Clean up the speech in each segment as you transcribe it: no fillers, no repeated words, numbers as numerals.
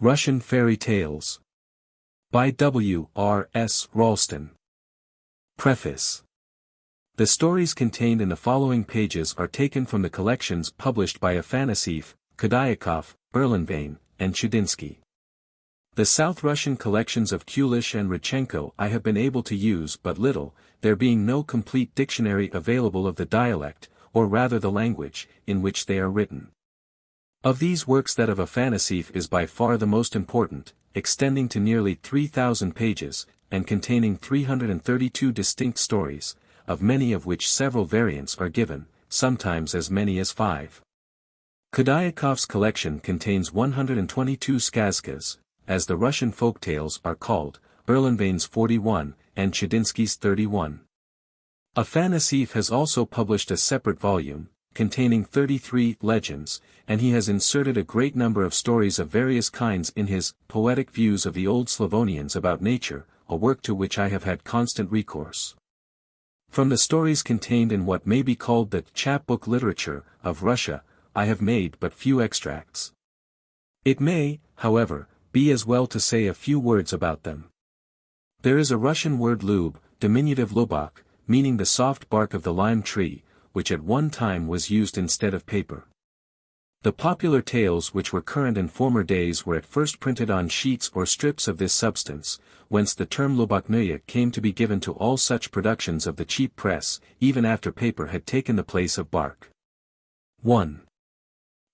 Russian Fairy Tales. By W. R. S. Ralston. Preface. The stories contained in the following pages are taken from the collections published by Afanasief, Khudyakof, Erlenvein, and Chudinsky. The South Russian collections of Kulish and Rodchenko I have been able to use but little, there being no complete dictionary available of the dialect, or rather the language, in which they are written. Of these works that of Afanasief is by far the most important, extending to nearly 3,000 pages, and containing 332 distinct stories, of many of which several variants are given, sometimes as many as 5. Khudyakov's collection contains 122 skazkas, as the Russian folktales are called, Erlenvein's 41, and Chudinsky's 31. Afanasief has also published a separate volume, containing 33 legends, and he has inserted a great number of stories of various kinds in his Poetic Views of the Old Slavonians About Nature, a work to which I have had constant recourse. From the stories contained in what may be called the chapbook literature of Russia, I have made but few extracts. It may, however, be as well to say a few words about them. There is a Russian word lub, diminutive lubok, meaning the soft bark of the lime tree, which at one time was used instead of paper. The popular tales which were current in former days were at first printed on sheets or strips of this substance, whence the term luboknuya came to be given to all such productions of the cheap press, even after paper had taken the place of bark. 1.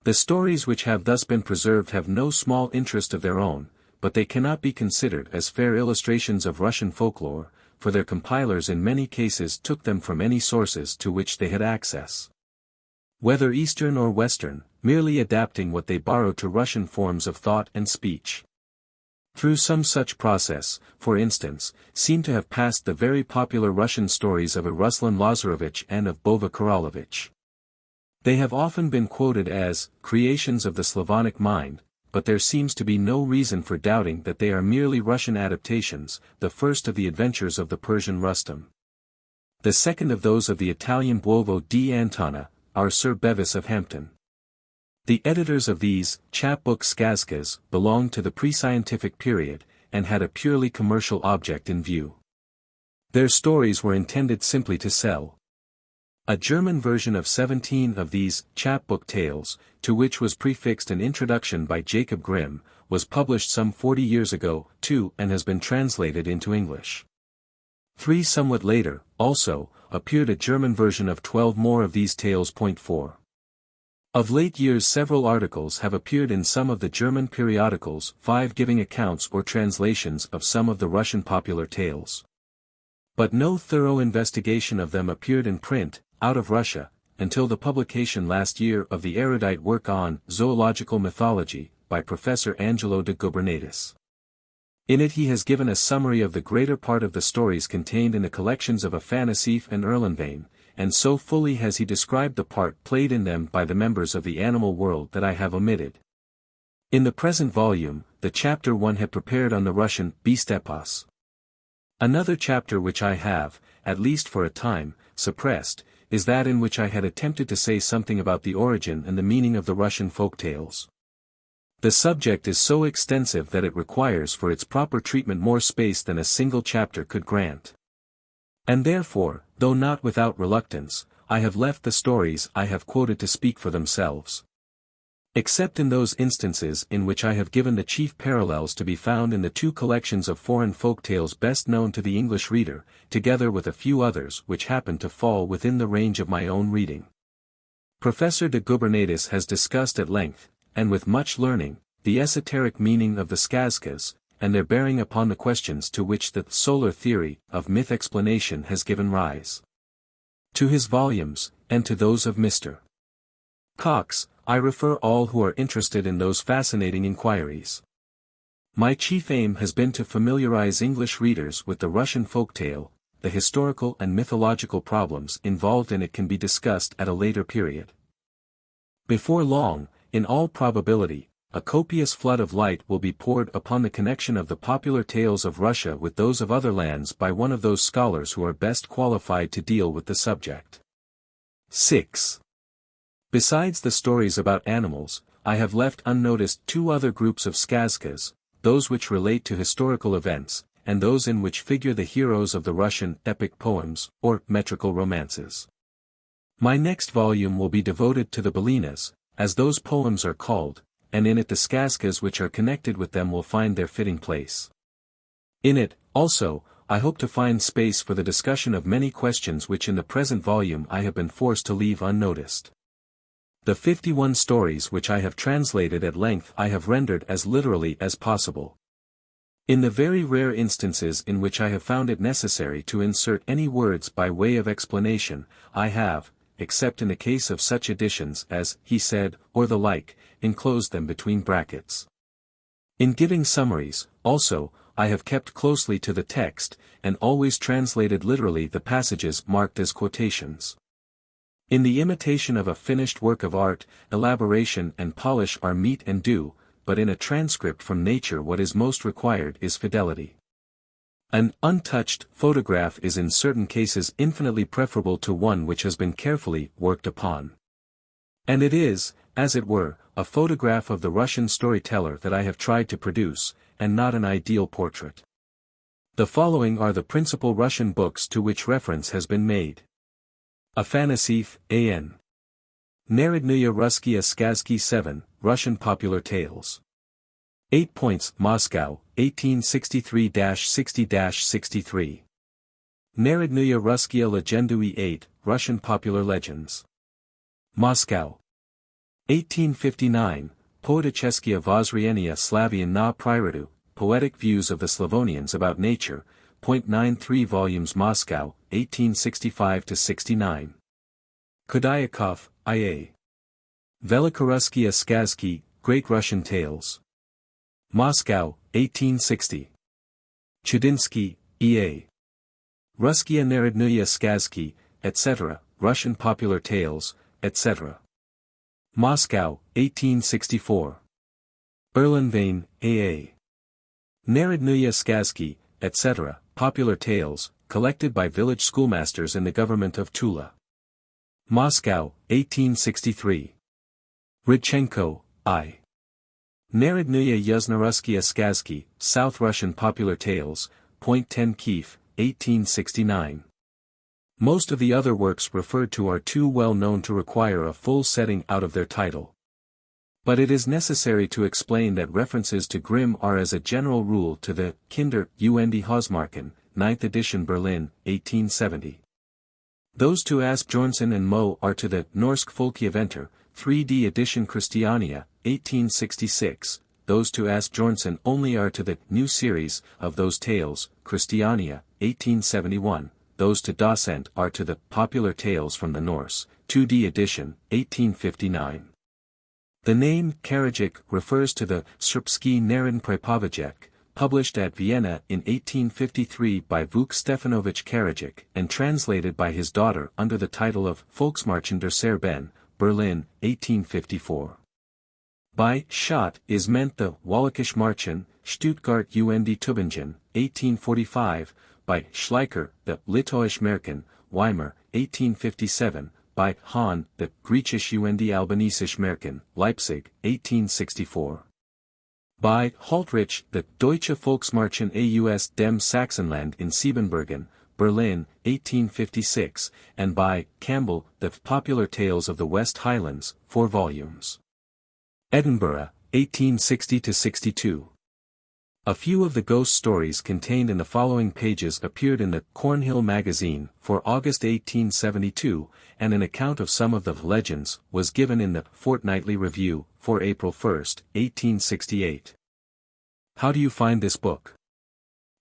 The stories which have thus been preserved have no small interest of their own, but they cannot be considered as fair illustrations of Russian folklore, for their compilers in many cases took them from any sources to which they had access. Whether Eastern or Western, merely adapting what they borrowed to Russian forms of thought and speech. Through some such process, for instance, seem to have passed the very popular Russian stories of Ruslan Lazarovich and of Bova Karalovich. They have often been quoted as creations of the Slavonic mind, but there seems to be no reason for doubting that they are merely Russian adaptations, the first of the adventures of the Persian Rustam. The second of those of the Italian Buovo di Antona, our Sir Bevis of Hampton. The editors of these chapbook skazkas belonged to the pre-scientific period, and had a purely commercial object in view. Their stories were intended simply to sell. A German version of 17 of these chapbook tales, to which was prefixed an introduction by Jacob Grimm, was published some 40 years ago, too, and has been translated into English. 3 somewhat later, also, appeared a German version of 12 more of these tales. 4. Of late years several articles have appeared in some of the German periodicals, 5 giving accounts or translations of some of the Russian popular tales. But no thorough investigation of them appeared in print, out of Russia, until the publication last year of the erudite work on Zoological Mythology, by Professor Angelo de Gubernatis. In it he has given a summary of the greater part of the stories contained in the collections of Afanasief and Erlenvein, and so fully has he described the part played in them by the members of the animal world that I have omitted. In the present volume, the chapter 1 had prepared on the Russian Beastepos. Another chapter which I have, at least for a time, suppressed, is that in which I had attempted to say something about the origin and the meaning of the Russian folk tales. The subject is so extensive that it requires for its proper treatment more space than a single chapter could grant. And therefore, though not without reluctance, I have left the stories I have quoted to speak for themselves. Except in those instances in which I have given the chief parallels to be found in the 2 collections of foreign folk tales best known to the English reader, together with a few others which happen to fall within the range of my own reading. Professor de Gubernatis has discussed at length, and with much learning, the esoteric meaning of the skazkas, and their bearing upon the questions to which the solar theory of myth explanation has given rise. To his volumes, and to those of Mr. Cox, I refer all who are interested in those fascinating inquiries. My chief aim has been to familiarize English readers with the Russian folktale. The historical and mythological problems involved in it can be discussed at a later period. Before long, in all probability, a copious flood of light will be poured upon the connection of the popular tales of Russia with those of other lands by one of those scholars who are best qualified to deal with the subject. 6. Besides the stories about animals, I have left unnoticed two other groups of skazkas, those which relate to historical events, and those in which figure the heroes of the Russian epic poems, or metrical romances. My next volume will be devoted to the Balinas, as those poems are called, and in it the skazkas which are connected with them will find their fitting place. In it, also, I hope to find space for the discussion of many questions which in the present volume I have been forced to leave unnoticed. The 51 stories which I have translated at length I have rendered as literally as possible. In the very rare instances in which I have found it necessary to insert any words by way of explanation, I have, except in the case of such editions as "he said," or the like, enclosed them between brackets. In giving summaries, also, I have kept closely to the text, and always translated literally the passages marked as quotations. In the imitation of a finished work of art, elaboration and polish are meet and due, but in a transcript from nature what is most required is fidelity. An untouched photograph is in certain cases infinitely preferable to one which has been carefully worked upon. And it is, as it were, a photograph of the Russian storyteller that I have tried to produce, and not an ideal portrait. The following are the principal Russian books to which reference has been made. Afanasief, A.N. Narodные Russkiye Skazki 7, Russian Popular Tales. 8 points, Moscow, 1863-60-63. Narodные Russkiye Legendui 8, Russian Popular Legends. Moscow. 1859, Poeticheskaya Vozrienia Slavian na Prirodu, Poetic Views of the Slavonians About Nature, .93 volumes Moscow, 1865-69. Khudyakof, I.A. Velikoruskiye Skazki, Great Russian Tales. Moscow, 1860. Chudinsky, E.A. Russkiye Narodные Skazki, etc., Russian Popular Tales, etc. Moscow, 1864. Erlenvein, A.A. Narodные Skazki, etc., Popular Tales, collected by village schoolmasters in the government of Tula. Moscow, 1863. Rydchenko, I. Narodные Yuzhnorusskiye Skazki, South Russian Popular Tales, .10 Kiev, 1869. Most of the other works referred to are too well known to require a full setting out of their title. But it is necessary to explain that references to Grimm are as a general rule to the Kinder und Hausmarken, 9th edition Berlin, 1870. Those to Asbjornsen and Moe are to the Norsk Folkeeventyr, 3d edition Christiania, 1866, those to Asbjornsen only are to the new series of those tales, Christiania, 1871, those to Docent are to the Popular Tales from the Norse, 2d edition, 1859. The name Karadzic refers to the Srpski Narodni Pripovednik, published at Vienna in 1853 by Vuk Stefanovich Karadzic and translated by his daughter under the title of Volksmärchen der Serben, Berlin, 1854. By Schott is meant the Wallachische Märchen, Stuttgart und Tübingen, 1845, by Schleicher, the Litauische Märchen, Weimar, 1857, by Hahn, the Griechisch und Albanische Märchen, Leipzig, 1864. By Haltrich, the Deutsche Volksmärchen aus dem Sachsenland in Siebenbürgen, Berlin, 1856, and by Campbell, the Popular Tales of the West Highlands, 4 volumes. Edinburgh, 1860-62. A few of the ghost stories contained in the following pages appeared in the Cornhill magazine for August 1872, and an account of some of the legends was given in the Fortnightly Review for April 1, 1868. How do you find this book?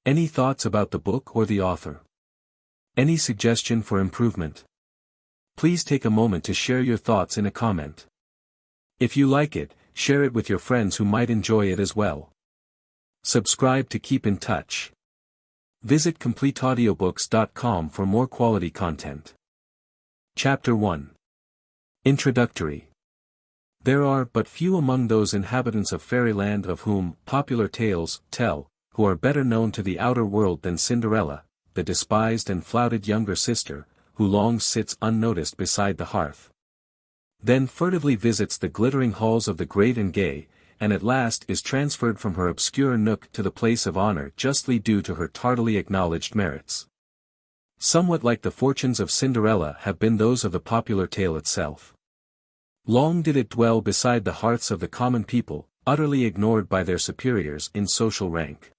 Any thoughts about the book or the author? Any suggestion for improvement? Please take a moment to share your thoughts in a comment. If you like it, share it with your friends who might enjoy it as well. Subscribe to keep in touch. Visit CompleteAudiobooks.com for more quality content. Chapter 1. Introductory. There are but few among those inhabitants of fairyland of whom popular tales tell, who are better known to the outer world than Cinderella, the despised and flouted younger sister, who long sits unnoticed beside the hearth. then furtively visits the glittering halls of the great and gay, and at last is transferred from her obscure nook to the place of honor justly due to her tardily acknowledged merits. Somewhat like the fortunes of Cinderella have been those of the popular tale itself. Long did it dwell beside the hearths of the common people, utterly ignored by their superiors in social rank.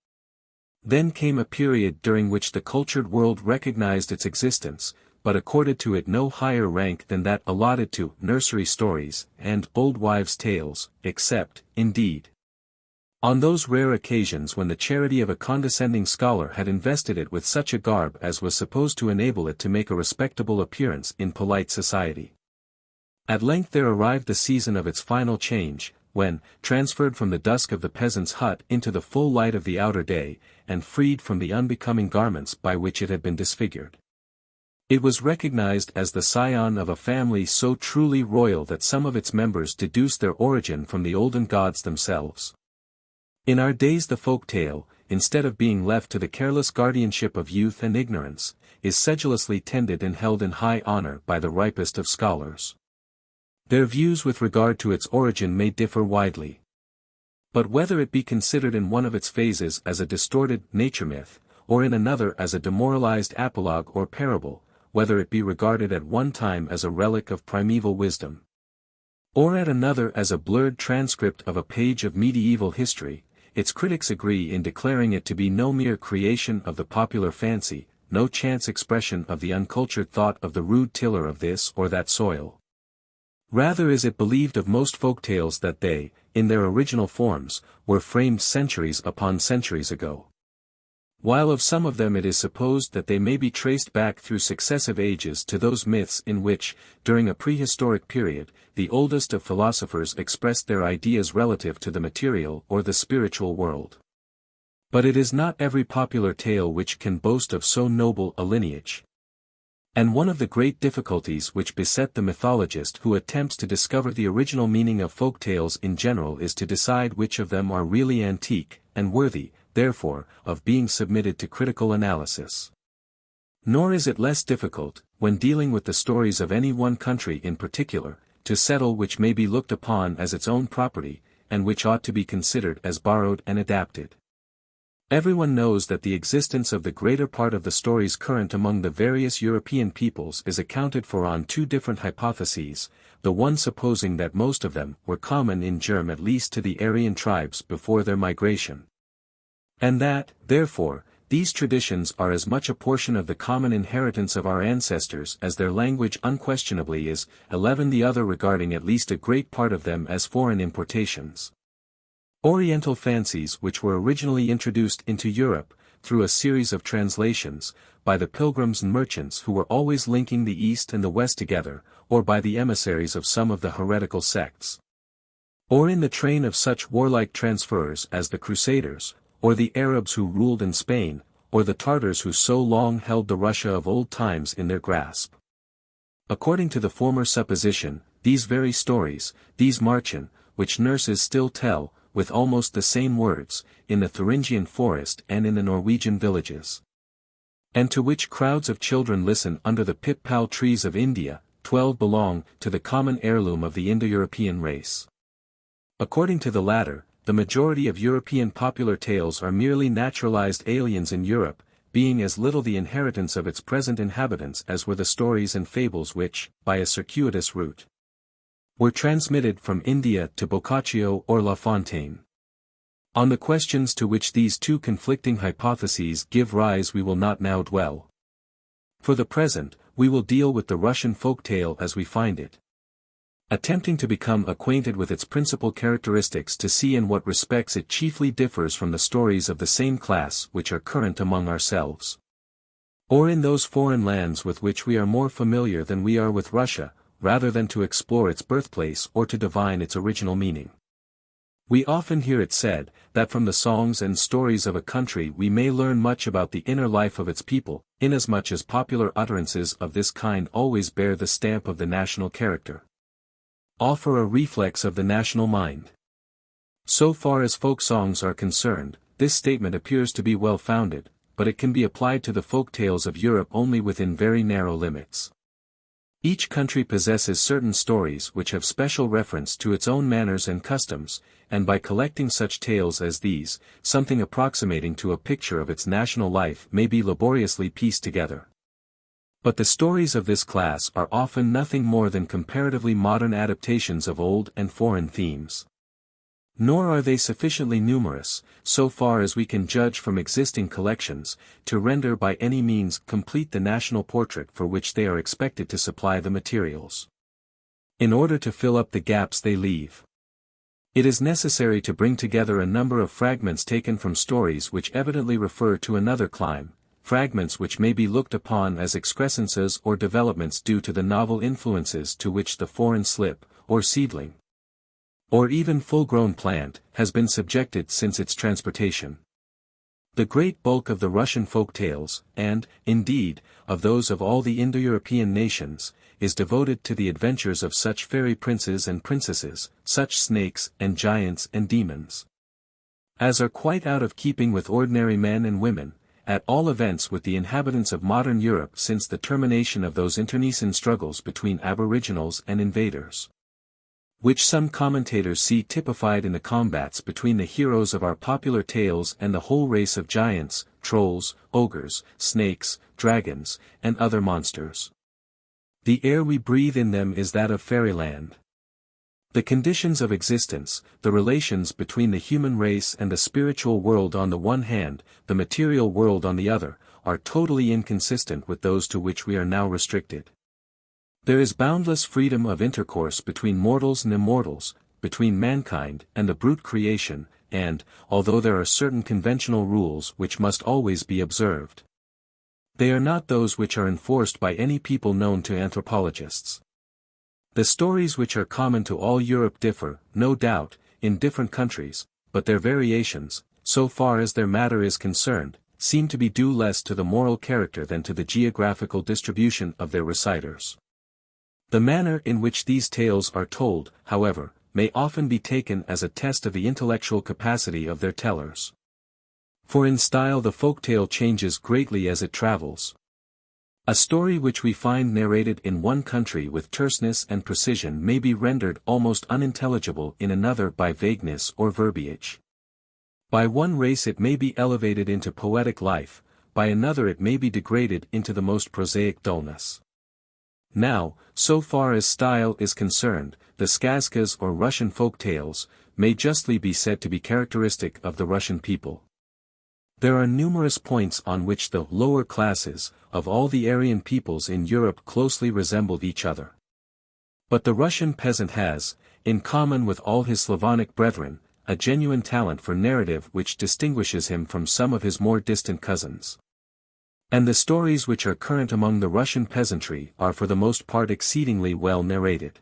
Then came a period during which the cultured world recognized its existence, but accorded to it no higher rank than that allotted to nursery stories and bold wives' tales, except, indeed, on those rare occasions when the charity of a condescending scholar had invested it with such a garb as was supposed to enable it to make a respectable appearance in polite society. At length there arrived the season of its final change, when, transferred from the dusk of the peasant's hut into the full light of the outer day, and freed from the unbecoming garments by which it had been disfigured, it was recognized as the scion of a family so truly royal that some of its members deduced their origin from the olden gods themselves. In our days the folk tale, instead of being left to the careless guardianship of youth and ignorance, is sedulously tended and held in high honor by the ripest of scholars. Their views with regard to its origin may differ widely. But whether it be considered in one of its phases as a distorted nature myth, or in another as a demoralized apologue or parable, whether it be regarded at one time as a relic of primeval wisdom, or at another as a blurred transcript of a page of medieval history, its critics agree in declaring it to be no mere creation of the popular fancy, no chance expression of the uncultured thought of the rude tiller of this or that soil. Rather is it believed of most folk tales that they, in their original forms, were framed centuries upon centuries ago. While of some of them it is supposed that they may be traced back through successive ages to those myths in which, during a prehistoric period, the oldest of philosophers expressed their ideas relative to the material or the spiritual world. But it is not every popular tale which can boast of so noble a lineage. And one of the great difficulties which beset the mythologist who attempts to discover the original meaning of folk tales in general is to decide which of them are really antique, and worthy, therefore, of being submitted to critical analysis. Nor is it less difficult, when dealing with the stories of any one country in particular, to settle which may be looked upon as its own property, and which ought to be considered as borrowed and adapted. Everyone knows that the existence of the greater part of the stories current among the various European peoples is accounted for on two different hypotheses, the one supposing that most of them were common in germ at least to the Aryan tribes before their migration. And that, therefore, these traditions are as much a portion of the common inheritance of our ancestors as their language unquestionably is, 11 the other regarding at least a great part of them as foreign importations. Oriental fancies which were originally introduced into Europe, through a series of translations, by the pilgrims and merchants who were always linking the East and the West together, or by the emissaries of some of the heretical sects. Or in the train of such warlike transferers as the Crusaders, or the Arabs who ruled in Spain, or the Tartars who so long held the Russia of old times in their grasp. According to the former supposition, these very stories, these Märchen, which nurses still tell, with almost the same words, in the Thuringian forest and in the Norwegian villages, and to which crowds of children listen under the pip-pal trees of India, 12 belong to the common heirloom of the Indo-European race. According to the latter, the majority of European popular tales are merely naturalized aliens in Europe, being as little the inheritance of its present inhabitants as were the stories and fables which, by a circuitous route, were transmitted from India to Boccaccio or La Fontaine. On the questions to which these two conflicting hypotheses give rise we will not now dwell. For the present, we will deal with the Russian folk tale as we find it, attempting to become acquainted with its principal characteristics to see in what respects it chiefly differs from the stories of the same class which are current among ourselves, or in those foreign lands with which we are more familiar than we are with Russia, rather than to explore its birthplace or to divine its original meaning. We often hear it said, that from the songs and stories of a country we may learn much about the inner life of its people, inasmuch as popular utterances of this kind always bear the stamp of the national character, offer a reflex of the national mind. So far as folk songs are concerned, this statement appears to be well founded, but it can be applied to the folk tales of Europe only within very narrow limits. Each country possesses certain stories which have special reference to its own manners and customs, and by collecting such tales as these, something approximating to a picture of its national life may be laboriously pieced together. But the stories of this class are often nothing more than comparatively modern adaptations of old and foreign themes. Nor are they sufficiently numerous, so far as we can judge from existing collections, to render by any means complete the national portrait for which they are expected to supply the materials. In order to fill up the gaps they leave, it is necessary to bring together a number of fragments taken from stories which evidently refer to another clime, fragments which may be looked upon as excrescences or developments due to the novel influences to which the foreign slip, or seedling, or even full-grown plant, has been subjected since its transportation. The great bulk of the Russian folk tales, and, indeed, of those of all the Indo-European nations, is devoted to the adventures of such fairy princes and princesses, such snakes and giants and demons, as are quite out of keeping with ordinary men and women, at all events with the inhabitants of modern Europe since the termination of those internecine struggles between aboriginals and invaders, which some commentators see typified in the combats between the heroes of our popular tales and the whole race of giants, trolls, ogres, snakes, dragons, and other monsters. The air we breathe in them is that of fairyland. The conditions of existence, the relations between the human race and the spiritual world on the one hand, the material world on the other, are totally inconsistent with those to which we are now restricted. There is boundless freedom of intercourse between mortals and immortals, between mankind and the brute creation, and, although there are certain conventional rules which must always be observed, they are not those which are enforced by any people known to anthropologists. The stories which are common to all Europe differ, no doubt, in different countries, but their variations, so far as their matter is concerned, seem to be due less to the moral character than to the geographical distribution of their reciters. The manner in which these tales are told, however, may often be taken as a test of the intellectual capacity of their tellers. For in style the folktale changes greatly as it travels. A story which we find narrated in one country with terseness and precision may be rendered almost unintelligible in another by vagueness or verbiage. By one race it may be elevated into poetic life, by another it may be degraded into the most prosaic dullness. Now, so far as style is concerned, the skazkas or Russian folk tales may justly be said to be characteristic of the Russian people. There are numerous points on which the lower classes of all the Aryan peoples in Europe closely resembled each other. But the Russian peasant has, in common with all his Slavonic brethren, a genuine talent for narrative which distinguishes him from some of his more distant cousins. And the stories which are current among the Russian peasantry are for the most part exceedingly well narrated.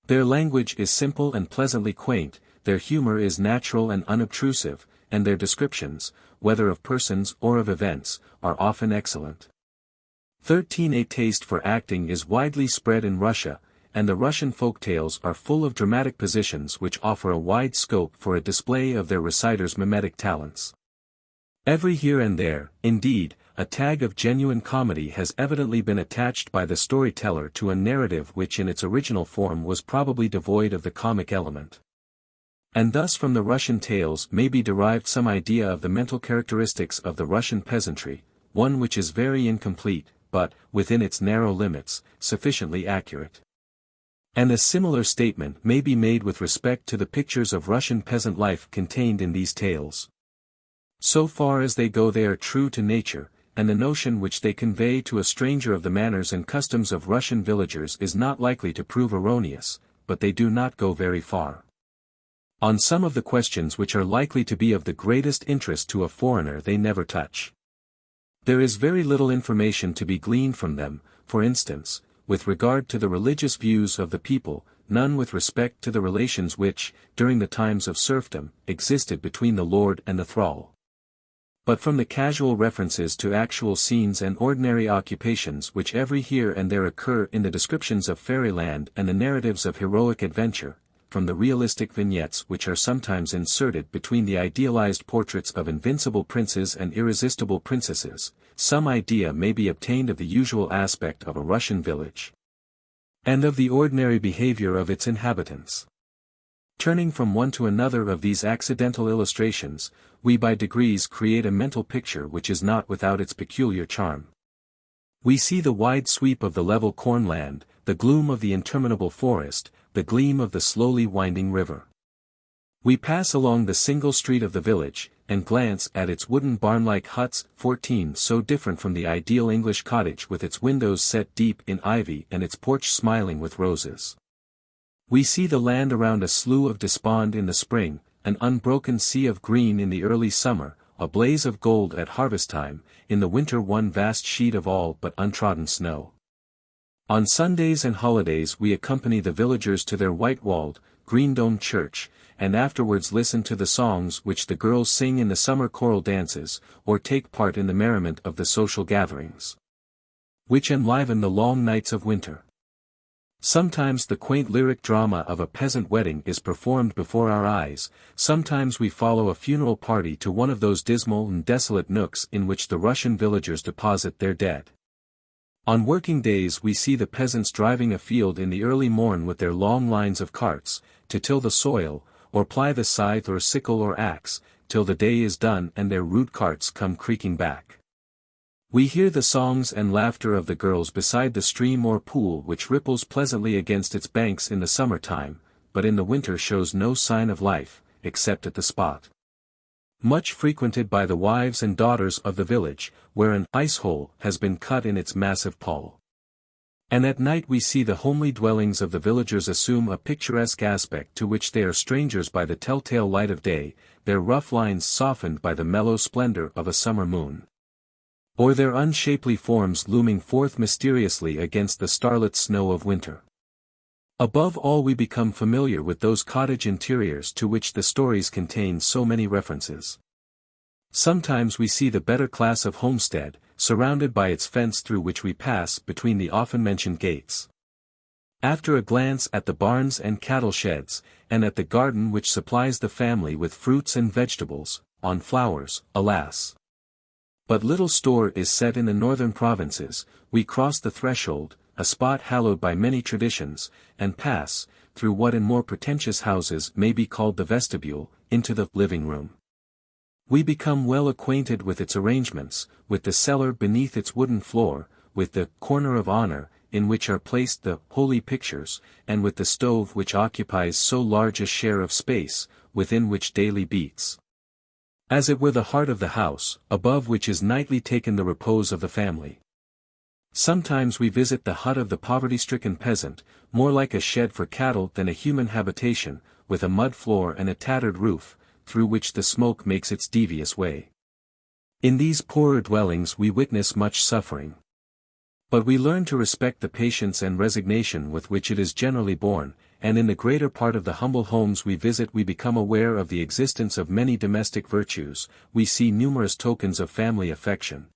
Their language is simple and pleasantly quaint, their humor is natural and unobtrusive, and their descriptions, whether of persons or of events, are often excellent. 13. A taste for acting is widely spread in Russia, and the Russian folk tales are full of dramatic positions which offer a wide scope for a display of their reciters' mimetic talents. Every here and there, indeed, a tag of genuine comedy has evidently been attached by the storyteller to a narrative which in its original form was probably devoid of the comic element. And thus from the Russian tales may be derived some idea of the mental characteristics of the Russian peasantry, one which is very incomplete, but, within its narrow limits, sufficiently accurate. And a similar statement may be made with respect to the pictures of Russian peasant life contained in these tales. So far as they go they are true to nature, and the notion which they convey to a stranger of the manners and customs of Russian villagers is not likely to prove erroneous, but they do not go very far. On some of the questions which are likely to be of the greatest interest to a foreigner they never touch. There is very little information to be gleaned from them, for instance, with regard to the religious views of the people, none with respect to the relations which, during the times of serfdom, existed between the lord and the thrall. But from the casual references to actual scenes and ordinary occupations which every here and there occur in the descriptions of fairyland and the narratives of heroic adventure, from the realistic vignettes which are sometimes inserted between the idealized portraits of invincible princes and irresistible princesses, some idea may be obtained of the usual aspect of a Russian village. and of the ordinary behavior of its inhabitants. Turning from one to another of these accidental illustrations, we by degrees create a mental picture which is not without its peculiar charm. We see the wide sweep of the level cornland, the gloom of the interminable forest, the gleam of the slowly winding river. We pass along the single street of the village, and glance at its wooden barn-like huts, 14 so different from the ideal English cottage with its windows set deep in ivy and its porch smiling with roses. We see the land around a slough of despond in the spring, an unbroken sea of green in the early summer, a blaze of gold at harvest time, in the winter one vast sheet of all but untrodden snow. On Sundays and holidays we accompany the villagers to their white-walled, green-domed church, and afterwards listen to the songs which the girls sing in the summer choral dances, or take part in the merriment of the social gatherings, which enliven the long nights of winter. Sometimes the quaint lyric drama of a peasant wedding is performed before our eyes, sometimes we follow a funeral party to one of those dismal and desolate nooks in which the Russian villagers deposit their dead. On working days we see the peasants driving afield in the early morn with their long lines of carts, to till the soil, or ply the scythe or sickle or axe, till the day is done and their rude carts come creaking back. We hear the songs and laughter of the girls beside the stream or pool which ripples pleasantly against its banks in the summer time, but in the winter shows no sign of life, except at the spot, much frequented by the wives and daughters of the village, where an ice-hole has been cut in its massive pall. And at night we see the homely dwellings of the villagers assume a picturesque aspect to which they are strangers by the telltale light of day, their rough lines softened by the mellow splendor of a summer moon, or their unshapely forms looming forth mysteriously against the starlit snow of winter. Above all we become familiar with those cottage interiors to which the stories contain so many references. Sometimes we see the better class of homestead, surrounded by its fence through which we pass between the often-mentioned gates. After a glance at the barns and cattle sheds, and at the garden which supplies the family with fruits and vegetables, on flowers, alas, but little store is set in the northern provinces, we cross the threshold, a spot hallowed by many traditions, and pass, through what in more pretentious houses may be called the vestibule, into the living room. We become well acquainted with its arrangements, with the cellar beneath its wooden floor, with the corner of honor, in which are placed the holy pictures, and with the stove which occupies so large a share of space, within which daily beats, as it were, the heart of the house, above which is nightly taken the repose of the family. Sometimes we visit the hut of the poverty-stricken peasant, more like a shed for cattle than a human habitation, with a mud floor and a tattered roof, through which the smoke makes its devious way. In these poorer dwellings we witness much suffering, but we learn to respect the patience and resignation with which it is generally borne, and in the greater part of the humble homes we visit we become aware of the existence of many domestic virtues, we see numerous tokens of family affection,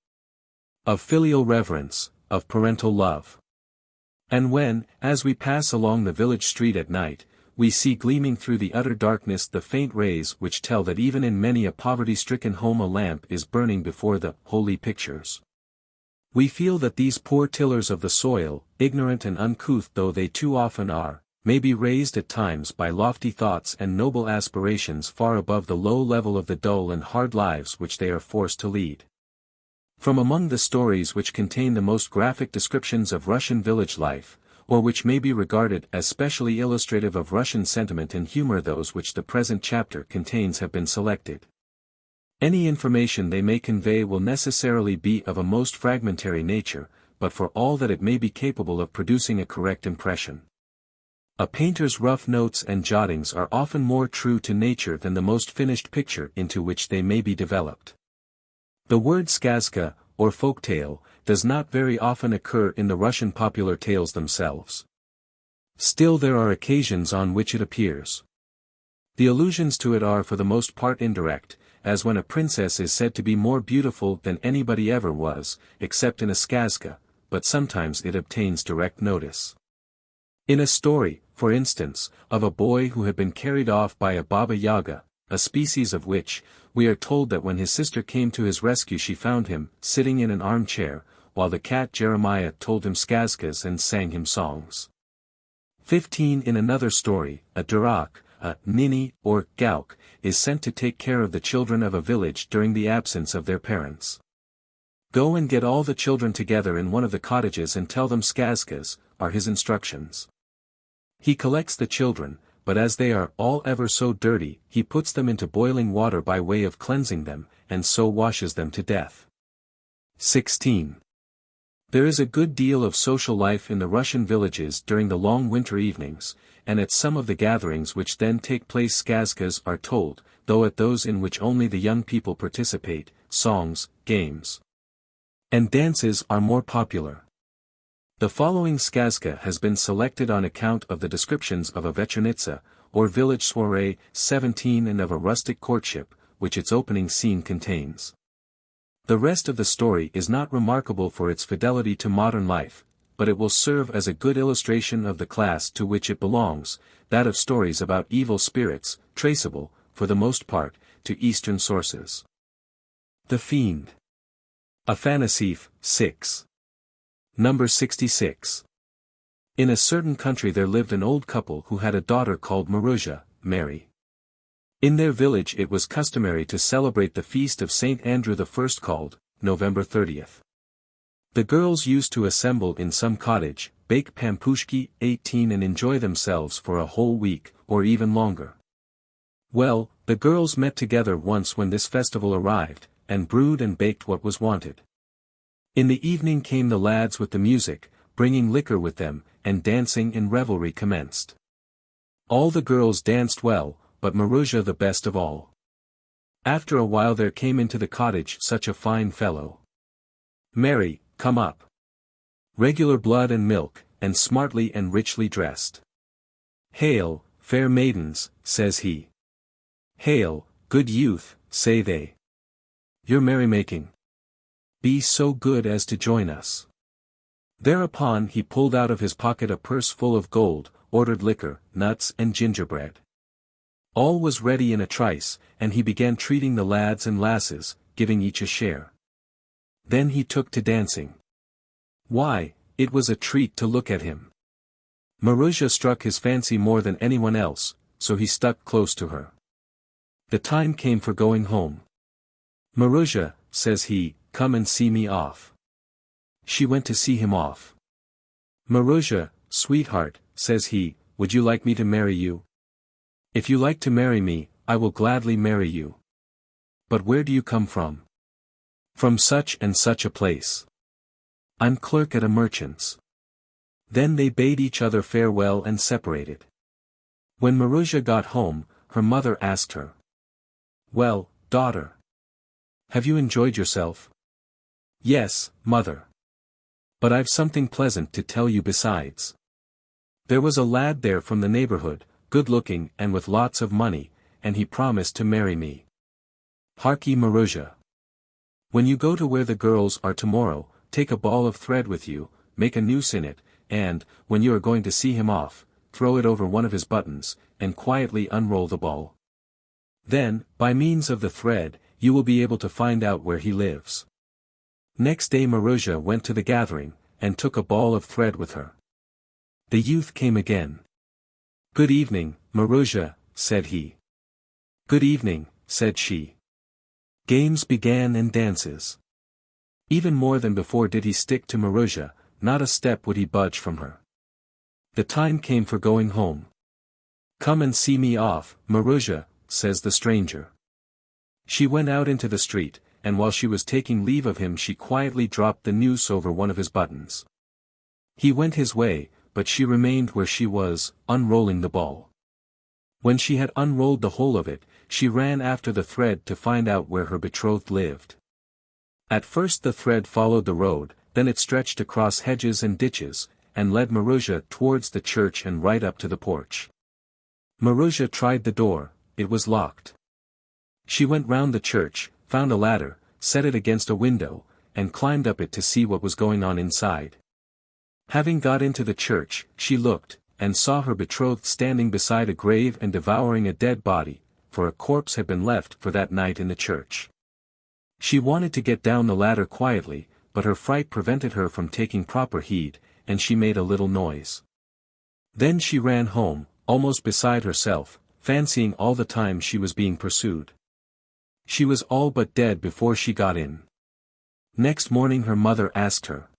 of filial reverence, of parental love. And when, as we pass along the village street at night, we see gleaming through the utter darkness the faint rays which tell that even in many a poverty-stricken home a lamp is burning before the holy pictures, we feel that these poor tillers of the soil, ignorant and uncouth though they too often are, may be raised at times by lofty thoughts and noble aspirations far above the low level of the dull and hard lives which they are forced to lead. From among the stories which contain the most graphic descriptions of Russian village life, or which may be regarded as specially illustrative of Russian sentiment and humor, those which the present chapter contains have been selected. Any information they may convey will necessarily be of a most fragmentary nature, but for all that it may be capable of producing a correct impression. A painter's rough notes and jottings are often more true to nature than the most finished picture into which they may be developed. The word skazka, or folktale, does not very often occur in the Russian popular tales themselves. Still there are occasions on which it appears. The allusions to it are for the most part indirect, as when a princess is said to be more beautiful than anybody ever was, except in a skazka, but sometimes it obtains direct notice. In a story, for instance, of a boy who had been carried off by a Baba Yaga, a species of witch, we are told that when his sister came to his rescue she found him sitting in an armchair, while the cat Jeremiah told him skazkas and sang him songs. 15. In another story, a durak, a ninny, or gauk, is sent to take care of the children of a village during the absence of their parents. Go and get all the children together in one of the cottages and tell them skazkas, are his instructions. He collects the children, but as they are all ever so dirty, he puts them into boiling water by way of cleansing them, and so washes them to death. 16. There is a good deal of social life in the Russian villages during the long winter evenings, and at some of the gatherings which then take place skazkas are told, though at those in which only the young people participate, songs, games, and dances are more popular. The following skazka has been selected on account of the descriptions of a vechernitsa, or village soiree, 17, and of a rustic courtship, which its opening scene contains. The rest of the story is not remarkable for its fidelity to modern life, but it will serve as a good illustration of the class to which it belongs, that of stories about evil spirits, traceable, for the most part, to Eastern sources. The Fiend. Afanasief, 6. Number 66. In a certain country there lived an old couple who had a daughter called Marya, Mary. In their village it was customary to celebrate the feast of Saint Andrew I called, November 30th. The girls used to assemble in some cottage, bake pampushki, 18, and enjoy themselves for a whole week, or even longer. Well, the girls met together once when this festival arrived, and brewed and baked what was wanted. In the evening came the lads with the music, bringing liquor with them, and dancing and revelry commenced. All the girls danced well, but Marya the best of all. After a while there came into the cottage such a fine fellow. Mary, come up. Regular blood and milk, and smartly and richly dressed. Hail, fair maidens, says he. Hail, good youth, say they. Your merrymaking. Be so good as to join us. Thereupon he pulled out of his pocket a purse full of gold, ordered liquor, nuts and gingerbread. All was ready in a trice, and he began treating the lads and lasses, giving each a share. Then he took to dancing. Why, it was a treat to look at him. Marya struck his fancy more than anyone else, so he stuck close to her. The time came for going home. Marya, says he, come and see me off. She went to see him off. Marya, sweetheart, says he, would you like me to marry you? If you like to marry me, I will gladly marry you. But where do you come from? From such and such a place. I'm clerk at a merchant's. Then they bade each other farewell and separated. When Marya got home, her mother asked her. Well, daughter. Have you enjoyed yourself? Yes, mother. But I've something pleasant to tell you besides. There was a lad there from the neighborhood, good-looking and with lots of money, and he promised to marry me. Hark ye, Marya. When you go to where the girls are tomorrow, take a ball of thread with you, make a noose in it, and, when you are going to see him off, throw it over one of his buttons, and quietly unroll the ball. Then, by means of the thread, you will be able to find out where he lives. Next day Marya went to the gathering, and took a ball of thread with her. The youth came again. Good evening, Marya, said he. Good evening, said she. Games began and dances. Even more than before did he stick to Marya, not a step would he budge from her. The time came for going home. Come and see me off, Marya, says the stranger. She went out into the street, and while she was taking leave of him she quietly dropped the noose over one of his buttons. He went his way, but she remained where she was, unrolling the ball. When she had unrolled the whole of it, she ran after the thread to find out where her betrothed lived. At first the thread followed the road, then it stretched across hedges and ditches, and led Marya towards the church and right up to the porch. Marya tried the door, it was locked. She went round the church, found a ladder, set it against a window, and climbed up it to see what was going on inside. Having got into the church, she looked, and saw her betrothed standing beside a grave and devouring a dead body, for a corpse had been left for that night in the church. She wanted to get down the ladder quietly, but her fright prevented her from taking proper heed, and she made a little noise. Then she ran home, almost beside herself, fancying all the time she was being pursued. She was all but dead before she got in. Next morning her mother asked her.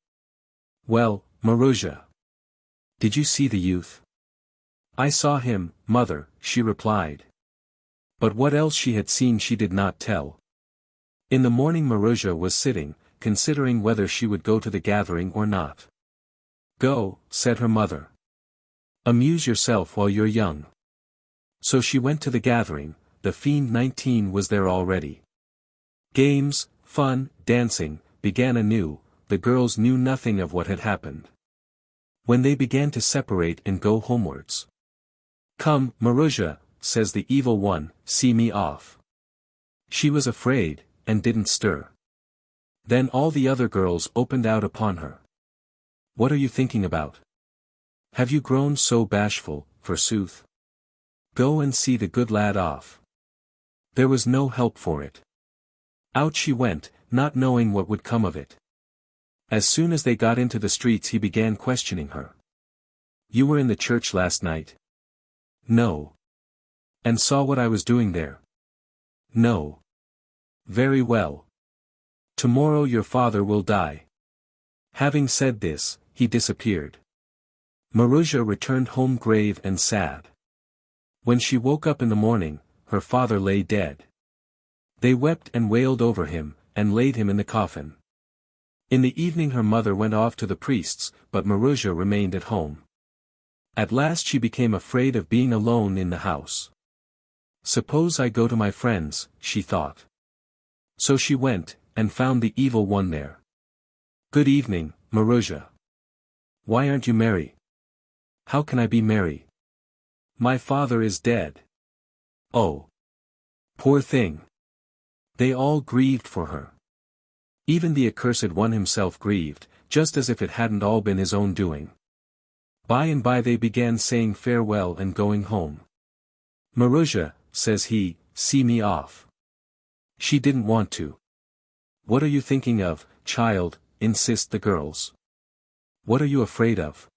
"Well, Maruzha, did you see the youth?" "I saw him, mother," she replied. But what else she had seen she did not tell. In the morning Maruzha was sitting, considering whether she would go to the gathering or not. "Go," said her mother. "Amuse yourself while you're young." So she went to the gathering. The Fiend 19 was there already. Games, fun, dancing, began anew. The girls knew nothing of what had happened. When they began to separate and go homewards. "Come, Maruzha," says the evil one, "see me off." She was afraid, and didn't stir. Then all the other girls opened out upon her. "What are you thinking about? Have you grown so bashful, forsooth? Go and see the good lad off." There was no help for it. Out she went, not knowing what would come of it. As soon as they got into the streets he began questioning her. "You were in the church last night?" "No." "And saw what I was doing there?" "No." "Very well. Tomorrow your father will die." Having said this, he disappeared. Maruzha returned home grave and sad. When she woke up in the morning, her father lay dead. They wept and wailed over him, and laid him in the coffin. In the evening her mother went off to the priest's, but Maruzha remained at home. At last she became afraid of being alone in the house. "Suppose I go to my friends," she thought. So she went, and found the evil one there. "Good evening, Maruzha. Why aren't you merry?" "How can I be merry? My father is dead." "Oh. Poor thing." They all grieved for her. Even the accursed one himself grieved, just as if it hadn't all been his own doing. By and by they began saying farewell and going home. "Maruzha," says he, "see me off." She didn't want to. "What are you thinking of, child?" insist the girls. "What are you afraid of?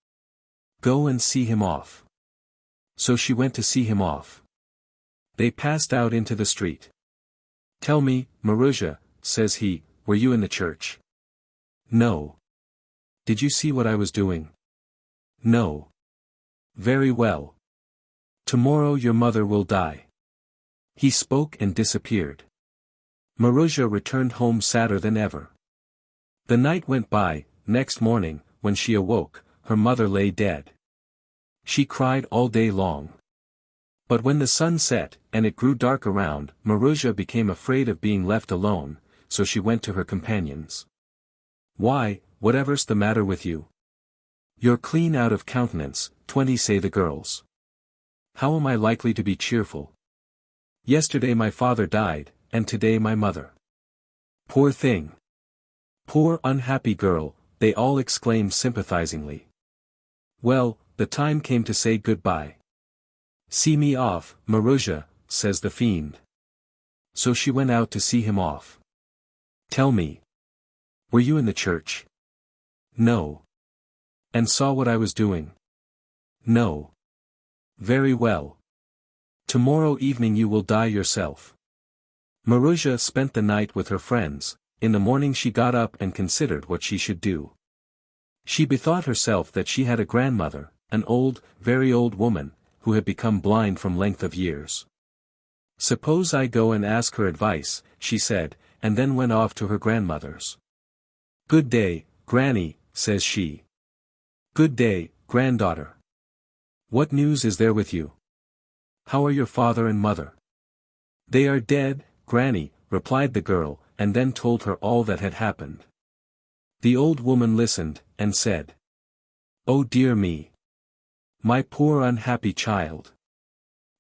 Go and see him off." So she went to see him off. They passed out into the street. "Tell me, Maruzha," says he, "were you in the church?" "No." "Did you see what I was doing?" "No." "Very well. Tomorrow your mother will die." He spoke and disappeared. Maruzha returned home sadder than ever. The night went by. Next morning, when she awoke, her mother lay dead. She cried all day long. But when the sun set, and it grew dark around, Maruzha became afraid of being left alone, so she went to her companions. "Why, whatever's the matter with you? You're clean out of countenance," 20 say the girls. "How am I likely to be cheerful? Yesterday my father died, and today my mother. Poor thing. Poor unhappy girl," they all exclaimed sympathizingly. Well, the time came to say goodbye. "See me off, Maruzha," says the Fiend. So she went out to see him off. "Tell me. Were you in the church?" "No." "And saw what I was doing?" "No." "Very well. Tomorrow evening you will die yourself." Maruzha spent the night with her friends. In the morning she got up and considered what she should do. She bethought herself that she had a grandmother, an old, very old woman, who had become blind from length of years. "Suppose I go and ask her advice," she said, and then went off to her grandmother's. "Good day, Granny," says she. "Good day, granddaughter. What news is there with you? How are your father and mother?" "They are dead, Granny," replied the girl, and then told her all that had happened. The old woman listened, and said, "Oh dear me! My poor unhappy child.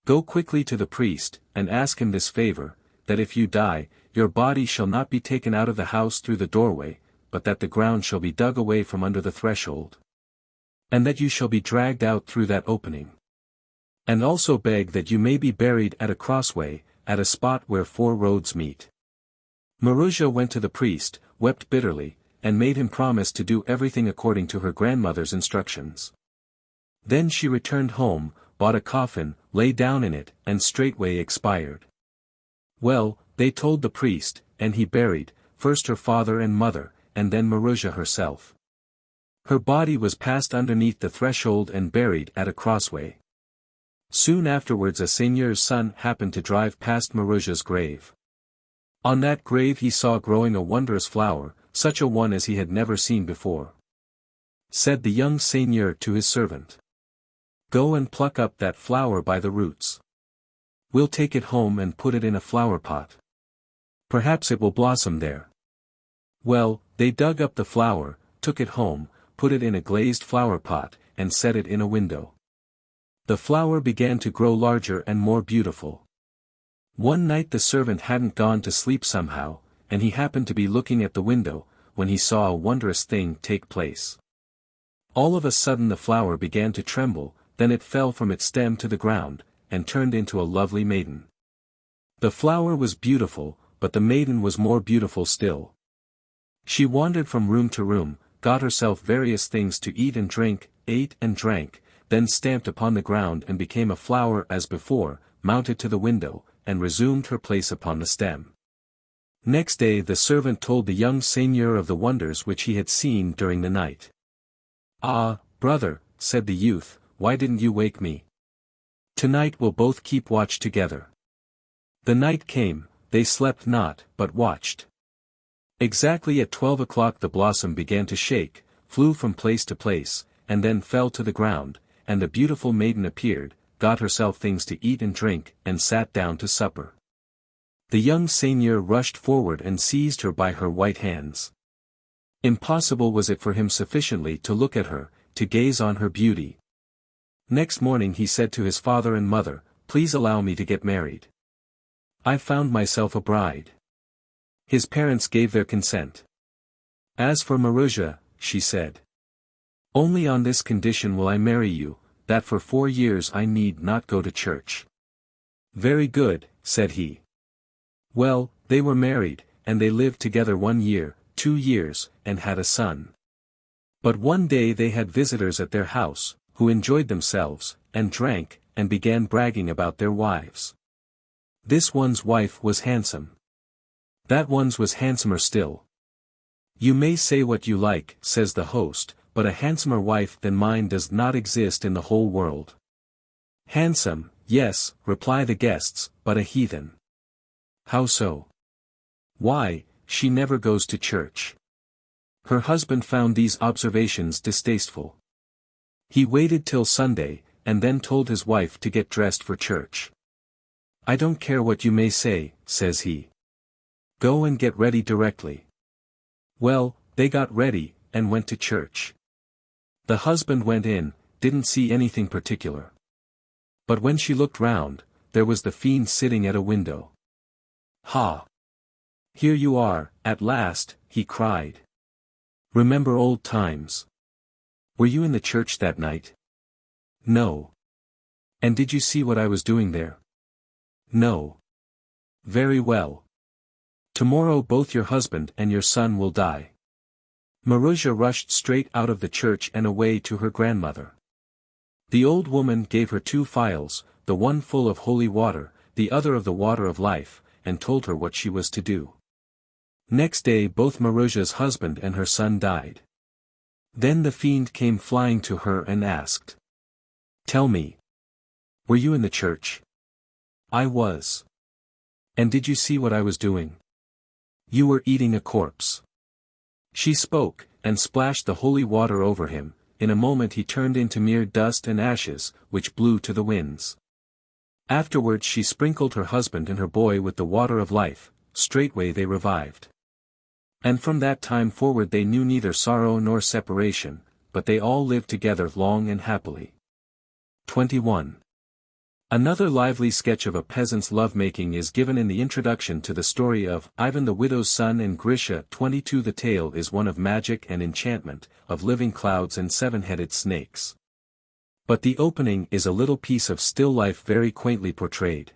Go quickly to the priest, and ask him this favor, that if you die, your body shall not be taken out of the house through the doorway, but that the ground shall be dug away from under the threshold. And that you shall be dragged out through that opening. And also beg that you may be buried at a crossway, at a spot where 4 roads meet." Maruzha went to the priest, wept bitterly, and made him promise to do everything according to her grandmother's instructions. Then she returned home, bought a coffin, lay down in it, and straightway expired. Well, they told the priest, and he buried, first her father and mother, and then Maruzha herself. Her body was passed underneath the threshold and buried at a crossway. Soon afterwards a seigneur's son happened to drive past Maruzha's grave. On that grave he saw growing a wondrous flower, such a one as he had never seen before. Said the young seigneur to his servant, "Go and pluck up that flower by the roots. We'll take it home and put it in a flower pot. Perhaps it will blossom there." Well, they dug up the flower, took it home, put it in a glazed flower pot, and set it in a window. The flower began to grow larger and more beautiful. One night the servant hadn't gone to sleep somehow, and he happened to be looking at the window, when he saw a wondrous thing take place. All of a sudden the flower began to tremble, then it fell from its stem to the ground, and turned into a lovely maiden. The flower was beautiful, but the maiden was more beautiful still. She wandered from room to room, got herself various things to eat and drink, ate and drank, then stamped upon the ground and became a flower as before, mounted to the window, and resumed her place upon the stem. Next day the servant told the young seigneur of the wonders which he had seen during the night. "Ah, brother," said the youth, "why didn't you wake me? Tonight we'll both keep watch together." The night came, they slept not, but watched. Exactly at 12 o'clock the blossom began to shake, flew from place to place, and then fell to the ground, and the beautiful maiden appeared, got herself things to eat and drink, and sat down to supper. The young seigneur rushed forward and seized her by her white hands. Impossible was it for him sufficiently to look at her, to gaze on her beauty. Next morning he said to his father and mother, "Please allow me to get married. I've found myself a bride." His parents gave their consent. "As for Maruzha," she said, "only on this condition will I marry you, that for 4 years I need not go to church." "Very good," said he. Well, they were married, and they lived together 1 year, 2 years, and had a son. But one day they had visitors at their house, who enjoyed themselves, and drank, and began bragging about their wives. This one's wife was handsome. That one's was handsomer still. "You may say what you like," says the host, "but a handsomer wife than mine does not exist in the whole world." "Handsome, yes," reply the guests, "but a heathen." "How so?" "Why, she never goes to church." Her husband found these observations distasteful. He waited till Sunday, and then told his wife to get dressed for church. "I don't care what you may say," says he. "Go and get ready directly." Well, they got ready, and went to church. The husband went in, didn't see anything particular. But when she looked round, there was the fiend sitting at a window. "Ha! Here you are, at last," he cried. "Remember old times. Were you in the church that night?" "No." "And did you see what I was doing there?" "No." "Very well. Tomorrow both your husband and your son will die." Maruzha rushed straight out of the church and away to her grandmother. The old woman gave her 2 phials, the one full of holy water, the other of the water of life, and told her what she was to do. Next day both Maruzha's husband and her son died. Then the fiend came flying to her and asked, "Tell me. Were you in the church?" "I was." "And did you see what I was doing?" "You were eating a corpse." She spoke, and splashed the holy water over him. In a moment he turned into mere dust and ashes, which blew to the winds. Afterwards she sprinkled her husband and her boy with the water of life, straightway they revived. And from that time forward they knew neither sorrow nor separation, but they all lived together long and happily. 21. Another lively sketch of a peasant's love-making is given in the introduction to the story of Ivan the Widow's Son and Grisha. 22. The tale is one of magic and enchantment, of living clouds and 7-headed snakes. But the opening is a little piece of still life very quaintly portrayed.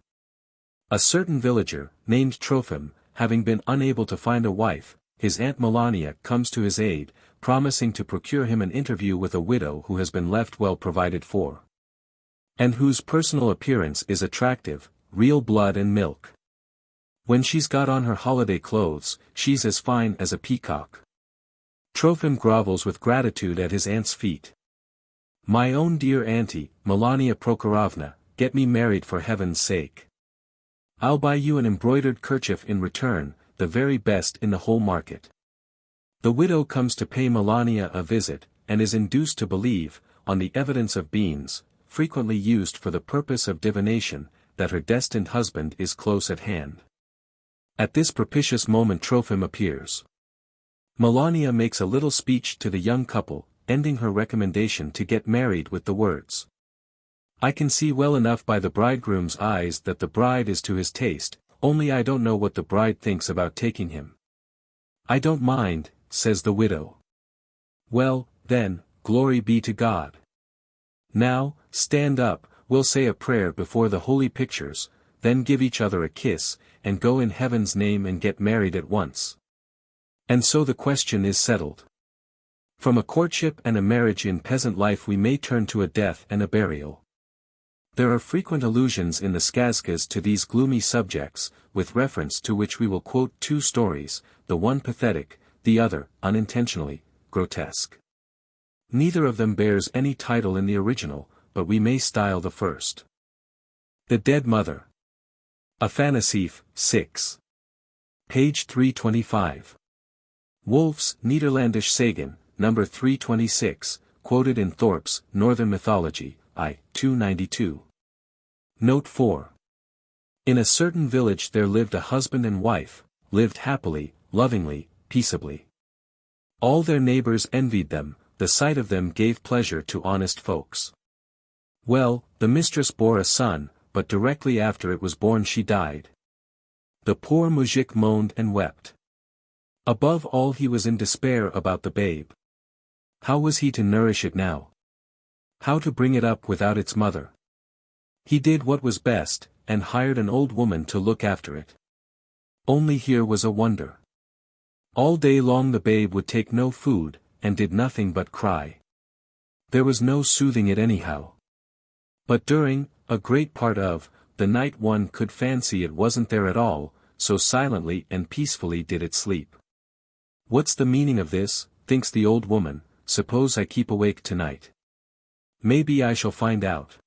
A certain villager, named Trofim, having been unable to find a wife, his Aunt Melania comes to his aid, promising to procure him an interview with a widow who has been left well provided for, and whose personal appearance is attractive, real blood and milk. When she's got on her holiday clothes, she's as fine as a peacock. Trofim grovels with gratitude at his aunt's feet. My own dear auntie, Melania Prokhorovna, get me married for heaven's sake. I'll buy you an embroidered kerchief in return, the very best in the whole market. The widow comes to pay Melania a visit, and is induced to believe, on the evidence of beans, frequently used for the purpose of divination, that her destined husband is close at hand. At this propitious moment Trofim appears. Melania makes a little speech to the young couple, ending her recommendation to get married with the words, I can see well enough by the bridegroom's eyes that the bride is to his taste, only I don't know what the bride thinks about taking him. I don't mind, says the widow. Well, then, glory be to God. Now, stand up, we'll say a prayer before the holy pictures, then give each other a kiss, and go in heaven's name and get married at once. And so the question is settled. From a courtship and a marriage in peasant life we may turn to a death and a burial. There are frequent allusions in the skazkas to these gloomy subjects, with reference to which we will quote two stories, the one pathetic, the other, unintentionally, grotesque. Neither of them bears any title in the original, but we may style the first. The Dead Mother. Afanasief, 6. Page 325. Wolf's Nederlandisch Sagen, number 326, quoted in Thorpe's Northern Mythology, I. 292. Note 4. In a certain village there lived a husband and wife, lived happily, lovingly, peaceably. All their neighbors envied them, the sight of them gave pleasure to honest folks. Well, the mistress bore a son, but directly after it was born she died. The poor mujik moaned and wept. Above all he was in despair about the babe. How was he to nourish it now? How to bring it up without its mother? He did what was best, and hired an old woman to look after it. Only here was a wonder. All day long the babe would take no food, and did nothing but cry. There was no soothing it anyhow. But during, a great part of, the night one could fancy it wasn't there at all, so silently and peacefully did it sleep. What's the meaning of this, thinks the old woman, suppose I keep awake tonight? Maybe I shall find out.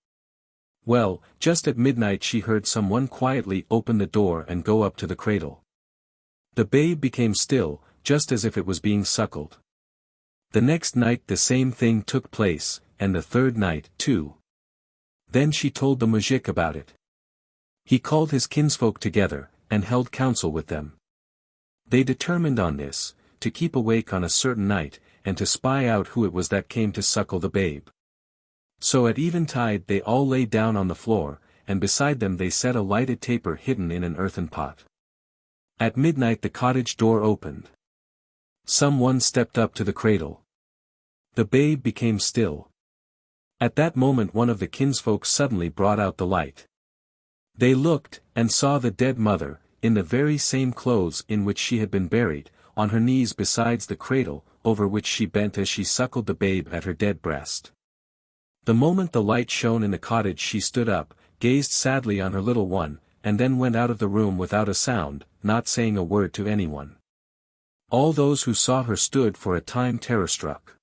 Well, just at midnight she heard someone quietly open the door and go up to the cradle. The babe became still, just as if it was being suckled. The next night the same thing took place, and the third night, too. Then she told the mujik about it. He called his kinsfolk together, and held counsel with them. They determined on this, to keep awake on a certain night, and to spy out who it was that came to suckle the babe. So at eventide they all lay down on the floor, and beside them they set a lighted taper hidden in an earthen pot. At midnight the cottage door opened. Some one stepped up to the cradle. The babe became still. At that moment one of the kinsfolk suddenly brought out the light. They looked, and saw the dead mother, in the very same clothes in which she had been buried, on her knees besides the cradle, over which she bent as she suckled the babe at her dead breast. The moment the light shone in the cottage she stood up, gazed sadly on her little one, and then went out of the room without a sound, not saying a word to anyone. All those who saw her stood for a time terror-struck.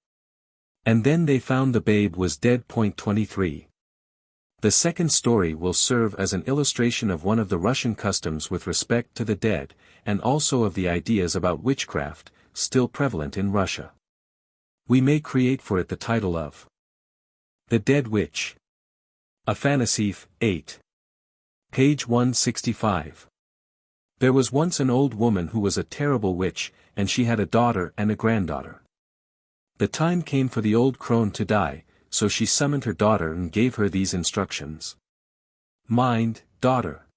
And then they found the babe was dead. 23. The second story will serve as an illustration of one of the Russian customs with respect to the dead, and also of the ideas about witchcraft, still prevalent in Russia. We may create for it the title of The Dead Witch. Afanasief, 8. Page 165. There was once an old woman who was a terrible witch, and she had a daughter and a granddaughter. The time came for the old crone to die, so she summoned her daughter and gave her these instructions. Mind, daughter.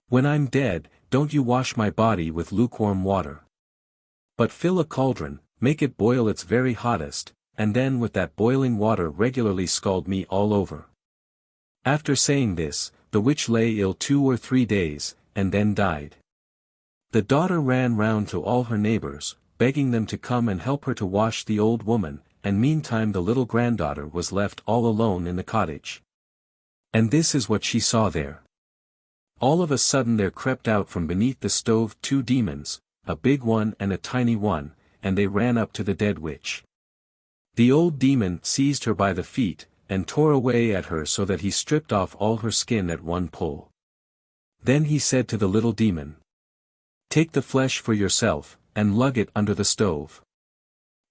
When I'm dead, don't you wash my body with lukewarm water. But fill a cauldron, make it boil its very hottest, and then with that boiling water regularly scald me all over. After saying this, the witch lay ill 2 or 3 days, and then died. The daughter ran round to all her neighbors, begging them to come and help her to wash the old woman, and meantime the little granddaughter was left all alone in the cottage. And this is what she saw there. All of a sudden there crept out from beneath the stove two demons, a big one and a tiny one, and they ran up to the dead witch. The old demon seized her by the feet, and tore away at her so that he stripped off all her skin at one pull. Then he said to the little demon, "Take the flesh for yourself, and lug it under the stove."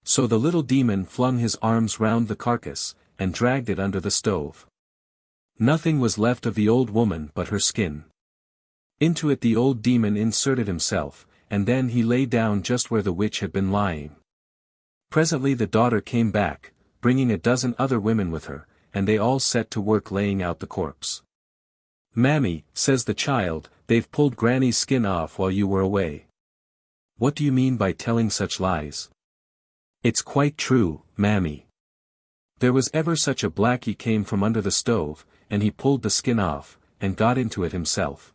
So the little demon flung his arms round the carcass, and dragged it under the stove. Nothing was left of the old woman but her skin. Into it the old demon inserted himself, and then he lay down just where the witch had been lying. Presently the daughter came back, bringing a dozen other women with her, and they all set to work laying out the corpse. "Mammy," says the child, "they've pulled Granny's skin off while you were away." "What do you mean by telling such lies?" "It's quite true, Mammy. There was ever such a blackie came from under the stove, and he pulled the skin off, and got into it himself."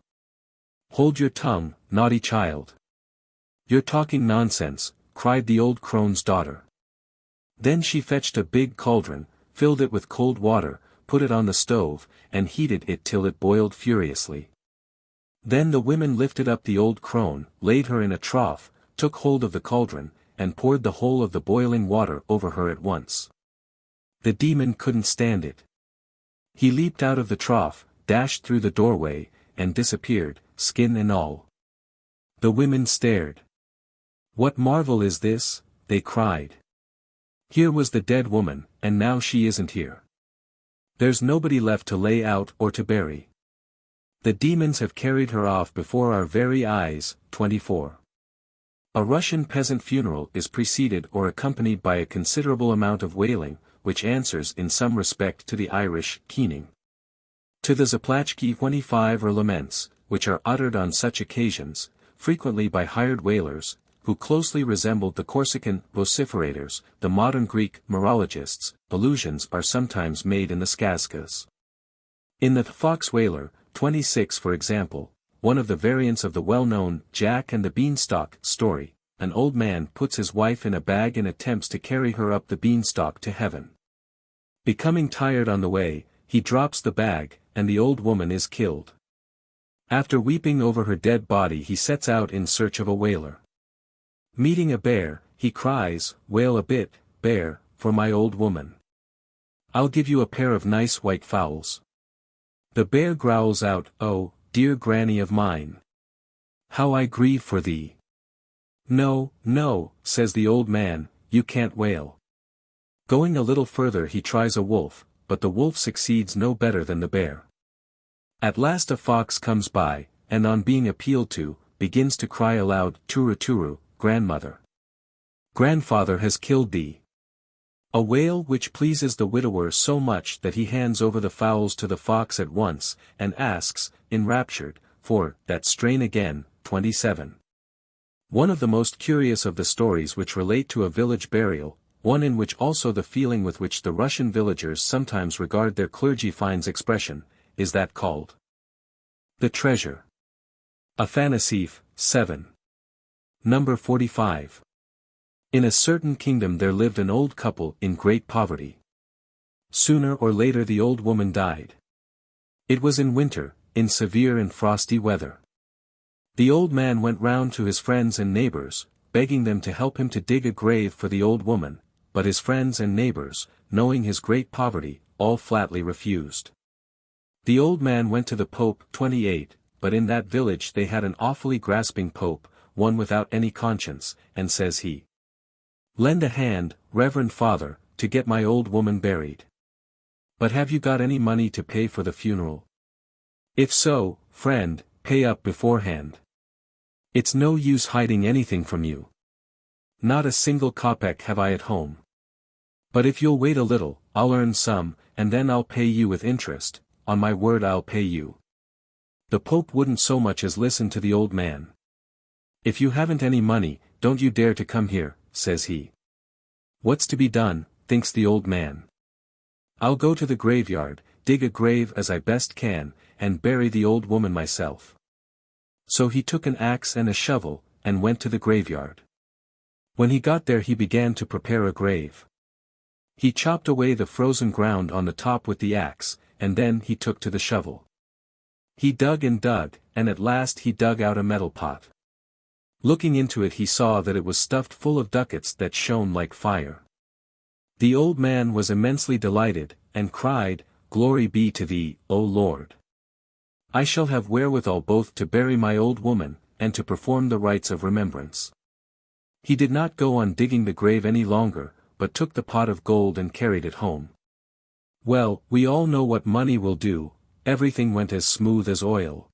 "Hold your tongue, naughty child. You're talking nonsense," cried the old crone's daughter. Then she fetched a big cauldron, filled it with cold water, put it on the stove, and heated it till it boiled furiously. Then the women lifted up the old crone, laid her in a trough, took hold of the cauldron, and poured the whole of the boiling water over her at once. The demon couldn't stand it. He leaped out of the trough, dashed through the doorway, and disappeared, skin and all. The women stared. "What marvel is this?" they cried. "Here was the dead woman, and now she isn't here. There's nobody left to lay out or to bury. The demons have carried her off before our very eyes." 24. A Russian peasant funeral is preceded or accompanied by a considerable amount of wailing, which answers in some respect to the Irish keening. To the zaplachki 25 or laments, which are uttered on such occasions, frequently by hired wailers, who closely resembled the Corsican vociferators, the modern Greek marologists, allusions are sometimes made in the skazkas. In the Fox Wailer, 26 for example, one of the variants of the well-known Jack and the Beanstalk story, an old man puts his wife in a bag and attempts to carry her up the beanstalk to heaven. Becoming tired on the way, he drops the bag, and the old woman is killed. After weeping over her dead body he sets out in search of a wailer. Meeting a bear, he cries, "Wail a bit, bear, for my old woman. I'll give you a pair of nice white fowls." The bear growls out, "Oh, dear granny of mine. How I grieve for thee." "No, no," says the old man, "you can't wail." Going a little further he tries a wolf, but the wolf succeeds no better than the bear. At last a fox comes by, and on being appealed to, begins to cry aloud, "Turu turu, grandmother. Grandfather has killed thee." A wail which pleases the widower so much that he hands over the fowls to the fox at once, and asks, enraptured, for that strain again. 27. One of the most curious of the stories which relate to a village burial, one in which also the feeling with which the Russian villagers sometimes regard their clergy finds expression, is that called The Treasure. Afanasief, 7. Number 45. In a certain kingdom there lived an old couple in great poverty. Sooner or later the old woman died. It was in winter, in severe and frosty weather. The old man went round to his friends and neighbors, begging them to help him to dig a grave for the old woman, but his friends and neighbors, knowing his great poverty, all flatly refused. The old man went to the Pope. 28, but in that village they had an awfully grasping Pope, one without any conscience, and says he, "Lend a hand, Reverend Father, to get my old woman buried. But have you got any money to pay for the funeral? If so, friend, pay up beforehand. It's no use hiding anything from you. Not a single kopeck have I at home. But if you'll wait a little, I'll earn some, and then I'll pay you with interest, on my word I'll pay you." The Pope wouldn't so much as listen to the old man. "If you haven't any money, don't you dare to come here," says he. "What's to be done?" thinks the old man. "I'll go to the graveyard, dig a grave as I best can, and bury the old woman myself." So he took an axe and a shovel, and went to the graveyard. When he got there he began to prepare a grave. He chopped away the frozen ground on the top with the axe, and then he took to the shovel. He dug, and at last he dug out a metal pot. Looking into it he saw that it was stuffed full of ducats that shone like fire. The old man was immensely delighted, and cried, "Glory be to thee, O Lord! I shall have wherewithal both to bury my old woman, and to perform the rites of remembrance." He did not go on digging the grave any longer, but took the pot of gold and carried it home. Well, we all know what money will do. Everything went as smooth as oil.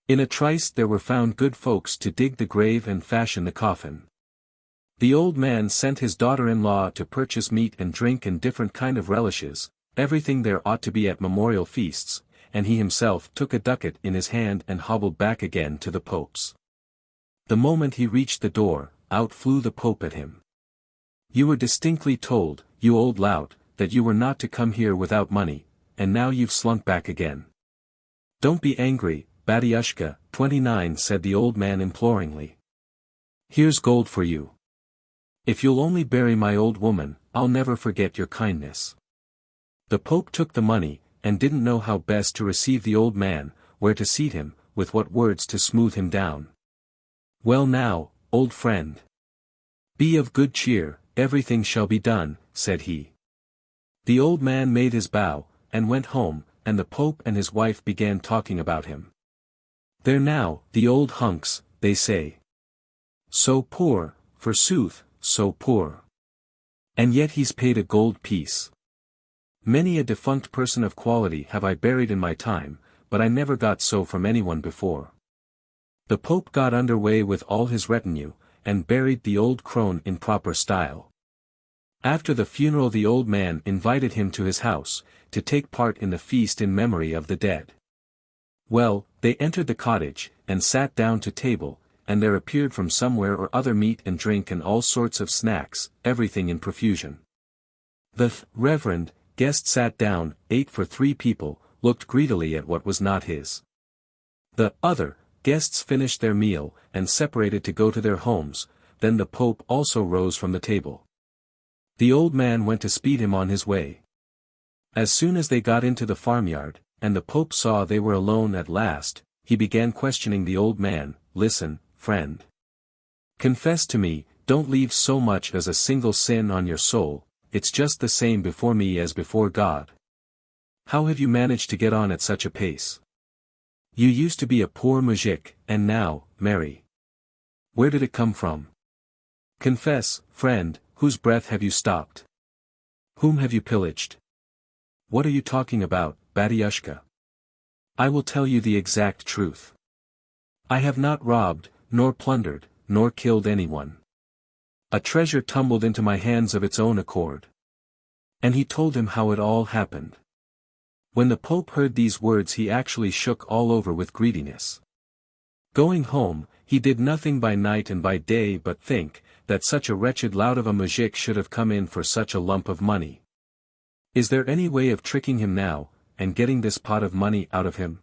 In a trice there were found good folks to dig the grave and fashion the coffin. The old man sent his daughter-in-law to purchase meat and drink and different kind of relishes, everything there ought to be at memorial feasts, and he himself took a ducat in his hand and hobbled back again to the Pope's. The moment he reached the door, out flew the Pope at him. "You were distinctly told, you old lout, that you were not to come here without money, and now you've slunk back again." "Don't be angry, Batyushka, 29, said the old man imploringly. "Here's gold for you. If you'll only bury my old woman, I'll never forget your kindness." The Pope took the money, and didn't know how best to receive the old man, where to seat him, with what words to smooth him down. "Well now, old friend. Be of good cheer, everything shall be done," said he. The old man made his bow, and went home, and the Pope and his wife began talking about him. "There now, the old hunks," they say. "So poor, forsooth, so poor. And yet he's paid a gold piece. Many a defunct person of quality have I buried in my time, but I never got so from anyone before." The Pope got under way with all his retinue, and buried the old crone in proper style. After the funeral the old man invited him to his house, to take part in the feast in memory of the dead. Well, they entered the cottage, and sat down to table, and there appeared from somewhere or other meat and drink and all sorts of snacks, everything in profusion. The reverend guest sat down, ate for 3 people, looked greedily at what was not his. The other guests finished their meal, and separated to go to their homes. Then the Pope also rose from the table. The old man went to speed him on his way. As soon as they got into the farmyard, and the Pope saw they were alone at last, he began questioning the old man. "Listen, friend. Confess to me, don't leave so much as a single sin on your soul, it's just the same before me as before God. How have you managed to get on at such a pace? You used to be a poor muzhik, and now, Mary. Where did it come from? Confess, friend, whose breath have you stopped? Whom have you pillaged? What are you talking about, Batyushka? I will tell you the exact truth. I have not robbed, nor plundered, nor killed anyone. A treasure tumbled into my hands of its own accord." And he told him how it all happened. When the Pope heard these words he actually shook all over with greediness. Going home, he did nothing by night and by day but think, that such a wretched lout of a muzhik should have come in for such a lump of money. Is there any way of tricking him now, and getting this pot of money out of him?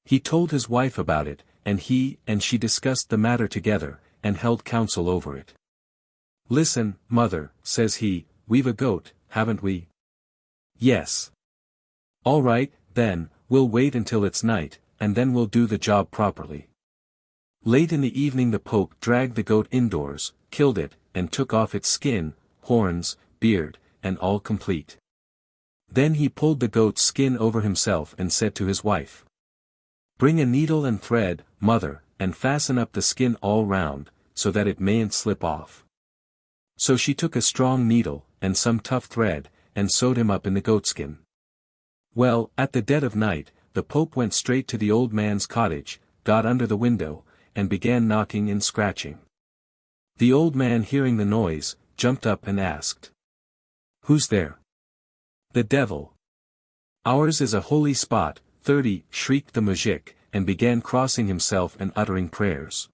He told his wife about it, and he and she discussed the matter together, and held counsel over it. "Listen, mother," says he, "we've a goat, haven't we?" "Yes." "All right, then, we'll wait until it's night, and then we'll do the job properly." Late in the evening the Pope dragged the goat indoors, killed it, and took off its skin, horns, beard, and all complete. Then he pulled the goat's skin over himself and said to his wife, "Bring a needle and thread, mother, and fasten up the skin all round, so that it mayn't slip off." So she took a strong needle, and some tough thread, and sewed him up in the goatskin. Well, at the dead of night, the Pope went straight to the old man's cottage, got under the window, and began knocking and scratching. The old man, hearing the noise, jumped up and asked, "Who's there?" "The devil. Ours is a holy spot, 30, shrieked the muzhik, and began crossing himself and uttering prayers.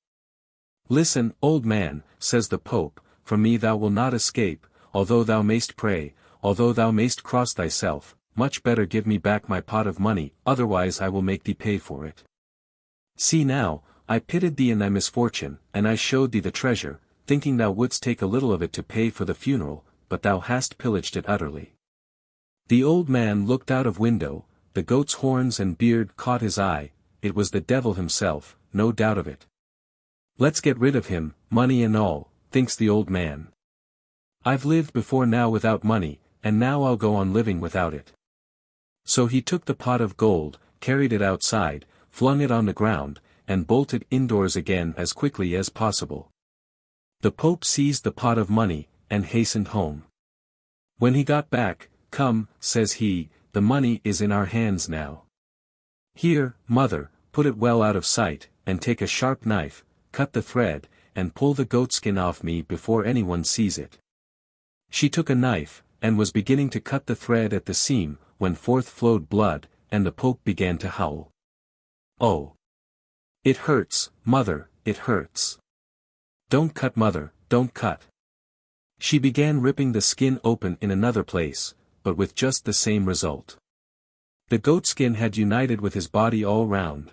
"Listen, old man," says the Pope, "from me thou wilt not escape, although thou mayst pray, although thou mayst cross thyself, much better give me back my pot of money, otherwise I will make thee pay for it." See now, I pitied thee in thy misfortune, and I showed thee the treasure, thinking thou wouldst take a little of it to pay for the funeral, but thou hast pillaged it utterly. The old man looked out of window, the goat's horns and beard caught his eye, it was the devil himself, no doubt of it. Let's get rid of him, money and all, thinks the old man. I've lived before now without money, and now I'll go on living without it. So he took the pot of gold, carried it outside, flung it on the ground, and bolted indoors again as quickly as possible. The Pope seized the pot of money, and hastened home. When he got back, "Come," says he, "the money is in our hands now. Here, mother, put it well out of sight, and take a sharp knife, cut the thread, and pull the goatskin off me before anyone sees it." She took a knife, and was beginning to cut the thread at the seam, when forth flowed blood, and the Pope began to howl. "Oh! It hurts, mother, it hurts. Don't cut, mother, don't cut." She began ripping the skin open in another place, but with just the same result. The goatskin had united with his body all round.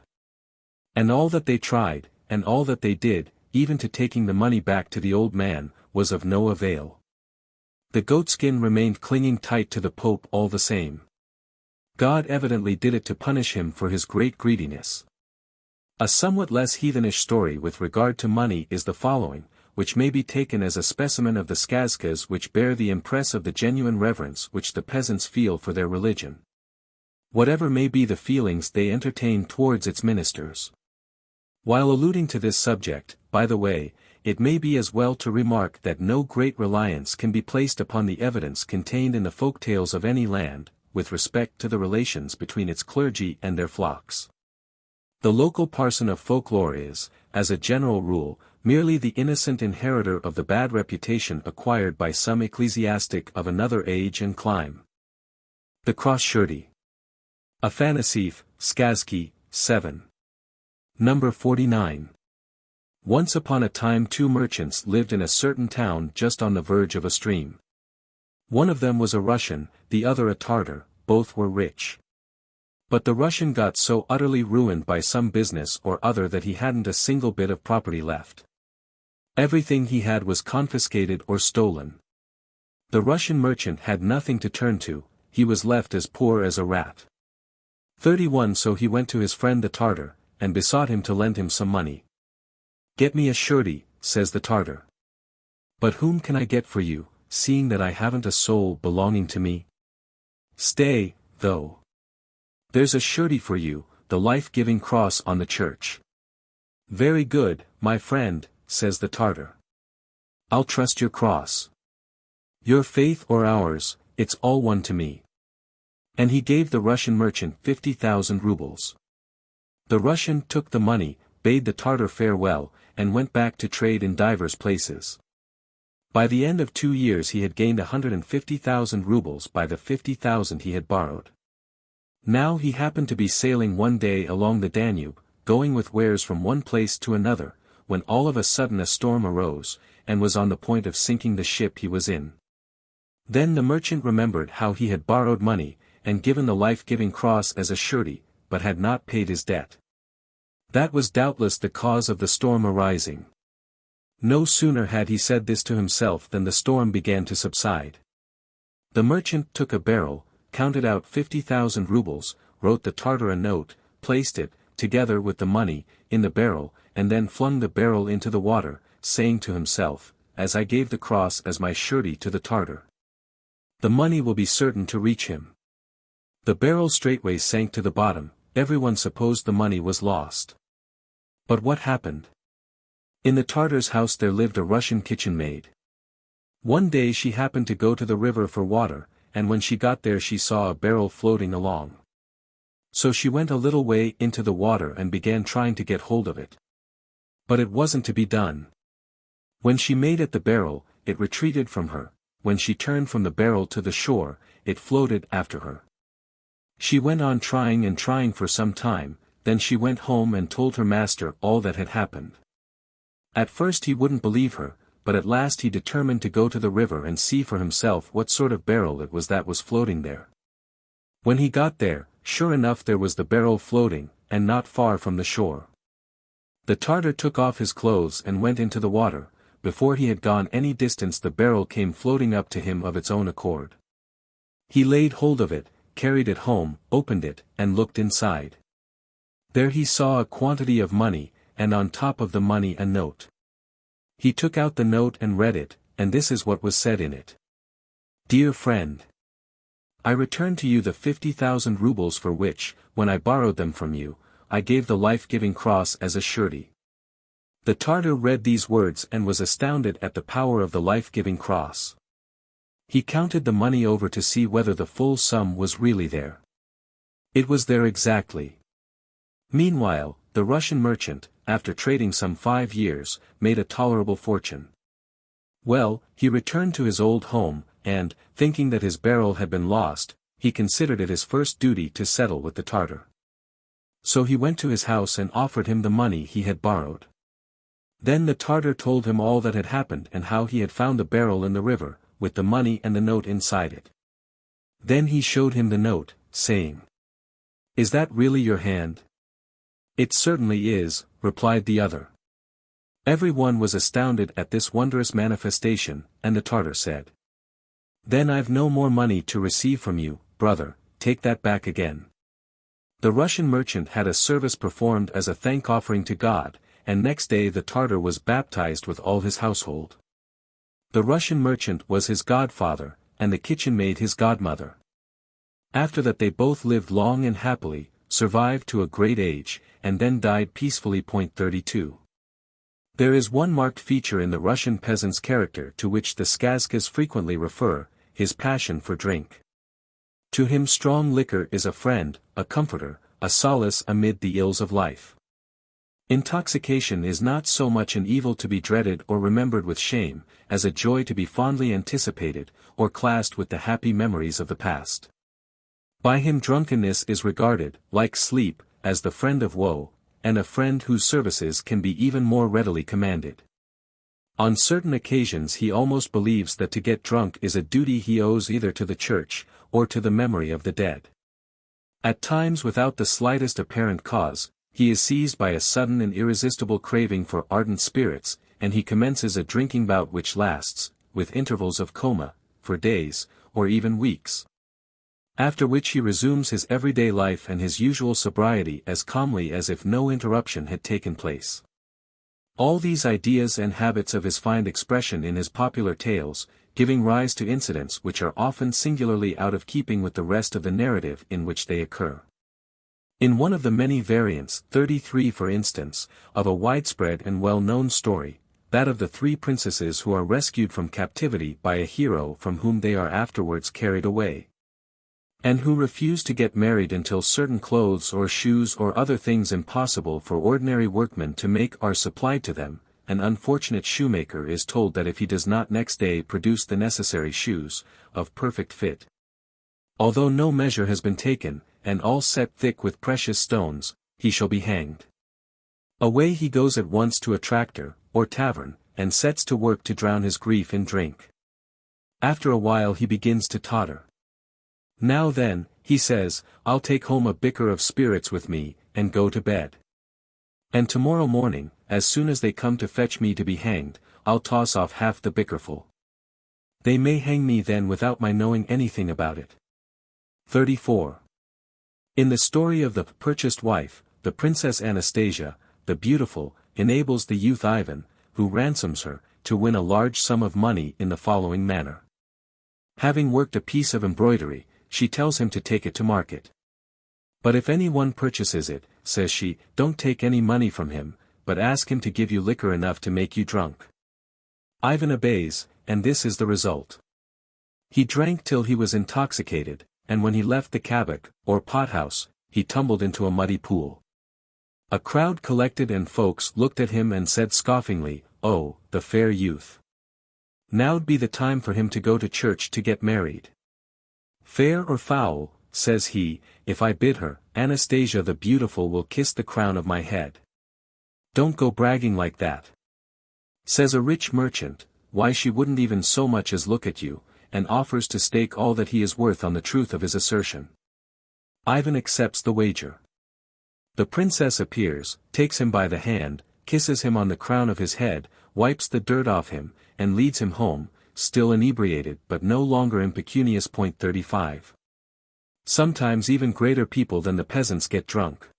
And all that they tried, and all that they did, even to taking the money back to the old man, was of no avail. The goatskin remained clinging tight to the Pope all the same. God evidently did it to punish him for his great greediness. A somewhat less heathenish story with regard to money is the following, which may be taken as a specimen of the skazkas which bear the impress of the genuine reverence which the peasants feel for their religion, whatever may be the feelings they entertain towards its ministers. While alluding to this subject, by the way, it may be as well to remark that no great reliance can be placed upon the evidence contained in the folk tales of any land, with respect to the relations between its clergy and their flocks. The local parson of folklore is, as a general rule, merely the innocent inheritor of the bad reputation acquired by some ecclesiastic of another age and clime. The Cross-Surety. Afanasief, Skazki, 7. Number 49. Once upon a time two merchants lived in a certain town just on the verge of a stream. One of them was a Russian, the other a Tartar, both were rich. But the Russian got so utterly ruined by some business or other that he hadn't a single bit of property left. Everything he had was confiscated or stolen. The Russian merchant had nothing to turn to, he was left as poor as a rat. 31 So he went to his friend the Tartar, and besought him to lend him some money. "Get me a surety," says the Tartar. "But whom can I get for you, seeing that I haven't a soul belonging to me?" "Stay, though. There's a surety for you, the life-giving cross on the church." "Very good, my friend," says the Tartar. "I'll trust your cross. Your faith or ours, it's all one to me." And he gave the Russian merchant 50,000 rubles. The Russian took the money, bade the Tartar farewell, and went back to trade in divers places. By the end of 2 years he had gained 150,000 rubles by the 50,000 he had borrowed. Now he happened to be sailing one day along the Danube, going with wares from one place to another, when all of a sudden a storm arose, and was on the point of sinking the ship he was in. Then the merchant remembered how he had borrowed money, and given the life-giving cross as a surety, but had not paid his debt. That was doubtless the cause of the storm arising. No sooner had he said this to himself than the storm began to subside. The merchant took a barrel, counted out 50,000 rubles, wrote the Tartar a note, placed it, together with the money, in the barrel, and then flung the barrel into the water, saying to himself, "As I gave the cross as my surety to the Tartar, the money will be certain to reach him." The barrel straightway sank to the bottom, everyone supposed the money was lost. But what happened? In the Tartar's house there lived a Russian kitchen maid. One day she happened to go to the river for water, and when she got there she saw a barrel floating along. So she went a little way into the water and began trying to get hold of it. But it wasn't to be done. When she made at the barrel, it retreated from her, when she turned from the barrel to the shore, it floated after her. She went on trying and trying for some time, then she went home and told her master all that had happened. At first he wouldn't believe her, but at last he determined to go to the river and see for himself what sort of barrel it was that was floating there. When he got there, sure enough there was the barrel floating, and not far from the shore. The Tartar took off his clothes and went into the water. Before he had gone any distance the barrel came floating up to him of its own accord. He laid hold of it, carried it home, opened it, and looked inside. There he saw a quantity of money, and on top of the money a note. He took out the note and read it, and this is what was said in it. Dear friend, I return to you the 50,000 rubles for which, when I borrowed them from you, I gave the life-giving cross as a surety. The Tartar read these words and was astounded at the power of the life-giving cross. He counted the money over to see whether the full sum was really there. It was there exactly. Meanwhile, the Russian merchant, after trading some 5 years, made a tolerable fortune. Well, he returned to his old home, and, thinking that his barrel had been lost, he considered it his first duty to settle with the Tartar. So he went to his house and offered him the money he had borrowed. Then the Tartar told him all that had happened and how he had found the barrel in the river, with the money and the note inside it. Then he showed him the note, saying, Is that really your hand? It certainly is, replied the other. Everyone was astounded at this wondrous manifestation, and the Tartar said, Then I've no more money to receive from you, brother, take that back again. The Russian merchant had a service performed as a thank-offering to God, and next day the Tartar was baptized with all his household. The Russian merchant was his godfather, and the kitchen maid his godmother. After that they both lived long and happily, survived to a great age, and then died peacefully. 32. There is one marked feature in the Russian peasant's character to which the Skazkas frequently refer, his passion for drink. To him strong liquor is a friend, a comforter, a solace amid the ills of life. Intoxication is not so much an evil to be dreaded or remembered with shame, as a joy to be fondly anticipated, or classed with the happy memories of the past. By him drunkenness is regarded, like sleep, as the friend of woe, and a friend whose services can be even more readily commanded. On certain occasions he almost believes that to get drunk is a duty he owes either to the church, or to the memory of the dead. At times without the slightest apparent cause, he is seized by a sudden and irresistible craving for ardent spirits, and he commences a drinking bout which lasts, with intervals of coma, for days, or even weeks. After which he resumes his everyday life and his usual sobriety as calmly as if no interruption had taken place. All these ideas and habits of his find expression in his popular tales, giving rise to incidents which are often singularly out of keeping with the rest of the narrative in which they occur. In one of the many variants, 33 for instance, of a widespread and well-known story, that of the 3 princesses who are rescued from captivity by a hero from whom they are afterwards carried away, and who refuse to get married until certain clothes or shoes or other things impossible for ordinary workmen to make are supplied to them, an unfortunate shoemaker is told that if he does not next day produce the necessary shoes, of perfect fit, although no measure has been taken, and all set thick with precious stones, he shall be hanged. Away he goes at once to a tractor, or tavern, and sets to work to drown his grief in drink. After a while he begins to totter. Now then, he says, I'll take home a bicker of spirits with me, and go to bed. And tomorrow morning, as soon as they come to fetch me to be hanged, I'll toss off half the bickerful. They may hang me then without my knowing anything about it. 34. In the story of the purchased wife, the Princess Anastasia, the Beautiful, enables the youth Ivan, who ransoms her, to win a large sum of money in the following manner. Having worked a piece of embroidery, she tells him to take it to market. But if any one purchases it, says she, don't take any money from him, but ask him to give you liquor enough to make you drunk. Ivan obeys, and this is the result. He drank till he was intoxicated, and when he left the kabak, or pothouse, he tumbled into a muddy pool. A crowd collected and folks looked at him and said scoffingly, "Oh, the fair youth. Now'd be the time for him to go to church to get married. Fair or foul, says he, if I bid her, Anastasia the Beautiful will kiss the crown of my head. Don't go bragging like that. Says a rich merchant, why she wouldn't even so much as look at you, and offers to stake all that he is worth on the truth of his assertion. Ivan accepts the wager. The princess appears, takes him by the hand, kisses him on the crown of his head, wipes the dirt off him, and leads him home, still inebriated but no longer impecunious. 35. Sometimes even greater people than the peasants get drunk.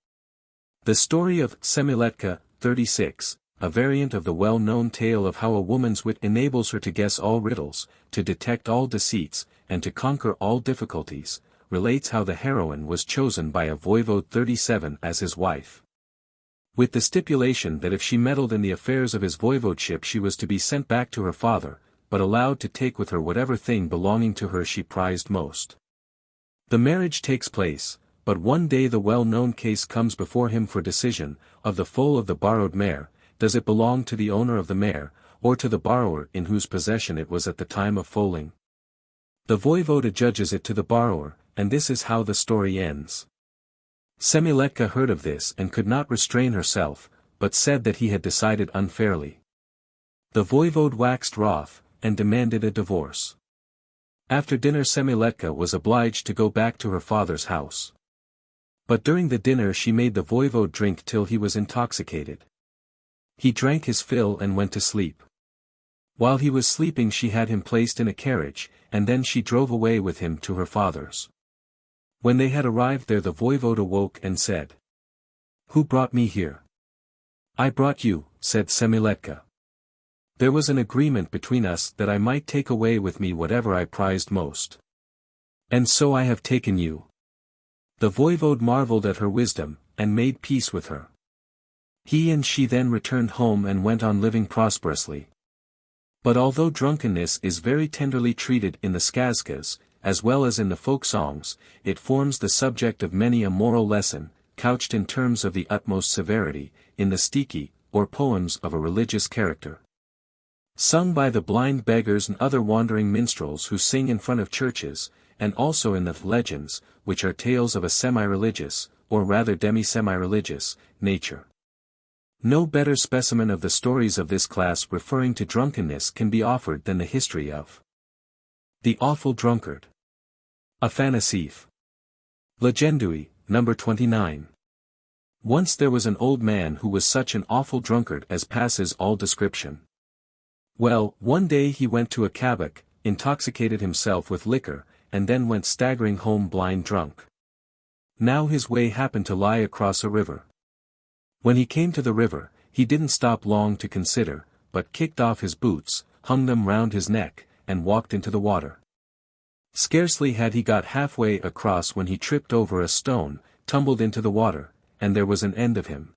The story of Semiletka, 36, a variant of the well-known tale of how a woman's wit enables her to guess all riddles, to detect all deceits, and to conquer all difficulties, relates how the heroine was chosen by a voivode 37 as his wife. With the stipulation that if she meddled in the affairs of his voivodeship she was to be sent back to her father, but allowed to take with her whatever thing belonging to her she prized most. The marriage takes place, but one day the well-known case comes before him for decision, of the foal of the borrowed mare. Does it belong to the owner of the mare, or to the borrower in whose possession it was at the time of foaling? The voivode adjudges it to the borrower, and this is how the story ends. Semiletka heard of this and could not restrain herself, but said that he had decided unfairly. The voivode waxed wroth, and demanded a divorce. After dinner Semiletka was obliged to go back to her father's house. But during the dinner she made the voivode drink till he was intoxicated. He drank his fill and went to sleep. While he was sleeping she had him placed in a carriage, and then she drove away with him to her father's. When they had arrived there the voivode awoke and said, "Who brought me here?" "I brought you," said Semiletka. "There was an agreement between us that I might take away with me whatever I prized most. And so I have taken you." The voivode marveled at her wisdom, and made peace with her. He and she then returned home and went on living prosperously. But although drunkenness is very tenderly treated in the skazkas, as well as in the folk songs, it forms the subject of many a moral lesson, couched in terms of the utmost severity, in the stiki, or poems of a religious character. Sung by the blind beggars and other wandering minstrels who sing in front of churches, and also in the legends, which are tales of a semi-religious, or rather demi-semi-religious, nature. No better specimen of the stories of this class referring to drunkenness can be offered than the history of the Awful Drunkard. Afanasief. Legendui, number 29. Once there was an old man who was such an awful drunkard as passes all description. Well, one day he went to a kabak, intoxicated himself with liquor, and then went staggering home blind drunk. Now his way happened to lie across a river. When he came to the river, he didn't stop long to consider, but kicked off his boots, hung them round his neck, and walked into the water. Scarcely had he got halfway across when he tripped over a stone, tumbled into the water, and there was an end of him.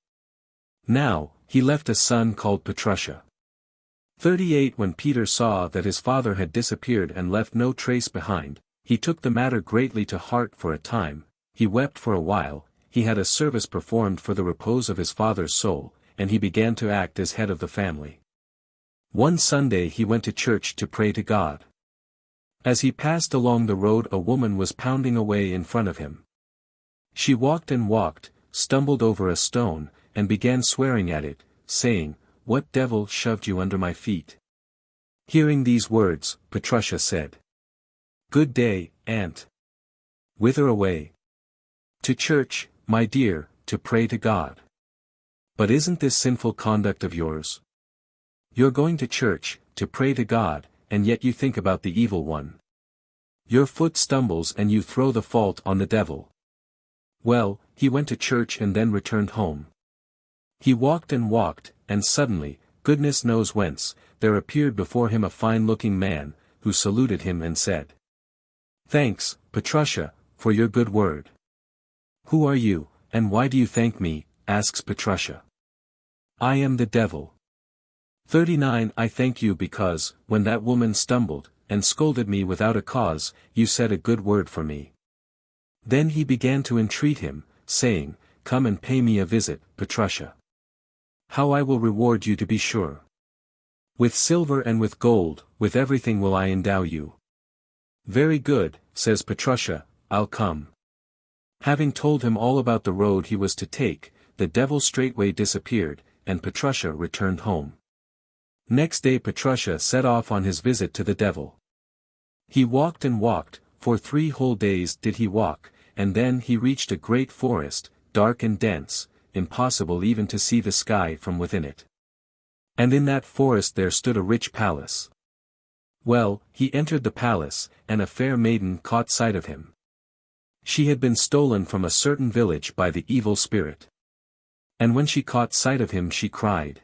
Now, he left a son called Petrusha. 38 When Peter saw that his father had disappeared and left no trace behind, he took the matter greatly to heart for a time, he wept for a while, he had a service performed for the repose of his father's soul, and he began to act as head of the family. One Sunday he went to church to pray to God. As he passed along the road a woman was pounding away in front of him. She walked and walked, stumbled over a stone, and began swearing at it, saying, "What devil shoved you under my feet?" Hearing these words, Petrusha said, "Good day, aunt." "Whither away?" "To church, my dear, to pray to God." "But isn't this sinful conduct of yours? You're going to church, to pray to God, and yet you think about the evil one. Your foot stumbles and you throw the fault on the devil." Well, he went to church and then returned home. He walked, and suddenly, goodness knows whence, there appeared before him a fine-looking man, who saluted him and said, "Thanks, Petrusha, for your good word." "Who are you, and why do you thank me?" asks Petrusha. "I am the devil." 39 I thank you because, when that woman stumbled, and scolded me without a cause, you said a good word for me. Then he began to entreat him, saying, "Come and pay me a visit, Petrusha. How I will reward you to be sure. With silver and with gold, with everything will I endow you." "Very good," says Petrusha, "I'll come." Having told him all about the road he was to take, the devil straightway disappeared, and Petrusha returned home. Next day Petrusha set off on his visit to the devil. He walked and walked, for 3 whole days did he walk, and then he reached a great forest, dark and dense, impossible even to see the sky from within it. And in that forest there stood a rich palace. Well, he entered the palace, and a fair maiden caught sight of him. She had been stolen from a certain village by the evil spirit. And when she caught sight of him she cried,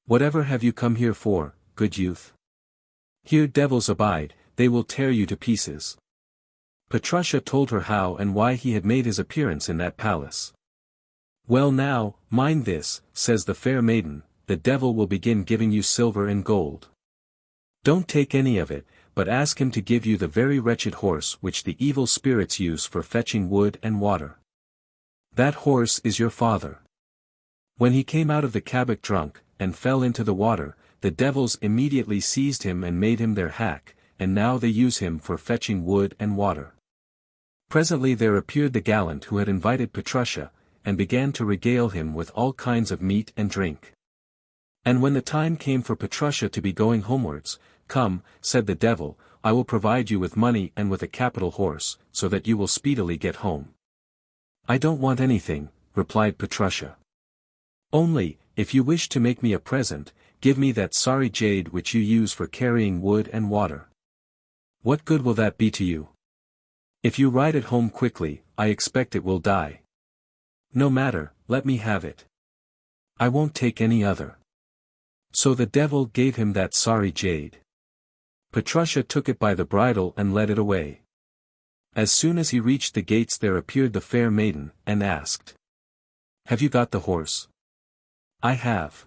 "Whatever have you come here for, good youth? Here devils abide, they will tear you to pieces." Petrusha told her how and why he had made his appearance in that palace. "Well now, mind this," says the fair maiden, "the devil will begin giving you silver and gold. Don't take any of it, but ask him to give you the very wretched horse which the evil spirits use for fetching wood and water. That horse is your father. When he came out of the Kabak drunk, and fell into the water, the devils immediately seized him and made him their hack, and now they use him for fetching wood and water." Presently there appeared the gallant who had invited Petrusha, and began to regale him with all kinds of meat and drink. And when the time came for Petrusha to be going homewards, "Come," said the devil, "I will provide you with money and with a capital horse, so that you will speedily get home." "I don't want anything," replied Petrusha. "Only, if you wish to make me a present, give me that sorry jade which you use for carrying wood and water." "What good will that be to you? If you ride it home quickly, I expect it will die." "No matter, let me have it. I won't take any other." So the devil gave him that sorry jade. Petrusha took it by the bridle and led it away. As soon as he reached the gates there appeared the fair maiden, and asked, "Have you got the horse?" "I have."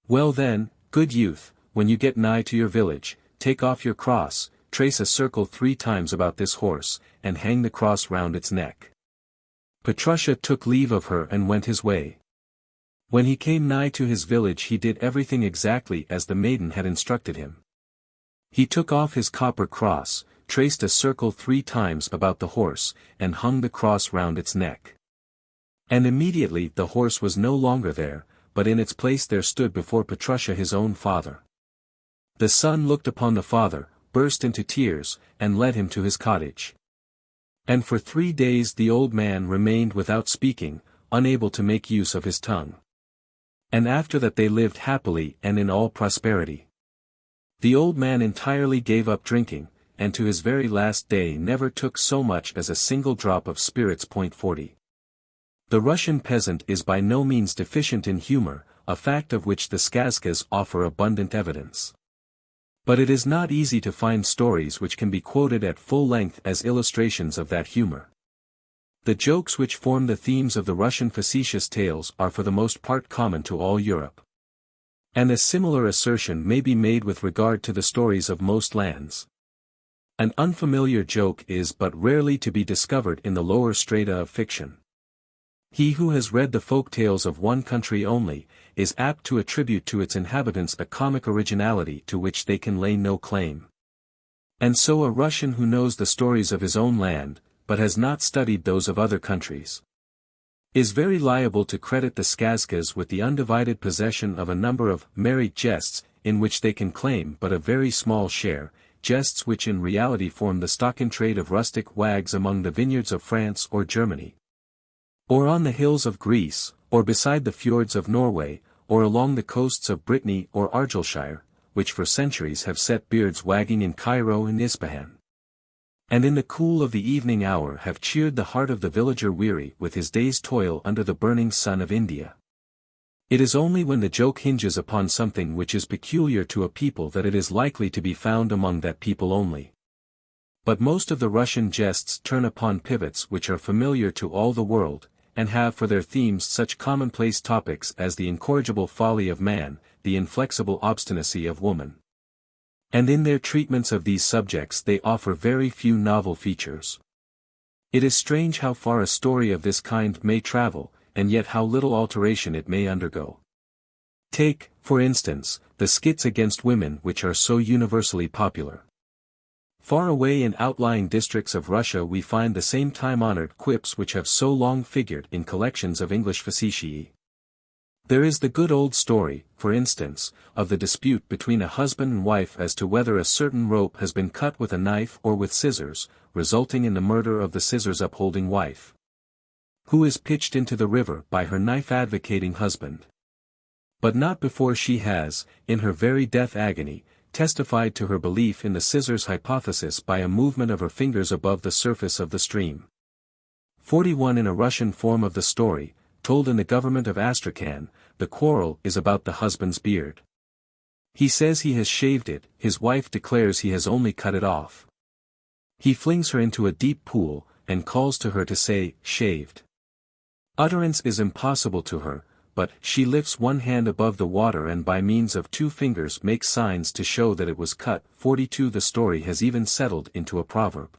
"Well then, good youth, when you get nigh to your village, take off your cross, trace a circle 3 times about this horse, and hang the cross round its neck." Petrusha took leave of her and went his way. When he came nigh to his village he did everything exactly as the maiden had instructed him. He took off his copper cross, traced a circle 3 times about the horse, and hung the cross round its neck. And immediately the horse was no longer there, but in its place there stood before Petrusha his own father. The son looked upon the father, burst into tears, and led him to his cottage. And for 3 days the old man remained without speaking, unable to make use of his tongue. And after that they lived happily and in all prosperity. The old man entirely gave up drinking, and to his very last day never took so much as a single drop of spirits. 40. The Russian peasant is by no means deficient in humor, a fact of which the skazkas offer abundant evidence. But it is not easy to find stories which can be quoted at full length as illustrations of that humor. The jokes which form the themes of the Russian facetious tales are for the most part common to all Europe. And a similar assertion may be made with regard to the stories of most lands. An unfamiliar joke is but rarely to be discovered in the lower strata of fiction. He who has read the folk tales of one country only, is apt to attribute to its inhabitants a comic originality to which they can lay no claim. And so a Russian who knows the stories of his own land, but has not studied those of other countries, is very liable to credit the skazkas with the undivided possession of a number of merry jests, in which they can claim but a very small share, jests which in reality form the stock in trade of rustic wags among the vineyards of France or Germany, or on the hills of Greece, or beside the fjords of Norway, or along the coasts of Brittany or Argyllshire, which for centuries have set beards wagging in Cairo and Ispahan, and in the cool of the evening hour have cheered the heart of the villager weary with his day's toil under the burning sun of India. It is only when the joke hinges upon something which is peculiar to a people that it is likely to be found among that people only. But most of the Russian jests turn upon pivots which are familiar to all the world, and have for their themes such commonplace topics as the incorrigible folly of man, the inflexible obstinacy of woman. And in their treatments of these subjects they offer very few novel features. It is strange how far a story of this kind may travel, and yet how little alteration it may undergo. Take, for instance, the skits against women which are so universally popular. Far away in outlying districts of Russia we find the same time-honored quips which have so long figured in collections of English facetiae. There is the good old story, for instance, of the dispute between a husband and wife as to whether a certain rope has been cut with a knife or with scissors, resulting in the murder of the scissors-upholding wife. who is pitched into the river by her knife-advocating husband. But not before she has, in her very death agony, testified to her belief in the scissors hypothesis by a movement of her fingers above the surface of the stream. 41 In a Russian form of the story, told in the government of Astrakhan, the quarrel is about the husband's beard. He says he has shaved it, his wife declares he has only cut it off. He flings her into a deep pool, and calls to her to say, shaved. Utterance is impossible to her, but she lifts one hand above the water and by means of 2 fingers makes signs to show that it was cut. 42 The story has even settled into a proverb.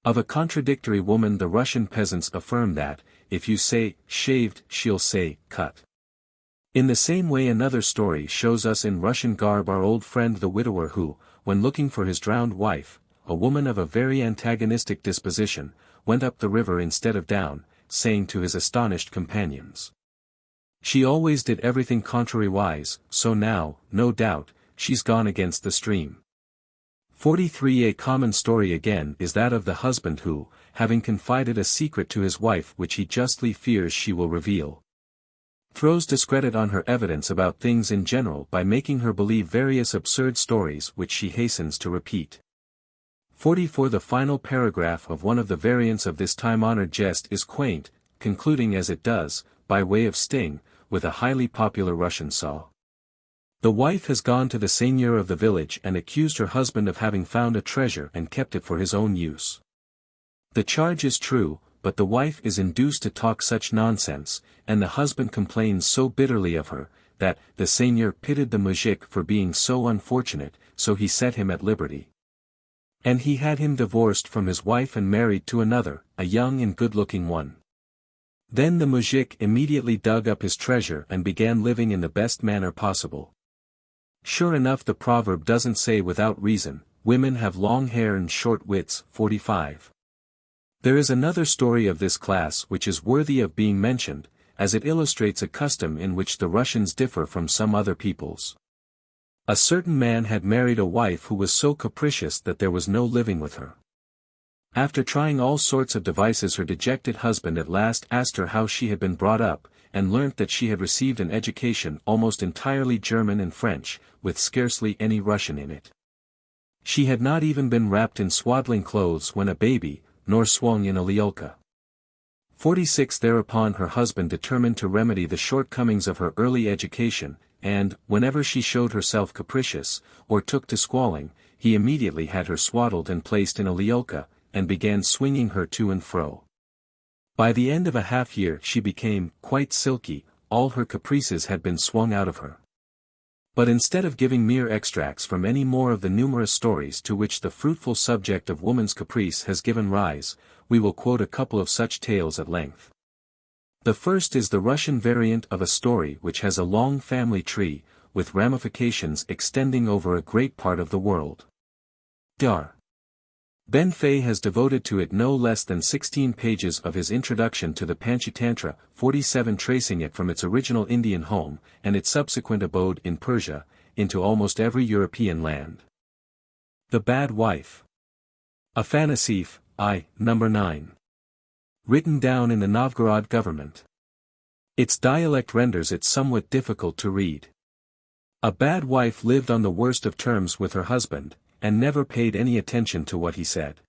Of a contradictory woman the Russian peasants affirm that, if you say, shaved, she'll say, cut. In the same way another story shows us in Russian garb our old friend the widower who, when looking for his drowned wife, a woman of a very antagonistic disposition, went up the river instead of down, saying to his astonished companions, she always did everything contrariwise, so now, no doubt, she's gone against the stream. 43 A common story again is that of the husband who, having confided a secret to his wife which he justly fears she will reveal, throws discredit on her evidence about things in general by making her believe various absurd stories which she hastens to repeat. 44 The final paragraph of one of the variants of this time-honored jest is quaint, concluding as it does, by way of sting, with a highly popular Russian saw. The wife has gone to the seigneur of the village and accused her husband of having found a treasure and kept it for his own use. The charge is true, but the wife is induced to talk such nonsense, and the husband complains so bitterly of her, that the seigneur pitied the muzhik for being so unfortunate, so he set him at liberty. And he had him divorced from his wife and married to another, a young and good-looking one. Then the muzhik immediately dug up his treasure and began living in the best manner possible. Sure enough the proverb doesn't say without reason, women have long hair and short wits. 45. There is another story of this class which is worthy of being mentioned, as it illustrates a custom in which the Russians differ from some other peoples. A certain man had married a wife who was so capricious that there was no living with her. After trying all sorts of devices her dejected husband at last asked her how she had been brought up, and learnt that she had received an education almost entirely German and French, with scarcely any Russian in it. She had not even been wrapped in swaddling clothes when a baby, nor swung in a liolka. 46 Thereupon her husband determined to remedy the shortcomings of her early education, and, whenever she showed herself capricious, or took to squalling, he immediately had her swaddled and placed in a liolka, and began swinging her to and fro. By the end of a half-year she became quite silky, all her caprices had been swung out of her. But instead of giving mere extracts from any more of the numerous stories to which the fruitful subject of woman's caprice has given rise, we will quote a couple of such tales at length. The first is the Russian variant of a story which has a long family tree, with ramifications extending over a great part of the world. Dr. Ben Fay has devoted to it no less than 16 pages of his introduction to the Panchatantra, 47 tracing it from its original Indian home, and its subsequent abode in Persia, into almost every European land. The Bad Wife. Afanasief, No. 9. Written down in the Novgorod government. Its dialect renders it somewhat difficult to read. A bad wife lived on the worst of terms with her husband, and never paid any attention to what he said.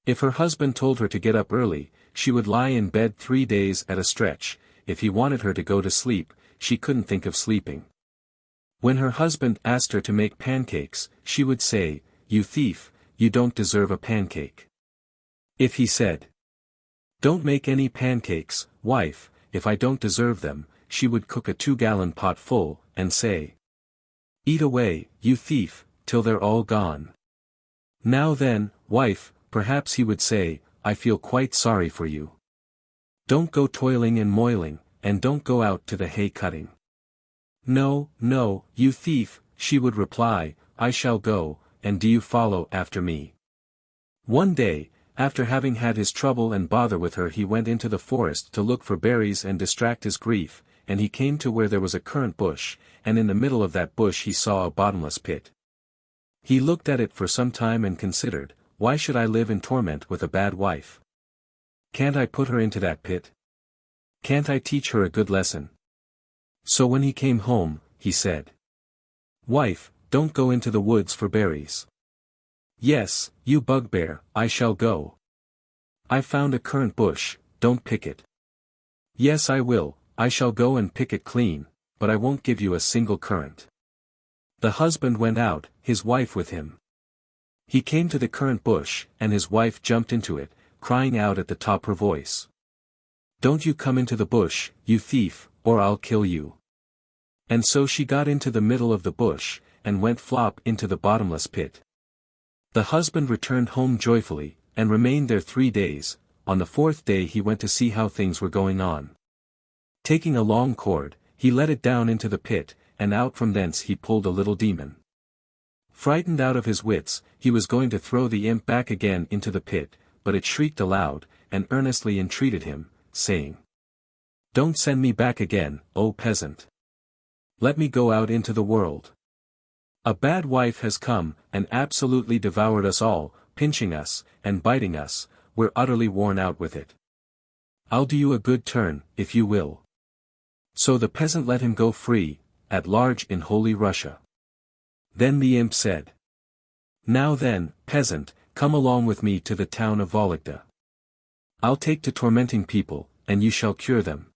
If her husband told her to get up early, she would lie in bed 3 days at a stretch. If he wanted her to go to sleep, she couldn't think of sleeping. When her husband asked her to make pancakes, she would say, "You thief, you don't deserve a pancake." If he said, "Don't make any pancakes, wife, if I don't deserve them," she would cook a 2-gallon pot full, and say, "Eat away, you thief, till they're all gone." Now then, wife, perhaps he would say, "I feel quite sorry for you. Don't go toiling and moiling, and don't go out to the hay cutting." "No, no, you thief," she would reply, "I shall go, and do you follow after me." One day, after having had his trouble and bother with her, he went into the forest to look for berries and distract his grief, and he came to where there was a currant bush, and in the middle of that bush he saw a bottomless pit. He looked at it for some time and considered, "Why should I live in torment with a bad wife? Can't I put her into that pit? Can't I teach her a good lesson? So when he came home, he said, "Wife, don't go into the woods for berries." "Yes, you bugbear, I shall go. I've found a currant bush, don't pick it." "Yes, I will, I shall go and pick it clean, but I won't give you a single currant." The husband went out, his wife with him. He came to the currant bush, and his wife jumped into it, crying out at the top her voice, "Don't you come into the bush, you thief, or I'll kill you." And so she got into the middle of the bush, and went flop into the bottomless pit. The husband returned home joyfully, and remained there 3 days. On the 4th day he went to see how things were going on. Taking a long cord, he let it down into the pit, and out from thence he pulled a little demon. Frightened out of his wits, he was going to throw the imp back again into the pit, but it shrieked aloud, and earnestly entreated him, saying, "Don't send me back again, O peasant. Let me go out into the world. A bad wife has come, and absolutely devoured us all, pinching us, and biting us, we're utterly worn out with it. I'll do you a good turn, if you will." So the peasant let him go free, at large in Holy Russia. Then the imp said, "Now then, peasant, come along with me to the town of Vologda. I'll take to tormenting people, and you shall cure them."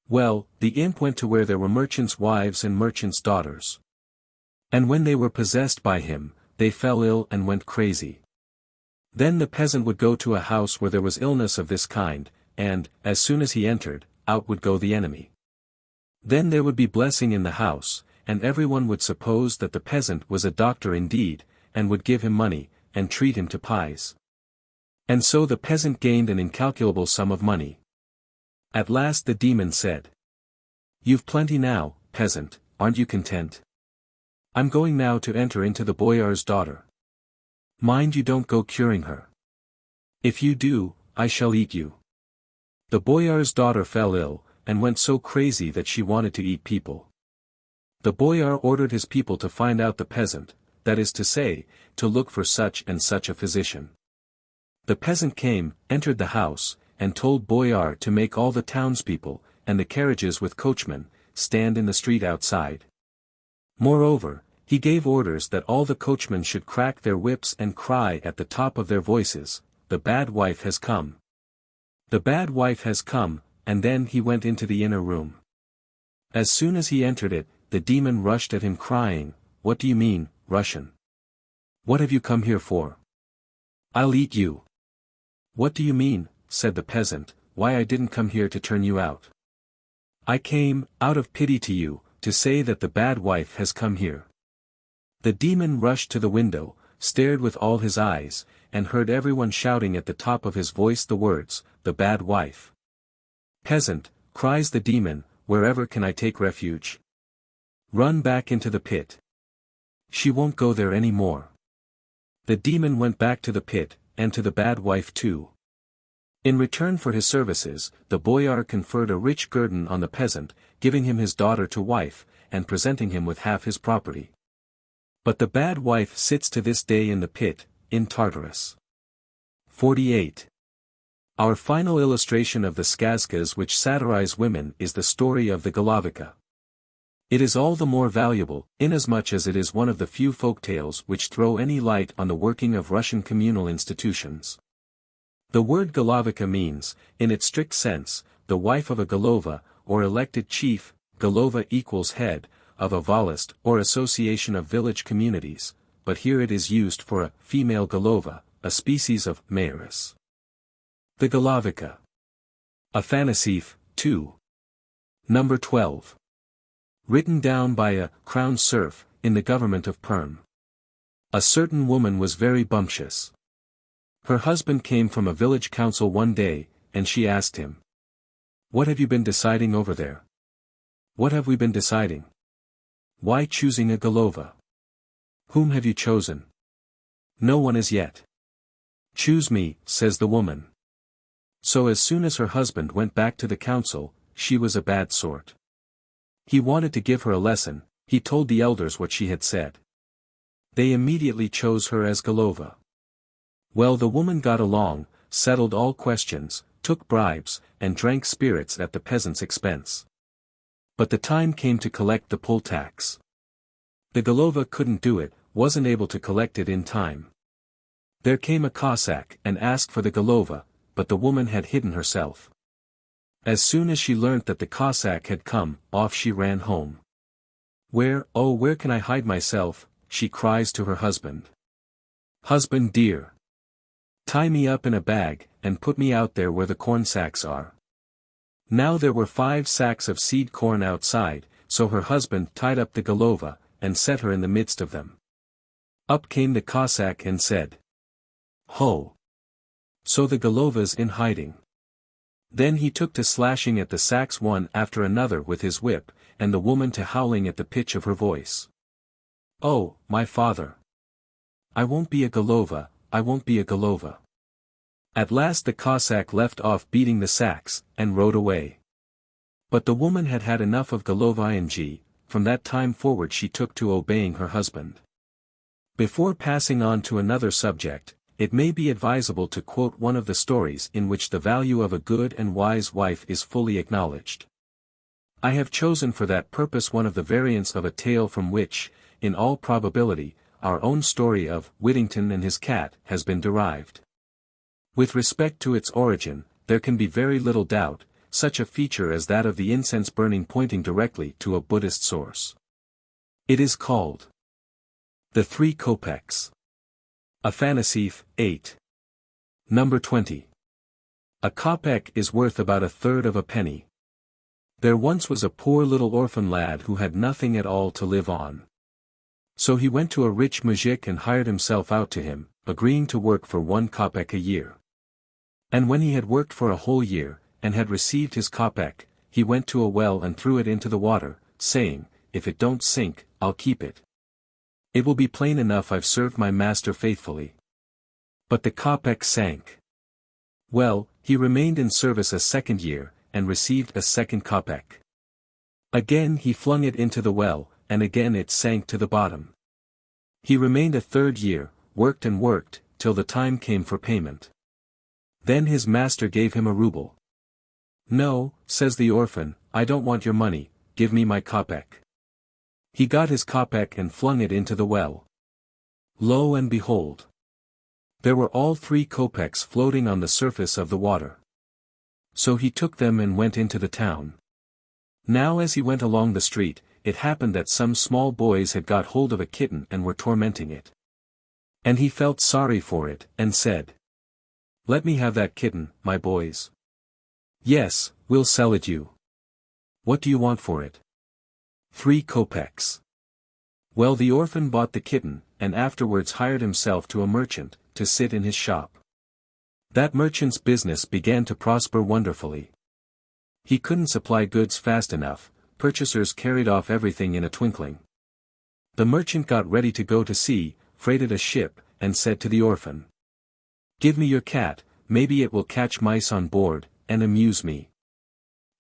Well, the imp went to where there were merchants' wives and merchants' daughters. And when they were possessed by him, they fell ill and went crazy. Then the peasant would go to a house where there was illness of this kind, and, as soon as he entered, out would go the enemy. Then there would be blessing in the house, and everyone would suppose that the peasant was a doctor indeed, and would give him money, and treat him to pies. And so the peasant gained an incalculable sum of money. At last the demon said, "You've plenty now, peasant, aren't you content? I'm going now to enter into the boyar's daughter. Mind you don't go curing her. If you do, I shall eat you." The boyar's daughter fell ill, and went so crazy that she wanted to eat people. The boyar ordered his people to find out the peasant, that is to say, to look for such and such a physician. The peasant came, entered the house, and told boyar to make all the townspeople, and the carriages with coachmen, stand in the street outside. Moreover, he gave orders that all the coachmen should crack their whips and cry at the top of their voices, "The bad wife has come! The bad wife has come," and then he went into the inner room. As soon as he entered it, the demon rushed at him crying, "What do you mean, Russian? What have you come here for? I'll eat you." "What do you mean?" said the peasant, "Why I didn't come here to turn you out. I came, out of pity to you, to say that the bad wife has come here." The demon rushed to the window, stared with all his eyes, and heard everyone shouting at the top of his voice the words, "The bad wife." "Peasant," cries the demon, "wherever can I take refuge? Run back into the pit. She won't go there any more." The demon went back to the pit, and to the bad wife too. In return for his services, the boyar conferred a rich guerdon on the peasant, giving him his daughter to wife, and presenting him with half his property. But the bad wife sits to this day in the pit, in Tartarus. 48. Our final illustration of the skazkas which satirize women is the story of the Golovikha. It is all the more valuable, inasmuch as it is one of the few folktales which throw any light on the working of Russian communal institutions. The word Golovikha means, in its strict sense, the wife of a Golova, or elected chief. Golova equals head, of a volist or association of village communities, but here it is used for a female Golova, a species of mayoress. The Golovikha. Afanasief, 2. Number 12. Written down by a crown serf, in the government of Perm. A certain woman was very bumptious. Her husband came from a village council one day, and she asked him, "What have you been deciding over there?" "What have we been deciding?" "Why choosing a Golova." "Whom have you chosen?" "No one as yet." "Choose me," says the woman. So as soon as her husband went back to the council, she was a bad sort. He wanted to give her a lesson, he told the elders what she had said. They immediately chose her as Golova. Well, the woman got along, settled all questions, took bribes, and drank spirits at the peasants' expense. But the time came to collect the poll tax. The Golova couldn't do it, wasn't able to collect it in time. There came a Cossack and asked for the Golova, but the woman had hidden herself. As soon as she learnt that the Cossack had come, off she ran home. Where can I hide myself, she cries to her husband. Husband dear. Tie me up in a bag, and put me out there where the corn sacks are. Now there were 5 sacks of seed corn outside, so her husband tied up the Golova, and set her in the midst of them. Up came the Cossack and said, Ho! So the Golova's in hiding. Then he took to slashing at the sacks one after another with his whip, and the woman to howling at the pitch of her voice. Oh, my father! I won't be a Golova, I won't be a Golova. At last the Cossack left off beating the sacks, and rode away. But the woman had had enough of Golovikha. From that time forward she took to obeying her husband. Before passing on to another subject, it may be advisable to quote one of the stories in which the value of a good and wise wife is fully acknowledged. I have chosen for that purpose one of the variants of a tale from which, in all probability, our own story of Whittington and his cat has been derived. With respect to its origin, there can be very little doubt, such a feature as that of the incense burning pointing directly to a Buddhist source. It is called the Three Copecks. Afanasief, 8. Number 20. A kopeck is worth about 1/3 of a penny. There once was a poor little orphan lad who had nothing at all to live on. So he went to a rich muzhik and hired himself out to him, agreeing to work for 1 kopeck a year. And when he had worked for a whole year, and had received his kopeck, he went to a well and threw it into the water, saying, If it don't sink, I'll keep it. It will be plain enough I've served my master faithfully. But the kopeck sank. Well, he remained in service a 2nd year, and received a 2nd kopeck. Again he flung it into the well, and again it sank to the bottom. He remained a 3rd year, worked and worked, till the time came for payment. Then his master gave him a ruble. No, says the orphan, I don't want your money, give me my kopeck. He got his kopeck and flung it into the well. Lo and behold! There were all 3 kopecks floating on the surface of the water. So he took them and went into the town. Now as he went along the street, it happened that some small boys had got hold of a kitten and were tormenting it. And he felt sorry for it, and said, Let me have that kitten, my boys. Yes, we'll sell it you. What do you want for it? 3 kopecks. Well, the orphan bought the kitten, and afterwards hired himself to a merchant, to sit in his shop. That merchant's business began to prosper wonderfully. He couldn't supply goods fast enough, purchasers carried off everything in a twinkling. The merchant got ready to go to sea, freighted a ship, and said to the orphan, Give me your cat, maybe it will catch mice on board, and amuse me.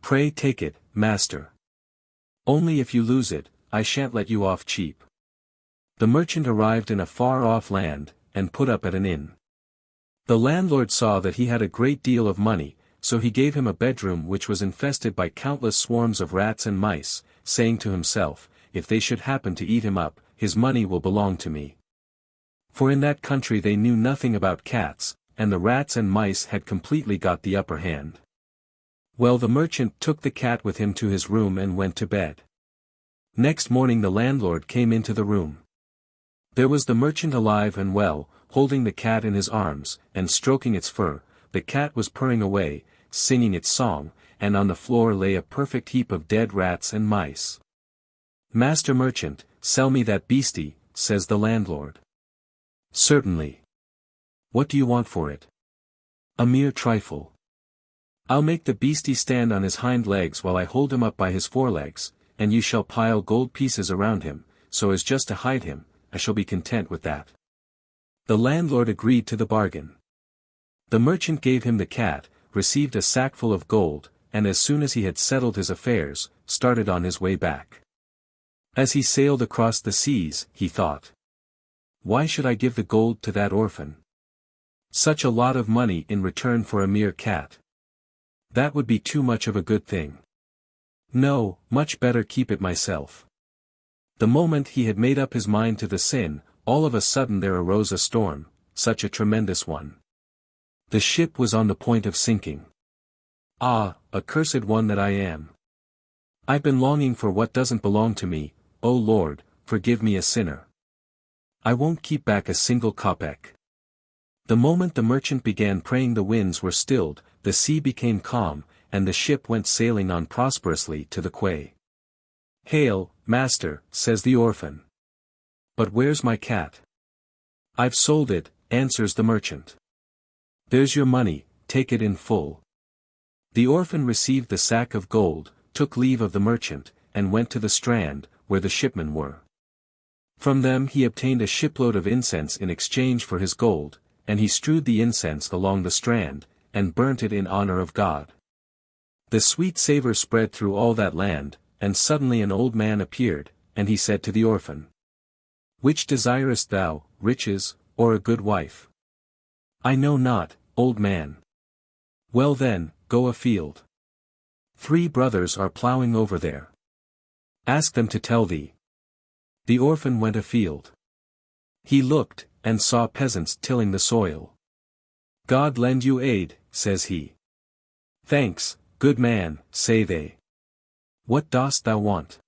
Pray take it, master. Only if you lose it, I shan't let you off cheap. The merchant arrived in a far-off land, and put up at an inn. The landlord saw that he had a great deal of money, so he gave him a bedroom which was infested by countless swarms of rats and mice, saying to himself, If they should happen to eat him up, his money will belong to me. For in that country they knew nothing about cats, and the rats and mice had completely got the upper hand. Well, the merchant took the cat with him to his room and went to bed. Next morning the landlord came into the room. There was the merchant alive and well, holding the cat in his arms, and stroking its fur. The cat was purring away, singing its song, and on the floor lay a perfect heap of dead rats and mice. Master merchant, sell me that beastie, says the landlord. Certainly. What do you want for it? A mere trifle. I'll make the beastie stand on his hind legs while I hold him up by his forelegs, and you shall pile gold pieces around him, so as just to hide him. I shall be content with that. The landlord agreed to the bargain. The merchant gave him the cat, received a sackful of gold, and as soon as he had settled his affairs, started on his way back. As he sailed across the seas, he thought, Why should I give the gold to that orphan? Such a lot of money in return for a mere cat. That would be too much of a good thing. No, much better keep it myself. The moment he had made up his mind to the sin, all of a sudden there arose a storm, such a tremendous one. The ship was on the point of sinking. Ah, accursed one that I am. I've been longing for what doesn't belong to me, O Lord, forgive me a sinner. I won't keep back a single kopeck. The moment the merchant began praying the winds were stilled, the sea became calm, and the ship went sailing on prosperously to the quay. Hail, master, says the orphan. But where's my cat? I've sold it, answers the merchant. There's your money, take it in full. The orphan received the sack of gold, took leave of the merchant, and went to the strand, where the shipmen were. From them he obtained a shipload of incense in exchange for his gold, and he strewed the incense along the strand, and burnt it in honor of God. The sweet savor spread through all that land, and suddenly an old man appeared, and he said to the orphan, Which desirest thou, riches, or a good wife? I know not, old man. Well then, go afield. 3 brothers are plowing over there. Ask them to tell thee. The orphan went afield. He looked, and saw peasants tilling the soil. God lend you aid, says he. Thanks, good man, say they. What dost thou want?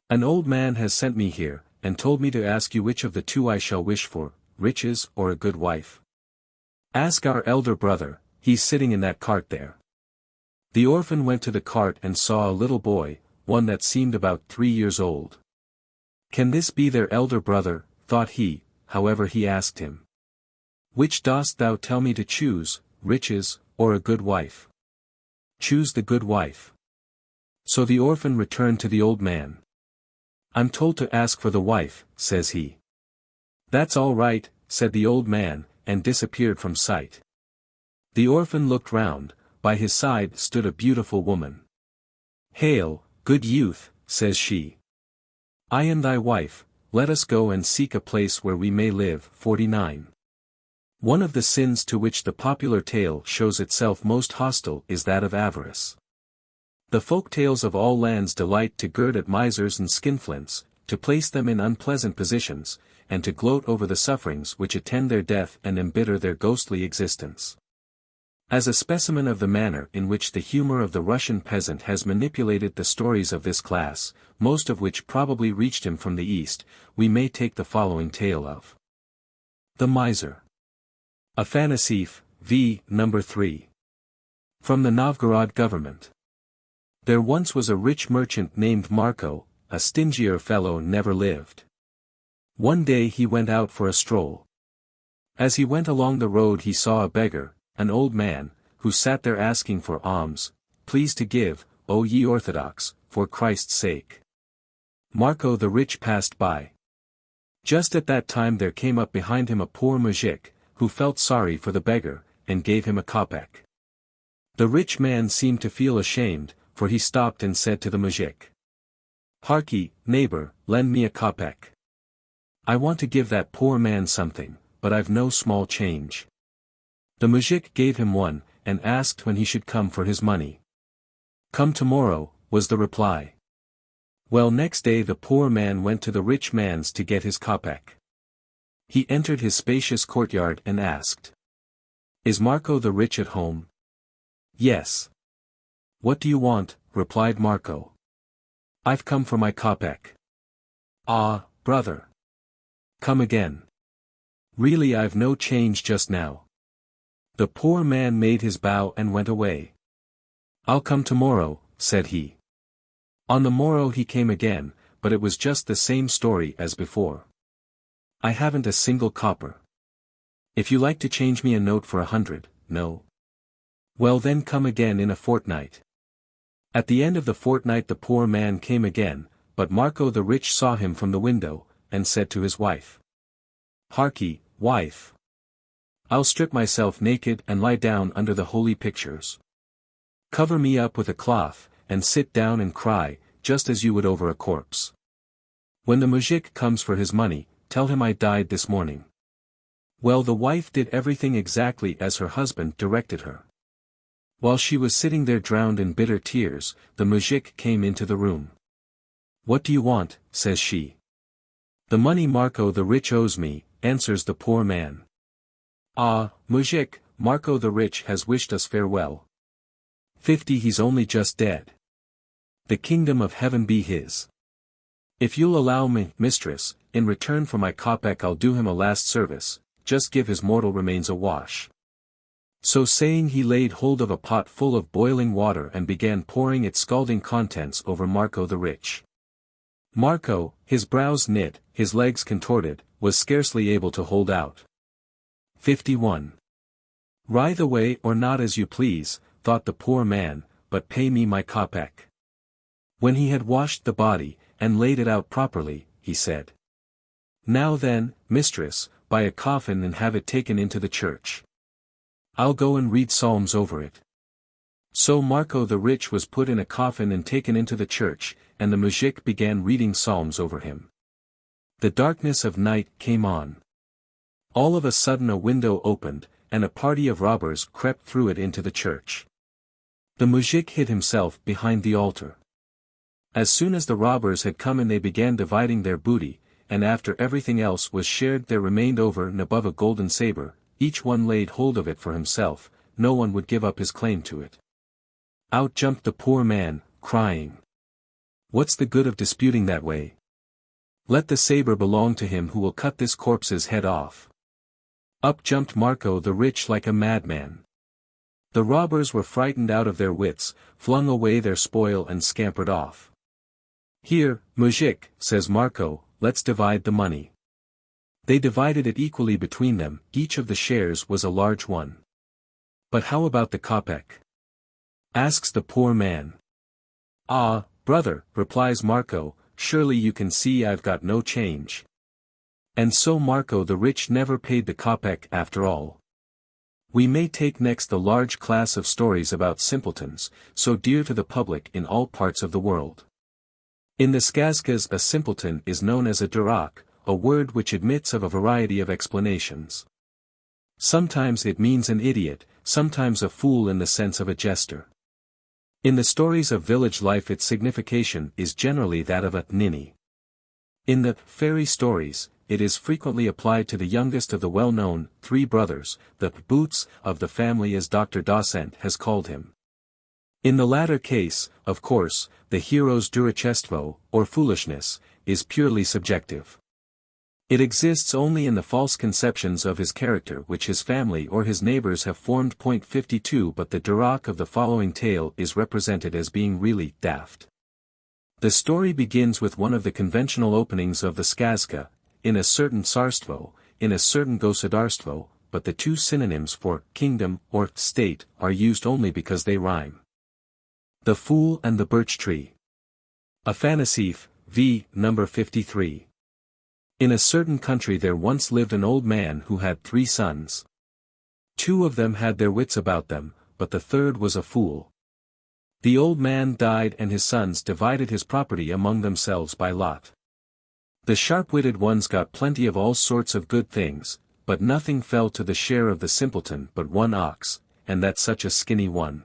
An old man has sent me here, and told me to ask you which of the 2 I shall wish for, riches or a good wife. Ask our elder brother, he's sitting in that cart there. The orphan went to the cart and saw a little boy, one that seemed about 3 years old. Can this be their elder brother, thought he, however he asked him. Which dost thou tell me to choose, riches, or a good wife? Choose the good wife. So the orphan returned to the old man. I'm told to ask for the wife, says he. That's all right, said the old man, and disappeared from sight. The orphan looked round, by his side stood a beautiful woman. Hail, good youth, says she. I am thy wife, let us go and seek a place where we may live. 49. One of the sins to which the popular tale shows itself most hostile is that of avarice. The folk tales of all lands delight to gird at misers and skinflints, to place them in unpleasant positions, and to gloat over the sufferings which attend their death and embitter their ghostly existence. As a specimen of the manner in which the humor of the Russian peasant has manipulated the stories of this class, most of which probably reached him from the East, we may take the following tale of the Miser. Afanasief, v. No. 3. From the Novgorod government. There once was a rich merchant named Marko, a stingier fellow never lived. One day he went out for a stroll. As he went along the road he saw a beggar, an old man, who sat there asking for alms, please to give, O ye Orthodox, for Christ's sake. Marko the rich passed by. Just at that time there came up behind him a poor muzhik, who felt sorry for the beggar, and gave him a kopeck. The rich man seemed to feel ashamed, for he stopped and said to the muzhik, Harky, neighbor, lend me a kopeck. I want to give that poor man something, but I've no small change. The muzhik gave him one, and asked when he should come for his money. Come tomorrow, was the reply. Well, next day the poor man went to the rich man's to get his kopeck. He entered his spacious courtyard and asked, Is Marko the rich at home? Yes. What do you want? Replied Marko. I've come for my kopeck. Ah, brother. Come again. Really I've no change just now. The poor man made his bow and went away. I'll come tomorrow, said he. On the morrow he came again, but it was just the same story as before. I haven't a single copper. If you like to change me a note for 100, no. Well then come again in a fortnight. At the end of the fortnight the poor man came again, but Marko the rich saw him from the window, and said to his wife. Harky, wife. I'll strip myself naked and lie down under the holy pictures. Cover me up with a cloth, and sit down and cry, just as you would over a corpse. When the muzhik comes for his money, tell him I died this morning. Well, the wife did everything exactly as her husband directed her. While she was sitting there drowned in bitter tears, the muzhik came into the room. "What do you want?" says she. "The money Marko the Rich owes me," answers the poor man. "Ah, muzhik, Marko the Rich has wished us farewell. 50 he's only just dead. The kingdom of heaven be his. If you'll allow me, mistress, in return for my kopeck I'll do him a last service, just give his mortal remains a wash." So saying he laid hold of a pot full of boiling water and began pouring its scalding contents over Marko the Rich. Marko, his brows knit, his legs contorted, was scarcely able to hold out. 51. "Writhe away or not as you please," thought the poor man, "but pay me my kopeck." When he had washed the body, and laid it out properly, he said, "Now then, mistress, buy a coffin and have it taken into the church. I'll go and read psalms over it." So Marko the Rich was put in a coffin and taken into the church, and the muzhik began reading psalms over him. The darkness of night came on. All of a sudden a window opened, and a party of robbers crept through it into the church. The muzhik hid himself behind the altar. As soon as the robbers had come in they began dividing their booty, and after everything else was shared there remained over and above a golden saber. Each one laid hold of it for himself, no one would give up his claim to it. Out jumped the poor man, crying, "What's the good of disputing that way? Let the saber belong to him who will cut this corpse's head off." Up jumped Marko the Rich like a madman. The robbers were frightened out of their wits, flung away their spoil and scampered off. "Here, muzhik," says Marko, "let's divide the money." They divided it equally between them, each of the shares was a large one. "But how about the kopeck?" asks the poor man. "Ah, brother," replies Marko, "surely you can see I've got no change." And so Marko the Rich never paid the kopeck after all. We may take next the large class of stories about simpletons, so dear to the public in all parts of the world. In the skazkas a simpleton is known as a durak, a word which admits of a variety of explanations. Sometimes it means an idiot, sometimes a fool in the sense of a jester. In the stories of village life its signification is generally that of a ninny. In the fairy stories, it is frequently applied to the youngest of the well-known three brothers, the boots of the family as Dr. Docent has called him. In the latter case, of course, the hero's durochestvo, or foolishness, is purely subjective. It exists only in the false conceptions of his character which his family or his neighbors have formed. 52 But the durak of the following tale is represented as being really daft. The story begins with one of the conventional openings of the skazka, in a certain tsarstvo, in a certain gosudarstvo, but the two synonyms for kingdom or state are used only because they rhyme. The Fool and the Birch-Tree. Afanasief, v. number 53. In a certain country there once lived an old man who had 3 sons. 2 of them had their wits about them, but the third was a fool. The old man died and his sons divided his property among themselves by lot. The sharp-witted ones got plenty of all sorts of good things, but nothing fell to the share of the simpleton but 1 ox, and that such a skinny one.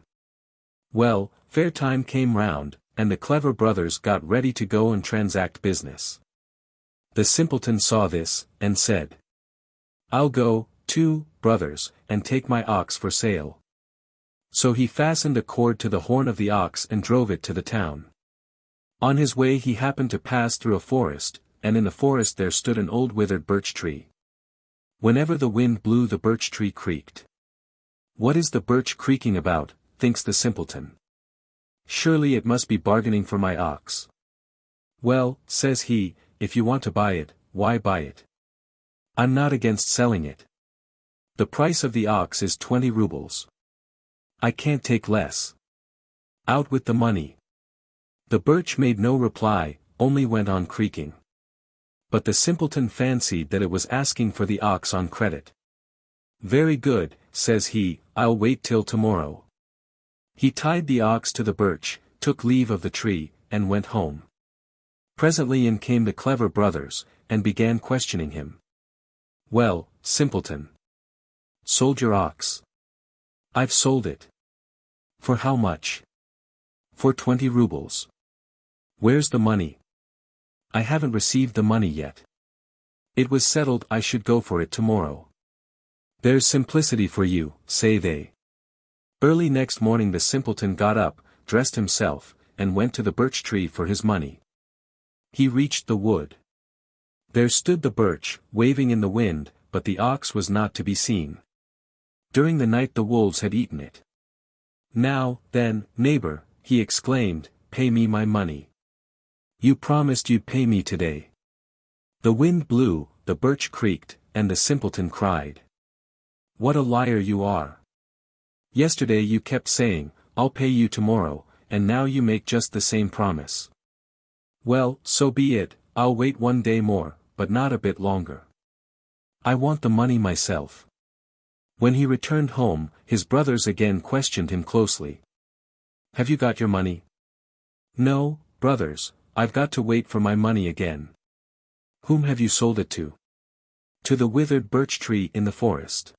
Well, fair time came round, and the clever brothers got ready to go and transact business. The simpleton saw this, and said, "I'll go, too, brothers, and take my ox for sale." So he fastened a cord to the horn of the ox and drove it to the town. On his way he happened to pass through a forest, and in the forest there stood an old withered birch tree. Whenever the wind blew the birch tree creaked. "What is the birch creaking about?" thinks the simpleton. "Surely it must be bargaining for my ox." "Well," says he, "if you want to buy it, why buy it? I'm not against selling it. The price of the ox is 20 rubles. I can't take less. Out with the money." The birch made no reply, only went on creaking. But the simpleton fancied that it was asking for the ox on credit. "Very good," says he, "I'll wait till tomorrow." He tied the ox to the birch, took leave of the tree, and went home. Presently in came the clever brothers, and began questioning him. "Well, simpleton. Sold your ox?" "I've sold it." For how much? For 20 rubles. Where's the money? I haven't received the money yet. It was settled I should go for it tomorrow. There's simplicity for you, say they. Early next morning the simpleton got up, dressed himself, and went to the birch tree for his money. He reached the wood. There stood the birch, waving in the wind, but the ox was not to be seen. During the night the wolves had eaten it. Now, then, neighbor, he exclaimed, pay me my money. You promised you'd pay me today. The wind blew, the birch creaked, and the simpleton cried. What a liar you are. Yesterday you kept saying, I'll pay you tomorrow, and now you make just the same promise. Well, so be it, I'll wait 1 day more, but not a bit longer. I want the money myself. When he returned home, his brothers again questioned him closely. Have you got your money? No, brothers, I've got to wait for my money again. Whom have you sold it to? To the withered birch tree in the forest.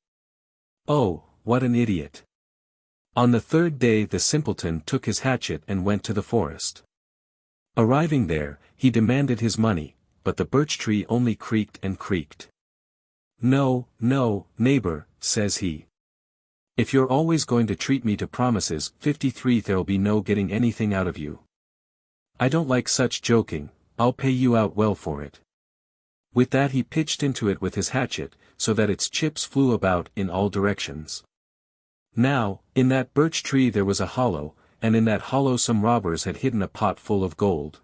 Oh, what an idiot. On the third day the simpleton took his hatchet and went to the forest. Arriving there, he demanded his money, but the birch tree only creaked and creaked. No, no, neighbor, says he. If you're always going to treat me to promises 53 there'll be no getting anything out of you. I don't like such joking, I'll pay you out well for it. With that he pitched into it with his hatchet, so that its chips flew about in all directions. Now, in that birch tree there was a hollow, and in that hollow some robbers had hidden a pot full of gold.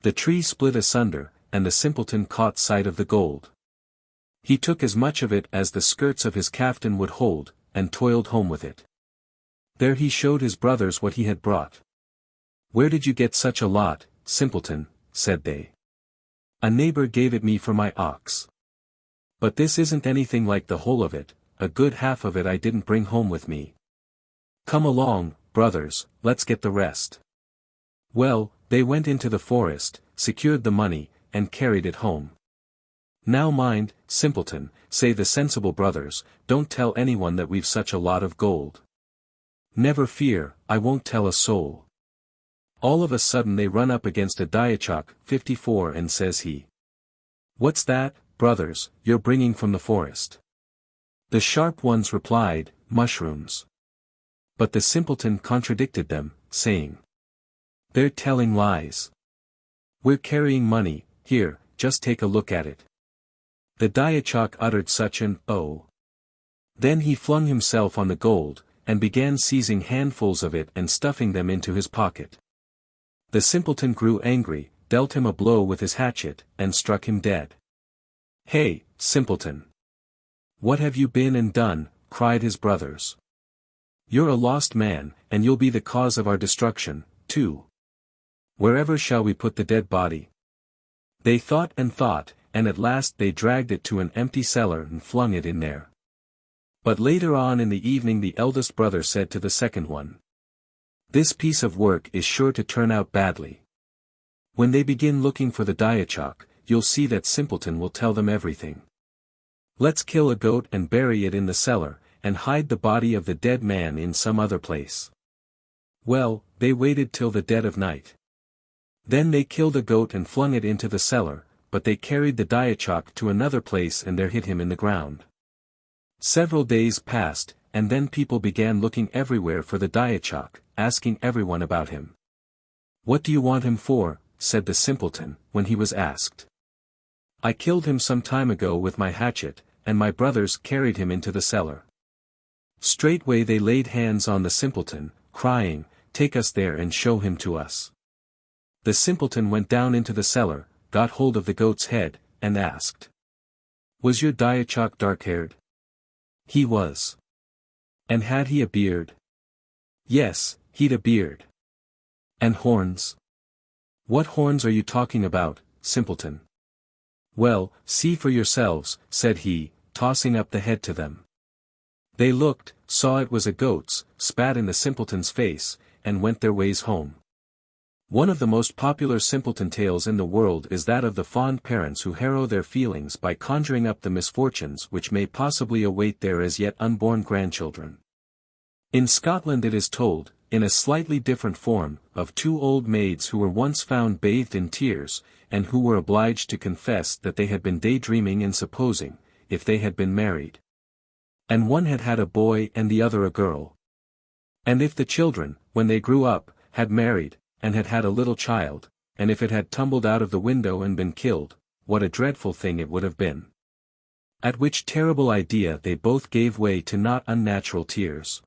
The tree split asunder, and the simpleton caught sight of the gold. He took as much of it as the skirts of his caftan would hold, and toiled home with it. There he showed his brothers what he had brought. Where did you get such a lot, simpleton? Said they. A neighbor gave it me for my ox. But this isn't anything like the whole of it, a good half of it I didn't bring home with me. Come along, brothers, let's get the rest. Well, they went into the forest, secured the money, and carried it home. Now mind, simpleton, say the sensible brothers, don't tell anyone that we've such a lot of gold. Never fear, I won't tell a soul. All of a sudden they run up against a Dyachok, 54, and says he. What's that, brothers, you're bringing from the forest? The sharp ones replied, mushrooms. But the simpleton contradicted them, saying. They're telling lies. We're carrying money, here, just take a look at it. The Dyachok uttered such an oh. Then he flung himself on the gold, and began seizing handfuls of it and stuffing them into his pocket. The simpleton grew angry, dealt him a blow with his hatchet, and struck him dead. Hey, simpleton! What have you been and done? Cried his brothers. You're a lost man, and you'll be the cause of our destruction, too. Wherever shall we put the dead body? They thought, and at last they dragged it to an empty cellar and flung it in there. But later on in the evening the eldest brother said to the second one. This piece of work is sure to turn out badly. When they begin looking for the Dyachok, you'll see that simpleton will tell them everything. Let's kill a goat and bury it in the cellar, and hide the body of the dead man in some other place. Well, they waited till the dead of night. Then they killed a goat and flung it into the cellar, but they carried the Dyachok to another place and there hid him in the ground. Several days passed, and then people began looking everywhere for the Dyachok, asking everyone about him. What do you want him for? Said the simpleton, when he was asked. I killed him some time ago with my hatchet, and my brothers carried him into the cellar. Straightway they laid hands on the simpleton, crying, Take us there and show him to us. The simpleton went down into the cellar, got hold of the goat's head, and asked. Was your Dyachok dark-haired? He was. And had he a beard? Yes, he'd a beard. And horns? What horns are you talking about, simpleton? Well, see for yourselves, said he, tossing up the head to them. They looked, saw it was a goat's, spat in the simpleton's face, and went their ways home. One of the most popular simpleton tales in the world is that of the fond parents who harrow their feelings by conjuring up the misfortunes which may possibly await their as yet unborn grandchildren. In Scotland it is told, in a slightly different form, of two old maids who were once found bathed in tears, and who were obliged to confess that they had been daydreaming in supposing, if they had been married. And one had had a boy and the other a girl. And if the children, when they grew up, had married, and had had a little child, and if it had tumbled out of the window and been killed, what a dreadful thing it would have been. At which terrible idea they both gave way to not unnatural tears.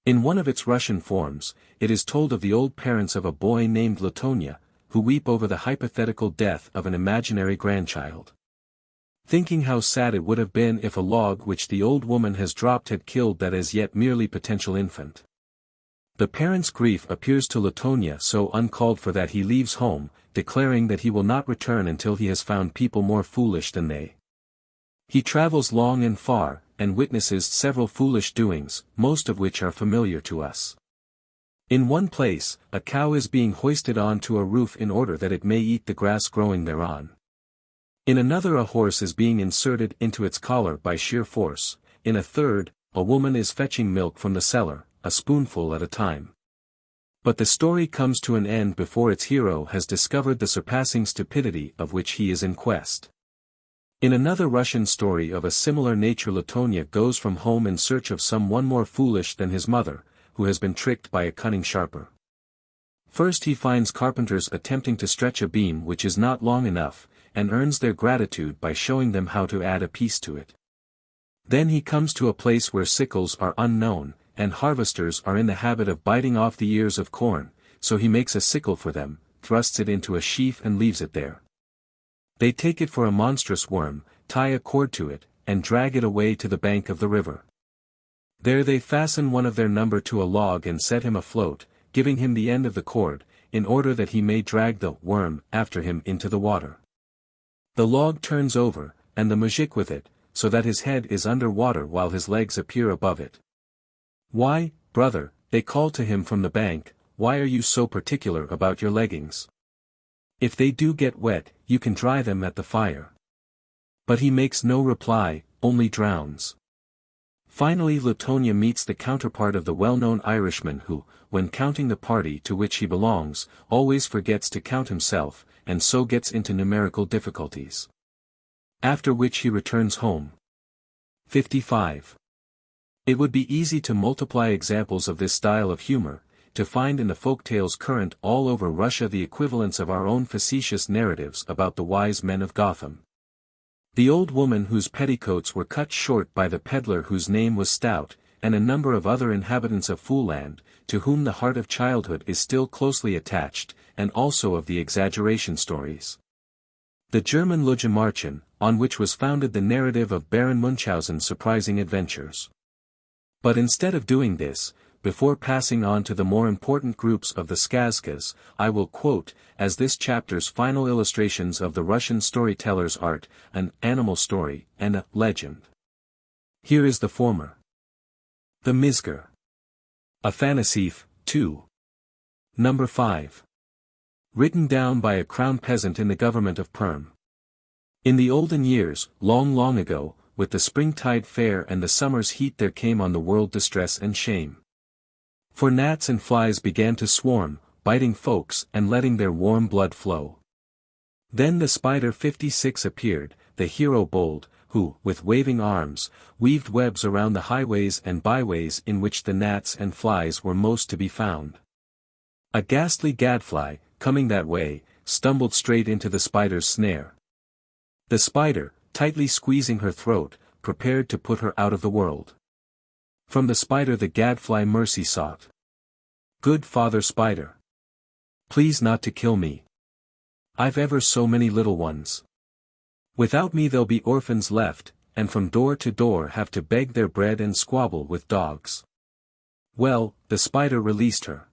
In one of its Russian forms, it is told of the old parents of a boy named Latonia, who weep over the hypothetical death of an imaginary grandchild. Thinking how sad it would have been if a log which the old woman has dropped had killed that as yet merely potential infant. The parent's grief appears to Latonia so uncalled for that he leaves home, declaring that he will not return until he has found people more foolish than they. He travels long and far, and witnesses several foolish doings, most of which are familiar to us. In one place, a cow is being hoisted on to a roof in order that it may eat the grass growing thereon. In another a horse is being inserted into its collar by sheer force, in a third, a woman is fetching milk from the cellar, a spoonful at a time. But the story comes to an end before its hero has discovered the surpassing stupidity of which he is in quest. In another Russian story of a similar nature Latonia goes from home in search of some one more foolish than his mother, who has been tricked by a cunning sharper. First he finds carpenters attempting to stretch a beam which is not long enough, and earns their gratitude by showing them how to add a piece to it. Then he comes to a place where sickles are unknown, and harvesters are in the habit of biting off the ears of corn, so he makes a sickle for them, thrusts it into a sheaf and leaves it there. They take it for a monstrous worm, tie a cord to it, and drag it away to the bank of the river. There they fasten one of their number to a log and set him afloat, giving him the end of the cord, in order that he may drag the worm after him into the water. The log turns over, and the muzhik with it, so that his head is under water while his legs appear above it. "Why, brother," they call to him from the bank, "why are you so particular about your leggings? If they do get wet, you can dry them at the fire." But he makes no reply, only drowns. Finally Latonia meets the counterpart of the well-known Irishman who, when counting the party to which he belongs, always forgets to count himself, and so gets into numerical difficulties. After which he returns home. 55. It would be easy to multiply examples of this style of humor, to find in the folktales current all over Russia the equivalents of our own facetious narratives about the wise men of Gotham. The old woman whose petticoats were cut short by the peddler whose name was Stout, and a number of other inhabitants of Foolland, to whom the heart of childhood is still closely attached, and also of the exaggeration stories. The German Lugemarchen, on which was founded the narrative of Baron Munchausen's surprising adventures. But instead of doing this, before passing on to the more important groups of the skazkas, I will quote, as this chapter's final illustrations of the Russian storyteller's art, an animal story, and a legend. Here is the former. The Mizgir. Afanasief, 2. Number 5. Written down by a crown peasant in the government of Perm. In the olden years, long long ago, with the springtide fair and the summer's heat there came on the world distress and shame. For gnats and flies began to swarm, biting folks and letting their warm blood flow. Then the spider 56 appeared, the hero bold, who, with waving arms, weaved webs around the highways and byways in which the gnats and flies were most to be found. A ghastly gadfly, coming that way, stumbled straight into the spider's snare. The spider, tightly squeezing her throat, prepared to put her out of the world. From the spider the gadfly mercy sought. "Good Father Spider, please not to kill me. I've ever so many little ones. Without me they'll be orphans left, and from door to door have to beg their bread and squabble with dogs." Well, the spider released her.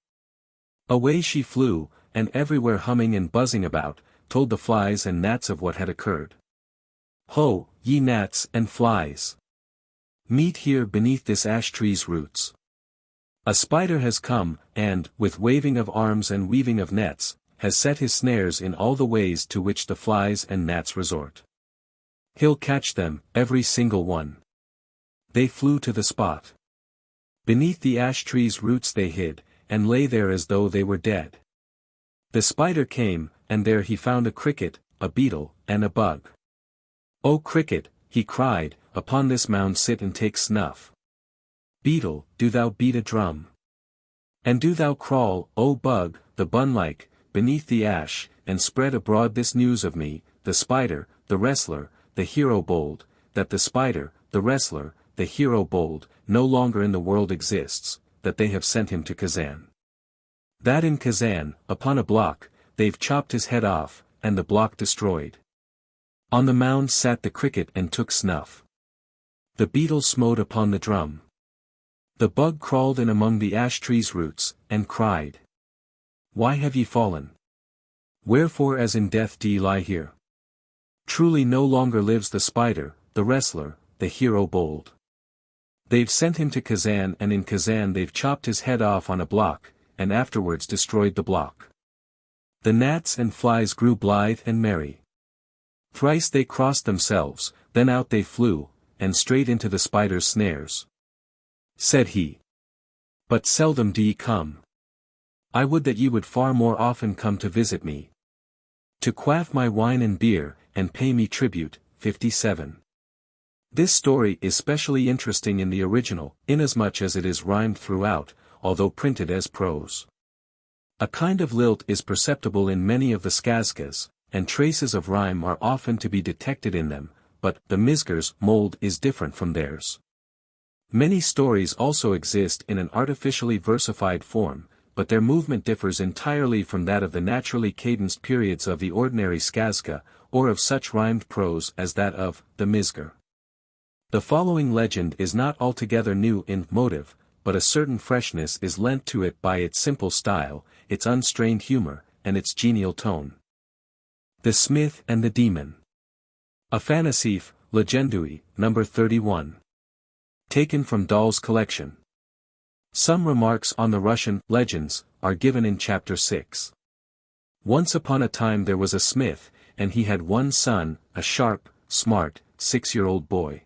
Away she flew, and everywhere humming and buzzing about, told the flies and gnats of what had occurred. "Ho, ye gnats and flies! Meet here beneath this ash tree's roots. A spider has come, and, with waving of arms and weaving of nets, has set his snares in all the ways to which the flies and gnats resort. He'll catch them, every single one." They flew to the spot. Beneath the ash tree's roots they hid, and lay there as though they were dead. The spider came, and there he found a cricket, a beetle, and a bug. "O cricket," he cried, "upon this mound sit and take snuff. Beetle, do thou beat a drum. And do thou crawl, O bug, the bun-like, beneath the ash, and spread abroad this news of me, the spider, the wrestler, the hero bold, that the spider, the wrestler, the hero bold, no longer in the world exists, that they have sent him to Kazan. That in Kazan, upon a block, they've chopped his head off, and the block destroyed. On the mound sat the cricket and took snuff. The beetle smote upon the drum. The bug crawled in among the ash tree's roots, and cried. Why have ye fallen? Wherefore as in death do ye lie here? Truly no longer lives the spider, the wrestler, the hero bold. They've sent him to Kazan, and in Kazan they've chopped his head off on a block, and afterwards destroyed the block. The gnats and flies grew blithe and merry. Thrice they crossed themselves, then out they flew, and straight into the spider's snares. Said he. But seldom do ye come. I would that ye would far more often come to visit me. To quaff my wine and beer, and pay me tribute. 57. This story is specially interesting in the original, inasmuch as it is rhymed throughout, although printed as prose. A kind of lilt is perceptible in many of the skazkas, and traces of rhyme are often to be detected in them, but the Mizgir's mold is different from theirs. Many stories also exist in an artificially versified form, but their movement differs entirely from that of the naturally cadenced periods of the ordinary skazka, or of such rhymed prose as that of the Mizgir. The following legend is not altogether new in motive, but a certain freshness is lent to it by its simple style, its unstrained humor, and its genial tone. The Smith and the Demon. Afanasief, Legendui, number 31. Taken from Dahl's collection. Some remarks on the Russian legends are given in chapter 6. Once upon a time there was a smith, and he had one son, a sharp, smart, 6-year-old boy.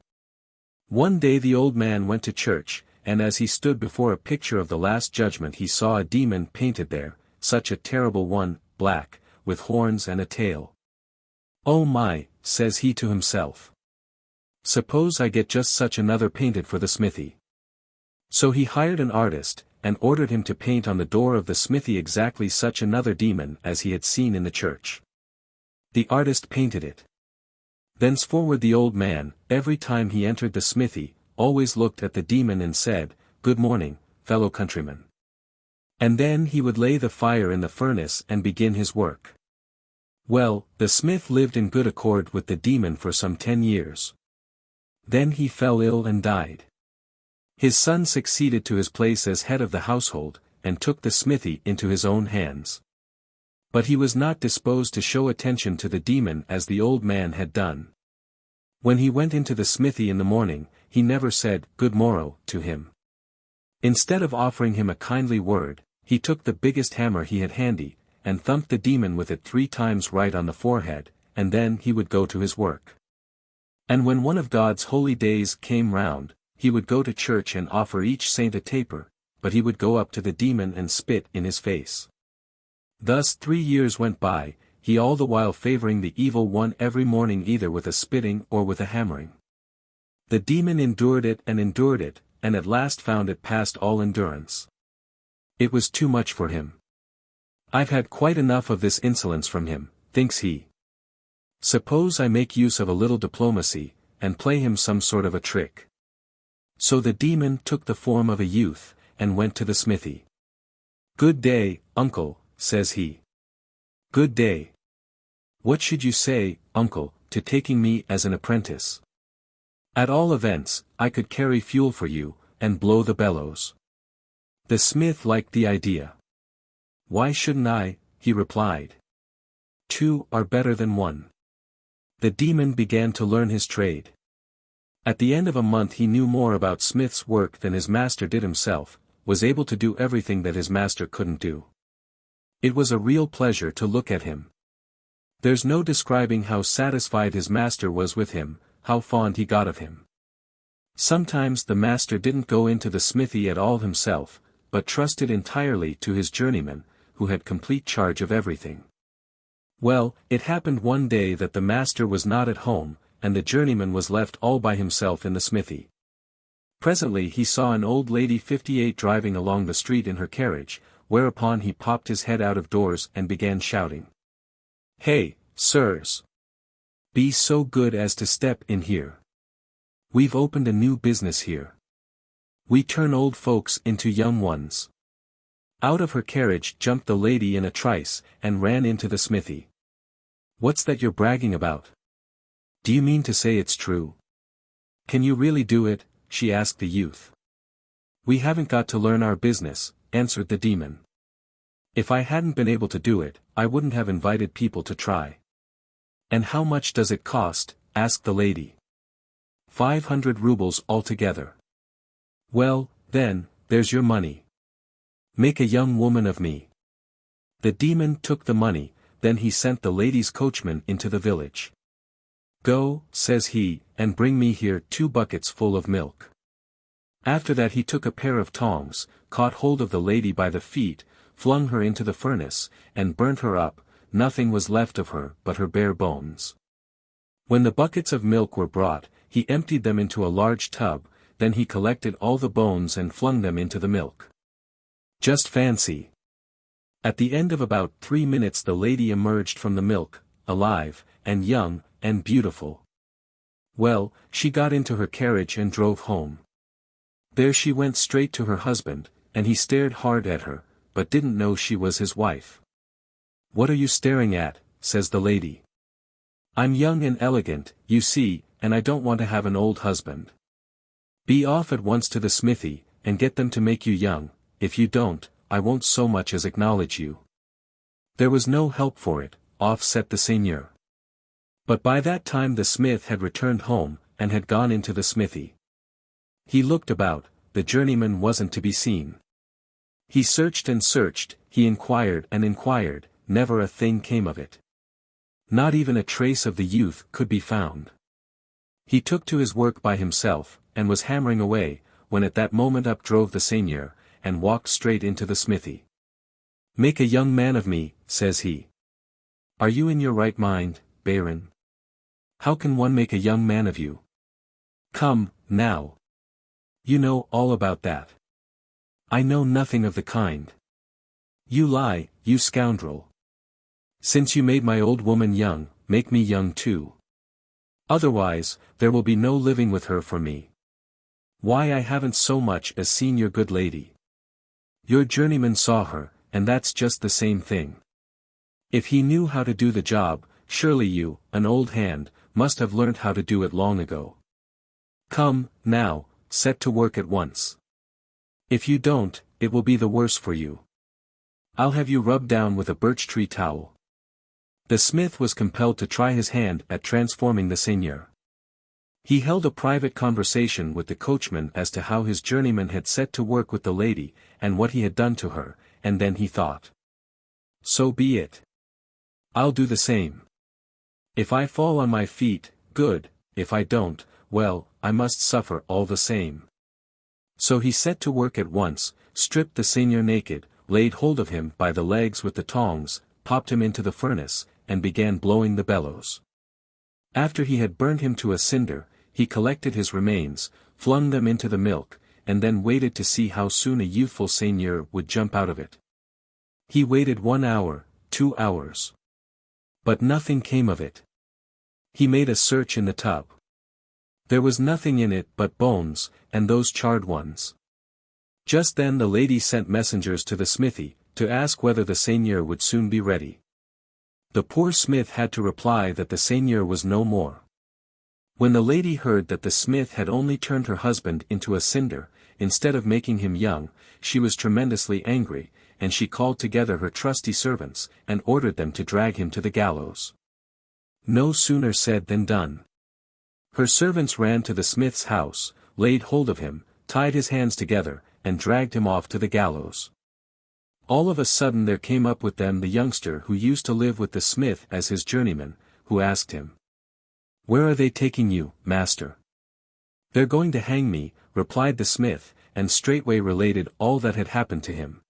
One day the old man went to church, and as he stood before a picture of the Last Judgment he saw a demon painted there, such a terrible one, black, with horns and a tail. "Oh my," says he to himself. "Suppose I get just such another painted for the smithy." So he hired an artist, and ordered him to paint on the door of the smithy exactly such another demon as he had seen in the church. The artist painted it. Thenceforward the old man, every time he entered the smithy, always looked at the demon and said, "Good morning, fellow countryman." And then he would lay the fire in the furnace and begin his work. Well, the smith lived in good accord with the demon for some 10 years. Then he fell ill and died. His son succeeded to his place as head of the household, and took the smithy into his own hands. But he was not disposed to show attention to the demon as the old man had done. When he went into the smithy in the morning, he never said, "Good morrow," to him. Instead of offering him a kindly word, he took the biggest hammer he had handy, and thumped the demon with it 3 times right on the forehead, and then he would go to his work. And when one of God's holy days came round, he would go to church and offer each saint a taper, but he would go up to the demon and spit in his face. Thus 3 years went by, he all the while favoring the evil one every morning either with a spitting or with a hammering. The demon endured it, and at last found it past all endurance. It was too much for him. "I've had quite enough of this insolence from him," thinks he. "Suppose I make use of a little diplomacy, and play him some sort of a trick." So the demon took the form of a youth, and went to the smithy. "Good day, uncle," says he. "Good day. What should you say, uncle, to taking me as an apprentice? At all events, I could carry fuel for you, and blow the bellows." The smith liked the idea. "Why shouldn't I?" he replied. "2 are better than 1. The demon began to learn his trade. At the end of a month he knew more about smith's work than his master did himself, was able to do everything that his master couldn't do. It was a real pleasure to look at him. There's no describing how satisfied his master was with him, how fond he got of him. Sometimes the master didn't go into the smithy at all himself, but trusted entirely to his journeyman, who had complete charge of everything. Well, it happened one day that the master was not at home, and the journeyman was left all by himself in the smithy. Presently he saw an old lady 58 driving along the street in her carriage, whereupon he popped his head out of doors and began shouting. "Hey, sirs! Be so good as to step in here. We've opened a new business here. We turn old folks into young ones." Out of her carriage jumped the lady in a trice, and ran into the smithy. "What's that you're bragging about? Do you mean to say it's true? Can you really do it?" she asked the youth. "We haven't got to learn our business," answered the demon. "If I hadn't been able to do it, I wouldn't have invited people to try." "And how much does it cost?" asked the lady. 500 rubles altogether." "Well, then, there's your money. Make a young woman of me." The demon took the money, then he sent the lady's coachman into the village. "Go," says he, "and bring me here 2 buckets full of milk." After that he took a pair of tongs, caught hold of the lady by the feet, flung her into the furnace, and burnt her up. Nothing was left of her but her bare bones. When the buckets of milk were brought, he emptied them into a large tub, then he collected all the bones and flung them into the milk. Just fancy! At the end of about 3 minutes the lady emerged from the milk, alive, and young, and beautiful. Well, she got into her carriage and drove home. There she went straight to her husband, and he stared hard at her, but didn't know she was his wife. "What are you staring at?" says the lady. "I'm young and elegant, you see, and I don't want to have an old husband. Be off at once to the smithy, and get them to make you young. If you don't, I won't so much as acknowledge you." There was no help for it, off set the seigneur. But by that time the smith had returned home, and had gone into the smithy. He looked about, the journeyman wasn't to be seen. He searched and searched, he inquired and inquired, never a thing came of it. Not even a trace of the youth could be found. He took to his work by himself, and was hammering away, when at that moment up drove the seigneur, and walked straight into the smithy. "Make a young man of me," says he. "Are you in your right mind, Baron? How can one make a young man of you? Come, now. You know all about that. I know nothing of the kind. You lie, you scoundrel. Since you made my old woman young, make me young too. Otherwise, there will be no living with her for me. Why, I haven't so much as seen your good lady. Your journeyman saw her, and that's just the same thing. If he knew how to do the job, surely you, an old hand, must have learnt how to do it long ago. Come, now, set to work at once. If you don't, it will be the worse for you. I'll have you rubbed down with a birch-tree towel." The smith was compelled to try his hand at transforming the seigneur. He held a private conversation with the coachman as to how his journeyman had set to work with the lady, and what he had done to her, and then he thought. So be it. I'll do the same. If I fall on my feet, good, if I don't, well, I must suffer all the same. So he set to work at once, stripped the seigneur naked, laid hold of him by the legs with the tongs, popped him into the furnace, and began blowing the bellows. After he had burned him to a cinder, he collected his remains, flung them into the milk, and then waited to see how soon a youthful seigneur would jump out of it. He waited 1 hour, 2 hours. But nothing came of it. He made a search in the tub. There was nothing in it but bones, and those charred ones. Just then the lady sent messengers to the smithy, to ask whether the seigneur would soon be ready. The poor smith had to reply that the seigneur was no more. When the lady heard that the smith had only turned her husband into a cinder, instead of making him young, she was tremendously angry, and she called together her trusty servants, and ordered them to drag him to the gallows. No sooner said than done. Her servants ran to the smith's house, laid hold of him, tied his hands together, and dragged him off to the gallows. All of a sudden there came up with them the youngster who used to live with the smith as his journeyman, who asked him, "Where are they taking you, master?" "They're going to hang me," replied the smith, and straightway related all that had happened to him.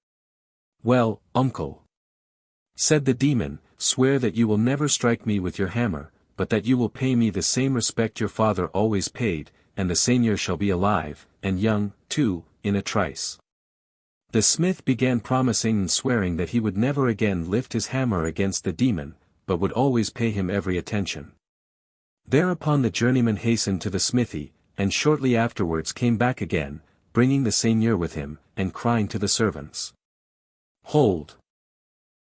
"Well, uncle," said the demon, "swear that you will never strike me with your hammer, but that you will pay me the same respect your father always paid, and the seigneur shall be alive, and young, too, in a trice." The smith began promising and swearing that he would never again lift his hammer against the demon, but would always pay him every attention. Thereupon the journeyman hastened to the smithy, and shortly afterwards came back again, bringing the seigneur with him, and crying to the servants, "Hold!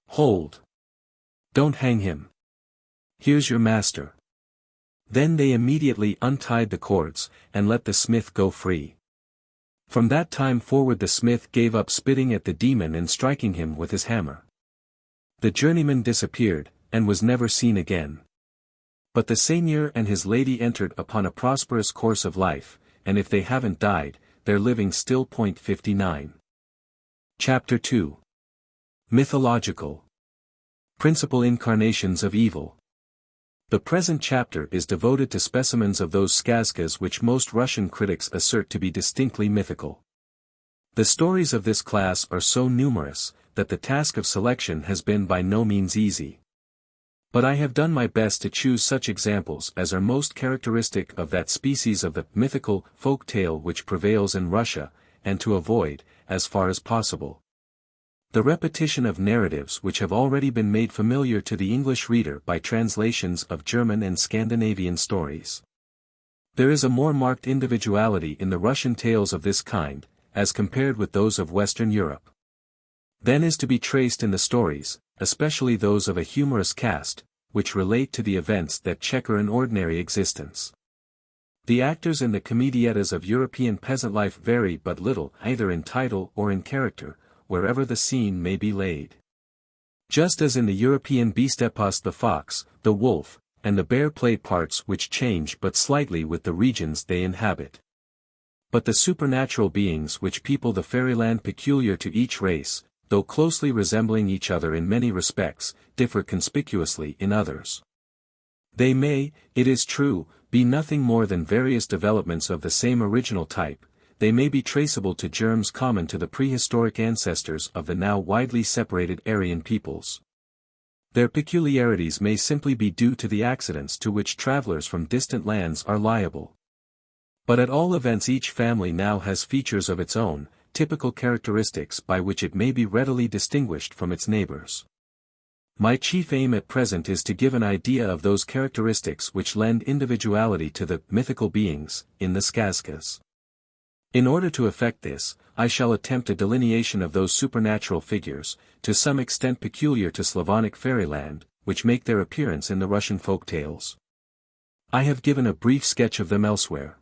Hold! Don't hang him! Here's your master." Then they immediately untied the cords, and let the smith go free. From that time forward the smith gave up spitting at the demon and striking him with his hammer. The journeyman disappeared, and was never seen again. But the seigneur and his lady entered upon a prosperous course of life, and if they haven't died, they're living still. 59. Chapter 2. Mythological. Principal incarnations of evil. The present chapter is devoted to specimens of those skazkas which most Russian critics assert to be distinctly mythical. The stories of this class are so numerous, that the task of selection has been by no means easy. But I have done my best to choose such examples as are most characteristic of that species of the mythical folk tale which prevails in Russia, and to avoid, as far as possible, the repetition of narratives which have already been made familiar to the English reader by translations of German and Scandinavian stories. There is a more marked individuality in the Russian tales of this kind, as compared with those of Western Europe, than is to be traced in the stories, especially those of a humorous cast, which relate to the events that chequer an ordinary existence. The actors in the comediettas of European peasant life vary but little either in title or in character, wherever the scene may be laid. Just as in the European beastepos the fox, the wolf, and the bear play parts which change but slightly with the regions they inhabit. But the supernatural beings which people the fairyland peculiar to each race, though closely resembling each other in many respects, differ conspicuously in others. They may, it is true, be nothing more than various developments of the same original type. They may be traceable to germs common to the prehistoric ancestors of the now widely separated Aryan peoples. Their peculiarities may simply be due to the accidents to which travelers from distant lands are liable. But at all events each family now has features of its own, typical characteristics by which it may be readily distinguished from its neighbors. My chief aim at present is to give an idea of those characteristics which lend individuality to the mythical beings in the skazkas. In order to effect this, I shall attempt a delineation of those supernatural figures, to some extent peculiar to Slavonic fairyland, which make their appearance in the Russian folk tales. I have given a brief sketch of them elsewhere.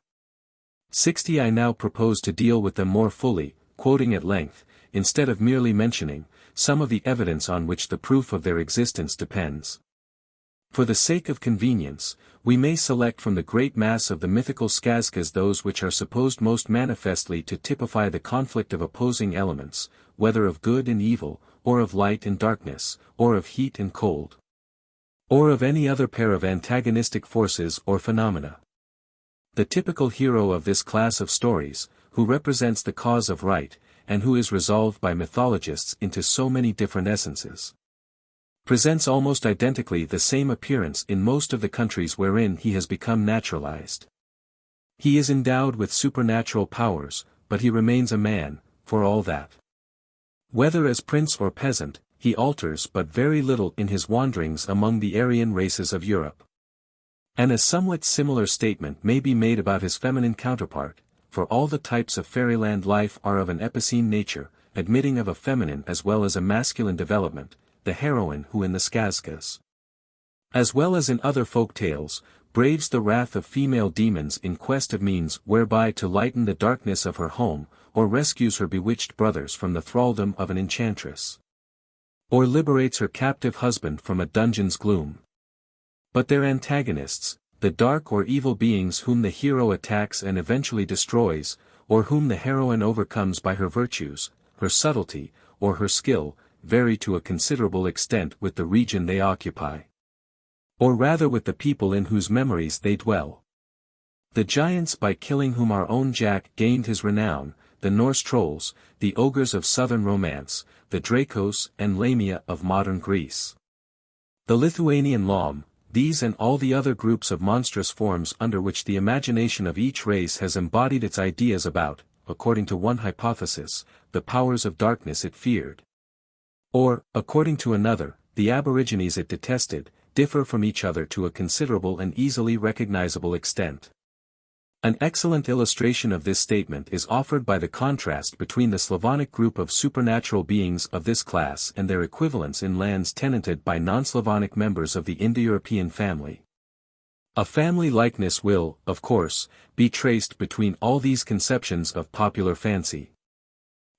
60 I now propose to deal with them more fully, quoting at length, instead of merely mentioning, some of the evidence on which the proof of their existence depends. For the sake of convenience, we may select from the great mass of the mythical skazkas those which are supposed most manifestly to typify the conflict of opposing elements, whether of good and evil, or of light and darkness, or of heat and cold, or of any other pair of antagonistic forces or phenomena. The typical hero of this class of stories, who represents the cause of right, and who is resolved by mythologists into so many different essences, presents almost identically the same appearance in most of the countries wherein he has become naturalized. He is endowed with supernatural powers, but he remains a man, for all that. Whether as prince or peasant, he alters but very little in his wanderings among the Aryan races of Europe. And a somewhat similar statement may be made about his feminine counterpart, for all the types of fairyland life are of an epicene nature, admitting of a feminine as well as a masculine development, the heroine who in the skazkas, as well as in other folk tales, braves the wrath of female demons in quest of means whereby to lighten the darkness of her home, or rescues her bewitched brothers from the thraldom of an enchantress, or liberates her captive husband from a dungeon's gloom. But their antagonists, the dark or evil beings whom the hero attacks and eventually destroys, or whom the heroine overcomes by her virtues, her subtlety, or her skill, vary to a considerable extent with the region they occupy, or rather with the people in whose memories they dwell. The giants by killing whom our own Jack gained his renown, the Norse trolls, the ogres of southern romance, the Dracos and Lamia of modern Greece. The Lithuanian Lom, these and all the other groups of monstrous forms under which the imagination of each race has embodied its ideas about, according to one hypothesis, the powers of darkness it feared. Or, according to another, the aborigines it detested, differ from each other to a considerable and easily recognizable extent. An excellent illustration of this statement is offered by the contrast between the Slavonic group of supernatural beings of this class and their equivalents in lands tenanted by non-Slavonic members of the Indo-European family. A family likeness will, of course, be traced between all these conceptions of popular fancy.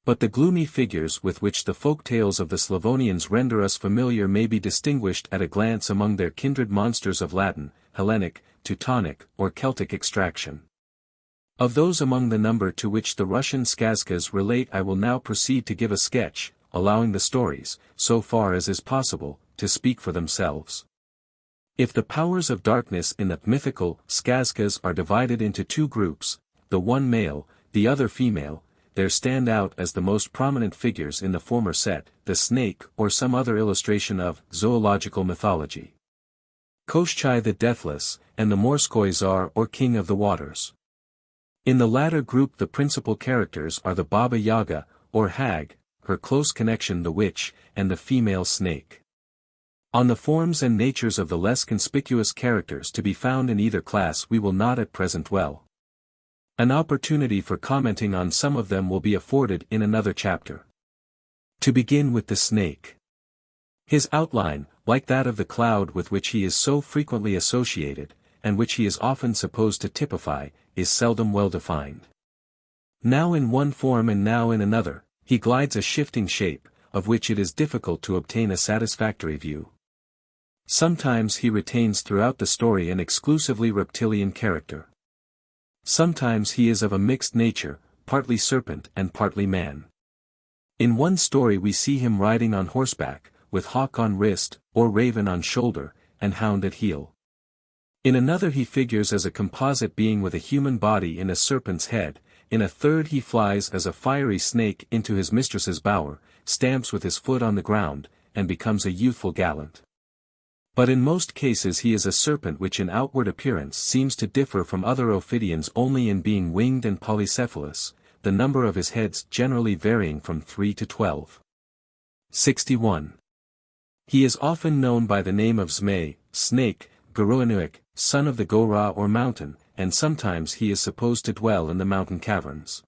But the gloomy figures with which the folk tales of the Slavonians render us familiar may be distinguished at a glance among their kindred monsters of Latin, Hellenic, Teutonic, or Celtic extraction. Of those among the number to which the Russian skazkas relate I will now proceed to give a sketch, allowing the stories, so far as is possible, to speak for themselves. If the powers of darkness in the mythical skazkas are divided into two groups, the one male, the other female, there stand out as the most prominent figures in the former set, the snake or some other illustration of zoological mythology. Koshchei the Deathless, and the Morskoi Tsar or King of the Waters. In the latter group the principal characters are the Baba Yaga, or hag, her close connection the witch, and the female snake. On the forms and natures of the less conspicuous characters to be found in either class we will not at present dwell. An opportunity for commenting on some of them will be afforded in another chapter. To begin with the snake. His outline, like that of the cloud with which he is so frequently associated, and which he is often supposed to typify, is seldom well defined. Now in one form and now in another, he glides a shifting shape, of which it is difficult to obtain a satisfactory view. Sometimes he retains throughout the story an exclusively reptilian character. Sometimes he is of a mixed nature, partly serpent and partly man. In one story we see him riding on horseback, with hawk on wrist, or raven on shoulder, and hound at heel. In another he figures as a composite being with a human body in a serpent's head, in a third he flies as a fiery snake into his mistress's bower, stamps with his foot on the ground, and becomes a youthful gallant. But in most cases he is a serpent which in outward appearance seems to differ from other ophidians only in being winged and polycephalous, the number of his heads generally varying from 3 to 12. 61. He is often known by the name of Zmei, snake, Goruanuik, son of the Gora or mountain, and sometimes he is supposed to dwell in the mountain caverns.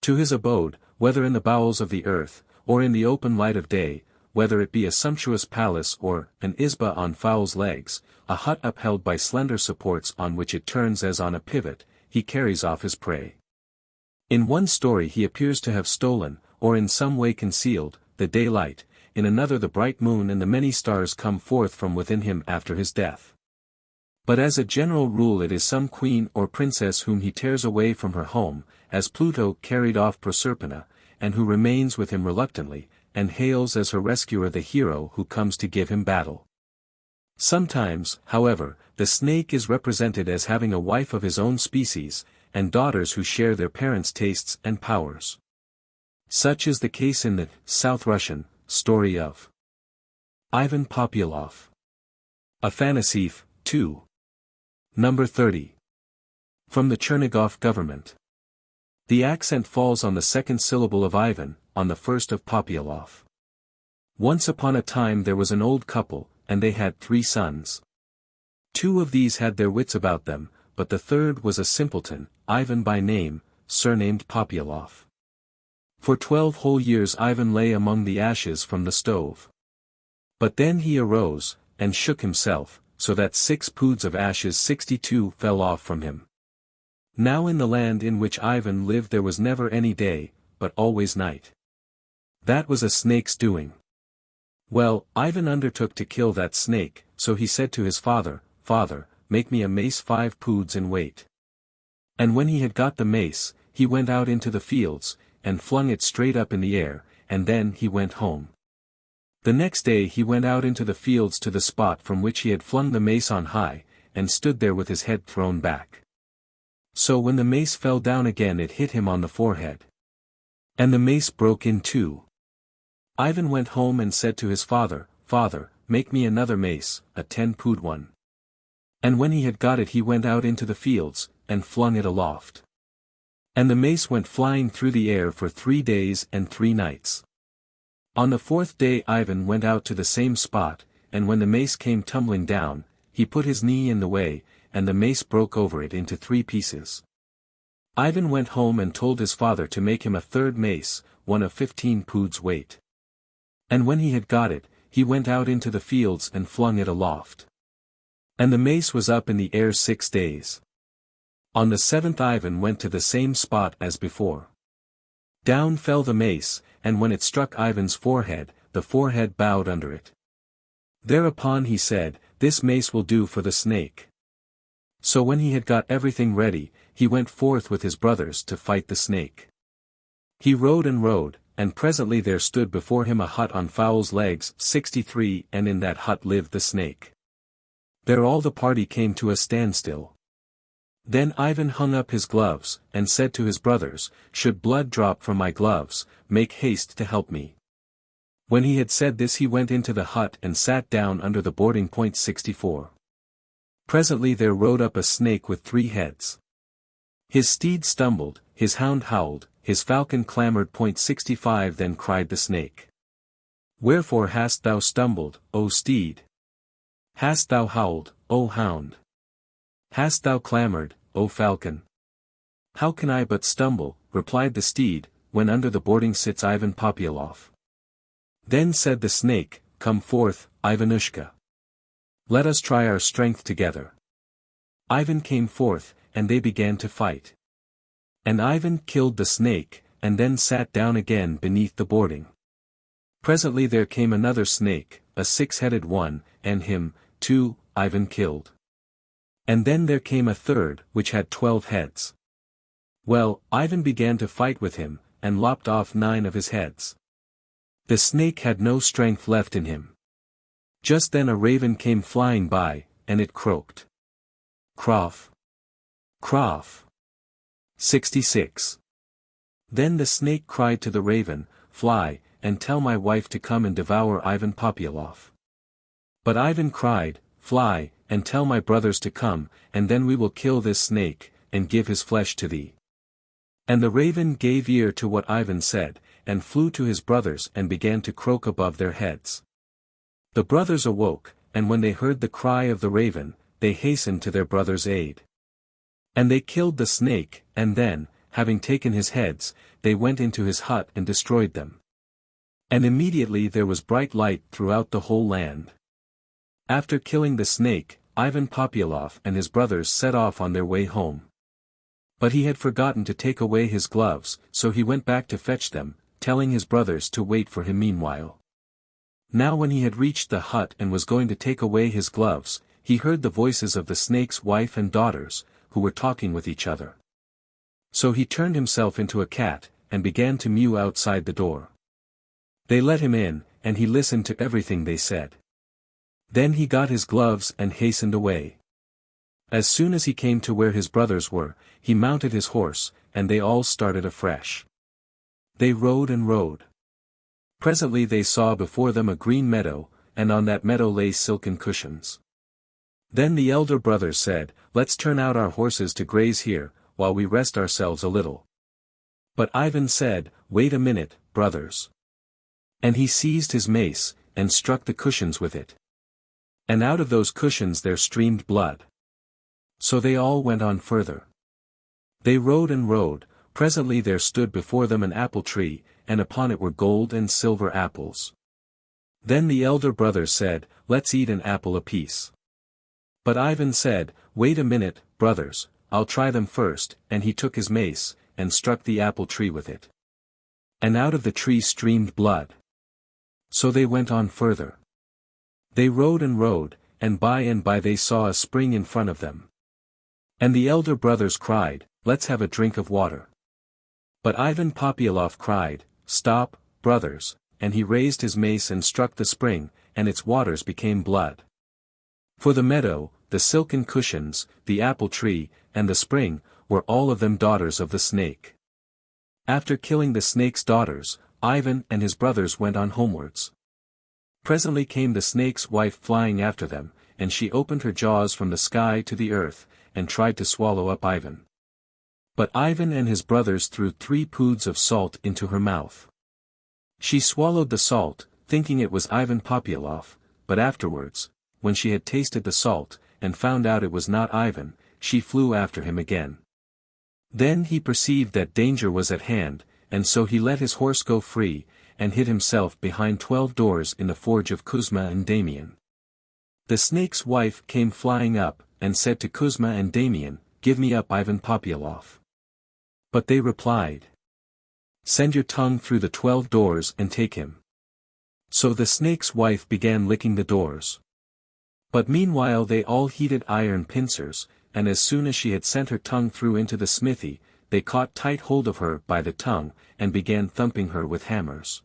To his abode, whether in the bowels of the earth, or in the open light of day, whether it be a sumptuous palace or an izba on fowl's legs, a hut upheld by slender supports on which it turns as on a pivot, he carries off his prey. In one story he appears to have stolen, or in some way concealed, the daylight, in another the bright moon and the many stars come forth from within him after his death. But as a general rule it is some queen or princess whom he tears away from her home, as Pluto carried off Proserpina, and who remains with him reluctantly, and hails as her rescuer the hero who comes to give him battle. Sometimes, however, the snake is represented as having a wife of his own species, and daughters who share their parents' tastes and powers. Such is the case in the South Russian story of Ivan Popyalov. Afanasief, 2. Number 30. From the Chernigov government. The accent falls on the second syllable of Ivan, on the first of Popyalov. Once upon a time there was an old couple, and they had 3 sons. 2 of these had their wits about them, but the third was a simpleton, Ivan by name, surnamed Popyalov. For 12 whole years Ivan lay among the ashes from the stove. But then he arose, and shook himself, so that 6 poods of ashes 62 fell off from him. Now in the land in which Ivan lived there was never any day, but always night. That was a snake's doing. Well, Ivan undertook to kill that snake, so he said to his father, "Father, make me a mace 5 poods in weight." And when he had got the mace, he went out into the fields, and flung it straight up in the air, and then he went home. The next day he went out into the fields to the spot from which he had flung the mace on high, and stood there with his head thrown back. So when the mace fell down again it hit him on the forehead. And the mace broke in two. Ivan went home and said to his father, "Father, make me another mace, a 10-pud one." And when he had got it he went out into the fields, and flung it aloft. And the mace went flying through the air for 3 days and 3 nights. On the 4th day Ivan went out to the same spot, and when the mace came tumbling down, he put his knee in the way, and the mace broke over it into 3 pieces. Ivan went home and told his father to make him a third mace, one of 15 puds weight. And when he had got it, he went out into the fields and flung it aloft. And the mace was up in the air 6 days. On the 7th Ivan went to the same spot as before. Down fell the mace, and when it struck Ivan's forehead, the forehead bowed under it. Thereupon he said, "This mace will do for the snake." So when he had got everything ready, he went forth with his brothers to fight the snake. He rode, and presently there stood before him a hut on fowl's legs 63, and in that hut lived the snake. There all the party came to a standstill. Then Ivan hung up his gloves, and said to his brothers, "Should blood drop from my gloves, make haste to help me." When he had said this he went into the hut and sat down under the boarding point 64. Presently there rode up a snake with 3 heads. His steed stumbled, his hound howled, his falcon clamored. 65 Then cried the snake, "Wherefore hast thou stumbled, O steed? Hast thou howled, O hound? Hast thou clamored, O falcon?" "How can I but stumble," replied the steed, "when under the boarding sits Ivan Popyalof?" Then said the snake, "Come forth, Ivanushka. Let us try our strength together." Ivan came forth, and they began to fight. And Ivan killed the snake, and then sat down again beneath the boarding. Presently there came another snake, a 6-headed one, and him, too, Ivan killed. And then there came a third, which had 12 heads. Well, Ivan began to fight with him, and lopped off 9 of his heads. The snake had no strength left in him. Just then a raven came flying by, and it croaked. Croff. Croff. 66. Then the snake cried to the raven, "Fly, and tell my wife to come and devour Ivan Popyalof." But Ivan cried, "Fly, and tell my brothers to come, and then we will kill this snake, and give his flesh to thee." And the raven gave ear to what Ivan said, and flew to his brothers and began to croak above their heads. The brothers awoke, and when they heard the cry of the raven, they hastened to their brother's aid. And they killed the snake, and then, having taken his heads, they went into his hut and destroyed them. And immediately there was bright light throughout the whole land. After killing the snake, Ivan Popyalof and his brothers set off on their way home. But he had forgotten to take away his gloves, so he went back to fetch them, telling his brothers to wait for him meanwhile. Now when he had reached the hut and was going to take away his gloves, he heard the voices of the snake's wife and daughters, who were talking with each other. So he turned himself into a cat, and began to mew outside the door. They let him in, and he listened to everything they said. Then he got his gloves and hastened away. As soon as he came to where his brothers were, he mounted his horse, and they all started afresh. They rode and rode. Presently they saw before them a green meadow, and on that meadow lay silken cushions. Then the elder brother said, "Let's turn out our horses to graze here, while we rest ourselves a little." But Ivan said, "Wait a minute, brothers." And he seized his mace, and struck the cushions with it. And out of those cushions there streamed blood. So they all went on further. They rode and rode. Presently there stood before them an apple tree, and upon it were gold and silver apples. Then the elder brother said, "Let's eat an apple apiece." But Ivan said, "Wait a minute, brothers, I'll try them first," and he took his mace, and struck the apple tree with it. And out of the tree streamed blood. So they went on further. They rode, and by they saw a spring in front of them. And the elder brothers cried, "Let's have a drink of water." But Ivan Popyalof cried, "Stop, brothers," and he raised his mace and struck the spring, and its waters became blood. For the meadow, the silken cushions, the apple tree, and the spring, were all of them daughters of the snake. After killing the snake's daughters, Ivan and his brothers went on homewards. Presently came the snake's wife flying after them, and she opened her jaws from the sky to the earth, and tried to swallow up Ivan. But Ivan and his brothers threw 3 poods of salt into her mouth. She swallowed the salt, thinking it was Ivan Popyalof, but afterwards, when she had tasted the salt, and found out it was not Ivan, she flew after him again. Then he perceived that danger was at hand, and so he let his horse go free, and hid himself behind 12 doors in the forge of Kuzma and Damian. The snake's wife came flying up, and said to Kuzma and Damian, "Give me up Ivan Popyalof." But they replied, "Send your tongue through the 12 doors and take him." So the snake's wife began licking the doors. But meanwhile they all heated iron pincers, and as soon as she had sent her tongue through into the smithy, they caught tight hold of her by the tongue, and began thumping her with hammers.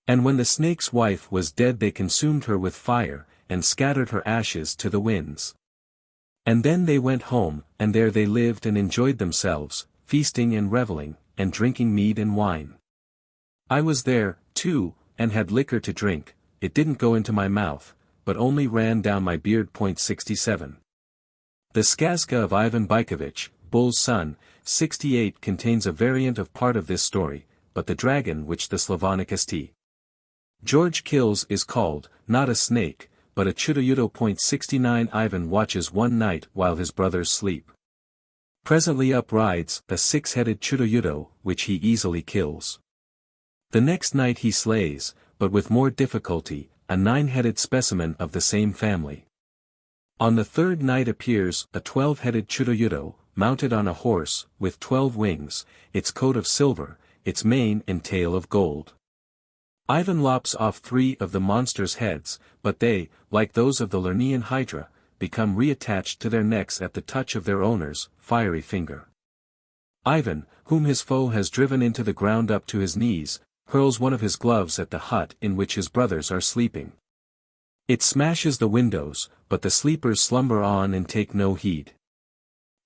And when the snake's wife was dead they consumed her with fire, and scattered her ashes to the winds. And then they went home, and there they lived and enjoyed themselves, feasting and reveling, and drinking mead and wine. I was there, too, and had liquor to drink, it didn't go into my mouth, but only ran down my beard. 67. The Skazka of Ivan Bykovich, Bull's son, 68 contains a variant of part of this story, but the dragon which the Slavonic St. George kills is called, not a snake, but a Chudinyudo. 69 Ivan watches one night while his brothers sleep. Presently up rides a 6-headed Chudinyudo, which he easily kills. The next night he slays, but with more difficulty, a 9-headed specimen of the same family. On the 3rd night appears a 12-headed Chudinyudo, mounted on a horse, with 12 wings, its coat of silver, its mane and tail of gold. Ivan lops off 3 of the monster's heads, but they, like those of the Lernaean Hydra, become reattached to their necks at the touch of their owner's fiery finger. Ivan, whom his foe has driven into the ground up to his knees, hurls one of his gloves at the hut in which his brothers are sleeping. It smashes the windows, but the sleepers slumber on and take no heed.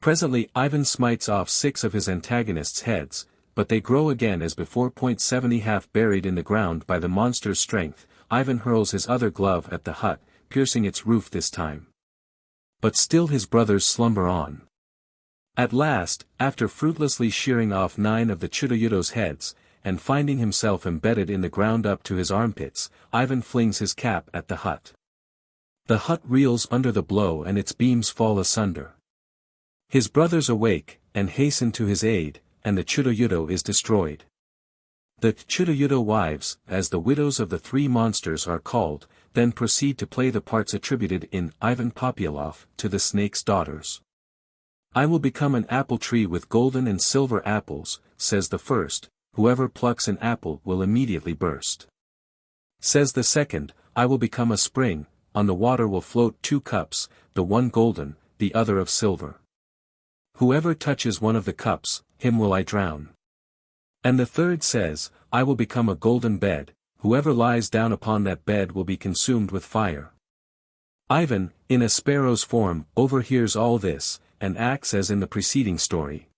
Presently Ivan smites off 6 of his antagonists' heads, but they grow again as before. 70 Half buried in the ground by the monster's strength, Ivan hurls his other glove at the hut, piercing its roof this time. But still his brothers slumber on. At last, after fruitlessly shearing off 9 of the Chudinyudo's heads, and finding himself embedded in the ground up to his armpits, Ivan flings his cap at the hut. The hut reels under the blow and its beams fall asunder. His brothers awake, and hasten to his aid, and the Chudinyudo is destroyed. The Chudinyudo wives, as the widows of the 3 monsters are called, then proceed to play the parts attributed in Ivan Popyalof to the snake's daughters. "I will become an apple tree with golden and silver apples," says the first, "whoever plucks an apple will immediately burst." Says the second, "I will become a spring, on the water will float 2 cups, the one golden, the other of silver. Whoever touches one of the cups, him will I drown." And the third says, "I will become a golden bed, whoever lies down upon that bed will be consumed with fire." Ivan, in a sparrow's form, overhears all this, and acts as in the preceding story.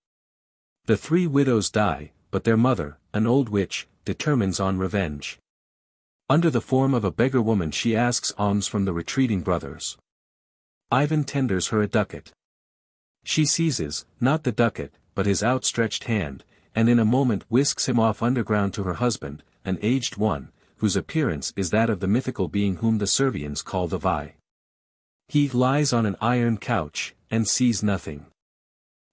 The 3 widows die, but their mother, an old witch, determines on revenge. Under the form of a beggar woman she asks alms from the retreating brothers. Ivan tenders her a ducat. She seizes, not the ducat, but his outstretched hand, and in a moment whisks him off underground to her husband, an aged one, whose appearance is that of the mythical being whom the Servians call the Vi. He lies on an iron couch, and sees nothing.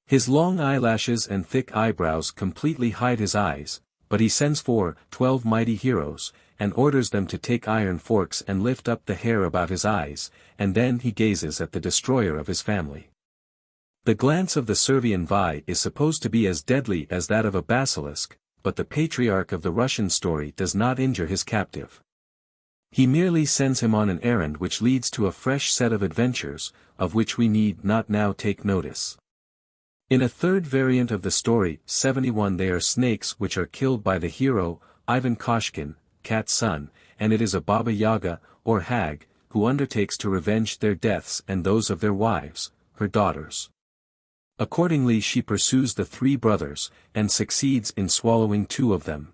His long eyelashes and thick eyebrows completely hide his eyes, but he sends for 12 mighty heroes, and orders them to take iron forks and lift up the hair about his eyes, and then he gazes at the destroyer of his family. The glance of the Servian Vi is supposed to be as deadly as that of a basilisk, but the patriarch of the Russian story does not injure his captive. He merely sends him on an errand which leads to a fresh set of adventures, of which we need not now take notice. In a third variant of the story, 71, they are snakes which are killed by the hero, Ivan Koshkin, Cat's son, and it is a Baba Yaga, or hag, who undertakes to revenge their deaths and those of their wives, her daughters. Accordingly she pursues the three brothers, and succeeds in swallowing two of them.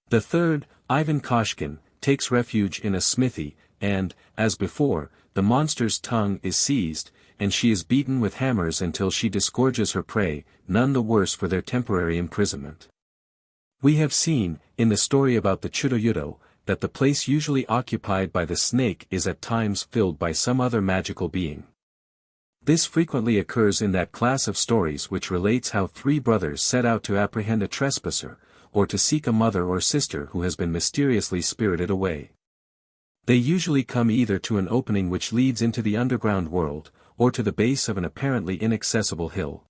The third, Ivan Koshkin, takes refuge in a smithy, and, as before, the monster's tongue is seized, and she is beaten with hammers until she disgorges her prey, none the worse for their temporary imprisonment. We have seen, in the story about the Chudinsky, that the place usually occupied by the snake is at times filled by some other magical being. This frequently occurs in that class of stories which relates how three brothers set out to apprehend a trespasser, or to seek a mother or sister who has been mysteriously spirited away. They usually come either to an opening which leads into the underground world, or to the base of an apparently inaccessible hill.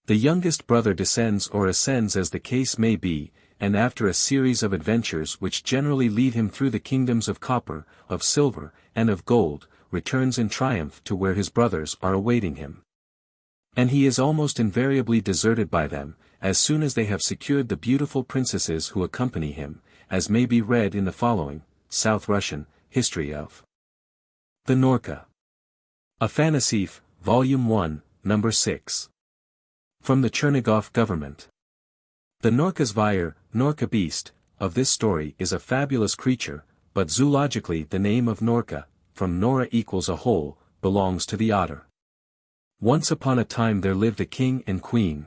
The youngest brother descends or ascends as the case may be, and after a series of adventures which generally lead him through the kingdoms of copper, of silver, and of gold, returns in triumph to where his brothers are awaiting him. And he is almost invariably deserted by them, as soon as they have secured the beautiful princesses who accompany him, as may be read in the following, South Russian, History of the Norka. Afanasief, Volume 1, Number 6. From the Chernigov government. The Norkazvire, Norka beast, of this story is a fabulous creature, but zoologically the name of Norka, from Nora equals a whole, belongs to the otter. Once upon a time there lived a king and queen.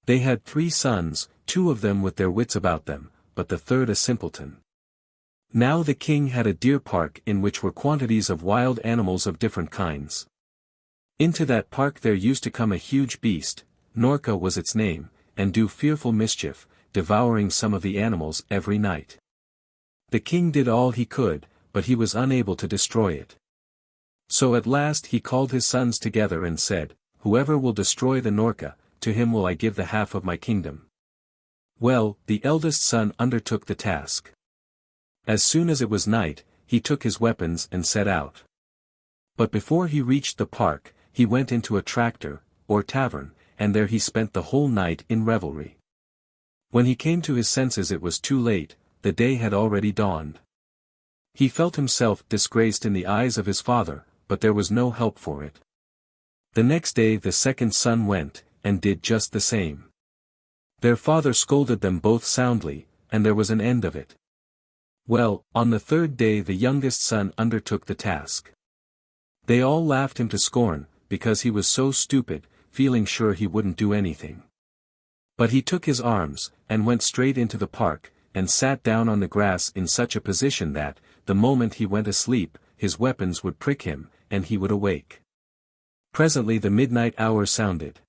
They had 3 sons, 2 of them with their wits about them, but the third a simpleton. Now the king had a deer park in which were quantities of wild animals of different kinds. Into that park there used to come a huge beast, Norka was its name, and do fearful mischief, devouring some of the animals every night. The king did all he could, but he was unable to destroy it. So at last he called his sons together and said, "Whoever will destroy the Norka, to him will I give the half of my kingdom." Well, the eldest son undertook the task. As soon as it was night, he took his weapons and set out. But before he reached the park, he went into a traktor, or tavern, and there he spent the whole night in revelry. When he came to his senses it was too late, the day had already dawned. He felt himself disgraced in the eyes of his father, but there was no help for it. The next day the second son went, and did just the same. Their father scolded them both soundly, and there was an end of it. Well, on the third day the youngest son undertook the task. They all laughed him to scorn, because he was so stupid, feeling sure he wouldn't do anything. But he took his arms, and went straight into the park, and sat down on the grass in such a position that, the moment he went asleep, his weapons would prick him, and he would awake. Presently the midnight hour sounded.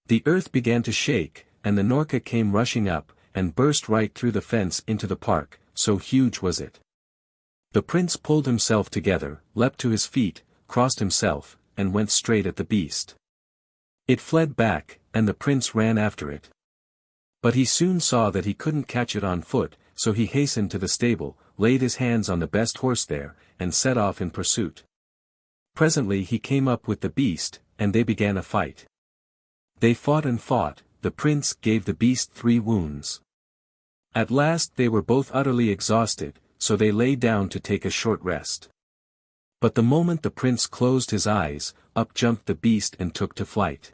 The earth began to shake, and the Norka came rushing up, and burst right through the fence into the park, so huge was it. The prince pulled himself together, leapt to his feet, crossed himself, and went straight at the beast. It fled back, and the prince ran after it. But he soon saw that he couldn't catch it on foot, so he hastened to the stable, laid his hands on the best horse there, and set off in pursuit. Presently he came up with the beast, and they began a fight. They fought and fought, the prince gave the beast 3 wounds. At last they were both utterly exhausted, so they lay down to take a short rest. But the moment the prince closed his eyes, up jumped the beast and took to flight.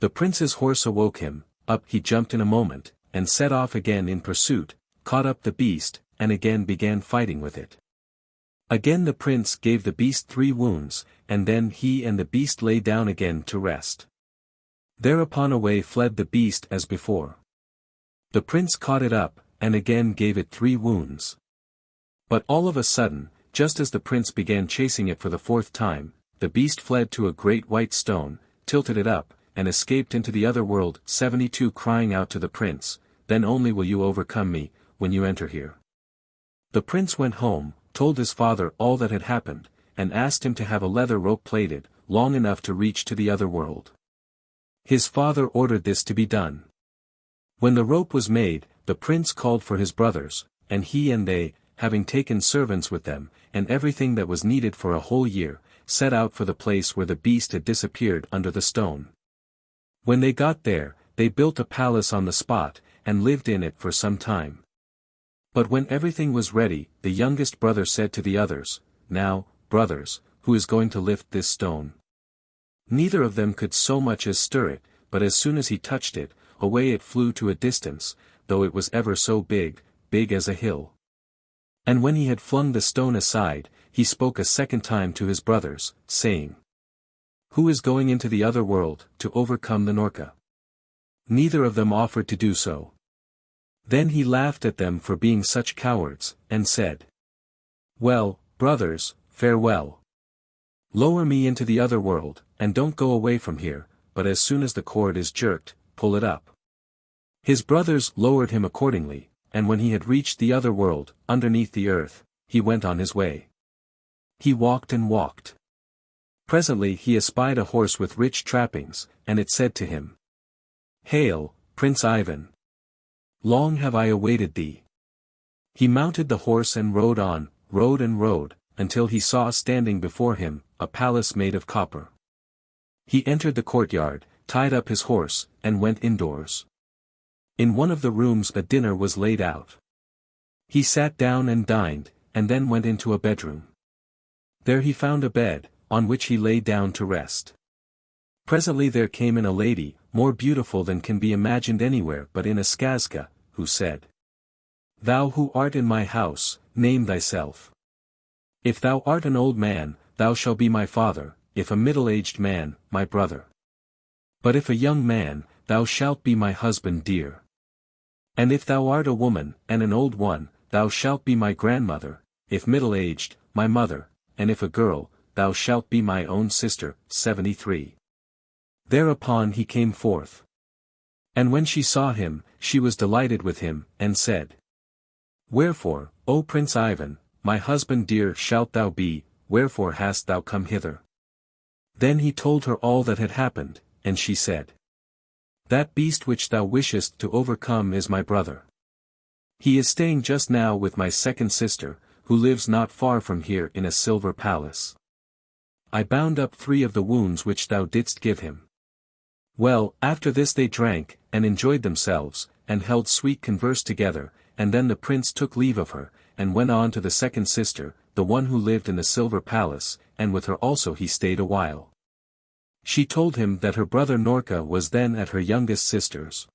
The prince's horse awoke him, up he jumped in a moment, and set off again in pursuit, caught up the beast, and again began fighting with it. Again the prince gave the beast 3 wounds, and then he and the beast lay down again to rest. Thereupon away fled the beast as before. The prince caught it up, and again gave it 3 wounds. But all of a sudden, just as the prince began chasing it for the 4th time, the beast fled to a great white stone, tilted it up, and escaped into the other world, 72 crying out to the prince, "Then only will you overcome me, when you enter here." The prince went home, told his father all that had happened, and asked him to have a leather rope plaited, long enough to reach to the other world. His father ordered this to be done. When the rope was made, the prince called for his brothers, and he and they, having taken servants with them, and everything that was needed for a whole year, set out for the place where the beast had disappeared under the stone. When they got there, they built a palace on the spot, and lived in it for some time. But when everything was ready, the youngest brother said to the others, "Now, brothers, who is going to lift this stone?" Neither of them could so much as stir it, but as soon as he touched it, away it flew to a distance, though it was ever so big, big as a hill. And when he had flung the stone aside, he spoke a second time to his brothers, saying, "Who is going into the other world, to overcome the Norka?" Neither of them offered to do so. Then he laughed at them for being such cowards, and said, "Well, brothers, farewell. Lower me into the other world, and don't go away from here, but as soon as the cord is jerked, pull it up." His brothers lowered him accordingly, and when he had reached the other world, underneath the earth, he went on his way. He walked and walked. Presently he espied a horse with rich trappings, and it said to him, "Hail, Prince Ivan! Long have I awaited thee." He mounted the horse and rode on, rode and rode, until he saw standing before him, a palace made of copper. He entered the courtyard, tied up his horse, and went indoors. In one of the rooms a dinner was laid out. He sat down and dined, and then went into a bedroom. There he found a bed, on which he lay down to rest. Presently there came in a lady, more beautiful than can be imagined anywhere but in a skazka, who said, "Thou who art in my house, name thyself. If thou art an old man, thou shalt be my father, if a middle-aged man, my brother. But if a young man, thou shalt be my husband dear. And if thou art a woman, and an old one, thou shalt be my grandmother, if middle-aged, my mother, and if a girl, thou shalt be my own sister." 73. Thereupon he came forth. And when she saw him, she was delighted with him, and said, "Wherefore, O Prince Ivan, my husband dear shalt thou be, wherefore hast thou come hither?" Then he told her all that had happened, and she said, "That beast which thou wishest to overcome is my brother. He is staying just now with my second sister, who lives not far from here in a silver palace. I bound up 3 of the wounds which thou didst give him." Well, after this they drank, and enjoyed themselves, and held sweet converse together, and then the prince took leave of her, and went on to the second sister, the one who lived in the silver palace, and with her also he stayed a while. She told him that her brother Norka was then at her youngest sister's.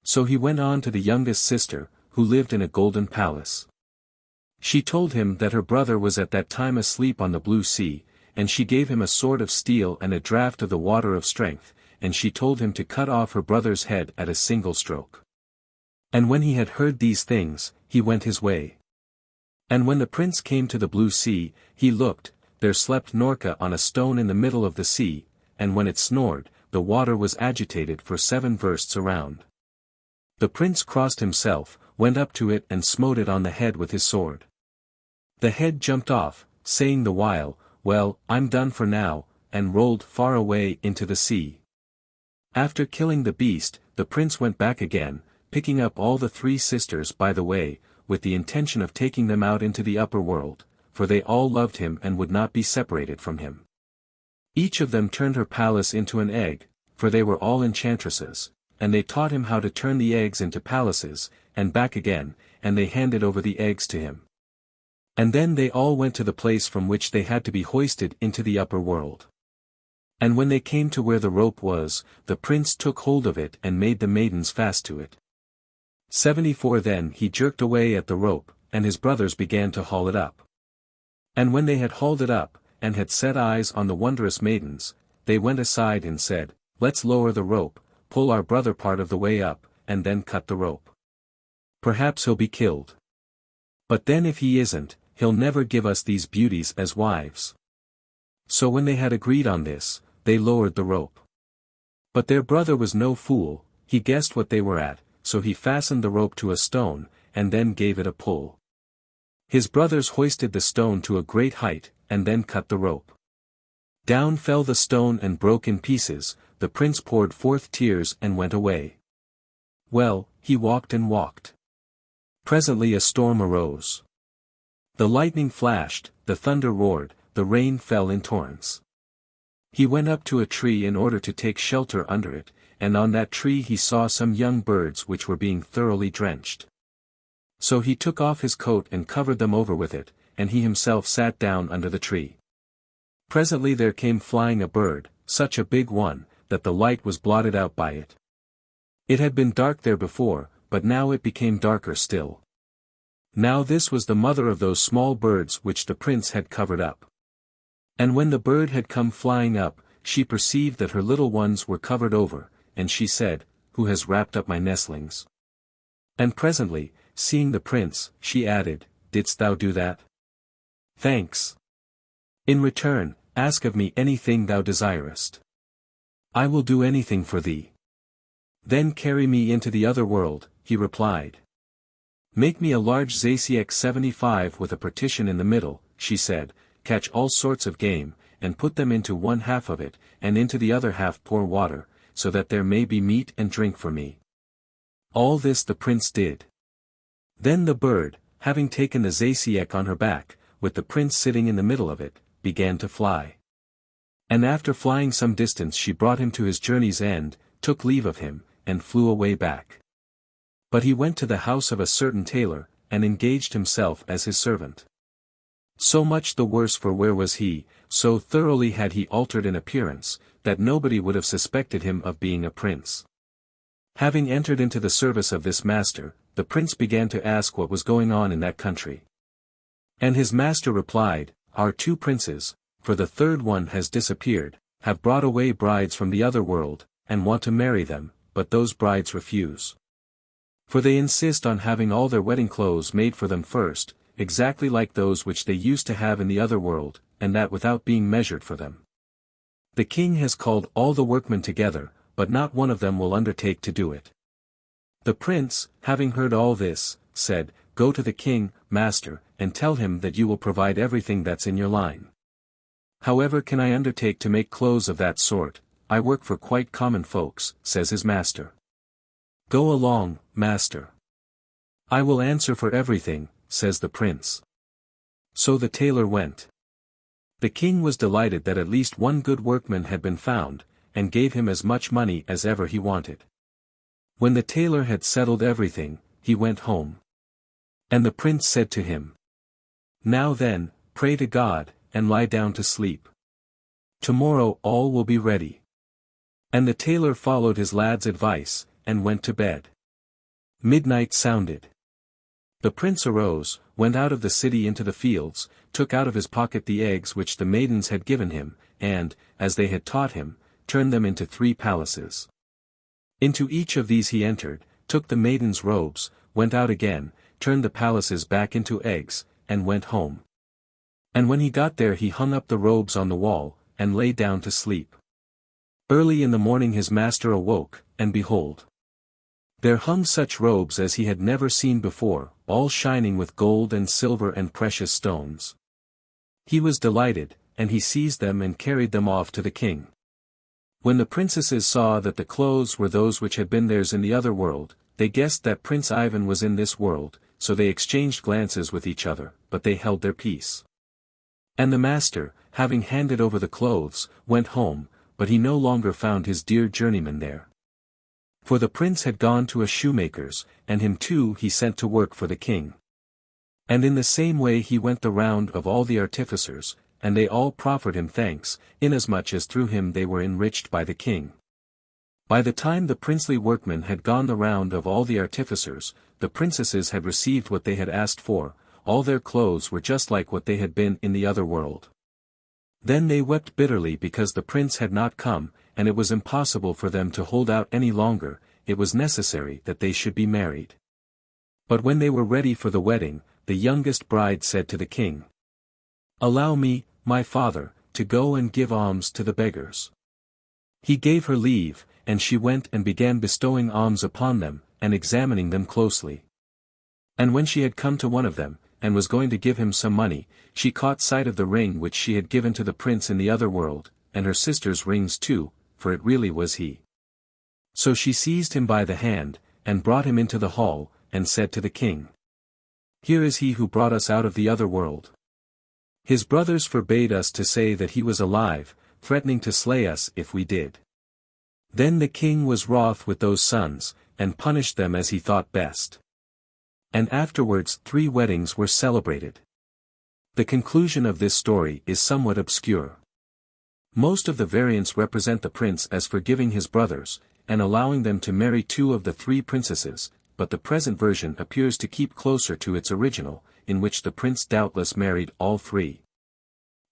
So he went on to the youngest sister, who lived in a golden palace. She told him that her brother was at that time asleep on the blue sea, and she gave him a sword of steel and a draught of the water of strength, and she told him to cut off her brother's head at a single stroke. And when he had heard these things, he went his way. And when the prince came to the blue sea, he looked, there slept Norka on a stone in the middle of the sea, and when it snored, the water was agitated for 7 versts around. The prince crossed himself, went up to it and smote it on the head with his sword. The head jumped off, saying the while, "Well, I'm done for now," and rolled far away into the sea. After killing the beast, the prince went back again, picking up all the 3 sisters by the way, with the intention of taking them out into the upper world, for they all loved him and would not be separated from him. Each of them turned her palace into an egg, for they were all enchantresses, and they taught him how to turn the eggs into palaces, and back again, and they handed over the eggs to him. And then they all went to the place from which they had to be hoisted into the upper world. And when they came to where the rope was, the prince took hold of it and made the maidens fast to it. 74 Then he jerked away at the rope, and his brothers began to haul it up. And when they had hauled it up, and had set eyes on the wondrous maidens, they went aside and said, "Let's lower the rope, pull our brother part of the way up, and then cut the rope. Perhaps he'll be killed. But then if he isn't, he'll never give us these beauties as wives." So when they had agreed on this, they lowered the rope. But their brother was no fool, he guessed what they were at, so he fastened the rope to a stone, and then gave it a pull. His brothers hoisted the stone to a great height, and then cut the rope. Down fell the stone and broke in pieces, the prince poured forth tears and went away. Well, he walked and walked. Presently a storm arose. The lightning flashed, the thunder roared, the rain fell in torrents. He went up to a tree in order to take shelter under it, and on that tree he saw some young birds which were being thoroughly drenched. So he took off his coat and covered them over with it, and he himself sat down under the tree. Presently there came flying a bird, such a big one, that the light was blotted out by it. It had been dark there before, but now it became darker still. Now this was the mother of those small birds which the prince had covered up. And when the bird had come flying up, she perceived that her little ones were covered over, and she said, "Who has wrapped up my nestlings?" And presently, seeing the prince, she added, "Didst thou do that? Thanks. In return, ask of me anything thou desirest. I will do anything for thee." "Then carry me into the other world," he replied. "Make me a large zaciek 75 with a partition in the middle," she said, "catch all sorts of game, and put them into one half of it, and into the other half pour water, so that there may be meat and drink for me." All this the prince did. Then the bird, having taken the zaciek on her back, with the prince sitting in the middle of it, began to fly. And after flying some distance she brought him to his journey's end, took leave of him, and flew away back. But he went to the house of a certain tailor, and engaged himself as his servant. So much the worse for where was he, so thoroughly had he altered in appearance, that nobody would have suspected him of being a prince. Having entered into the service of this master, the prince began to ask what was going on in that country. And his master replied, "Our two princes, for the third one has disappeared, have brought away brides from the other world, and want to marry them, but those brides refuse. For they insist on having all their wedding clothes made for them first, exactly like those which they used to have in the other world, and that without being measured for them. The king has called all the workmen together, but not one of them will undertake to do it." The prince, having heard all this, said, "Go to the king, master, and tell him that you will provide everything that's in your line." "However can I undertake to make clothes of that sort? I work for quite common folks," says his master. "Go along, master. I will answer for everything," says the prince. So the tailor went. The king was delighted that at least one good workman had been found, and gave him as much money as ever he wanted. When the tailor had settled everything, he went home. And the prince said to him, "Now then, pray to God, and lie down to sleep. Tomorrow all will be ready." And the tailor followed his lad's advice, and went to bed. Midnight sounded. The prince arose, went out of the city into the fields, took out of his pocket the eggs which the maidens had given him, and, as they had taught him, turned them into 3 palaces. Into each of these he entered, took the maidens' robes, went out again, turned the palaces back into eggs, and went home. And when he got there he hung up the robes on the wall, and lay down to sleep. Early in the morning his master awoke, and behold, there hung such robes as he had never seen before, all shining with gold and silver and precious stones. He was delighted, and he seized them and carried them off to the king. When the princesses saw that the clothes were those which had been theirs in the other world, they guessed that Prince Ivan was in this world, so they exchanged glances with each other, but they held their peace. And the master, having handed over the clothes, went home, but he no longer found his dear journeyman there. For the prince had gone to a shoemaker's, and him too he sent to work for the king. And in the same way he went the round of all the artificers, and they all proffered him thanks, inasmuch as through him they were enriched by the king. By the time the princely workmen had gone the round of all the artificers, the princesses had received what they had asked for, all their clothes were just like what they had been in the other world. Then they wept bitterly because the prince had not come, and it was impossible for them to hold out any longer, it was necessary that they should be married. But when they were ready for the wedding, the youngest bride said to the king, "Allow me, my father, to go and give alms to the beggars." He gave her leave, and she went and began bestowing alms upon them, and examining them closely. And when she had come to one of them, and was going to give him some money, she caught sight of the ring which she had given to the prince in the other world, and her sister's rings too, for it really was he. So she seized him by the hand, and brought him into the hall, and said to the king, "Here is he who brought us out of the other world. His brothers forbade us to say that he was alive, threatening to slay us if we did. Then the king was wroth with those sons, and punished them as he thought best. And afterwards 3 weddings were celebrated." The conclusion of this story is somewhat obscure. Most of the variants represent the prince as forgiving his brothers, and allowing them to marry two of the three princesses, but the present version appears to keep closer to its original, in which the prince doubtless married all three.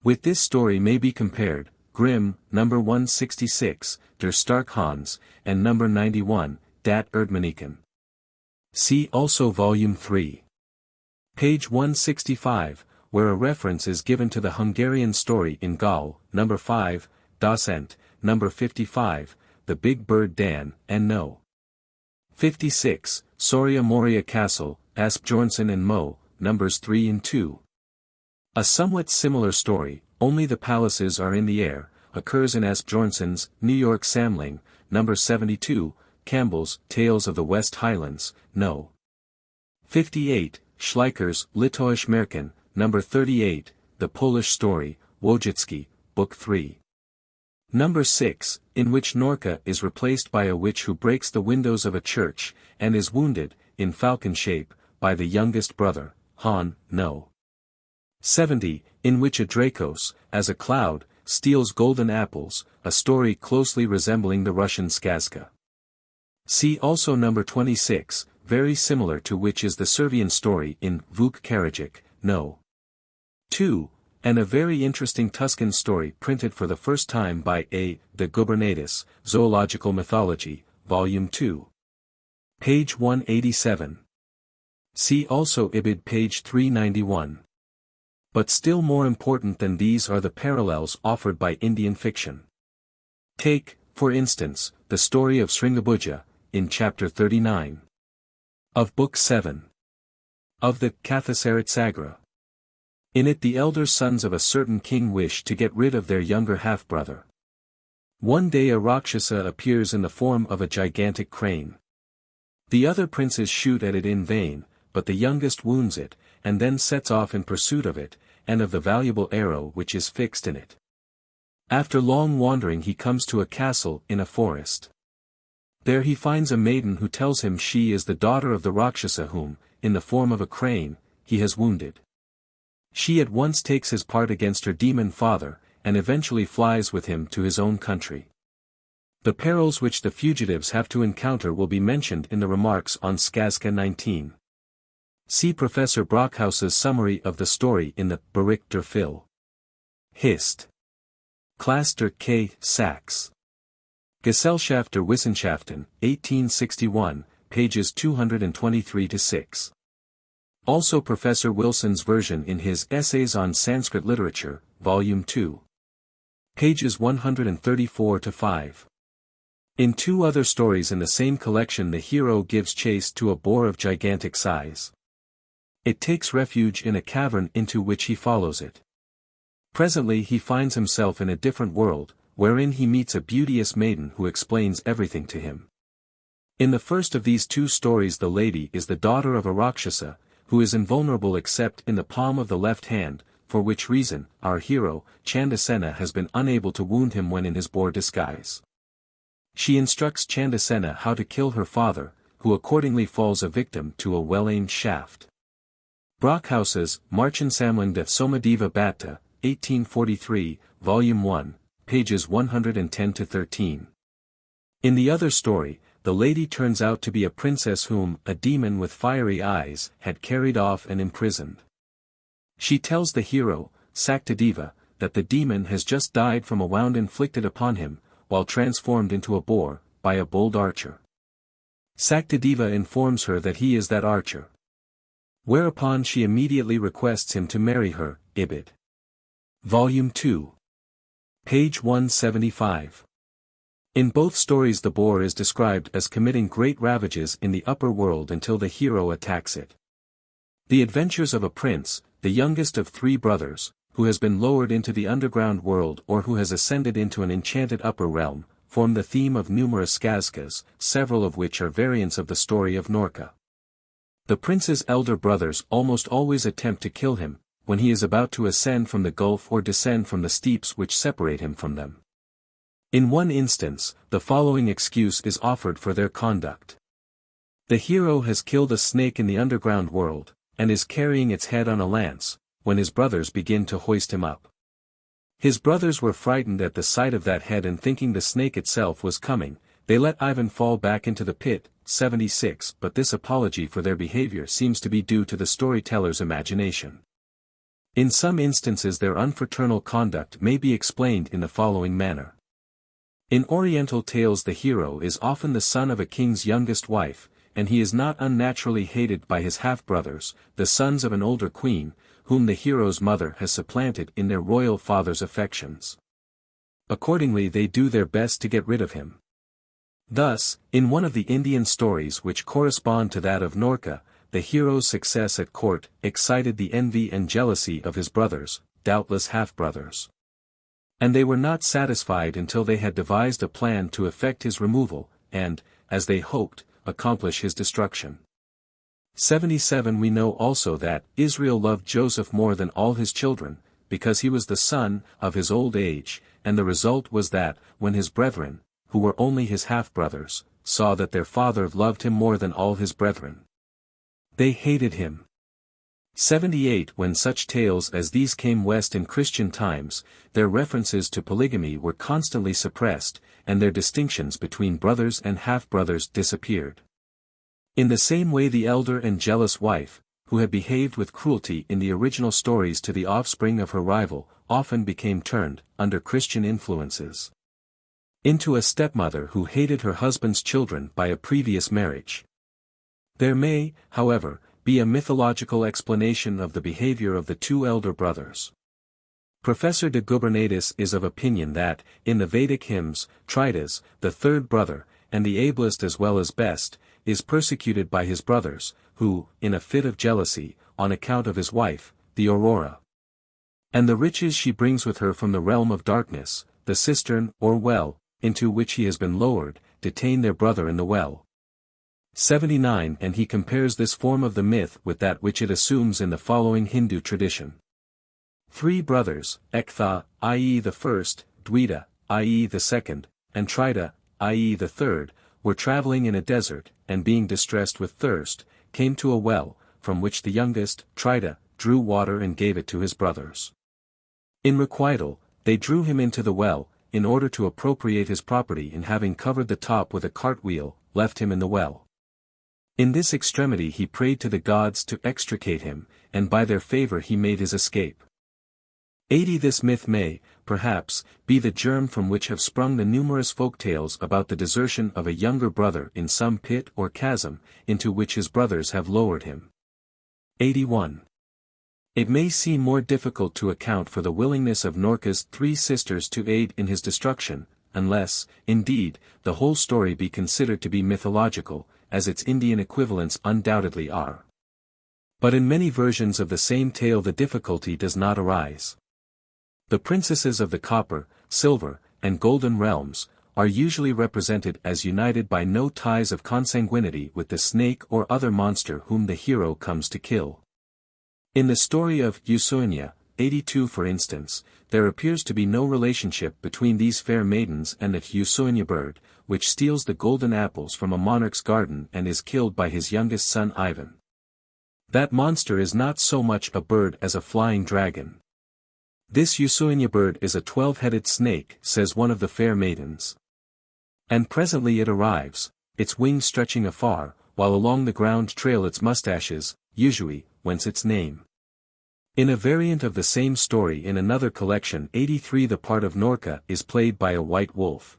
With this story may be compared, Grimm, number 166, Der Stark Hans, and number 91, Dat Erdmaniken. See also Volume 3. Page 165, where a reference is given to the Hungarian story in Gaul, number 5, Das Ent, number 55, The Big Bird Dan, and No. 56, Soria Moria Castle, Asbjornsen and Mo, numbers 3 and 2. A somewhat similar story, only the palaces are in the air, occurs in Asbjornsen's New York Samling, number 72, Campbell's Tales of the West Highlands, No. 58, Schleicher's Litauisch Märchen, number 38, The Polish Story, Wojcicki, Book 3. Number 6, in which Norka is replaced by a witch who breaks the windows of a church, and is wounded, in falcon shape, by the youngest brother, Han, No. 70, in which a Dracos, as a cloud, steals golden apples, a story closely resembling the Russian Skazka. See also number 26, very similar to which is the Servian story in Vuk Karadzic, No. 2, and a very interesting Tuscan story printed for the first time by A. de Gubernatis, Zoological Mythology, Volume 2. Page 187. See also Ibid page 391. But still more important than these are the parallels offered by Indian fiction. Take, for instance, the story of Sringabuja, in chapter 39. Of Book 7. Of the Kathasaritsagra. In it the elder sons of a certain king wish to get rid of their younger half-brother. One day a Rakshasa appears in the form of a gigantic crane. The other princes shoot at it in vain, but the youngest wounds it, and then sets off in pursuit of it, and of the valuable arrow which is fixed in it. After long wandering he comes to a castle in a forest. There he finds a maiden who tells him she is the daughter of the Rakshasa whom, in the form of a crane, he has wounded. She at once takes his part against her demon father, and eventually flies with him to his own country. The perils which the fugitives have to encounter will be mentioned in the remarks on Skazka 19. See Professor Brockhaus's summary of the story in the Bericht der Phil. Hist. Klasse der K. Sachs. Gesellschaft der Wissenschaften, 1861, pages 223-6. Also Professor Wilson's version in his Essays on Sanskrit Literature, Volume 2. Pages 134-5. In two other stories in the same collection the hero gives chase to a boar of gigantic size. It takes refuge in a cavern into which he follows it. Presently he finds himself in a different world, wherein he meets a beauteous maiden who explains everything to him. In the first of these two stories the lady is the daughter of a Rakshasa, who is invulnerable except in the palm of the left hand, for which reason, our hero, Chandasena has been unable to wound him when in his boar disguise. She instructs Chandasena how to kill her father, who accordingly falls a victim to a well-aimed shaft. Brockhaus's Marchensammlung der Somadiva Batta, 1843, Volume 1, pages 110-13. In the other story, the lady turns out to be a princess whom a demon with fiery eyes had carried off and imprisoned. She tells the hero, Saktadeva, that the demon has just died from a wound inflicted upon him, while transformed into a boar, by a bold archer. Saktadeva informs her that he is that archer. Whereupon she immediately requests him to marry her, Ibid. Volume 2. Page 175. In both stories the boar is described as committing great ravages in the upper world until the hero attacks it. The adventures of a prince, the youngest of three brothers, who has been lowered into the underground world or who has ascended into an enchanted upper realm, form the theme of numerous skazkas, several of which are variants of the story of Norka. The prince's elder brothers almost always attempt to kill him, when he is about to ascend from the gulf or descend from the steeps which separate him from them. In one instance, the following excuse is offered for their conduct. The hero has killed a snake in the underground world, and is carrying its head on a lance, when his brothers begin to hoist him up. His brothers were frightened at the sight of that head, and thinking the snake itself was coming, they let Ivan fall back into the pit. 76. But this apology for their behavior seems to be due to the storyteller's imagination. In some instances their unfraternal conduct may be explained in the following manner. In Oriental tales the hero is often the son of a king's youngest wife, and he is not unnaturally hated by his half-brothers, the sons of an older queen, whom the hero's mother has supplanted in their royal father's affections. Accordingly they do their best to get rid of him. Thus, in one of the Indian stories which correspond to that of Norka, the hero's success at court excited the envy and jealousy of his brothers, doubtless half-brothers. And they were not satisfied until they had devised a plan to effect his removal, and, as they hoped, accomplish his destruction. 77. We know also that Israel loved Joseph more than all his children, because he was the son of his old age, and the result was that, when his brethren, who were only his half-brothers, saw that their father loved him more than all his brethren, they hated him. 78. When such tales as these came west in Christian times, their references to polygamy were constantly suppressed, and their distinctions between brothers and half-brothers disappeared. In the same way the elder and jealous wife, who had behaved with cruelty in the original stories to the offspring of her rival, often became turned, under Christian influences, into a stepmother who hated her husband's children by a previous marriage. There may, however, be a mythological explanation of the behavior of the two elder brothers. Professor de Gubernatis is of opinion that, in the Vedic hymns, Tridas, the third brother, and the ablest as well as best, is persecuted by his brothers, who, in a fit of jealousy, on account of his wife, the Aurora, and the riches she brings with her from the realm of darkness, the cistern, or well, into which he has been lowered, detain their brother in the well. 79. And he compares this form of the myth with that which it assumes in the following Hindu tradition. 3 brothers, Ektha, i.e. the first, Dvita, i.e. the second, and Trida, i.e. the third, were traveling in a desert, and being distressed with thirst, came to a well, from which the youngest, Trida, drew water and gave it to his brothers. In requital, they drew him into the well, in order to appropriate his property, and having covered the top with a cartwheel, left him in the well. In this extremity he prayed to the gods to extricate him, and by their favor he made his escape. 80. This myth may, perhaps, be the germ from which have sprung the numerous folk tales about the desertion of a younger brother in some pit or chasm, into which his brothers have lowered him. 81. It may seem more difficult to account for the willingness of Norka's 3 sisters to aid in his destruction, unless, indeed, the whole story be considered to be mythological, as its Indian equivalents undoubtedly are. But in many versions of the same tale the difficulty does not arise. The princesses of the copper, silver, and golden realms, are usually represented as united by no ties of consanguinity with the snake or other monster whom the hero comes to kill. In the story of Usuinya, 82 for instance, there appears to be no relationship between these fair maidens and the Usuinya bird, which steals the golden apples from a monarch's garden and is killed by his youngest son Ivan. That monster is not so much a bird as a flying dragon. This Usuinya bird is a 12-headed snake, says one of the fair maidens. And presently it arrives, its wings stretching afar, while along the ground trail its mustaches, usually, whence its name. In a variant of the same story in another collection 83 the part of Norka is played by a white wolf.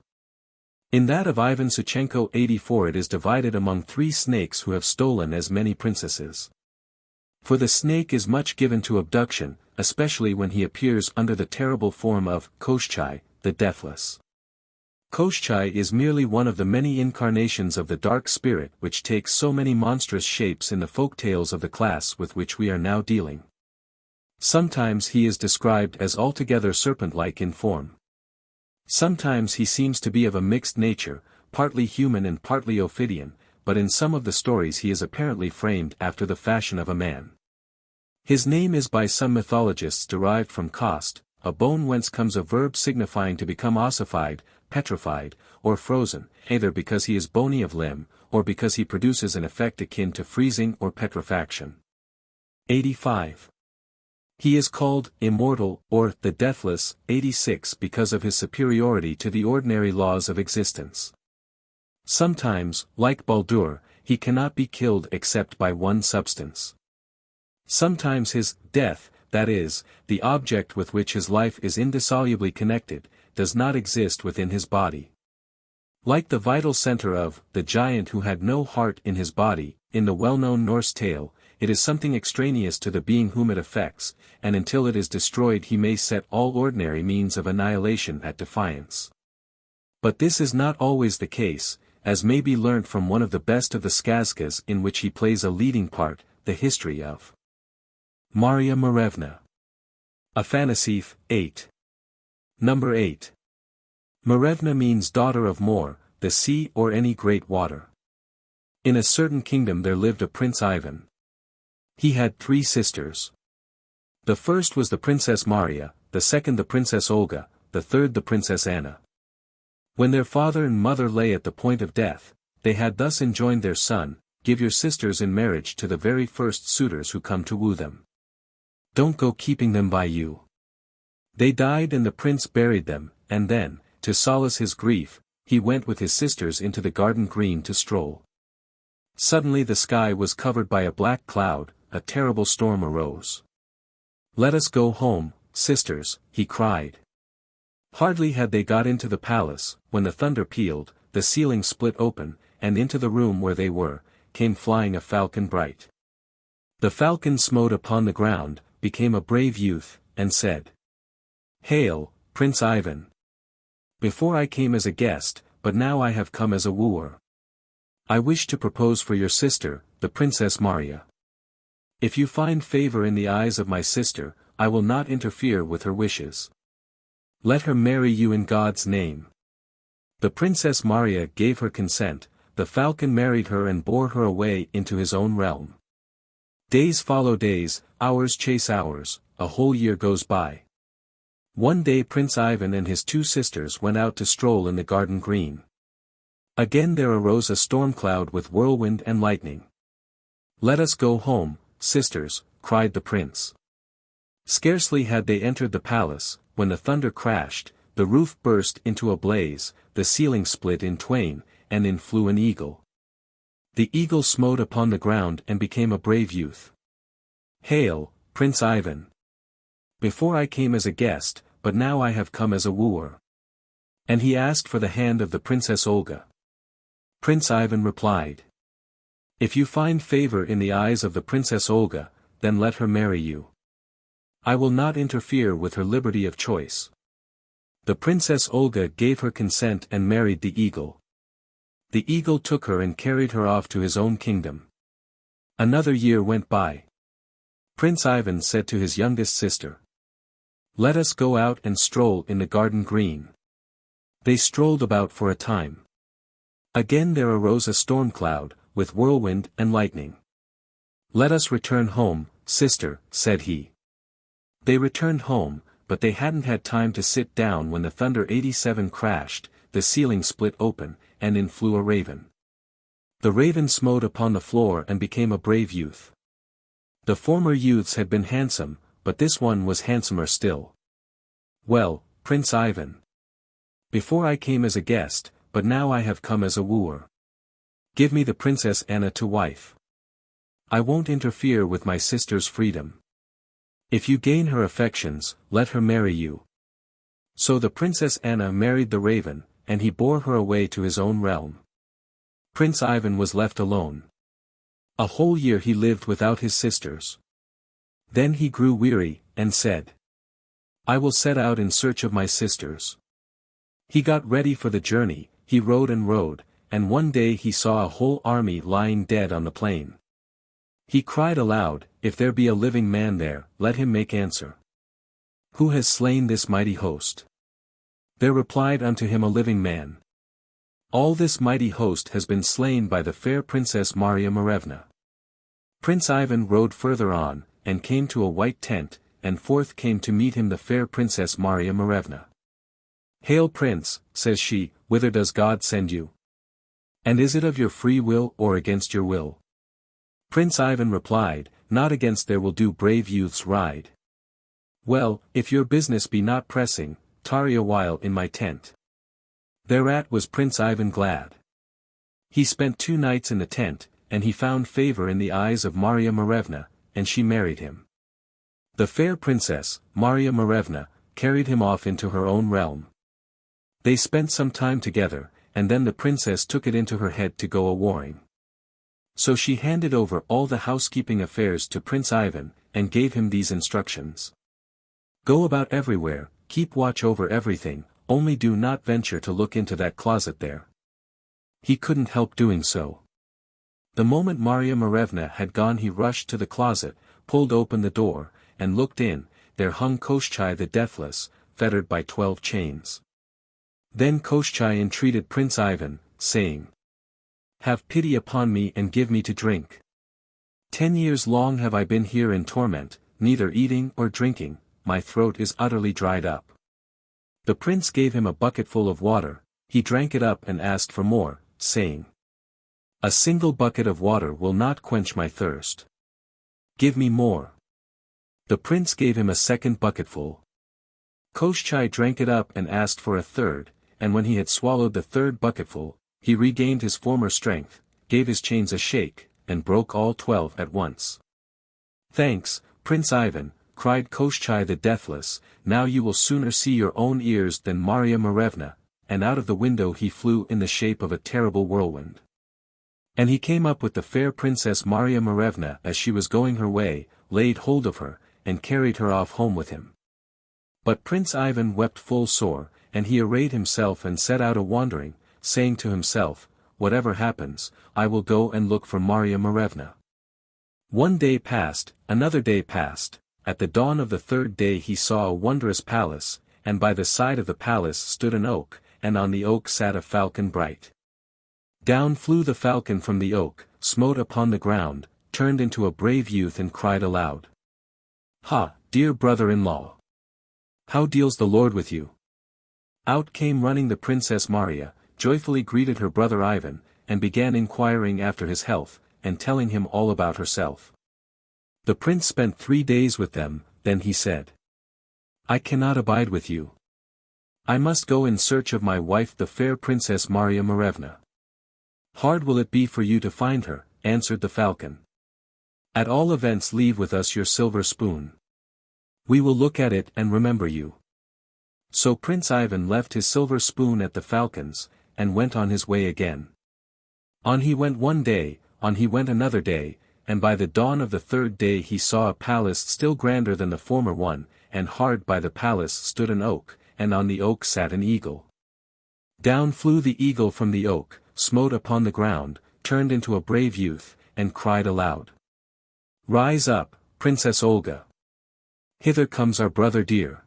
In that of Ivan Suchenko 84 it is divided among 3 snakes who have stolen as many princesses. For the snake is much given to abduction, especially when he appears under the terrible form of Koshchei, the Deathless. Koshchei is merely one of the many incarnations of the dark spirit which takes so many monstrous shapes in the folk tales of the class with which we are now dealing. Sometimes he is described as altogether serpent-like in form. Sometimes he seems to be of a mixed nature, partly human and partly Ophidian, but in some of the stories he is apparently framed after the fashion of a man. His name is by some mythologists derived from kost, a bone whence comes a verb signifying to become ossified, petrified, or frozen, either because he is bony of limb, or because he produces an effect akin to freezing or petrifaction. 85. He is called immortal, or the Deathless, 86 because of his superiority to the ordinary laws of existence. Sometimes, like Baldur, he cannot be killed except by one substance. Sometimes his death, that is, the object with which his life is indissolubly connected, does not exist within his body. Like the vital center of the giant who had no heart in his body, in the well-known Norse tale, it is something extraneous to the being whom it affects, and until it is destroyed he may set all ordinary means of annihilation at defiance. But this is not always the case, as may be learnt from one of the best of the skazkas in which he plays a leading part, the history of Marya Morevna. Afanasief, 8. Number 8. Morevna means daughter of Mor, the sea or any great water. In a certain kingdom there lived a Prince Ivan. He had 3 sisters. The first was the Princess Marya, the second the Princess Olga, the third the Princess Anna. When their father and mother lay at the point of death, they had thus enjoined their son, "Give your sisters in marriage to the very first suitors who come to woo them. Don't go keeping them by you." They died and the prince buried them, and then, to solace his grief, he went with his sisters into the garden green to stroll. Suddenly the sky was covered by a black cloud, a terrible storm arose. "Let us go home, sisters," he cried. Hardly had they got into the palace, when the thunder pealed, the ceiling split open, and into the room where they were, came flying a falcon bright. The falcon smote upon the ground, became a brave youth, and said, "Hail, Prince Ivan! Before I came as a guest, but now I have come as a wooer. I wish to propose for your sister, the Princess Marya. If you find favor in the eyes of my sister, I will not interfere with her wishes. Let her marry you in God's name." The Princess Marya gave her consent, the falcon married her and bore her away into his own realm. Days follow days, hours chase hours, a whole year goes by. One day Prince Ivan and his 2 sisters went out to stroll in the garden green. Again there arose a storm cloud with whirlwind and lightning. "Let us go home, sisters," cried the prince. Scarcely had they entered the palace, when the thunder crashed, the roof burst into a blaze, the ceiling split in twain, and in flew an eagle. The eagle smote upon the ground and became a brave youth. "Hail, Prince Ivan! Before I came as a guest, but now I have come as a wooer." And he asked for the hand of the Princess Olga. Prince Ivan replied, "If you find favor in the eyes of the Princess Olga, then let her marry you. I will not interfere with her liberty of choice." The Princess Olga gave her consent and married the eagle. The eagle took her and carried her off to his own kingdom. Another year went by. Prince Ivan said to his youngest sister, "Let us go out and stroll in the garden green." They strolled about for a time. Again there arose a storm cloud, with whirlwind and lightning. "Let us return home, sister," said he. They returned home, but they hadn't had time to sit down when the thunder 87 crashed, the ceiling split open, and in flew a raven. The raven smote upon the floor and became a brave youth. The former youths had been handsome, but this one was handsomer still. "Well, Prince Ivan. Before I came as a guest, but now I have come as a wooer. Give me the Princess Anna to wife. I won't interfere with my sister's freedom. If you gain her affections, let her marry you." So the Princess Anna married the raven, and he bore her away to his own realm. Prince Ivan was left alone. A whole year he lived without his sisters. Then he grew weary, and said, "I will set out in search of my sisters." He got ready for the journey, he rode, and one day he saw a whole army lying dead on the plain. He cried aloud, "If there be a living man there, let him make answer. Who has slain this mighty host?" There replied unto him a living man. "All this mighty host has been slain by the fair Princess Marya Morevna." Prince Ivan rode further on, and came to a white tent, and forth came to meet him the fair Princess Marya Morevna. "Hail Prince," says she, "whither does God send you? And is it of your free will or against your will?" Prince Ivan replied, "Not against there will do brave youths ride. Well, if your business be not pressing, tarry a while in my tent. Thereat was Prince Ivan glad. He spent 2 nights in the tent, and he found favor in the eyes of Marya Morevna, and she married him. The fair princess, Marya Morevna, carried him off into her own realm. They spent some time together, and then the princess took it into her head to go a-warring. So she handed over all the housekeeping affairs to Prince Ivan, and gave him these instructions. Go about everywhere, keep watch over everything, only do not venture to look into that closet there. He couldn't help doing so. The moment Marya Morevna had gone he rushed to the closet, pulled open the door, and looked in. There hung Koshchei the Deathless, fettered by 12 chains. Then Koshchei entreated Prince Ivan, saying, "Have pity upon me and give me to drink. 10 years long have I been here in torment, neither eating or drinking, my throat is utterly dried up." The prince gave him a bucketful of water, he drank it up and asked for more, saying, "A single bucket of water will not quench my thirst. Give me more." The prince gave him a second bucketful. Koshchei drank it up and asked for a third, and when he had swallowed the third bucketful, he regained his former strength, gave his chains a shake, and broke all 12 at once. "Thanks, Prince Ivan," cried Koshchei the Deathless, "now you will sooner see your own ears than Marya Morevna," and out of the window he flew in the shape of a terrible whirlwind. And he came up with the fair princess Marya Morevna as she was going her way, laid hold of her, and carried her off home with him. But Prince Ivan wept full sore, and he arrayed himself and set out a-wandering, saying to himself, "Whatever happens, I will go and look for Marya Morevna." One day passed, another day passed. At the dawn of the 3rd day he saw a wondrous palace, and by the side of the palace stood an oak, and on the oak sat a falcon bright. Down flew the falcon from the oak, smote upon the ground, turned into a brave youth and cried aloud, "Ha, dear brother-in-law! How deals the Lord with you?" Out came running the Princess Marya, joyfully greeted her brother Ivan, and began inquiring after his health, and telling him all about herself. The prince spent 3 days with them, then he said, "I cannot abide with you. I must go in search of my wife the fair Princess Marya Morevna." "Hard will it be for you to find her," answered the falcon. "At all events leave with us your silver spoon. We will look at it and remember you." So Prince Ivan left his silver spoon at the falcon's, and went on his way again. On he went one day, on he went another day, and by the dawn of the 3rd day he saw a palace still grander than the former one, and hard by the palace stood an oak, and on the oak sat an eagle. Down flew the eagle from the oak, smote upon the ground, turned into a brave youth, and cried aloud, "Rise up, Princess Olga! Hither comes our brother dear."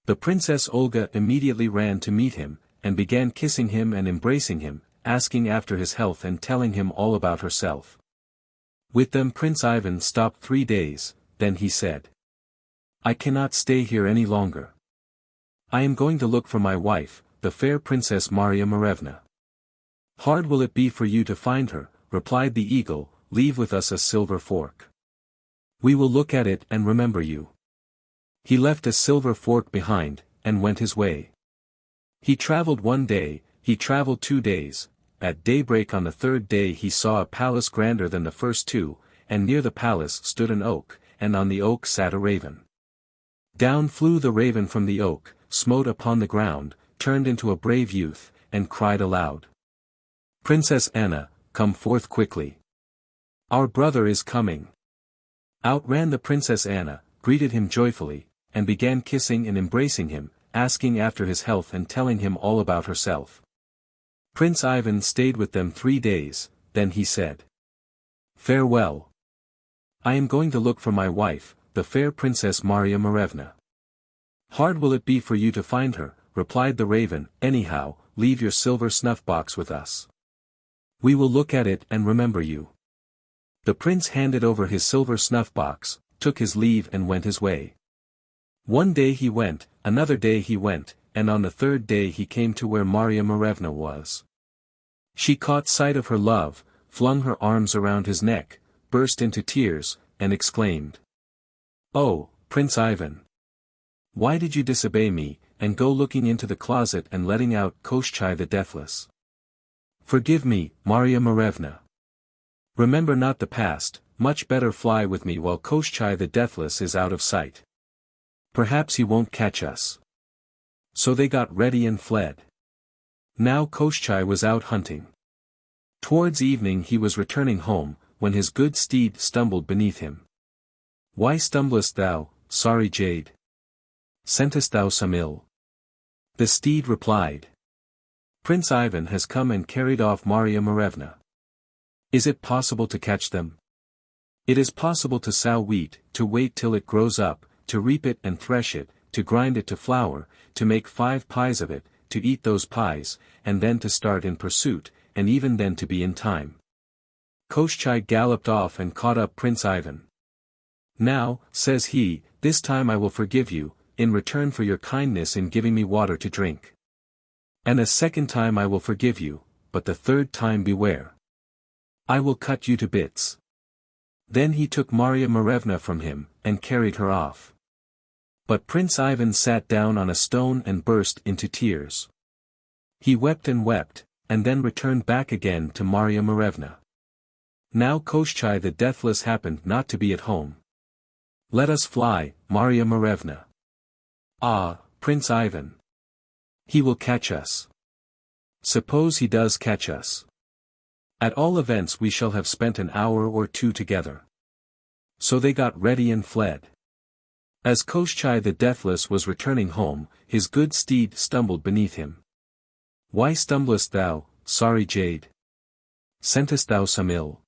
The Princess Olga immediately ran to meet him, and began kissing him and embracing him, asking after his health and telling him all about herself. With them Prince Ivan stopped 3 days, then he said, "I cannot stay here any longer. I am going to look for my wife, the fair Princess Marya Morevna." "Hard will it be for you to find her," replied the eagle, "leave with us a silver fork. We will look at it and remember you." He left a silver fork behind, and went his way. He traveled 1 day, he traveled 2 days, at daybreak on the 3rd day he saw a palace grander than the first 2, and near the palace stood an oak, and on the oak sat a raven. Down flew the raven from the oak, smote upon the ground, turned into a brave youth, and cried aloud, "Princess Anna, come forth quickly. Our brother is coming." Out ran the Princess Anna, greeted him joyfully, and began kissing and embracing him, asking after his health and telling him all about herself. Prince Ivan stayed with them 3 days, then he said, "Farewell. I am going to look for my wife, the fair Princess Marya Morevna." "Hard will it be for you to find her," replied the raven, "anyhow, leave your silver snuff-box with us. We will look at it and remember you." The prince handed over his silver snuff-box, took his leave and went his way. One day he went, another day he went, and on the 3rd day he came to where Marya Morevna was. She caught sight of her love, flung her arms around his neck, burst into tears, and exclaimed, "Oh, Prince Ivan! Why did you disobey me, and go looking into the closet and letting out Koshchei the Deathless? Forgive me, Marya Morevna. Remember not the past, much better fly with me while Koshchei the Deathless is out of sight. Perhaps he won't catch us. So they got ready and fled. Now Koshchei was out hunting. Towards evening he was returning home, when his good steed stumbled beneath him. Why stumblest thou, sorry jade? Scentest thou some ill? The steed replied. Prince Ivan has come and carried off Marya Morevna. Is it possible to catch them? It is possible to sow wheat, to wait till it grows up, to reap it and thresh it, to grind it to flour, to make 5 pies of it, to eat those pies, and then to start in pursuit, and even then to be in time. Koshchei galloped off and caught up Prince Ivan. Now, says he, this time I will forgive you, in return for your kindness in giving me water to drink. And a second time I will forgive you, but the third time beware. I will cut you to bits. Then he took Marya Morevna from him, and carried her off. But Prince Ivan sat down on a stone and burst into tears. He wept, and then returned back again to Marya Morevna. Now Koshchei the Deathless happened not to be at home. Let us fly, Marya Morevna. Ah, Prince Ivan. He will catch us. Suppose he does catch us. At all events we shall have spent an hour or 2 together. So they got ready and fled. As Koshchei the Deathless was returning home, his good steed stumbled beneath him. Why stumblest thou, sorry jade? Scentest thou some ill?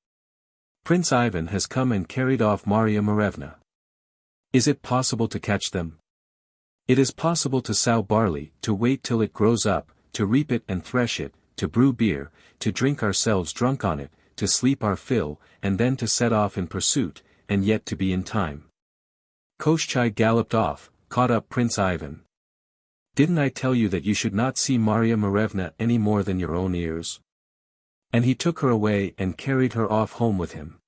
Prince Ivan has come and carried off Marya Morevna. Is it possible to catch them? It is possible to sow barley, to wait till it grows up, to reap it and thresh it, to brew beer, to drink ourselves drunk on it, to sleep our fill, and then to set off in pursuit, and yet to be in time. Koshchei galloped off, caught up Prince Ivan. Didn't I tell you that you should not see Marya Morevna any more than your own ears? And he took her away and carried her off home with him.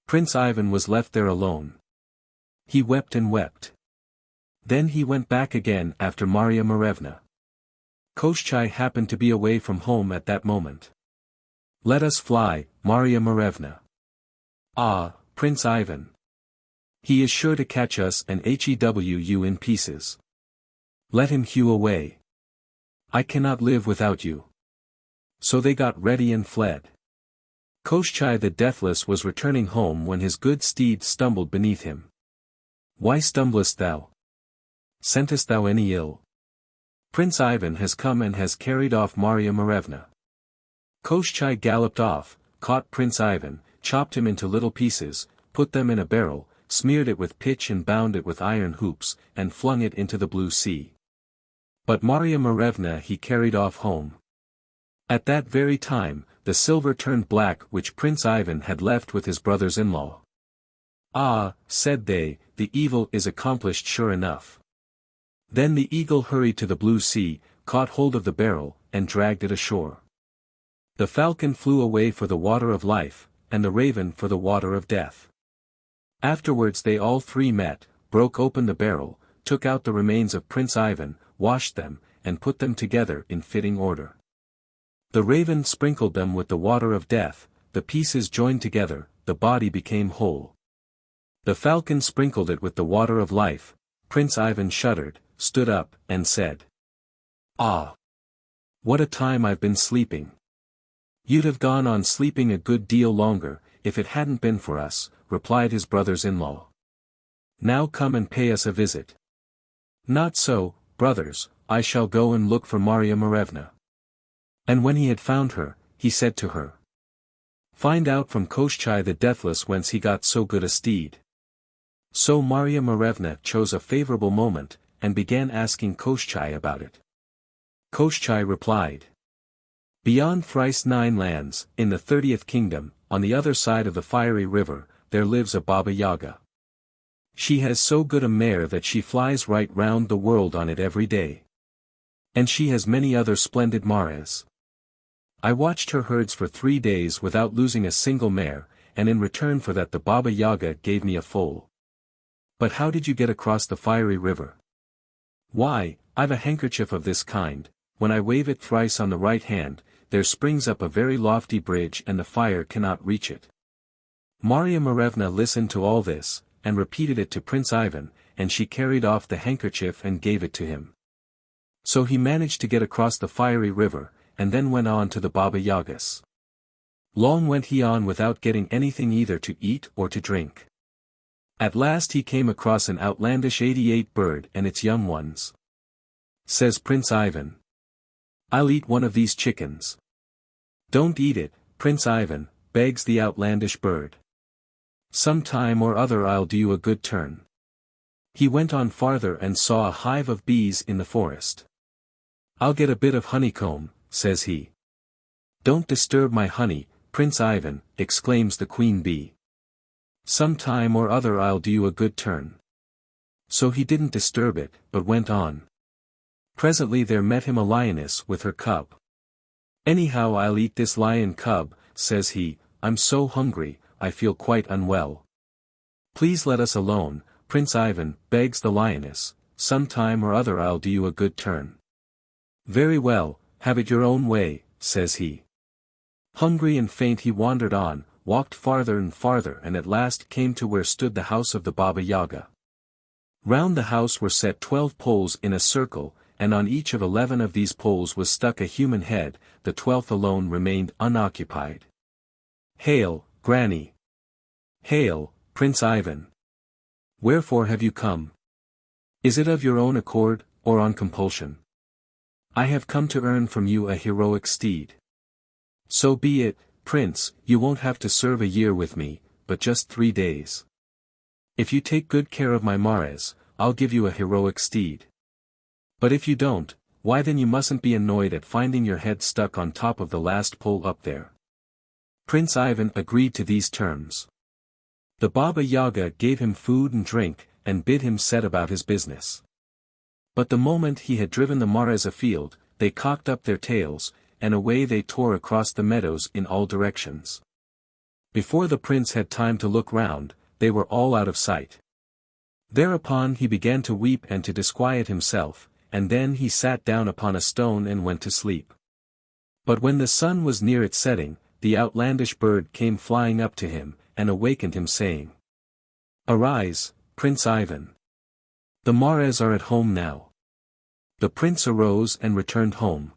Prince Ivan was left there alone. He wept. Then he went back again after Marya Morevna. Koshchei happened to be away from home at that moment. Let us fly, Marya Morevna. Ah, Prince Ivan. He is sure to catch us and hew you in pieces. Let him hew away. I cannot live without you. So they got ready and fled. Koshchei the Deathless was returning home when his good steed stumbled beneath him. Why stumblest thou? Scentest thou any ill? Prince Ivan has come and has carried off Marya Morevna. Koshchei galloped off, caught Prince Ivan, chopped him into little pieces, put them in a barrel, smeared it with pitch and bound it with iron hoops, and flung it into the blue sea. But Marya Morevna he carried off home. At that very time, the silver turned black which Prince Ivan had left with his brothers-in-law. Ah, said they, the evil is accomplished sure enough. Then the eagle hurried to the blue sea, caught hold of the barrel, and dragged it ashore. The falcon flew away for the water of life, and the raven for the water of death. Afterwards they all 3 met, broke open the barrel, took out the remains of Prince Ivan, washed them, and put them together in fitting order. The raven sprinkled them with the water of death, the pieces joined together, the body became whole. The falcon sprinkled it with the water of life. Prince Ivan shuddered, stood up, and said, Ah! What a time I've been sleeping! You'd have gone on sleeping a good deal longer, if it hadn't been for us, replied his brothers-in-law. Now come and pay us a visit. Not so, brothers, I shall go and look for Marya Morevna. And when he had found her, he said to her, Find out from Koshchei the Deathless whence he got so good a steed. So Marya Morevna chose a favorable moment, and began asking Koshchei about it. Koshchei replied, Beyond thrice 9 lands, in the 30th kingdom, on the other side of the fiery river, there lives a Baba Yaga. She has so good a mare that she flies right round the world on it every day. And she has many other splendid mares. I watched her herds for 3 days without losing a single mare, and in return for that the Baba Yaga gave me a foal. But how did you get across the fiery river? Why, I've a handkerchief of this kind, when I wave it thrice on the right hand, there springs up a very lofty bridge and the fire cannot reach it. Marya Morevna listened to all this, and repeated it to Prince Ivan, and she carried off the handkerchief and gave it to him. So he managed to get across the fiery river, and then went on to the Baba Yaga's. Long went he on without getting anything either to eat or to drink. At last he came across an outlandish 88 bird and its young ones. Says Prince Ivan, "I'll eat one of these chickens." "Don't eat it, Prince Ivan," begs the outlandish bird. "Some time or other I'll do you a good turn." He went on farther and saw a hive of bees in the forest. "I'll get a bit of honeycomb," says he. "Don't disturb my honey, Prince Ivan," exclaims the queen bee. "Some time or other I'll do you a good turn." So he didn't disturb it, but went on. Presently there met him a lioness with her cub. "Anyhow I'll eat this lion cub," says he, "I'm so hungry, I feel quite unwell." "Please let us alone, Prince Ivan," begs the lioness, "some time or other I'll do you a good turn." "Very well, have it your own way," says he. Hungry and faint he wandered on, walked farther and farther and at last came to where stood the house of the Baba Yaga. Round the house were set 12 poles in a circle, and on each of 11 of these poles was stuck a human head, the 12th alone remained unoccupied. "Hail, Granny! Hail, Prince Ivan! Wherefore have you come? Is it of your own accord, or on compulsion?" "I have come to earn from you a heroic steed." "So be it, Prince, you won't have to serve a year with me, but just 3 days. If you take good care of my mares, I'll give you a heroic steed. But if you don't, why then you mustn't be annoyed at finding your head stuck on top of the last pole up there." Prince Ivan agreed to these terms. The Baba Yaga gave him food and drink, and bid him set about his business. But the moment he had driven the mares afield, they cocked up their tails, and away they tore across the meadows in all directions. Before the prince had time to look round, they were all out of sight. Thereupon he began to weep and to disquiet himself, and then he sat down upon a stone and went to sleep. But when the sun was near its setting, the outlandish bird came flying up to him, and awakened him saying, "Arise, Prince Ivan. The mares are at home now." The prince arose and returned home.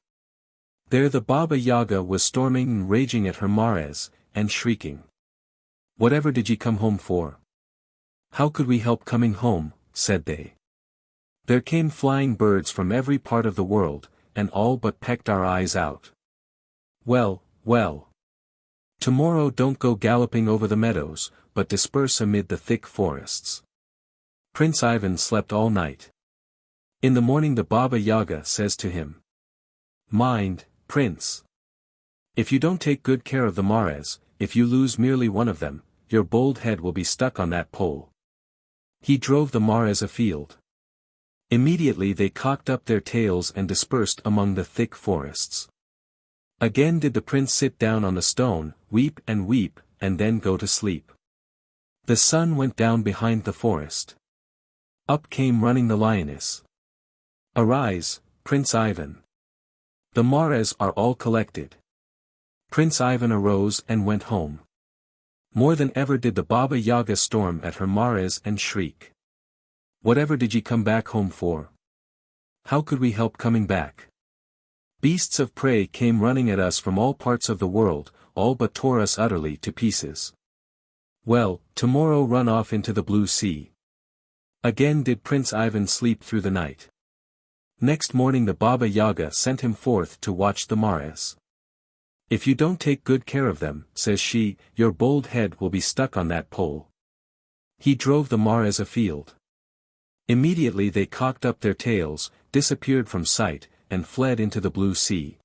There the Baba Yaga was storming and raging at her mares, and shrieking. "Whatever did ye come home for?" "How could we help coming home?" said they. "There came flying birds from every part of the world, and all but pecked our eyes out." "Well, well. Tomorrow don't go galloping over the meadows, but disperse amid the thick forests." Prince Ivan slept all night. In the morning the Baba Yaga says to him, "Mind, Prince. If you don't take good care of the mares, if you lose merely one of them, your bold head will be stuck on that pole." He drove the mares afield. Immediately they cocked up their tails and dispersed among the thick forests. Again did the prince sit down on the stone, weep, and then go to sleep. The sun went down behind the forest. Up came running the lioness. "Arise, Prince Ivan. The mares are all collected." Prince Ivan arose and went home. More than ever did the Baba Yaga storm at her mares and shriek. "Whatever did ye come back home for? How could we help coming back? Beasts of prey came running at us from all parts of the world, all but tore us utterly to pieces. Well, tomorrow run off into the blue sea." Again did Prince Ivan sleep through the night. Next morning the Baba Yaga sent him forth to watch the mares. "If you don't take good care of them," says she, "your bold head will be stuck on that pole." He drove the mares afield. Immediately they cocked up their tails, disappeared from sight, and fled into the blue sea.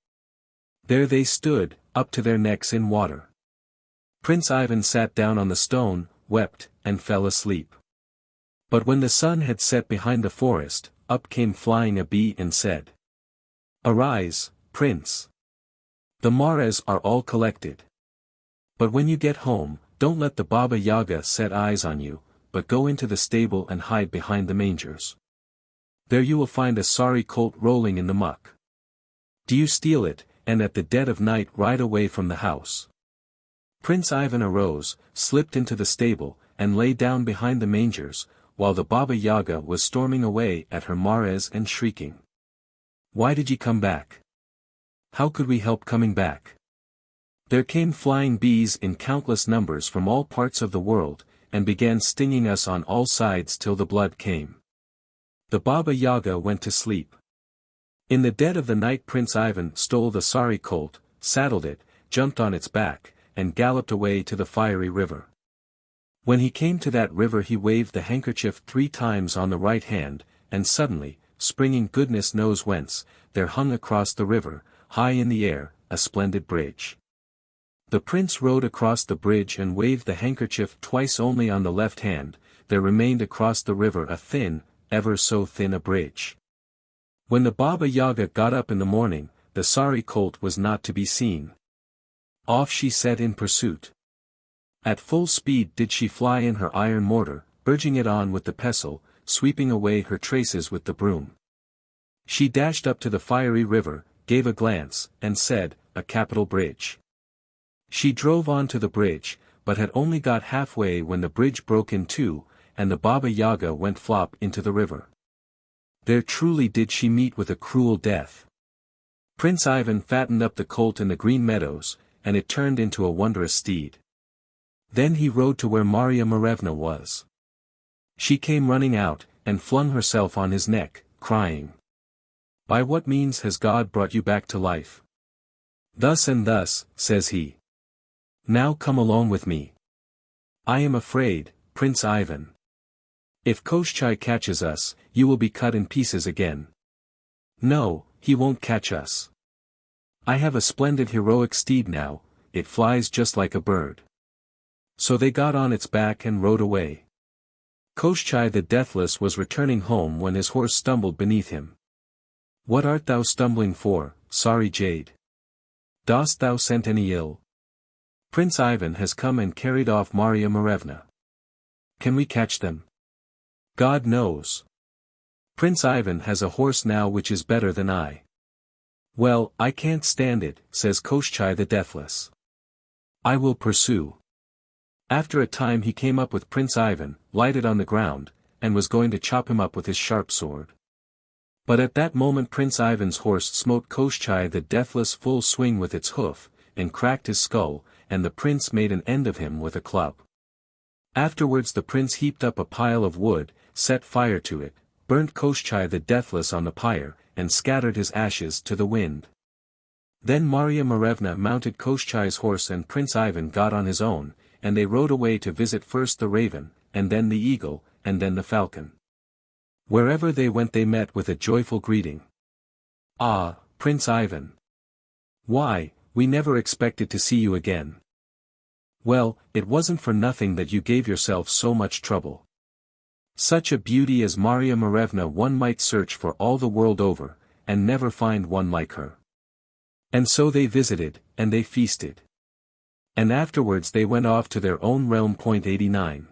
There they stood, up to their necks in water. Prince Ivan sat down on the stone, wept, and fell asleep. But when the sun had set behind the forest, up came flying a bee and said, "Arise, Prince. The mares are all collected. But when you get home, don't let the Baba Yaga set eyes on you, but go into the stable and hide behind the mangers. There you will find a sorry colt rolling in the muck. Do you steal it, and at the dead of night ride away from the house? Prince Ivan arose, slipped into the stable, and lay down behind the mangers, while the Baba Yaga was storming away at her mares and shrieking. Why did ye come back? How could we help coming back? There came flying bees in countless numbers from all parts of the world, and began stinging us on all sides till the blood came. The Baba Yaga went to sleep. In the dead of the night Prince Ivan stole the sorry colt, saddled it, jumped on its back, and galloped away to the fiery river. When he came to that river he waved the handkerchief 3 times on the right hand, and suddenly, springing goodness knows whence, there hung across the river, high in the air, a splendid bridge. The prince rode across the bridge and waved the handkerchief twice only on the left hand. There remained across the river a thin, ever so thin a bridge. When the Baba Yaga got up in the morning, the sorry colt was not to be seen. Off she set in pursuit. At full speed did she fly in her iron mortar, urging it on with the pestle, sweeping away her traces with the broom. She dashed up to the fiery river, gave a glance, and said, "A capital bridge." She drove on to the bridge, but had only got halfway when the bridge broke in two, and the Baba Yaga went flop into the river. There truly did she meet with a cruel death. Prince Ivan fattened up the colt in the green meadows, and it turned into a wondrous steed. Then he rode to where Marya Morevna was. She came running out, and flung herself on his neck, crying, "By what means has God brought you back to life?" "Thus and thus," says he. "Now come along with me." "I am afraid, Prince Ivan. If Koshchei catches us, you will be cut in pieces again." "No, he won't catch us. I have a splendid heroic steed now, it flies just like a bird." So they got on its back and rode away. Koshchei the Deathless was returning home when his horse stumbled beneath him. "What art thou stumbling for, sorry jade? Dost thou scent any ill? Prince Ivan has come and carried off Marya Morevna. Can we catch them?" "God knows. Prince Ivan has a horse now which is better than I." "Well, I can't stand it," says Koshchei the Deathless. "I will pursue." After a time he came up with Prince Ivan, lighted on the ground, and was going to chop him up with his sharp sword. But at that moment Prince Ivan's horse smote Koshchei the Deathless full swing with its hoof, and cracked his skull, and the prince made an end of him with a club. Afterwards the prince heaped up a pile of wood, set fire to it, burnt Koshchei the Deathless on the pyre, and scattered his ashes to the wind. Then Marya Morevna mounted Koshchei's horse and Prince Ivan got on his own, and they rode away to visit first the raven, and then the eagle, and then the falcon. Wherever they went they met with a joyful greeting. "Ah, Prince Ivan! Why, we never expected to see you again. Well, it wasn't for nothing that you gave yourself so much trouble. Such a beauty as Marya Morevna one might search for all the world over, and never find one like her." And so they visited, and they feasted. And afterwards they went off to their own realm. 89.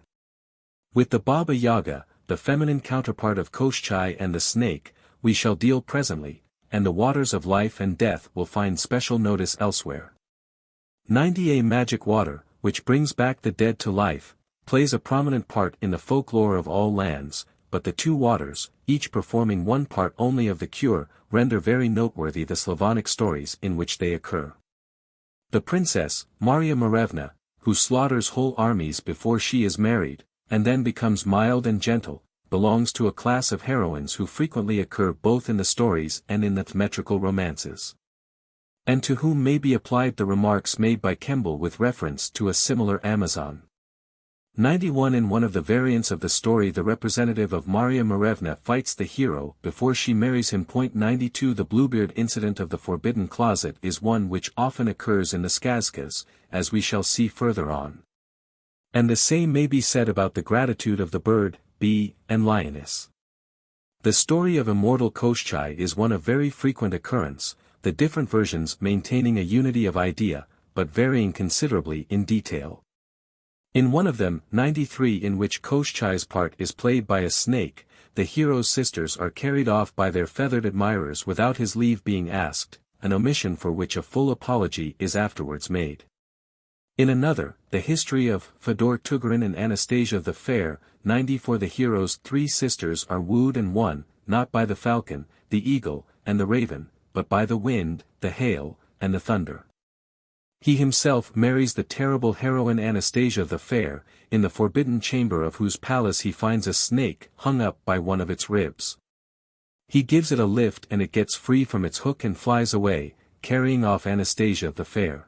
With the Baba Yaga, the feminine counterpart of Koshchei and the snake, we shall deal presently, and the waters of life and death will find special notice elsewhere. 90. A magic water, which brings back the dead to life, plays a prominent part in the folklore of all lands, but the two waters, each performing one part only of the cure, render very noteworthy the Slavonic stories in which they occur. The princess, Marya Morevna, who slaughters whole armies before she is married, and then becomes mild and gentle, belongs to a class of heroines who frequently occur both in the stories and in the metrical romances. And to whom may be applied the remarks made by Kemble with reference to a similar Amazon. 91. In one of the variants of the story the representative of Marya Morevna fights the hero before she marries him. 92. The Bluebeard incident of the forbidden closet is one which often occurs in the Skazkas, as we shall see further on. And the same may be said about the gratitude of the bird, bee, and lioness. The story of immortal Koshchei is one of very frequent occurrence, the different versions maintaining a unity of idea, but varying considerably in detail. In one of them, 93, in which Koshchei's part is played by a snake, the hero's sisters are carried off by their feathered admirers without his leave being asked, an omission for which a full apology is afterwards made. In another, the history of Fedor Tugarin and Anastasia the Fair, 94 the hero's three sisters are wooed and won, not by the falcon, the eagle, and the raven, but by the wind, the hail, and the thunder. He himself marries the terrible heroine Anastasia the Fair, in the forbidden chamber of whose palace he finds a snake hung up by one of its ribs. He gives it a lift and it gets free from its hook and flies away, carrying off Anastasia the Fair.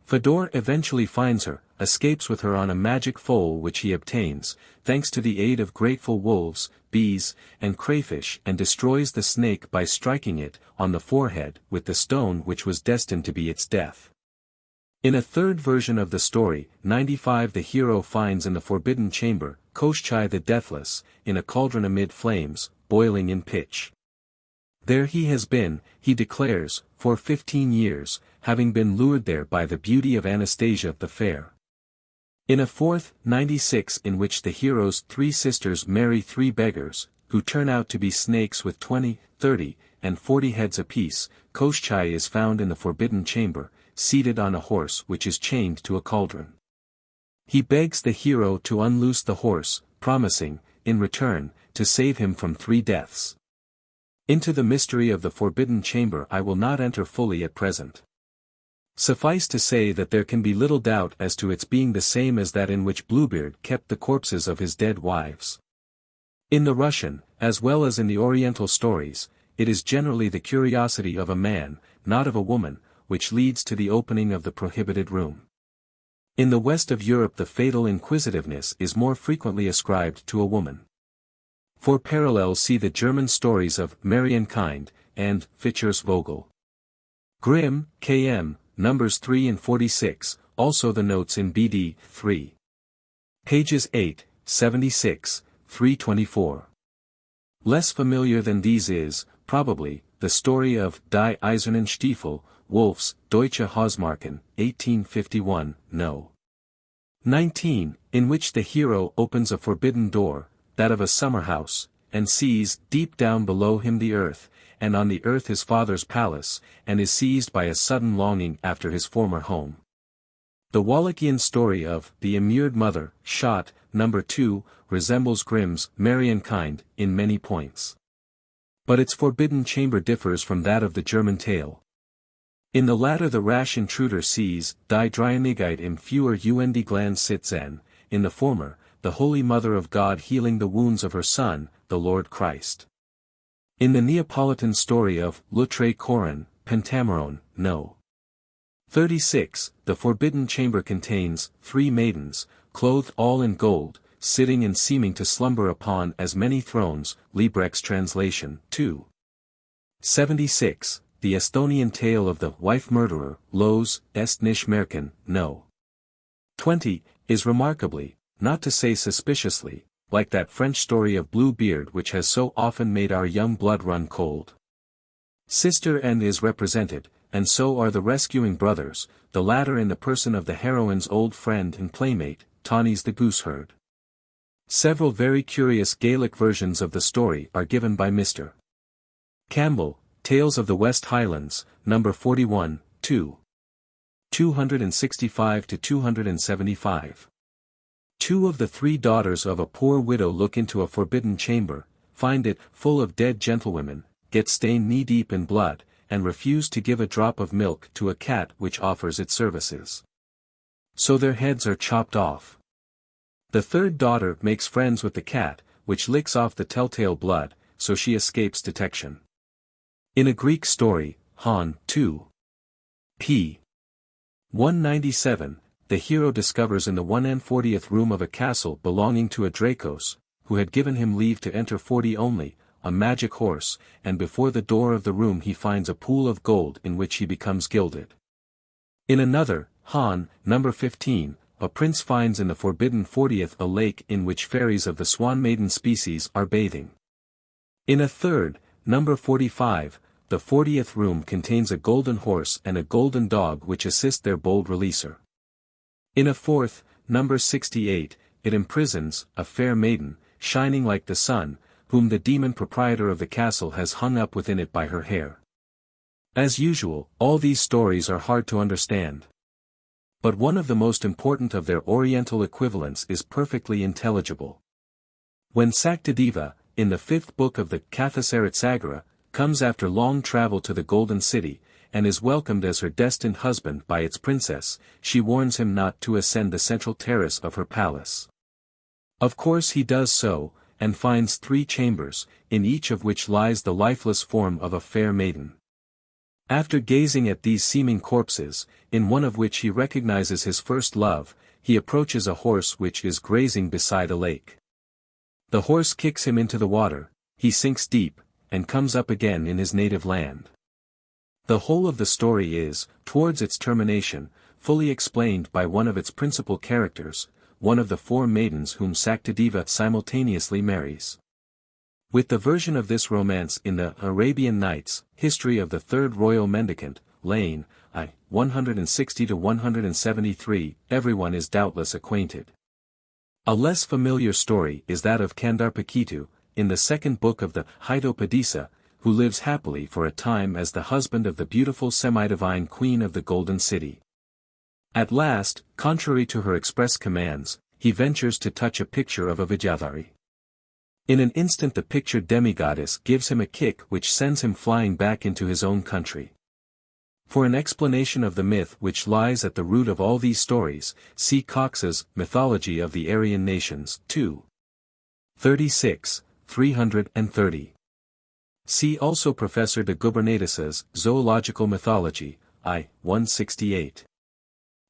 Fedor eventually finds her, escapes with her on a magic foal which he obtains, thanks to the aid of grateful wolves, bees, and crayfish, and destroys the snake by striking it on the forehead with the stone which was destined to be its death. In a third version of the story, 95 the hero finds in the forbidden chamber, Koshchei the Deathless, in a cauldron amid flames, boiling in pitch. There he has been, he declares, for 15 years, having been lured there by the beauty of Anastasia the Fair. In a fourth, 96 in which the hero's three sisters marry three beggars, who turn out to be snakes with 20, 30, and 40 heads apiece, Koshchei is found in the forbidden chamber, seated on a horse which is chained to a cauldron. He begs the hero to unloose the horse, promising, in return, to save him from 3 deaths. Into the mystery of the forbidden chamber I will not enter fully at present. Suffice to say that there can be little doubt as to its being the same as that in which Bluebeard kept the corpses of his dead wives. In the Russian, as well as in the Oriental stories, it is generally the curiosity of a man, not of a woman, which leads to the opening of the prohibited room. In the west of Europe the fatal inquisitiveness is more frequently ascribed to a woman. For parallels see the German stories of Marienkind, and Fichters Vogel. Grimm, K.M., Numbers 3 and 46, also the notes in BD 3. Pages 8, 76, 324. Less familiar than these is, probably, the story of Die Eisernen Stiefel, Wolf's Deutsche Hausmarken, 1851, No. 19, in which the hero opens a forbidden door, that of a summer house, and sees deep down below him the earth, and on the earth his father's palace, and is seized by a sudden longing after his former home. The Wallachian story of The Immured Mother, Shot, No. 2, resembles Grimm's Marienkind in many points. But its forbidden chamber differs from that of the German tale. In the latter the rash intruder sees Die Dreieinigkeit im Feuer und Glanz sitzen, in the former, the Holy Mother of God healing the wounds of her Son, the Lord Christ. In the Neapolitan story of L'Autre Coran, Pentameron, No. 36, the forbidden chamber contains 3 maidens, clothed all in gold, sitting and seeming to slumber upon as many thrones, Liebrecht's translation, 2. 76, the Estonian tale of the wife murderer, Los est nicht Märchen, No. 20, is remarkably, not to say suspiciously, like that French story of Bluebeard which has so often made our young blood run cold. Sister N is represented, and so are the rescuing brothers, the latter in the person of the heroine's old friend and playmate, Tawny's the gooseherd. Several very curious Gaelic versions of the story are given by Mr. Campbell, Tales of the West Highlands, No. 41, 2. 265 to 275. 2 of the 3 daughters of a poor widow look into a forbidden chamber, find it full of dead gentlewomen, get stained knee-deep in blood, and refuse to give a drop of milk to a cat which offers its services. So their heads are chopped off. The 3rd daughter makes friends with the cat, which licks off the telltale blood, so she escapes detection. In a Greek story, Han 2. p. 197, the hero discovers in the 140th room of a castle belonging to a Dracos, who had given him leave to enter 40 only, a magic horse, and before the door of the room he finds a pool of gold in which he becomes gilded. In another, Han, No. 15, a prince finds in the forbidden 40th a lake in which fairies of the swan maiden species are bathing. In a third, No. 45, the 40th room contains a golden horse and a golden dog which assist their bold releaser. In a fourth, No. 68, it imprisons a fair maiden, shining like the sun, whom the demon proprietor of the castle has hung up within it by her hair. As usual, all these stories are hard to understand. But one of the most important of their Oriental equivalents is perfectly intelligible. When Saktadeva, in the 5th book of the Kathasarit Sagara, comes after long travel to the Golden City, and is welcomed as her destined husband by its princess, she warns him not to ascend the central terrace of her palace. Of course he does so, and finds 3 chambers, in each of which lies the lifeless form of a fair maiden. After gazing at these seeming corpses, in one of which he recognizes his first love, he approaches a horse which is grazing beside a lake. The horse kicks him into the water, he sinks deep, and comes up again in his native land. The whole of the story is, towards its termination, fully explained by one of its principal characters, one of the 4 maidens whom Saktadeva simultaneously marries. With the version of this romance in the Arabian Nights, History of the Third Royal Mendicant, Lane, I. 160-173, everyone is doubtless acquainted. A less familiar story is that of Kandarpakitu, in the 2nd book of the Hydopadisa, who lives happily for a time as the husband of the beautiful semi-divine queen of the Golden City. At last, contrary to her express commands, he ventures to touch a picture of a Vidyadhari. In an instant the pictured demigoddess gives him a kick which sends him flying back into his own country. For an explanation of the myth which lies at the root of all these stories, see Cox's Mythology of the Aryan Nations, 2. 36, 330. See also Professor de Gubernatis's Zoological Mythology, I. 168.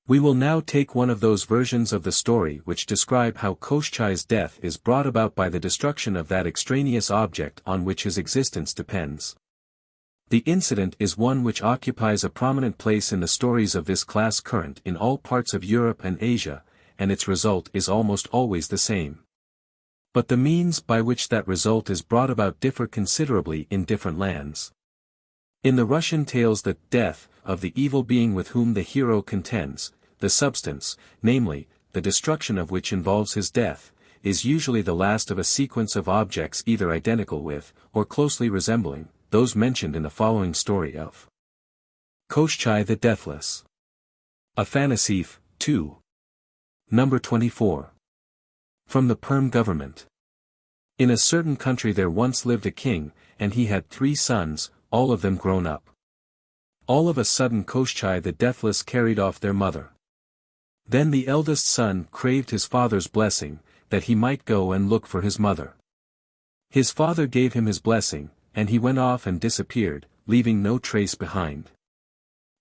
We will now take one of those versions of the story which describe how Koshchei's death is brought about by the destruction of that extraneous object on which his existence depends. The incident is one which occupies a prominent place in the stories of this class current in all parts of Europe and Asia, and its result is almost always the same. But the means by which that result is brought about differ considerably in different lands. In the Russian tales the death of the evil being with whom the hero contends, the substance, namely, the destruction of which involves his death, is usually the last of a sequence of objects either identical with, or closely resembling, those mentioned in the following story of Koshchei the Deathless. Afanasief, 2. Number 24. From the Perm government. In a certain country there once lived a king, and he had 3 sons, all of them grown up. All of a sudden Koshchei the Deathless carried off their mother. Then the eldest son craved his father's blessing, that he might go and look for his mother. His father gave him his blessing, and he went off and disappeared, leaving no trace behind.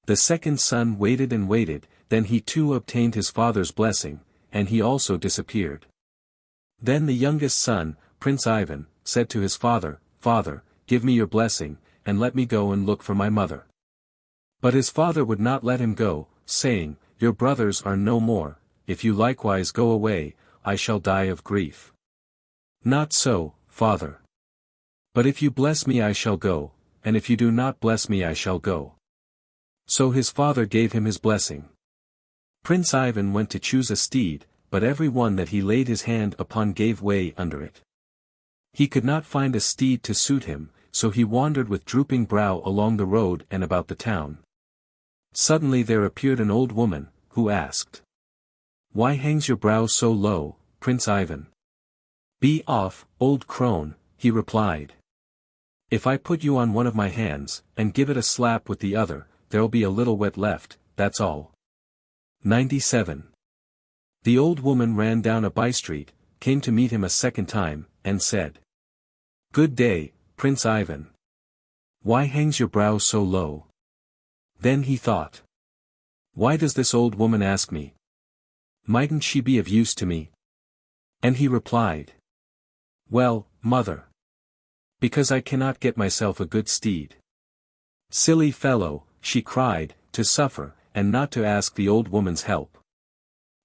The second son waited and waited, then he too obtained his father's blessing, and he also disappeared. Then the youngest son, Prince Ivan, said to his father, "Father, give me your blessing, and let me go and look for my mother." But his father would not let him go, saying, "Your brothers are no more, if you likewise go away, I shall die of grief." "Not so, father. But if you bless me I shall go, and if you do not bless me I shall go." So his father gave him his blessing. Prince Ivan went to choose a steed, but every one that he laid his hand upon gave way under it. He could not find a steed to suit him, so he wandered with drooping brow along the road and about the town. Suddenly there appeared an old woman, who asked, "Why hangs your brow so low, Prince Ivan?" "Be off, old crone," he replied. "If I put you on one of my hands, and give it a slap with the other, there'll be a little wet left, that's all." 97. The old woman ran down a by-street, came to meet him a second time, and said, "Good day, Prince Ivan. Why hangs your brow so low?" Then he thought, "Why does this old woman ask me? Mightn't she be of use to me?" And he replied, "Well, mother. Because I cannot get myself a good steed." "Silly fellow," she cried, "to suffer, and not to ask the old woman's help.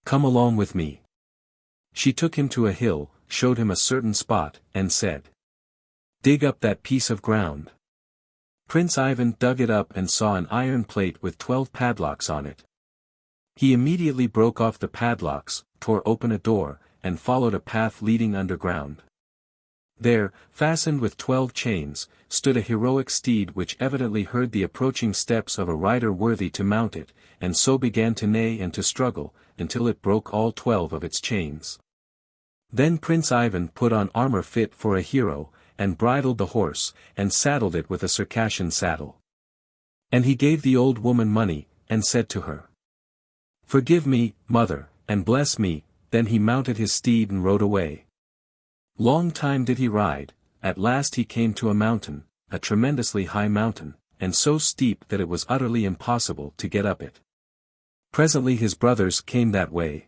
Come along with me." She took him to a hill, showed him a certain spot, and said, "Dig up that piece of ground." Prince Ivan dug it up and saw an iron plate with 12 padlocks on it. He immediately broke off the padlocks, tore open a door, and followed a path leading underground. There, fastened with 12 chains, stood a heroic steed which evidently heard the approaching steps of a rider worthy to mount it, and so began to neigh and to struggle, until it broke all 12 of its chains. Then Prince Ivan put on armor fit for a hero, and bridled the horse, and saddled it with a Circassian saddle. And he gave the old woman money, and said to her, "Forgive me, mother, and bless me." Then he mounted his steed and rode away. Long time did he ride. At last he came to a mountain, a tremendously high mountain, and so steep that it was utterly impossible to get up it. Presently his brothers came that way.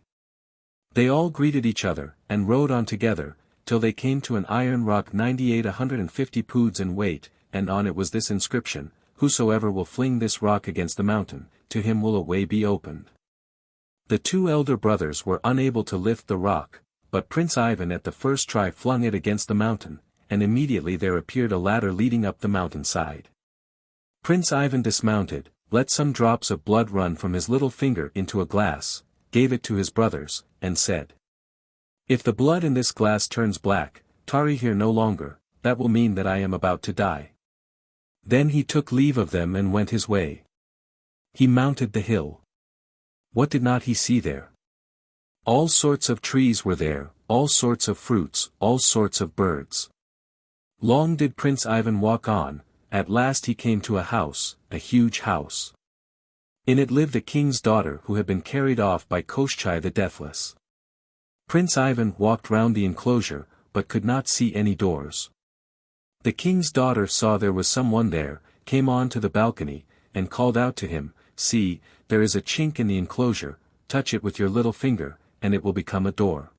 They all greeted each other, and rode on together, till they came to an iron rock 98-150 poods in weight, and on it was this inscription: "Whosoever will fling this rock against the mountain, to him will a way be opened." The two elder brothers were unable to lift the rock, but Prince Ivan at the first try flung it against the mountain, and immediately there appeared a ladder leading up the mountain side. Prince Ivan dismounted, let some drops of blood run from his little finger into a glass, gave it to his brothers, and said, "If the blood in this glass turns black, tarry here no longer, that will mean that I am about to die." Then he took leave of them and went his way. He mounted the hill. What did not he see there? All sorts of trees were there, all sorts of fruits, all sorts of birds. Long did Prince Ivan walk on. At last he came to a house, a huge house. In it lived a king's daughter who had been carried off by Koshchei the Deathless. Prince Ivan walked round the enclosure, but could not see any doors. The king's daughter saw there was someone there, came on to the balcony, and called out to him, "See, there is a chink in the enclosure, touch it with your little finger, and it will become a door."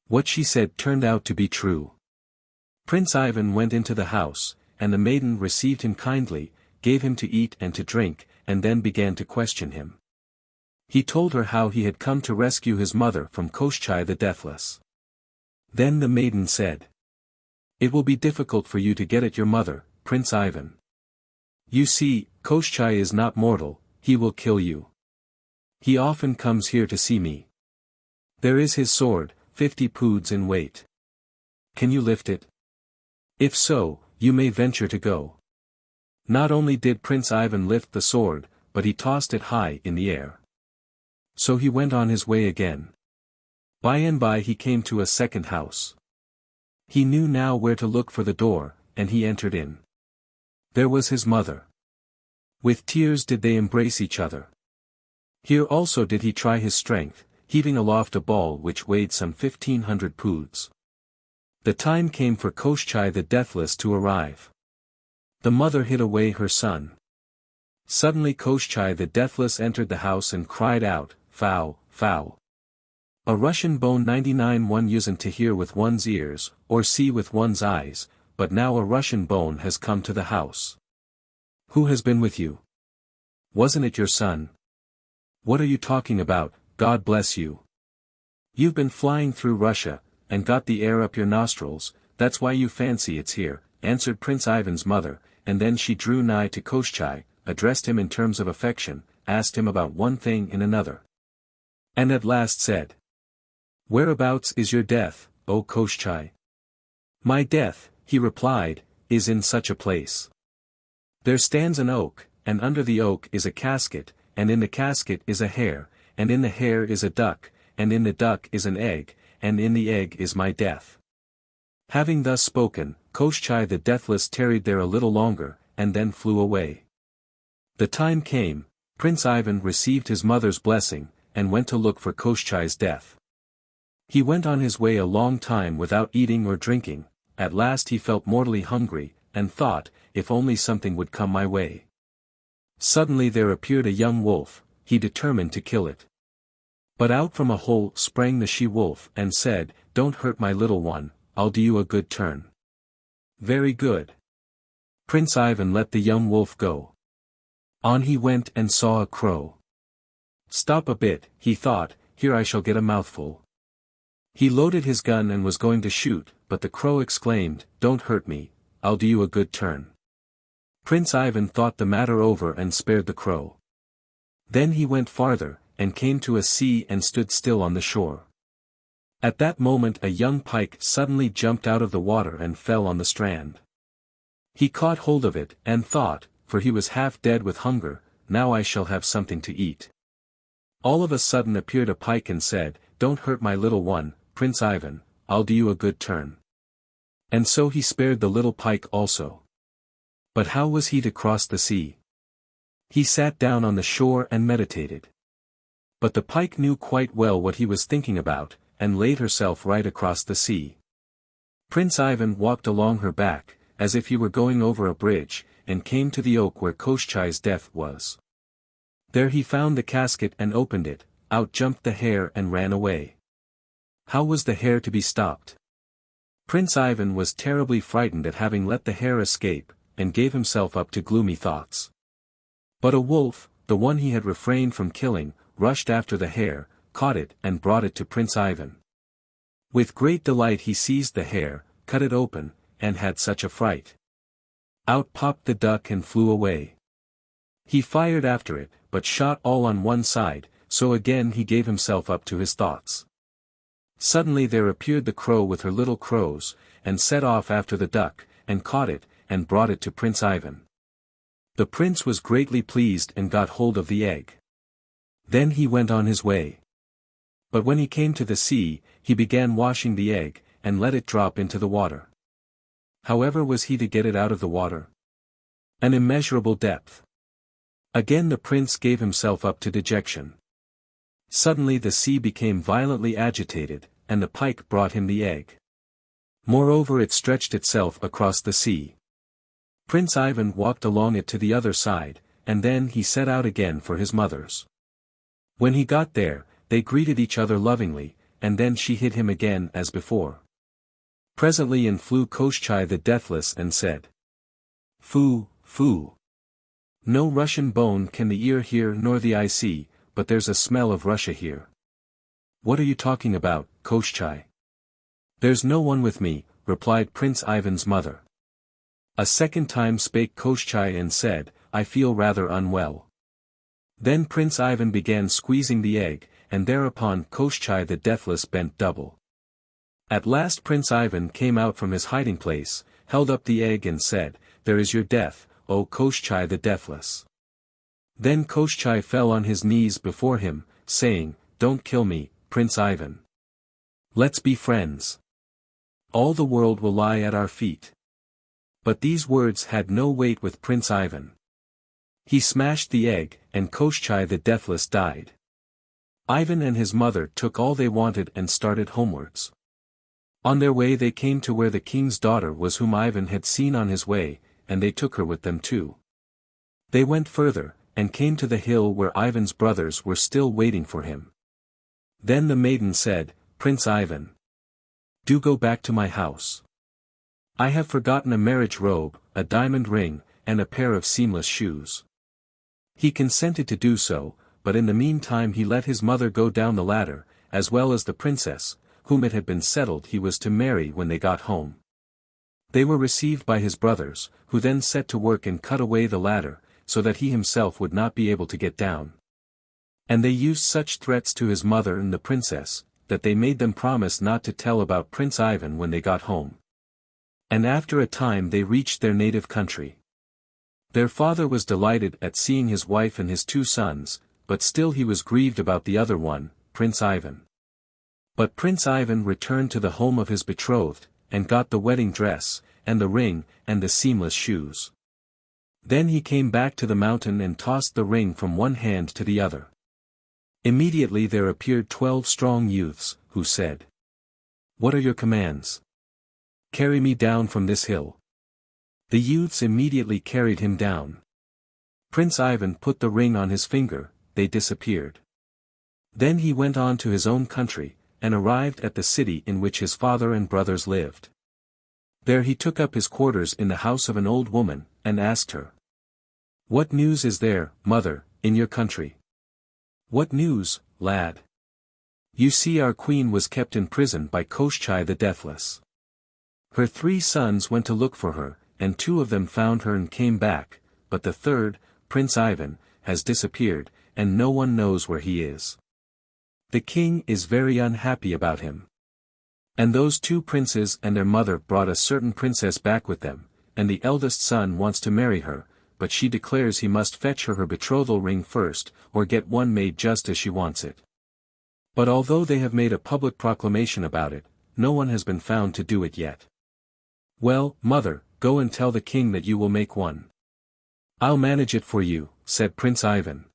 What she said turned out to be true. Prince Ivan went into the house, and the maiden received him kindly, gave him to eat and to drink, and then began to question him. He told her how he had come to rescue his mother from Koshchei the Deathless. Then the maiden said, "It will be difficult for you to get at your mother, Prince Ivan. You see, Koshchei is not mortal, he will kill you. He often comes here to see me. There is his sword, 50 poods in weight. Can you lift it? If so, you may venture to go." Not only did Prince Ivan lift the sword, but he tossed it high in the air. So he went on his way again. By and by he came to a second house. He knew now where to look for the door, and he entered in. There was his mother. With tears did they embrace each other. Here also did he try his strength, heaving aloft a ball which weighed some 1,500 poods. The time came for Koshchei the Deathless to arrive. The mother hid away her son. Suddenly Koshchei the Deathless entered the house and cried out, "Foul, foul." A Russian bone 99 one usen't to hear with one's ears, or see with one's eyes, but now a Russian bone has come to the house. Who has been with you? Wasn't it your son? What are you talking about, God bless you? You've been flying through Russia, and got the air up your nostrils, that's why you fancy it's here, answered Prince Ivan's mother, and then she drew nigh to Koshchei, addressed him in terms of affection, asked him about one thing and another. And at last said, "Whereabouts is your death, O Koshchei?" "My death," he replied, "is in such a place. There stands an oak, and under the oak is a casket, and in the casket is a hare, and in the hare is a duck, and in the duck is an egg, and in the egg is my death." Having thus spoken, Koshchei the Deathless tarried there a little longer, and then flew away. The time came, Prince Ivan received his mother's blessing, and went to look for Koshchei's death. He went on his way a long time without eating or drinking. At last he felt mortally hungry, and thought, if only something would come my way. Suddenly there appeared a young wolf, he determined to kill it. But out from a hole sprang the she-wolf and said, "Don't hurt my little one, I'll do you a good turn." "Very good." Prince Ivan let the young wolf go. On he went and saw a crow. "Stop a bit," he thought, "here I shall get a mouthful." He loaded his gun and was going to shoot, but the crow exclaimed, "Don't hurt me, I'll do you a good turn." Prince Ivan thought the matter over and spared the crow. Then he went farther, and came to a sea and stood still on the shore. At that moment a young pike suddenly jumped out of the water and fell on the strand. He caught hold of it, and thought, for he was half dead with hunger, now I shall have something to eat. All of a sudden appeared a pike and said, Don't hurt my little one, Prince Ivan, I'll do you a good turn. And so he spared the little pike also. But how was he to cross the sea? He sat down on the shore and meditated. But the pike knew quite well what he was thinking about, and laid herself right across the sea. Prince Ivan walked along her back, as if he were going over a bridge, and came to the oak where Koshchei's death was. There he found the casket and opened it, out jumped the hare and ran away. How was the hare to be stopped? Prince Ivan was terribly frightened at having let the hare escape, and gave himself up to gloomy thoughts. But a wolf, the one he had refrained from killing, rushed after the hare, caught it and brought it to Prince Ivan. With great delight he seized the hare, cut it open, and had such a fright. Out popped the duck and flew away. He fired after it, but shot all on one side, so again he gave himself up to his thoughts. Suddenly there appeared the crow with her little crows, and set off after the duck, and caught it, and brought it to Prince Ivan. The prince was greatly pleased and got hold of the egg. Then he went on his way. But when he came to the sea, he began washing the egg, and let it drop into the water. However was he to get it out of the water? An immeasurable depth. Again the prince gave himself up to dejection. Suddenly the sea became violently agitated, and the pike brought him the egg. Moreover it stretched itself across the sea. Prince Ivan walked along it to the other side, and then he set out again for his mother's. When he got there, they greeted each other lovingly, and then she hid him again as before. Presently in flew Koshchei the Deathless and said, Foo, foo. No Russian bone can the ear hear nor the eye see, but there's a smell of Russia here. What are you talking about, Koshchei? There's no one with me, replied Prince Ivan's mother. A second time spake Koshchei and said, I feel rather unwell. Then Prince Ivan began squeezing the egg, and thereupon Koshchei the Deathless bent double. At last Prince Ivan came out from his hiding place, held up the egg and said, There is your death, O Koshchei the Deathless. Then Koshchei fell on his knees before him, saying, Don't kill me, Prince Ivan. Let's be friends. All the world will lie at our feet. But these words had no weight with Prince Ivan. He smashed the egg, and Koshchei the Deathless died. Ivan and his mother took all they wanted and started homewards. On their way they came to where the king's daughter was whom Ivan had seen on his way, and they took her with them too. They went further, and came to the hill where Ivan's brothers were still waiting for him. Then the maiden said, Prince Ivan, do go back to my house. I have forgotten a marriage robe, a diamond ring, and a pair of seamless shoes. He consented to do so, but in the meantime he let his mother go down the ladder, as well as the princess, whom it had been settled he was to marry when they got home. They were received by his brothers, who then set to work and cut away the ladder, so that he himself would not be able to get down. And they used such threats to his mother and the princess, that they made them promise not to tell about Prince Ivan when they got home. And after a time they reached their native country. Their father was delighted at seeing his wife and his 2 sons, but still he was grieved about the other one, Prince Ivan. But Prince Ivan returned to the home of his betrothed, and got the wedding dress, and the ring, and the seamless shoes. Then he came back to the mountain and tossed the ring from one hand to the other. Immediately there appeared 12 strong youths, who said, What are your commands? Carry me down from this hill. The youths immediately carried him down. Prince Ivan put the ring on his finger, they disappeared. Then he went on to his own country, and arrived at the city in which his father and brothers lived. There he took up his quarters in the house of an old woman, and asked her, What news is there, mother, in your country? What news, lad? You see our queen was kept in prison by Koshchei the Deathless. Her 3 sons went to look for her, and 2 of them found her and came back, but the third, Prince Ivan, has disappeared, and no one knows where he is. The king is very unhappy about him. And those two princes and their mother brought a certain princess back with them, and the eldest son wants to marry her, but she declares he must fetch her betrothal ring first, or get one made just as she wants it. But although they have made a public proclamation about it, no one has been found to do it yet. Well, mother, go and tell the king that you will make one. I'll manage it for you, said Prince Ivan.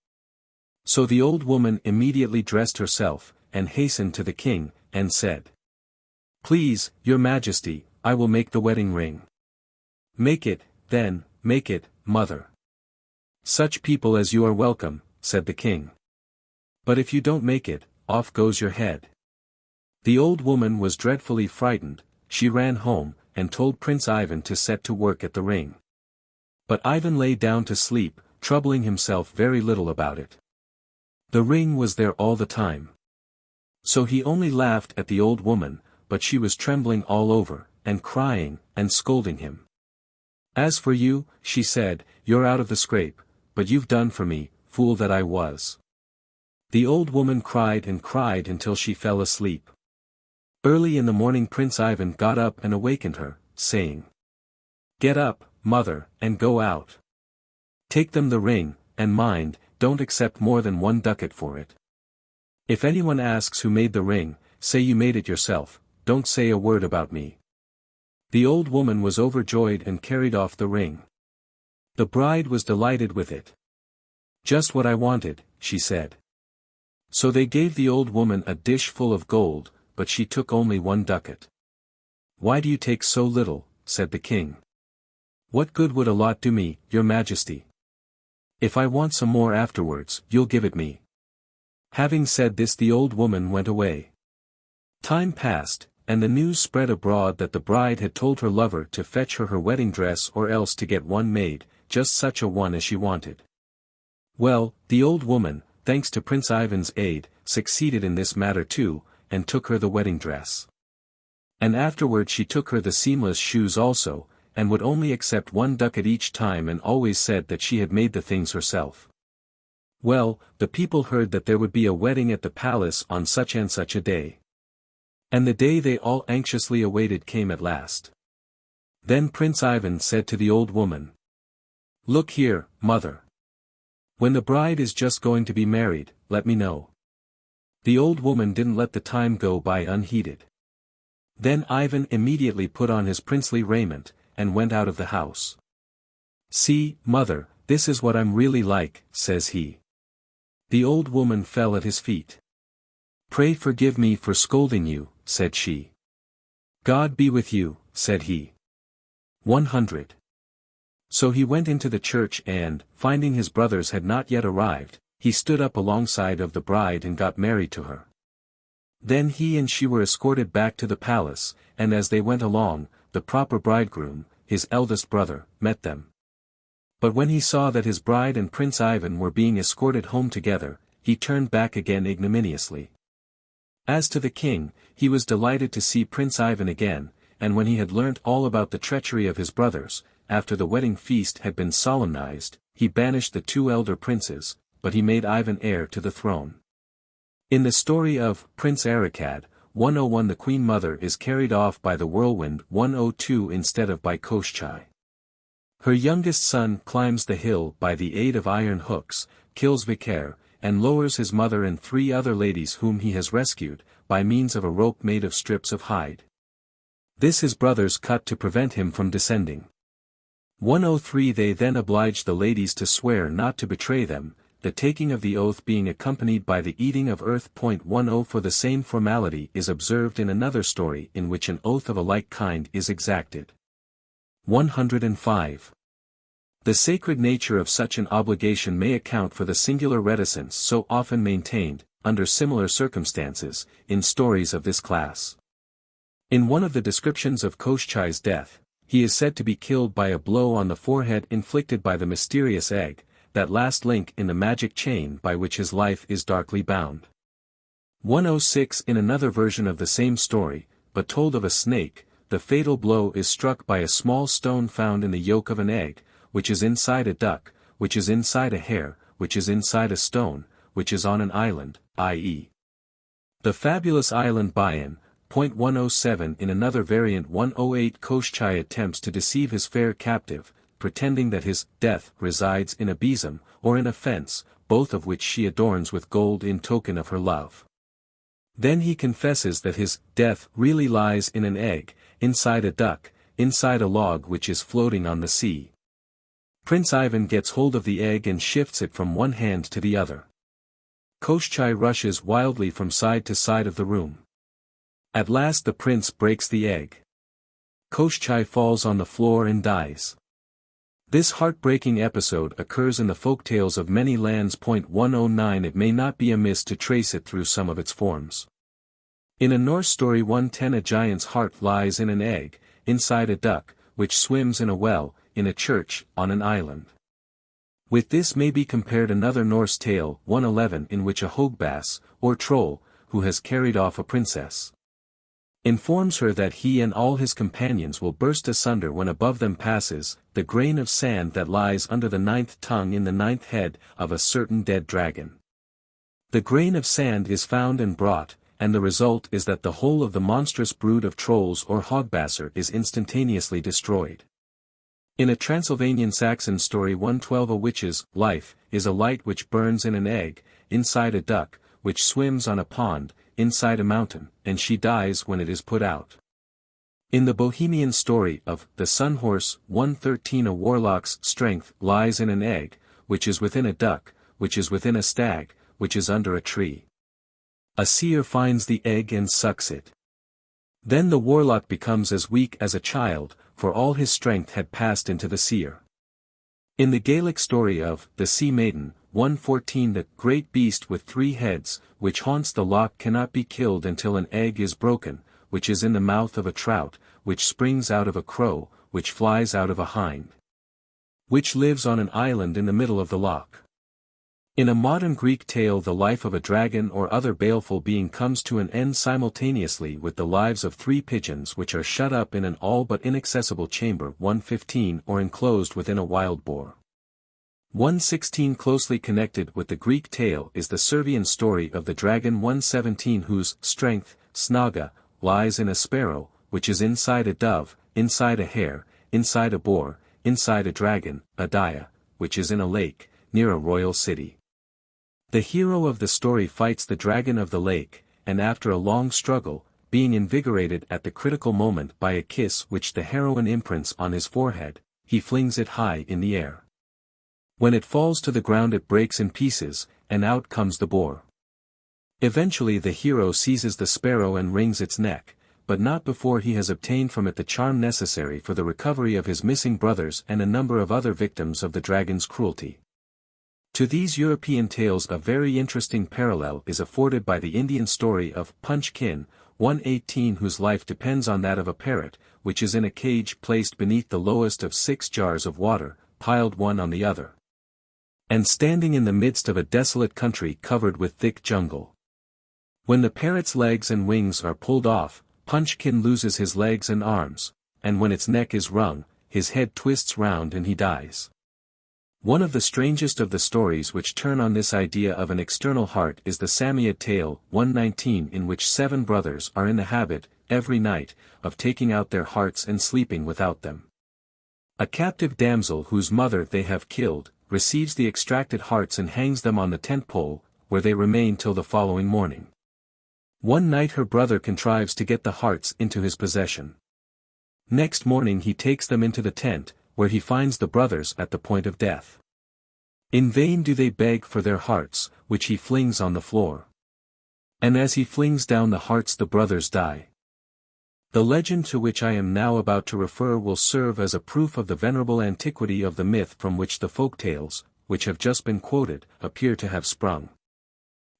So the old woman immediately dressed herself, and hastened to the king, and said, Please, your majesty, I will make the wedding ring. Make it, then, make it, mother. Such people as you are welcome, said the king. But if you don't make it, off goes your head. The old woman was dreadfully frightened, she ran home, and told Prince Ivan to set to work at the ring. But Ivan lay down to sleep, troubling himself very little about it. The ring was there all the time. So he only laughed at the old woman, but she was trembling all over, and crying, and scolding him. As for you, she said, you're out of the scrape, but you've done for me, fool that I was. The old woman cried and cried until she fell asleep. Early in the morning Prince Ivan got up and awakened her, saying, Get up, mother, and go out. Take them the ring, and mind, don't accept more than 1 ducat for it. If anyone asks who made the ring, say you made it yourself, don't say a word about me. The old woman was overjoyed and carried off the ring. The bride was delighted with it. Just what I wanted, she said. So they gave the old woman a dish full of gold, but she took only 1 ducat. Why do you take so little, said the king. What good would a lot do me, your majesty? If I want some more afterwards, you'll give it me. Having said this the old woman went away. Time passed, and the news spread abroad that the bride had told her lover to fetch her wedding dress or else to get one made, just such a one as she wanted. Well, the old woman, thanks to Prince Ivan's aid, succeeded in this matter too, and took her the wedding dress. And afterward she took her the seamless shoes also, and would only accept 1 ducat each time and always said that she had made the things herself. Well, the people heard that there would be a wedding at the palace on such and such a day. And the day they all anxiously awaited came at last. Then Prince Ivan said to the old woman, Look here, mother. When the bride is just going to be married, let me know. The old woman didn't let the time go by unheeded. Then Ivan immediately put on his princely raiment, and went out of the house. See, mother, this is what I'm really like, says he. The old woman fell at his feet. Pray forgive me for scolding you, said she. God be with you, said he. 100. So he went into the church and, finding his brothers had not yet arrived, he stood up alongside of the bride and got married to her. Then he and she were escorted back to the palace, and as they went along, the proper bridegroom, his eldest brother, met them. But when he saw that his bride and Prince Ivan were being escorted home together, he turned back again ignominiously. As to the king, he was delighted to see Prince Ivan again, and when he had learnt all about the treachery of his brothers, after the wedding feast had been solemnized, he banished the 2 elder princes, but he made Ivan heir to the throne. In the story of Prince Arakad, 101 the Queen Mother is carried off by the whirlwind 102 instead of by Koshchei. Her youngest son climbs the hill by the aid of iron hooks, kills Vicaire, and lowers his mother and 3 other ladies whom he has rescued, by means of a rope made of strips of hide. This his brothers cut to prevent him from descending. 103 They then obliged the ladies to swear not to betray them, the taking of the oath being accompanied by the eating of earth. 10 For the same formality is observed in another story in which an oath of a like kind is exacted. 105. The sacred nature of such an obligation may account for the singular reticence so often maintained, under similar circumstances, in stories of this class. In one of the descriptions of Koshchei's death, he is said to be killed by a blow on the forehead inflicted by the mysterious egg, that last link in the magic chain by which his life is darkly bound. 106 In another version of the same story, but told of a snake, the fatal blow is struck by a small stone found in the yolk of an egg, which is inside a duck, which is inside a hare, which is inside a stone, which is on an island, i.e. the fabulous island Bayan, 107. In another variant 108, Koshchei attempts to deceive his fair captive, pretending that his death resides in a besom, or in a fence, both of which she adorns with gold in token of her love. Then he confesses that his death really lies in an egg, inside a duck, inside a log which is floating on the sea. Prince Ivan gets hold of the egg and shifts it from one hand to the other. Koshchei rushes wildly from side to side of the room. At last the prince breaks the egg. Koshchei falls on the floor and dies. This heartbreaking episode occurs in the folktales of many lands. 109. It may not be amiss to trace it through some of its forms. In a Norse story 110, a giant's heart lies in an egg, inside a duck, which swims in a well, in a church, on an island. With this may be compared another Norse tale 111, in which a hogbas, or troll, who has carried off a princess, informs her that he and all his companions will burst asunder when above them passes the grain of sand that lies under the ninth tongue in the ninth head of a certain dead dragon. The grain of sand is found and brought, and the result is that the whole of the monstrous brood of trolls or hogbasser is instantaneously destroyed. In a Transylvanian Saxon story 112, a witch's life is a light which burns in an egg, inside a duck, which swims on a pond, inside a mountain, and she dies when it is put out. In the Bohemian story of the Sun Horse 113, a warlock's strength lies in an egg, which is within a duck, which is within a stag, which is under a tree. A seer finds the egg and sucks it. Then the warlock becomes as weak as a child, for all his strength had passed into the seer. In the Gaelic story of the Sea Maiden 114, the great beast with 3 heads, which haunts the loch, cannot be killed until an egg is broken, which is in the mouth of a trout, which springs out of a crow, which flies out of a hind, which lives on an island in the middle of the loch. In a modern Greek tale, the life of a dragon or other baleful being comes to an end simultaneously with the lives of 3 pigeons which are shut up in an all but inaccessible chamber 115, or enclosed within a wild boar. 116. Closely connected with the Greek tale is the Servian story of the dragon 117, whose strength, snaga, lies in a sparrow, which is inside a dove, inside a hare, inside a boar, inside a dragon, Adaya, which is in a lake, near a royal city. The hero of the story fights the dragon of the lake, and after a long struggle, being invigorated at the critical moment by a kiss which the heroine imprints on his forehead, he flings it high in the air. When it falls to the ground, it breaks in pieces, and out comes the boar. Eventually the hero seizes the sparrow and wrings its neck, but not before he has obtained from it the charm necessary for the recovery of his missing brothers and a number of other victims of the dragon's cruelty. To these European tales a very interesting parallel is afforded by the Indian story of Punchkin 118, whose life depends on that of a parrot, which is in a cage placed beneath the lowest of 6 jars of water, piled one on the other, and standing in the midst of a desolate country covered with thick jungle. When the parrot's legs and wings are pulled off, Punchkin loses his legs and arms, and when its neck is wrung, his head twists round and he dies. One of the strangest of the stories which turn on this idea of an external heart is the Samoyed tale 119, in which 7 brothers are in the habit, every night, of taking out their hearts and sleeping without them. A captive damsel whose mother they have killed, receives the extracted hearts and hangs them on the tent pole, where they remain till the following morning. One night her brother contrives to get the hearts into his possession. Next morning he takes them into the tent, where he finds the brothers at the point of death. In vain do they beg for their hearts, which he flings on the floor. And as he flings down the hearts, the brothers die. The legend to which I am now about to refer will serve as a proof of the venerable antiquity of the myth from which the folk tales, which have just been quoted, appear to have sprung.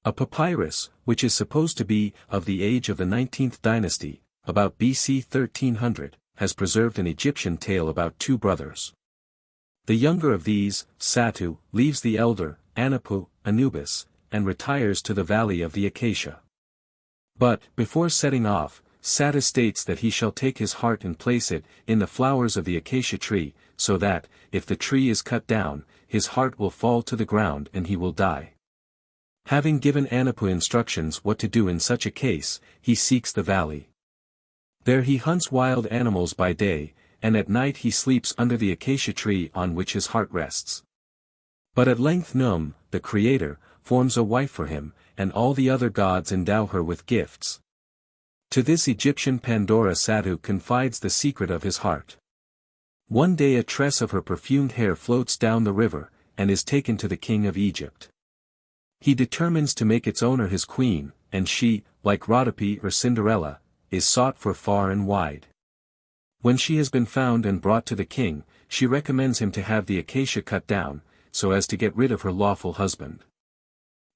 A papyrus, which is supposed to be of the age of the 19th dynasty, about BC 1300, has preserved an Egyptian tale about 2 brothers. The younger of these, Satu, leaves the elder, Anapu, Anubis, and retires to the valley of the acacia. But, before setting off, Satu states that he shall take his heart and place it in the flowers of the acacia tree, so that, if the tree is cut down, his heart will fall to the ground and he will die. Having given Anapu instructions what to do in such a case, he seeks the valley. There he hunts wild animals by day, and at night he sleeps under the acacia tree on which his heart rests. But at length Num, the Creator, forms a wife for him, and all the other gods endow her with gifts. To this Egyptian Pandora Satu confides the secret of his heart. One day a tress of her perfumed hair floats down the river, and is taken to the king of Egypt. He determines to make its owner his queen, and she, like Rhodope or Cinderella, is sought for far and wide. When she has been found and brought to the king, she recommends him to have the acacia cut down, so as to get rid of her lawful husband.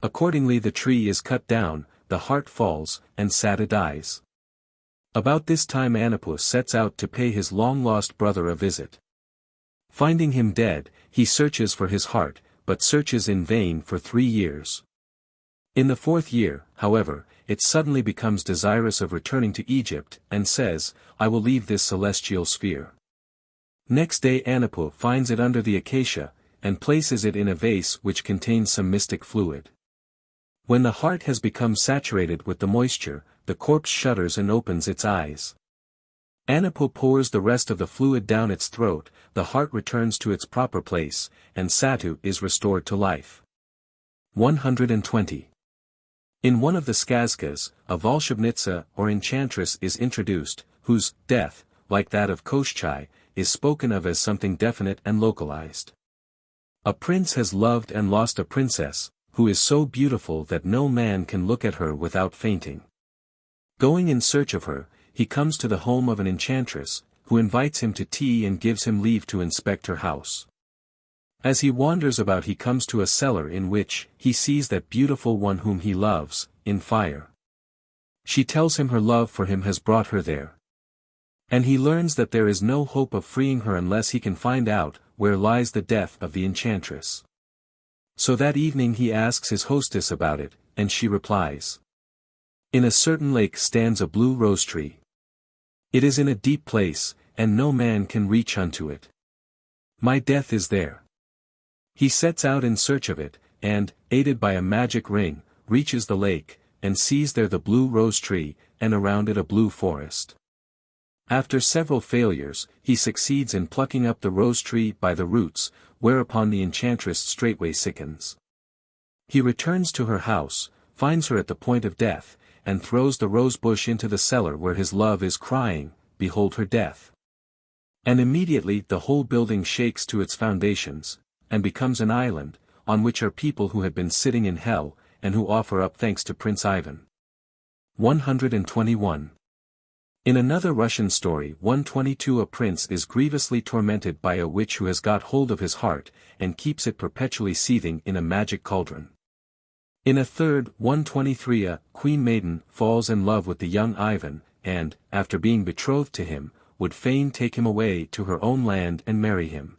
Accordingly the tree is cut down, the heart falls, and Satu dies. About this time Anapus sets out to pay his long-lost brother a visit. Finding him dead, he searches for his heart, but searches in vain for 3 years. In the 4th year, however, it suddenly becomes desirous of returning to Egypt, and says, "I will leave this celestial sphere." Next day Anapus finds it under the acacia, and places it in a vase which contains some mystic fluid. When the heart has become saturated with the moisture, the corpse shudders and opens its eyes. Anapus pours the rest of the fluid down its throat, the heart returns to its proper place, and Satu is restored to life. 120. In one of the skazkas, a volshebnitsa or enchantress is introduced, whose death, like that of Koshchei, is spoken of as something definite and localized. A prince has loved and lost a princess, who is so beautiful that no man can look at her without fainting. Going in search of her, he comes to the home of an enchantress, who invites him to tea and gives him leave to inspect her house. As he wanders about he comes to a cellar in which he sees that beautiful one whom he loves, in fire. She tells him her love for him has brought her there. And he learns that there is no hope of freeing her unless he can find out where lies the death of the enchantress. So that evening he asks his hostess about it, and she replies. In a certain lake stands a blue rose tree. It is in a deep place, and no man can reach unto it. My death is there. He sets out in search of it, and, aided by a magic ring, reaches the lake, and sees there the blue rose tree, and around it a blue forest. After several failures, he succeeds in plucking up the rose tree by the roots, whereupon the enchantress straightway sickens. He returns to her house, finds her at the point of death, and throws the rose bush into the cellar where his love is crying, "Behold her death." And immediately the whole building shakes to its foundations, and becomes an island, on which are people who have been sitting in hell, and who offer up thanks to Prince Ivan. 121. In another Russian story 122 a prince is grievously tormented by a witch who has got hold of his heart, and keeps it perpetually seething in a magic cauldron. In a third 123 a queen maiden falls in love with the young Ivan, and, after being betrothed to him, would fain take him away to her own land and marry him.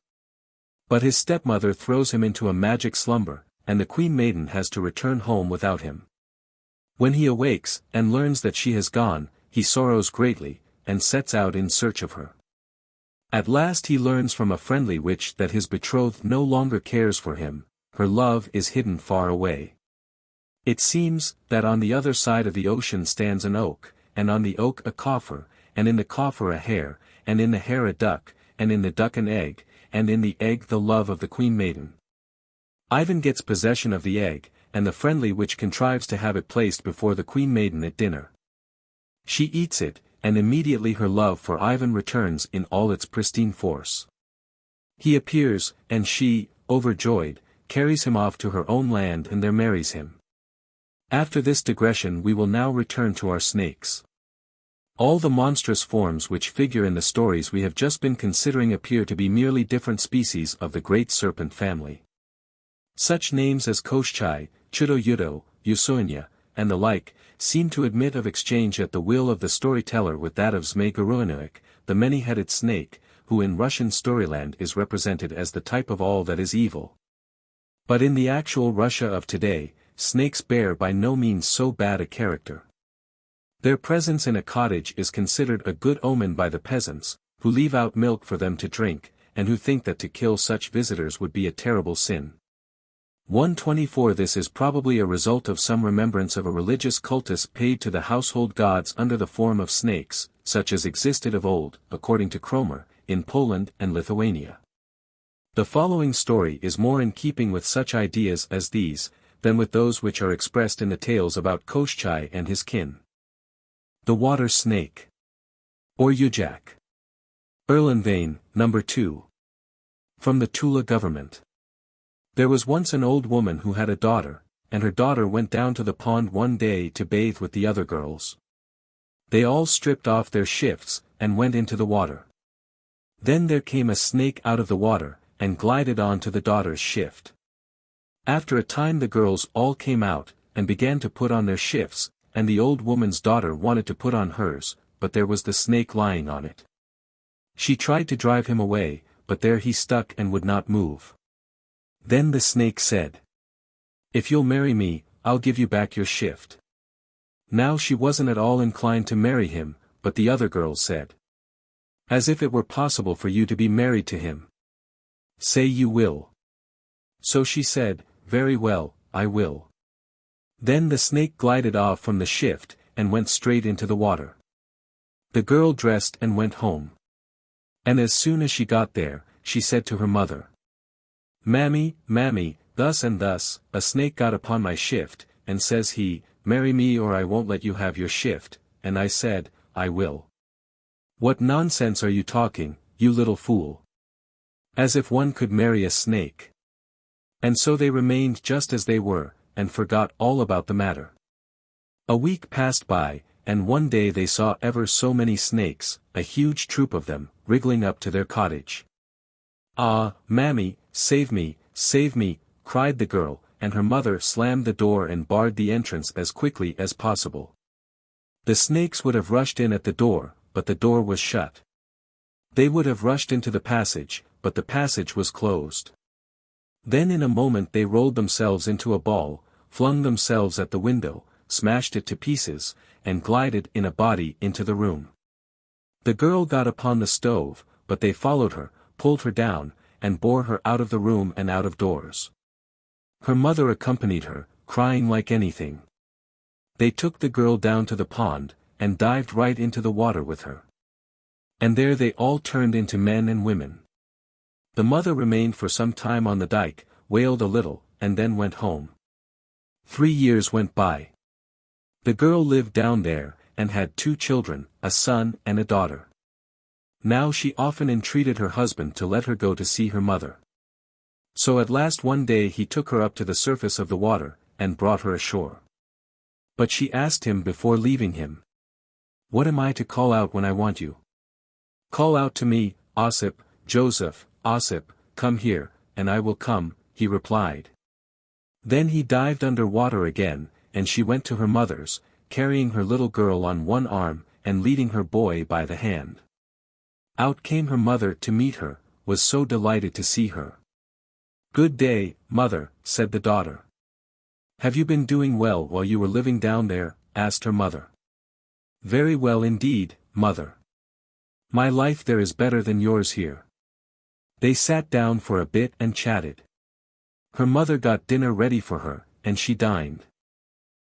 But his stepmother throws him into a magic slumber, and the queen maiden has to return home without him. When he awakes, and learns that she has gone, he sorrows greatly, and sets out in search of her. At last he learns from a friendly witch that his betrothed no longer cares for him, her love is hidden far away. It seems, that on the other side of the ocean stands an oak, and on the oak a coffer, and in the coffer a hare, and in the hare a duck, and in the duck an egg, and in the egg the love of the queen maiden. Ivan gets possession of the egg, and the friendly witch contrives to have it placed before the queen maiden at dinner. She eats it, and immediately her love for Ivan returns in all its pristine force. He appears, and she, overjoyed, carries him off to her own land and there marries him. After this digression we will now return to our snakes. All the monstrous forms which figure in the stories we have just been considering appear to be merely different species of the great serpent family. Such names as Koshchei, Chudo-Yudo, Usunya, and the like, seem to admit of exchange at the will of the storyteller with that of Zmei Goruinuik, the many-headed snake, who in Russian storyland is represented as the type of all that is evil. But in the actual Russia of today, snakes bear by no means so bad a character. Their presence in a cottage is considered a good omen by the peasants, who leave out milk for them to drink, and who think that to kill such visitors would be a terrible sin. 124 This is probably a result of some remembrance of a religious cultus paid to the household gods under the form of snakes, such as existed of old, according to Cromer, in Poland and Lithuania. The following story is more in keeping with such ideas as these, than with those which are expressed in the tales about Koshchei and his kin. The Water Snake. Or Ujak. Erlenvein, No. 2. From the Tula government. There was once an old woman who had a daughter, and her daughter went down to the pond one day to bathe with the other girls. They all stripped off their shifts, and went into the water. Then there came a snake out of the water, and glided on to the daughter's shift. After a time the girls all came out, and began to put on their shifts, and the old woman's daughter wanted to put on hers, but there was the snake lying on it. She tried to drive him away, but there he stuck and would not move. Then the snake said, "If you'll marry me, I'll give you back your shift." Now she wasn't at all inclined to marry him, but the other girls said, "As if it were possible for you to be married to him. Say you will." So she said, "Very well, I will." Then the snake glided off from the shift, and went straight into the water. The girl dressed and went home. And as soon as she got there, she said to her mother, "Mammy, mammy, thus and thus, a snake got upon my shift, and says he, 'Marry me or I won't let you have your shift,' and I said, 'I will.'" "What nonsense are you talking, you little fool? As if one could marry a snake." And so they remained just as they were, and forgot all about the matter. A week passed by, and one day they saw ever so many snakes, a huge troop of them, wriggling up to their cottage. "Ah, mammy, save me," cried the girl, and her mother slammed the door and barred the entrance as quickly as possible. The snakes would have rushed in at the door, but the door was shut. They would have rushed into the passage, but the passage was closed. Then in a moment they rolled themselves into a ball, flung themselves at the window, smashed it to pieces, and glided in a body into the room. The girl got upon the stove, but they followed her, pulled her down, and bore her out of the room and out of doors. Her mother accompanied her, crying like anything. They took the girl down to the pond, and dived right into the water with her. And there they all turned into men and women. The mother remained for some time on the dike, wailed a little, and then went home. 3 years went by. The girl lived down there, and had 2 children, a son and a daughter. Now she often entreated her husband to let her go to see her mother. So at last one day he took her up to the surface of the water, and brought her ashore. But she asked him before leaving him, "What am I to call out when I want you?" "Call out to me, Ossip, Joseph, Ossip, come here, and I will come," he replied. Then he dived under water again, and she went to her mother's, carrying her little girl on one arm, and leading her boy by the hand. Out came her mother to meet her, was so delighted to see her. "Good day, mother," said the daughter. "Have you been doing well while you were living down there?" asked her mother. "Very well indeed, mother. My life there is better than yours here." They sat down for a bit and chatted. Her mother got dinner ready for her, and she dined.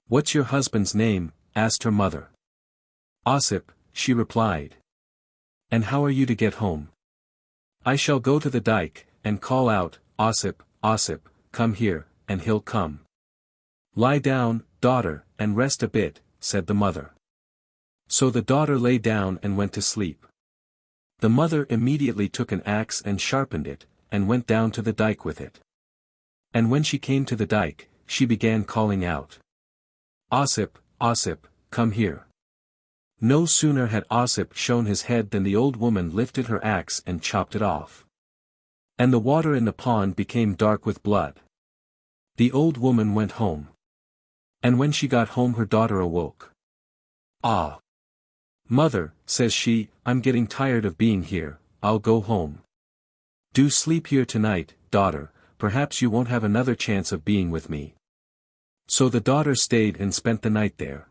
"What's your husband's name?" asked her mother. "Ossip," she replied. "And how are you to get home?" "I shall go to the dike, and call out, 'Ossip, Ossip, come here,' and he'll come." "Lie down, daughter, and rest a bit," said the mother. So the daughter lay down and went to sleep. The mother immediately took an axe and sharpened it, and went down to the dike with it. And when she came to the dike, she began calling out, "Ossip, Ossip, come here." No sooner had Ossip shown his head than the old woman lifted her axe and chopped it off. And the water in the pond became dark with blood. The old woman went home. And when she got home her daughter awoke. "Ah! Mother," says she, "I'm getting tired of being here, I'll go home." "Do sleep here tonight, daughter, perhaps you won't have another chance of being with me." So the daughter stayed and spent the night there.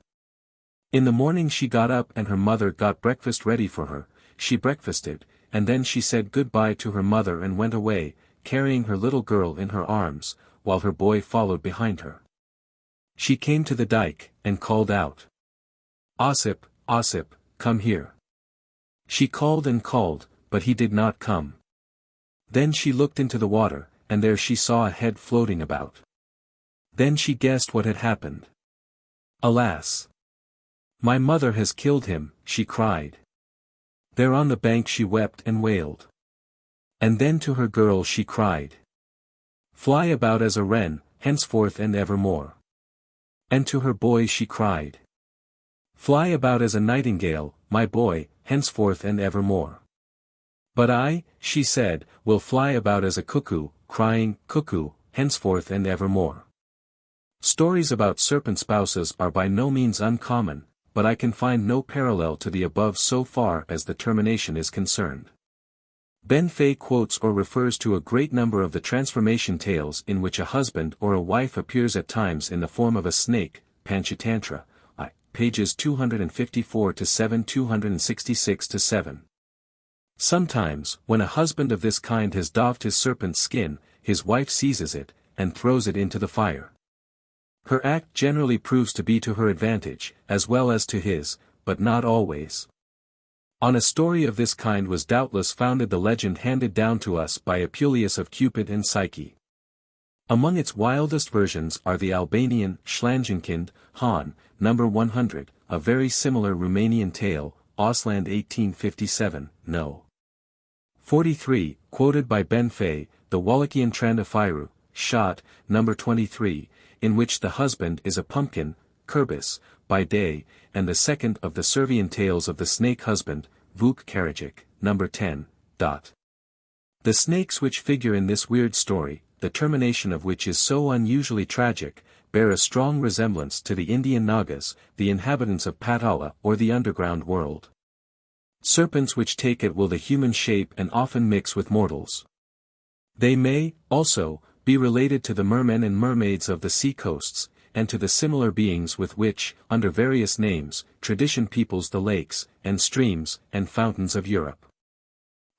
In the morning she got up and her mother got breakfast ready for her, she breakfasted, and then she said goodbye to her mother and went away, carrying her little girl in her arms, while her boy followed behind her. She came to the dike, and called out, "Ossip, Ossip, come here." She called and called, but he did not come. Then she looked into the water, and there she saw a head floating about. Then she guessed what had happened. "Alas! My mother has killed him," she cried. There on the bank she wept and wailed. And then to her girl she cried, "Fly about as a wren, henceforth and evermore." And to her boy she cried, "Fly about as a nightingale, my boy, henceforth and evermore." "But I," she said, "will fly about as a cuckoo, crying, cuckoo, henceforth and evermore." Stories about serpent spouses are by no means uncommon, but I can find no parallel to the above so far as the termination is concerned. Ben Fay quotes or refers to a great number of the transformation tales in which a husband or a wife appears at times in the form of a snake, Panchatantra, pages 254-7 266-7. Sometimes, when a husband of this kind has doffed his serpent's skin, his wife seizes it, and throws it into the fire. Her act generally proves to be to her advantage, as well as to his, but not always. On a story of this kind was doubtless founded the legend handed down to us by Apuleius of Cupid and Psyche. Among its wildest versions are the Albanian Schlangenkind, Han, No. 100, a very similar Romanian tale, Ausland 1857, No. 43, quoted by Ben Fay, the Wallachian Trandafiru, Shot, No. 23, in which the husband is a pumpkin, Kerbis, by day, and the second of the Servian tales of the snake husband, Vuk Karadzic, No. 10. The snakes which figure in this weird story, the termination of which is so unusually tragic, bear a strong resemblance to the Indian Nagas, the inhabitants of Patala or the underground world. Serpents which take at will the human shape and often mix with mortals. They may, also, be related to the mermen and mermaids of the sea coasts, and to the similar beings with which, under various names, tradition peoples the lakes, and streams, and fountains of Europe.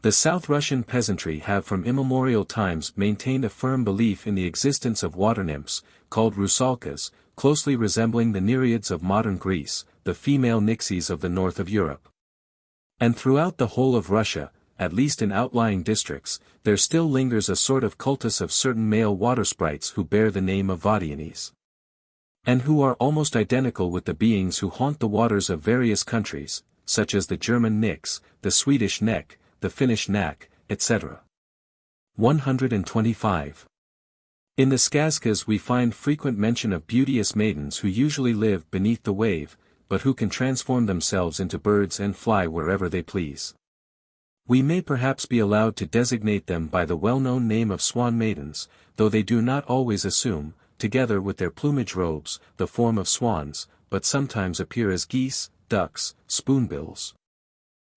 The South Russian peasantry have from immemorial times maintained a firm belief in the existence of water nymphs, called rusalkas, closely resembling the nereids of modern Greece, the female nixies of the north of Europe. And throughout the whole of Russia, at least in outlying districts, there still lingers a sort of cultus of certain male water sprites who bear the name of Vodianes. And who are almost identical with the beings who haunt the waters of various countries, such as the German Nix, the Swedish Neck, the Finnish Nack, etc. 125. In the Skazkas we find frequent mention of beauteous maidens who usually live beneath the wave, but who can transform themselves into birds and fly wherever they please. We may perhaps be allowed to designate them by the well-known name of swan maidens, though they do not always assume, together with their plumage robes, the form of swans, but sometimes appear as geese, ducks, spoonbills,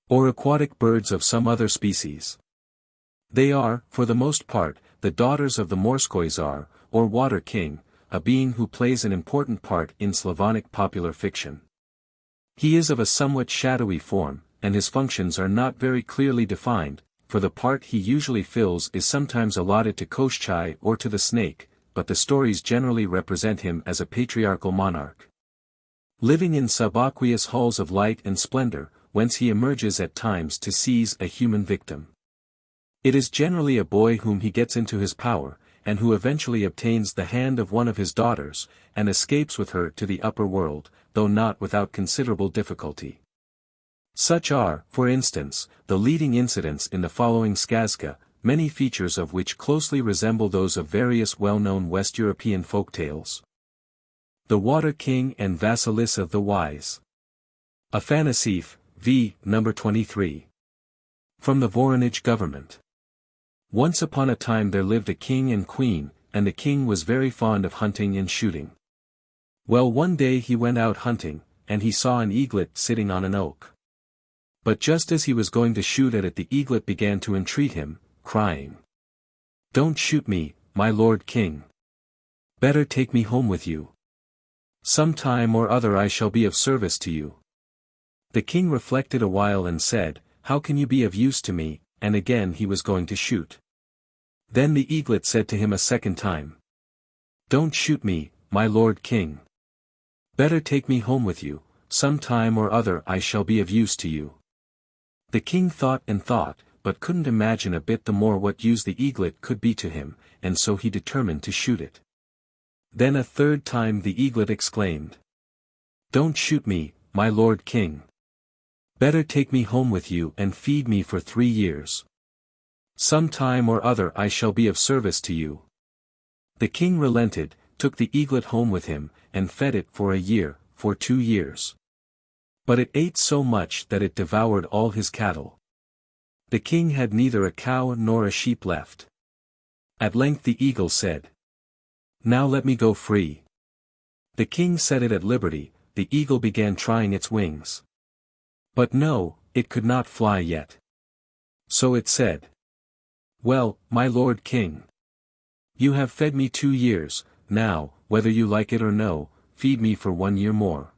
or aquatic birds of some other species. They are, for the most part, the daughters of the Morskoi Tsar, or Water King, a being who plays an important part in Slavonic popular fiction. He is of a somewhat shadowy form, and his functions are not very clearly defined, for the part he usually fills is sometimes allotted to Koshchei or to the snake, but the stories generally represent him as a patriarchal monarch, living in subaqueous halls of light and splendor, whence he emerges at times to seize a human victim. It is generally a boy whom he gets into his power, and who eventually obtains the hand of one of his daughters, and escapes with her to the upper world, though not without considerable difficulty. Such are, for instance, the leading incidents in the following skazka, many features of which closely resemble those of various well-known West European folk tales. The Water King and Vasilissa the Wise. Afanasief, v. No. 23. From the Voronezh government. Once upon a time there lived a king and queen, and the king was very fond of hunting and shooting. Well, one day he went out hunting, and he saw an eaglet sitting on an oak. But just as he was going to shoot at it, the eaglet began to entreat him, crying, "Don't shoot me, my lord king. Better take me home with you. Some time or other I shall be of service to you." The king reflected a while and said, "How can you be of use to me?" And again he was going to shoot. Then the eaglet said to him a second time, Don't shoot me, my lord king. Better take me home with you, some time or other I shall be of use to you. The king thought and thought, but couldn't imagine a bit the more what use the eaglet could be to him, and so he determined to shoot it. Then a third time the eaglet exclaimed. Don't shoot me, my lord king. Better take me home with you and feed me for 3 years. Some time or other I shall be of service to you. The king relented, took the eaglet home with him, and fed it for a year, for 2 years. But it ate so much that it devoured all his cattle. The king had neither a cow nor a sheep left. At length the eagle said, Now let me go free. The king set it at liberty. The eagle began trying its wings. But no, it could not fly yet. So it said, Well, my lord king. You have fed me 2 years, now, whether you like it or no, feed me for 1 year more.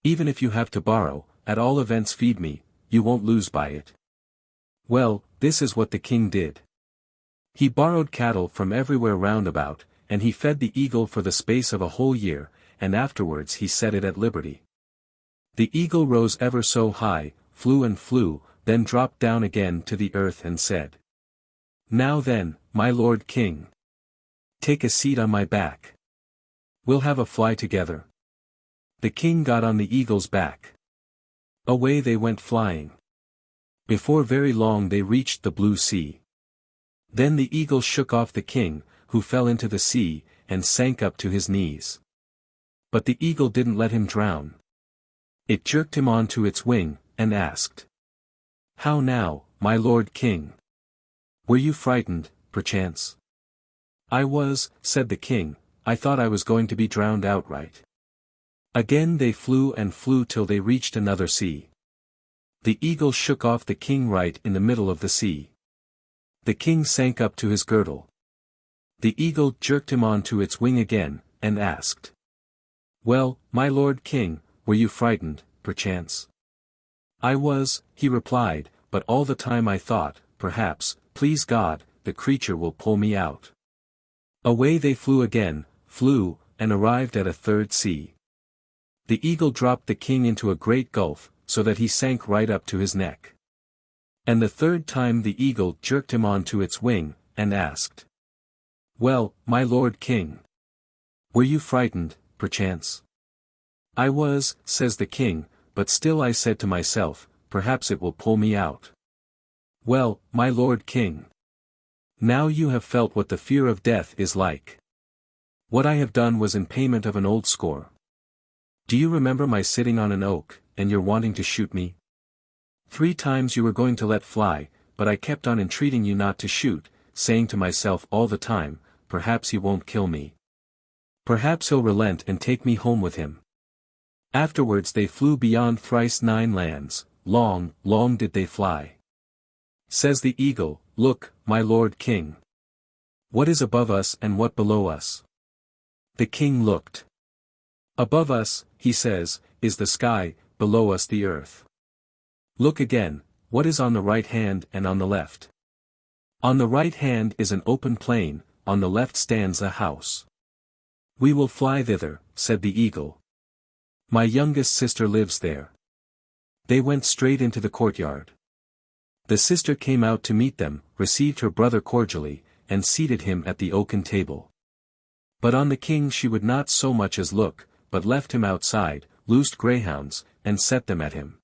Even if you have to borrow, at all events feed me, you won't lose by it. Well, this is what the king did. He borrowed cattle from everywhere round about, and he fed the eagle for the space of a whole year, and afterwards he set it at liberty. The eagle rose ever so high, flew, then dropped down again to the earth and said, Now then, my lord king. Take a seat on my back. We'll have a fly together. The king got on the eagle's back. Away they went flying. Before very long they reached the blue sea. Then the eagle shook off the king, who fell into the sea, and sank up to his knees. But the eagle didn't let him drown. It jerked him onto its wing, and asked, How now, my lord king? Were you frightened, perchance? I was, said the king, I thought I was going to be drowned outright. Again they flew till they reached another sea. The eagle shook off the king right in the middle of the sea. The king sank up to his girdle. The eagle jerked him onto its wing again, and asked, Well, my lord king, were you frightened, perchance? I was, he replied, but all the time I thought, perhaps, please God, the creature will pull me out. Away they flew again, and arrived at a third sea. The eagle dropped the king into a great gulf, so that he sank right up to his neck. And the third time the eagle jerked him onto its wing, and asked, Well, my lord king. Were you frightened, perchance? I was, says the king, but still I said to myself, perhaps it will pull me out. Well, my lord king. Now you have felt what the fear of death is like. What I have done was in payment of an old score. Do you remember my sitting on an oak, and your wanting to shoot me? 3 times you were going to let fly, but I kept on entreating you not to shoot, saying to myself all the time, perhaps he won't kill me. Perhaps he'll relent and take me home with him. Afterwards they flew beyond thrice 9 lands, long did they fly. Says the eagle, Look, my lord king. What is above us and what below us? The king looked. Above us, he says, is the sky, below us the earth. Look again, what is on the right hand and on the left? On the right hand is an open plain, on the left stands a house. We will fly thither, said the eagle. My youngest sister lives there. They went straight into the courtyard. The sister came out to meet them, received her brother cordially, and seated him at the oaken table. But on the king she would not so much as look, but left him outside, loosed greyhounds, and set them at him.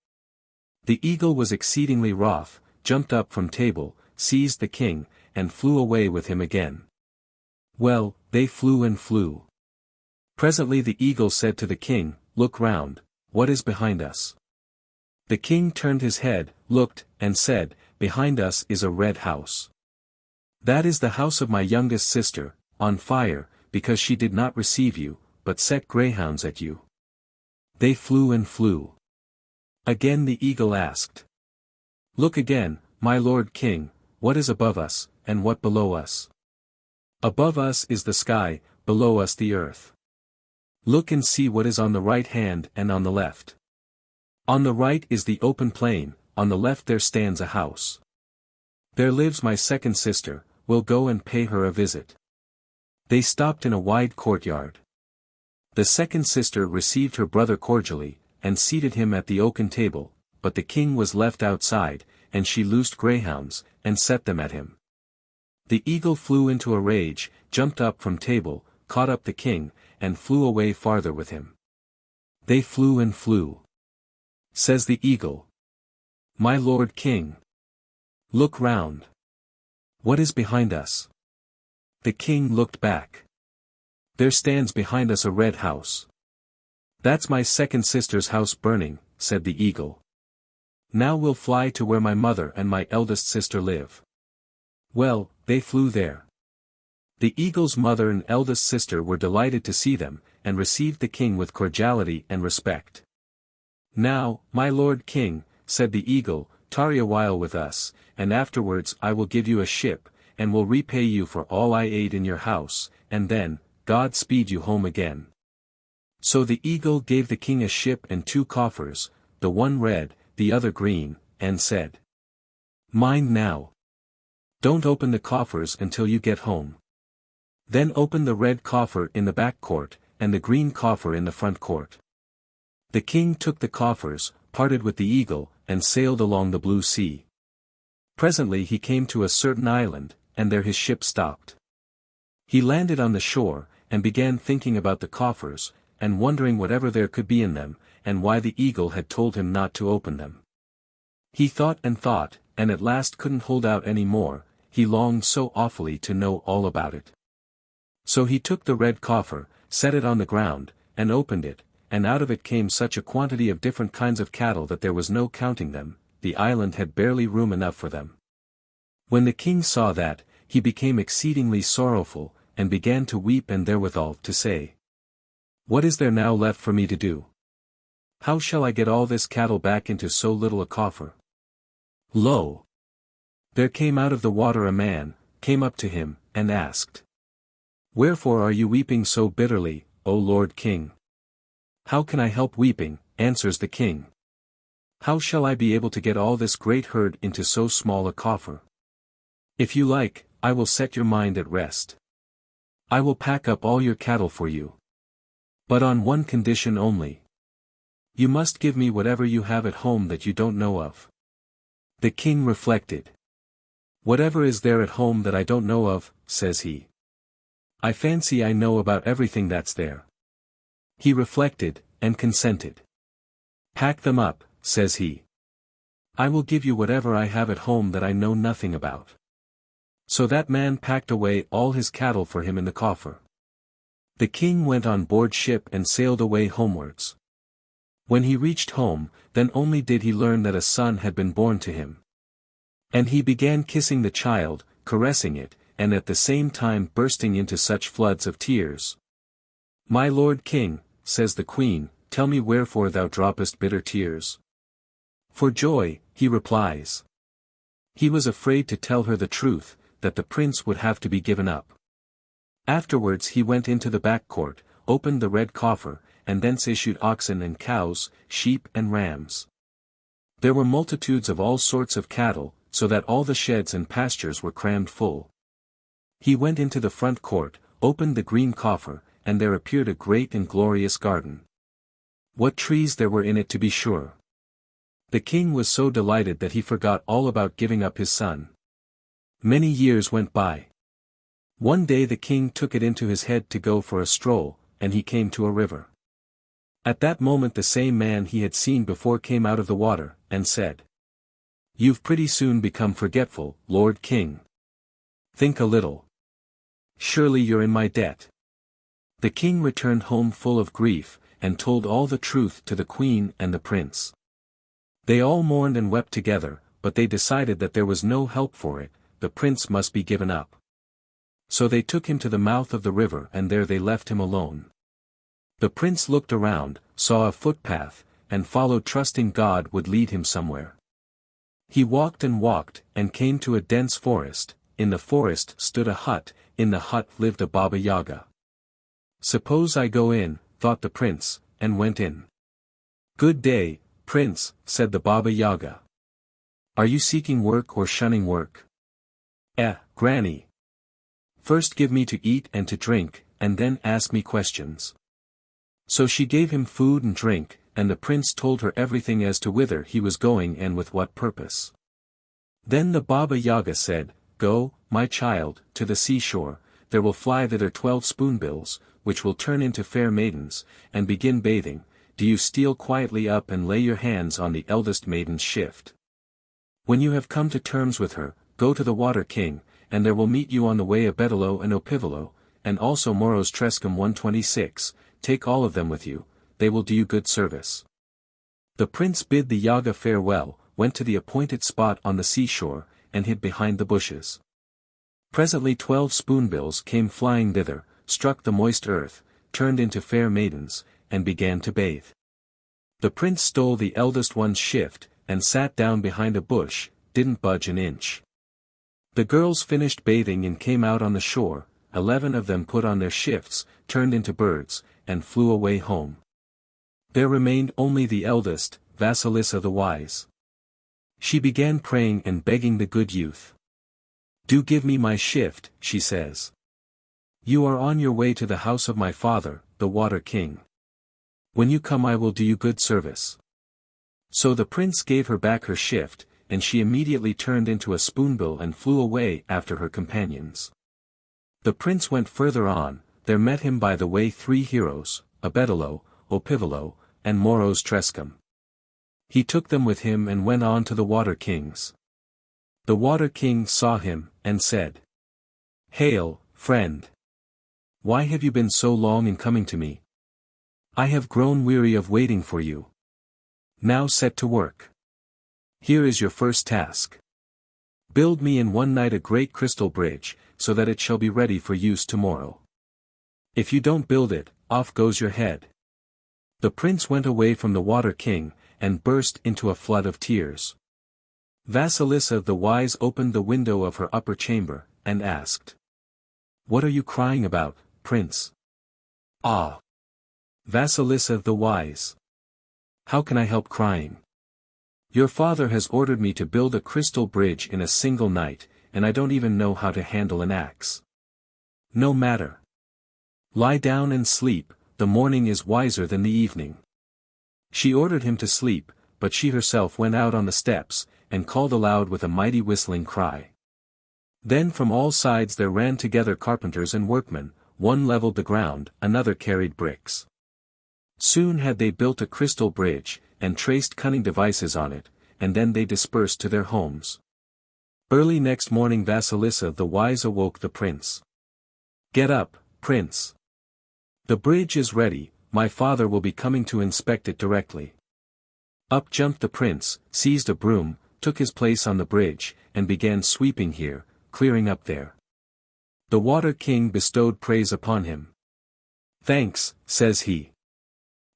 The eagle was exceedingly wroth, jumped up from table, seized the king, and flew away with him again. Well, they flew. Presently the eagle said to the king, Look round, what is behind us? The king turned his head, looked, and said, Behind us is a red house. That is the house of my youngest sister, on fire, because she did not receive you, but set greyhounds at you. They flew. Again the eagle asked. Look again, my lord king, what is above us, and what below us? Above us is the sky, below us the earth. Look and see what is on the right hand and on the left. On the right is the open plain, on the left there stands a house. There lives my second sister, we'll go and pay her a visit. They stopped in a wide courtyard. The second sister received her brother cordially, and seated him at the oaken table, but the king was left outside, and she loosed greyhounds, and set them at him. The eagle flew into a rage, jumped up from table, caught up the king, and flew away farther with him. They flew and flew. Says the eagle, "My lord king, look round. What is behind us?" The king looked back. "There stands behind us a red house." "That's my second sister's house burning," said the eagle. "Now we'll fly to where my mother and my eldest sister live." Well, they flew there. The eagle's mother and eldest sister were delighted to see them, and received the king with cordiality and respect. "Now, my lord king," said the eagle, "tarry a while with us, and afterwards I will give you a ship, and will repay you for all I ate in your house, and then, God speed you home again." So the eagle gave the king a ship and 2 coffers, the one red, the other green, and said, "Mind now. Don't open the coffers until you get home. Then open the red coffer in the back court, and the green coffer in the front court." The king took the coffers, parted with the eagle, and sailed along the blue sea. Presently he came to a certain island, and there his ship stopped. He landed on the shore, and began thinking about the coffers, and wondering whatever there could be in them, and why the eagle had told him not to open them. He thought, and at last couldn't hold out any more, he longed so awfully to know all about it. So he took the red coffer, set it on the ground, and opened it, and out of it came such a quantity of different kinds of cattle that there was no counting them, the island had barely room enough for them. When the king saw that, he became exceedingly sorrowful, and began to weep and therewithal to say, "What is there now left for me to do? How shall I get all this cattle back into so little a coffer?" Lo! There came out of the water a man, came up to him, and asked, "Wherefore are you weeping so bitterly, O Lord King?" "How can I help weeping?" answers the king. "How shall I be able to get all this great herd into so small a coffer? If you like, I will set your mind at rest. I will pack up all your cattle for you. But on one condition only. You must give me whatever you have at home that you don't know of." The king reflected. "Whatever is there at home that I don't know of," says he. "I fancy I know about everything that's there." He reflected, and consented. "Pack them up," says he. "I will give you whatever I have at home that I know nothing about." So that man packed away all his cattle for him in the coffer. The king went on board ship and sailed away homewards. When he reached home, then only did he learn that a son had been born to him. And he began kissing the child, caressing it, and at the same time bursting into such floods of tears. "My lord king," says the queen, "tell me wherefore thou droppest bitter tears." "For joy," he replies. He was afraid to tell her the truth, that the prince would have to be given up. Afterwards he went into the back court, opened the red coffer, and thence issued oxen and cows, sheep and rams. There were multitudes of all sorts of cattle, so that all the sheds and pastures were crammed full. He went into the front court, opened the green coffer, and there appeared a great and glorious garden. What trees there were in it to be sure! The king was so delighted that he forgot all about giving up his son. Many years went by. One day the king took it into his head to go for a stroll, and he came to a river. At that moment the same man he had seen before came out of the water, and said, "You've pretty soon become forgetful, Lord King. Think a little. Surely you're in my debt." The king returned home full of grief, and told all the truth to the queen and the prince. They all mourned and wept together, but they decided that there was no help for it, the prince must be given up. So they took him to the mouth of the river and there they left him alone. The prince looked around, saw a footpath, and followed, trusting God would lead him somewhere. He walked and came to a dense forest. In the forest stood a hut, in the hut lived a Baba Yaga. "Suppose I go in," thought the prince, and went in. "Good day, prince," said the Baba Yaga. "Are you seeking work or shunning work?" Granny." First give me to eat and to drink, and then ask me questions. So she gave him food and drink, and the prince told her everything as to whither he was going and with what purpose. Then the Baba Yaga said, "Go, my child, to the seashore, there will fly thither 12 spoonbills, which will turn into fair maidens, and begin bathing. Do you steal quietly up and lay your hands on the eldest maiden's shift. When you have come to terms with her, go to the Water King, and there will meet you on the way a Bedalo and Opivalo, and also Moros Trescom 126, take all of them with you, they will do you good service." The prince bid the Yaga farewell, went to the appointed spot on the seashore, and hid behind the bushes. Presently 12 spoonbills came flying thither, struck the moist earth, turned into fair maidens, and began to bathe. The prince stole the eldest one's shift, and sat down behind a bush, didn't budge an inch. The girls finished bathing and came out on the shore, 11 of them put on their shifts, turned into birds, and flew away home. There remained only the eldest, Vasilissa the Wise. She began praying and begging the good youth. "Do give me my shift," she says. "You are on your way to the house of my father, the Water King. When you come I will do you good service." So the prince gave her back her shift, and she immediately turned into a spoonbill and flew away after her companions. The prince went further on, there met him by the way 3 heroes, Abedalo, Opivalo, and Moros Trescom. He took them with him and went on to the Water King's. The Water King saw him, and said, "Hail, friend! Why have you been so long in coming to me? I have grown weary of waiting for you. Now set to work. Here is your first task. Build me in one night a great crystal bridge, so that it shall be ready for use tomorrow. If you don't build it, off goes your head." The prince went away from the Water King, and burst into a flood of tears. Vasilissa the Wise opened the window of her upper chamber, and asked, "What are you crying about, prince?" "Ah! Vasilissa the Wise. How can I help crying? Your father has ordered me to build a crystal bridge in a single night, and I don't even know how to handle an axe." "No matter. Lie down and sleep, the morning is wiser than the evening." She ordered him to sleep, but she herself went out on the steps, and called aloud with a mighty whistling cry. Then from all sides there ran together carpenters and workmen, one leveled the ground, another carried bricks. Soon had they built a crystal bridge, and traced cunning devices on it, and then they dispersed to their homes. Early next morning Vasilissa the Wise awoke the prince. "Get up, prince. The bridge is ready, my father will be coming to inspect it directly." Up jumped the prince, seized a broom, took his place on the bridge, and began sweeping here, clearing up there. The Water King bestowed praise upon him. "Thanks," says he.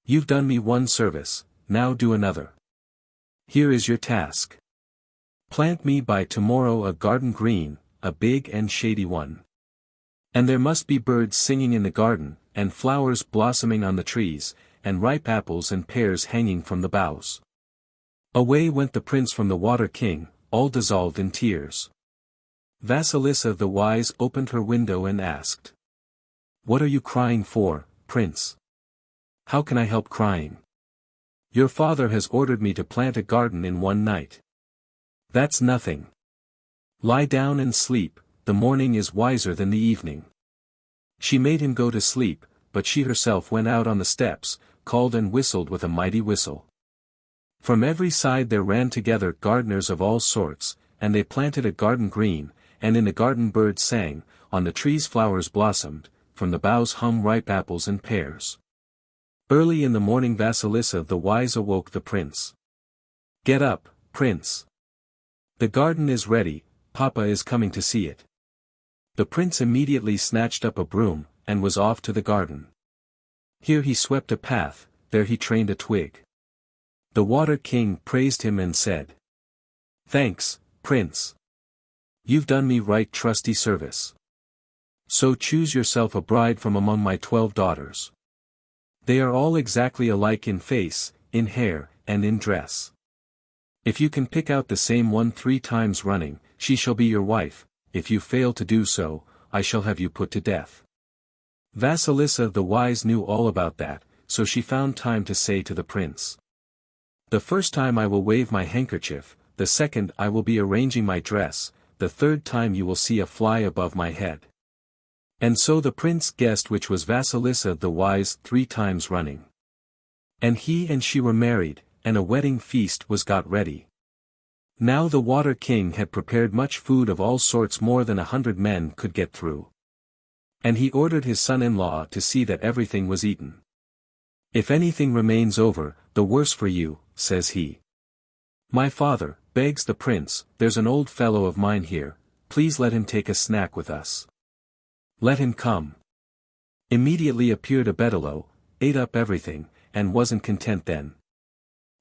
"You've done me one service, now do another. Here is your task. Plant me by tomorrow a garden green, a big and shady one. And there must be birds singing in the garden, and flowers blossoming on the trees, and ripe apples and pears hanging from the boughs." Away went the prince from the Water King, all dissolved in tears. Vasilissa the Wise opened her window and asked, "What are you crying for, prince? How can I help crying? Your father has ordered me to plant a garden in one night." "That's nothing. Lie down and sleep, the morning is wiser than the evening." She made him go to sleep, but she herself went out on the steps, called and whistled with a mighty whistle. From every side there ran together gardeners of all sorts, and they planted a garden green, and in the garden birds sang, on the trees flowers blossomed, from the boughs hung ripe apples and pears. Early in the morning Vasilissa the Wise awoke the prince. "Get up, prince. The garden is ready, Papa is coming to see it." The prince immediately snatched up a broom, and was off to the garden. Here he swept a path, there he trained a twig. The Water King praised him and said, "Thanks, prince. You've done me right trusty service. So choose yourself a bride from among my 12 daughters. They are all exactly alike in face, in hair, and in dress. If you can pick out the same one 3 times running, she shall be your wife. If you fail to do so, I shall have you put to death." Vasilissa the Wise knew all about that, so she found time to say to the prince, "The first time I will wave my handkerchief, the second I will be arranging my dress, the third time you will see a fly above my head." And so the prince guessed which was Vasilissa the Wise 3 times running. And he and she were married, and a wedding feast was got ready. Now the Water King had prepared much food of all sorts, more than 100 men could get through. And he ordered his son-in-law to see that everything was eaten. "If anything remains over, the worse for you," says he. "My father," begs the prince, "there's an old fellow of mine here, please let him take a snack with us. Let him come." Immediately appeared a Bedalo, ate up everything, and wasn't content then.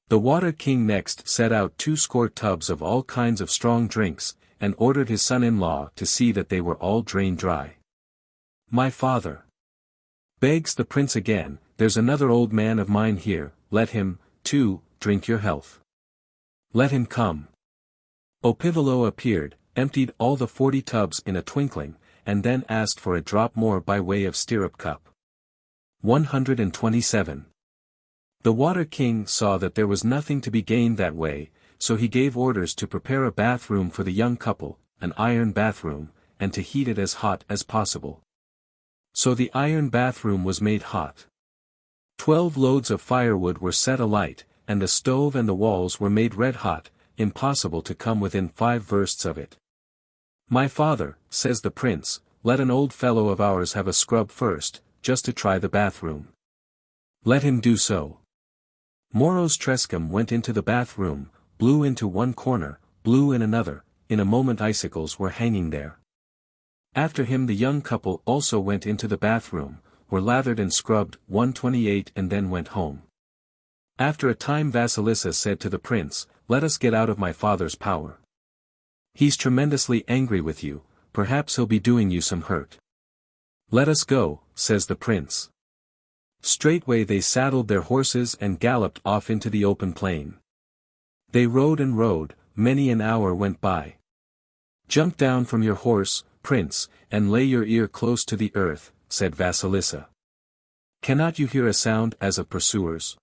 The Water King next set out 20 tubs of all kinds of strong drinks, and ordered his son-in-law to see that they were all drained dry. "My father," begs the prince again, "there's another old man of mine here, let him, too, drink your health. Let him come." Opivalo appeared, emptied all the 40 tubs in a twinkling, and then asked for a drop more by way of stirrup cup. 127. The Water King saw that there was nothing to be gained that way, so he gave orders to prepare a bathroom for the young couple, an iron bathroom, and to heat it as hot as possible. So the iron bathroom was made hot. 12 loads of firewood were set alight, and the stove and the walls were made red hot, impossible to come within 5 versts of it. "My father," says the prince, "let an old fellow of ours have a scrub first, just to try the bathroom." "Let him do so." Moros Trescom went into the bathroom, blew into one corner, blew in another, in a moment icicles were hanging there. After him the young couple also went into the bathroom, were lathered and scrubbed 128 and then went home. After a time Vasilissa said to the prince, "Let us get out of my father's power. He's tremendously angry with you, perhaps he'll be doing you some hurt." "Let us go," says the prince. Straightway they saddled their horses and galloped off into the open plain. They rode and rode, many an hour went by. "Jump down from your horse, prince, and lay your ear close to the earth," said Vasilissa. "Cannot you hear a sound as of pursuers?"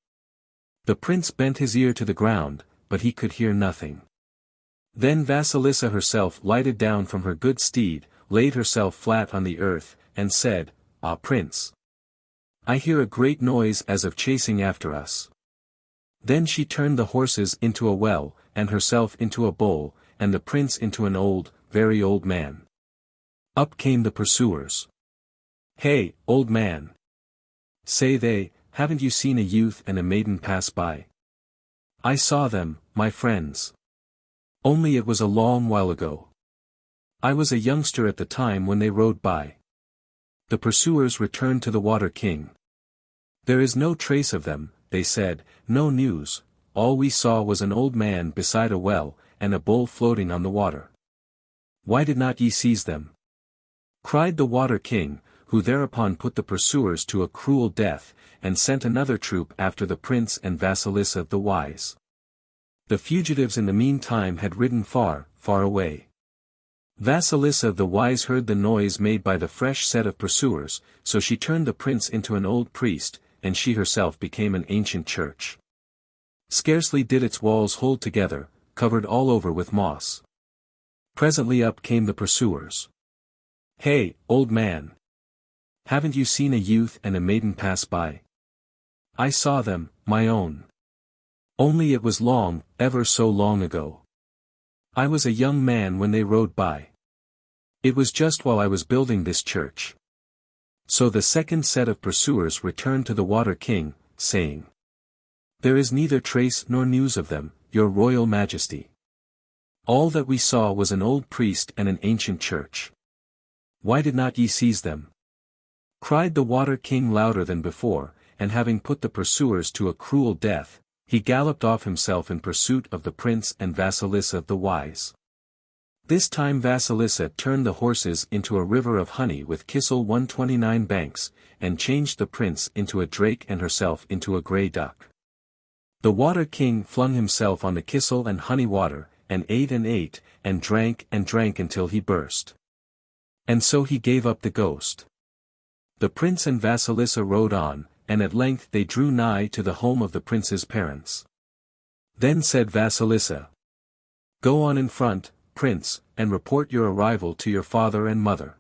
The prince bent his ear to the ground, but he could hear nothing. Then Vasilissa herself lighted down from her good steed, laid herself flat on the earth, and said, "Ah, prince! I hear a great noise as of chasing after us." Then she turned the horses into a well, and herself into a bowl, and the prince into an old, very old man. Up came the pursuers. "Hey, old man!" say they, "haven't you seen a youth and a maiden pass by?" "I saw them, my friends. Only it was a long while ago. I was a youngster at the time when they rode by." The pursuers returned to the Water King. "There is no trace of them," they said, "no news, all we saw was an old man beside a well, and a bowl floating on the water. Why did not ye seize them?" cried the Water King, who thereupon put the pursuers to a cruel death, and sent another troop after the prince and Vasilissa the Wise. The fugitives in the meantime had ridden far, far away. Vasilissa the Wise heard the noise made by the fresh set of pursuers, so she turned the prince into an old priest, and she herself became an ancient church. Scarcely did its walls hold together, covered all over with moss. Presently up came the pursuers. "Hey, old man! Haven't you seen a youth and a maiden pass by?" "I saw them, my own. Only it was long, ever so long ago. I was a young man when they rode by. It was just while I was building this church." So the second set of pursuers returned to the Water King, saying, "There is neither trace nor news of them, your royal majesty. All that we saw was an old priest and an ancient church. Why did not ye seize them?" cried the Water King louder than before, and having put the pursuers to a cruel death, he galloped off himself in pursuit of the prince and Vasilissa the Wise. This time Vasilissa turned the horses into a river of honey with Kissel 129 banks, and changed the prince into a drake and herself into a grey duck. The Water King flung himself on the Kissel and honey water, and ate, and drank until he burst. And so he gave up the ghost. The prince and Vasilissa rode on, and at length they drew nigh to the home of the prince's parents. Then said Vasilissa, "Go on in front, prince, and report your arrival to your father and mother.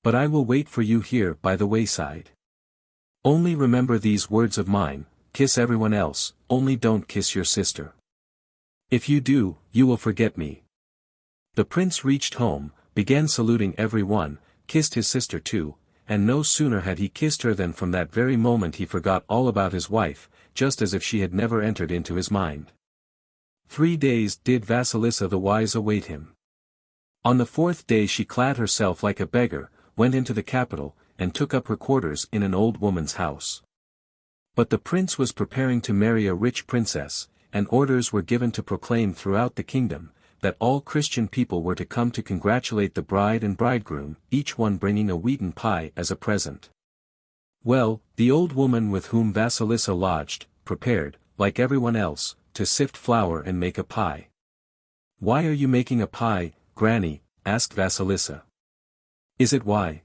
But I will wait for you here by the wayside. Only remember these words of mine, kiss everyone else, only don't kiss your sister. If you do, you will forget me." The prince reached home, began saluting every one, kissed his sister too, and no sooner had he kissed her than from that very moment he forgot all about his wife, just as if she had never entered into his mind. 3 days did Vasilissa the wise await him. On the 4th day she clad herself like a beggar, went into the capital, and took up her quarters in an old woman's house. But the prince was preparing to marry a rich princess, and orders were given to proclaim throughout the kingdom, that all Christian people were to come to congratulate the bride and bridegroom, each one bringing a wheaten pie as a present. Well, the old woman with whom Vasilissa lodged, prepared, like everyone else, to sift flour and make a pie. "Why are you making a pie, Granny?" asked Vasilissa. "Is it why?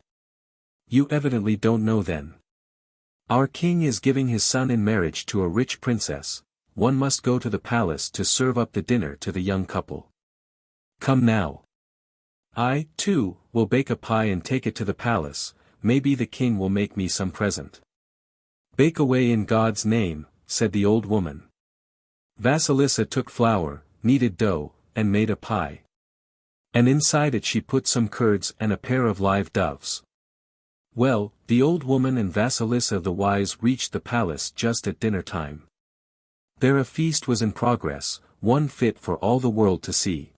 You evidently don't know then. Our king is giving his son in marriage to a rich princess. One must go to the palace to serve up the dinner to the young couple. Come now. I, too, will bake a pie and take it to the palace, maybe the king will make me some present." "Bake away in God's name," said the old woman. Vasilissa took flour, kneaded dough, and made a pie. And inside it she put some curds and a pair of live doves. Well, the old woman and Vasilissa the wise reached the palace just at dinner time. There a feast was in progress, one fit for all the world to see.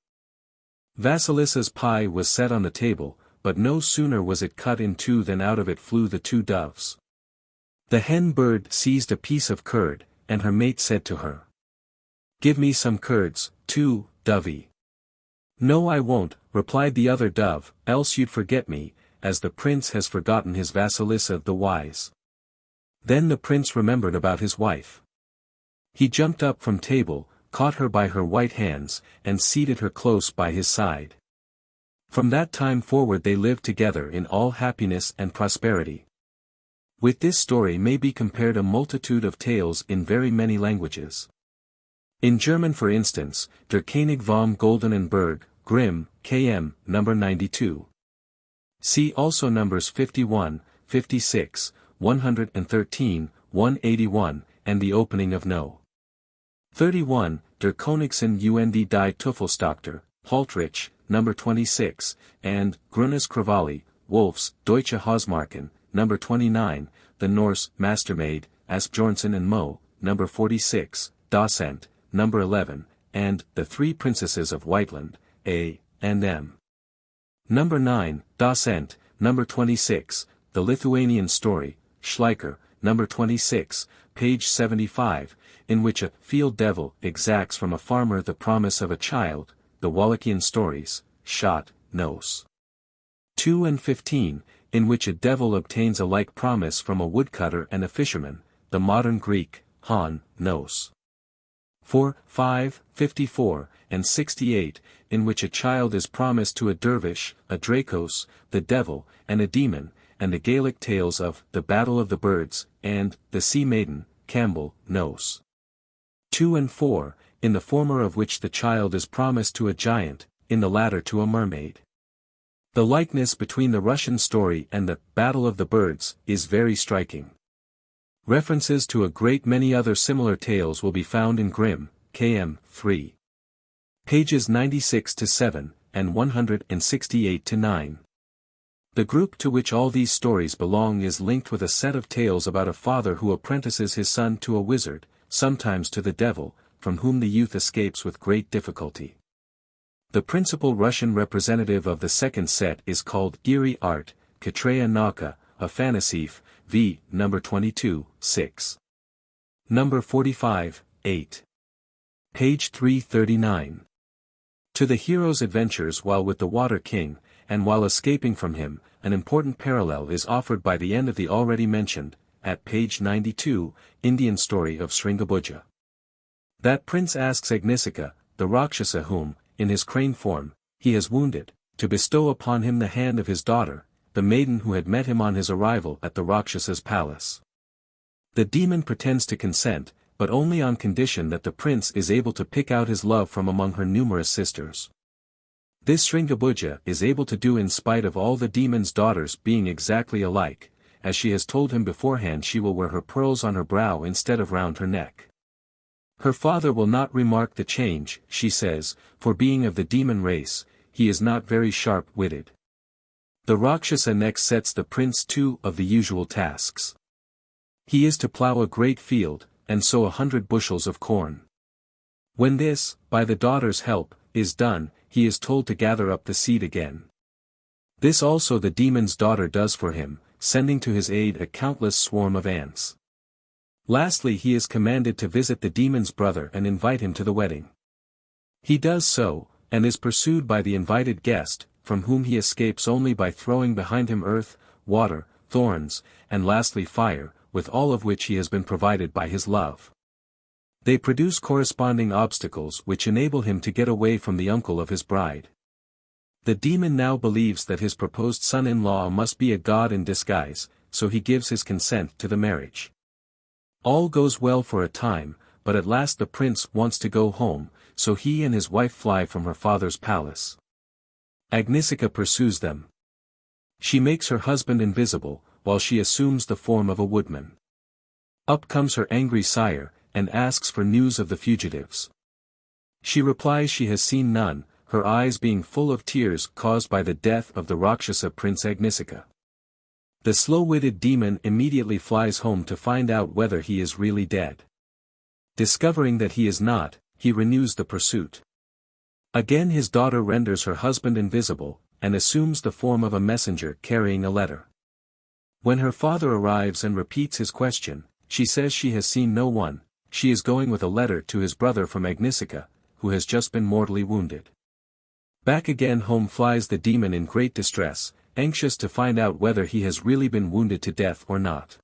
Vasilissa's pie was set on the table, but no sooner was it cut in two than out of it flew the 2 doves. The hen bird seized a piece of curd, and her mate said to her, "Give me some curds, too, dovey." "No, I won't," replied the other dove, "else you'd forget me, as the prince has forgotten his Vasilissa the wise." Then the prince remembered about his wife. He jumped up from table, caught her by her white hands, and seated her close by his side. From that time forward they lived together in all happiness and prosperity. With this story may be compared a multitude of tales in very many languages. In German, for instance, Der König vom Goldenen Berg, Grimm, KM, number 92. See also numbers 51, 56, 113, 181, and the opening of No. 31, Der Königin und die Teufelstöchter, Haltrich, number 26, and Grünes Kravali, Wolfs, Deutsche Hausmarken, number 29, the Norse Mastermaid, Asbjornsen and Mo, number 46, Docent, number 11, and The Three Princesses of Whiteland, A. and M. Number 9, Docent, number 26, The Lithuanian Story, Schleicher, number 26, page 75, in which a field devil exacts from a farmer the promise of a child, the Wallachian Stories, Schott, Nos. 2 and 15, in which a devil obtains a like promise from a woodcutter and a fisherman, the modern Greek, Han, Nos. 4, 5, 54, and 68, in which a child is promised to a dervish, a Dracos, the devil, and a demon, and the Gaelic tales of The Battle of the Birds, and The Sea Maiden, Campbell, Nos. 2 and 4, in the former of which the child is promised to a giant, in the latter to a mermaid. The likeness between the Russian story and the Battle of the Birds is very striking. References to a great many other similar tales will be found in Grimm, KM 3. Pages 96-7, and 168-9. The group to which all these stories belong is linked with a set of tales about a father who apprentices his son to a wizard, sometimes to the devil, from whom the youth escapes with great difficulty. The principal Russian representative of the second set is called Giri Art, Katreya Nauka, Afanasief, v. number 22, 6. Number 45, 8. Page 339. To the hero's adventures while with the Water King, and while escaping from him, an important parallel is offered by the end of the already mentioned, at page 92, Indian story of Sringabuja. That prince asks Agnisika, the Rakshasa whom, in his crane form, he has wounded, to bestow upon him the hand of his daughter, the maiden who had met him on his arrival at the Rakshasa's palace. The demon pretends to consent, but only on condition that the prince is able to pick out his love from among her numerous sisters. This Sringabuja is able to do in spite of all the demon's daughters being exactly alike, as she has told him beforehand she will wear her pearls on her brow instead of round her neck. Her father will not remark the change, she says, for being of the demon race, he is not very sharp-witted. The Rakshasa next sets the prince two of the usual tasks. He is to plough a great field, and sow 100 bushels of corn. When this, by the daughter's help, is done, he is told to gather up the seed again. This also the demon's daughter does for him, sending to his aid a countless swarm of ants. Lastly he is commanded to visit the demon's brother and invite him to the wedding. He does so, and is pursued by the invited guest, from whom he escapes only by throwing behind him earth, water, thorns, and lastly fire, with all of which he has been provided by his love. They produce corresponding obstacles which enable him to get away from the uncle of his bride. The demon now believes that his proposed son-in-law must be a god in disguise, so he gives his consent to the marriage. All goes well for a time, but at last the prince wants to go home, so he and his wife fly from her father's palace. Agnisika pursues them. She makes her husband invisible, while she assumes the form of a woodman. Up comes her angry sire, and asks for news of the fugitives. She replies she has seen none, her eyes being full of tears caused by the death of the Rakshasa prince Agnisika. The slow-witted demon immediately flies home to find out whether he is really dead. Discovering that he is not, he renews the pursuit. Again his daughter renders her husband invisible, and assumes the form of a messenger carrying a letter. When her father arrives and repeats his question, she says she has seen no one, she is going with a letter to his brother from Agnisika, who has just been mortally wounded. Back again home flies the demon in great distress, anxious to find out whether he has really been wounded to death or not.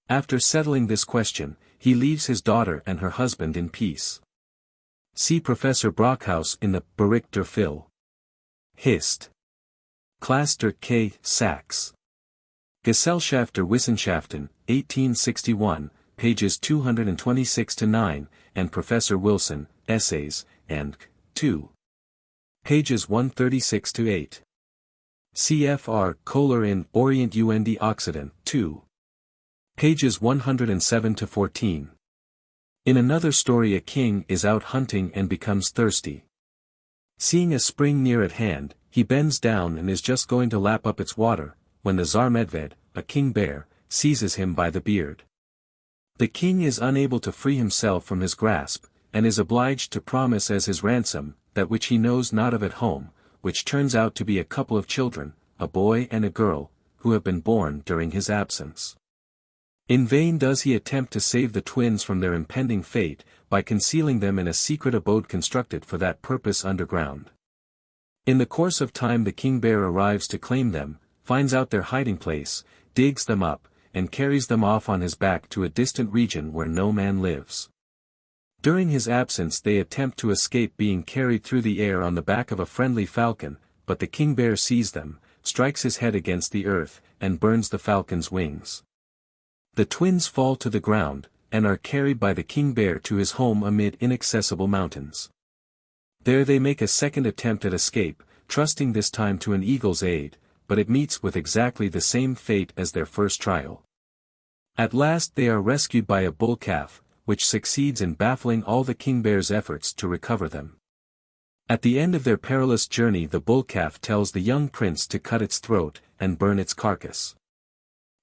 After settling this question, he leaves his daughter and her husband in peace. See Professor Brockhaus in the Bericht der Phil. Hist. Klasse der K. Sachs. Gesellschaft der Wissenschaften, 1861, pages 226-9, and Professor Wilson, Essays, and 2. Pages 136-8. CFR Kohler in Orient und Occident, 2. Pages 107-14. In another story a king is out hunting and becomes thirsty. Seeing a spring near at hand, he bends down and is just going to lap up its water, when the Tsar Medved, a king bear, seizes him by the beard. The king is unable to free himself from his grasp, and is obliged to promise as his ransom, that which he knows not of at home, which turns out to be a couple of children, a boy and a girl, who have been born during his absence. In vain does he attempt to save the twins from their impending fate, by concealing them in a secret abode constructed for that purpose underground. In the course of time the king bear arrives to claim them, finds out their hiding place, digs them up, and carries them off on his back to a distant region where no man lives. During his absence they attempt to escape being carried through the air on the back of a friendly falcon, but the king bear sees them, strikes his head against the earth, and burns the falcon's wings. The twins fall to the ground, and are carried by the king bear to his home amid inaccessible mountains. There they make a second attempt at escape, trusting this time to an eagle's aid, but it meets with exactly the same fate as their first trial. At last they are rescued by a bull calf, which succeeds in baffling all the king bear's efforts to recover them. At the end of their perilous journey the bull calf tells the young prince to cut its throat, and burn its carcass.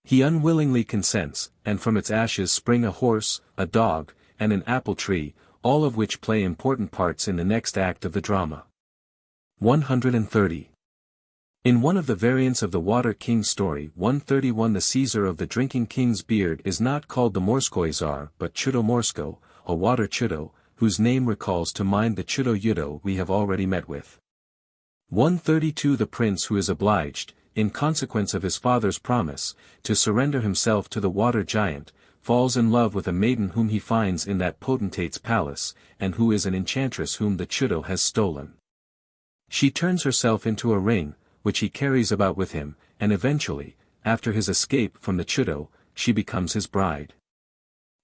He unwillingly consents, and from its ashes spring a horse, a dog, and an apple tree, all of which play important parts in the next act of the drama. 130. In one of the variants of the Water King story 131 the Caesar of the Drinking King's beard is not called the Morskoi Tsar but Chudomorsko, a water Chudo, whose name recalls to mind the Chudo Yudo we have already met with. 132 the prince who is obliged, in consequence of his father's promise, to surrender himself to the water giant, falls in love with a maiden whom he finds in that potentate's palace, and who is an enchantress whom the Chudo has stolen. She turns herself into a ring, which he carries about with him, and eventually, after his escape from the Chudo, she becomes his bride.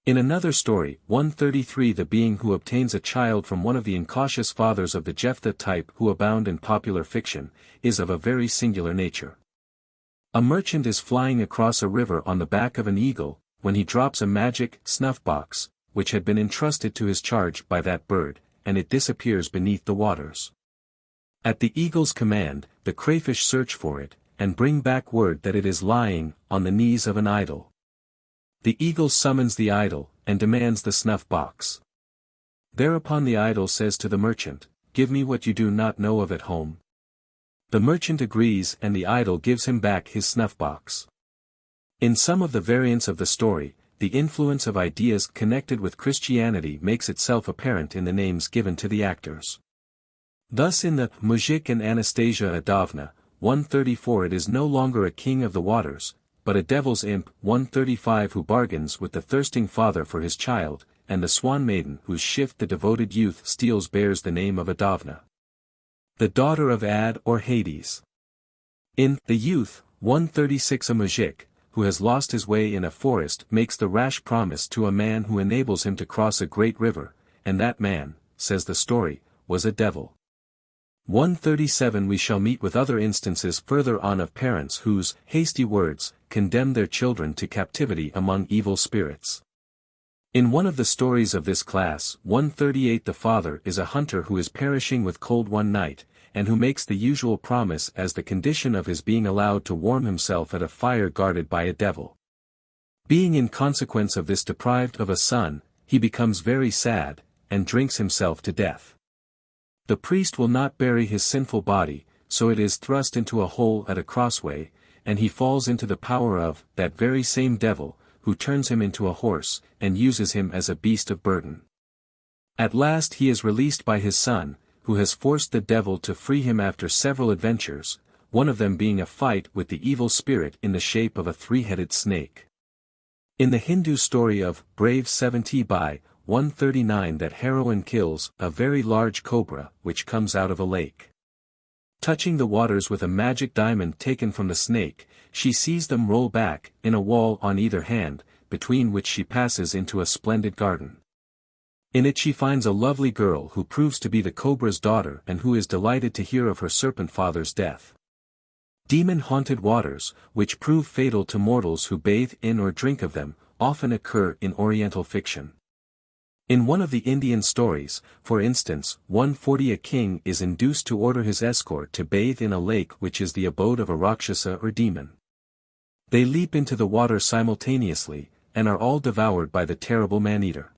In another story, 133, the being who obtains a child from one of the incautious fathers of the Jephthah type who abound in popular fiction, is of a very singular nature. A merchant is flying across a river on the back of an eagle, when he drops a magic snuff-box, which had been entrusted to his charge by that bird, and it disappears beneath the waters. At the eagle's command, the crayfish search for it, and bring back word that it is lying on the knees of an idol. The eagle summons the idol, and demands the snuff-box. Thereupon the idol says to the merchant, "Give me what you do not know of at home." The merchant agrees and the idol gives him back his snuff-box. In some of the variants of the story, the influence of ideas connected with Christianity makes itself apparent in the names given to the actors. Thus in the Mujik and Anastasia Adovna, 134 it is no longer a king of the waters, but a devil's imp, 135 who bargains with the thirsting father for his child, and the swan maiden whose shift the devoted youth steals bears the name of Adovna, the daughter of Ad or Hades. In the youth, 136 a mujik, who has lost his way in a forest makes the rash promise to a man who enables him to cross a great river, and that man, says the story, was a devil. 137 We shall meet with other instances further on of parents whose hasty words condemn their children to captivity among evil spirits. In one of the stories of this class, 138 the father is a hunter who is perishing with cold one night, and who makes the usual promise as the condition of his being allowed to warm himself at a fire guarded by a devil. Being in consequence of this deprived of a son, he becomes very sad, and drinks himself to death. The priest will not bury his sinful body, so it is thrust into a hole at a crossway, and he falls into the power of that very same devil, who turns him into a horse, and uses him as a beast of burden. At last he is released by his son, who has forced the devil to free him after several adventures, one of them being a fight with the evil spirit in the shape of a three-headed snake. In the Hindu story of Brave 70 by 139 that heroine kills a very large cobra which comes out of a lake. Touching the waters with a magic diamond taken from the snake, she sees them roll back in a wall on either hand, between which she passes into a splendid garden. In it she finds a lovely girl who proves to be the cobra's daughter and who is delighted to hear of her serpent father's death. Demon-haunted waters, which prove fatal to mortals who bathe in or drink of them, often occur in Oriental fiction. In one of the Indian stories, for instance, 140 a king is induced to order his escort to bathe in a lake which is the abode of a Rakshasa or demon. They leap into the water simultaneously, and are all devoured by the terrible man-eater.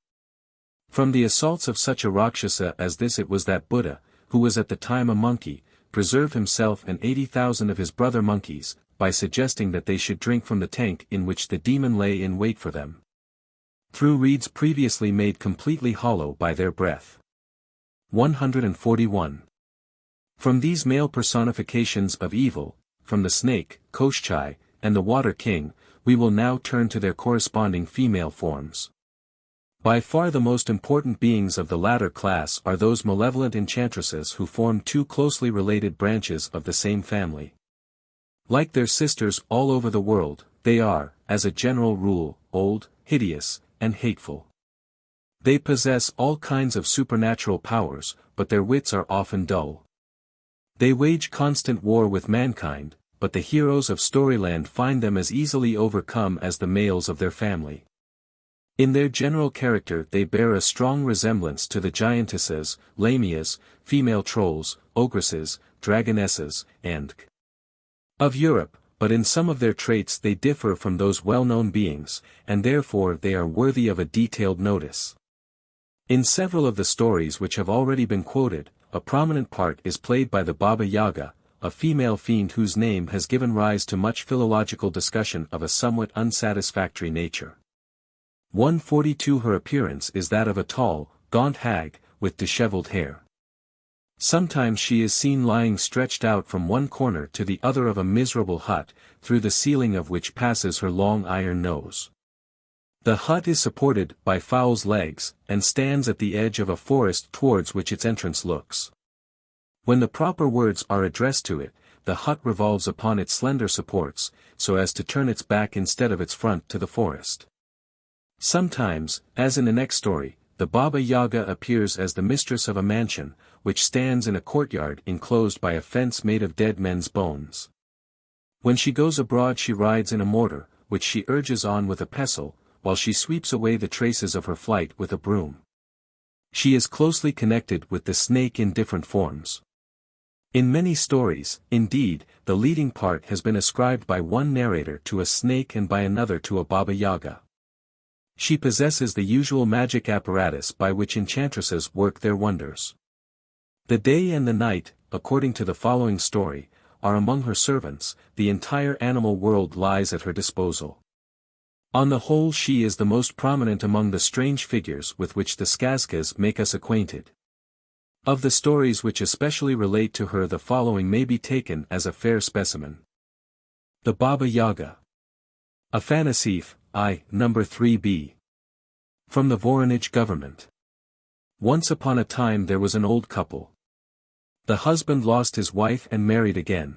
From the assaults of such a Rakshasa as this it was that Buddha, who was at the time a monkey, preserved himself and 80,000 of his brother monkeys, by suggesting that they should drink from the tank in which the demon lay in wait for them, through reeds previously made completely hollow by their breath. 141. From these male personifications of evil, from the snake, Koshchei, and the water king, we will now turn to their corresponding female forms. By far the most important beings of the latter class are those malevolent enchantresses who form two closely related branches of the same family. Like their sisters all over the world, they are, as a general rule, old, hideous, and hateful. They possess all kinds of supernatural powers, but their wits are often dull. They wage constant war with mankind, but the heroes of Storyland find them as easily overcome as the males of their family. In their general character they bear a strong resemblance to the giantesses, lamias, female trolls, ogresses, dragonesses, and of Europe, but in some of their traits they differ from those well-known beings, and therefore they are worthy of a detailed notice. In several of the stories which have already been quoted, a prominent part is played by the Baba Yaga, a female fiend whose name has given rise to much philological discussion of a somewhat unsatisfactory nature. 142 Her appearance is that of a tall, gaunt hag, with disheveled hair. Sometimes she is seen lying stretched out from one corner to the other of a miserable hut, through the ceiling of which passes her long iron nose. The hut is supported by fowl's legs, and stands at the edge of a forest towards which its entrance looks. When the proper words are addressed to it, the hut revolves upon its slender supports, so as to turn its back instead of its front to the forest. Sometimes, as in the next story, the Baba Yaga appears as the mistress of a mansion, which stands in a courtyard enclosed by a fence made of dead men's bones. When she goes abroad she rides in a mortar, which she urges on with a pestle, while she sweeps away the traces of her flight with a broom. She is closely connected with the snake in different forms. In many stories, indeed, the leading part has been ascribed by one narrator to a snake and by another to a Baba Yaga. She possesses the usual magic apparatus by which enchantresses work their wonders. The day and the night, according to the following story, are among her servants, the entire animal world lies at her disposal. On the whole she is the most prominent among the strange figures with which the Skazkas make us acquainted. Of the stories which especially relate to her the following may be taken as a fair specimen. The Baba Yaga. Afanasief, I, No. 3b. From the Voronezh government. Once upon a time there was an old couple. The husband lost his wife and married again.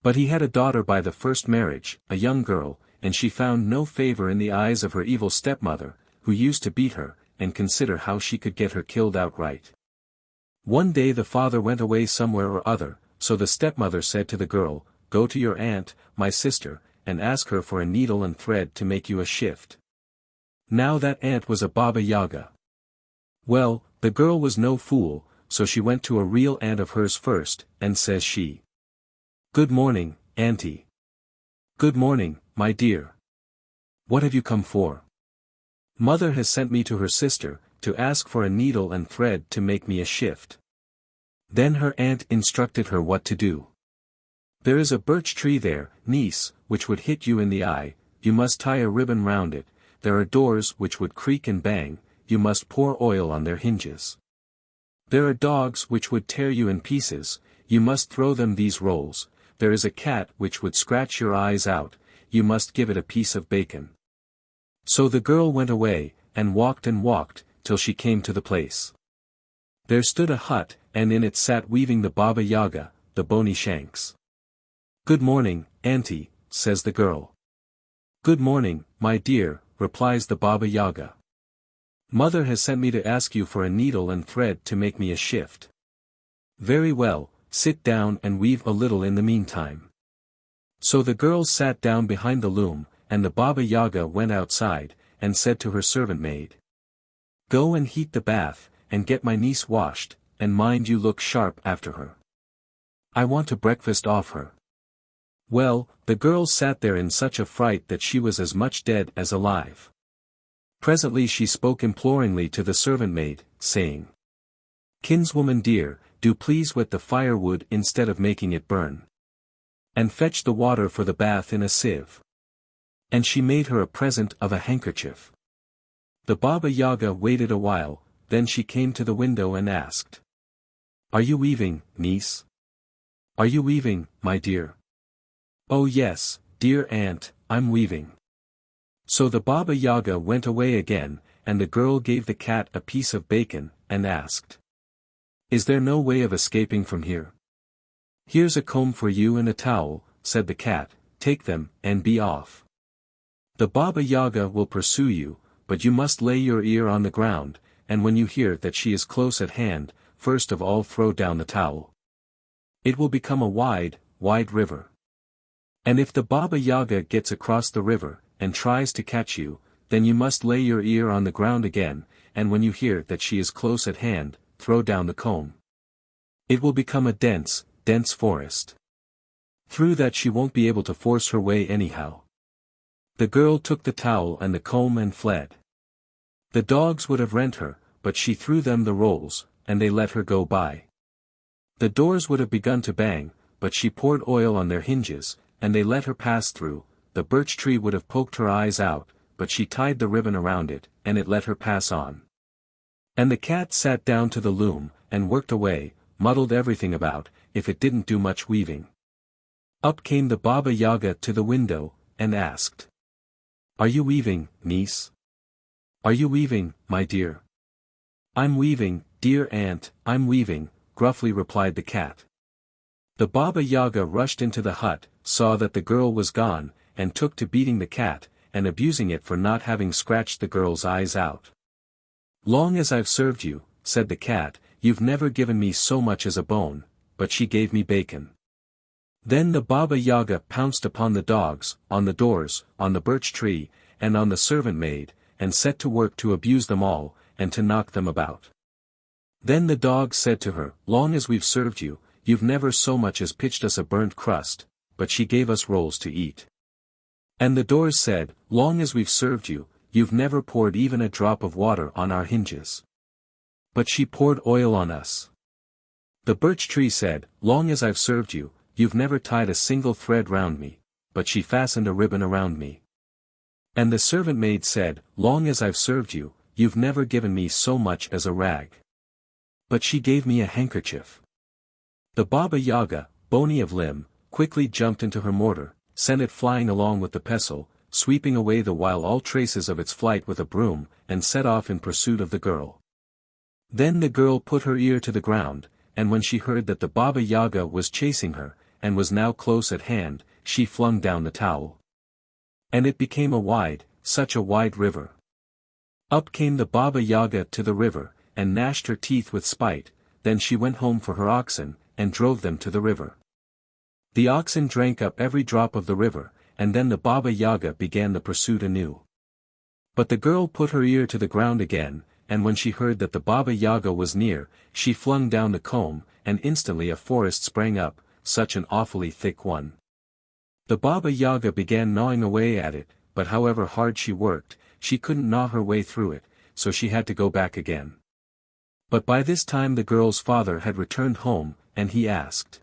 But he had a daughter by the first marriage, a young girl, and she found no favor in the eyes of her evil stepmother, who used to beat her, and consider how she could get her killed outright. One day the father went away somewhere or other, so the stepmother said to the girl, "Go to your aunt, my sister, and ask her for a needle and thread to make you a shift." Now that aunt was a Baba Yaga. Well, the girl was no fool, so she went to a real aunt of hers first, and says she, "Good morning, auntie." "Good morning, my dear. What have you come for?" "Mother has sent me to her sister, to ask for a needle and thread to make me a shift." Then her aunt instructed her what to do. "There is a birch tree there, niece, which would hit you in the eye, you must tie a ribbon round it, there are doors which would creak and bang, you must pour oil on their hinges. There are dogs which would tear you in pieces, you must throw them these rolls, there is a cat which would scratch your eyes out, you must give it a piece of bacon." So the girl went away, and walked, till she came to the place. There stood a hut, and in it sat weaving the Baba Yaga, the bony shanks. "Good morning, auntie," says the girl. "Good morning, my dear," replies the Baba Yaga. "Mother has sent me to ask you for a needle and thread to make me a shift." "Very well, sit down and weave a little in the meantime." So the girl sat down behind the loom, and the Baba Yaga went outside, and said to her servant maid, "Go and heat the bath, and get my niece washed, and mind you look sharp after her. I want to breakfast off her." Well, the girl sat there in such a fright that she was as much dead as alive. Presently she spoke imploringly to the servant maid, saying, "Kinswoman dear, do please wet the firewood instead of making it burn. And fetch the water for the bath in a sieve." And she made her a present of a handkerchief. The Baba Yaga waited a while, then she came to the window and asked, "Are you weaving, niece? Are you weaving, my dear?" "Oh yes, dear aunt, I'm weaving." So the Baba Yaga went away again, and the girl gave the cat a piece of bacon, and asked, "Is there no way of escaping from here?" "Here's a comb for you and a towel," said the cat, "take them, and be off. The Baba Yaga will pursue you, but you must lay your ear on the ground, and when you hear that she is close at hand, first of all throw down the towel. It will become a wide, wide river. And if the Baba Yaga gets across the river, and tries to catch you, then you must lay your ear on the ground again, and when you hear that she is close at hand, throw down the comb. It will become a dense, dense forest. Through that she won't be able to force her way anyhow." The girl took the towel and the comb and fled. The dogs would have rent her, but she threw them the rolls, and they let her go by. The doors would have begun to bang, but she poured oil on their hinges, and they let her pass through. The birch tree would have poked her eyes out, but she tied the ribbon around it, and it let her pass on. And the cat sat down to the loom, and worked away, muddled everything about, if it didn't do much weaving. Up came the Baba Yaga to the window, and asked, "Are you weaving, niece? Are you weaving, my dear?" "I'm weaving, dear aunt, I'm weaving," gruffly replied the cat. The Baba Yaga rushed into the hut, saw that the girl was gone, and took to beating the cat, and abusing it for not having scratched the girl's eyes out. "Long as I've served you," said the cat, "you've never given me so much as a bone," but she gave me bacon. Then the Baba Yaga pounced upon the dogs, on the doors, on the birch tree, and on the servant maid, and set to work to abuse them all, and to knock them about. Then the dogs said to her, "Long as we've served you, you've never so much as pitched us a burnt crust," but she gave us rolls to eat. And the doors said, "Long as we've served you, you've never poured even a drop of water on our hinges." But she poured oil on us. The birch tree said, "Long as I've served you, you've never tied a single thread round me," but she fastened a ribbon around me. And the servant maid said, "Long as I've served you, you've never given me so much as a rag." But she gave me a handkerchief. The Baba Yaga, bony of limb, quickly jumped into her mortar, sent it flying along with the pestle, sweeping away the while all traces of its flight with a broom, and set off in pursuit of the girl. Then the girl put her ear to the ground, and when she heard that the Baba Yaga was chasing her, and was now close at hand, she flung down the towel. And it became such a wide river. Up came the Baba Yaga to the river, and gnashed her teeth with spite, then she went home for her oxen, and drove them to the river. The oxen drank up every drop of the river, and then the Baba Yaga began the pursuit anew. But the girl put her ear to the ground again, and when she heard that the Baba Yaga was near, she flung down the comb, and instantly a forest sprang up, such an awfully thick one. The Baba Yaga began gnawing away at it, but however hard she worked, she couldn't gnaw her way through it, so she had to go back again. But by this time the girl's father had returned home, and he asked,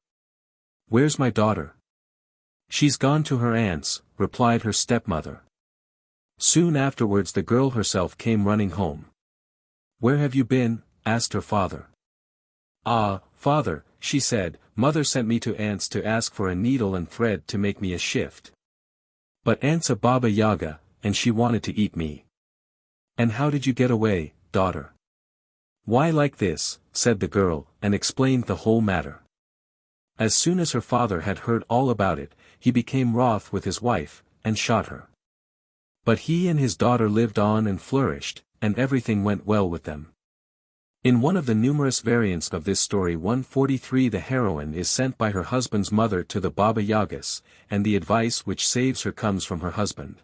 "Where's my daughter?" "She's gone to her aunt's," replied her stepmother. Soon afterwards the girl herself came running home. "Where have you been?" asked her father. "Ah, father," she said, "mother sent me to aunt's to ask for a needle and thread to make me a shift. But aunt's a Baba Yaga, and she wanted to eat me." "And how did you get away, daughter?" "Why, like this," said the girl, and explained the whole matter. As soon as her father had heard all about it, he became wroth with his wife, and shot her. But he and his daughter lived on and flourished, and everything went well with them. In one of the numerous variants of this story 143 the heroine is sent by her husband's mother to the Baba Yagas, and the advice which saves her comes from her husband.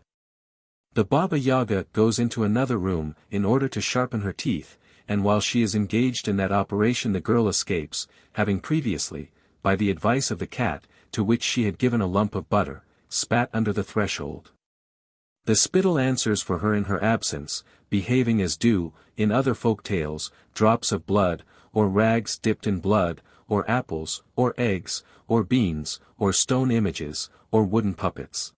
The Baba Yaga goes into another room, in order to sharpen her teeth, and while she is engaged in that operation the girl escapes, having previously, by the advice of the cat, to which she had given a lump of butter, spat under the threshold. The spittle answers for her in her absence, behaving as do, in other folk tales, drops of blood, or rags dipped in blood, or apples, or eggs, or beans, or stone images, or wooden puppets.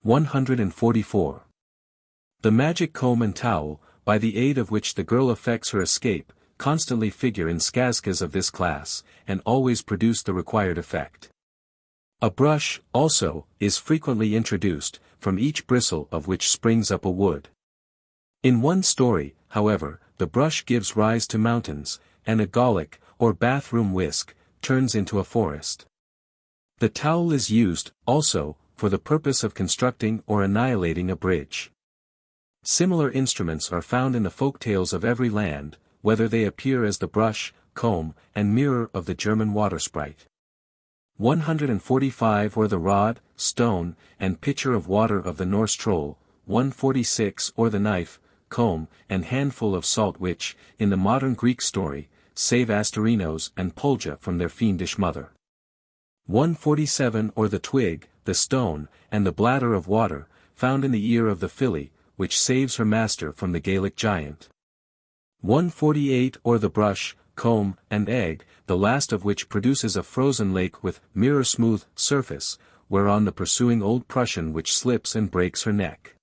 144. The magic comb and towel, by the aid of which the girl effects her escape, constantly figure in skazkas of this class, and always produce the required effect. A brush, also, is frequently introduced, from each bristle of which springs up a wood. In one story, however, the brush gives rise to mountains, and a golic, or bathroom whisk, turns into a forest. The towel is used, also, for the purpose of constructing or annihilating a bridge. Similar instruments are found in the folk tales of every land, whether they appear as the brush, comb, and mirror of the German water sprite. 145 or the rod, stone, and pitcher of water of the Norse troll, 146 or the knife, comb, and handful of salt which, in the modern Greek story, save Asterinos and Polja from their fiendish mother. 147 or the twig, the stone, and the bladder of water, found in the ear of the filly, which saves her master from the Gaelic giant. 148 or the brush, comb, and egg, the last of which produces a frozen lake with mirror-smooth surface, whereon the pursuing old Prussian which slips and breaks her neck.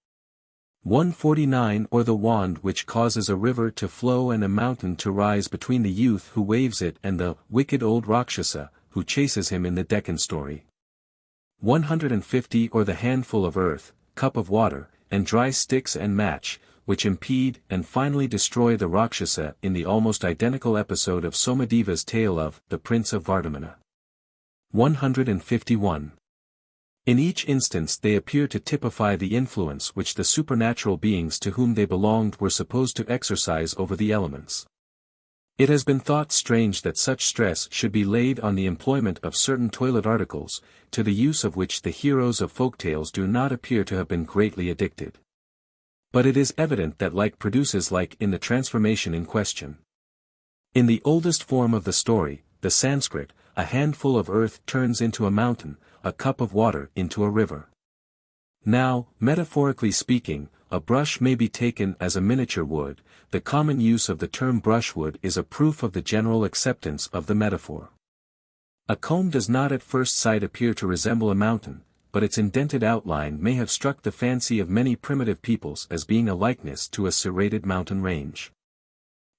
149 or the wand which causes a river to flow and a mountain to rise between the youth who waves it and the wicked old Rakshasa, who chases him in the Deccan story. 150 or the handful of earth, cup of water, and dry sticks and match, which impede and finally destroy the Rakshasa in the almost identical episode of Somadeva's tale of The Prince of Vardhamana. 151. In each instance they appear to typify the influence which the supernatural beings to whom they belonged were supposed to exercise over the elements. It has been thought strange that such stress should be laid on the employment of certain toilet articles, to the use of which the heroes of folktales do not appear to have been greatly addicted. But it is evident that like produces like in the transformation in question. In the oldest form of the story, the Sanskrit, a handful of earth turns into a mountain, a cup of water into a river. Now, metaphorically speaking, a brush may be taken as a miniature wood. The common use of the term brushwood is a proof of the general acceptance of the metaphor. A comb does not at first sight appear to resemble a mountain, but its indented outline may have struck the fancy of many primitive peoples as being a likeness to a serrated mountain range.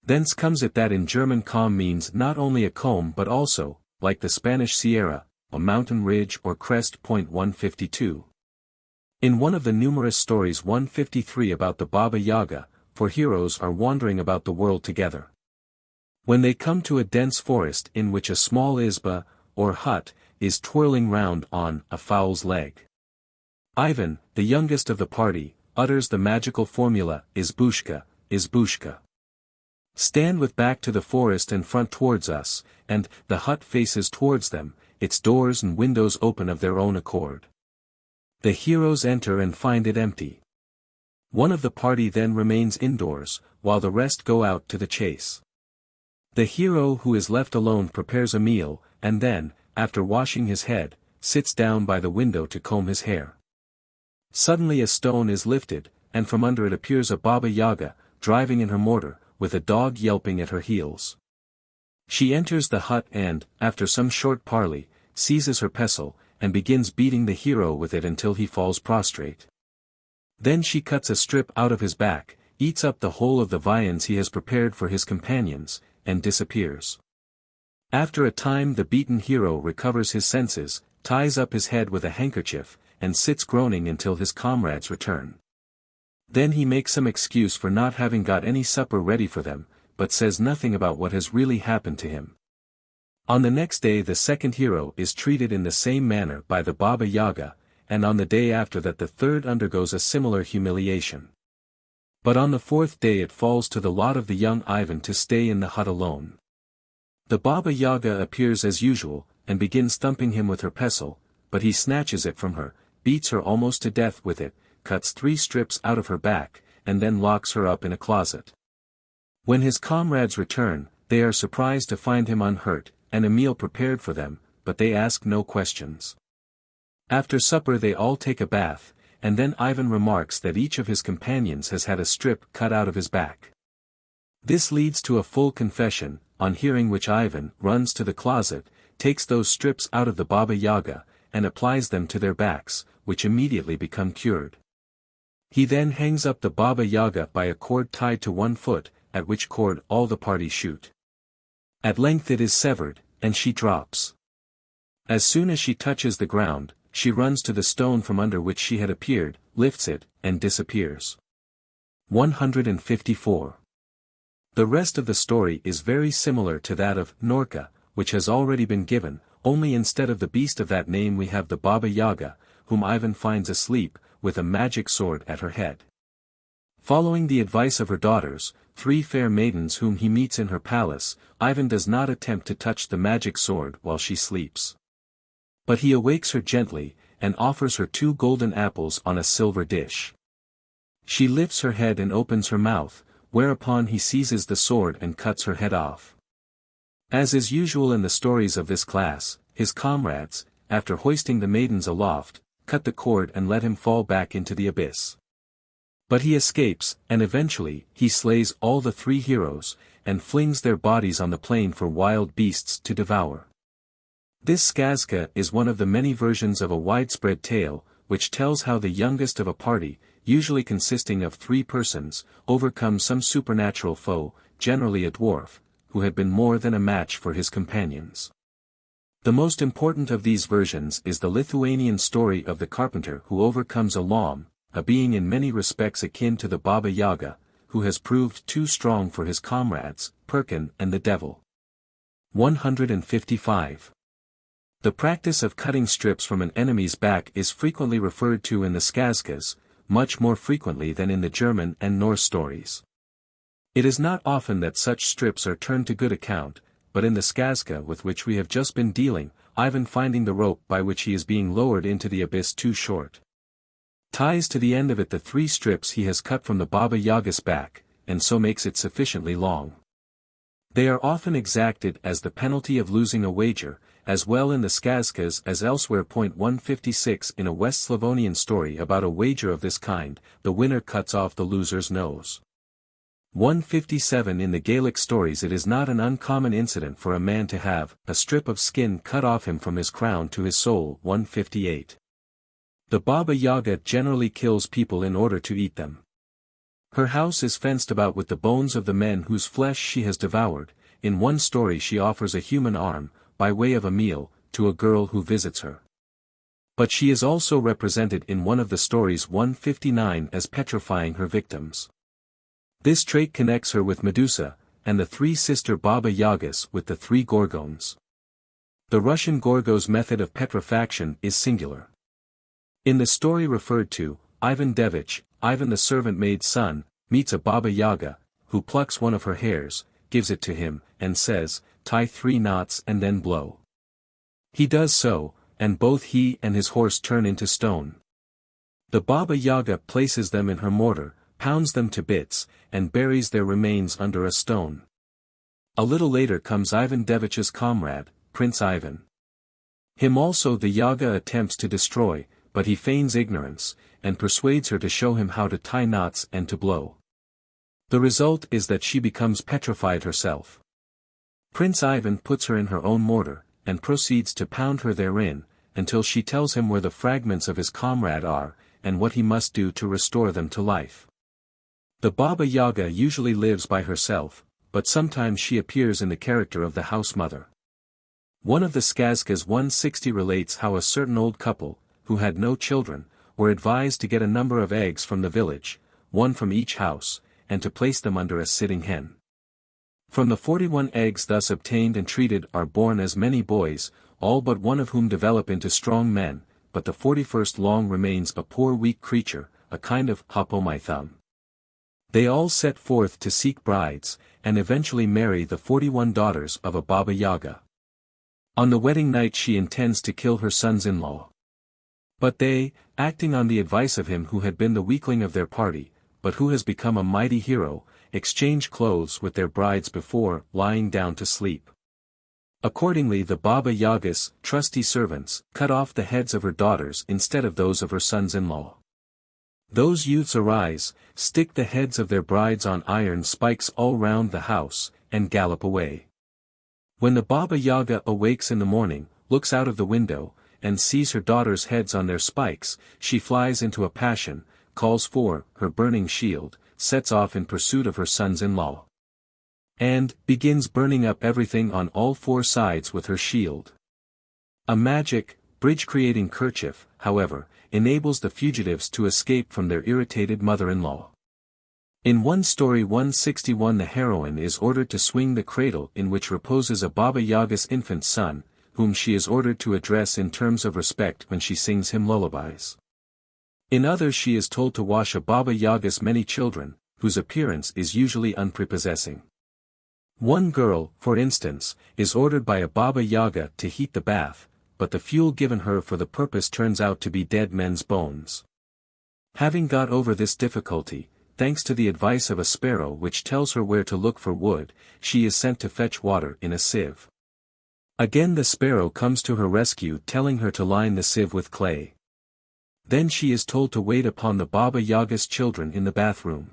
Thence comes it that in German comb means not only a comb but also, like the Spanish sierra, a mountain ridge or crest. 152. In one of the numerous stories 153 about the Baba Yaga, four heroes are wandering about the world together. When they come to a dense forest in which a small izba, or hut, is twirling round on a fowl's leg. Ivan, the youngest of the party, utters the magical formula, Izbushka, Izbushka. Stand with back to the forest and front towards us, and the hut faces towards them, its doors and windows open of their own accord. The heroes enter and find it empty. One of the party then remains indoors, while the rest go out to the chase. The hero who is left alone prepares a meal, and then, after washing his head, sits down by the window to comb his hair. Suddenly a stone is lifted, and from under it appears a Baba Yaga, driving in her mortar, with a dog yelping at her heels. She enters the hut and, after some short parley, seizes her pestle, and begins beating the hero with it until he falls prostrate. Then she cuts a strip out of his back, eats up the whole of the viands he has prepared for his companions, and disappears. After a time the beaten hero recovers his senses, ties up his head with a handkerchief, and sits groaning until his comrades return. Then he makes some excuse for not having got any supper ready for them, but says nothing about what has really happened to him. On the next day the second hero is treated in the same manner by the Baba Yaga, and on the day after that the third undergoes a similar humiliation. But on the fourth day it falls to the lot of the young Ivan to stay in the hut alone. The Baba Yaga appears as usual, and begins thumping him with her pestle, but he snatches it from her, beats her almost to death with it, cuts 3 strips out of her back, and then locks her up in a closet. When his comrades return, they are surprised to find him unhurt, and a meal prepared for them, but they ask no questions. After supper they all take a bath, and then Ivan remarks that each of his companions has had a strip cut out of his back. This leads to a full confession, on hearing which Ivan runs to the closet, takes those strips out of the Baba Yaga, and applies them to their backs, which immediately become cured. He then hangs up the Baba Yaga by a cord tied to one foot, at which cord all the party shoot. At length it is severed, and she drops. As soon as she touches the ground, she runs to the stone from under which she had appeared, lifts it, and disappears. 154. The rest of the story is very similar to that of Norka, which has already been given, only instead of the beast of that name we have the Baba Yaga, whom Ivan finds asleep, with a magic sword at her head. Following the advice of her daughters, 3 fair maidens whom he meets in her palace, Ivan does not attempt to touch the magic sword while she sleeps. But he awakes her gently, and offers her 2 golden apples on a silver dish. She lifts her head and opens her mouth, whereupon he seizes the sword and cuts her head off. As is usual in the stories of this class, his comrades, after hoisting the maidens aloft, cut the cord and let him fall back into the abyss. But he escapes, and eventually, he slays all the 3 heroes, and flings their bodies on the plain for wild beasts to devour. This skazka is one of the many versions of a widespread tale, which tells how the youngest of a party, usually consisting of 3 persons, overcomes some supernatural foe, generally a dwarf, who had been more than a match for his companions. The most important of these versions is the Lithuanian story of the carpenter who overcomes a laum, a being in many respects akin to the Baba Yaga, who has proved too strong for his comrades, Perkin and the Devil. 155. The practice of cutting strips from an enemy's back is frequently referred to in the Skazkas, much more frequently than in the German and Norse stories. It is not often that such strips are turned to good account, but in the Skazka with which we have just been dealing, Ivan finding the rope by which he is being lowered into the abyss too short, ties to the end of it the 3 strips he has cut from the Baba Yaga's back, and so makes it sufficiently long. They are often exacted as the penalty of losing a wager, as well in the Skazkas as elsewhere. 156 In a West Slavonian story about a wager of this kind, the winner cuts off the loser's nose. 157 In the Gaelic stories it is not an uncommon incident for a man to have a strip of skin cut off him from his crown to his soul. 158. The Baba Yaga generally kills people in order to eat them. Her house is fenced about with the bones of the men whose flesh she has devoured. In one story she offers a human arm, by way of a meal, to a girl who visits her. But she is also represented in one of the stories 159 as petrifying her victims. This trait connects her with Medusa, and the 3 sister Baba Yagas with the 3 Gorgons. The Russian Gorgo's method of petrifaction is singular. In the story referred to, Ivan Devich, Ivan the servant maid's son, meets a Baba Yaga, who plucks one of her hairs, gives it to him, and says, "Tie 3 knots and then blow." He does so, and both he and his horse turn into stone. The Baba Yaga places them in her mortar, pounds them to bits, and buries their remains under a stone. A little later comes Ivan Devich's comrade, Prince Ivan. Him also the Yaga attempts to destroy, but he feigns ignorance, and persuades her to show him how to tie knots and to blow. The result is that she becomes petrified herself. Prince Ivan puts her in her own mortar, and proceeds to pound her therein, until she tells him where the fragments of his comrade are, and what he must do to restore them to life. The Baba Yaga usually lives by herself, but sometimes she appears in the character of the house mother. One of the Skazkas 160 relates how a certain old couple, who had no children, were advised to get a number of eggs from the village, 1 from each house, and to place them under a sitting hen. From the 41 eggs thus obtained and treated are born as many boys, all but 1 of whom develop into strong men, but the 41st long remains a poor weak creature, a kind of hopomythum. They all set forth to seek brides, and eventually marry the 41 daughters of a Baba Yaga. On the wedding night she intends to kill her sons-in-law. But they, acting on the advice of him who had been the weakling of their party, but who has become a mighty hero, exchange clothes with their brides before lying down to sleep. Accordingly the Baba Yaga's trusty servants cut off the heads of her daughters instead of those of her sons-in-law. Those youths arise, stick the heads of their brides on iron spikes all round the house, and gallop away. When the Baba Yaga awakes in the morning, looks out of the window, and sees her daughters' heads on their spikes, she flies into a passion, calls for her burning shield, sets off in pursuit of her sons-in-law, and begins burning up everything on all 4 sides with her shield. A magic, bridge-creating kerchief, however, enables the fugitives to escape from their irritated mother-in-law. In one story 161 the heroine is ordered to swing the cradle in which reposes a Baba Yaga's infant son, whom she is ordered to address in terms of respect when she sings him lullabies. In others she is told to wash a Baba Yaga's many children, whose appearance is usually unprepossessing. One girl, for instance, is ordered by a Baba Yaga to heat the bath, but the fuel given her for the purpose turns out to be dead men's bones. Having got over this difficulty, thanks to the advice of a sparrow which tells her where to look for wood, she is sent to fetch water in a sieve. Again the sparrow comes to her rescue telling her to line the sieve with clay. Then she is told to wait upon the Baba Yaga's children in the bathroom.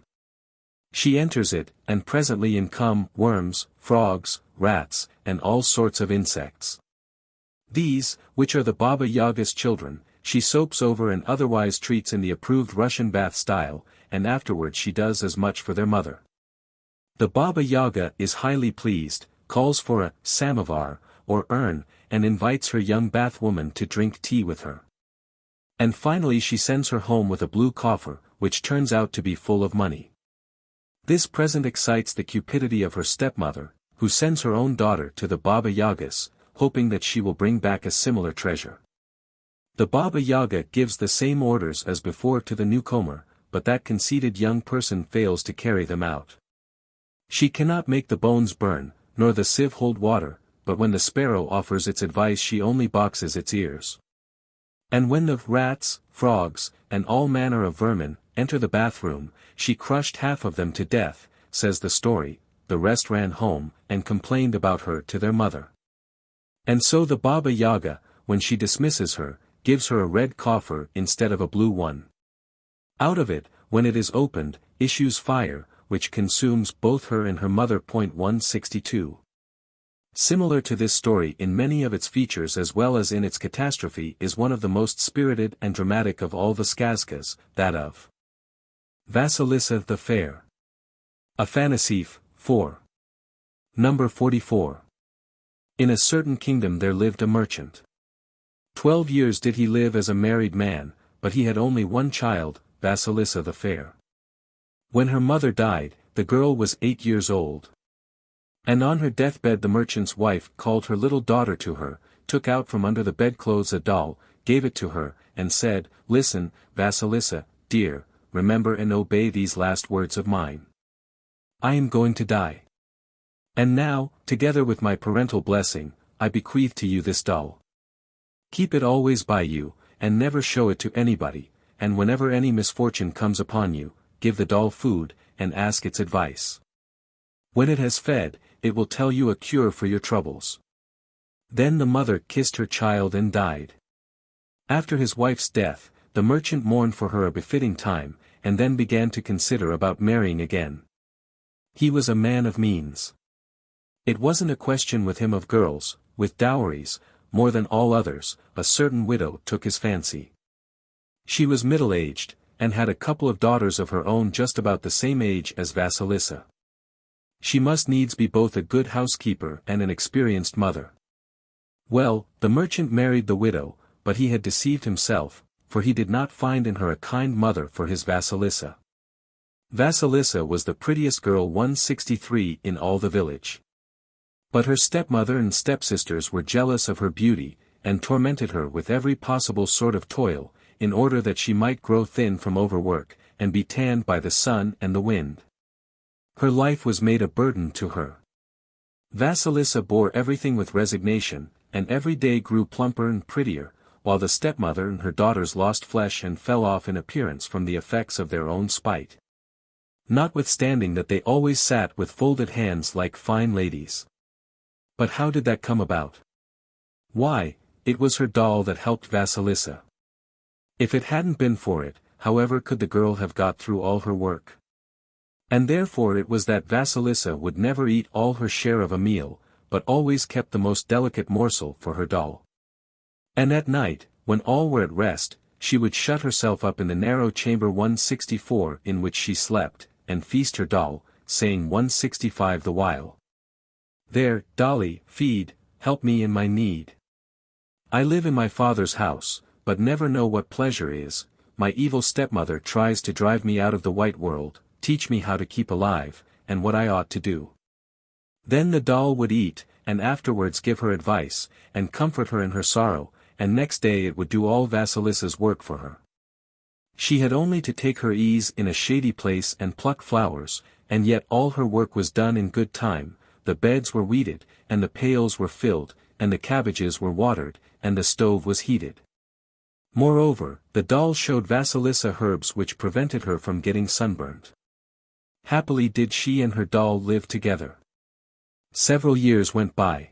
She enters it, and presently in come worms, frogs, rats, and all sorts of insects. These, which are the Baba Yaga's children, she soaps over and otherwise treats in the approved Russian bath style, and afterward she does as much for their mother. The Baba Yaga is highly pleased, calls for a samovar, or urn, and invites her young bathwoman to drink tea with her. And finally she sends her home with a blue coffer, which turns out to be full of money. This present excites the cupidity of her stepmother, who sends her own daughter to the Baba Yagas, hoping that she will bring back a similar treasure. The Baba Yaga gives the same orders as before to the newcomer, but that conceited young person fails to carry them out. She cannot make the bones burn, nor the sieve hold water, but when the sparrow offers its advice she only boxes its ears. And when the rats, frogs, and all manner of vermin enter the bathroom, she crushed half of them to death, says the story. The rest ran home and complained about her to their mother. And so the Baba Yaga, when she dismisses her, gives her a red coffer instead of a blue one. Out of it, when it is opened, issues fire, which consumes both her and her mother. 162. Similar to this story in many of its features as well as in its catastrophe is one of the most spirited and dramatic of all the skazkas, that of Vasilissa the Fair. Afanasief, 4. Number 44. In a certain kingdom there lived a merchant. 12 years did he live as a married man, but he had only one child, Vasilissa the Fair. When her mother died, the girl was 8 years old. And on her deathbed the merchant's wife called her little daughter to her, took out from under the bedclothes a doll, gave it to her, and said, "Listen, Vasilissa, dear, remember and obey these last words of mine. I am going to die. And now, together with my parental blessing, I bequeath to you this doll. Keep it always by you, and never show it to anybody, and whenever any misfortune comes upon you, give the doll food, and ask its advice. When it has fed, it will tell you a cure for your troubles." Then the mother kissed her child and died. After his wife's death, the merchant mourned for her a befitting time, and then began to consider about marrying again. He was a man of means. It wasn't a question with him of girls, with dowries. More than all others, a certain widow took his fancy. She was middle-aged, and had a couple of daughters of her own just about the same age as Vasilissa. She must needs be both a good housekeeper and an experienced mother. Well, the merchant married the widow, but he had deceived himself, for he did not find in her a kind mother for his Vasilissa. Vasilissa was the prettiest girl 163 in all the village. But her stepmother and stepsisters were jealous of her beauty, and tormented her with every possible sort of toil, in order that she might grow thin from overwork, and be tanned by the sun and the wind. Her life was made a burden to her. Vasilissa bore everything with resignation, and every day grew plumper and prettier, while the stepmother and her daughters lost flesh and fell off in appearance from the effects of their own spite. Notwithstanding that they always sat with folded hands like fine ladies. But how did that come about? Why, it was her doll that helped Vasilissa. If it hadn't been for it, however could the girl have got through all her work? And therefore it was that Vasilissa would never eat all her share of a meal, but always kept the most delicate morsel for her doll. And at night, when all were at rest, she would shut herself up in the narrow chamber 164 in which she slept, and feast her doll, saying 165 the while. "There, dolly, feed, help me in my need. I live in my father's house, but never know what pleasure is. My evil stepmother tries to drive me out of the white world, teach me how to keep alive, and what I ought to do." Then the doll would eat, and afterwards give her advice, and comfort her in her sorrow, and next day it would do all Vasilissa's work for her. She had only to take her ease in a shady place and pluck flowers, and yet all her work was done in good time. The beds were weeded, and the pails were filled, and the cabbages were watered, and the stove was heated. Moreover, the doll showed Vasilissa herbs which prevented her from getting sunburnt. Happily did she and her doll live together. Several years went by.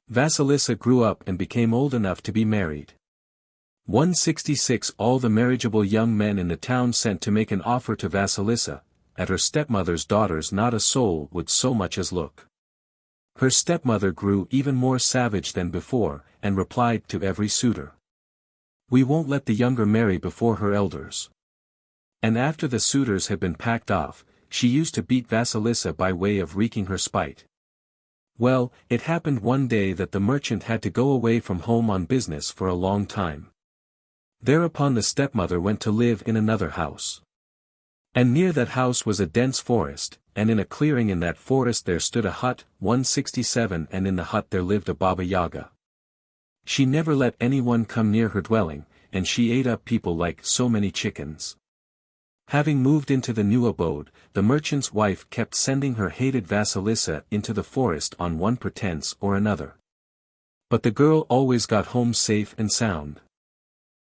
Vasilissa grew up and became old enough to be married. 166 All the marriageable young men in the town sent to make an offer to Vasilissa. At her stepmother's daughters not a soul would so much as look. Her stepmother grew even more savage than before, and replied to every suitor, "We won't let the younger marry before her elders." And after the suitors had been packed off, she used to beat Vasilissa by way of wreaking her spite. Well, it happened one day that the merchant had to go away from home on business for a long time. Thereupon the stepmother went to live in another house. And near that house was a dense forest, and in a clearing in that forest there stood a hut, 167, and in the hut there lived a Baba Yaga. She never let anyone come near her dwelling, and she ate up people like so many chickens. Having moved into the new abode, the merchant's wife kept sending her hated Vasilissa into the forest on one pretense or another. But the girl always got home safe and sound.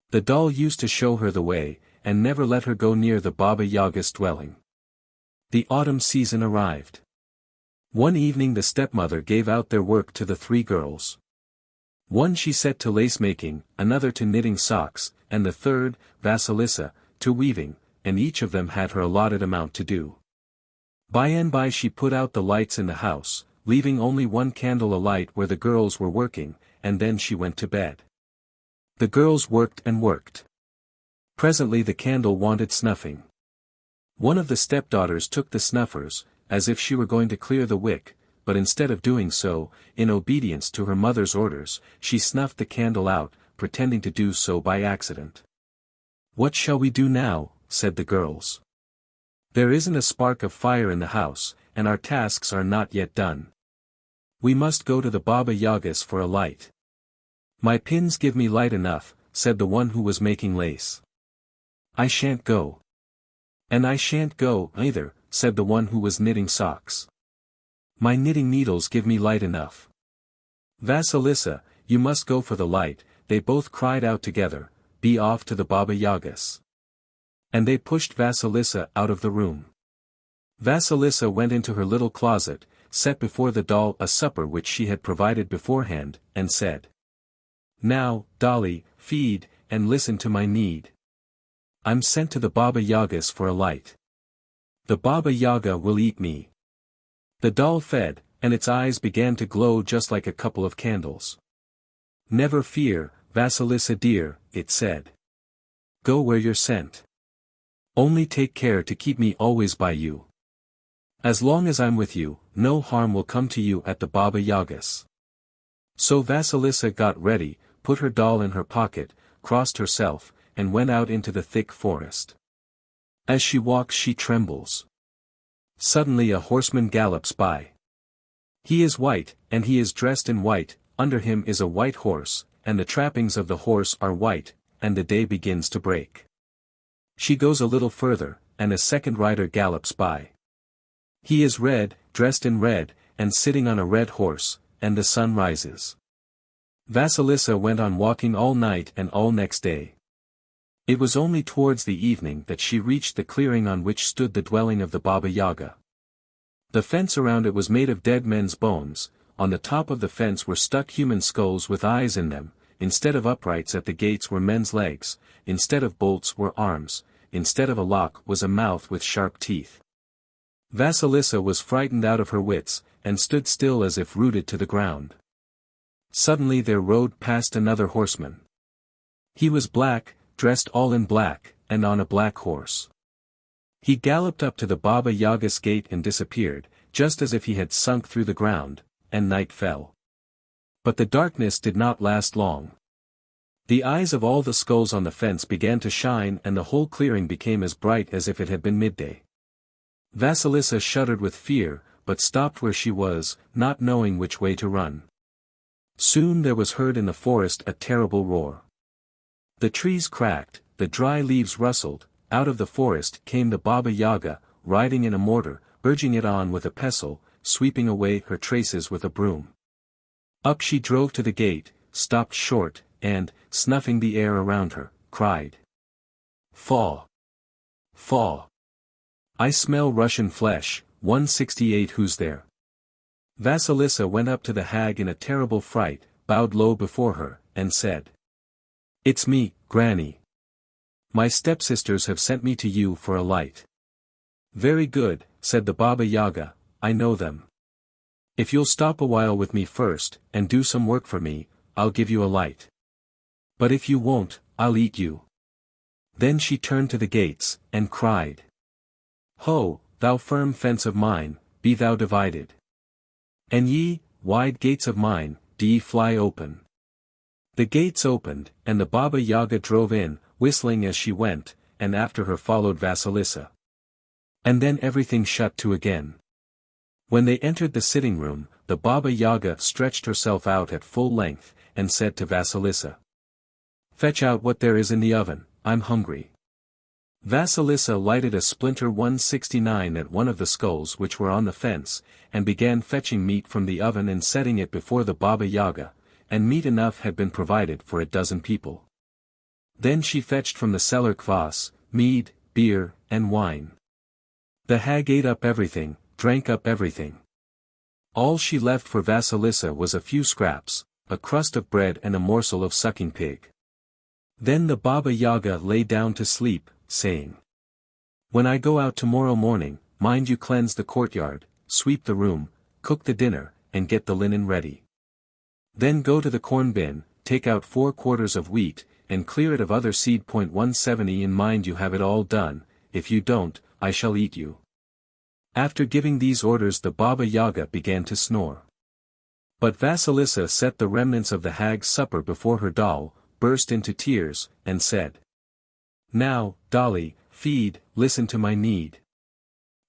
The doll used to show her the way, and never let her go near the Baba Yaga's dwelling. The autumn season arrived. One evening the stepmother gave out their work to the three girls. One she set to lace-making, another to knitting socks, and the third, Vasilissa, to weaving, and each of them had her allotted amount to do. By and by she put out the lights in the house, leaving only one candle alight where the girls were working, and then she went to bed. The girls worked and worked. Presently the candle wanted snuffing. One of the stepdaughters took the snuffers, as if she were going to clear the wick, but instead of doing so, in obedience to her mother's orders, she snuffed the candle out, pretending to do so by accident. "What shall we do now?" said the girls. "There isn't a spark of fire in the house, and our tasks are not yet done. We must go to the Baba Yagas for a light." "My pins give me light enough," said the one who was making lace. "I shan't go." "And I shan't go, either," said the one who was knitting socks. "My knitting needles give me light enough." "Vasilissa, you must go for the light," they both cried out together, "be off to the Baba Yagas." And they pushed Vasilissa out of the room. Vasilissa went into her little closet, set before the doll a supper which she had provided beforehand, and said, "Now, dolly, feed, and listen to my need. I'm sent to the Baba Yagas for a light. The Baba Yaga will eat me." The doll fed, and its eyes began to glow just like a couple of candles. "Never fear, Vasilissa dear," it said. "Go where you're sent. Only take care to keep me always by you. As long as I'm with you, no harm will come to you at the Baba Yagas." So Vasilissa got ready, put her doll in her pocket, crossed herself, and went out into the thick forest. As she walks she trembles. Suddenly a horseman gallops by. He is white, and he is dressed in white, under him is a white horse, and the trappings of the horse are white, and the day begins to break. She goes a little further, and a second rider gallops by. He is red, dressed in red, and sitting on a red horse, and the sun rises. Vasilissa went on walking all night and all next day. It was only towards the evening that she reached the clearing on which stood the dwelling of the Baba Yaga. The fence around it was made of dead men's bones, on the top of the fence were stuck human skulls with eyes in them, instead of uprights at the gates were men's legs, instead of bolts were arms, instead of a lock was a mouth with sharp teeth. Vasilissa was frightened out of her wits, and stood still as if rooted to the ground. Suddenly there rode past another horseman. He was black, dressed all in black, and on a black horse. He galloped up to the Baba Yaga's gate and disappeared, just as if he had sunk through the ground, and night fell. But the darkness did not last long. The eyes of all the skulls on the fence began to shine and the whole clearing became as bright as if it had been midday. Vasilissa shuddered with fear, but stopped where she was, not knowing which way to run. Soon there was heard in the forest a terrible roar. The trees cracked, the dry leaves rustled, out of the forest came the Baba Yaga, riding in a mortar, urging it on with a pestle, sweeping away her traces with a broom. Up she drove to the gate, stopped short, and, snuffing the air around her, cried, "Faw! Faw! I smell Russian flesh, 168 who's there?" Vasilissa went up to the hag in a terrible fright, bowed low before her, and said, "It's me, Granny. My stepsisters have sent me to you for a light." "Very good," said the Baba Yaga, "I know them. If you'll stop a while with me first, and do some work for me, I'll give you a light. But if you won't, I'll eat you." Then she turned to the gates, and cried, "Ho, thou firm fence of mine, be thou divided. And ye, wide gates of mine, do ye fly open. The gates opened, and the Baba Yaga drove in, whistling as she went, and after her followed Vasilissa. And then everything shut to again. When they entered the sitting room, the Baba Yaga stretched herself out at full length, and said to Vasilissa, "Fetch out what there is in the oven, I'm hungry." Vasilissa lighted a splinter 169 at one of the skulls which were on the fence, and began fetching meat from the oven and setting it before the Baba Yaga, and meat enough had been provided for 12 people. Then she fetched from the cellar kvass, mead, beer, and wine. The hag ate up everything, drank up everything. All she left for Vasilissa was a few scraps, a crust of bread and a morsel of sucking pig. Then the Baba Yaga lay down to sleep, saying, "When I go out tomorrow morning, mind you cleanse the courtyard, sweep the room, cook the dinner, and get the linen ready. Then go to the corn bin, take out 4 quarters of wheat, and clear it of other seed. 170 in mind you have it all done, if you don't, I shall eat you." After giving these orders the Baba Yaga began to snore. But Vasilissa set the remnants of the hag's supper before her doll, burst into tears, and said, "Now, dolly, feed, listen to my need.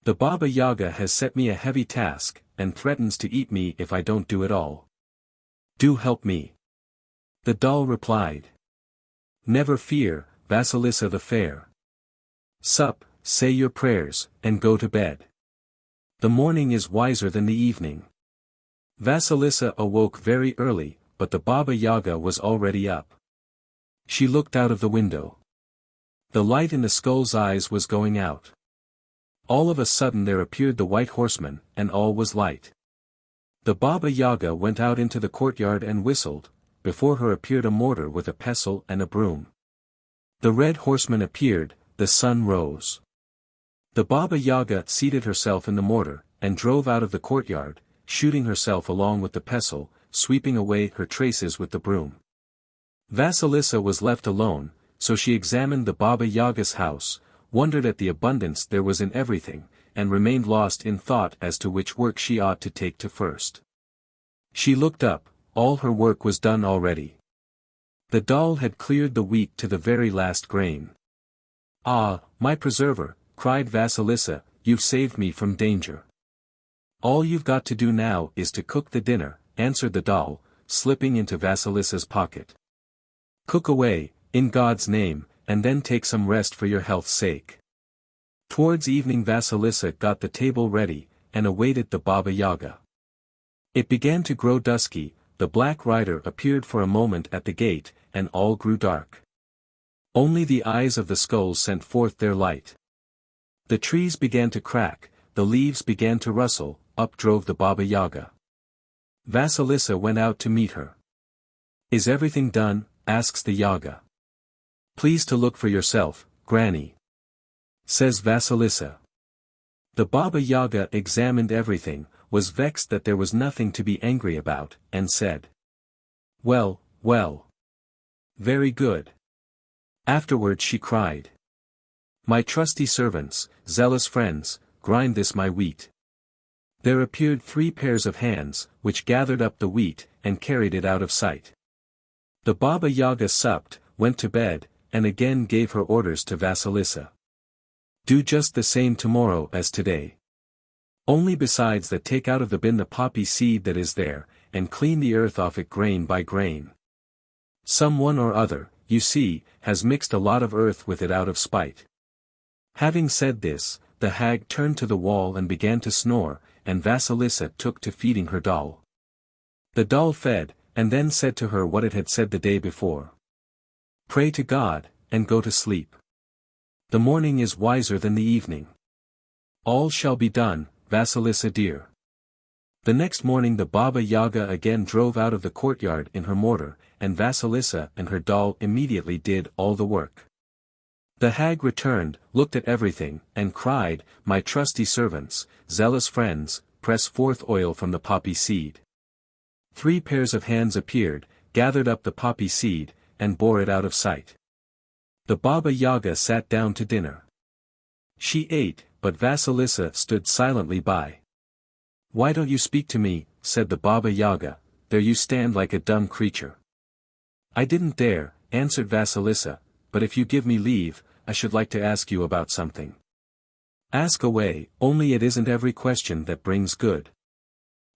The Baba Yaga has set me a heavy task, and threatens to eat me if I don't do it all. Do help me." The doll replied, "Never fear, Vasilissa the Fair. Sup, say your prayers, and go to bed. The morning is wiser than the evening." Vasilissa awoke very early, but the Baba Yaga was already up. She looked out of the window. The light in the skull's eyes was going out. All of a sudden there appeared the white horseman, and all was light. The Baba Yaga went out into the courtyard and whistled. Before her appeared a mortar with a pestle and a broom. The red horseman appeared, the sun rose. The Baba Yaga seated herself in the mortar, and drove out of the courtyard, shooting herself along with the pestle, sweeping away her traces with the broom. Vasilissa was left alone, so she examined the Baba Yaga's house, wondered at the abundance there was in everything, and remained lost in thought as to which work she ought to take to first. She looked up, all her work was done already. The doll had cleared the wheat to the very last grain. "Ah, my preserver," cried Vasilissa, "you've saved me from danger." "All you've got to do now is to cook the dinner," answered the doll, slipping into Vasilissa's pocket. "Cook away, in God's name, and then take some rest for your health's sake." Towards evening Vasilissa got the table ready, and awaited the Baba Yaga. It began to grow dusky, the Black Rider appeared for a moment at the gate, and all grew dark. Only the eyes of the skulls sent forth their light. The trees began to crack, the leaves began to rustle, up drove the Baba Yaga. Vasilissa went out to meet her. "Is everything done?" asks the Yaga. "Please to look for yourself, Granny," says Vasilissa. The Baba Yaga examined everything, was vexed that there was nothing to be angry about, and said, "Well, well. Very good." Afterwards she cried, "My trusty servants, zealous friends, grind this my wheat." There appeared 3 pairs of hands, which gathered up the wheat, and carried it out of sight. The Baba Yaga supped, went to bed, and again gave her orders to Vasilissa. "Do just the same tomorrow as today. Only besides that take out of the bin the poppy seed that is there, and clean the earth off it grain by grain. Some one or other, you see, has mixed a lot of earth with it out of spite." Having said this, the hag turned to the wall and began to snore, and Vasilissa took to feeding her doll. The doll fed, and then said to her what it had said the day before. "Pray to God, and go to sleep. The morning is wiser than the evening. All shall be done, Vasilissa dear." The next morning the Baba Yaga again drove out of the courtyard in her mortar, and Vasilissa and her doll immediately did all the work. The hag returned, looked at everything, and cried, "My trusty servants, zealous friends, press forth oil from the poppy seed." 3 pairs of hands appeared, gathered up the poppy seed, and bore it out of sight. The Baba Yaga sat down to dinner. She ate, but Vasilissa stood silently by. "Why don't you speak to me?" said the Baba Yaga, "there you stand like a dumb creature." I didn't dare, answered Vasilissa, but if you give me leave, I should like to ask you about something. Ask away, only it isn't every question that brings good.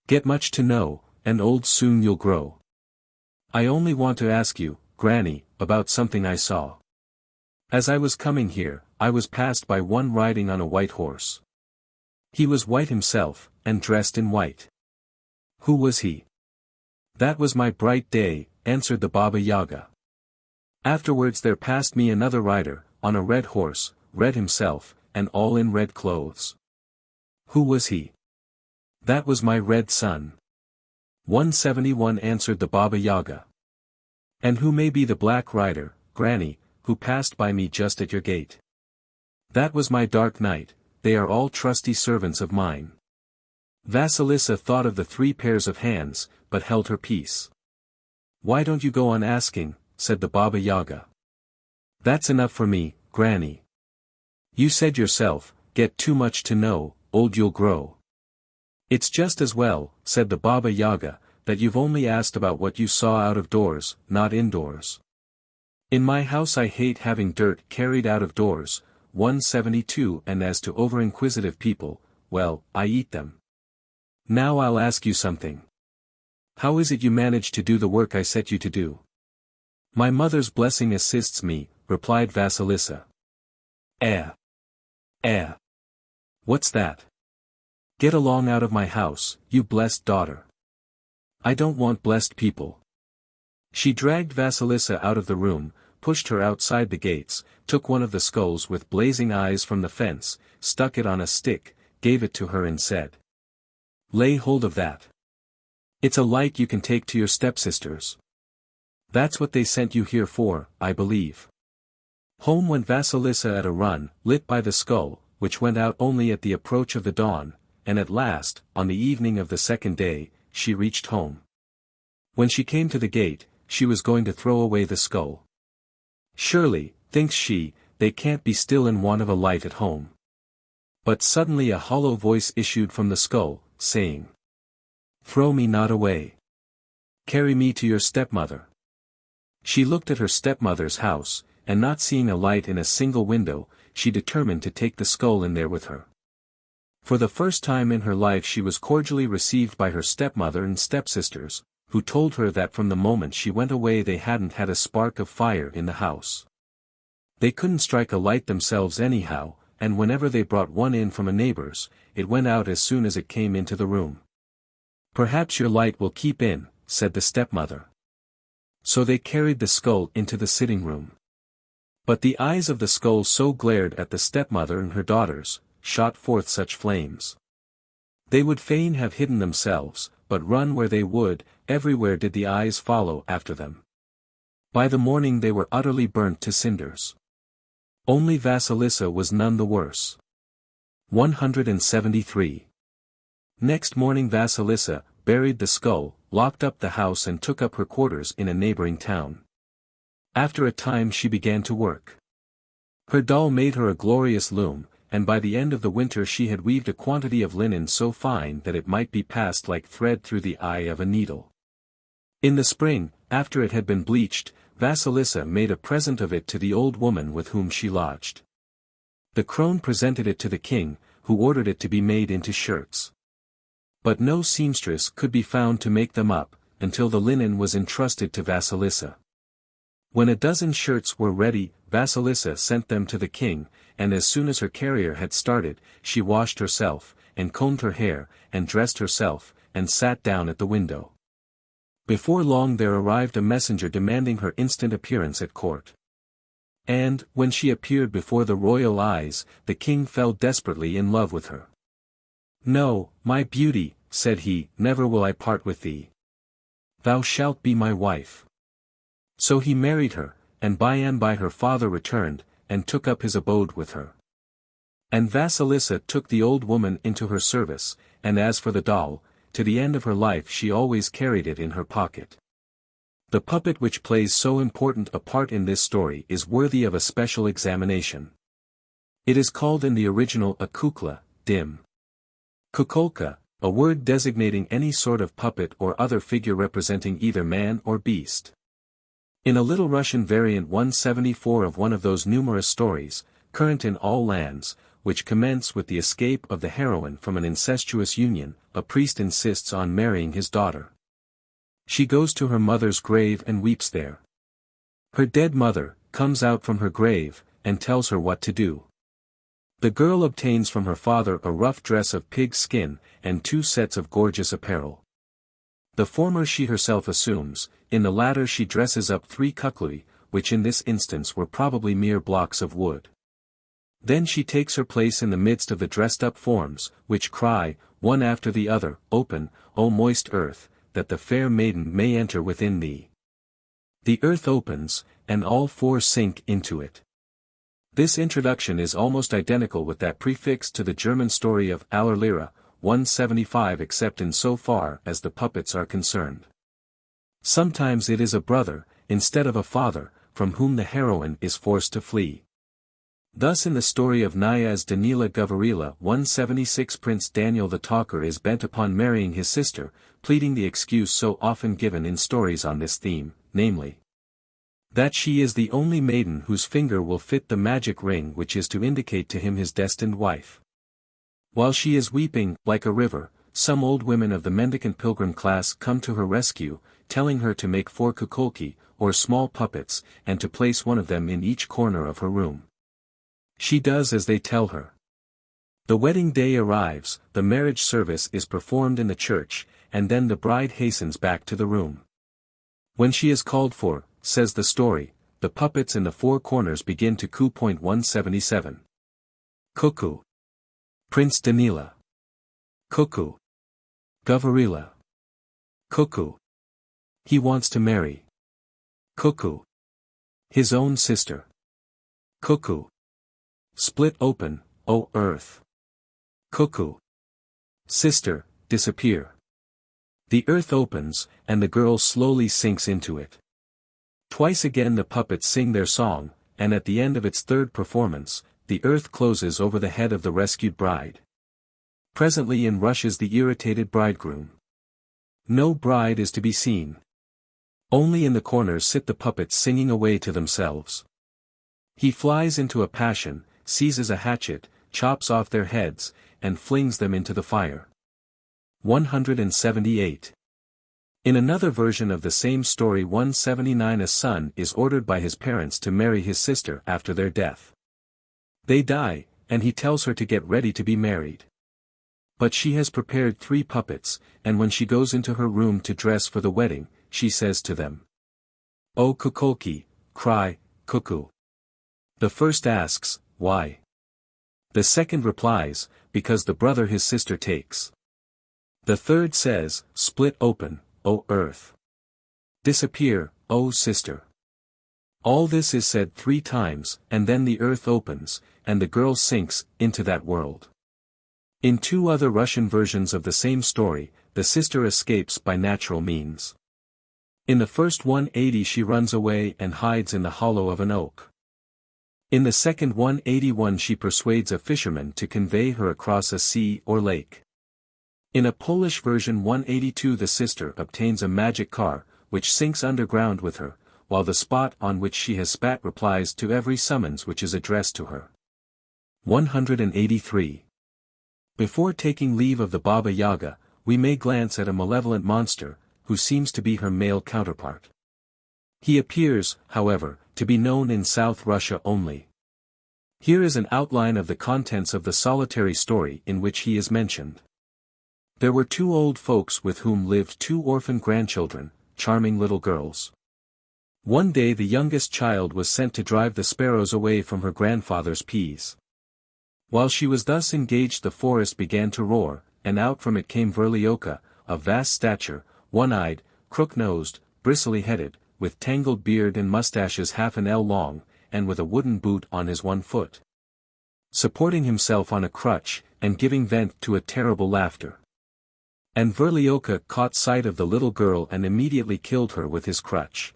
Get much to know, and old soon you'll grow. I only want to ask you, Granny, about something I saw. As I was coming here, I was passed by one riding on a white horse. He was white himself, and dressed in white. Who was he? That was my bright day, answered the Baba Yaga. Afterwards there passed me another rider, on a red horse, red himself, and all in red clothes. Who was he? That was my red son. 171 answered the Baba Yaga. And who may be the black rider, Granny, who passed by me just at your gate? That was my dark knight, they are all trusty servants of mine. Vasilissa thought of the 3 pairs of hands, but held her peace. Why don't you go on asking, said the Baba Yaga. That's enough for me, Granny. You said yourself, get too much to know, old you'll grow. It's just as well, said the Baba Yaga, that you've only asked about what you saw out of doors, not indoors. In my house I hate having dirt carried out of doors, 172 and as to over-inquisitive people, well, I eat them. Now I'll ask you something. How is it you manage to do the work I set you to do? My mother's blessing assists me, replied Vasilissa. What's that? Get along out of my house, you blessed daughter. I don't want blessed people. She dragged Vasilissa out of the room, pushed her outside the gates, took one of the skulls with blazing eyes from the fence, stuck it on a stick, gave it to her and said. Lay hold of that. It's a light you can take to your stepsisters. That's what they sent you here for, I believe. Home went Vasilissa at a run, lit by the skull, which went out only at the approach of the dawn, and at last, on the evening of the 2nd day, she reached home. When she came to the gate, she was going to throw away the skull. Surely, thinks she, they can't be still in want of a light at home. But suddenly a hollow voice issued from the skull, saying, Throw me not away. Carry me to your stepmother. She looked at her stepmother's house, and not seeing a light in a single window, she determined to take the skull in there with her. For the first time in her life she was cordially received by her stepmother and stepsisters, who told her that from the moment she went away they hadn't had a spark of fire in the house. They couldn't strike a light themselves anyhow, and whenever they brought one in from a neighbor's, it went out as soon as it came into the room. Perhaps your light will keep in, said the stepmother. So they carried the skull into the sitting room. But the eyes of the skull so glared at the stepmother and her daughters, shot forth such flames. They would fain have hidden themselves, but run where they would, everywhere did the eyes follow after them. By the morning they were utterly burnt to cinders. Only Vasilissa was none the worse. 173. Next morning Vasilissa buried the skull, locked up the house and took up her quarters in a neighboring town. After a time she began to work. Her doll made her a glorious loom, and by the end of the winter she had weaved a quantity of linen so fine that it might be passed like thread through the eye of a needle. In the spring, after it had been bleached, Vasilissa made a present of it to the old woman with whom she lodged. The crone presented it to the king, who ordered it to be made into shirts. But no seamstress could be found to make them up, until the linen was entrusted to Vasilissa. When a dozen shirts were ready, Vasilissa sent them to the king, and as soon as her carrier had started, she washed herself, and combed her hair, and dressed herself, and sat down at the window. Before long there arrived a messenger demanding her instant appearance at court. And, when she appeared before the royal eyes, the king fell desperately in love with her. No, my beauty, said he, never will I part with thee. Thou shalt be my wife. So he married her, and by and by her father returned, and took up his abode with her. And Vasilissa took the old woman into her service, and as for the doll, to the end of her life she always carried it in her pocket. The puppet which plays so important a part in this story is worthy of a special examination. It is called in the original a kukla, dim. Kukolka, a word designating any sort of puppet or other figure representing either man or beast. In a Little Russian variant 174 of one of those numerous stories, current in all lands, which commence with the escape of the heroine from an incestuous union, a priest insists on marrying his daughter. She goes to her mother's grave and weeps there. Her dead mother comes out from her grave, and tells her what to do. The girl obtains from her father a rough dress of pig skin, and 2 sets of gorgeous apparel. The former she herself assumes, in the latter she dresses up 3 kukli, which in this instance were probably mere blocks of wood. Then she takes her place in the midst of the dressed-up forms, which cry, one after the other, "Open, O moist earth, that the fair maiden may enter within thee." The earth opens, and all 4 sink into it. This introduction is almost identical with that prefixed to the German story of Allerlehre, 175 except in so far as the puppets are concerned. Sometimes it is a brother, instead of a father, from whom the heroine is forced to flee. Thus in the story of Knyaz Danila Gavrila 176 Prince Daniel the Talker is bent upon marrying his sister, pleading the excuse so often given in stories on this theme, namely, that she is the only maiden whose finger will fit the magic ring which is to indicate to him his destined wife. While she is weeping, like a river, some old women of the mendicant pilgrim class come to her rescue, telling her to make 4 kukolki, or small puppets, and to place one of them in each corner of her room. She does as they tell her. The wedding day arrives, the marriage service is performed in the church, and then the bride hastens back to the room. When she is called for, says the story, the puppets in the 4 corners begin to coo. 177. Cuckoo. Prince Danila. Cuckoo. Gavrila. Cuckoo. He wants to marry. Cuckoo. His own sister. Cuckoo. Split open, O earth. Cuckoo. Sister, disappear. The earth opens, and the girl slowly sinks into it. Twice again the puppets sing their song, and at the end of its 3rd performance, the earth closes over the head of the rescued bride. Presently in rushes the irritated bridegroom. No bride is to be seen. Only in the corners sit the puppets singing away to themselves. He flies into a passion, seizes a hatchet, chops off their heads, and flings them into the fire. 178. In another version of the same story 179 a son is ordered by his parents to marry his sister after their death. They die, and he tells her to get ready to be married. But she has prepared 3 puppets, and when she goes into her room to dress for the wedding, she says to them, "O kukolki, cry, cuckoo." The first asks, why? The second replies, because the brother his sister takes. The third says, "Split open, O earth. Disappear, O sister." All this is said 3 times, and then the earth opens, and the girl sinks into that world. In 2 other Russian versions of the same story, the sister escapes by natural means. In the first 180 she runs away and hides in the hollow of an oak. In the second 181 she persuades a fisherman to convey her across a sea or lake. In a Polish version 182 the sister obtains a magic car, which sinks underground with her, while the spot on which she has spat replies to every summons which is addressed to her. 183. Before taking leave of the Baba Yaga, we may glance at a malevolent monster, who seems to be her male counterpart. He appears, however, to be known in South Russia only. Here is an outline of the contents of the solitary story in which he is mentioned. There were 2 old folks with whom lived 2 orphan grandchildren, charming little girls. One day the youngest child was sent to drive the sparrows away from her grandfather's peas. While she was thus engaged the forest began to roar, and out from it came Verlioka, of vast stature, one-eyed, crook-nosed, bristly-headed, with tangled beard and mustaches half an ell long, and with a wooden boot on his one foot. Supporting himself on a crutch, and giving vent to a terrible laughter. And Verlioka caught sight of the little girl and immediately killed her with his crutch.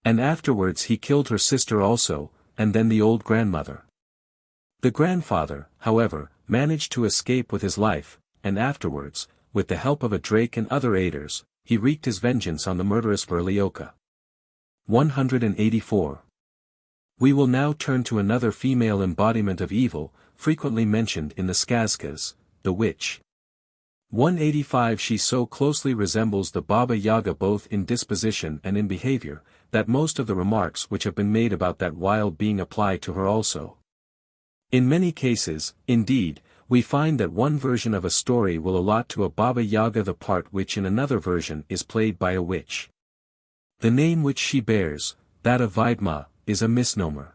And afterwards he killed her sister also, and then the old grandmother. The grandfather, however, managed to escape with his life, and afterwards, with the help of a drake and other aiders, he wreaked his vengeance on the murderous Verlioka. 184. We will now turn to another female embodiment of evil, frequently mentioned in the skazkas, the witch. 185. She so closely resembles the Baba Yaga both in disposition and in behavior, that most of the remarks which have been made about that wild being apply to her also. In many cases, indeed, we find that one version of a story will allot to a Baba Yaga the part which in another version is played by a witch. The name which she bears, that of Vidma, is a misnomer.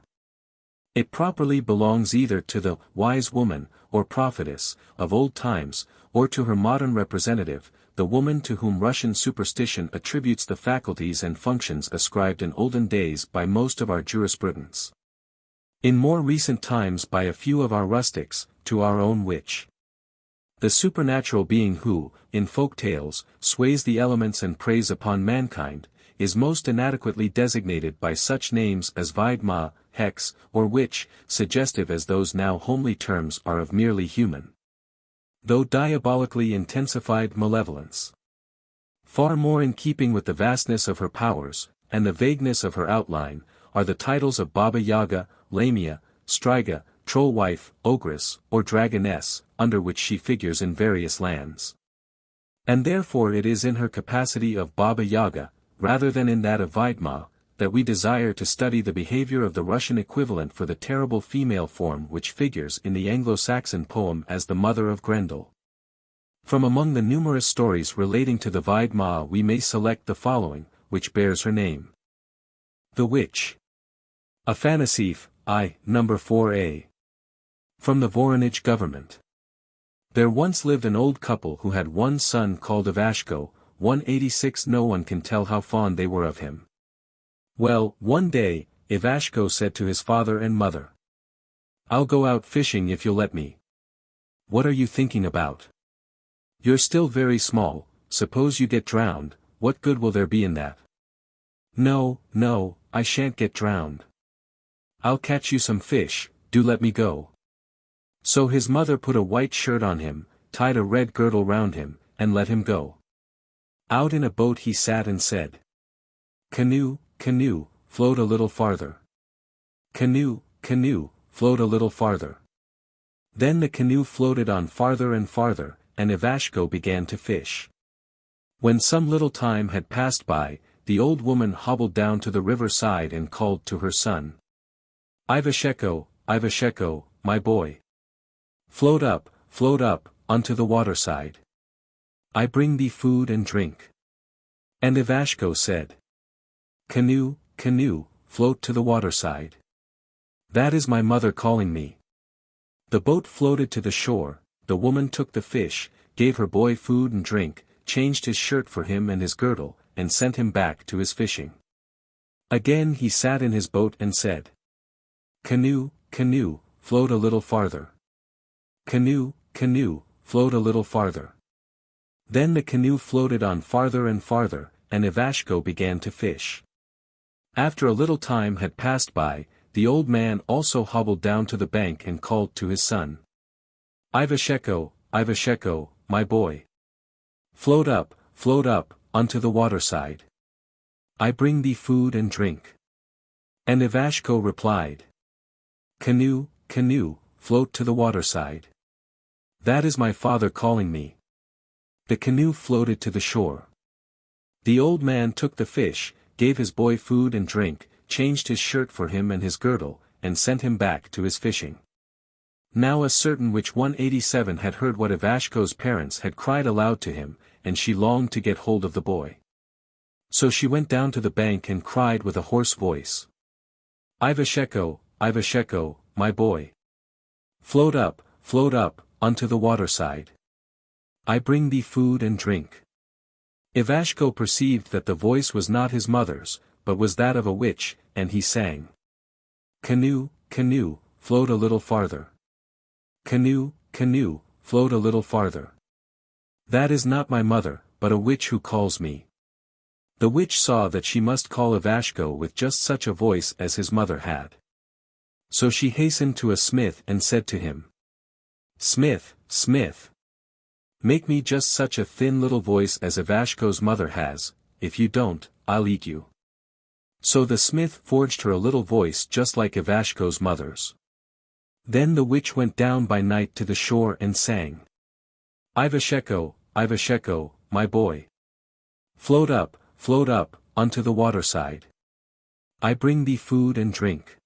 It properly belongs either to the wise woman, or prophetess, of old times, or to her modern representative, the woman to whom Russian superstition attributes the faculties and functions ascribed in olden days by most of our jurisprudents. In more recent times by a few of our rustics, to our own witch. The supernatural being who, in folk tales, sways the elements and preys upon mankind, is most inadequately designated by such names as Vidma, Hex, or Witch, suggestive as those now homely terms are of merely human, though diabolically intensified malevolence. Far more in keeping with the vastness of her powers, and the vagueness of her outline, are the titles of Baba Yaga, Lamia, Striga, Trollwife, Ogress, or Dragoness, under which she figures in various lands. And therefore it is in her capacity of Baba Yaga, rather than in that of Vidma, that we desire to study the behavior of the Russian equivalent for the terrible female form which figures in the Anglo-Saxon poem as the mother of Grendel. From among the numerous stories relating to the Vidma we may select the following, which bears her name. The Witch. Afanasief, number 4a. From the Voronezh government. There once lived an old couple who had one son called Ivashko. 186. No one can tell how fond they were of him. Well, one day, Ivashko said to his father and mother, "I'll go out fishing if you'll let me." "What are you thinking about? You're still very small, suppose you get drowned, what good will there be in that?" "No, I shan't get drowned. I'll catch you some fish, do let me go." So his mother put a white shirt on him, tied a red girdle round him, and let him go. Out in a boat he sat and said, "Canoe, canoe, float a little farther. Canoe, canoe, float a little farther." Then the canoe floated on farther and farther, and Ivashko began to fish. When some little time had passed by, the old woman hobbled down to the river side and called to her son. "Ivashko, Ivashko, my boy. Float up, onto the waterside. I bring thee food and drink." And Ivashko said, "Canoe, canoe, float to the waterside. That is my mother calling me." The boat floated to the shore, the woman took the fish, gave her boy food and drink, changed his shirt for him and his girdle, and sent him back to his fishing. Again he sat in his boat and said, "Canoe, canoe, float a little farther. Canoe, canoe, float a little farther." Then the canoe floated on farther and farther, and Ivashko began to fish. After a little time had passed by, the old man also hobbled down to the bank and called to his son. "Ivashko, Ivashko, my boy. Float up, onto the waterside. I bring thee food and drink." And Ivashko replied, "Canoe, canoe, float to the waterside. That is my father calling me." The canoe floated to the shore. The old man took the fish, gave his boy food and drink, changed his shirt for him and his girdle, and sent him back to his fishing. Now a certain witch 187 had heard what Ivashko's parents had cried aloud to him, and she longed to get hold of the boy. So she went down to the bank and cried with a hoarse voice, "Ivashko, Ivashko, my boy. Float up, onto the waterside. I bring thee food and drink." Ivashko perceived that the voice was not his mother's, but was that of a witch, and he sang, "Canoe, canoe, float a little farther. Canoe, canoe, float a little farther. That is not my mother, but a witch who calls me." The witch saw that she must call Ivashko with just such a voice as his mother had. So she hastened to a smith and said to him, "Smith, smith, make me just such a thin little voice as Ivashko's mother has, if you don't, I'll eat you." So the smith forged her a little voice just like Ivashko's mother's. Then the witch went down by night to the shore and sang. Ivashko, Ivashko, my boy. Float up, unto the waterside. I bring thee food and drink.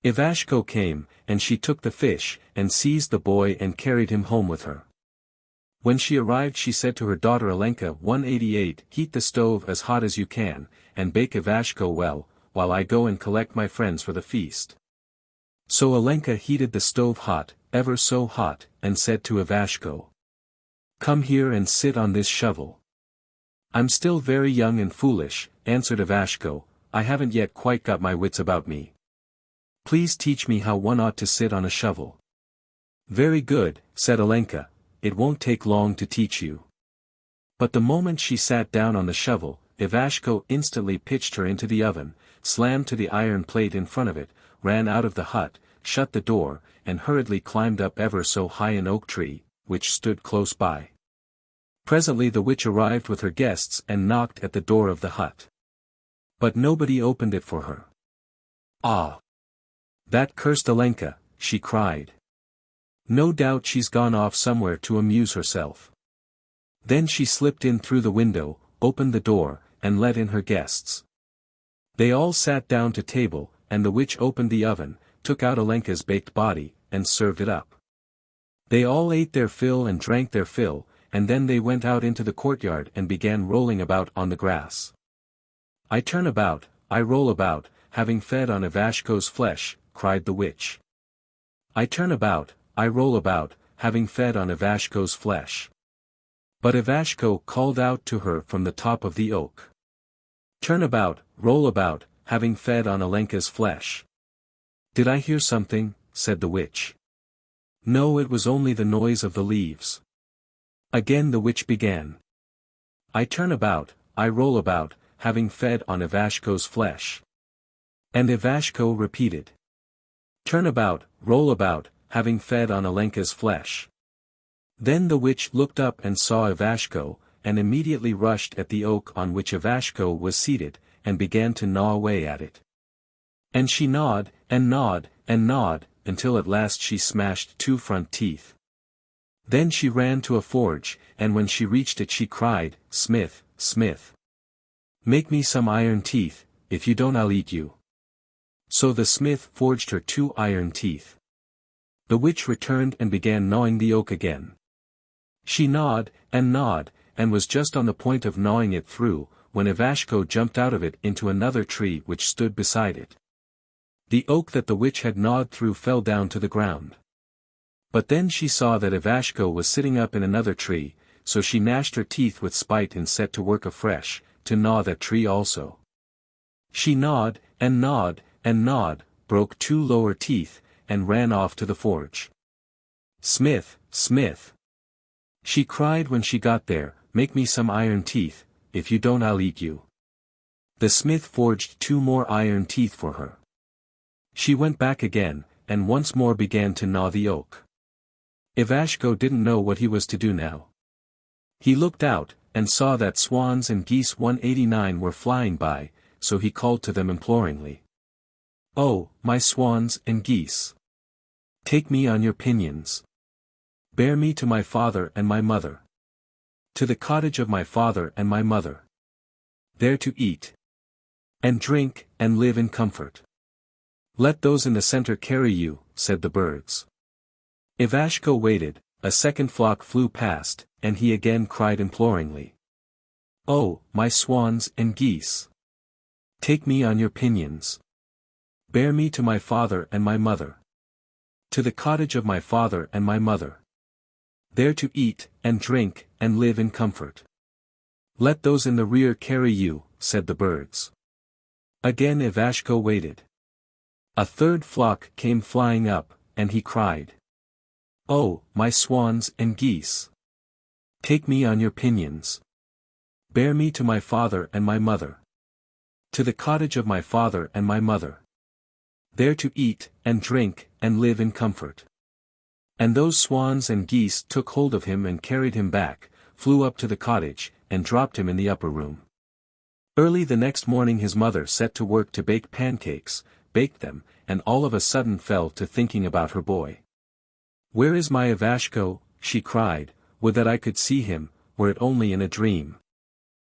Ivashko came, and she took the fish, and seized the boy and carried him home with her. When she arrived she said to her daughter Alenka 188, heat the stove as hot as you can, and bake Ivashko well, while I go and collect my friends for the feast. So Alenka heated the stove hot, ever so hot, and said to Ivashko, come here and sit on this shovel. I'm still very young and foolish, answered Ivashko, I haven't yet quite got my wits about me. Please teach me how one ought to sit on a shovel. Very good, said Alenka, it won't take long to teach you. But the moment she sat down on the shovel, Ivashko instantly pitched her into the oven, slammed to the iron plate in front of it, ran out of the hut, shut the door, and hurriedly climbed up ever so high an oak tree, which stood close by. Presently the witch arrived with her guests and knocked at the door of the hut. But nobody opened it for her. Ah! That cursed Alenka, she cried. No doubt she's gone off somewhere to amuse herself. Then she slipped in through the window, opened the door, and let in her guests. They all sat down to table, and the witch opened the oven, took out Alenka's baked body, and served it up. They all ate their fill and drank their fill, and then they went out into the courtyard and began rolling about on the grass. I turn about, I roll about, having fed on Ivashko's flesh, cried the witch. I turn about, I roll about, having fed on Ivashko's flesh. But Ivashko called out to her from the top of the oak. Turn about, roll about, having fed on Alenka's flesh. Did I hear something? Said the witch. No, it was only the noise of the leaves. Again the witch began. I turn about, I roll about, having fed on Ivashko's flesh. And Ivashko repeated. Turn about, roll about, having fed on Alenka's flesh. Then the witch looked up and saw Ivashko, and immediately rushed at the oak on which Ivashko was seated, and began to gnaw away at it. And she gnawed, and gnawed, and gnawed, until at last she smashed 2 front teeth. Then she ran to a forge, and when she reached it she cried, Smith, Smith. Make me some iron teeth, if you don't I'll eat you. So the smith forged her 2 iron teeth. The witch returned and began gnawing the oak again. She gnawed, and was just on the point of gnawing it through, when Ivashko jumped out of it into another tree which stood beside it. The oak that the witch had gnawed through fell down to the ground. But then she saw that Ivashko was sitting up in another tree, so she gnashed her teeth with spite and set to work afresh, to gnaw that tree also. She gnawed, and broke 2 lower teeth, and ran off to the forge. Smith, Smith. She cried when she got there, make me some iron teeth, if you don't I'll eat you. The smith forged 2 more iron teeth for her. She went back again, and once more began to gnaw the oak. Ivashko didn't know what he was to do now. He looked out, and saw that swans and geese 189 were flying by, so he called to them imploringly. Oh, my swans and geese! Take me on your pinions. Bear me to my father and my mother. To the cottage of my father and my mother. There to eat and drink and live in comfort. Let those in the center carry you, said the birds. Ivashko waited, a second flock flew past, and he again cried imploringly. Oh, my swans and geese! Take me on your pinions. Bear me to my father and my mother. To the cottage of my father and my mother. There to eat and drink and live in comfort. Let those in the rear carry you, said the birds. Again Ivashko waited. A third flock came flying up, and he cried. Oh, my swans and geese! Take me on your pinions. Bear me to my father and my mother. To the cottage of my father and my mother. There to eat and drink and live in comfort. And those swans and geese took hold of him and carried him back, flew up to the cottage, and dropped him in the upper room. Early the next morning his mother set to work to bake pancakes, baked them, and all of a sudden fell to thinking about her boy. "Where is my Ivashko?" she cried, "would that I could see him, were it only in a dream."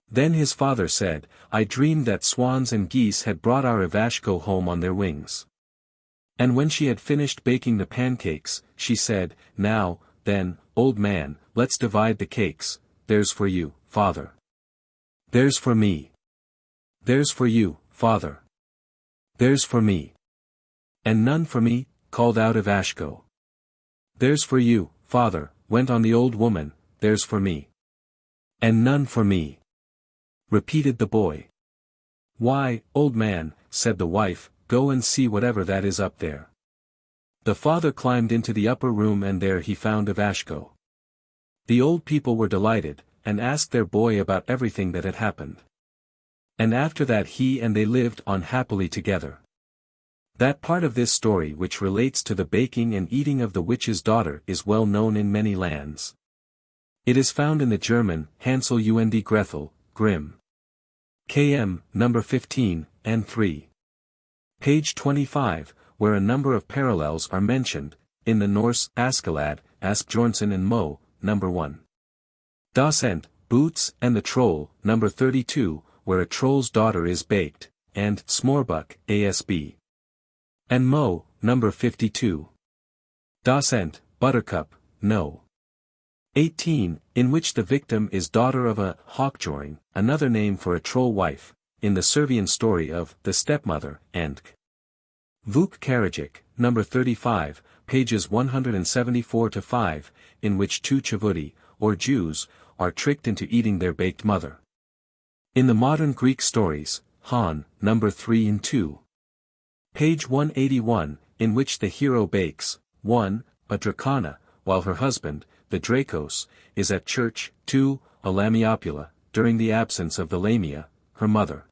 Then his father said, "I dreamed that swans and geese had brought our Ivashko home on their wings." And when she had finished baking the pancakes, she said, "Now, then, old man, let's divide the cakes. There's for you, father. There's for me. There's for you, father. There's for me." "And none for me," called out Ivashko. "There's for you, father," went on the old woman, "there's for me." "And none for me," repeated the boy. "Why, old man," said the wife, "go and see whatever that is up there." The father climbed into the upper room and there he found Ivashko. The old people were delighted, and asked their boy about everything that had happened. And after that he and they lived on happily together. That part of this story which relates to the baking and eating of the witch's daughter is well known in many lands. It is found in the German, Hansel und Gretel, Grimm. KM, number 15, and 3. Page 25, where a number of parallels are mentioned, in the Norse, Askeladd, Asbjornsen and Mo, number 1. Dasent, Boots and the Troll, number 32, where a troll's daughter is baked, and Smorbuk, ASB. And Mo, number 52. Dasent, Buttercup, No. 18, in which the victim is daughter of a Hawkjoring, another name for a troll wife, in the Servian story of the Stepmother, and Vuk Karadzic, number 35, pages 174-5, in which two Chavudi, or Jews, are tricked into eating their baked mother. In the modern Greek stories, Han, number 3 and 2. Page 181, in which the hero bakes, 1, a Dracana, while her husband, the Dracos, is at church, 2, a Lamiopula, during the absence of the Lamia, her mother.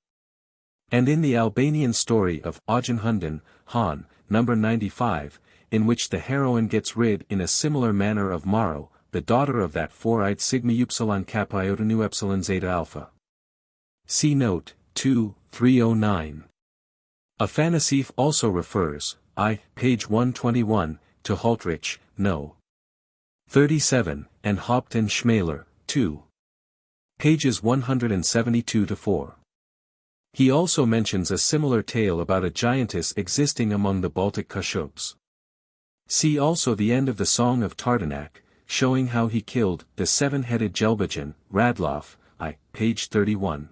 And in the Albanian story of Aujinhunden, Han, number 95, in which the heroine gets rid in a similar manner of Maro, the daughter of that four-eyed Sigma Upsilon Kappa Iota Nu Epsilon Zeta Alpha. See note, 2, 309. Afanasief also refers, page 121, to Haltrich, No. 37, and Haupt and Schmäler, 2. Pages 172-4. He also mentions a similar tale about a giantess existing among the Baltic Koshchei's. See also the end of the Song of Tardanak, showing how he killed the seven-headed Jelbajan, Radloff, page 31.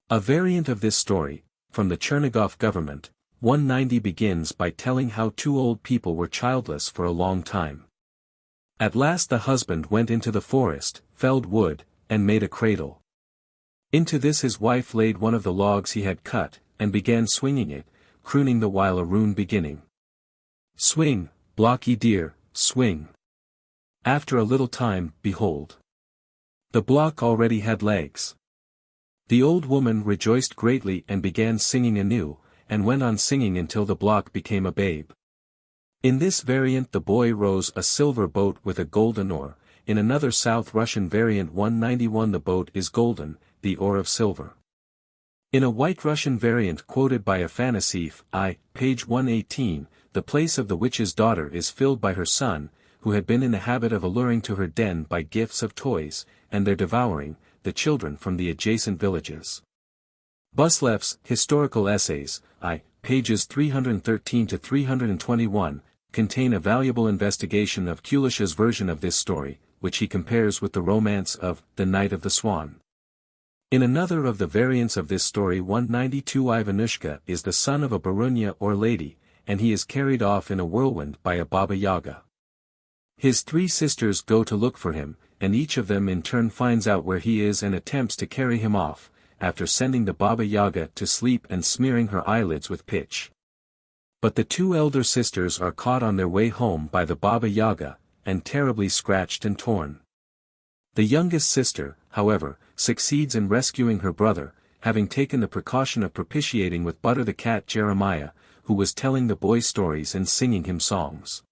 A variant of this story, from the Chernigov government, 190 begins by telling how two old people were childless for a long time. At last the husband went into the forest, felled wood, and made a cradle. Into this his wife laid one of the logs he had cut, and began swinging it, crooning the while a rune beginning. Swing, blocky dear, swing. After a little time, behold, the block already had legs. The old woman rejoiced greatly and began singing anew, and went on singing until the block became a babe. In this variant the boy rows a silver boat with a golden oar, in another South Russian variant 191 the boat is golden, the oar of silver. In a White Russian variant quoted by Afanasief, page 118, the place of the witch's daughter is filled by her son, who had been in the habit of alluring to her den by gifts of toys, and their devouring, the children from the adjacent villages. Buslev's Historical Essays, pages 313-321, contain a valuable investigation of Kulish's version of this story, which he compares with the romance of The Night of the Swan. In another of the variants of this story 192 Ivanushka is the son of a Barunya or lady, and he is carried off in a whirlwind by a Baba Yaga. His three sisters go to look for him, and each of them in turn finds out where he is and attempts to carry him off, after sending the Baba Yaga to sleep and smearing her eyelids with pitch. But the two elder sisters are caught on their way home by the Baba Yaga, and terribly scratched and torn. The youngest sister, however, succeeds in rescuing her brother, having taken the precaution of propitiating with butter the cat Jeremiah, who was telling the boy stories and singing him songs.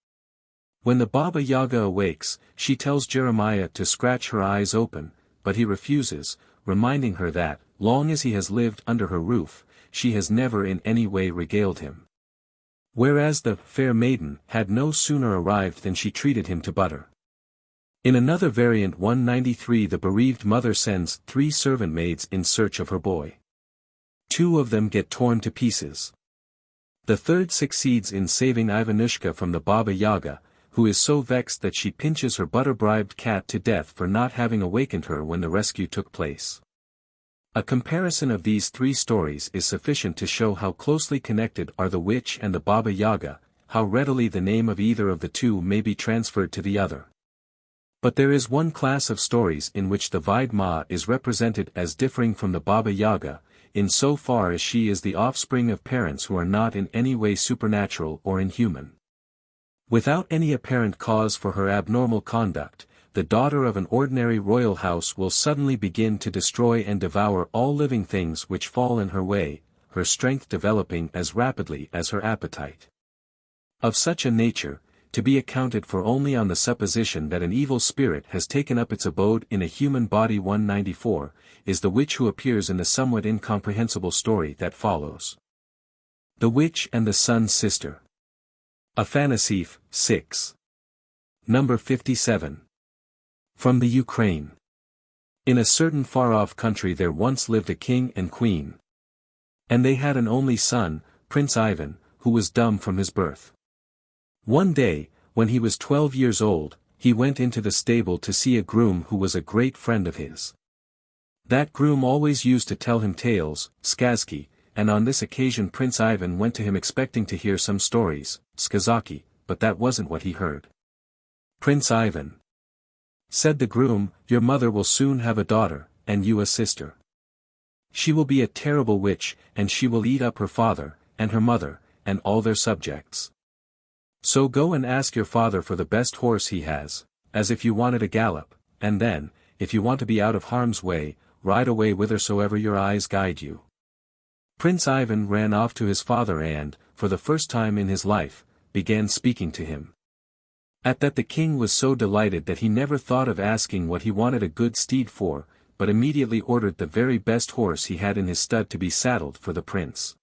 When the Baba Yaga awakes, she tells Jeremiah to scratch her eyes open, but he refuses, reminding her that, long as he has lived under her roof, she has never in any way regaled him. Whereas the fair maiden had no sooner arrived than she treated him to butter. In another variant 193 the bereaved mother sends 3 servant maids in search of her boy. 2 of them get torn to pieces. The third succeeds in saving Ivanushka from the Baba Yaga, who is so vexed that she pinches her butter-bribed cat to death for not having awakened her when the rescue took place. A comparison of these 3 stories is sufficient to show how closely connected are the witch and the Baba Yaga, how readily the name of either of the 2 may be transferred to the other. But there is one class of stories in which the Vidma is represented as differing from the Baba Yaga, in so far as she is the offspring of parents who are not in any way supernatural or inhuman. Without any apparent cause for her abnormal conduct, the daughter of an ordinary royal house will suddenly begin to destroy and devour all living things which fall in her way, her strength developing as rapidly as her appetite. Of such a nature, to be accounted for only on the supposition that an evil spirit has taken up its abode in a human body 194, is the witch who appears in the somewhat incomprehensible story that follows. The Witch and the Sun's Sister. Afanasief, 6. Number 57. From the Ukraine. In a certain far-off country there once lived a king and queen. And they had an only son, Prince Ivan, who was dumb from his birth. One day, when he was 12 years old, he went into the stable to see a groom who was a great friend of his. That groom always used to tell him tales, skazki, and on this occasion Prince Ivan went to him expecting to hear some stories, skazaki, but that wasn't what he heard. "Prince Ivan," said the groom, "your mother will soon have a daughter, and you a sister. She will be a terrible witch, and she will eat up her father, and her mother, and all their subjects. So go and ask your father for the best horse he has, as if you wanted a gallop, and then, if you want to be out of harm's way, ride away whithersoever your eyes guide you." Prince Ivan ran off to his father and, for the first time in his life, began speaking to him. At that the king was so delighted that he never thought of asking what he wanted a good steed for, but immediately ordered the very best horse he had in his stud to be saddled for the prince.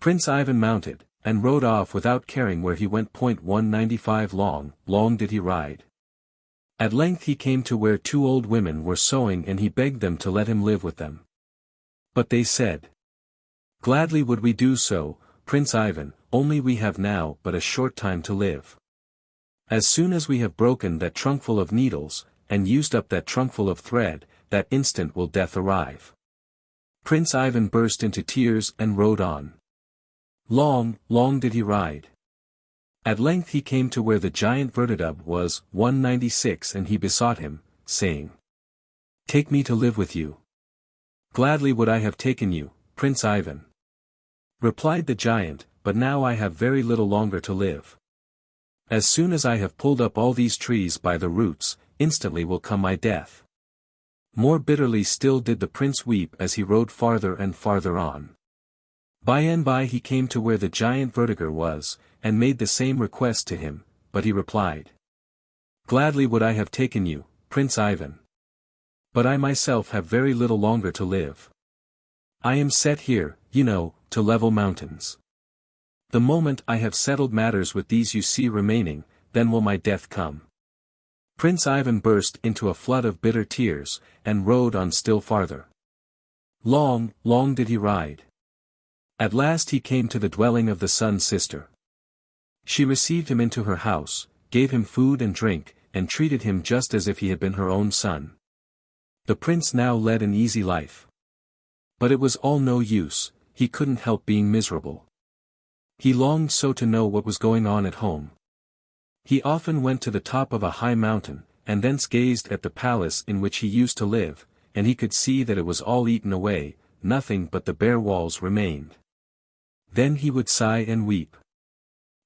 Prince Ivan mounted, and rode off without caring where he went. 195 long did he ride. At length he came to where 2 old women were sewing and he begged them to let him live with them. But they said, "Gladly would we do so, Prince Ivan, only we have now but a short time to live. As soon as we have broken that trunkful of needles, and used up that trunkful of thread, that instant will death arrive." Prince Ivan burst into tears and rode on. Long did he ride. At length he came to where the giant Vertidub was, 196, and he besought him, saying, "Take me to live with you." "Gladly would I have taken you, Prince Ivan," replied the giant, "but now I have very little longer to live. As soon as I have pulled up all these trees by the roots, instantly will come my death." More bitterly still did the prince weep as he rode farther and farther on. By and by he came to where the giant Vertiger was, and made the same request to him, but he replied, "Gladly would I have taken you, Prince Ivan. But I myself have very little longer to live. I am set here, you know, to level mountains. The moment I have settled matters with these you see remaining, then will my death come." Prince Ivan burst into a flood of bitter tears, and rode on still farther. Long did he ride. At last he came to the dwelling of the Sun's sister. She received him into her house, gave him food and drink, and treated him just as if he had been her own son. The prince now led an easy life. But it was all no use, he couldn't help being miserable. He longed so to know what was going on at home. He often went to the top of a high mountain, and thence gazed at the palace in which he used to live, and he could see that it was all eaten away, nothing but the bare walls remained. Then he would sigh and weep.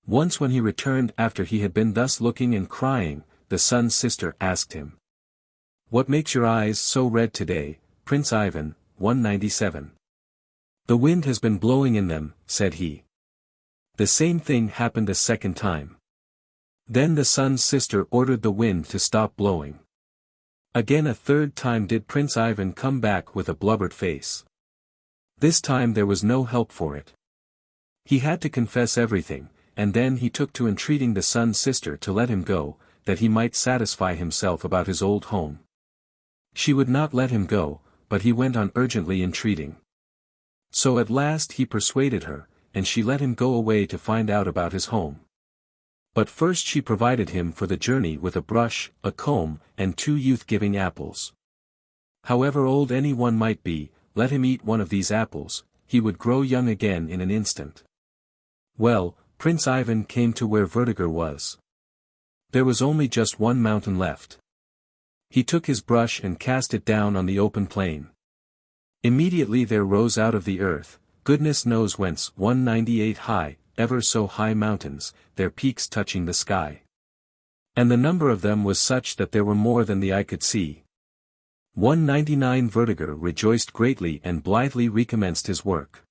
Once when he returned after he had been thus looking and crying, the Sun's sister asked him, "What makes your eyes so red today, Prince Ivan?" 197. "The wind has been blowing in them," said he. The same thing happened a second time. Then the Sun's sister ordered the wind to stop blowing. Again a third time did Prince Ivan come back with a blubbered face. This time there was no help for it. He had to confess everything, and then he took to entreating the sun's sister to let him go, that he might satisfy himself about his old home. She would not let him go, but he went on urgently entreating. So at last he persuaded her, and she let him go away to find out about his home. But first she provided him for the journey with a brush, a comb, and 2 youth-giving apples. However old any one might be, let him eat one of these apples, he would grow young again in an instant. Well, Prince Ivan came to where Vertiger was. There was only just one mountain left. He took his brush and cast it down on the open plain. Immediately there rose out of the earth, goodness knows whence, 198 high, ever so high mountains, their peaks touching the sky. And the number of them was such that there were more than the eye could see. 199 Vertiger rejoiced greatly and blithely recommenced his work.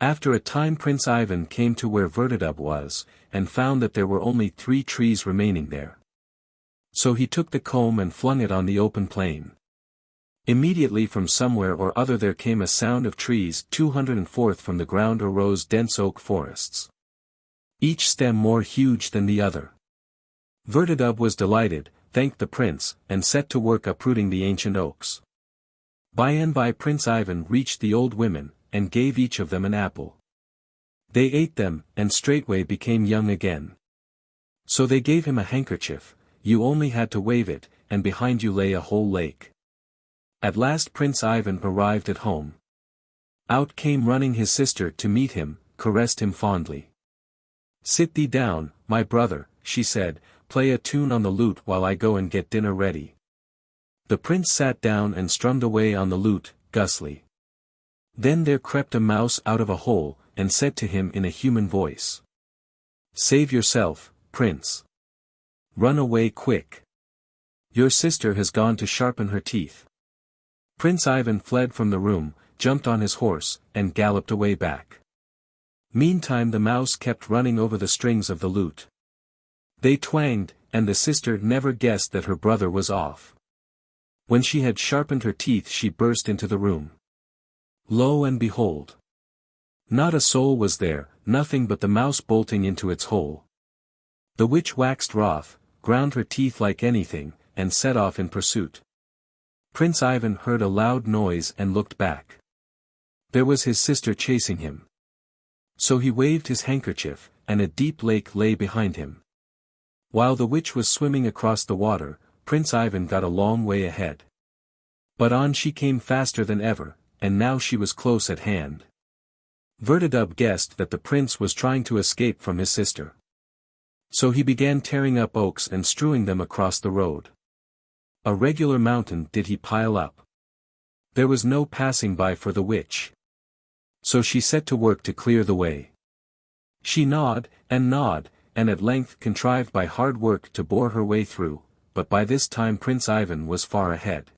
After a time Prince Ivan came to where Vertidub was, and found that there were only 3 trees remaining there. So he took the comb and flung it on the open plain. Immediately from somewhere or other there came a sound of trees. 204th from the ground arose dense oak forests, each stem more huge than the other. Vertidub was delighted, thanked the prince, and set to work uprooting the ancient oaks. By and by Prince Ivan reached the old women, and gave each of them an apple. They ate them, and straightway became young again. So they gave him a handkerchief, you only had to wave it, and behind you lay a whole lake. At last Prince Ivan arrived at home. Out came running his sister to meet him, caressed him fondly. "Sit thee down, my brother," she said, "play a tune on the lute while I go and get dinner ready." The prince sat down and strummed away on the lute, gusly. Then there crept a mouse out of a hole, and said to him in a human voice, "Save yourself, prince. Run away quick. Your sister has gone to sharpen her teeth." Prince Ivan fled from the room, jumped on his horse, and galloped away back. Meantime the mouse kept running over the strings of the lute. They twanged, and the sister never guessed that her brother was off. When she had sharpened her teeth she burst into the room. Lo and behold! Not a soul was there, nothing but the mouse bolting into its hole. The witch waxed wroth, ground her teeth like anything, and set off in pursuit. Prince Ivan heard a loud noise and looked back. There was his sister chasing him. So he waved his handkerchief, and a deep lake lay behind him. While the witch was swimming across the water, Prince Ivan got a long way ahead. But on she came faster than ever, and now she was close at hand. Vertidub guessed that the prince was trying to escape from his sister. So he began tearing up oaks and strewing them across the road. A regular mountain did he pile up. There was no passing by for the witch. So she set to work to clear the way. She gnawed, and at length contrived by hard work to bore her way through, but by this time Prince Ivan was far ahead.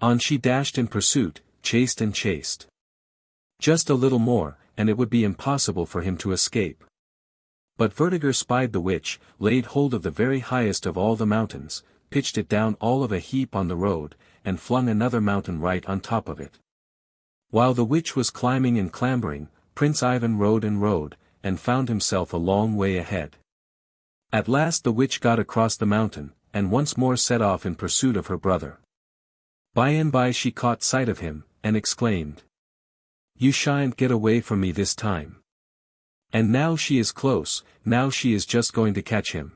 On she dashed in pursuit, chased and chased. Just a little more, and it would be impossible for him to escape. But Vertiger spied the witch, laid hold of the very highest of all the mountains, pitched it down all of a heap on the road, and flung another mountain right on top of it. While the witch was climbing and clambering, Prince Ivan rode, and found himself a long way ahead. At last the witch got across the mountain, and once more set off in pursuit of her brother. By and by she caught sight of him, and exclaimed, "You shan't get away from me this time." And now she is close, now she is just going to catch him.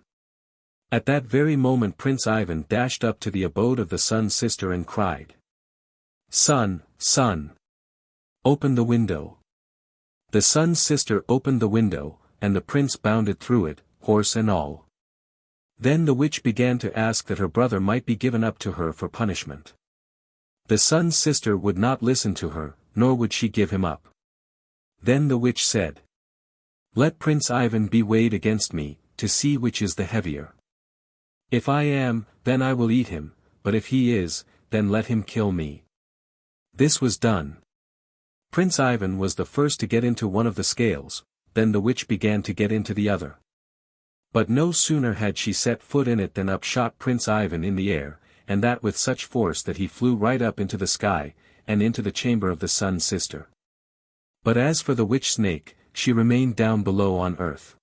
At that very moment Prince Ivan dashed up to the abode of the sun's sister and cried, "Sun, sun! Open the window." The sun's sister opened the window, and the prince bounded through it, horse and all. Then the witch began to ask that her brother might be given up to her for punishment. The sun's sister would not listen to her, nor would she give him up. Then the witch said, "Let Prince Ivan be weighed against me, to see which is the heavier. If I am, then I will eat him, but if he is, then let him kill me." This was done. Prince Ivan was the first to get into one of the scales, then the witch began to get into the other. But no sooner had she set foot in it than up shot Prince Ivan in the air, and that with such force that he flew right up into the sky, and into the chamber of the sun's sister. But as for the witch snake, she remained down below on earth.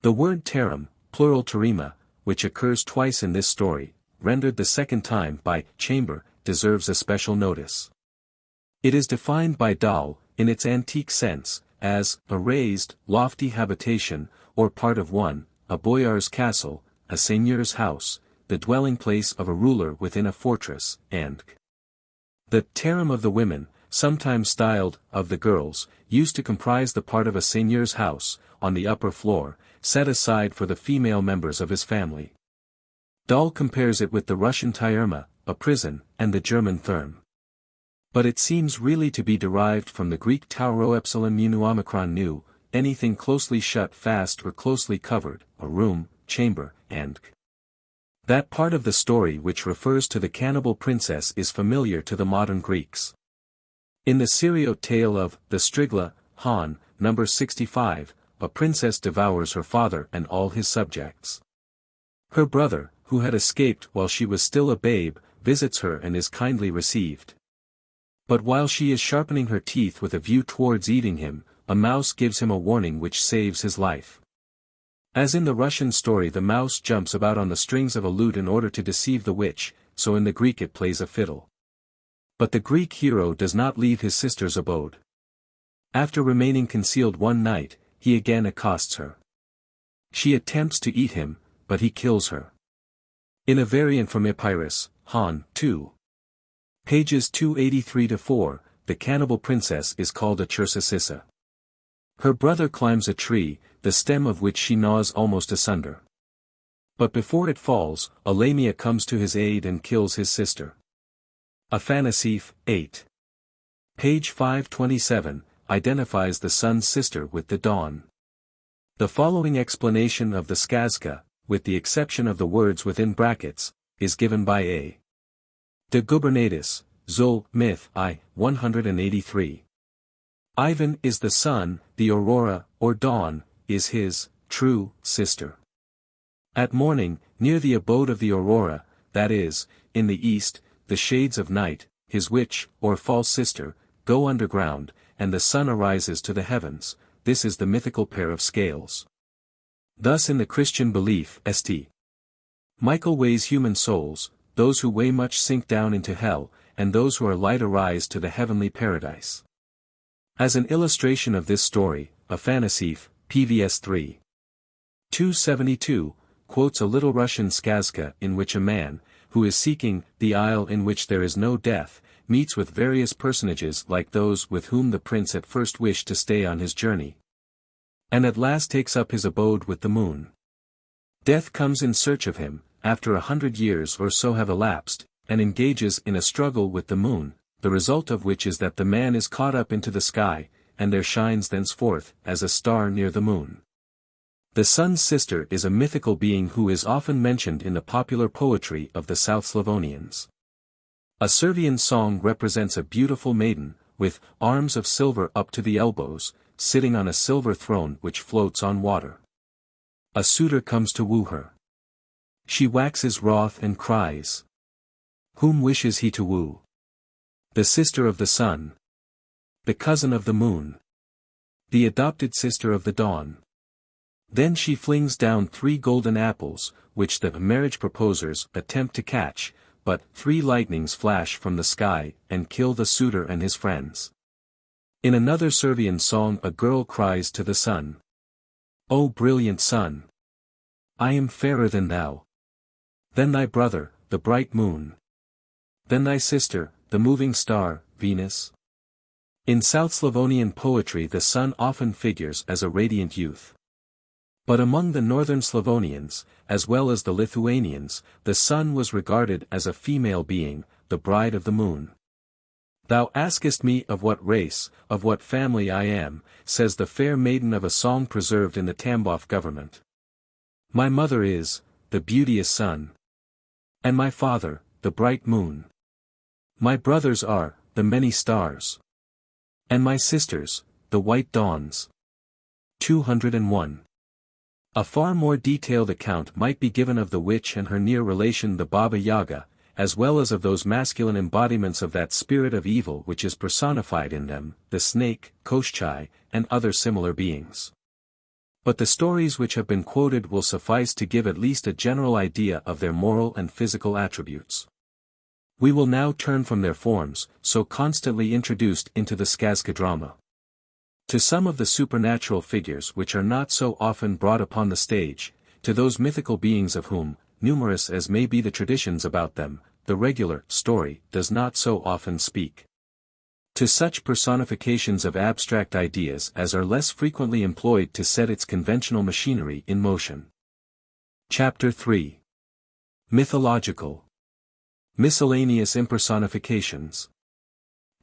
The word terem, plural terema, which occurs twice in this story, rendered the second time by chamber, deserves a special notice. It is defined by Dahl, in its antique sense, as a raised, lofty habitation, or part of one, a boyar's castle, a seigneur's house, the dwelling place of a ruler within a fortress, and the terem of the women, sometimes styled of the girls, used to comprise the part of a seigneur's house, on the upper floor, set aside for the female members of his family. Dahl compares it with the Russian Tyerma, a prison, and the German Therm. But it seems really to be derived from the Greek tauro epsilon mu omicron nu, anything closely shut fast or closely covered, a room, chamber, and that part of the story which refers to the cannibal princess is familiar to the modern Greeks. In the Syriot tale of the Strigla, Han, number 65, a princess devours her father and all his subjects. Her brother, who had escaped while she was still a babe, visits her and is kindly received. But while she is sharpening her teeth with a view towards eating him, a mouse gives him a warning which saves his life. As in the Russian story the mouse jumps about on the strings of a lute in order to deceive the witch, so in the Greek it plays a fiddle. But the Greek hero does not leave his sister's abode. After remaining concealed one night, he again accosts her. She attempts to eat him, but he kills her. In a variant from Epirus, Han, 2. Pages 283-4, the cannibal princess is called a Chursasissa. Her brother climbs a tree, the stem of which she gnaws almost asunder. But before it falls, a Lamia comes to his aid and kills his sister. Afanasief, 8. Page 527, identifies the sun's sister with the dawn. The following explanation of the skazka, with the exception of the words within brackets, is given by A. De Gubernatis, Zol, Myth, I, 183. Ivan is the sun, the aurora, or dawn, is his, true, sister. At morning, near the abode of the aurora, that is, in the east, the shades of night, his witch, or false sister, go underground, and the sun arises to the heavens, this is the mythical pair of scales. Thus in the Christian belief, St. Michael weighs human souls, those who weigh much sink down into hell, and those who are light arise to the heavenly paradise. As an illustration of this story, Afanasief, PVS 3. 272, quotes a Little Russian skazka in which a man, who is seeking the isle in which there is no death, meets with various personages like those with whom the prince at first wished to stay on his journey, and at last takes up his abode with the moon. Death comes in search of him, after 100 years or so have elapsed, and engages in a struggle with the moon, the result of which is that the man is caught up into the sky, and there shines thenceforth, as a star near the moon. The sun's sister is a mythical being who is often mentioned in the popular poetry of the South Slavonians. A Servian song represents a beautiful maiden, with arms of silver up to the elbows, sitting on a silver throne which floats on water. A suitor comes to woo her. She waxes wroth and cries. Whom wishes he to woo? The sister of the sun. The cousin of the moon. The adopted sister of the dawn. Then she flings down 3 golden apples, which the marriage proposers attempt to catch, but 3 lightnings flash from the sky, and kill the suitor and his friends. In another Servian song a girl cries to the sun. O brilliant sun! I am fairer than thou. Then thy brother, the bright moon. Then thy sister, the moving star, Venus. In South Slavonian poetry the sun often figures as a radiant youth. But among the northern Slavonians, as well as the Lithuanians, the sun was regarded as a female being, the bride of the moon. Thou askest me of what race, of what family I am, says the fair maiden of a song preserved in the Tambov government. My mother is, the beauteous sun. And my father, the bright moon. My brothers are, the many stars. And my sisters, the white dawns. 201. A far more detailed account might be given of the witch and her near relation the Baba Yaga, as well as of those masculine embodiments of that spirit of evil which is personified in them, the snake, Koshchei, and other similar beings. But the stories which have been quoted will suffice to give at least a general idea of their moral and physical attributes. We will now turn from their forms, so constantly introduced into the Skazka drama, to some of the supernatural figures which are not so often brought upon the stage, to those mythical beings of whom, numerous as may be the traditions about them, the regular story does not so often speak. To such personifications of abstract ideas as are less frequently employed to set its conventional machinery in motion. Chapter 3. Mythological. Miscellaneous impersonifications.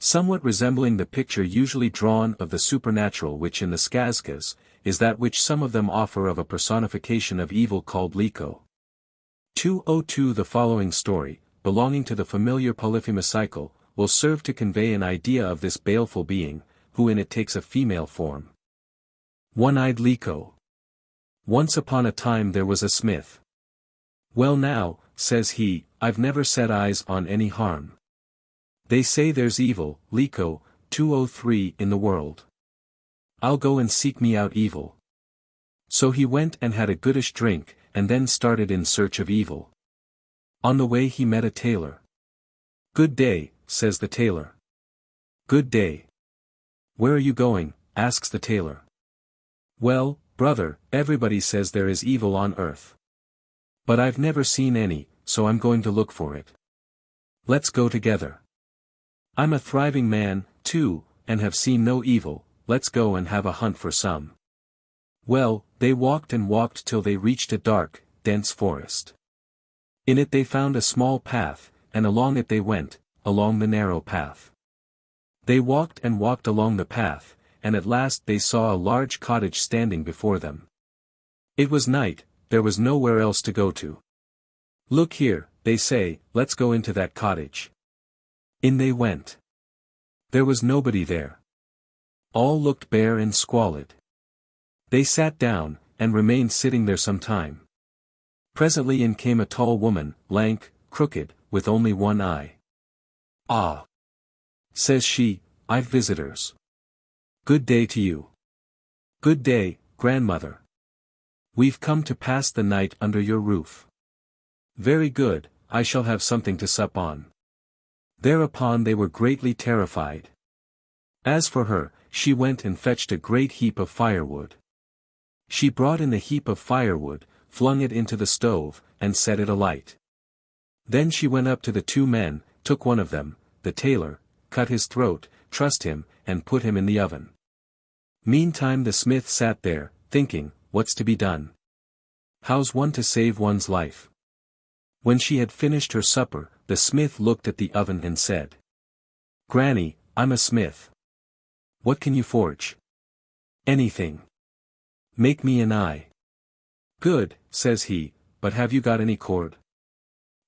Somewhat resembling the picture usually drawn of the supernatural which in the Skazkas, is that which some of them offer of a personification of evil called Liko. 202 The following story, belonging to the familiar Polyphemus cycle, will serve to convey an idea of this baleful being, who in it takes a female form. One-eyed Liko. Once upon a time there was a smith. Well now, says he, I've never set eyes on any harm. They say there's evil, Liko, 203 in the world. I'll go and seek me out evil. So he went and had a goodish drink, and then started in search of evil. On the way he met a tailor. Good day, says the tailor. Good day. Where are you going? Asks the tailor. Well, brother, everybody says there is evil on earth. But I've never seen any, so I'm going to look for it. Let's go together. I'm a thriving man, too, and have seen no evil, let's go and have a hunt for some. Well, they walked and walked till they reached a dark, dense forest. In it they found a small path, and along it they went, along the narrow path. They walked and walked along the path, and at last they saw a large cottage standing before them. It was night, there was nowhere else to go to. Look here, they say, let's go into that cottage. In they went. There was nobody there. All looked bare and squalid. They sat down, and remained sitting there some time. Presently in came a tall woman, lank, crooked, with only one eye. Ah! Says she, I've visitors. Good day to you. Good day, grandmother. We've come to pass the night under your roof. Very good, I shall have something to sup on. Thereupon they were greatly terrified. As for her, she went and fetched a great heap of firewood. She brought in the heap of firewood, flung it into the stove, and set it alight. Then she went up to the two men, took one of them, the tailor, cut his throat, trussed him, and put him in the oven. Meantime the smith sat there, thinking, what's to be done? How's one to save one's life? When she had finished her supper, the smith looked at the oven and said, Granny, I'm a smith. What can you forge? Anything. Make me an eye. Good, says he, but have you got any cord?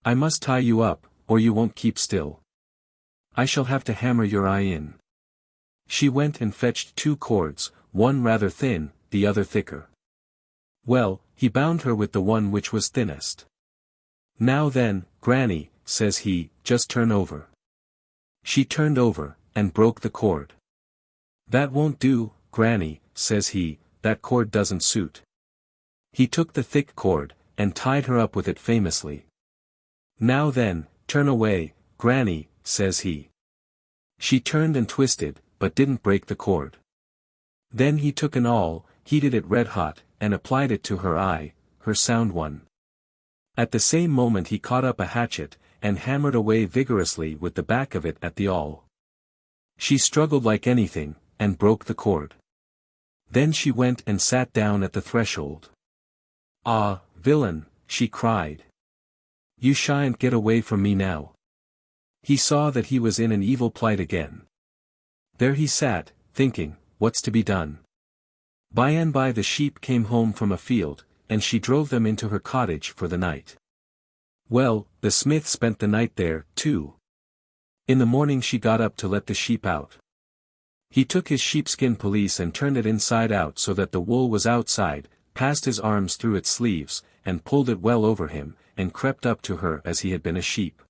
I must tie you up, or you won't keep still. I shall have to hammer your eye in. She went and fetched 2 cords, one rather thin, the other thicker. Well, he bound her with the one which was thinnest. Now then, Granny, says he, just turn over. She turned over, and broke the cord. That won't do, Granny, says he, that cord doesn't suit. He took the thick cord, and tied her up with it famously. Now then, turn away, Granny, says he. She turned and twisted, but didn't break the cord. Then he took an awl, heated it red hot, and applied it to her eye, her sound one. At the same moment he caught up a hatchet, and hammered away vigorously with the back of it at the awl. She struggled like anything, and broke the cord. Then she went and sat down at the threshold. Ah, villain, she cried. You shan't get away from me now. He saw that he was in an evil plight again. There he sat, thinking, what's to be done? By and by the sheep came home from a field, and she drove them into her cottage for the night. Well, the smith spent the night there, too. In the morning she got up to let the sheep out. He took his sheepskin pelisse and turned it inside out so that the wool was outside, passed his arms through its sleeves, and pulled it well over him, and crept up to her as he had been a sheep.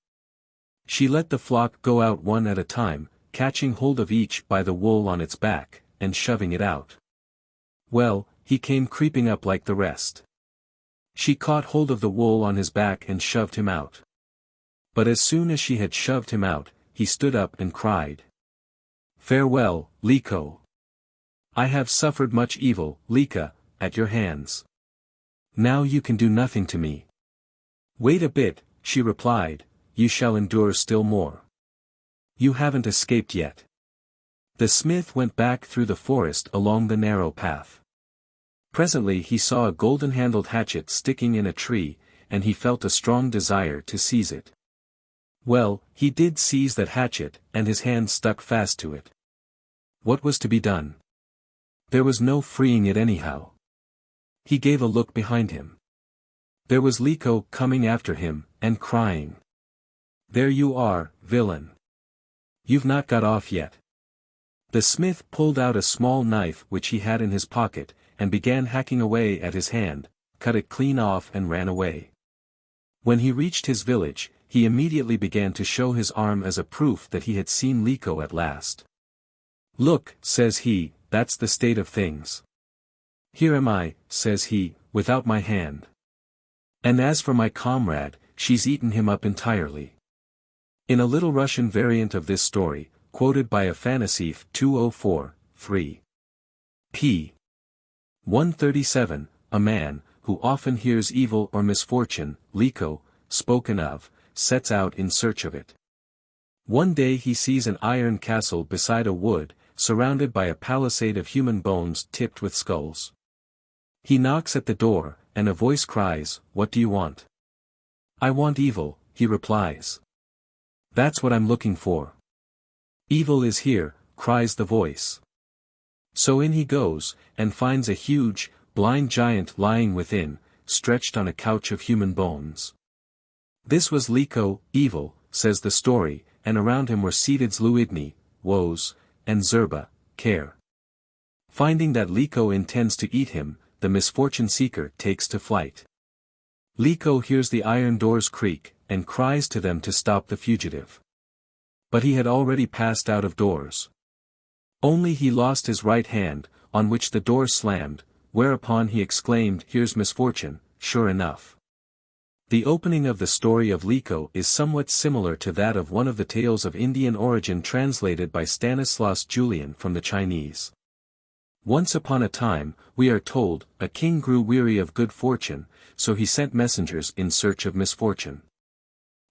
She let the flock go out one at a time, catching hold of each by the wool on its back, and shoving it out. Well, he came creeping up like the rest. She caught hold of the wool on his back and shoved him out. But as soon as she had shoved him out, he stood up and cried. "Farewell, Liko. I have suffered much evil, Lika, at your hands. Now you can do nothing to me." "Wait a bit," she replied, "you shall endure still more. You haven't escaped yet." The smith went back through the forest along the narrow path. Presently he saw a golden-handled hatchet sticking in a tree, and he felt a strong desire to seize it. Well, he did seize that hatchet, and his hand stuck fast to it. What was to be done? There was no freeing it anyhow. He gave a look behind him. There was Liko coming after him, and crying. "There you are, villain. You've not got off yet." The smith pulled out a small knife which he had in his pocket, and began hacking away at his hand, cut it clean off and ran away. When he reached his village, he immediately began to show his arm as a proof that he had seen Liko at last. "Look," says he, "that's the state of things. Here am I," says he, "without my hand. And as for my comrade, she's eaten him up entirely." In a Little Russian variant of this story, quoted by Afanasief 204-3. p. 137, a man, who often hears evil or misfortune, Liko, spoken of, sets out in search of it. One day he sees an iron castle beside a wood, surrounded by a palisade of human bones tipped with skulls. He knocks at the door, and a voice cries, "What do you want?" "I want evil," he replies. "That's what I'm looking for." "Evil is here," cries the voice. So in he goes, and finds a huge, blind giant lying within, stretched on a couch of human bones. This was Liko, evil, says the story, and around him were seated Zluidni, woes, and Zerba, care. Finding that Liko intends to eat him, the misfortune seeker takes to flight. Liko hears the iron doors creak, and cries to them to stop the fugitive. But he had already passed out of doors. Only he lost his right hand, on which the door slammed, whereupon he exclaimed, "Here's misfortune, sure enough." The opening of the story of Liko is somewhat similar to that of one of the tales of Indian origin translated by Stanislas Julian from the Chinese. Once upon a time, we are told, a king grew weary of good fortune, so he sent messengers in search of misfortune.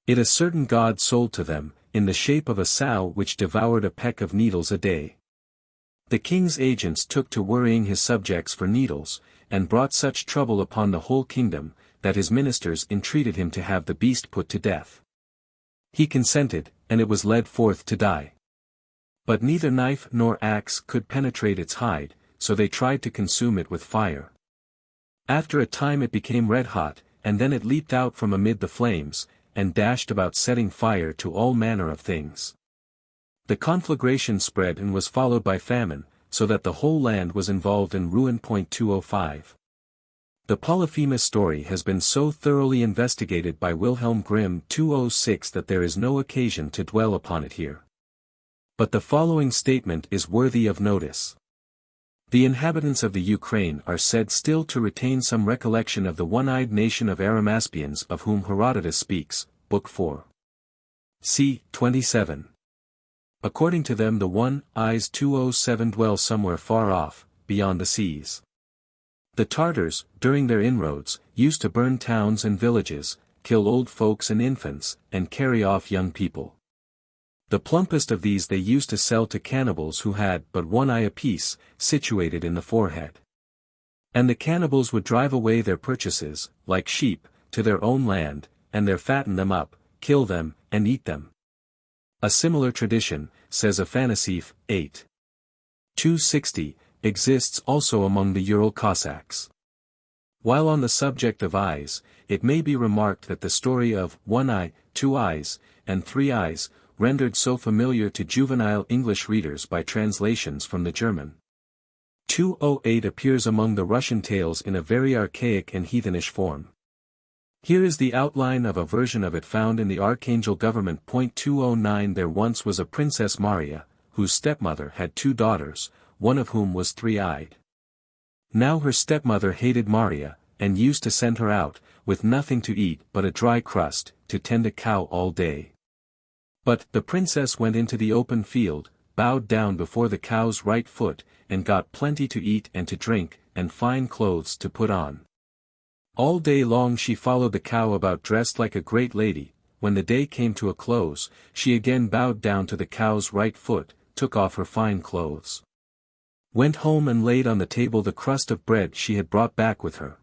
It a certain god sold to them, in the shape of a sow which devoured a peck of needles a day. The king's agents took to worrying his subjects for needles, and brought such trouble upon the whole kingdom, that his ministers entreated him to have the beast put to death. He consented, and it was led forth to die. But neither knife nor axe could penetrate its hide, so they tried to consume it with fire. After a time it became red hot, and then it leaped out from amid the flames, and dashed about setting fire to all manner of things. The conflagration spread and was followed by famine, so that the whole land was involved in ruin. 205. The Polyphemus story has been so thoroughly investigated by Wilhelm Grimm 206 that there is no occasion to dwell upon it here. But the following statement is worthy of notice. The inhabitants of the Ukraine are said still to retain some recollection of the one-eyed nation of Arimaspians of whom Herodotus speaks, Book 4. c. 27. According to them the one-eyes 207 dwell somewhere far off, beyond the seas. The Tartars, during their inroads, used to burn towns and villages, kill old folks and infants, and carry off young people. The plumpest of these they used to sell to cannibals who had but one eye apiece, situated in the forehead. And the cannibals would drive away their purchases, like sheep, to their own land, and there fatten them up, kill them, and eat them. A similar tradition, says Afanasief, 8. 260, exists also among the Ural Cossacks. While on the subject of eyes, it may be remarked that the story of one eye, two eyes, and three eyes, rendered so familiar to juvenile English readers by translations from the German. 208 appears among the Russian tales in a very archaic and heathenish form. Here is the outline of a version of it found in the Archangel Government. 209. There once was a Princess Marya, whose stepmother had 2 daughters, one of whom was 3-eyed. Now her stepmother hated Marya, and used to send her out, with nothing to eat but a dry crust, to tend a cow all day. But the princess went into the open field, bowed down before the cow's right foot, and got plenty to eat and to drink, and fine clothes to put on. All day long she followed the cow about dressed like a great lady. When the day came to a close, she again bowed down to the cow's right foot, took off her fine clothes, went home and laid on the table the crust of bread she had brought back with her.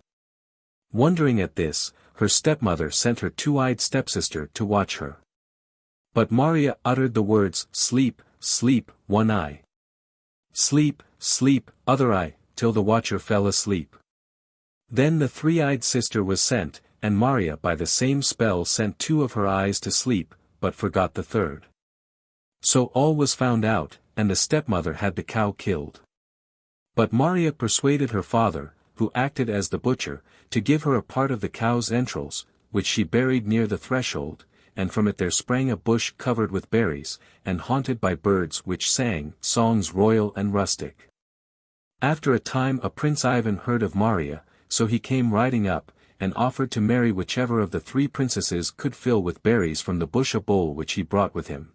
Wondering at this, her stepmother sent her 2-eyed stepsister to watch her. But Marya uttered the words, "Sleep, sleep, one eye. Sleep, sleep, other eye," till the watcher fell asleep. Then the 3-eyed sister was sent, and Marya by the same spell sent 2 of her eyes to sleep, but forgot the third. So all was found out, and the stepmother had the cow killed. But Marya persuaded her father, who acted as the butcher, to give her a part of the cow's entrails, which she buried near the threshold, and from it there sprang a bush covered with berries, and haunted by birds which sang songs royal and rustic. After a time Prince Ivan heard of Marya, so he came riding up, and offered to marry whichever of the 3 princesses could fill with berries from the bush a bowl which he brought with him.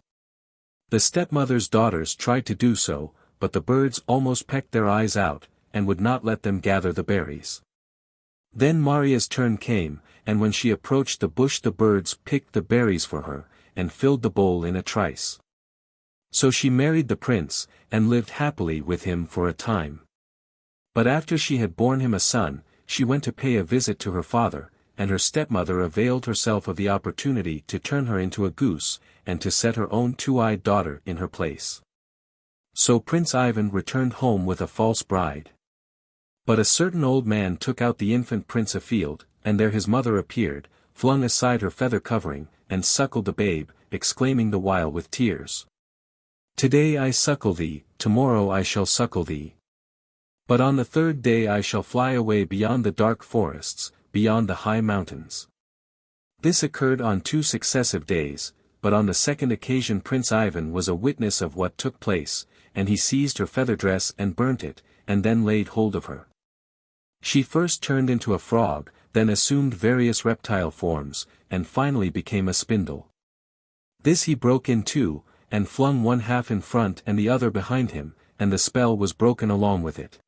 The stepmother's daughters tried to do so, but the birds almost pecked their eyes out, and would not let them gather the berries. Then Marya's turn came, and when she approached the bush the birds picked the berries for her, and filled the bowl in a trice. So she married the prince, and lived happily with him for a time. But after she had borne him a son, she went to pay a visit to her father, and her stepmother availed herself of the opportunity to turn her into a goose, and to set her own 2-eyed daughter in her place. So Prince Ivan returned home with a false bride. But a certain old man took out the infant prince afield, and there his mother appeared, flung aside her feather covering, and suckled the babe, exclaiming the while with tears, "Today I suckle thee, tomorrow I shall suckle thee. But on the 3rd day I shall fly away beyond the dark forests, beyond the high mountains." This occurred on 2 successive days, but on the 2nd occasion Prince Ivan was a witness of what took place, and he seized her feather dress and burnt it, and then laid hold of her. She first turned into a frog, then assumed various reptile forms, and finally became a spindle. This he broke in 2, and flung one half in front and the other behind him, and the spell was broken along with it.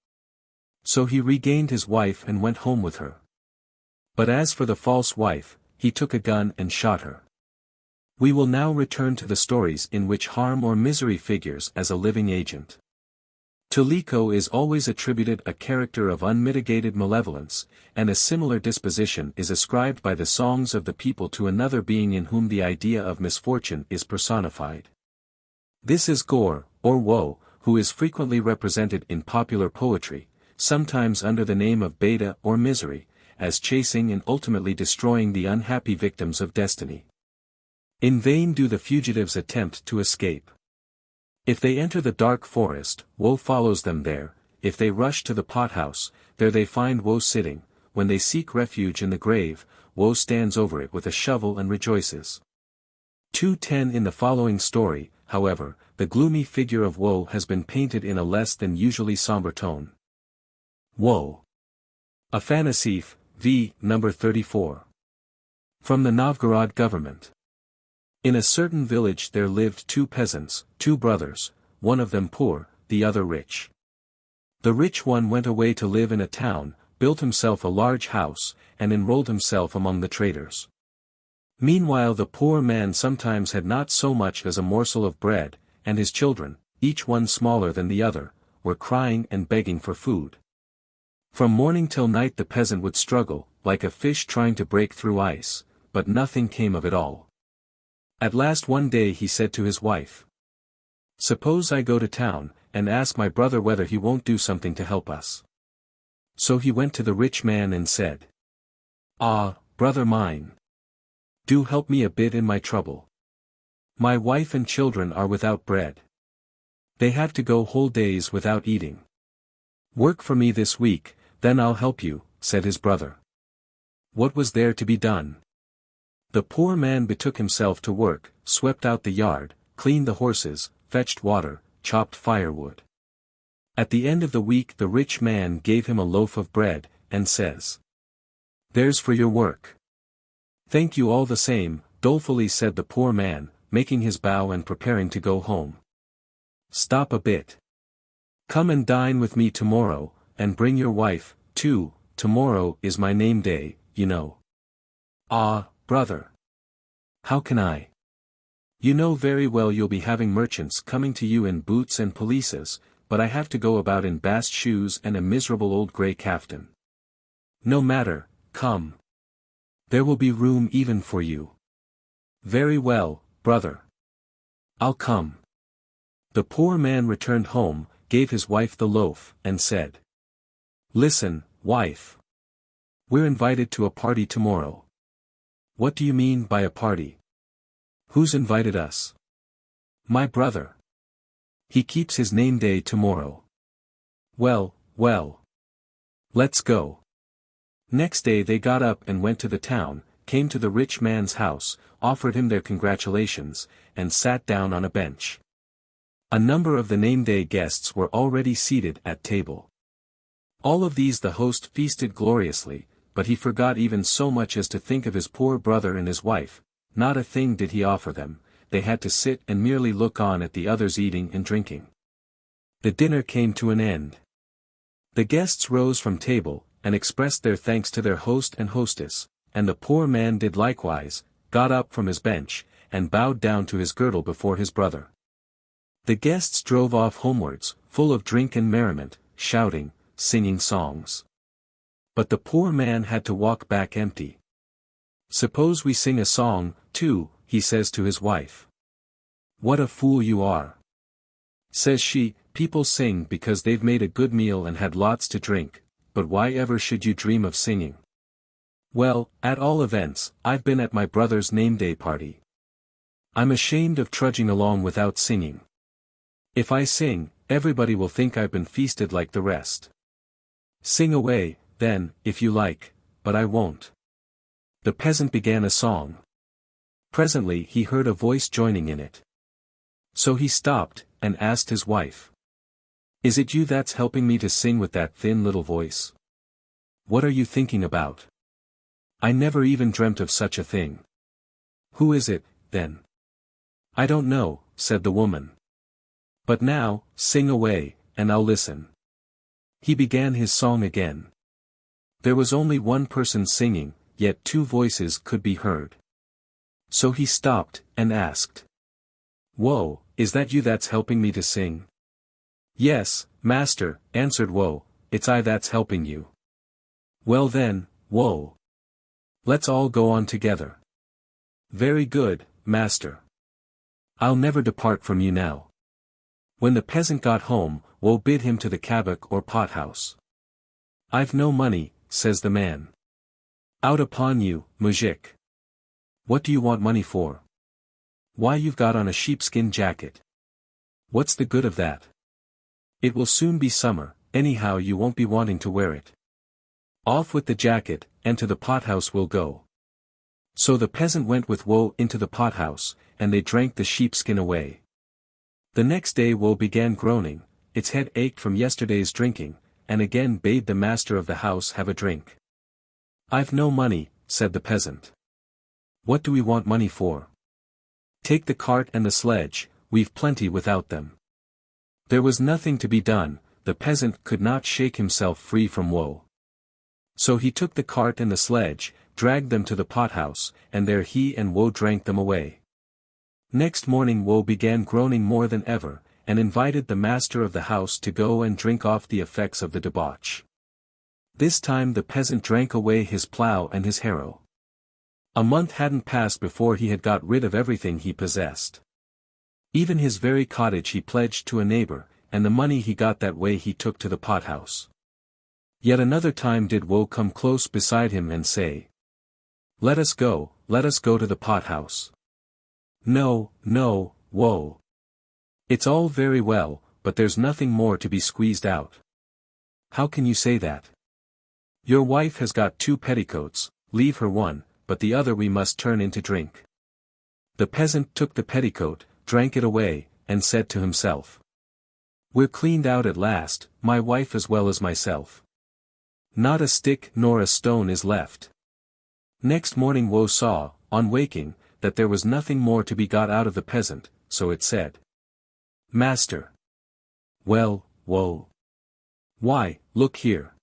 So he regained his wife and went home with her. But as for the false wife, he took a gun and shot her. We will now return to the stories in which harm or misery figures as a living agent. To Liko is always attributed a character of unmitigated malevolence, and a similar disposition is ascribed by the songs of the people to another being in whom the idea of misfortune is personified. This is Gore, or Woe, who is frequently represented in popular poetry, sometimes under the name of Beta or Misery, as chasing and ultimately destroying the unhappy victims of destiny. In vain do the fugitives attempt to escape. If they enter the dark forest, Woe follows them there. If they rush to the pothouse, there they find Woe sitting. When they seek refuge in the grave, Woe stands over it with a shovel and rejoices. 2:10 In the following story, however, the gloomy figure of Woe has been painted in a less than usually somber tone. Woe. Afanasief, v. No. 34. From the Novgorod government. In a certain village there lived 2 peasants, 2 brothers, one of them poor, the other rich. The rich one went away to live in a town, built himself a large house, and enrolled himself among the traders. Meanwhile the poor man sometimes had not so much as a morsel of bread, and his children, each one smaller than the other, were crying and begging for food. From morning till night the peasant would struggle, like a fish trying to break through ice, but nothing came of it all. At last one day he said to his wife, "Suppose I go to town, and ask my brother whether he won't do something to help us." So he went to the rich man and said, "Ah, brother mine, do help me a bit in my trouble. My wife and children are without bread. They have to go whole days without eating. Work for me this week, then I'll help you," said his brother. What was there to be done? The poor man betook himself to work, swept out the yard, cleaned the horses, fetched water, chopped firewood. At the end of the week the rich man gave him a loaf of bread, and says, "There's for your work." "Thank you all the same," dolefully said the poor man, making his bow and preparing to go home. "Stop a bit. Come and dine with me tomorrow, and bring your wife, too. Tomorrow is my name day, you know." "Ah, brother. How can I? You know very well you'll be having merchants coming to you in boots and pelisses, but I have to go about in bast shoes and a miserable old grey caftan." "No matter, come. There will be room even for you." "Very well, brother. I'll come." The poor man returned home, gave his wife the loaf, and said, "Listen, wife. We're invited to a party tomorrow." "What do you mean by a party? Who's invited us?" "My brother. He keeps his name day tomorrow." "Well, well. Let's go." Next day they got up and went to the town, came to the rich man's house, offered him their congratulations, and sat down on a bench. A number of the name-day guests were already seated at table. All of these the host feasted gloriously, but he forgot even so much as to think of his poor brother and his wife. Not a thing did he offer them, they had to sit and merely look on at the others eating and drinking. The dinner came to an end. The guests rose from table, and expressed their thanks to their host and hostess, and the poor man did likewise, got up from his bench, and bowed down to his girdle before his brother. The guests drove off homewards, full of drink and merriment, shouting, singing songs. But the poor man had to walk back empty. "Suppose we sing a song, too," he says to his wife. "What a fool you are!" Says she, "People sing because they've made a good meal and had lots to drink, but why ever should you dream of singing?" "Well, at all events, I've been at my brother's name-day party. I'm ashamed of trudging along without singing. If I sing, everybody will think I've been feasted like the rest. Sing away, then, if you like, but I won't." The peasant began a song. Presently he heard a voice joining in it. So he stopped, and asked his wife, "Is it you that's helping me to sing with that thin little voice? What are you thinking about? I never even dreamt of such a thing." "Who is it, then?" "I don't know," said the woman. "But now, sing away, and I'll listen." He began his song again. There was only one person singing, yet two voices could be heard. So he stopped, and asked, "Whoa, is that you that's helping me to sing?" "Yes, master," answered Woe, "it's I that's helping you." "Well then, Woe. Let's all go on together." "Very good, master. I'll never depart from you now." When the peasant got home, Woe bid him to the kabak or pothouse. "I've no money," says the man. "Out upon you, mujik. What do you want money for?" "Why, you've got on a sheepskin jacket." "What's the good of that? It will soon be summer, anyhow you won't be wanting to wear it. Off with the jacket, and to the pothouse we'll go." So the peasant went with Woe into the pothouse, and they drank the sheepskin away. The next day Woe began groaning, its head ached from yesterday's drinking, and again bade the master of the house have a drink. "I've no money," said the peasant. "What do we want money for? Take the cart and the sledge, we've plenty without them." There was nothing to be done, the peasant could not shake himself free from Woe. So he took the cart and the sledge, dragged them to the pothouse, and there he and Woe drank them away. Next morning Woe began groaning more than ever, and invited the master of the house to go and drink off the effects of the debauch. This time the peasant drank away his plough and his harrow. A month hadn't passed before he had got rid of everything he possessed. Even his very cottage he pledged to a neighbor, and the money he got that way he took to the pothouse. Yet another time did Woe come close beside him and say, let us go to the pothouse." "No, no, Woe. It's all very well, but there's nothing more to be squeezed out." "How can you say that? Your wife has got 2 petticoats, leave her one, but the other we must turn into drink. The peasant took the petticoat, drank it away, and said to himself, "We're cleaned out at last, my wife as well as myself. Not a stick nor a stone is left." Next morning Woe saw, on waking, that there was nothing more to be got out of the peasant, so it said, "Master." "Well, Woe." "Why, look here.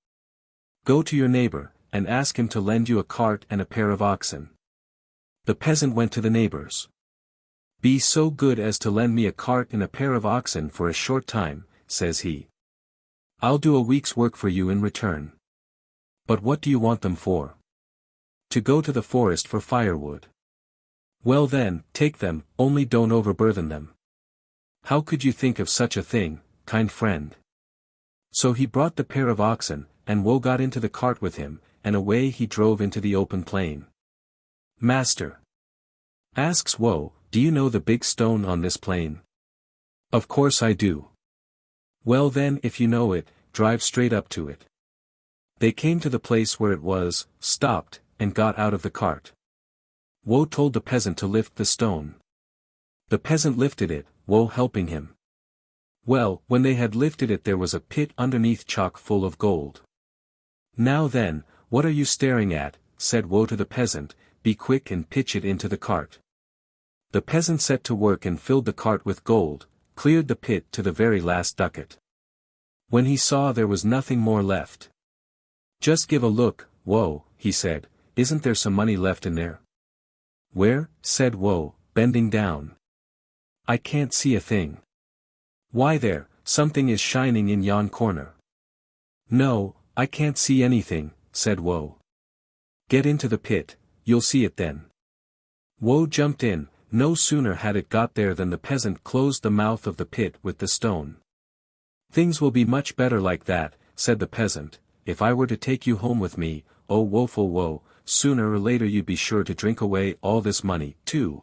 Go to your neighbor, and ask him to lend you a cart and a pair of oxen." The peasant went to the neighbors. "Be so good as to lend me a cart and a pair of oxen for a short time," says he. "I'll do a week's work for you in return." "But what do you want them for?" "To go to the forest for firewood." "Well then, take them, only don't overburden them." "How could you think of such a thing, kind friend?" So he brought the pair of oxen, and Woe got into the cart with him, and away he drove into the open plain. "Master," asks Woe, "do you know the big stone on this plain?" "Of course I do." "Well then, if you know it, drive straight up to it." They came to the place where it was, stopped, and got out of the cart. Woe told the peasant to lift the stone. The peasant lifted it, Woe helping him. Well, when they had lifted it there was a pit underneath chock full of gold. "Now then, what are you staring at?" said Woe to the peasant, "be quick and pitch it into the cart." The peasant set to work and filled the cart with gold, cleared the pit to the very last ducat. When he saw there was nothing more left. "Just give a look, Woe," he said, "isn't there some money left in there?" "Where?" said Woe, bending down. "I can't see a thing." "Why there, something is shining in yon corner." "No, I can't see anything," said Woe. "Get into the pit, you'll see it then." Woe jumped in. No sooner had it got there than the peasant closed the mouth of the pit with the stone. "Things will be much better like that," said the peasant, "if I were to take you home with me, O woeful Woe, sooner or later you'd be sure to drink away all this money, too."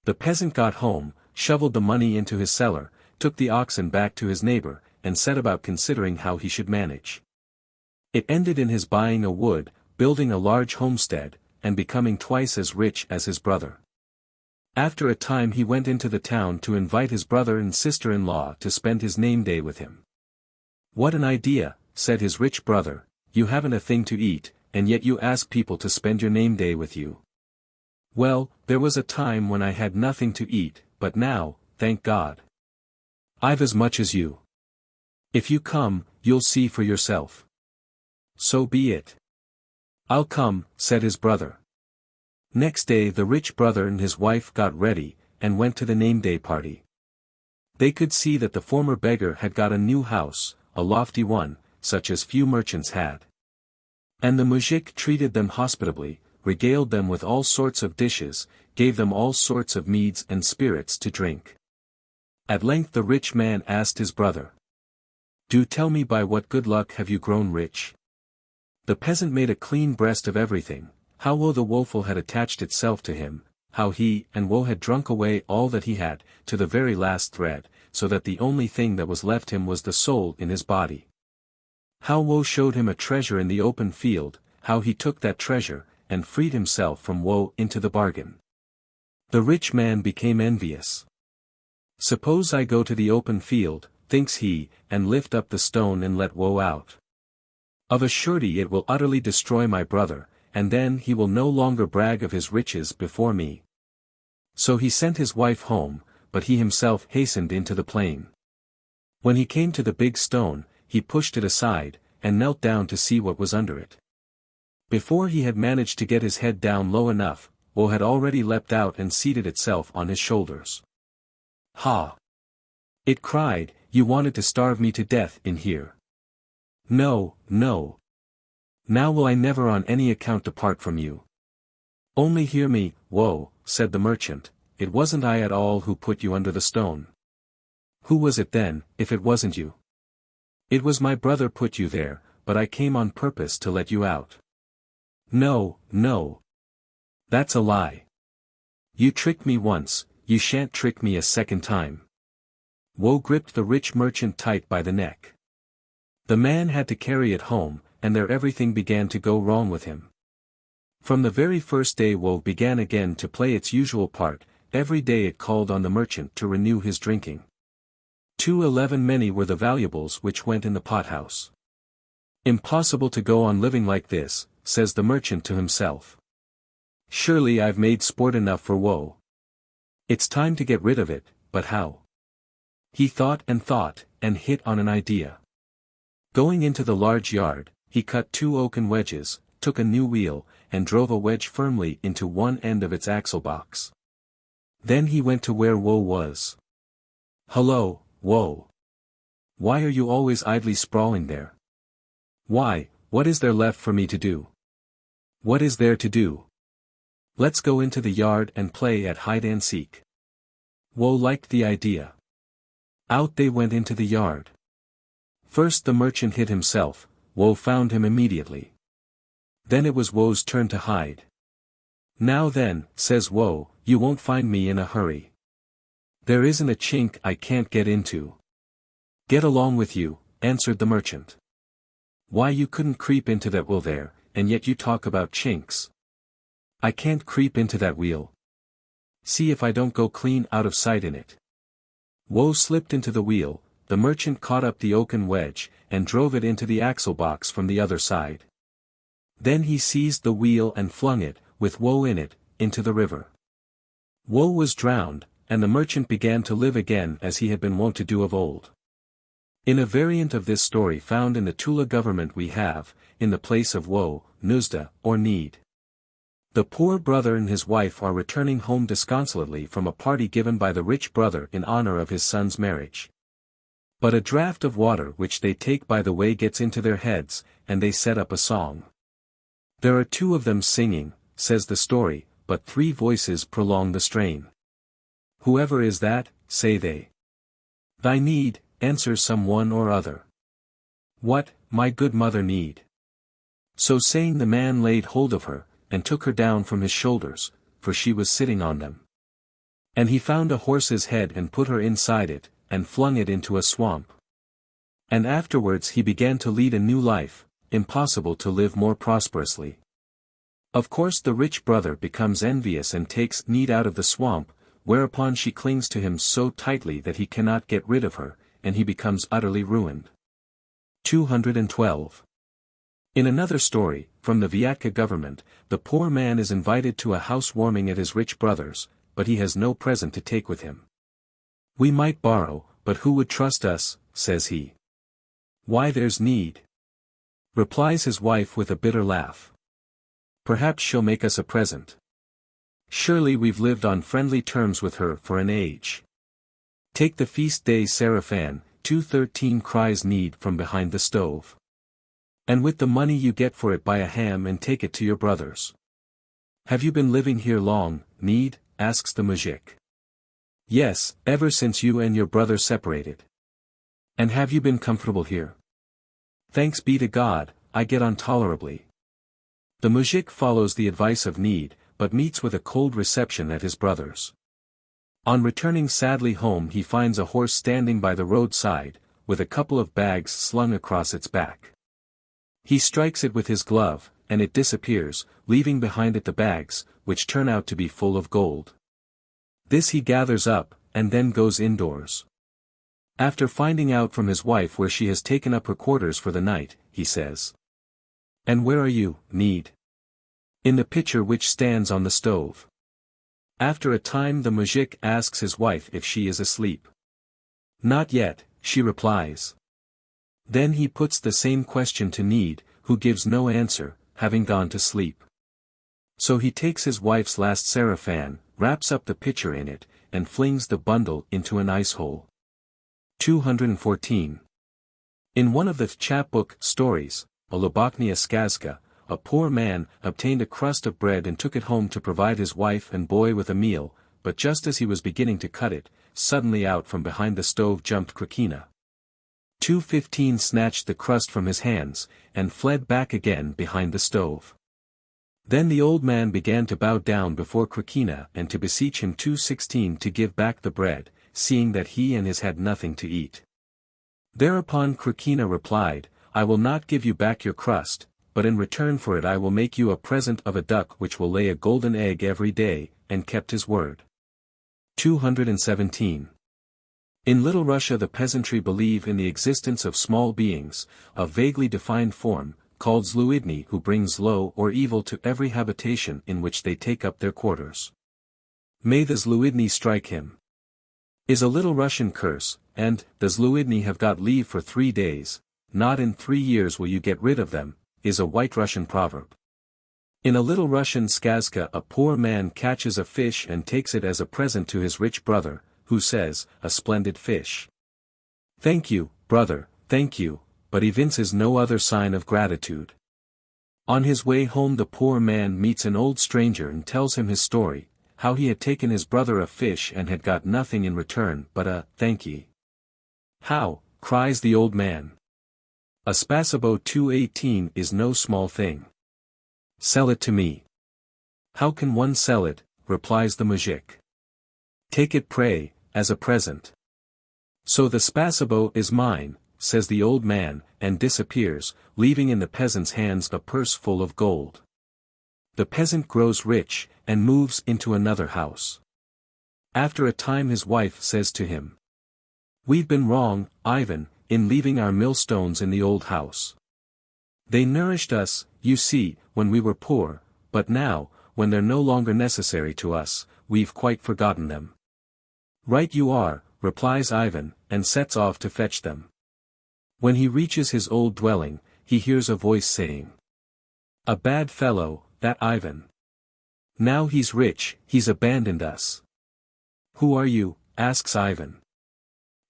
The peasant got home, shoveled the money into his cellar, took the oxen back to his neighbor, and set about considering how he should manage. It ended in his buying a wood, building a large homestead, and becoming twice as rich as his brother. After a time he went into the town to invite his brother and sister-in-law to spend his name day with him. "What an idea," said his rich brother, "you haven't a thing to eat, and yet you ask people to spend your name day with you." "Well, there was a time when I had nothing to eat, but now, thank God, I've as much as you. If you come, you'll see for yourself." "So be it." "I'll come," said his brother. Next day the rich brother and his wife got ready, and went to the name-day party. They could see that the former beggar had got a new house, a lofty one, such as few merchants had. And the mujik treated them hospitably, regaled them with all sorts of dishes, gave them all sorts of meads and spirits to drink. At length the rich man asked his brother, "Do tell me, by what good luck have you grown rich?" The peasant made a clean breast of everything, how Woe the woeful had attached itself to him, how he and Woe had drunk away all that he had, to the very last thread, so that the only thing that was left him was the soul in his body. How Woe showed him a treasure in the open field, how he took that treasure, and freed himself from Woe into the bargain. The rich man became envious. "Suppose I go to the open field," thinks he, "and lift up the stone and let Woe out. Of a surety it will utterly destroy my brother, and then he will no longer brag of his riches before me." So he sent his wife home, but he himself hastened into the plain. When he came to the big stone, he pushed it aside, and knelt down to see what was under it. Before he had managed to get his head down low enough, Woe had already leapt out and seated itself on his shoulders. "Ha!" it cried, "you wanted to starve me to death in here. No, no. Now will I never on any account depart from you. Only hear me, Woe," said the merchant, "it wasn't I at all who put you under the stone." "Who was it then, if it wasn't you?" "It was my brother put you there, but I came on purpose to let you out." "No, no. That's a lie. You tricked me once, you shan't trick me a second time." Woe gripped the rich merchant tight by the neck. The man had to carry it home, and there everything began to go wrong with him. From the very first day woe began again to play its usual part, every day it called on the merchant to renew his drinking. 211 Many were the valuables which went in the pothouse. Impossible to go on living like this, says the merchant to himself. Surely I've made sport enough for woe. It's time to get rid of it, but how? He thought, and hit on an idea. Going into the large yard, he cut 2 oaken wedges, took a new wheel, and drove a wedge firmly into one end of its axle box. Then he went to where woe was. Hello, woe. Why are you always idly sprawling there? Why, what is there left for me to do? What is there to do? Let's go into the yard and play at hide and seek. Woe liked the idea. Out they went into the yard. First the merchant hid himself, woe found him immediately. Then it was woe's turn to hide. Now then, says woe, you won't find me in a hurry. There isn't a chink I can't get into. Get along with you, answered the merchant. Why you couldn't creep into that wheel there, and yet you talk about chinks. I can't creep into that wheel. See if I don't go clean out of sight in it. Woe slipped into the wheel, the merchant caught up the oaken wedge, and drove it into the axle box from the other side. Then he seized the wheel and flung it, with woe in it, into the river. Woe was drowned, and the merchant began to live again as he had been wont to do of old. In a variant of this story found in the Tula government we have, in the place of woe, nuzda, or need. The poor brother and his wife are returning home disconsolately from a party given by the rich brother in honor of his son's marriage. But a draught of water which they take by the way gets into their heads, and they set up a song. There are 2 of them singing, says the story, but 3 voices prolong the strain. Whoever is that, say they. Thy need, answers some one or other. What, my good mother need? So saying the man laid hold of her, and took her down from his shoulders, for she was sitting on them. And he found a horse's head and put her inside it, and flung it into a swamp. And afterwards he began to lead a new life, impossible to live more prosperously. Of course the rich brother becomes envious and takes need out of the swamp, whereupon she clings to him so tightly that he cannot get rid of her, and he becomes utterly ruined. 212. In another story, from the Vyatka government, the poor man is invited to a housewarming at his rich brother's, but he has no present to take with him. We might borrow, but who would trust us, says he. Why there's need. Replies his wife with a bitter laugh. Perhaps she'll make us a present. Surely we've lived on friendly terms with her for an age. Take the feast day Seraphan, 213 cries need from behind the stove. And with the money you get for it buy a ham and take it to your brothers. Have you been living here long, need, asks the mujik. Yes, ever since you and your brother separated. And have you been comfortable here? Thanks be to God, I get on tolerably. The mujik follows the advice of need, but meets with a cold reception at his brother's. On returning sadly home he finds a horse standing by the roadside, with a couple of bags slung across its back. He strikes it with his glove, and it disappears, leaving behind it the bags, which turn out to be full of gold. This he gathers up, and then goes indoors. After finding out from his wife where she has taken up her quarters for the night, he says. And where are you, need? In the pitcher which stands on the stove. After a time the mujik asks his wife if she is asleep. Not yet, she replies. Then he puts the same question to Need, who gives no answer, having gone to sleep. So he takes his wife's last sarafan, wraps up the pitcher in it, and flings the bundle into an ice hole. 214. In one of the chapbook stories, a Lobachnia Skazka, a poor man obtained a crust of bread and took it home to provide his wife and boy with a meal, but just as he was beginning to cut it, suddenly out from behind the stove jumped Krakina. 215 snatched the crust from his hands, and fled back again behind the stove. Then the old man began to bow down before Krakina and to beseech him 216 to give back the bread, seeing that he and his had nothing to eat. Thereupon Krakina replied, I will not give you back your crust, but in return for it I will make you a present of a duck which will lay a golden egg every day, and kept his word. 217. In Little Russia the peasantry believe in the existence of small beings, of vaguely defined form, called Zluidni, who brings low or evil to every habitation in which they take up their quarters. May the Zluidni strike him, is a Little Russian curse, and, the Zluidni have got leave for 3 days, not in 3 years will you get rid of them, is a White Russian proverb. In a Little Russian skazka a poor man catches a fish and takes it as a present to his rich brother, who says, a splendid fish. Thank you, brother, thank you, but evinces no other sign of gratitude. On his way home the poor man meets an old stranger and tells him his story, how he had taken his brother a fish and had got nothing in return but a thank ye. How, cries the old man. A spasibo 218 is no small thing. Sell it to me. How can one sell it, replies the mujik. Take it pray, as a present. So the spasibo is mine, says the old man, and disappears, leaving in the peasant's hands a purse full of gold. The peasant grows rich, and moves into another house. After a time his wife says to him, "We've been wrong, Ivan, in leaving our millstones in the old house. They nourished us, you see, when we were poor, but now, when they're no longer necessary to us, we've quite forgotten them." "Right you are," replies Ivan, and sets off to fetch them. When he reaches his old dwelling, he hears a voice saying, "A bad fellow, that Ivan. Now he's rich, he's abandoned us." "Who are you?" asks Ivan.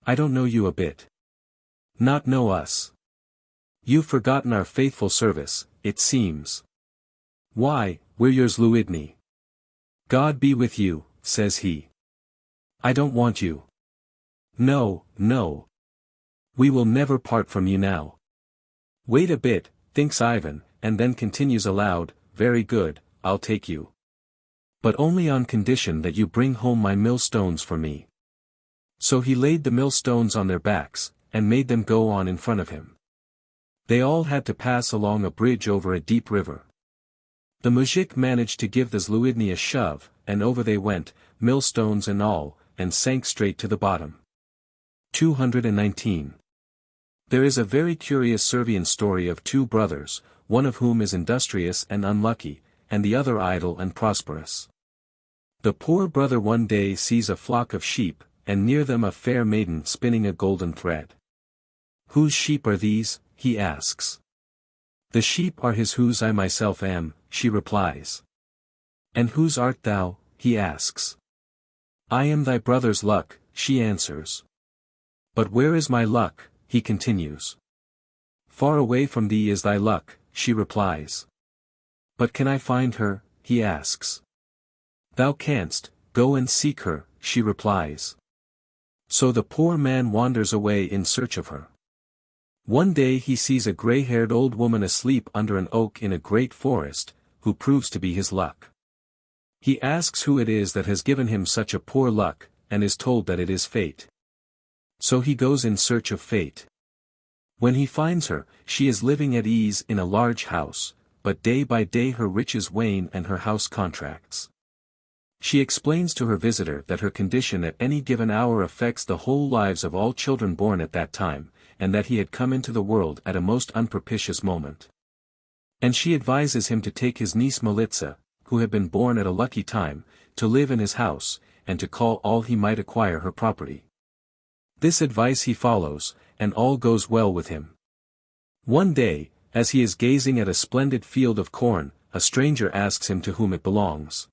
"I don't know you a bit." "Not know us? You've forgotten our faithful service, it seems." "Why, we're your Zluidni." "God be with you," says he. "I don't want you." "No, no. We will never part from you now." "Wait a bit," thinks Ivan, and then continues aloud, "Very good, I'll take you. But only on condition that you bring home my millstones for me." So he laid the millstones on their backs, and made them go on in front of him. They all had to pass along a bridge over a deep river. The mujik managed to give the Zluidni a shove, and over they went, millstones and all, and sank straight to the bottom. 219. There is a very curious Servian story of 2 brothers, one of whom is industrious and unlucky, and the other idle and prosperous. The poor brother one day sees a flock of sheep, and near them a fair maiden spinning a golden thread. "Whose sheep are these?" he asks. "The sheep are his whose I myself am," she replies. "And whose art thou?" he asks. "I am thy brother's luck," she answers. "But where is my luck?" he continues. "Far away from thee is thy luck," she replies. "But can I find her?" he asks. "Thou canst, go and seek her," she replies. So the poor man wanders away in search of her. One day he sees a gray-haired old woman asleep under an oak in a great forest, who proves to be his luck. He asks who it is that has given him such a poor luck, and is told that it is fate. So he goes in search of fate. When he finds her, she is living at ease in a large house, but day by day her riches wane and her house contracts. She explains to her visitor that her condition at any given hour affects the whole lives of all children born at that time, and that he had come into the world at a most unpropitious moment. And she advises him to take his niece Militsa, who had been born at a lucky time, to live in his house, and to call all he might acquire her property. This advice he follows, and all goes well with him. One day, as he is gazing at a splendid field of corn, a stranger asks him to whom it belongs.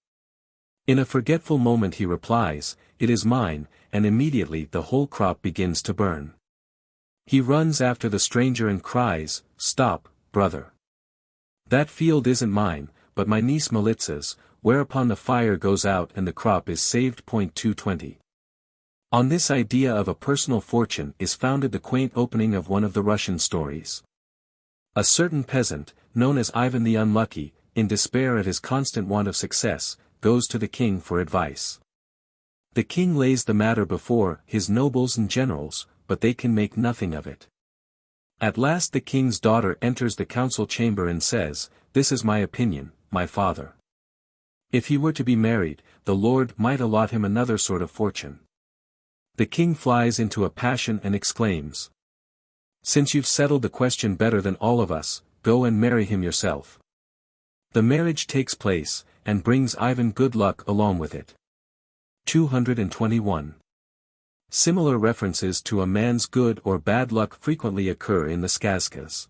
In a forgetful moment he replies, "It is mine," and immediately the whole crop begins to burn. He runs after the stranger and cries, "Stop, brother. That field isn't mine, but my niece Militsa's," whereupon the fire goes out and the crop is saved. 220. On this idea of a personal fortune is founded the quaint opening of one of the Russian stories. A certain peasant, known as Ivan the Unlucky, in despair at his constant want of success, goes to the king for advice. The king lays the matter before his nobles and generals, but they can make nothing of it. At last the king's daughter enters the council chamber and says, "This is my opinion, my father. If he were to be married, the Lord might allot him another sort of fortune." The king flies into a passion and exclaims, "Since you've settled the question better than all of us, go and marry him yourself." The marriage takes place, and brings Ivan good luck along with it. 221. Similar references to a man's good or bad luck frequently occur in the skazkas.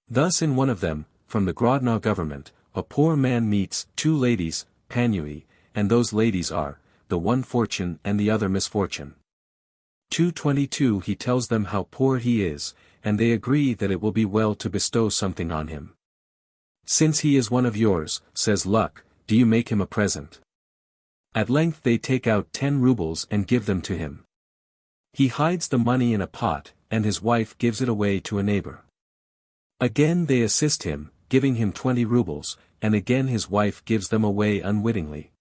Thus in one of them, from the Grodno government, a poor man meets two ladies, Panui, and those ladies are, the one fortune and the other misfortune. 222 He tells them how poor he is, and they agree that it will be well to bestow something on him. "Since he is one of yours," says Luck, "do you make him a present?" At length they take out 10 rubles and give them to him. He hides the money in a pot, and his wife gives it away to a neighbor. Again they assist him, giving him 20 rubles, and again his wife gives them away unwittingly.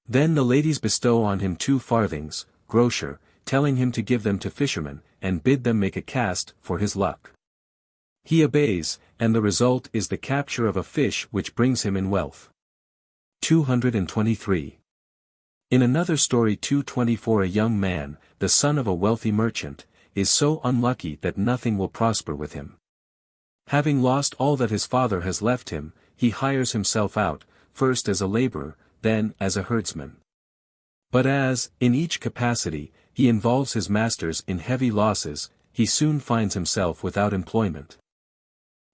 Then the ladies bestow on him 2 farthings, grocer, telling him to give them to fishermen, and bid them make a cast for his luck. He obeys, and the result is the capture of a fish which brings him in wealth. 223. In another story 224 A young man, the son of a wealthy merchant, is so unlucky that nothing will prosper with him. Having lost all that his father has left him, he hires himself out, first as a laborer, then as a herdsman. But as, in each capacity, he involves his masters in heavy losses, he soon finds himself without employment.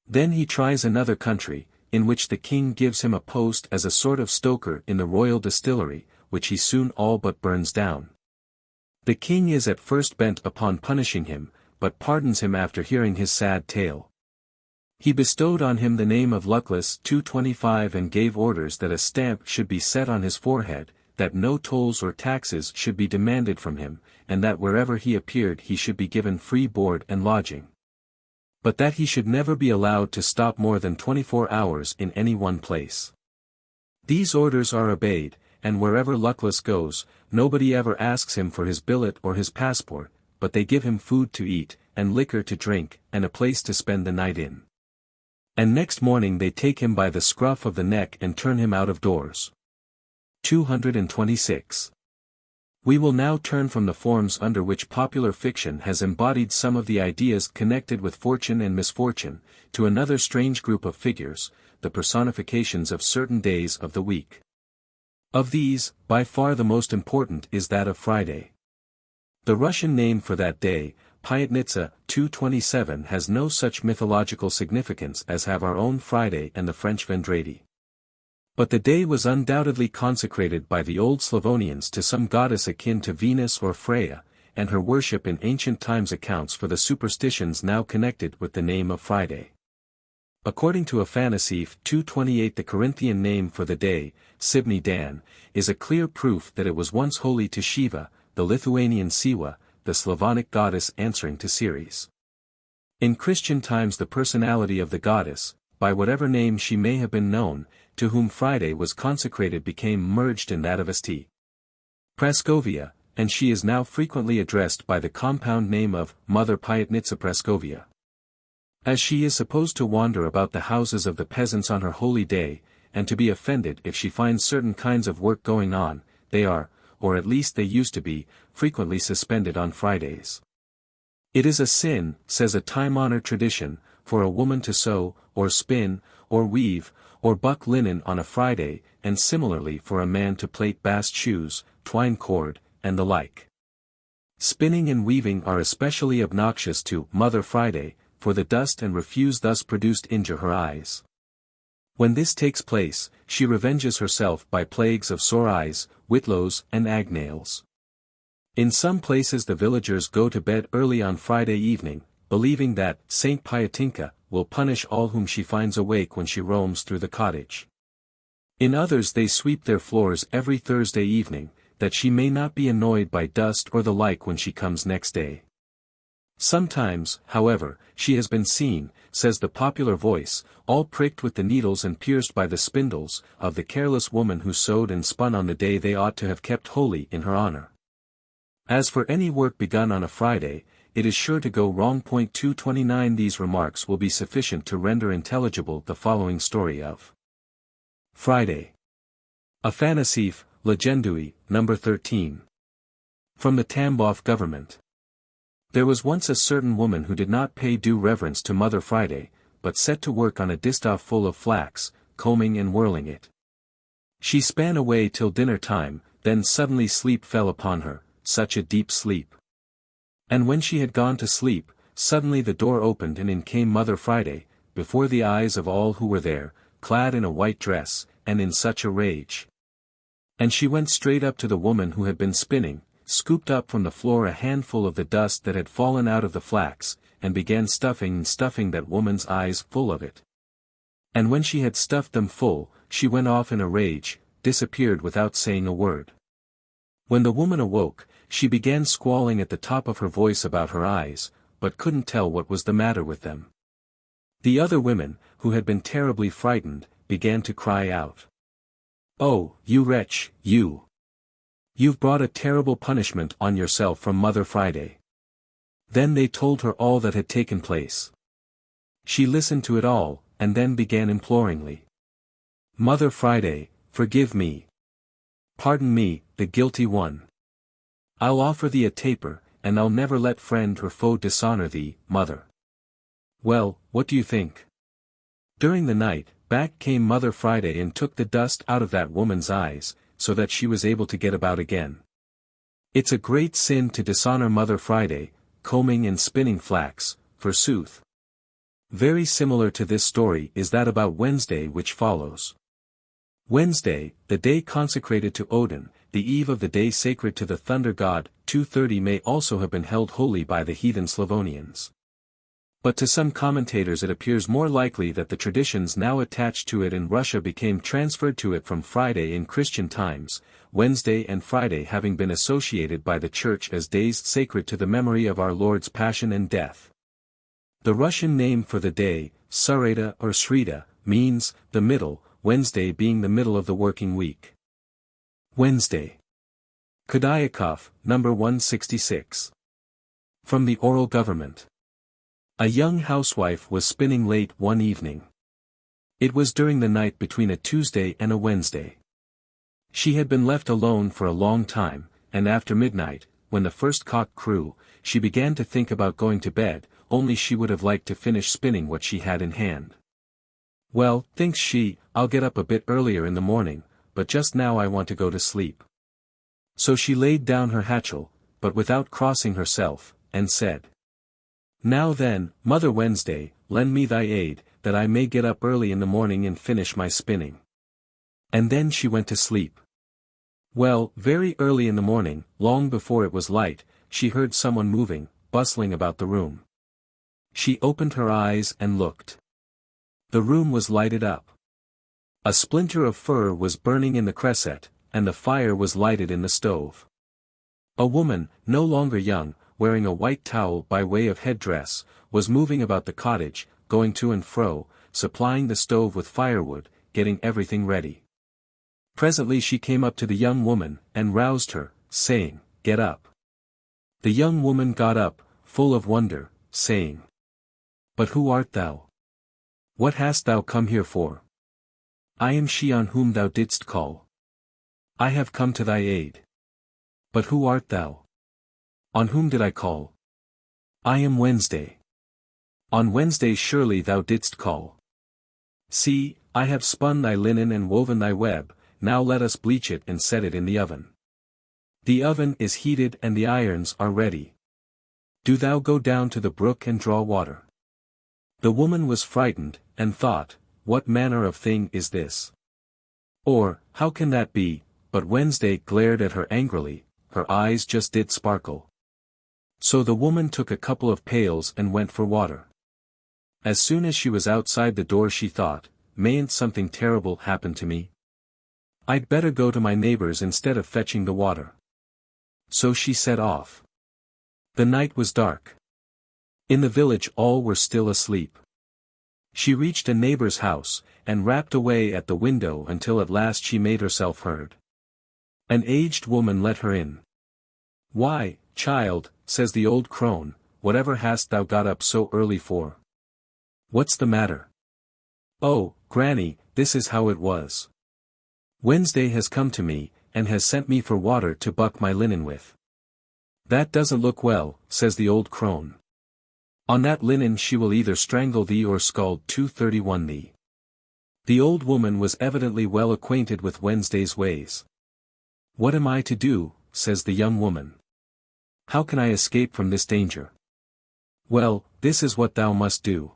Then he tries another country, in which the king gives him a post as a sort of stoker in the royal distillery, which he soon all but burns down. The king is at first bent upon punishing him, but pardons him after hearing his sad tale. He bestowed on him the name of Luckless 225 and gave orders that a stamp should be set on his forehead, that no tolls or taxes should be demanded from him, and that wherever he appeared he should be given free board and lodging. But that he should never be allowed to stop more than 24 hours in any one place. These orders are obeyed, and wherever Luckless goes, nobody ever asks him for his billet or his passport, but they give him food to eat, and liquor to drink, and a place to spend the night in. And next morning they take him by the scruff of the neck and turn him out of doors. 226. We will now turn from the forms under which popular fiction has embodied some of the ideas connected with fortune and misfortune, to another strange group of figures, the personifications of certain days of the week. Of these, by far the most important is that of Friday. The Russian name for that day, Pyatnitsa 227, has no such mythological significance as have our own Friday and the French Vendredi. But the day was undoubtedly consecrated by the old Slavonians to some goddess akin to Venus or Freya, and her worship in ancient times accounts for the superstitions now connected with the name of Friday. According to Afanasief 228, the Corinthian name for the day, Sibny Dan, is a clear proof that it was once holy to Shiva, the Lithuanian Siwa, the Slavonic goddess answering to Ceres. In Christian times the personality of the goddess, by whatever name she may have been known, to whom Friday was consecrated became merged in that of St. Praskovia, and she is now frequently addressed by the compound name of Mother Pyatnitsa Praskovia. As she is supposed to wander about the houses of the peasants on her holy day, and to be offended if she finds certain kinds of work going on, they are, or at least they used to be, frequently suspended on Fridays. It is a sin, says a time-honored tradition, for a woman to sew, or spin, or weave, or buck linen on a Friday, and similarly for a man to plait bast shoes, twine cord, and the like. Spinning and weaving are especially obnoxious to Mother Friday, for the dust and refuse thus produced injure her eyes. When this takes place, she revenges herself by plagues of sore eyes, whitlows, and agnails. In some places the villagers go to bed early on Friday evening, believing that Saint Pyatinka will punish all whom she finds awake when she roams through the cottage. In others they sweep their floors every Thursday evening, that she may not be annoyed by dust or the like when she comes next day. Sometimes, however, she has been seen, says the popular voice, all pricked with the needles and pierced by the spindles, of the careless woman who sewed and spun on the day they ought to have kept holy in her honor. As for any work begun on a Friday, it is sure to go wrong. 229 These remarks will be sufficient to render intelligible the following story of Friday. Afanasief, Legendui, number 13. From the Tambov government. There was once a certain woman who did not pay due reverence to Mother Friday, but set to work on a distaff full of flax, combing and whirling it. She span away till dinner time, then suddenly sleep fell upon her, such a deep sleep. And when she had gone to sleep, suddenly the door opened and in came Mother Friday, before the eyes of all who were there, clad in a white dress, and in such a rage. And she went straight up to the woman who had been spinning, scooped up from the floor a handful of the dust that had fallen out of the flax, and began stuffing that woman's eyes full of it. And when she had stuffed them full, she went off in a rage, disappeared without saying a word. When the woman awoke, she began squalling at the top of her voice about her eyes, but couldn't tell what was the matter with them. The other women, who had been terribly frightened, began to cry out. "Oh, you wretch, you! You've brought a terrible punishment on yourself from Mother Friday." Then they told her all that had taken place. She listened to it all, and then began imploringly. "Mother Friday, forgive me. Pardon me, the guilty one. I'll offer thee a taper, and I'll never let friend or foe dishonor thee, Mother." Well, what do you think? During the night, back came Mother Friday and took the dust out of that woman's eyes, so that she was able to get about again. It's a great sin to dishonor Mother Friday, combing and spinning flax, forsooth. Very similar to this story is that about Wednesday which follows. Wednesday, the day consecrated to Odin, the eve of the day sacred to the thunder god, 230 may also have been held holy by the heathen Slavonians. But to some commentators it appears more likely that the traditions now attached to it in Russia became transferred to it from Friday in Christian times, Wednesday and Friday having been associated by the Church as days sacred to the memory of our Lord's Passion and Death. The Russian name for the day, Sareda or Sreda, means the middle, Wednesday being the middle of the working week. Wednesday. Khudyakof, number 166. From the Oral Government. A young housewife was spinning late one evening. It was during the night between a Tuesday and a Wednesday. She had been left alone for a long time, and after midnight, when the first cock crew, she began to think about going to bed, only she would have liked to finish spinning what she had in hand. Well, thinks she, I'll get up a bit earlier in the morning, but just now I want to go to sleep. So she laid down her hatchel, but without crossing herself, and said, "Now then, Mother Wednesday, lend me thy aid, that I may get up early in the morning and finish my spinning." And then she went to sleep. Well, very early in the morning, long before it was light, she heard someone moving, bustling about the room. She opened her eyes and looked. The room was lighted up. A splinter of fir was burning in the cresset, and the fire was lighted in the stove. A woman, no longer young, wearing a white towel by way of headdress, was moving about the cottage, going to and fro, supplying the stove with firewood, getting everything ready. Presently she came up to the young woman, and roused her, saying, "Get up." The young woman got up, full of wonder, saying, "But who art thou? What hast thou come here for?" "I am she on whom thou didst call. I have come to thy aid." "But who art thou? On whom did I call?" "I am Wednesday." "On Wednesday surely thou didst call. See, I have spun thy linen and woven thy web, now let us bleach it and set it in the oven. The oven is heated and the irons are ready. Do thou go down to the brook and draw water." The woman was frightened, and thought, "What manner of thing is this? Or, how can that be?" But Wednesday glared at her angrily, her eyes just did sparkle. So the woman took a couple of pails and went for water. As soon as she was outside the door she thought, "Mayn't something terrible happen to me? I'd better go to my neighbor's instead of fetching the water." So she set off. The night was dark. In the village all were still asleep. She reached a neighbor's house, and rapped away at the window until at last she made herself heard. An aged woman let her in. "Why, child," says the old crone, whatever hast thou got up so early for? What's the matter? Oh, Granny, this is how it was. Wednesday has come to me, and has sent me for water to buck my linen with. That doesn't look well, says the old crone. On that linen she will either strangle thee or scald 231 thee. The old woman was evidently well acquainted with Wednesday's ways. What am I to do, says the young woman. How can I escape from this danger? Well, this is what thou must do.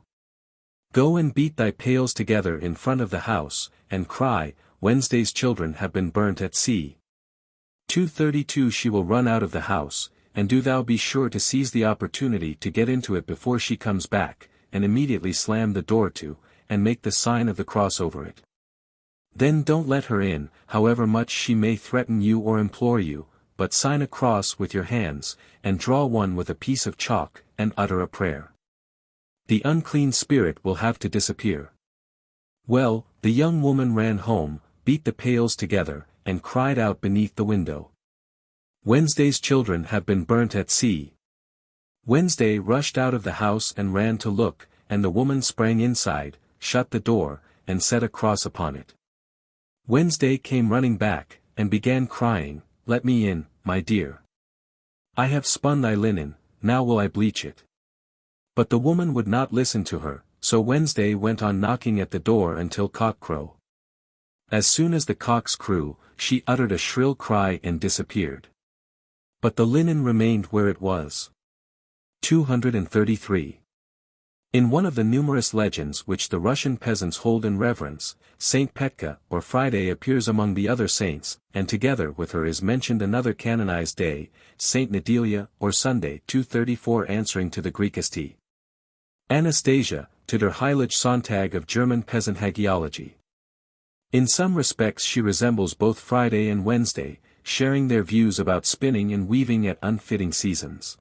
Go and beat thy pails together in front of the house, and cry, Wednesday's children have been burnt at sea. 232 she will run out of the house, and do thou be sure to seize the opportunity to get into it before she comes back, and immediately slam the door to, and make the sign of the cross over it. Then don't let her in, however much she may threaten you or implore you, but sign a cross with your hands, and draw one with a piece of chalk, and utter a prayer. The unclean spirit will have to disappear. Well, the young woman ran home, beat the pails together, and cried out beneath the window. Wednesday's children have been burnt at sea. Wednesday rushed out of the house and ran to look, and the woman sprang inside, shut the door, and set a cross upon it. Wednesday came running back, and began crying, Let me in, my dear. I have spun thy linen, now will I bleach it. But the woman would not listen to her, so Wednesday went on knocking at the door until cock-crow. As soon as the cocks crew, she uttered a shrill cry and disappeared. But the linen remained where it was. 233. In one of the numerous legends which the Russian peasants hold in reverence, Saint Petka or Friday appears among the other saints, and together with her is mentioned another canonized day, Saint Nedelia or Sunday 234 answering to the Greek St. Anastasia, to der Heilige Sonntag of German peasant hagiology. In some respects she resembles both Friday and Wednesday, sharing their views about spinning and weaving at unfitting seasons.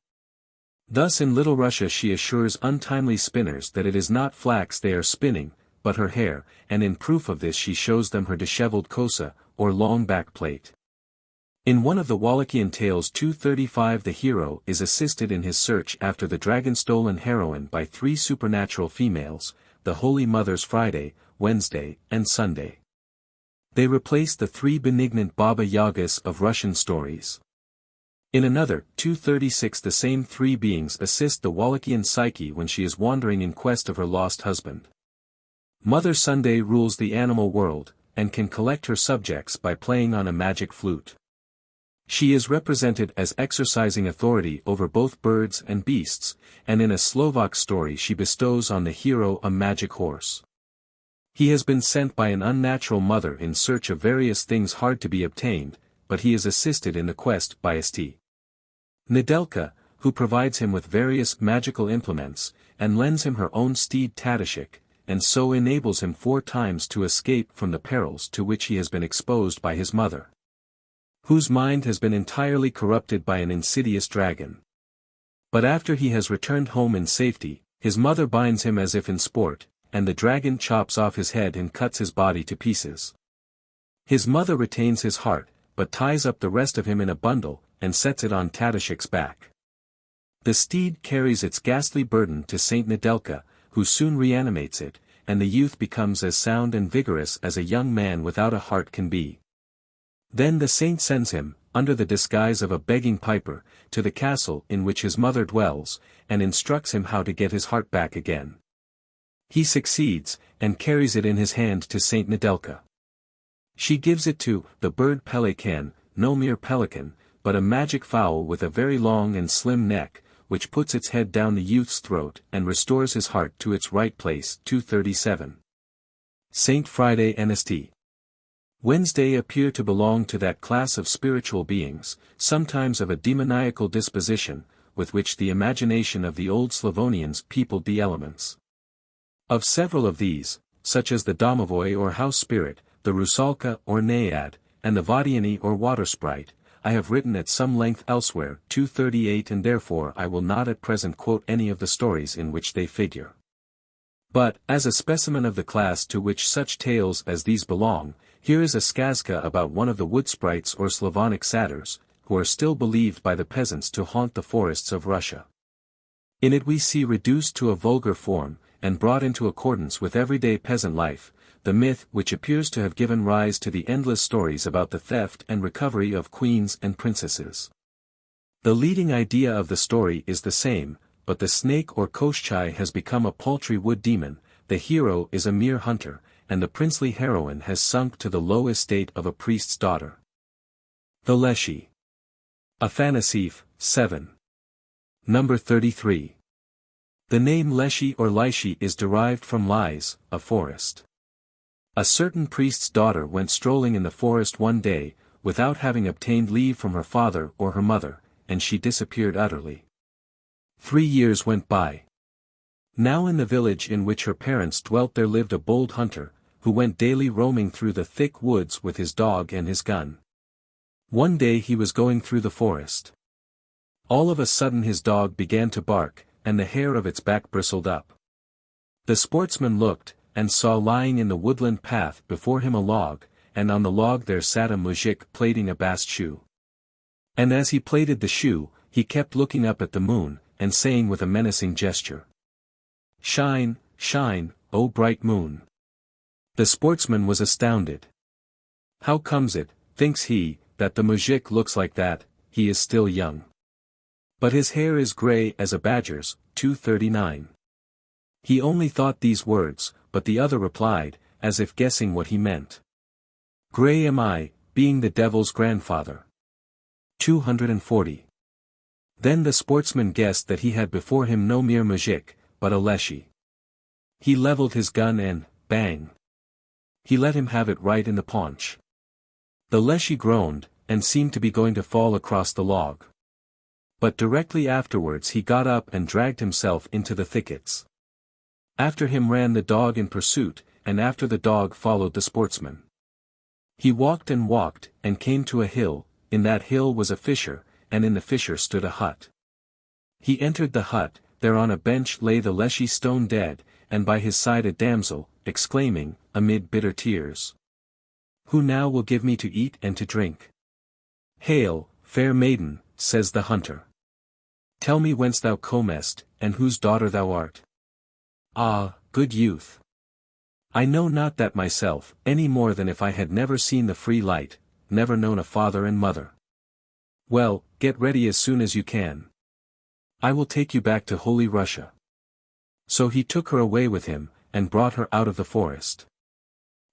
Thus in Little Russia she assures untimely spinners that it is not flax they are spinning, but her hair, and in proof of this she shows them her disheveled kosa, or long back plate. In one of the Wallachian tales 235 the hero is assisted in his search after the dragon-stolen heroine by three supernatural females, the Holy Mothers Friday, Wednesday, and Sunday. They replace the three benignant Baba Yagas of Russian stories. In another, 236 the same three beings assist the Wallachian Psyche when she is wandering in quest of her lost husband. Mother Sunday rules the animal world, and can collect her subjects by playing on a magic flute. She is represented as exercising authority over both birds and beasts, and in a Slovak story she bestows on the hero a magic horse. He has been sent by an unnatural mother in search of various things hard to be obtained, but he is assisted in the quest by St. Nedelka, who provides him with various magical implements, and lends him her own steed Tadashik, and so enables him 4 times to escape from the perils to which he has been exposed by his mother, whose mind has been entirely corrupted by an insidious dragon. But after he has returned home in safety, his mother binds him as if in sport, and the dragon chops off his head and cuts his body to pieces. His mother retains his heart, but ties up the rest of him in a bundle, and sets it on Tadashik's back. The steed carries its ghastly burden to Saint Nedelka, who soon reanimates it, and the youth becomes as sound and vigorous as a young man without a heart can be. Then the saint sends him, under the disguise of a begging piper, to the castle in which his mother dwells, and instructs him how to get his heart back again. He succeeds, and carries it in his hand to Saint Nedelka. She gives it to the bird Pelican, no mere pelican, but a magic fowl with a very long and slim neck, which puts its head down the youth's throat and restores his heart to its right place. 237. Saint Friday and St. Wednesday appear to belong to that class of spiritual beings, sometimes of a demoniacal disposition, with which the imagination of the old Slavonians peopled the elements. Of several of these, such as the domovoi or house spirit, the rusalka or naiad, and the vodiany or water sprite, I have written at some length elsewhere. 238 and therefore I will not at present quote any of the stories in which they figure. But, as a specimen of the class to which such tales as these belong, here is a skazka about one of the wood sprites or Slavonic satyrs, who are still believed by the peasants to haunt the forests of Russia. In it we see reduced to a vulgar form, and brought into accordance with everyday peasant life, the myth which appears to have given rise to the endless stories about the theft and recovery of queens and princesses. The leading idea of the story is the same, but the snake or Koshchei has become a paltry wood demon, the hero is a mere hunter, and the princely heroine has sunk to the low estate of a priest's daughter. The Leshy. Afanasief, 7. Number 33. The name Leshy or Lyshi is derived from Lys, a forest. A certain priest's daughter went strolling in the forest one day, without having obtained leave from her father or her mother, and she disappeared utterly. 3 years went by. Now in the village in which her parents dwelt there lived a bold hunter, who went daily roaming through the thick woods with his dog and his gun. One day he was going through the forest. All of a sudden his dog began to bark, and the hair of its back bristled up. The sportsman looked, and saw lying in the woodland path before him a log, and on the log there sat a muzhik plaiting a bast shoe. And as he plaited the shoe, he kept looking up at the moon, and saying with a menacing gesture, "Shine, shine, O bright moon." The sportsman was astounded. How comes it, thinks he, that the muzhik looks like that? He is still young. But his hair is grey as a badger's, 239. He only thought these words, but the other replied, as if guessing what he meant. Grey am I, being the devil's grandfather. 240. Then the sportsman guessed that he had before him no mere muzhik, but a leshy. He levelled his gun and, bang! He let him have it right in the paunch. The leshy groaned, and seemed to be going to fall across the log. But directly afterwards he got up and dragged himself into the thickets. After him ran the dog in pursuit, and after the dog followed the sportsman. He walked, and came to a hill. In that hill was a fissure, and in the fissure stood a hut. He entered the hut, there on a bench lay the leshy stone dead, and by his side a damsel, exclaiming, amid bitter tears, "Who now will give me to eat and to drink?" "Hail, fair maiden," says the hunter. "Tell me whence thou comest, and whose daughter thou art." "Ah, good youth! I know not that myself, any more than if I had never seen the free light, never known a father and mother." "Well, get ready as soon as you can. I will take you back to Holy Russia." So he took her away with him, and brought her out of the forest.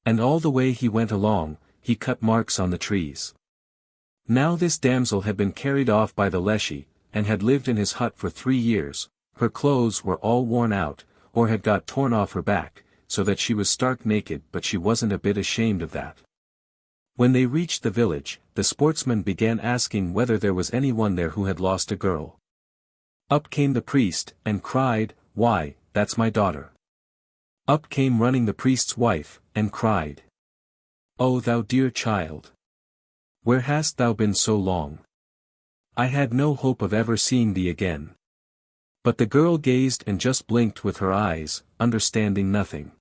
And all the way he went along, he cut marks on the trees. Now this damsel had been carried off by the leshy, and had lived in his hut for 3 years. Her clothes were all worn out, or had got torn off her back, so that she was stark naked, but she wasn't a bit ashamed of that. When they reached the village, the sportsman began asking whether there was anyone there who had lost a girl. Up came the priest, and cried, "Why, that's my daughter." Up came running the priest's wife, and cried, "Oh thou dear child! Where hast thou been so long? I had no hope of ever seeing thee again." But the girl gazed and just blinked with her eyes, understanding nothing.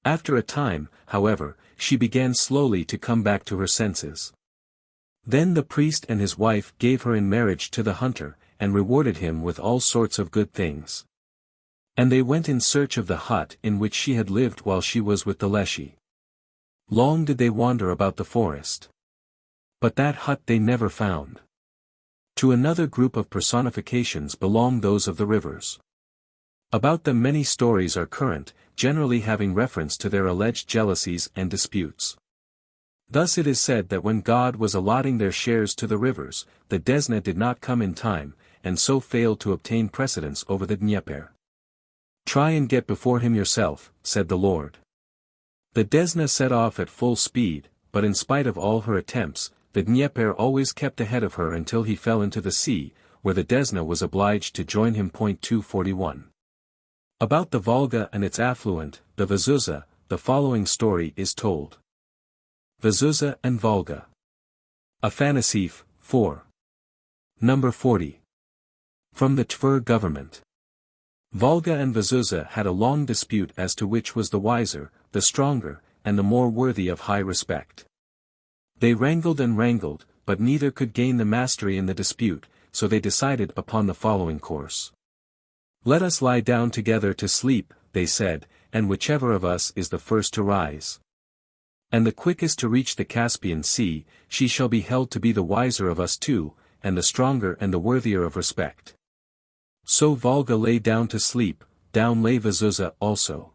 After a time, however, she began slowly to come back to her senses. Then the priest and his wife gave her in marriage to the hunter, and rewarded him with all sorts of good things. And they went in search of the hut in which she had lived while she was with the leshy. Long did they wander about the forest. But that hut they never found. To another group of personifications belong those of the rivers. About them many stories are current, generally having reference to their alleged jealousies and disputes. Thus it is said that when God was allotting their shares to the rivers, the Desna did not come in time, and so failed to obtain precedence over the Dnieper. "Try and get before him yourself," said the Lord. The Desna set off at full speed, but in spite of all her attempts, the Dnieper always kept ahead of her until he fell into the sea, where the Desna was obliged to join him. 241. About the Volga and its affluent, the Vazuza, the following story is told. Vazuza and Volga. Afanasief, 4. Number 40. From the Tver government. Volga and Vazuza had a long dispute as to which was the wiser, the stronger, and the more worthy of high respect. They wrangled and wrangled, but neither could gain the mastery in the dispute, so they decided upon the following course. Let us lie down together to sleep, they said, and whichever of us is the first to rise, and the quickest to reach the Caspian Sea, she shall be held to be the wiser of us two, and the stronger and the worthier of respect. So Volga lay down to sleep, down lay Vazuza also.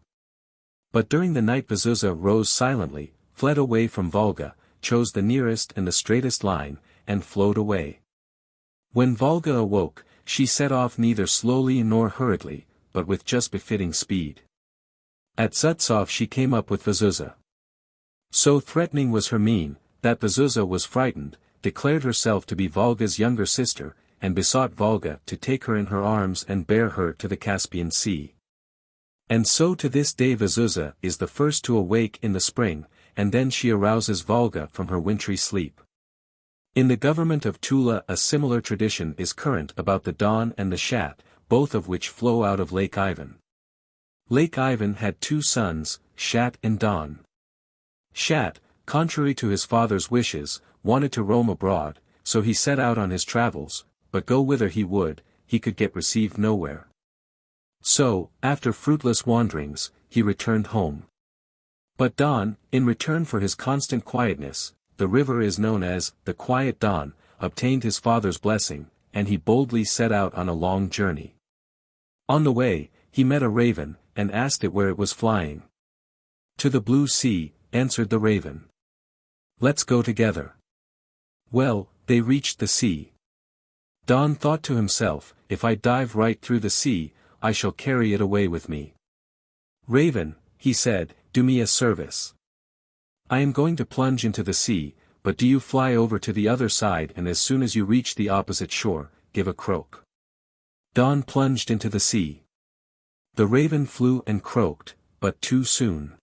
But during the night Vazuza rose silently, fled away from Volga, chose the nearest and the straightest line, and flowed away. When Volga awoke, she set off neither slowly nor hurriedly, but with just befitting speed. At Zutzov she came up with Vazuza. So threatening was her mien, that Vazuza was frightened, declared herself to be Volga's younger sister, and besought Volga to take her in her arms and bear her to the Caspian Sea. And so to this day Vazuza is the first to awake in the spring, and then she arouses Volga from her wintry sleep. In the government of Tula a similar tradition is current about the Don and the Shat, both of which flow out of Lake Ivan. Lake Ivan had two sons, Shat and Don. Shat, contrary to his father's wishes, wanted to roam abroad, so he set out on his travels, but go whither he would, he could get received nowhere. So, after fruitless wanderings, he returned home. But Don, in return for his constant quietness, the river is known as the Quiet Don, obtained his father's blessing, and he boldly set out on a long journey. On the way, he met a raven, and asked it where it was flying. To the blue sea, answered the raven. Let's go together. Well, they reached the sea. Don thought to himself, if I dive right through the sea, I shall carry it away with me. Raven, he said, do me a service. I am going to plunge into the sea, but do you fly over to the other side and as soon as you reach the opposite shore, give a croak. Don plunged into the sea. The raven flew and croaked, but too soon.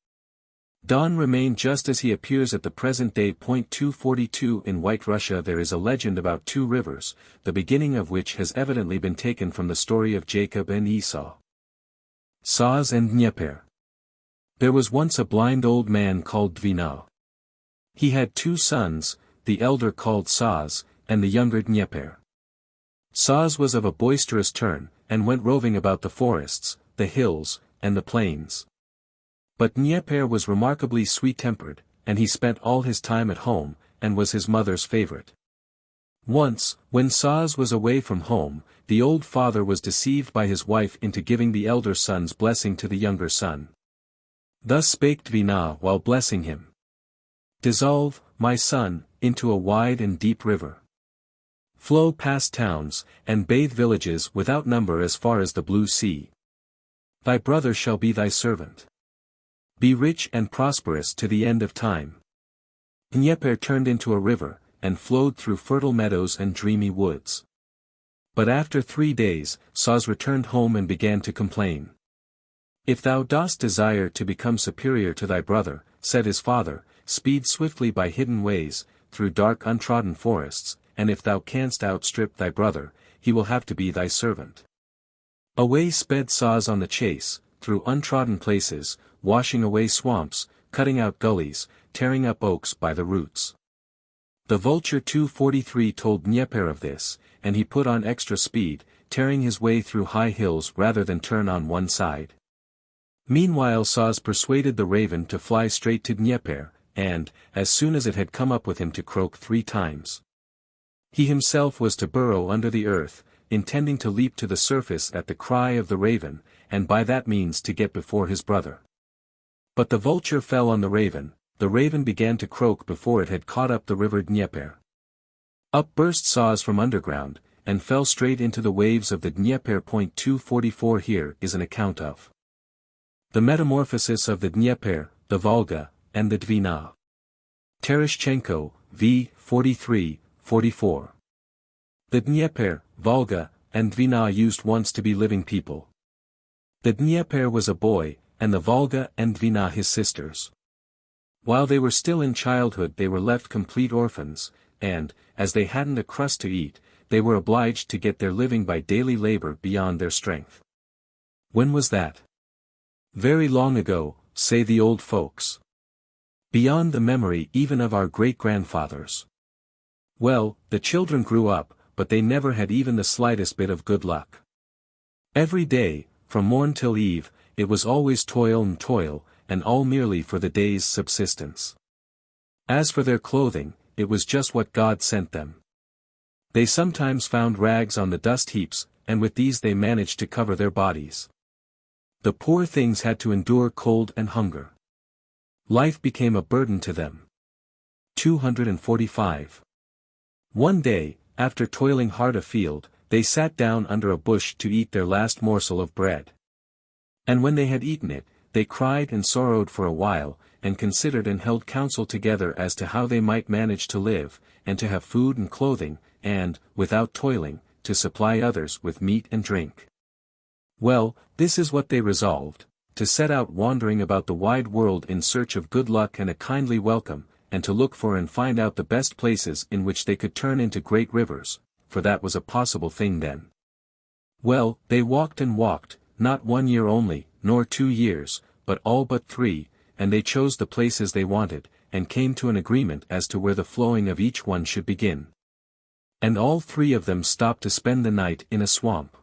Don remained just as he appears at the present day. 242 In White Russia there is a legend about two rivers, the beginning of which has evidently been taken from the story of Jacob and Esau. Sozh and Dnieper. There was once a blind old man called Dvina. He had two sons, the elder called Sozh, and the younger Dnieper. Sozh was of a boisterous turn, and went roving about the forests, the hills, and the plains. But Dnieper was remarkably sweet-tempered, and he spent all his time at home, and was his mother's favorite. Once, when Sozh was away from home, the old father was deceived by his wife into giving the elder son's blessing to the younger son. Thus spake Dvina while blessing him. Dissolve, my son, into a wide and deep river. Flow past towns, and bathe villages without number as far as the blue sea. Thy brother shall be thy servant. Be rich and prosperous to the end of time. Dnieper turned into a river, and flowed through fertile meadows and dreamy woods. But after 3 days, Sozh returned home and began to complain. If thou dost desire to become superior to thy brother, said his father, speed swiftly by hidden ways, through dark untrodden forests, and if thou canst outstrip thy brother, he will have to be thy servant. Away sped Sozh on the chase, through untrodden places, washing away swamps, cutting out gullies, tearing up oaks by the roots. The vulture 243 told Dnieper of this, and he put on extra speed, tearing his way through high hills rather than turn on one side. Meanwhile Sozh persuaded the raven to fly straight to Dnieper, and, as soon as it had come up with him to croak 3 times. He himself was to burrow under the earth, intending to leap to the surface at the cry of the raven, and by that means to get before his brother. But the vulture fell on the raven began to croak before it had caught up the river Dnieper. Up burst Sozh from underground, and fell straight into the waves of the Dnieper. 244 Here is an account of the metamorphosis of the Dnieper, the Volga, and the Dvina. Tereshchenko, v. 43-44. The Dnieper, Volga, and Dvina used once to be living people. The Dnieper was a boy, and the Volga and Dvina his sisters. While they were still in childhood they were left complete orphans, and, as they hadn't a crust to eat, they were obliged to get their living by daily labor beyond their strength. When was that? Very long ago, say the old folks. Beyond the memory even of our great-grandfathers. Well, the children grew up, but they never had even the slightest bit of good luck. Every day, from morn till eve, it was always toil, and all merely for the day's subsistence. As for their clothing, it was just what God sent them. They sometimes found rags on the dust heaps, and with these they managed to cover their bodies. The poor things had to endure cold and hunger. Life became a burden to them. 245. One day, after toiling hard afield, they sat down under a bush to eat their last morsel of bread. And when they had eaten it, they cried and sorrowed for a while, and considered and held counsel together as to how they might manage to live, and to have food and clothing, and, without toiling, to supply others with meat and drink. Well, this is what they resolved, to set out wandering about the wide world in search of good luck and a kindly welcome, and to look for and find out the best places in which they could turn into great rivers, for that was a possible thing then. Well, they walked and walked, not 1 year only, nor 2 years, but all but 3, and they chose the places they wanted, and came to an agreement as to where the flowing of each one should begin. And all 3 of them stopped to spend the night in a swamp.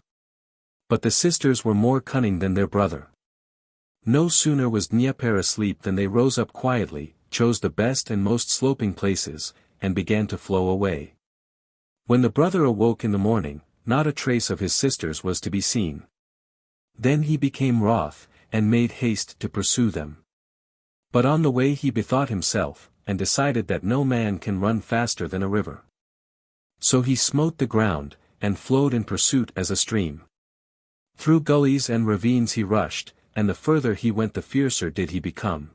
But the sisters were more cunning than their brother. No sooner was Dnieper asleep than they rose up quietly, chose the best and most sloping places, and began to flow away. When the brother awoke in the morning, not a trace of his sisters was to be seen. Then he became wroth, and made haste to pursue them. But on the way he bethought himself, and decided that no man can run faster than a river. So he smote the ground, and flowed in pursuit as a stream. Through gullies and ravines he rushed, and the further he went the fiercer did he become.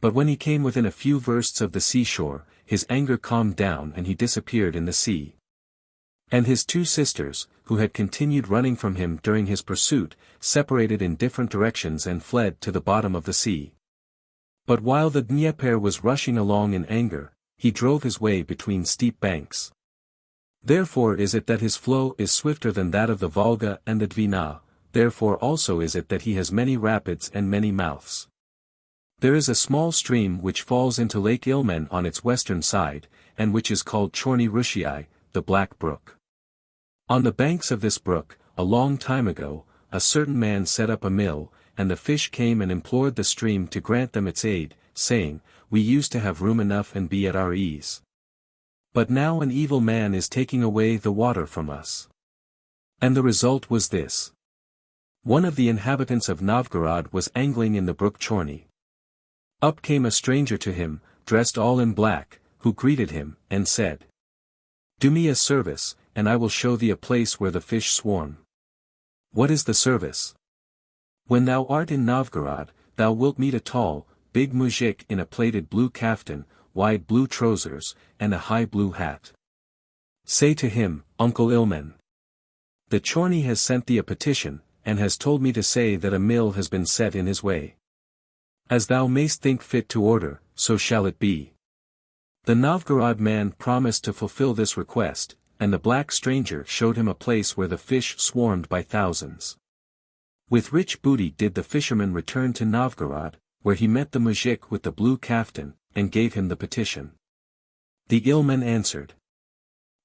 But when he came within a few versts of the seashore, his anger calmed down and he disappeared in the sea. And his 2 sisters, who had continued running from him during his pursuit, separated in different directions and fled to the bottom of the sea. But while the Dnieper was rushing along in anger, he drove his way between steep banks. Therefore is it that his flow is swifter than that of the Volga and the Dvina, therefore also is it that he has many rapids and many mouths. There is a small stream which falls into Lake Ilmen on its western side, and which is called Chorny Rushii, the Black Brook. On the banks of this brook, a long time ago, a certain man set up a mill, and the fish came and implored the stream to grant them its aid, saying, "We used to have room enough and be at our ease. But now an evil man is taking away the water from us." And the result was this. One of the inhabitants of Novgorod was angling in the brook Chorny. Up came a stranger to him, dressed all in black, who greeted him, and said, "Do me a service, and I will show thee a place where the fish swarm." "What is the service?" "When thou art in Novgorod, thou wilt meet a tall, big muzhik in a plaited blue kaftan, wide blue trousers, and a high blue hat. Say to him, 'Uncle Ilmen, the Chorny has sent thee a petition, and has told me to say that a mill has been set in his way. As thou mayst think fit to order, so shall it be.'" The Novgorod man promised to fulfill this request, and the black stranger showed him a place where the fish swarmed by thousands. With rich booty did the fisherman return to Novgorod, where he met the muzhik with the blue kaftan, and gave him the petition. The Ilmen answered,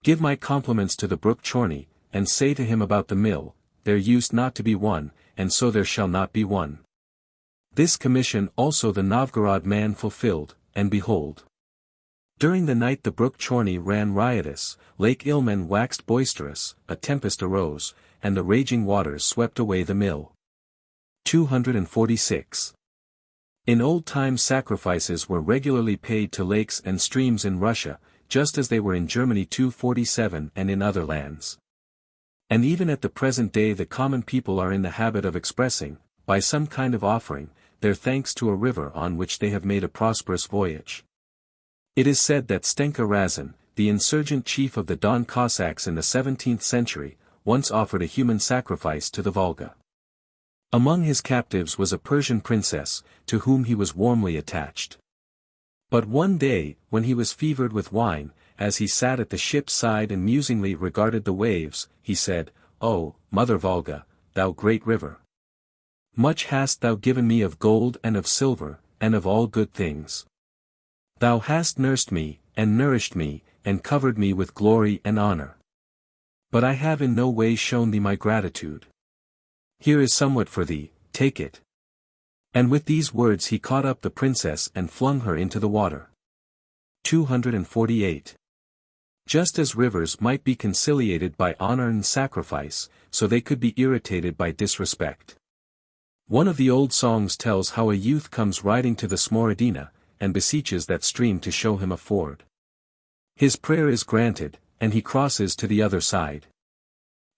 "Give my compliments to the brook Chorny, and say to him about the mill, there used not to be one, and so there shall not be one." This commission also the Novgorod man fulfilled, and behold. During the night the brook Chorny ran riotous, Lake Ilmen waxed boisterous, a tempest arose, and the raging waters swept away the mill. 246. In old times sacrifices were regularly paid to lakes and streams in Russia, just as they were in Germany 247 and in other lands. And even at the present day the common people are in the habit of expressing, by some kind of offering, their thanks to a river on which they have made a prosperous voyage. It is said that Stenka Razin, the insurgent chief of the Don Cossacks in the 17th century, once offered a human sacrifice to the Volga. Among his captives was a Persian princess, to whom he was warmly attached. But one day, when he was fevered with wine, as he sat at the ship's side and musingly regarded the waves, he said, "O, Mother Volga, thou great river! Much hast thou given me of gold and of silver, and of all good things. Thou hast nursed me, and nourished me, and covered me with glory and honor. But I have in no way shown thee my gratitude. Here is somewhat for thee, take it. And with these words he caught up the princess and flung her into the water. 248. Just as rivers might be conciliated by honor and sacrifice, so they could be irritated by disrespect. One of the old songs tells how a youth comes riding to the Smorodina, and beseeches that stream to show him a ford. His prayer is granted, and he crosses to the other side.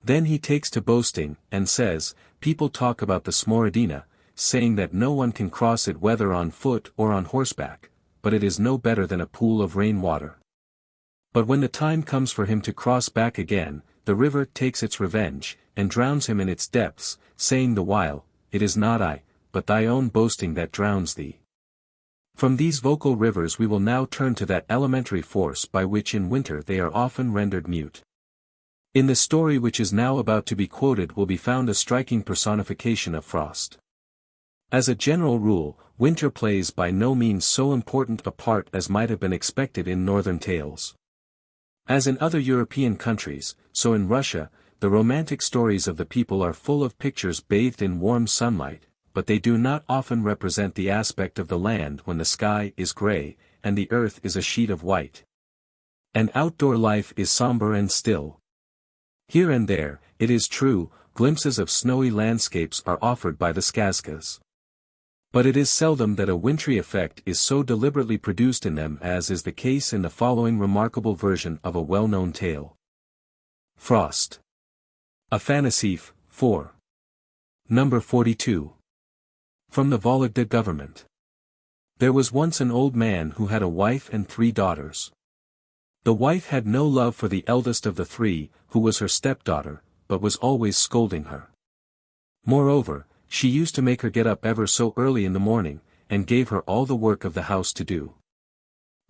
Then he takes to boasting, and says, people talk about the Smorodina, saying that no one can cross it whether on foot or on horseback, but it is no better than a pool of rain water. But when the time comes for him to cross back again, the river takes its revenge, and drowns him in its depths, saying the while, it is not I, but thy own boasting that drowns thee. From these vocal rivers we will now turn to that elementary force by which in winter they are often rendered mute. In the story which is now about to be quoted will be found a striking personification of frost. As a general rule, winter plays by no means so important a part as might have been expected in northern tales. As in other European countries, so in Russia, the romantic stories of the people are full of pictures bathed in warm sunlight, but they do not often represent the aspect of the land when the sky is gray, and the earth is a sheet of white. And outdoor life is somber and still. Here and there, it is true, glimpses of snowy landscapes are offered by the skazkas. But it is seldom that a wintry effect is so deliberately produced in them as is the case in the following remarkable version of a well-known tale. Frost. Afanasief, 4. Number 42. From the Vologda government. There was once an old man who had a wife and 3 daughters. The wife had no love for the eldest of the 3, who was her stepdaughter, but was always scolding her. Moreover, she used to make her get up ever so early in the morning, and gave her all the work of the house to do.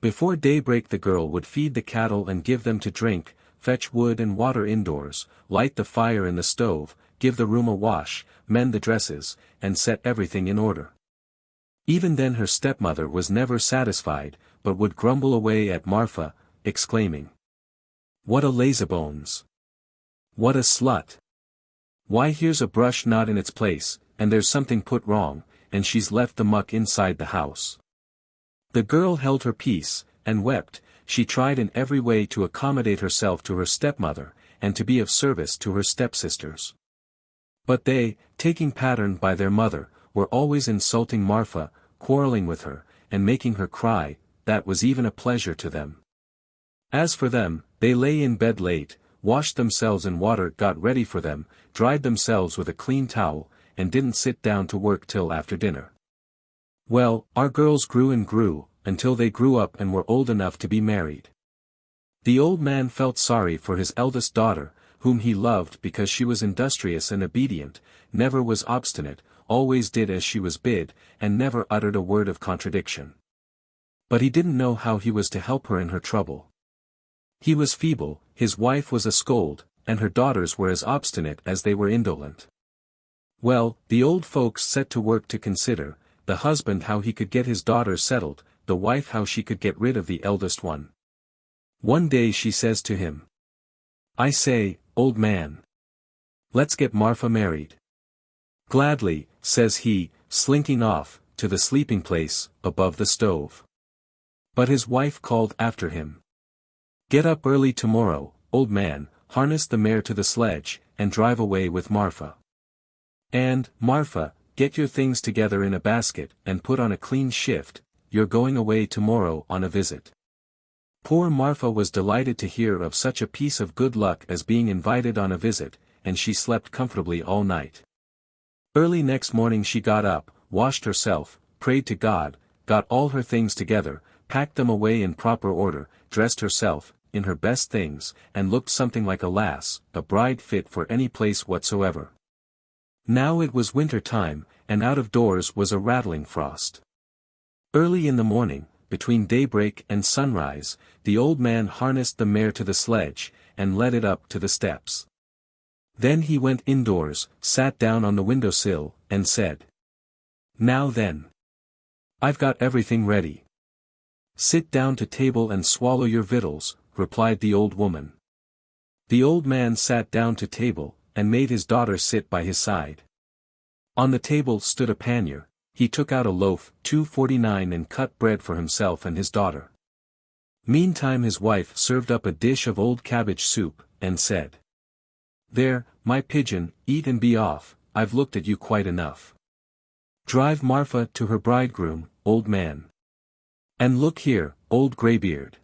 Before daybreak the girl would feed the cattle and give them to drink, fetch wood and water indoors, light the fire in the stove, give the room a wash, mend the dresses, and set everything in order. Even then her stepmother was never satisfied, but would grumble away at Marfa, exclaiming, "What a lazybones! What a slut! Why here's a brush not in its place, and there's something put wrong, and she's left the muck inside the house." The girl held her peace, and wept. She tried in every way to accommodate herself to her stepmother, and to be of service to her stepsisters. But they, taking pattern by their mother, were always insulting Marfa, quarreling with her, and making her cry. That was even a pleasure to them. As for them, they lay in bed late, washed themselves in water got ready for them, dried themselves with a clean towel, and didn't sit down to work till after dinner. Well, our girls grew and grew, until they grew up and were old enough to be married. The old man felt sorry for his eldest daughter, whom he loved because she was industrious and obedient, never was obstinate, always did as she was bid, and never uttered a word of contradiction. But he didn't know how he was to help her in her trouble. He was feeble, his wife was a scold, and her daughters were as obstinate as they were indolent. Well, the old folks set to work to consider, the husband how he could get his daughters settled, the wife how she could get rid of the eldest one. One day she says to him, "I say, old man. Let's get Marfa married." "Gladly," says he, slinking off, to the sleeping place, above the stove. But his wife called after him. "Get up early tomorrow, old man, harness the mare to the sledge, and drive away with Marfa. And, Marfa, get your things together in a basket, and put on a clean shift, you're going away tomorrow on a visit." Poor Marfa was delighted to hear of such a piece of good luck as being invited on a visit, and she slept comfortably all night. Early next morning she got up, washed herself, prayed to God, got all her things together, packed them away in proper order, dressed herself, in her best things, and looked something like a lass, a bride fit for any place whatsoever. Now it was winter time, and out of doors was a rattling frost. Early in the morning, between daybreak and sunrise, the old man harnessed the mare to the sledge, and led it up to the steps. Then he went indoors, sat down on the window-sill, and said, "Now then. I've got everything ready. Sit down to table and swallow your victuals," replied the old woman. The old man sat down to table, and made his daughter sit by his side. On the table stood a pannier. He took out a loaf, 2.49, and cut bread for himself and his daughter. Meantime his wife served up a dish of old cabbage soup, and said, "There, my pigeon, eat and be off, I've looked at you quite enough. Drive Marfa to her bridegroom, old man. And look here, old greybeard.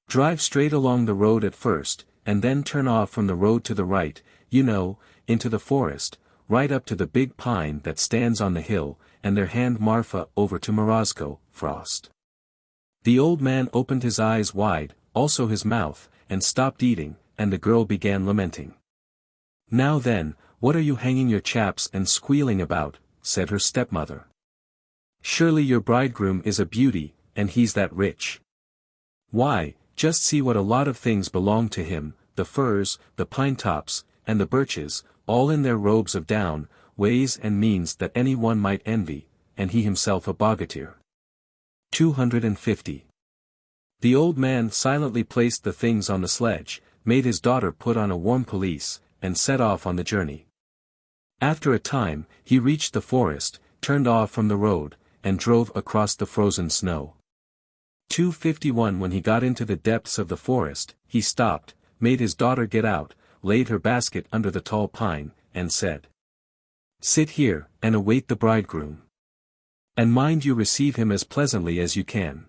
Drive straight along the road at first, and then turn off from the road to the right, you know, into the forest, right up to the big pine that stands on the hill, and there hand Marfa over to Morozko, Frost." The old man opened his eyes wide, also his mouth, and stopped eating, and the girl began lamenting. "Now then, what are you hanging your chaps and squealing about?" said her stepmother. "Surely your bridegroom is a beauty, and he's that rich. Why, just see what a lot of things belong to him, the firs, the pine tops, and the birches, all in their robes of down, ways and means that any one might envy, and he himself a bogatir." 250. The old man silently placed the things on the sledge, made his daughter put on a warm pelisse, and set off on the journey. After a time, he reached the forest, turned off from the road, and drove across the frozen snow. 251. When he got into the depths of the forest, he stopped, made his daughter get out, laid her basket under the tall pine, and said, "Sit here, and await the bridegroom. And mind you receive him as pleasantly as you can."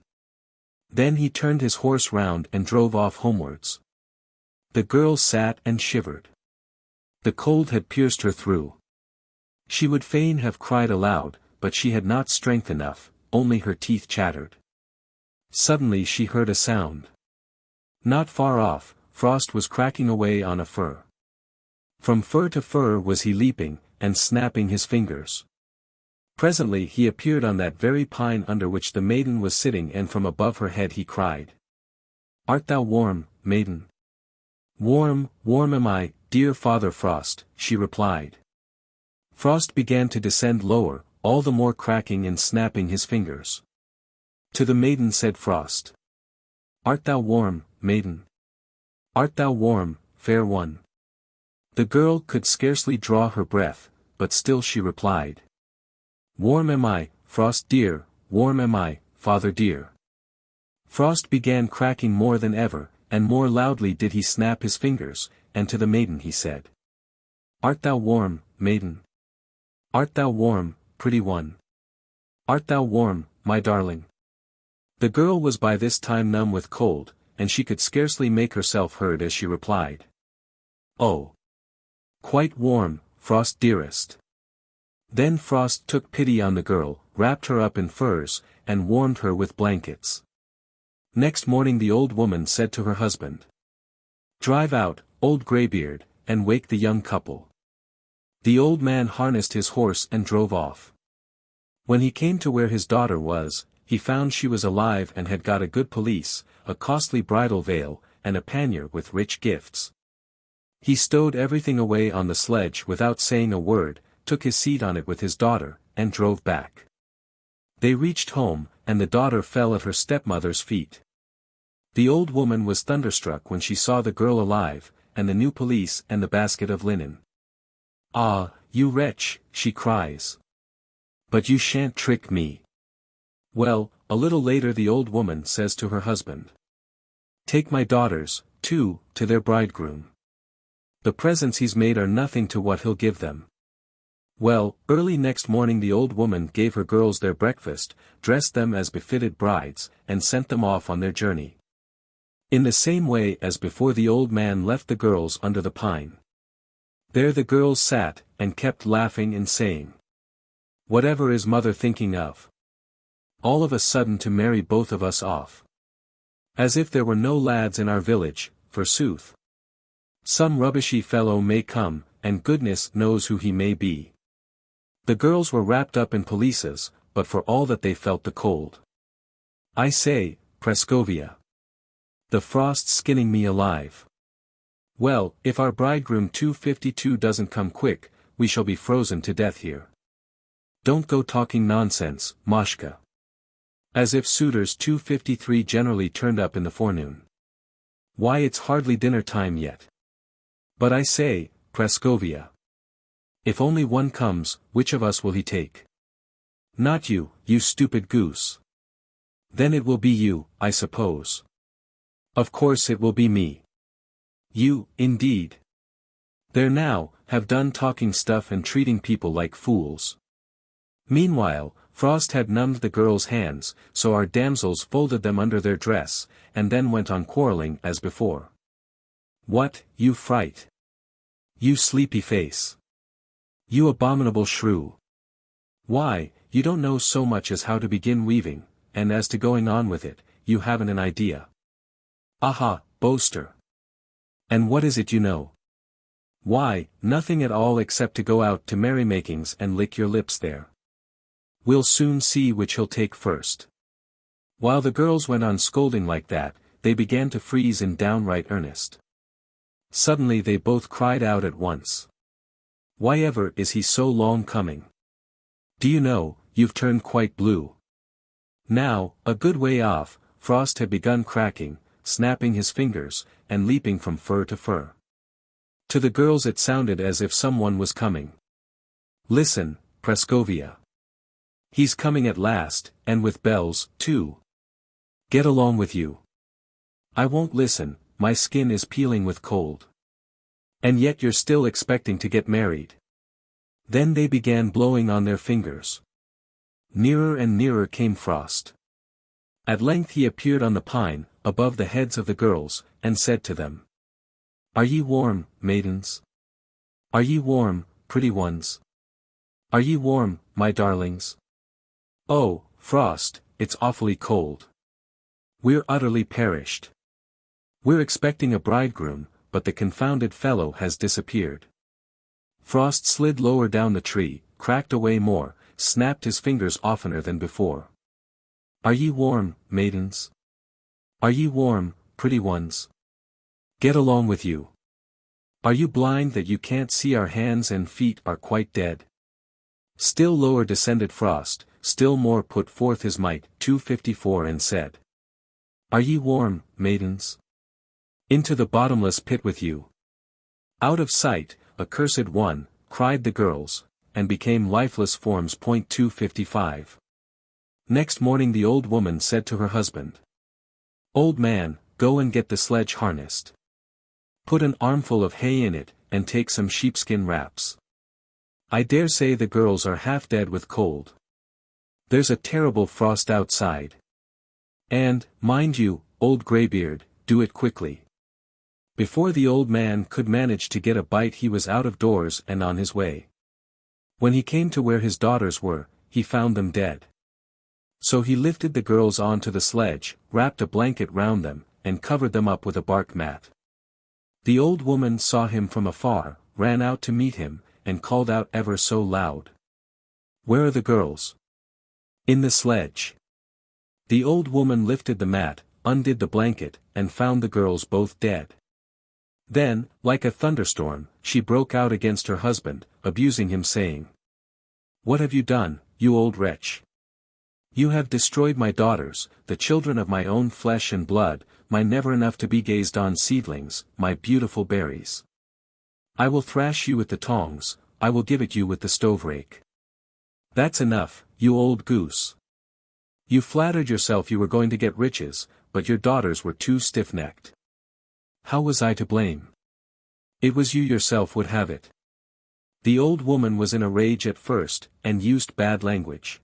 Then he turned his horse round and drove off homewards. The girl sat and shivered. The cold had pierced her through. She would fain have cried aloud, but she had not strength enough, only her teeth chattered. Suddenly she heard a sound. Not far off, Frost was cracking away on a fir. From fir to fir was he leaping, and snapping his fingers. Presently he appeared on that very pine under which the maiden was sitting, and from above her head he cried, "Art thou warm, maiden?" "Warm, warm am I, dear Father Frost," she replied. Frost began to descend lower, all the more cracking and snapping his fingers. To the maiden said Frost, "Art thou warm, maiden? Art thou warm, fair one?" The girl could scarcely draw her breath, but still she replied, "Warm am I, Frost dear, warm am I, Father dear." Frost began cracking more than ever, and more loudly did he snap his fingers, and to the maiden he said, "Art thou warm, maiden? Art thou warm, pretty one? Art thou warm, my darling?" The girl was by this time numb with cold, and she could scarcely make herself heard as she replied, "Oh, quite warm, Frost dearest." Then Frost took pity on the girl, wrapped her up in furs, and warmed her with blankets. Next morning the old woman said to her husband, "Drive out, old greybeard, and wake the young couple." The old man harnessed his horse and drove off. When he came to where his daughter was, he found she was alive and had got a good pelisse, a costly bridal veil, and a pannier with rich gifts. He stowed everything away on the sledge without saying a word, took his seat on it with his daughter, and drove back. They reached home, and the daughter fell at her stepmother's feet. The old woman was thunderstruck when she saw the girl alive, and the new pelisse and the basket of linen. "Ah, you wretch," she cries. "But you shan't trick me." Well, a little later the old woman says to her husband, "Take my daughters, too, to their bridegroom. The presents he's made are nothing to what he'll give them." Well, early next morning the old woman gave her girls their breakfast, dressed them as befitted brides, and sent them off on their journey. In the same way as before the old man left the girls under the pine. There the girls sat, and kept laughing and saying, "Whatever is mother thinking of? All of a sudden to marry both of us off. As if there were no lads in our village, forsooth. Some rubbishy fellow may come, and goodness knows who he may be." The girls were wrapped up in pelisses, but for all that they felt the cold. I say, Praskovia. The frost's skinning me alive. Well, if our bridegroom 252 doesn't come quick, we shall be frozen to death here. Don't go talking nonsense, Mashka. As if suitors 253 generally turned up in the forenoon. Why, it's hardly dinner time yet. But I say, Praskovia. If only one comes, which of us will he take? Not you, you stupid goose. Then it will be you, I suppose. Of course it will be me. You, indeed. There now, have done talking stuff and treating people like fools. Meanwhile, Frost had numbed the girls' hands, so our damsels folded them under their dress, and then went on quarreling as before. What, you fright? You sleepy face. You abominable shrew. Why, you don't know so much as how to begin weaving, and as to going on with it, you haven't an idea. Aha, boaster. And what is it you know? Why, nothing at all except to go out to merrymakings and lick your lips there. We'll soon see which he'll take first. While the girls went on scolding like that, they began to freeze in downright earnest. Suddenly they both cried out at once. Why ever is he so long coming? Do you know, you've turned quite blue. Now, a good way off, Frost had begun cracking, snapping his fingers, and leaping from fur to fur. To the girls it sounded as if someone was coming. Listen, Praskovia. He's coming at last, and with bells, too. Get along with you. I won't listen, my skin is peeling with cold. And yet you're still expecting to get married. Then they began blowing on their fingers. Nearer and nearer came Frost. At length he appeared on the pine, above the heads of the girls, and said to them. Are ye warm, maidens? Are ye warm, pretty ones? Are ye warm, my darlings? Oh, Frost, it's awfully cold. We're utterly perished. We're expecting a bridegroom, but the confounded fellow has disappeared. Frost slid lower down the tree, cracked away more, snapped his fingers oftener than before. Are ye warm, maidens? Are ye warm, pretty ones? Get along with you. Are you blind that you can't see our hands and feet are quite dead? Still lower descended Frost, still more put forth his might, 254 and said. Are ye warm, maidens? Into the bottomless pit with you. Out of sight, accursed one, cried the girls, and became lifeless forms. 255. Next morning the old woman said to her husband. Old man, go and get the sledge harnessed. Put an armful of hay in it, and take some sheepskin wraps. I dare say the girls are half dead with cold. There's a terrible frost outside. And, mind you, old greybeard, do it quickly. Before the old man could manage to get a bite he was out of doors and on his way. When he came to where his daughters were, he found them dead. So he lifted the girls onto the sledge, wrapped a blanket round them, and covered them up with a bark mat. The old woman saw him from afar, ran out to meet him, and called out ever so loud. Where are the girls? In the sledge. The old woman lifted the mat, undid the blanket, and found the girls both dead. Then, like a thunderstorm, she broke out against her husband, abusing him saying. What have you done, you old wretch? You have destroyed my daughters, the children of my own flesh and blood, my never enough to be gazed on seedlings, my beautiful berries. I will thrash you with the tongs, I will give it you with the stove rake. That's enough, you old goose. You flattered yourself you were going to get riches, but your daughters were too stiff-necked. How was I to blame? It was you yourself would have it. The old woman was in a rage at first, and used bad language.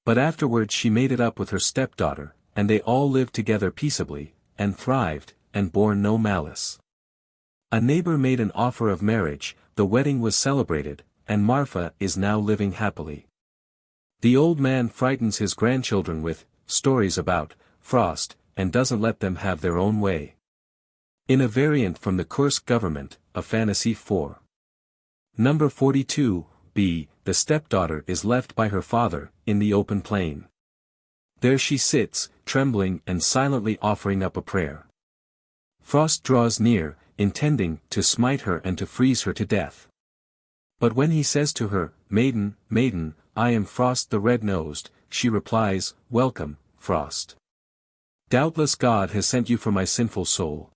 But afterwards she made it up with her stepdaughter, and they all lived together peaceably, and thrived, and bore no malice. A neighbor made an offer of marriage, the wedding was celebrated, and Marfa is now living happily. The old man frightens his grandchildren with stories about Frost, and doesn't let them have their own way. In a variant from the Kursk government, Afanasief 4. Number 42, b. The stepdaughter is left by her father, in the open plain. There she sits, trembling and silently offering up a prayer. Frost draws near, intending to smite her and to freeze her to death. But when he says to her, Maiden, maiden, I am Frost the red-nosed, she replies, Welcome, Frost. Doubtless God has sent you for my sinful soul.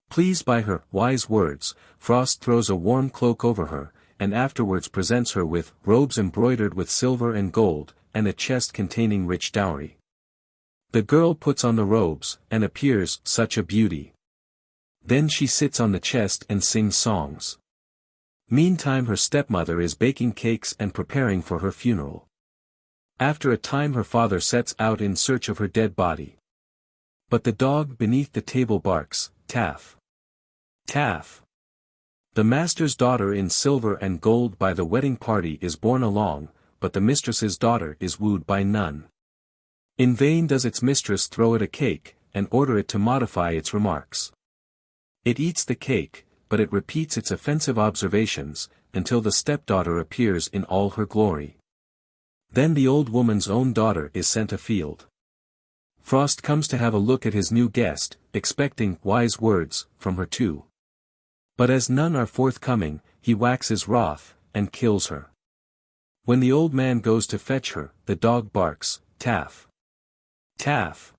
Pleased by her wise words, Frost throws a warm cloak over her, and afterwards presents her with robes embroidered with silver and gold, and a chest containing rich dowry. The girl puts on the robes, and appears such a beauty. Then she sits on the chest and sings songs. Meantime her stepmother is baking cakes and preparing for her funeral. After a time her father sets out in search of her dead body. But the dog beneath the table barks, "Taff! Taff!" The master's daughter in silver and gold by the wedding party is borne along, but the mistress's daughter is wooed by none. In vain does its mistress throw it a cake, and order it to modify its remarks. It eats the cake, but it repeats its offensive observations, until the stepdaughter appears in all her glory. Then the old woman's own daughter is sent afield. Frost comes to have a look at his new guest, expecting wise words from her too. But as none are forthcoming, he waxes wroth, and kills her. When the old man goes to fetch her, the dog barks, "Taff! Taff!"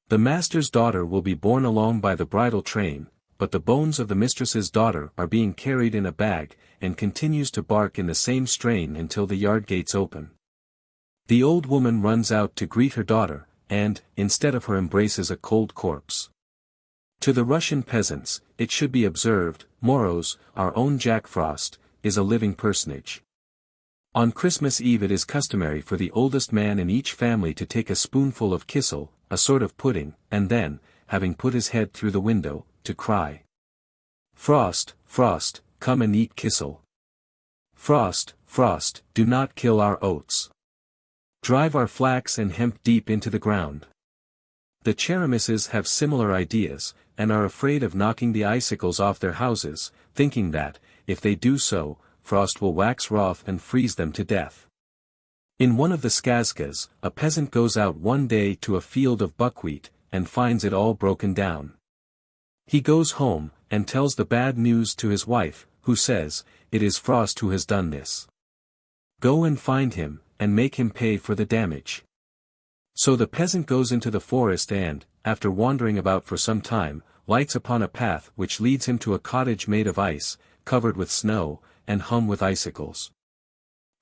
The master's daughter will be borne along by the bridal train, but the bones of the mistress's daughter are being carried in a bag, and continues to bark in the same strain until the yard gates open. The old woman runs out to greet her daughter, and, instead of her embraces a cold corpse. To the Russian peasants, it should be observed, Moros, our own Jack Frost, is a living personage. On Christmas Eve it is customary for the oldest man in each family to take a spoonful of kissel, a sort of pudding, and then, having put his head through the window, to cry, "Frost, Frost, come and eat kissel. Frost, Frost, do not kill our oats. Drive our flax and hemp deep into the ground." The Cheremises have similar ideas, and are afraid of knocking the icicles off their houses, thinking that, if they do so, Frost will wax wroth and freeze them to death. In one of the skazkas, a peasant goes out one day to a field of buckwheat, and finds it all broken down. He goes home, and tells the bad news to his wife, who says, "It is Frost who has done this. Go and find him, and make him pay for the damage." So the peasant goes into the forest and, after wandering about for some time, lights upon a path which leads him to a cottage made of ice, covered with snow, and hung with icicles.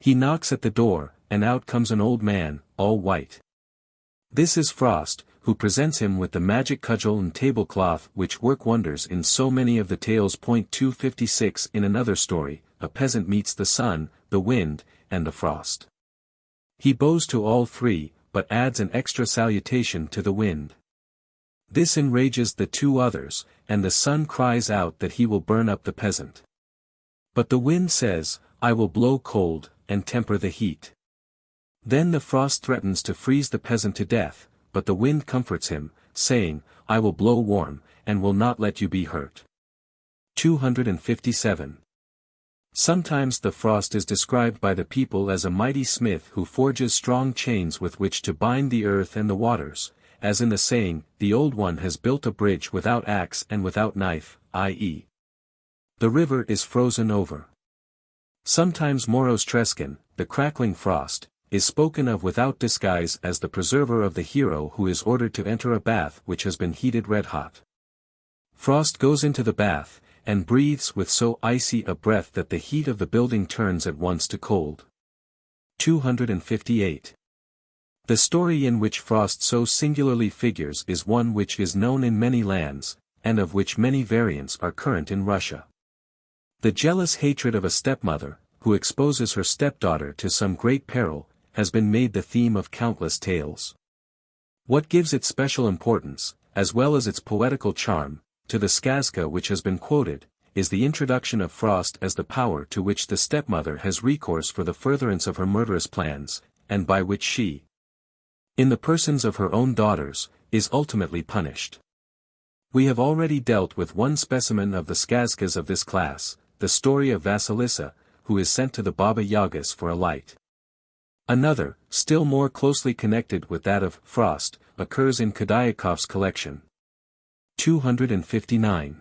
He knocks at the door, and out comes an old man, all white. This is Frost, who presents him with the magic cudgel and tablecloth which work wonders in so many of the tales. 256 In another story, a peasant meets the sun, the wind, and the frost. He bows to all three, but adds an extra salutation to the wind. This enrages the two others, and the sun cries out that he will burn up the peasant. But the wind says, "I will blow cold, and temper the heat." Then the frost threatens to freeze the peasant to death, but the wind comforts him, saying, "I will blow warm, and will not let you be hurt." 257. Sometimes the frost is described by the people as a mighty smith who forges strong chains with which to bind the earth and the waters, as in the saying, "The old one has built a bridge without axe and without knife," i.e. the river is frozen over. Sometimes Moros Treskin, the crackling frost, is spoken of without disguise as the preserver of the hero who is ordered to enter a bath which has been heated red-hot. Frost goes into the bath, and breathes with so icy a breath that the heat of the building turns at once to cold. 258. The story in which Frost so singularly figures is one which is known in many lands, and of which many variants are current in Russia. The jealous hatred of a stepmother, who exposes her stepdaughter to some great peril, has been made the theme of countless tales. What gives it special importance, as well as its poetical charm, to the skazka which has been quoted, is the introduction of Frost as the power to which the stepmother has recourse for the furtherance of her murderous plans, and by which she, in the persons of her own daughters, is ultimately punished. We have already dealt with one specimen of the skazkas of this class, the story of Vasilissa, who is sent to the Baba Yagas for a light. Another, still more closely connected with that of Frost, occurs in Khudyakov's collection. 259.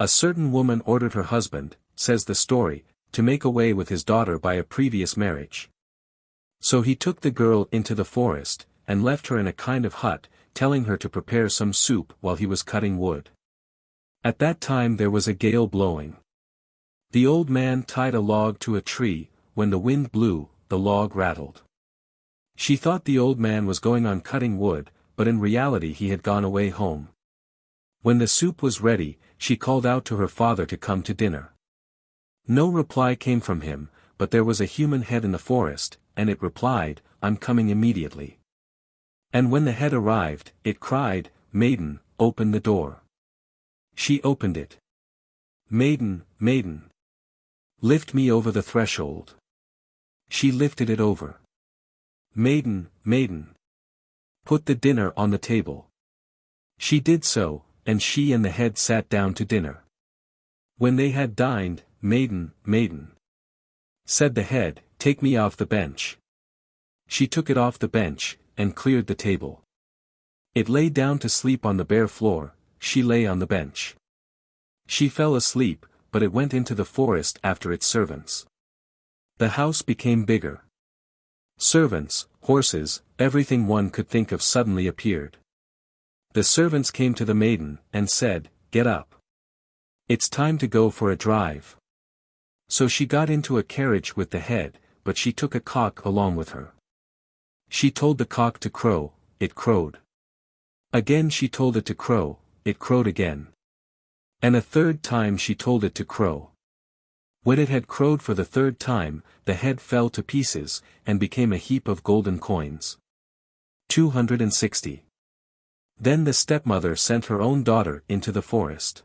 A certain woman ordered her husband, says the story, to make away with his daughter by a previous marriage. So he took the girl into the forest, and left her in a kind of hut, telling her to prepare some soup while he was cutting wood. At that time there was a gale blowing. The old man tied a log to a tree. When the wind blew, the log rattled. She thought the old man was going on cutting wood, but in reality he had gone away home. When the soup was ready, she called out to her father to come to dinner. No reply came from him, but there was a human head in the forest, and it replied, "I'm coming immediately." And when the head arrived, it cried, "Maiden, open the door." She opened it. "Maiden, maiden, lift me over the threshold." She lifted it over. "Maiden, maiden, put the dinner on the table." She did so, and she and the head sat down to dinner. When they had dined, "Maiden, maiden," said the head, "take me off the bench." She took it off the bench, and cleared the table. It lay down to sleep on the bare floor. She lay on the bench. She fell asleep, but it went into the forest after its servants. The house became bigger. Servants, horses, everything one could think of suddenly appeared. The servants came to the maiden, and said, "Get up. It's time to go for a drive." So she got into a carriage with the head, but she took a cock along with her. She told the cock to crow, it crowed. Again she told it to crow, it crowed again. And a third time she told it to crow. When it had crowed for the third time, the head fell to pieces, and became a heap of golden coins. 260. Then the stepmother sent her own daughter into the forest.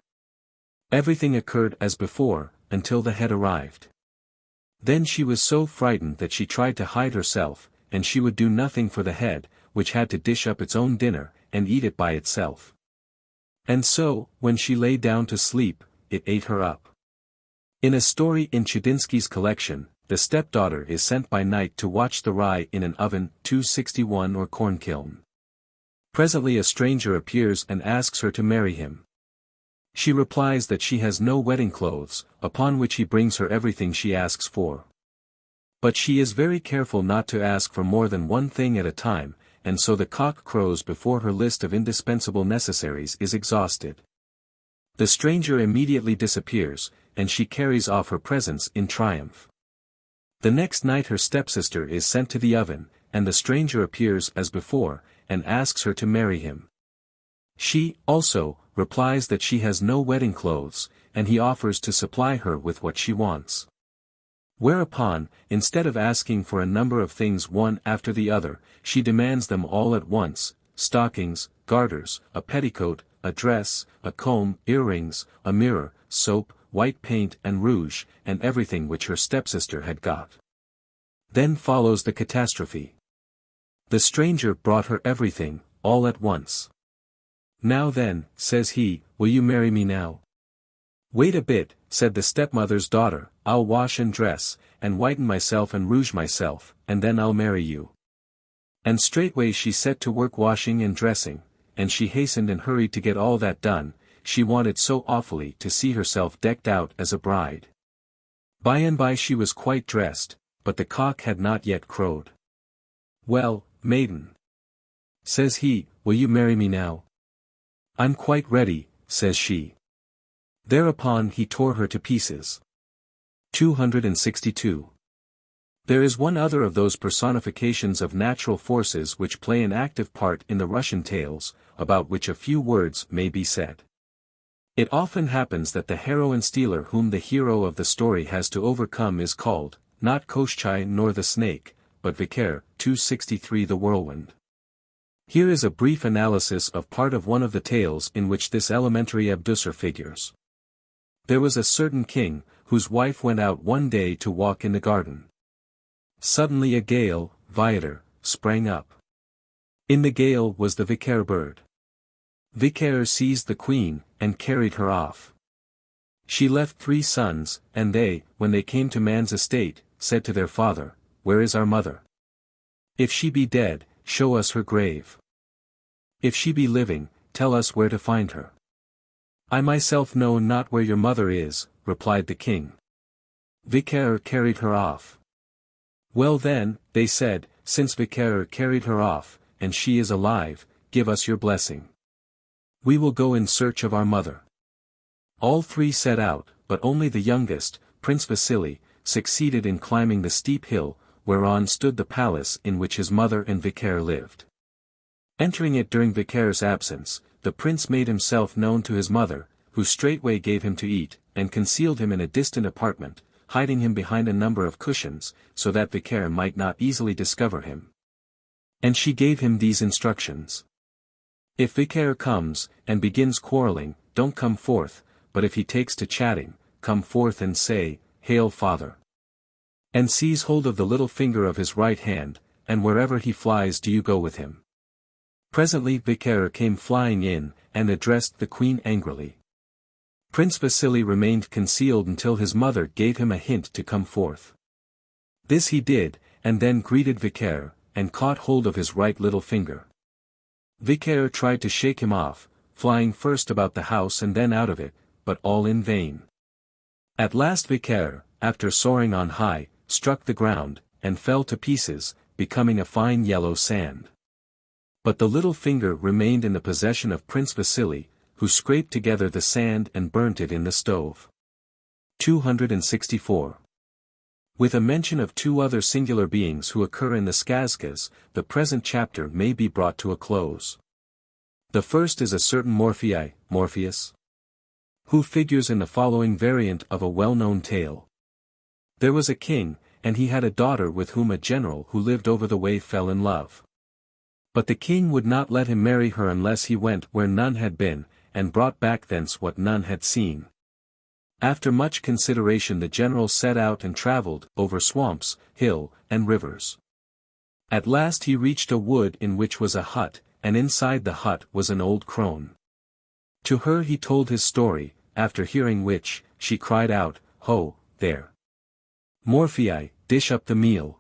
Everything occurred as before, until the head arrived. Then she was so frightened that she tried to hide herself, and she would do nothing for the head, which had to dish up its own dinner, and eat it by itself. And so, when she lay down to sleep, it ate her up. In a story in Chudinsky's collection, the stepdaughter is sent by night to watch the rye in an oven, 261 or corn kiln. Presently a stranger appears and asks her to marry him. She replies that she has no wedding clothes, upon which he brings her everything she asks for. But she is very careful not to ask for more than one thing at a time, and so the cock crows before her list of indispensable necessaries is exhausted. The stranger immediately disappears, and she carries off her presents in triumph. The next night her stepsister is sent to the oven, and the stranger appears as before, and asks her to marry him. She, also, replies that she has no wedding clothes, and he offers to supply her with what she wants. Whereupon, instead of asking for a number of things one after the other, she demands them all at once: stockings, garters, a petticoat, a dress, a comb, earrings, a mirror, soap, white paint and rouge, and everything which her stepsister had got. Then follows the catastrophe. The stranger brought her everything, all at once. "Now then," says he, "will you marry me now?" "Wait a bit," said the stepmother's daughter, "I'll wash and dress, and whiten myself and rouge myself, and then I'll marry you." And straightway she set to work washing and dressing, and she hastened and hurried to get all that done. She wanted so awfully to see herself decked out as a bride. By and by she was quite dressed, but the cock had not yet crowed. "Well, maiden," says he, "will you marry me now?" "I'm quite ready," says she. Thereupon he tore her to pieces. 262. There is one other of those personifications of natural forces which play an active part in the Russian tales, about which a few words may be said. It often happens that the heroine-stealer whom the hero of the story has to overcome is called, not Koshchei nor the snake, but Vikhar, 263 the whirlwind. Here is a brief analysis of part of one of the tales in which this elementary abducer figures. There was a certain king, whose wife went out one day to walk in the garden. Suddenly a gale, Viator, sprang up. In the gale was the Vikhar bird. Vikhar seized the queen, and carried her off. She left 3 sons, and they, when they came to man's estate, said to their father, "Where is our mother? If she be dead, show us her grave. If she be living, tell us where to find her." "I myself know not where your mother is," replied the king. "Vikhar carried her off." "Well then," they said, "since Vikhar carried her off, and she is alive, give us your blessing. We will go in search of our mother." All 3 set out, but only the youngest, Prince Vasily, succeeded in climbing the steep hill, whereon stood the palace in which his mother and vicar lived. Entering it during vicar's absence, the prince made himself known to his mother, who straightway gave him to eat, and concealed him in a distant apartment, hiding him behind a number of cushions, so that vicar might not easily discover him. And she gave him these instructions. If vicar comes, and begins quarreling, don't come forth, but if he takes to chatting, come forth and say, Hail Father. And seize hold of the little finger of his right hand, and wherever he flies do you go with him. Presently vicar came flying in, and addressed the queen angrily. Prince Vasily remained concealed until his mother gave him a hint to come forth. This he did, and then greeted vicar, and caught hold of his right little finger. Vicar tried to shake him off, flying first about the house and then out of it, but all in vain. At last vicar, after soaring on high, struck the ground, and fell to pieces, becoming a fine yellow sand. But the little finger remained in the possession of Prince Vasily, who scraped together the sand and burnt it in the stove. 264. With a mention of two other singular beings who occur in the Skazkas, the present chapter may be brought to a close. The first is a certain Morpheus, who figures in the following variant of a well-known tale. There was a king, and he had a daughter with whom a general who lived over the way fell in love. But the king would not let him marry her unless he went where none had been, and brought back thence what none had seen. After much consideration the general set out and travelled over swamps, hill, and rivers. At last he reached a wood in which was a hut, and inside the hut was an old crone. To her he told his story, after hearing which, she cried out, Ho, there! Morpheus, dish up the meal.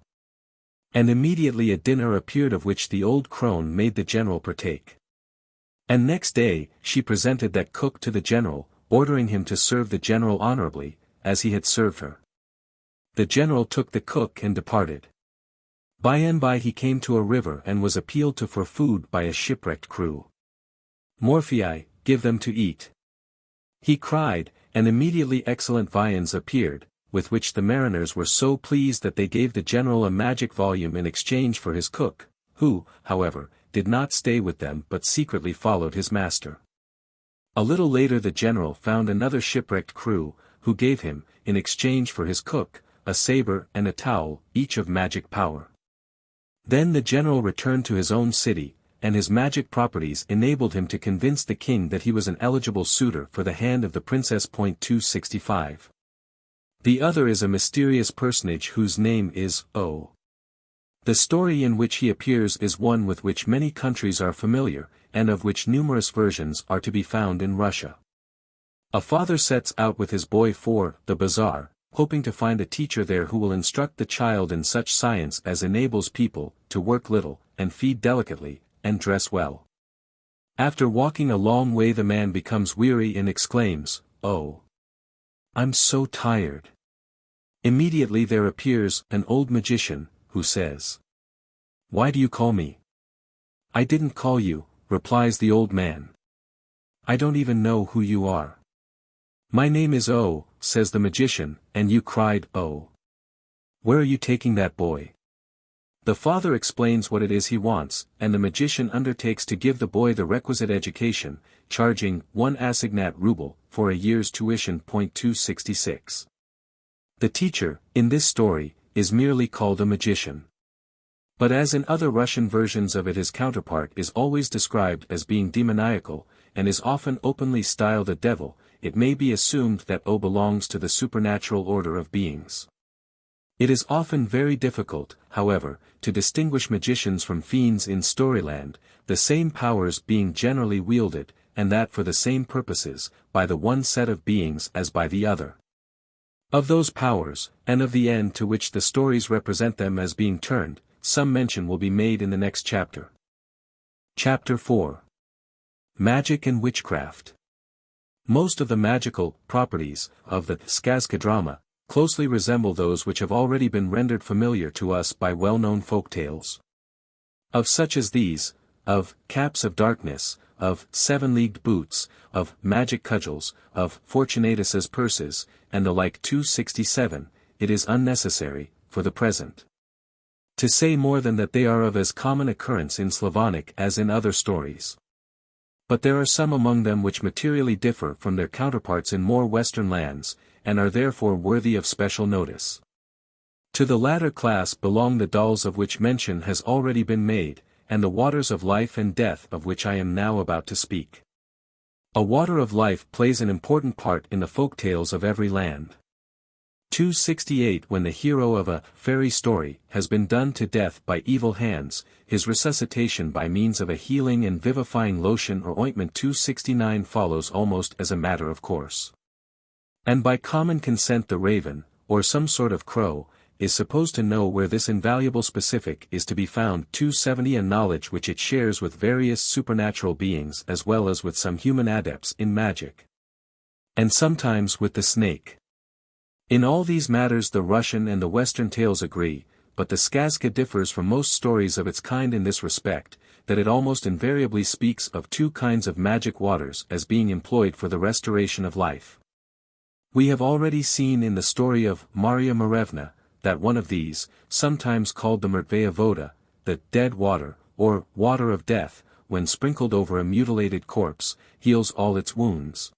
And immediately a dinner appeared of which the old crone made the general partake. And next day, she presented that cook to the general, ordering him to serve the general honorably, as he had served her. The general took the cook and departed. By and by he came to a river and was appealed to for food by a shipwrecked crew. Morpheus, give them to eat. He cried, and immediately excellent viands appeared, with which the mariners were so pleased that they gave the general a magic volume in exchange for his cook, who, however, did not stay with them but secretly followed his master. A little later the general found another shipwrecked crew, who gave him, in exchange for his cook, a saber and a towel, each of magic power. Then the general returned to his own city, and his magic properties enabled him to convince the king that he was an eligible suitor for the hand of the princess. 265. The other is a mysterious personage whose name is O. The story in which he appears is one with which many countries are familiar, and of which numerous versions are to be found in Russia. A father sets out with his boy for the bazaar, hoping to find a teacher there who will instruct the child in such science as enables people to work little, and feed delicately, and dress well. After walking a long way the man becomes weary and exclaims, "Oh! I'm so tired." Immediately there appears an old magician, who says, "Why do you call me?" "I didn't call you," replies the old man. "I don't even know who you are." "My name is O," says the magician, "and you cried, oh. Where are you taking that boy?" The father explains what it is he wants, and the magician undertakes to give the boy the requisite education, charging 1 assignat ruble for a year's tuition. 266. The teacher, in this story, is merely called a magician. But as in other Russian versions of it his counterpart is always described as being demoniacal, and is often openly styled a devil, it may be assumed that O belongs to the supernatural order of beings. It is often very difficult, however, to distinguish magicians from fiends in Storyland, the same powers being generally wielded, and that for the same purposes, by the one set of beings as by the other. Of those powers, and of the end to which the stories represent them as being turned, some mention will be made in the next chapter. Chapter 4. Magic and Witchcraft. Most of the magical properties of the Skazka drama closely resemble those which have already been rendered familiar to us by well-known folk tales. Of such as these, of Caps of Darkness, of 7-leagued boots, of magic cudgels, of Fortunatus's purses, and the like. 267, it is unnecessary, for the present, to say more than that they are of as common occurrence in Slavonic as in other stories. But there are some among them which materially differ from their counterparts in more western lands, and are therefore worthy of special notice. To the latter class belong the dolls of which mention has already been made, and the waters of life and death of which I am now about to speak. A water of life plays an important part in the folk tales of every land. 268 When the hero of a fairy story has been done to death by evil hands, his resuscitation by means of a healing and vivifying lotion or ointment. 269 follows almost as a matter of course. And by common consent the raven, or some sort of crow, is supposed to know where this invaluable specific is to be found. 270 A knowledge which it shares with various supernatural beings as well as with some human adepts in magic. And sometimes with the snake. In all these matters the Russian and the Western tales agree, but the Skazka differs from most stories of its kind in this respect, that it almost invariably speaks of two kinds of magic waters as being employed for the restoration of life. We have already seen in the story of Marya Morevna, that one of these, sometimes called the Mrtvaya Voda, the dead water, or water of death, when sprinkled over a mutilated corpse, heals all its wounds.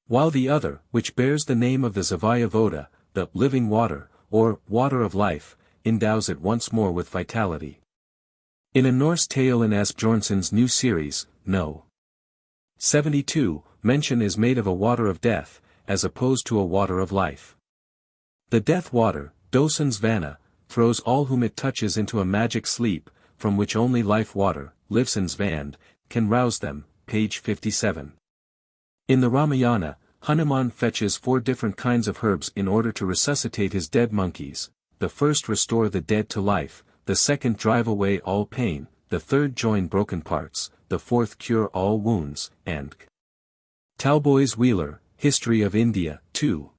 While the other, which bears the name of the Zavaya Voda, the living water, or water of life, endows it once more with vitality. In a Norse tale in Asbjornsson's new series, No. 72, mention is made of a water of death, as opposed to a water of life. The death water, Dosens Vana, throws all whom it touches into a magic sleep, from which only life water, Livsens Vand, can rouse them. Page 57. In the Ramayana, Hanuman fetches 4 different kinds of herbs in order to resuscitate his dead monkeys. The first restore the dead to life, the second drive away all pain, the third join broken parts, the fourth cure all wounds, and Talboys Wheeler, History of India, 2.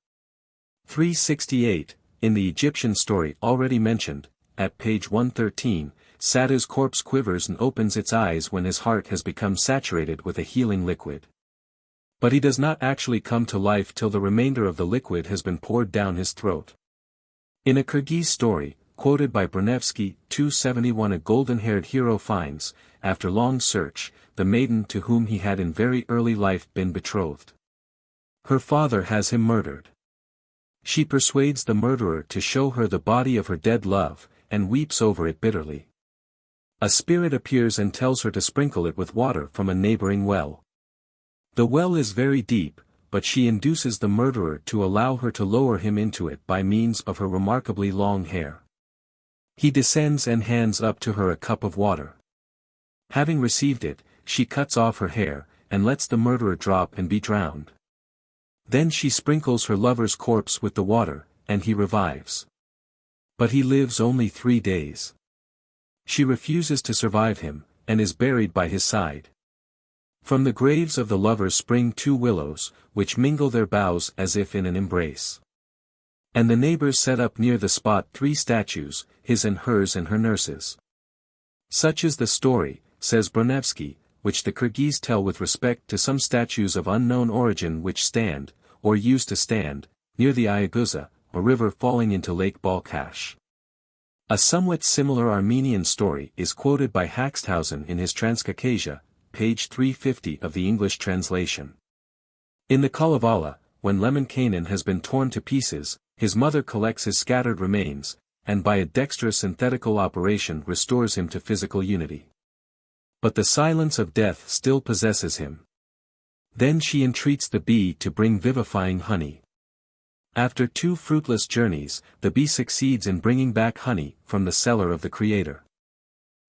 368, in the Egyptian story already mentioned, at page 113, Sadhu's corpse quivers and opens its eyes when his heart has become saturated with a healing liquid. But he does not actually come to life till the remainder of the liquid has been poured down his throat. In a Kyrgyz story, quoted by Brunevsky, 271 a golden-haired hero finds, after long search, the maiden to whom he had in very early life been betrothed. Her father has him murdered. She persuades the murderer to show her the body of her dead love, and weeps over it bitterly. A spirit appears and tells her to sprinkle it with water from a neighboring well. The well is very deep, but she induces the murderer to allow her to lower him into it by means of her remarkably long hair. He descends and hands up to her a cup of water. Having received it, she cuts off her hair, and lets the murderer drop and be drowned. Then she sprinkles her lover's corpse with the water, and he revives. But he lives only 3 days. She refuses to survive him, and is buried by his side. From the graves of the lovers spring 2 willows, which mingle their boughs as if in an embrace. And the neighbors set up near the spot 3 statues, his and her nurses. Such is the story, says Brunevsky, which the Kyrgyz tell with respect to some statues of unknown origin which stand, or used to stand, near the Ayaguza, a river falling into Lake Balkhash. A somewhat similar Armenian story is quoted by Haxthausen in his Transcaucasia, page 350 of the English translation. In the Kalevala, when Lemminkainen has been torn to pieces, his mother collects his scattered remains, and by a dexterous synthetical operation restores him to physical unity. But the silence of death still possesses him. Then she entreats the bee to bring vivifying honey. After 2 fruitless journeys, the bee succeeds in bringing back honey from the cellar of the Creator.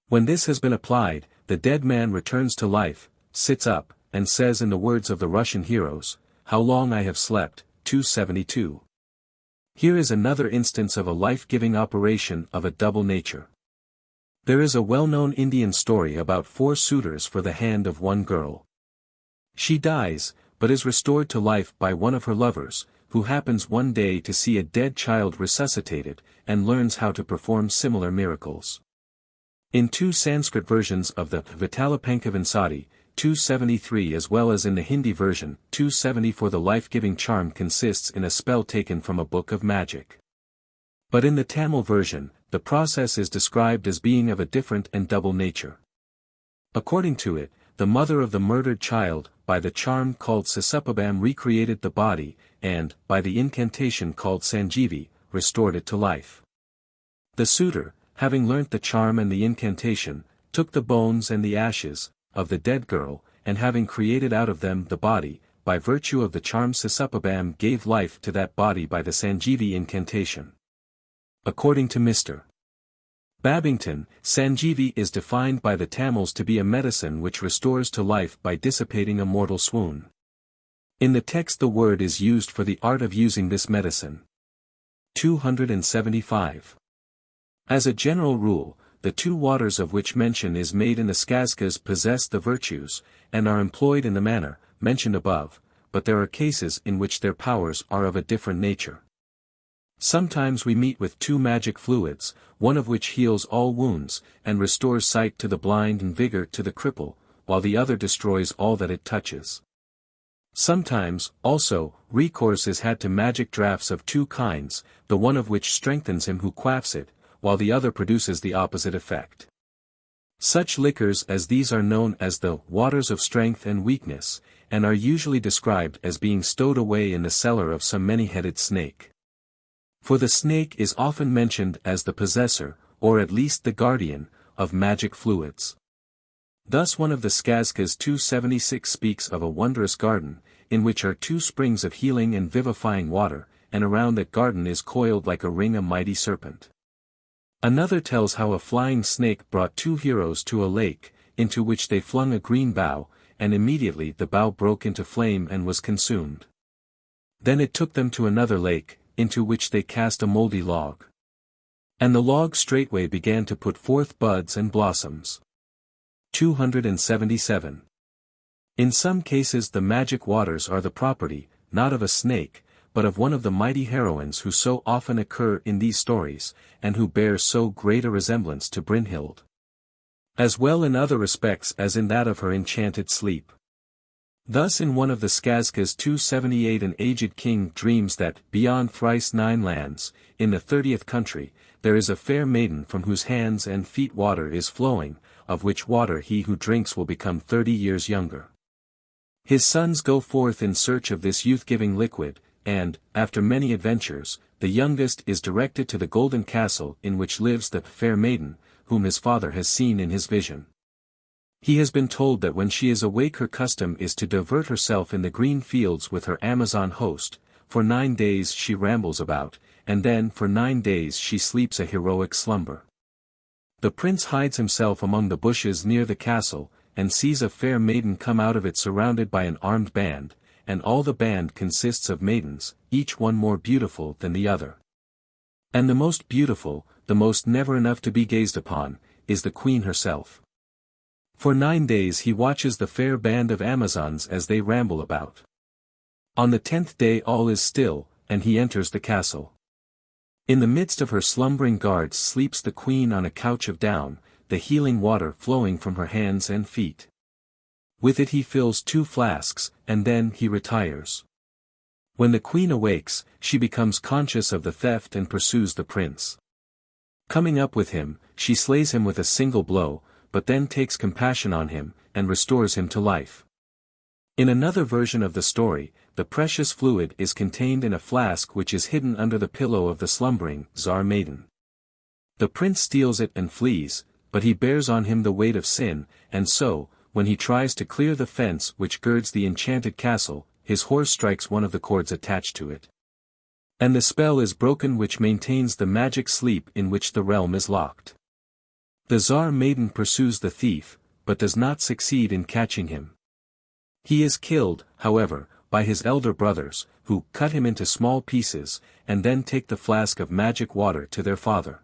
When this has been applied, the dead man returns to life, sits up, and says in the words of the Russian heroes, "How long I have slept." 272. Here is another instance of a life-giving operation of a double nature. There is a well-known Indian story about 4 suitors for the hand of one girl. She dies, but is restored to life by one of her lovers, who happens one day to see a dead child resuscitated, and learns how to perform similar miracles. In 2 Sanskrit versions of the Vitalapankavansati, 273 as well as in the Hindi version, 274. The life-giving charm consists in a spell taken from a book of magic. But in the Tamil version, the process is described as being of a different and double nature. According to it, the mother of the murdered child, by the charm called Sisupabam recreated the body, and, by the incantation called Sanjeevi, restored it to life. The suitor, having learnt the charm and the incantation, took the bones and the ashes, of the dead girl, and having created out of them the body, by virtue of the charm Sisupabam gave life to that body by the Sanjeevi incantation. According to Mr. Babington, Sanjeevi is defined by the Tamils to be a medicine which restores to life by dissipating a mortal swoon. In the text the word is used for the art of using this medicine. 275. As a general rule, the two waters of which mention is made in the skazkas possess the virtues, and are employed in the manner, mentioned above, but there are cases in which their powers are of a different nature. Sometimes we meet with two magic fluids, one of which heals all wounds, and restores sight to the blind and vigor to the cripple, while the other destroys all that it touches. Sometimes, also, recourse is had to magic draughts of two kinds, the one of which strengthens him who quaffs it, while the other produces the opposite effect. Such liquors as these are known as the waters of strength and weakness, and are usually described as being stowed away in the cellar of some many-headed snake. For the snake is often mentioned as the possessor, or at least the guardian, of magic fluids. Thus one of the skazkas 276 speaks of a wondrous garden, in which are two springs of healing and vivifying water, and around that garden is coiled like a ring a mighty serpent. Another tells how a flying snake brought two heroes to a lake, into which they flung a green bough, and immediately the bough broke into flame and was consumed. Then it took them to another lake, into which they cast a mouldy log. And the log straightway began to put forth buds and blossoms. 277. In some cases the magic waters are the property, not of a snake, but of one of the mighty heroines who so often occur in these stories, and who bear so great a resemblance to Brynhild. As well in other respects as in that of her enchanted sleep. Thus in one of the skazkas 278 an aged king dreams that, beyond thrice 9 lands, in the 30th country, there is a fair maiden from whose hands and feet water is flowing, of which water he who drinks will become 30 years younger. His sons go forth in search of this youth-giving liquid, and, after many adventures, the youngest is directed to the golden castle in which lives the fair maiden, whom his father has seen in his vision. He has been told that when she is awake her custom is to divert herself in the green fields with her Amazon host, for 9 days she rambles about, and then for 9 days she sleeps a heroic slumber. The prince hides himself among the bushes near the castle, and sees a fair maiden come out of it surrounded by an armed band, and all the band consists of maidens, each one more beautiful than the other. And the most beautiful, the most never enough to be gazed upon, is the queen herself. For 9 days he watches the fair band of Amazons as they ramble about. On the 10th day all is still, and he enters the castle. In the midst of her slumbering guards sleeps the queen on a couch of down, the healing water flowing from her hands and feet. With it he fills 2 flasks, and then he retires. When the queen awakes, she becomes conscious of the theft and pursues the prince. Coming up with him, she slays him with a single blow, but then takes compassion on him, and restores him to life. In another version of the story, the precious fluid is contained in a flask which is hidden under the pillow of the slumbering Tsar maiden. The prince steals it and flees, but he bears on him the weight of sin, and so, when he tries to clear the fence which girds the enchanted castle, his horse strikes one of the cords attached to it. And the spell is broken which maintains the magic sleep in which the realm is locked. The Tsar maiden pursues the thief, but does not succeed in catching him. He is killed, however, by his elder brothers, who cut him into small pieces, and then take the flask of magic water to their father.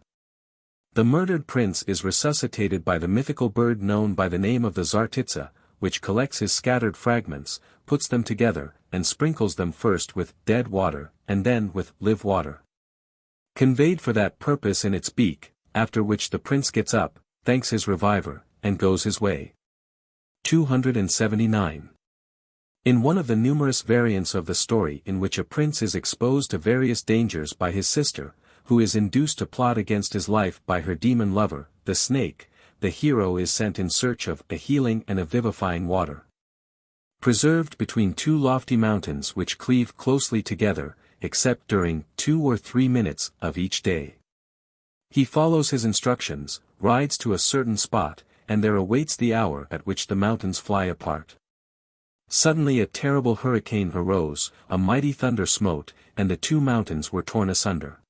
The murdered prince is resuscitated by the mythical bird known by the name of the Tsartitsa, which collects his scattered fragments, puts them together, and sprinkles them first with dead water, and then with live water, conveyed for that purpose in its beak, after which the prince gets up, thanks his reviver, and goes his way. 279. In one of the numerous variants of the story in which a prince is exposed to various dangers by his sister, who is induced to plot against his life by her demon lover, the snake, the hero is sent in search of a healing and a vivifying water. Preserved between two lofty mountains which cleave closely together, except during 2 or 3 minutes of each day. He follows his instructions, rides to a certain spot, and there awaits the hour at which the mountains fly apart. Suddenly a terrible hurricane arose, a mighty thunder smote, and the 2 mountains were torn asunder.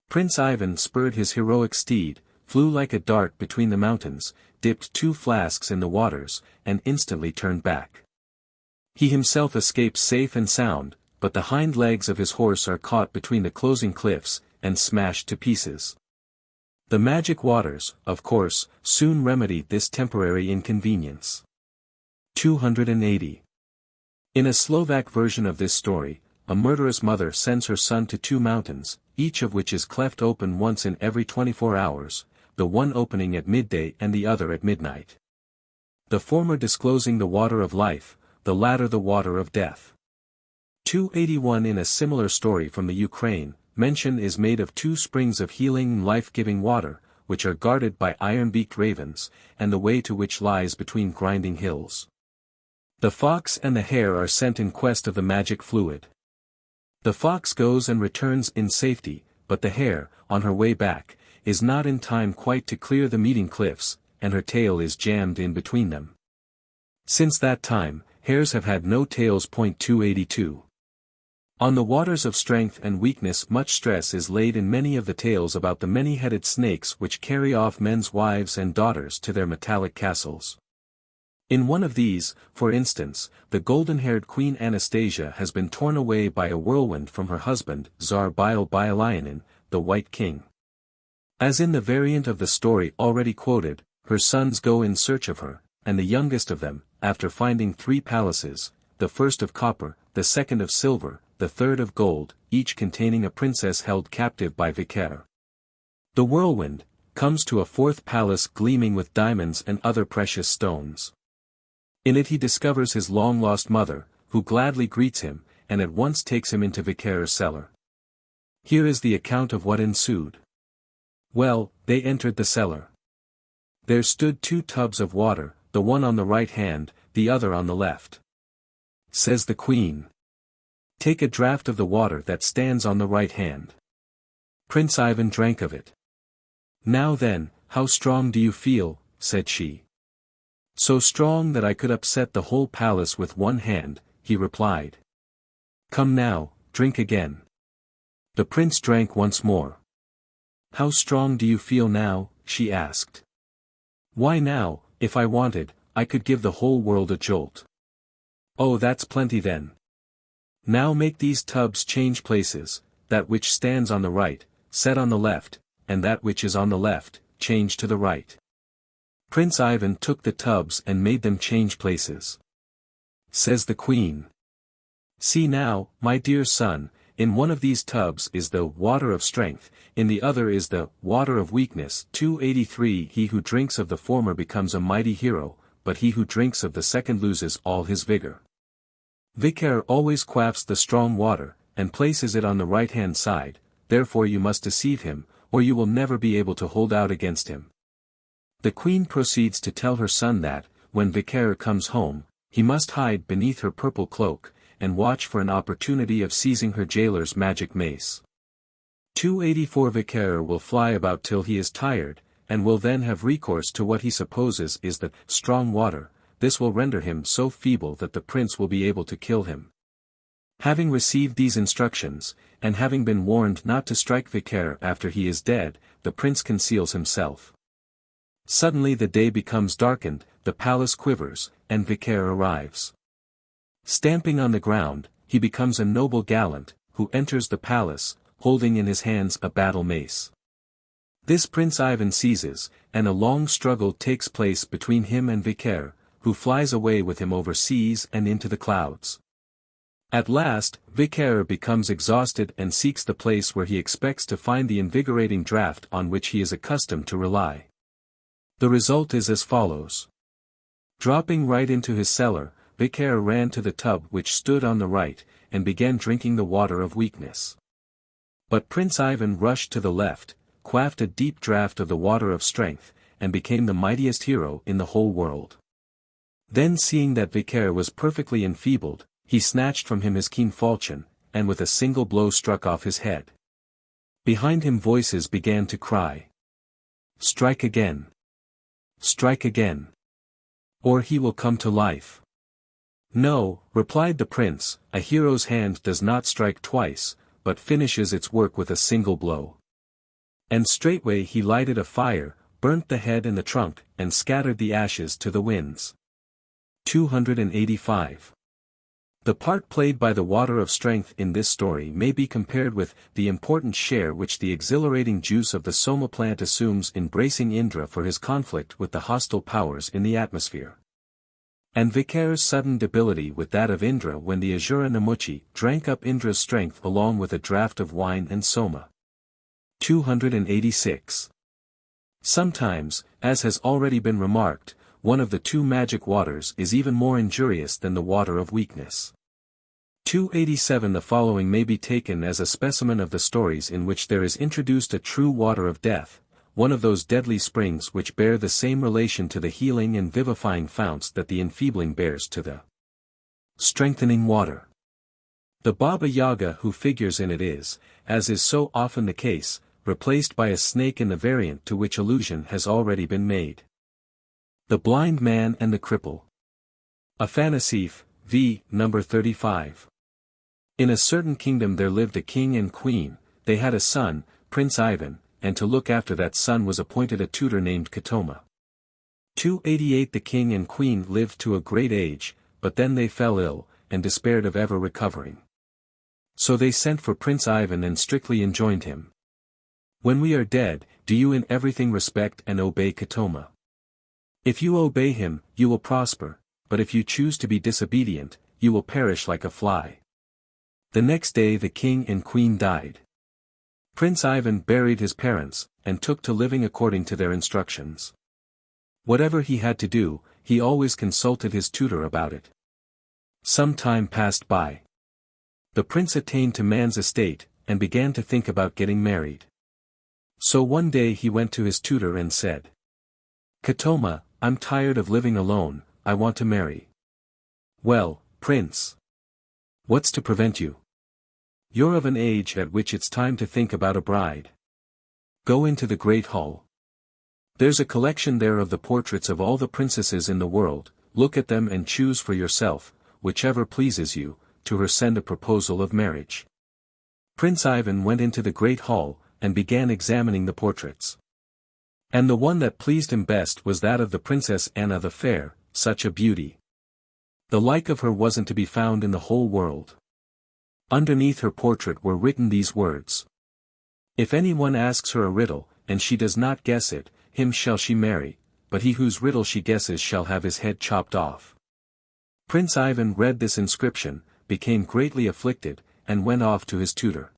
Prince Ivan spurred his heroic steed, flew like a dart between the mountains, dipped 2 flasks in the waters, and instantly turned back. He himself escapes safe and sound, but the hind legs of his horse are caught between the closing cliffs, and smashed to pieces. The magic waters, of course, soon remedied this temporary inconvenience. 280. In a Slovak version of this story, a murderous mother sends her son to 2 mountains, each of which is cleft open once in every 24 hours, the one opening at midday and the other at midnight. The former disclosing the water of life, the latter the water of death. 281. In a similar story from the Ukraine, mention is made of 2 springs of healing and life-giving water, which are guarded by iron-beaked ravens, and the way to which lies between grinding hills. The fox and the hare are sent in quest of the magic fluid. The fox goes and returns in safety, but the hare, on her way back, is not in time quite to clear the meeting cliffs, and her tail is jammed in between them. Since that time, hares have had no tails. 282. On the waters of strength and weakness much stress is laid in many of the tales about the many-headed snakes which carry off men's wives and daughters to their metallic castles. In one of these, for instance, the golden-haired Queen Anastasia has been torn away by a whirlwind from her husband, Tsar Baal-Baalayanin, the White King. As in the variant of the story already quoted, her sons go in search of her, and the youngest of them, after finding 3 palaces, the first of copper, the second of silver, the third of gold, each containing a princess held captive by Vicaire. The whirlwind comes to a 4th palace gleaming with diamonds and other precious stones. In it he discovers his long-lost mother, who gladly greets him, and at once takes him into Vicaire's cellar. Here is the account of what ensued. Well, they entered the cellar. There stood 2 tubs of water, the one on the right hand, the other on the left. Says the queen. Take a draught of the water that stands on the right hand. Prince Ivan drank of it. Now then, how strong do you feel, said she. So strong that I could upset the whole palace with one hand, he replied. Come now, drink again. The prince drank once more. How strong do you feel now, she asked. Why now, if I wanted, I could give the whole world a jolt. Oh, that's plenty then. Now make these tubs change places, that which stands on the right, set on the left, and that which is on the left, change to the right. Prince Ivan took the tubs and made them change places. Says the queen. See now, my dear son, in one of these tubs is the water of strength, in the other is the water of weakness. 283. He who drinks of the former becomes a mighty hero, but he who drinks of the second loses all his vigor. Vicaire always quaffs the strong water, and places it on the right-hand side, therefore you must deceive him, or you will never be able to hold out against him. The queen proceeds to tell her son that, when Vicaire comes home, he must hide beneath her purple cloak, and watch for an opportunity of seizing her jailer's magic mace. 284. Vicaire will fly about till he is tired, and will then have recourse to what he supposes is the strong water. This will render him so feeble that the prince will be able to kill him. Having received these instructions, and having been warned not to strike Vicaire after he is dead, the prince conceals himself. Suddenly the day becomes darkened, the palace quivers, and Vicaire arrives. Stamping on the ground, he becomes a noble gallant, who enters the palace, holding in his hands a battle mace. This Prince Ivan seizes, and a long struggle takes place between him and Vicaire, who flies away with him over seas and into the clouds. At last, Vicaire becomes exhausted and seeks the place where he expects to find the invigorating draught on which he is accustomed to rely. The result is as follows. Dropping right into his cellar, Vicaire ran to the tub which stood on the right, and began drinking the water of weakness. But Prince Ivan rushed to the left, quaffed a deep draught of the water of strength, and became the mightiest hero in the whole world. Then seeing that Vicaire was perfectly enfeebled, he snatched from him his keen falchion, and with a single blow struck off his head. Behind him voices began to cry. "Strike again! Strike again! Or he will come to life." "No," replied the prince, "a hero's hand does not strike twice, but finishes its work with a single blow." And straightway he lighted a fire, burnt the head and the trunk, and scattered the ashes to the winds. 285. The part played by the water of strength in this story may be compared with the important share which the exhilarating juice of the soma plant assumes in bracing Indra for his conflict with the hostile powers in the atmosphere. And Vicaire's sudden debility with that of Indra when the Asura Namuchi drank up Indra's strength along with a draught of wine and soma. 286. Sometimes, as has already been remarked, one of the two magic waters is even more injurious than the water of weakness. 287. The following may be taken as a specimen of the stories in which there is introduced a true water of death, one of those deadly springs which bear the same relation to the healing and vivifying founts that the enfeebling bears to the strengthening water. The Baba Yaga who figures in it is, as is so often the case, replaced by a snake in the variant to which allusion has already been made. The Blind Man and the Cripple. Afanasief, v. No. 35. In a certain kingdom there lived a king and queen. They had a son, Prince Ivan, and to look after that son was appointed a tutor named Katoma. 288. The king and queen lived to a great age, but then they fell ill, and despaired of ever recovering. So they sent for Prince Ivan and strictly enjoined him. "When we are dead, do you in everything respect and obey Katoma. If you obey him, you will prosper, but if you choose to be disobedient, you will perish like a fly." The next day the king and queen died. Prince Ivan buried his parents, and took to living according to their instructions. Whatever he had to do, he always consulted his tutor about it. Some time passed by. The prince attained to man's estate, and began to think about getting married. So one day he went to his tutor and said, "Katoma, I'm tired of living alone, I want to marry." "Well, prince. What's to prevent you? You're of an age at which it's time to think about a bride. Go into the great hall. There's a collection there of the portraits of all the princesses in the world, look at them and choose for yourself, whichever pleases you, to her send a proposal of marriage." Prince Ivan went into the great hall, and began examining the portraits. And the one that pleased him best was that of the Princess Anna the Fair, such a beauty. The like of her wasn't to be found in the whole world. Underneath her portrait were written these words: "If anyone asks her a riddle, and she does not guess it, him shall she marry, but he whose riddle she guesses shall have his head chopped off." Prince Ivan read this inscription, became greatly afflicted, and went off to his tutor.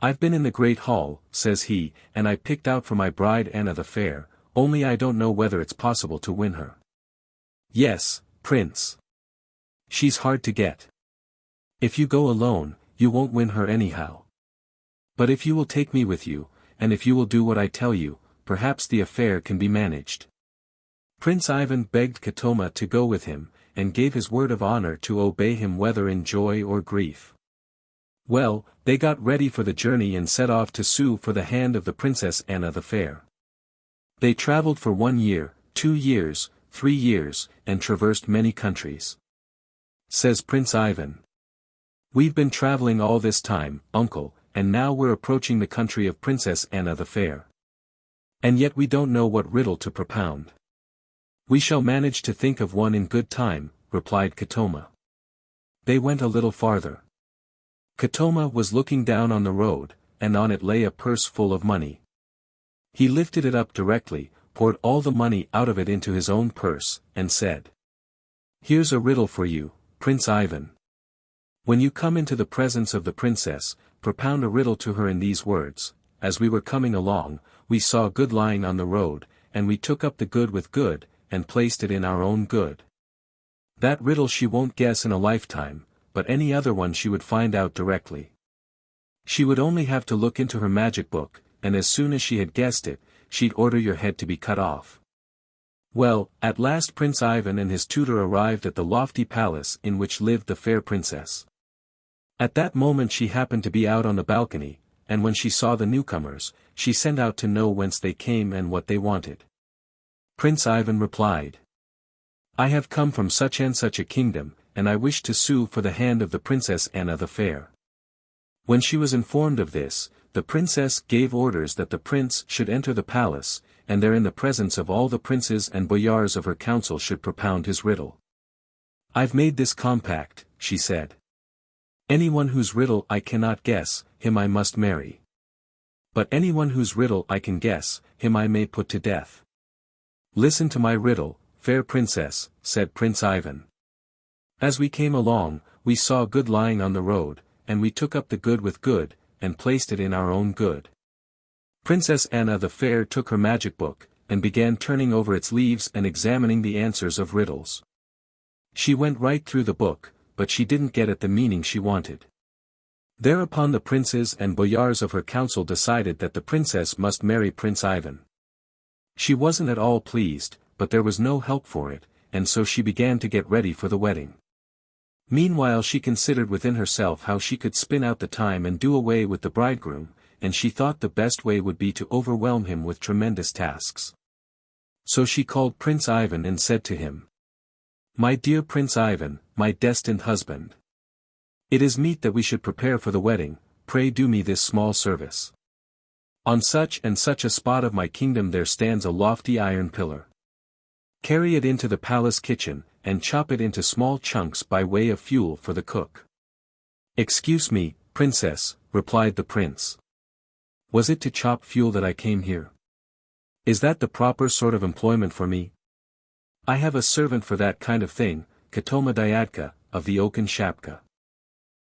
"I've been in the great hall," says he, "and I picked out for my bride Anna the Fair, only I don't know whether it's possible to win her." "Yes, prince. She's hard to get. If you go alone, you won't win her anyhow. But if you will take me with you, and if you will do what I tell you, perhaps the affair can be managed." Prince Ivan begged Katoma to go with him, and gave his word of honor to obey him whether in joy or grief. Well, they got ready for the journey and set off to sue for the hand of the Princess Anna the Fair. They traveled for 1 year, 2 years, 3 years, and traversed many countries. Says Prince Ivan, "We've been traveling all this time, uncle, and now we're approaching the country of Princess Anna the Fair. And yet we don't know what riddle to propound." "We shall manage to think of one in good time," replied Katoma. They went a little farther. Katoma was looking down on the road, and on it lay a purse full of money. He lifted it up directly, poured all the money out of it into his own purse, and said, "Here's a riddle for you, Prince Ivan. When you come into the presence of the princess, propound a riddle to her in these words: As we were coming along, we saw good lying on the road, and we took up the good with good, and placed it in our own good. That riddle she won't guess in a lifetime, but any other one she would find out directly. She would only have to look into her magic book, and as soon as she had guessed it, she'd order your head to be cut off. Well, at last Prince Ivan and his tutor arrived at the lofty palace in which lived the fair princess. At that moment she happened to be out on the balcony, and when she saw the newcomers, she sent out to know whence they came and what they wanted. Prince Ivan replied, "I have come from such and such a kingdom, and I wish to sue for the hand of the Princess Anna the Fair." When she was informed of this, the princess gave orders that the prince should enter the palace, and there in the presence of all the princes and boyars of her council should propound his riddle. "I've made this compact," she said. "Anyone whose riddle I cannot guess, him I must marry. But anyone whose riddle I can guess, him I may put to death." "Listen to my riddle, fair princess," said Prince Ivan. "As we came along, we saw good lying on the road, and we took up the good with good, and placed it in our own good." Princess Anna the Fair took her magic book, and began turning over its leaves and examining the answers of riddles. She went right through the book, but she didn't get at the meaning she wanted. Thereupon the princes and boyars of her council decided that the princess must marry Prince Ivan. She wasn't at all pleased, but there was no help for it, and so she began to get ready for the wedding. Meanwhile she considered within herself how she could spin out the time and do away with the bridegroom, and she thought the best way would be to overwhelm him with tremendous tasks. So she called Prince Ivan and said to him, "My dear Prince Ivan, my destined husband. It is meet that we should prepare for the wedding, pray do me this small service. On such and such a spot of my kingdom there stands a lofty iron pillar. Carry it into the palace kitchen, and chop it into small chunks by way of fuel for the cook." "Excuse me, princess," replied the prince. "Was it to chop fuel that I came here? Is that the proper sort of employment for me? I have a servant for that kind of thing, Katoma Dyadka, of the oaken shapka."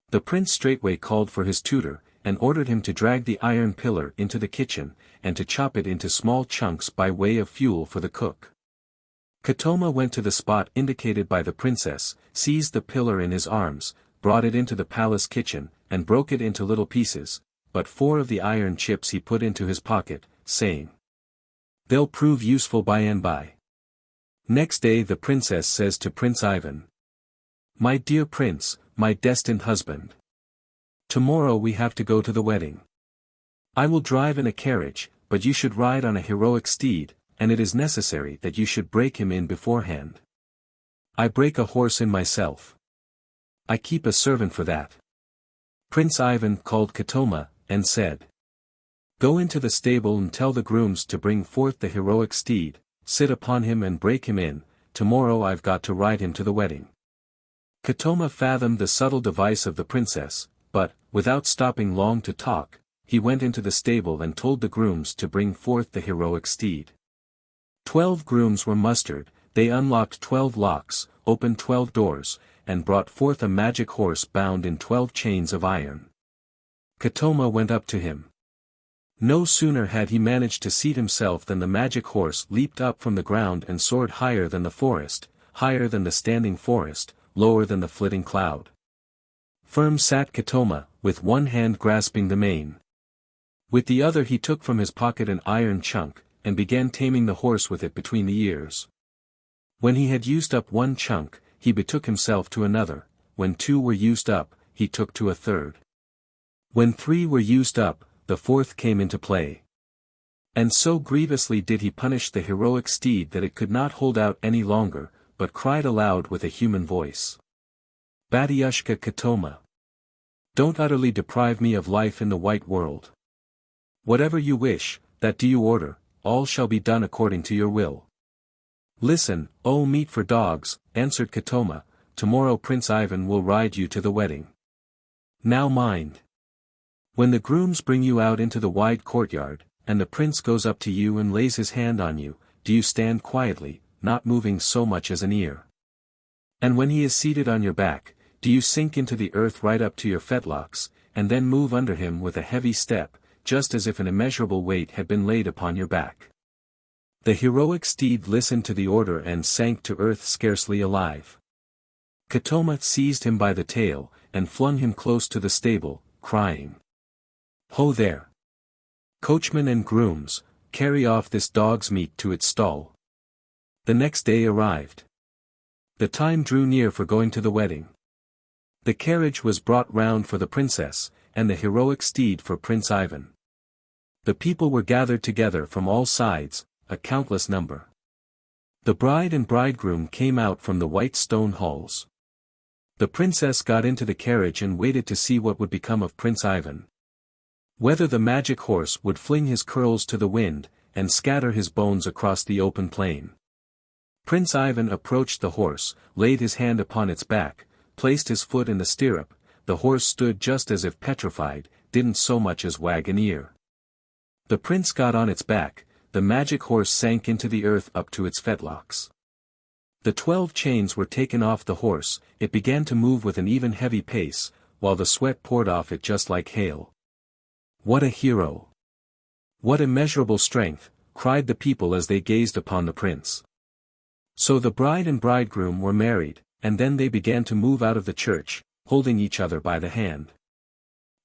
The prince straightway called for his tutor, and ordered him to drag the iron pillar into the kitchen, and to chop it into small chunks by way of fuel for the cook. Katoma went to the spot indicated by the princess, seized the pillar in his arms, brought it into the palace kitchen, and broke it into little pieces, but 4 of the iron chips he put into his pocket, saying, "They'll prove useful by and by." Next day the princess says to Prince Ivan, "My dear prince, my destined husband. Tomorrow we have to go to the wedding. I will drive in a carriage, but you should ride on a heroic steed, and it is necessary that you should break him in beforehand. I break a horse in myself. I keep a servant for that." Prince Ivan called Katoma, and said, "Go into the stable and tell the grooms to bring forth the heroic steed, sit upon him and break him in, tomorrow I've got to ride him to the wedding." Katoma fathomed the subtle device of the princess, but, without stopping long to talk, he went into the stable and told the grooms to bring forth the heroic steed. 12 grooms were mustered, they unlocked 12 locks, opened 12 doors, and brought forth a magic horse bound in 12 chains of iron. Katoma went up to him. No sooner had he managed to seat himself than the magic horse leaped up from the ground and soared higher than the forest, higher than the standing forest, lower than the flitting cloud. Firm sat Katoma, with one hand grasping the mane. With the other he took from his pocket an iron chunk, and began taming the horse with it between the ears. When he had used up one chunk, he betook himself to another, when 2 were used up, he took to a third. When 3 were used up, the 4th came into play. And so grievously did he punish the heroic steed that it could not hold out any longer, but cried aloud with a human voice, "Batyushka Katoma! Don't utterly deprive me of life in the white world. Whatever you wish, that do you order, all shall be done according to your will." "Listen, O meat for dogs," answered Katoma, "tomorrow Prince Ivan will ride you to the wedding. Now mind. When the grooms bring you out into the wide courtyard, and the prince goes up to you and lays his hand on you, do you stand quietly, not moving so much as an ear. And when he is seated on your back, do you sink into the earth right up to your fetlocks, and then move under him with a heavy step, just as if an immeasurable weight had been laid upon your back. The heroic steed listened to the order and sank to earth scarcely alive. Katoma seized him by the tail, and flung him close to the stable, crying, "Ho there! Coachman and grooms, carry off this dog's meat to its stall." The next day arrived. The time drew near for going to the wedding. The carriage was brought round for the princess, and the heroic steed for Prince Ivan. The people were gathered together from all sides, a countless number. The bride and bridegroom came out from the white stone halls. The princess got into the carriage and waited to see what would become of Prince Ivan. Whether the magic horse would fling his curls to the wind, and scatter his bones across the open plain. Prince Ivan approached the horse, laid his hand upon its back, placed his foot in the stirrup. The horse stood just as if petrified, didn't so much as wag an ear. The prince got on its back, the magic horse sank into the earth up to its fetlocks. The 12 chains were taken off the horse, it began to move with an even heavy pace, while the sweat poured off it just like hail. "What a hero! What immeasurable strength!" cried the people as they gazed upon the prince. So the bride and bridegroom were married, and then they began to move out of the church, holding each other by the hand.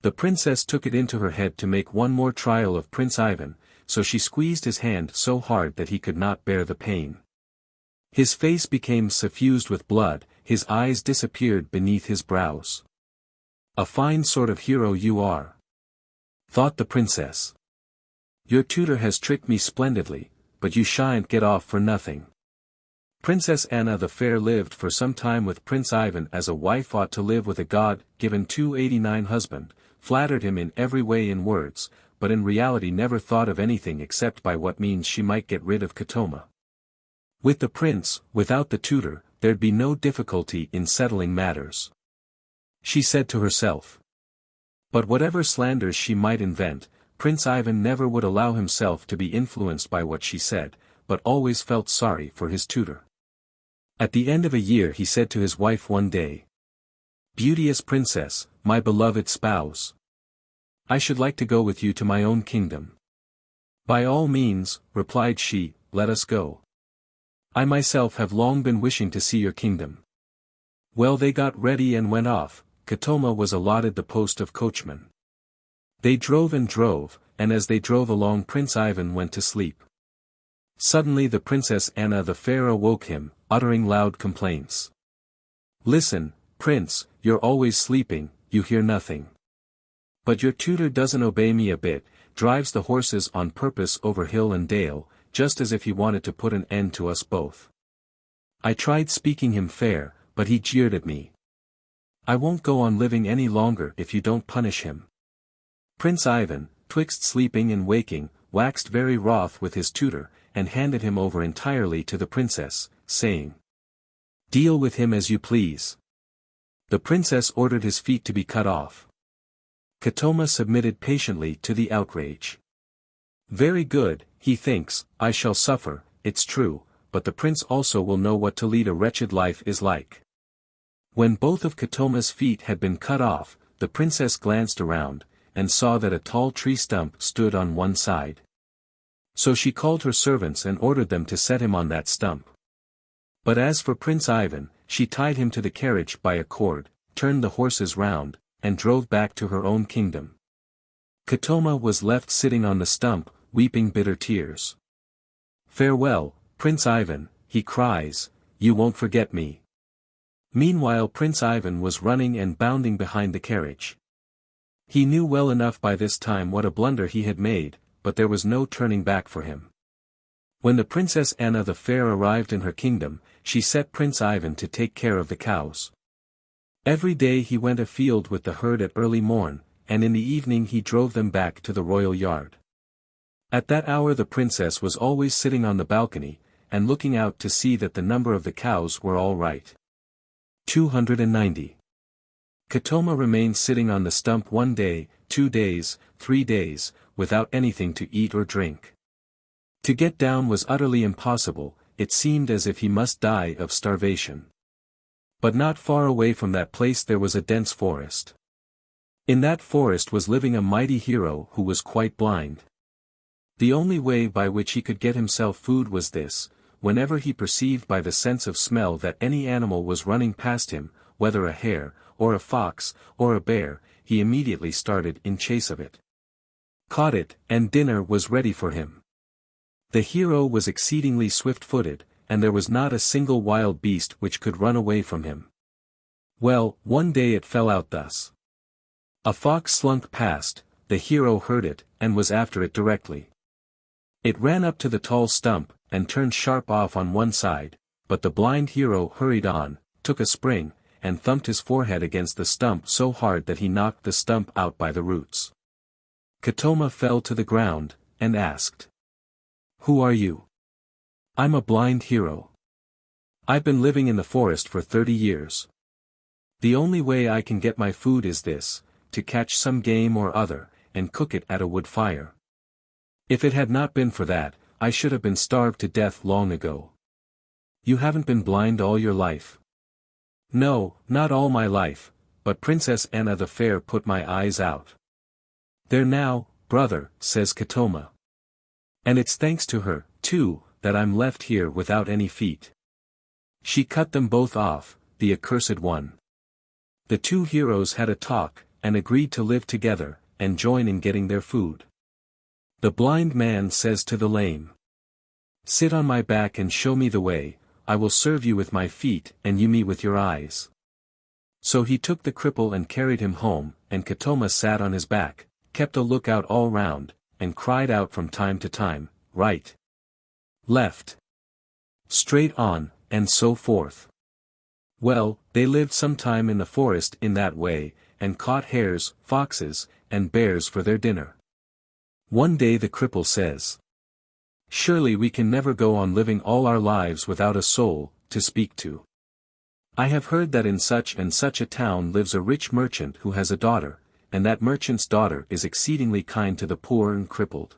The princess took it into her head to make one more trial of Prince Ivan, so she squeezed his hand so hard that he could not bear the pain. His face became suffused with blood, his eyes disappeared beneath his brows. "A fine sort of hero you are," thought the princess. "Your tutor has tricked me splendidly, but you shan't get off for nothing." Princess Anna the Fair lived for some time with Prince Ivan as a wife ought to live with a God-given 289 husband, flattered him in every way in words, but in reality never thought of anything except by what means she might get rid of Katoma. With the prince, without the tutor, there'd be no difficulty in settling matters. She said to herself. But whatever slanders she might invent, Prince Ivan never would allow himself to be influenced by what she said, but always felt sorry for his tutor. At the end of a year he said to his wife one day, "Beauteous princess, my beloved spouse, I should like to go with you to my own kingdom." "By all means," replied she, "let us go. I myself have long been wishing to see your kingdom." Well, they got ready and went off. Katoma was allotted the post of coachman. They drove, and as they drove along Prince Ivan went to sleep. Suddenly the Princess Anna the Fair awoke him, uttering loud complaints. "Listen, Prince, you're always sleeping, you hear nothing. But your tutor doesn't obey me a bit, drives the horses on purpose over hill and dale, just as if he wanted to put an end to us both. I tried speaking him fair, but he jeered at me. I won't go on living any longer if you don't punish him." Prince Ivan, twixt sleeping and waking, waxed very wroth with his tutor, and handed him over entirely to the princess, saying, "Deal with him as you please." The princess ordered his feet to be cut off. Katoma submitted patiently to the outrage. "Very good, he thinks, I shall suffer, it's true, but the prince also will know what to lead a wretched life is like." When both of Katoma's feet had been cut off, the princess glanced around, and saw that a tall tree stump stood on one side. So she called her servants and ordered them to set him on that stump. But as for Prince Ivan, she tied him to the carriage by a cord, turned the horses round, and drove back to her own kingdom. Katoma was left sitting on the stump, weeping bitter tears. "Farewell, Prince Ivan," he cries, "you won't forget me." Meanwhile Prince Ivan was running and bounding behind the carriage. He knew well enough by this time what a blunder he had made, but there was no turning back for him. When the Princess Anna the Fair arrived in her kingdom, she set Prince Ivan to take care of the cows. Every day he went afield with the herd at early morn, and in the evening he drove them back to the royal yard. At that hour the princess was always sitting on the balcony, and looking out to see that the number of the cows were all right. 290. Katoma remained sitting on the stump 1 day, 2 days, 3 days, without anything to eat or drink. To get down was utterly impossible, it seemed as if he must die of starvation. But not far away from that place there was a dense forest. In that forest was living a mighty hero who was quite blind. The only way by which he could get himself food was this: whenever he perceived by the sense of smell that any animal was running past him, whether a hare, or a fox, or a bear, he immediately started in chase of it. Caught it, and dinner was ready for him. The hero was exceedingly swift-footed, and there was not a single wild beast which could run away from him. Well, one day it fell out thus. A fox slunk past, the hero heard it, and was after it directly. It ran up to the tall stump, and turned sharp off on one side, but the blind hero hurried on, took a spring, and thumped his forehead against the stump so hard that he knocked the stump out by the roots. Katoma fell to the ground, and asked, "Who are you?" "I'm a blind hero. I've been living in the forest for 30 years. The only way I can get my food is this, to catch some game or other, and cook it at a wood fire. If it had not been for that, I should have been starved to death long ago." "You haven't been blind all your life?" "No, not all my life, but Princess Anna the Fair put my eyes out." "There now, brother," says Katoma. "And it's thanks to her, too, that I'm left here without any feet. She cut them both off, the accursed one." The two heroes had a talk, and agreed to live together, and join in getting their food. The blind man says to the lame, "Sit on my back and show me the way, I will serve you with my feet and you me with your eyes." So he took the cripple and carried him home, and Katoma sat on his back, kept a lookout all round, and cried out from time to time, "Right, left, straight on," and so forth. Well, they lived some time in the forest in that way, and caught hares, foxes, and bears for their dinner. One day the cripple says, "Surely we can never go on living all our lives without a soul to speak to. I have heard that in such and such a town lives a rich merchant who has a daughter, and that merchant's daughter is exceedingly kind to the poor and crippled.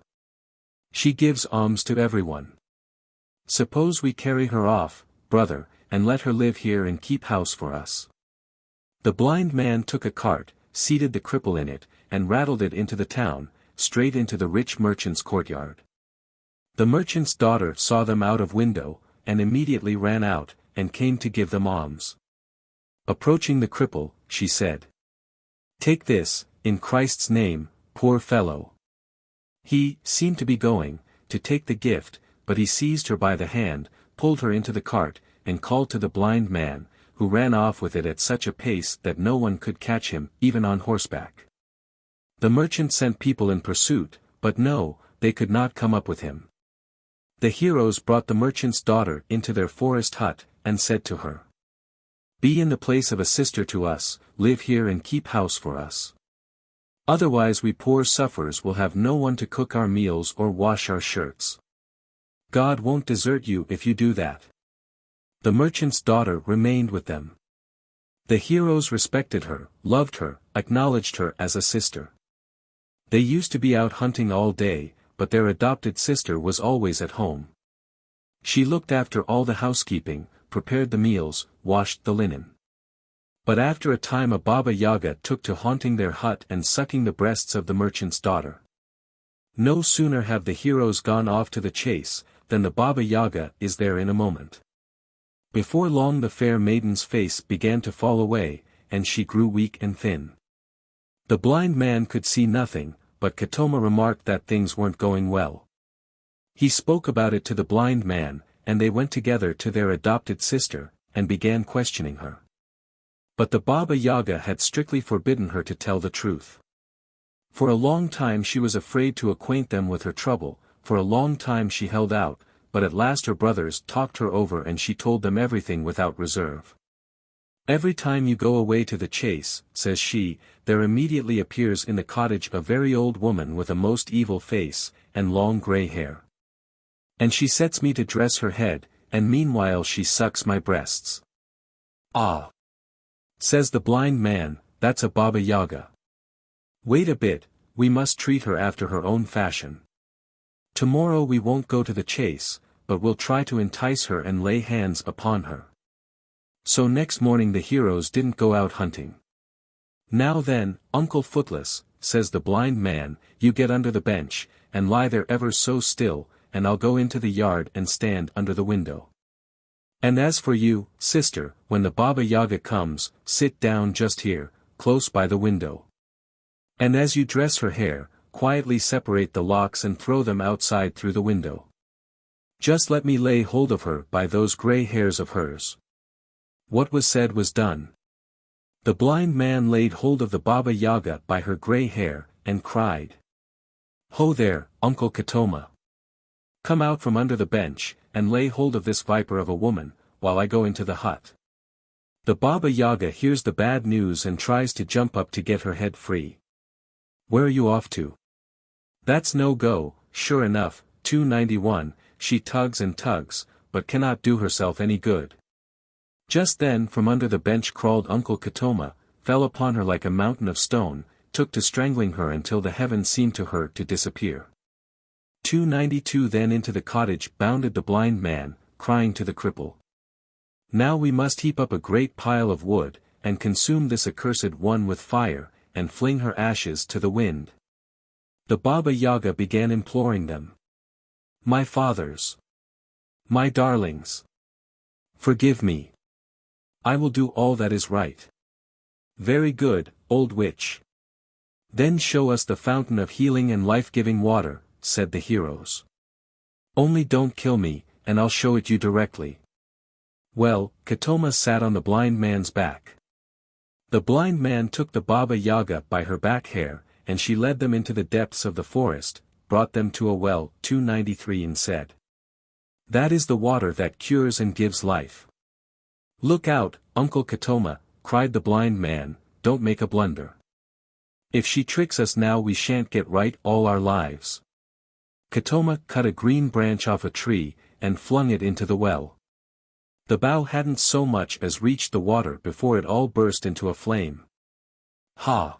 She gives alms to everyone. Suppose we carry her off, brother, and let her live here and keep house for us." The blind man took a cart, seated the cripple in it, and rattled it into the town, straight into the rich merchant's courtyard. The merchant's daughter saw them out of window, and immediately ran out, and came to give them alms. Approaching the cripple, she said, "Take this, in Christ's name, poor fellow." He seemed to be going to take the gift, but he seized her by the hand, pulled her into the cart, and called to the blind man, who ran off with it at such a pace that no one could catch him, even on horseback. The merchant sent people in pursuit, but no, they could not come up with him. The heroes brought the merchant's daughter into their forest hut, and said to her, "Be in the place of a sister to us, live here and keep house for us. Otherwise we poor sufferers will have no one to cook our meals or wash our shirts. God won't desert you if you do that." The merchant's daughter remained with them. The heroes respected her, loved her, acknowledged her as a sister. They used to be out hunting all day, but their adopted sister was always at home. She looked after all the housekeeping, prepared the meals, washed the linen. But after a time a Baba Yaga took to haunting their hut and sucking the breasts of the merchant's daughter. No sooner have the heroes gone off to the chase, than the Baba Yaga is there in a moment. Before long the fair maiden's face began to fall away, and she grew weak and thin. The blind man could see nothing, but Katoma remarked that things weren't going well. He spoke about it to the blind man, and they went together to their adopted sister, and began questioning her. But the Baba Yaga had strictly forbidden her to tell the truth. For a long time she was afraid to acquaint them with her trouble, for a long time she held out, but at last her brothers talked her over and she told them everything without reserve. "Every time you go away to the chase," says she, "there immediately appears in the cottage a very old woman with a most evil face, and long grey hair. And she sets me to dress her head, and meanwhile she sucks my breasts." "Ah!" says the blind man, "that's a Baba Yaga. Wait a bit, we must treat her after her own fashion. Tomorrow we won't go to the chase, but we'll try to entice her and lay hands upon her." So next morning the heroes didn't go out hunting. "Now then, Uncle Footless," says the blind man, "you get under the bench, and lie there ever so still, and I'll go into the yard and stand under the window. And as for you, sister, when the Baba Yaga comes, sit down just here, close by the window. And as you dress her hair, quietly separate the locks and throw them outside through the window. Just let me lay hold of her by those grey hairs of hers." What was said was done. The blind man laid hold of the Baba Yaga by her grey hair, and cried, "Ho there, Uncle Katoma! Come out from under the bench, and lay hold of this viper of a woman, while I go into the hut." The Baba Yaga hears the bad news and tries to jump up to get her head free. "Where are you off to?" "That's no go, sure enough." 291, she tugs and tugs, but cannot do herself any good. Just then from under the bench crawled Uncle Katoma, fell upon her like a mountain of stone, took to strangling her until the heavens seemed to her to disappear. 292 Then into the cottage bounded the blind man, crying to the cripple, "Now we must heap up a great pile of wood, and consume this accursed one with fire, and fling her ashes to the wind." The Baba Yaga began imploring them. "My fathers! My darlings! Forgive me! I will do all that is right." "Very good, old witch. Then show us the fountain of healing and life-giving water," said the heroes. "Only don't kill me, and I'll show it you directly." Well, Katoma sat on the blind man's back. The blind man took the Baba Yaga by her back hair, and she led them into the depths of the forest, brought them to a well, 293 and said, "That is the water that cures and gives life." "Look out, Uncle Katoma," cried the blind man, "don't make a blunder. If she tricks us now we shan't get right all our lives." Katoma cut a green branch off a tree, and flung it into the well. The bough hadn't so much as reached the water before it all burst into a flame. "Ha!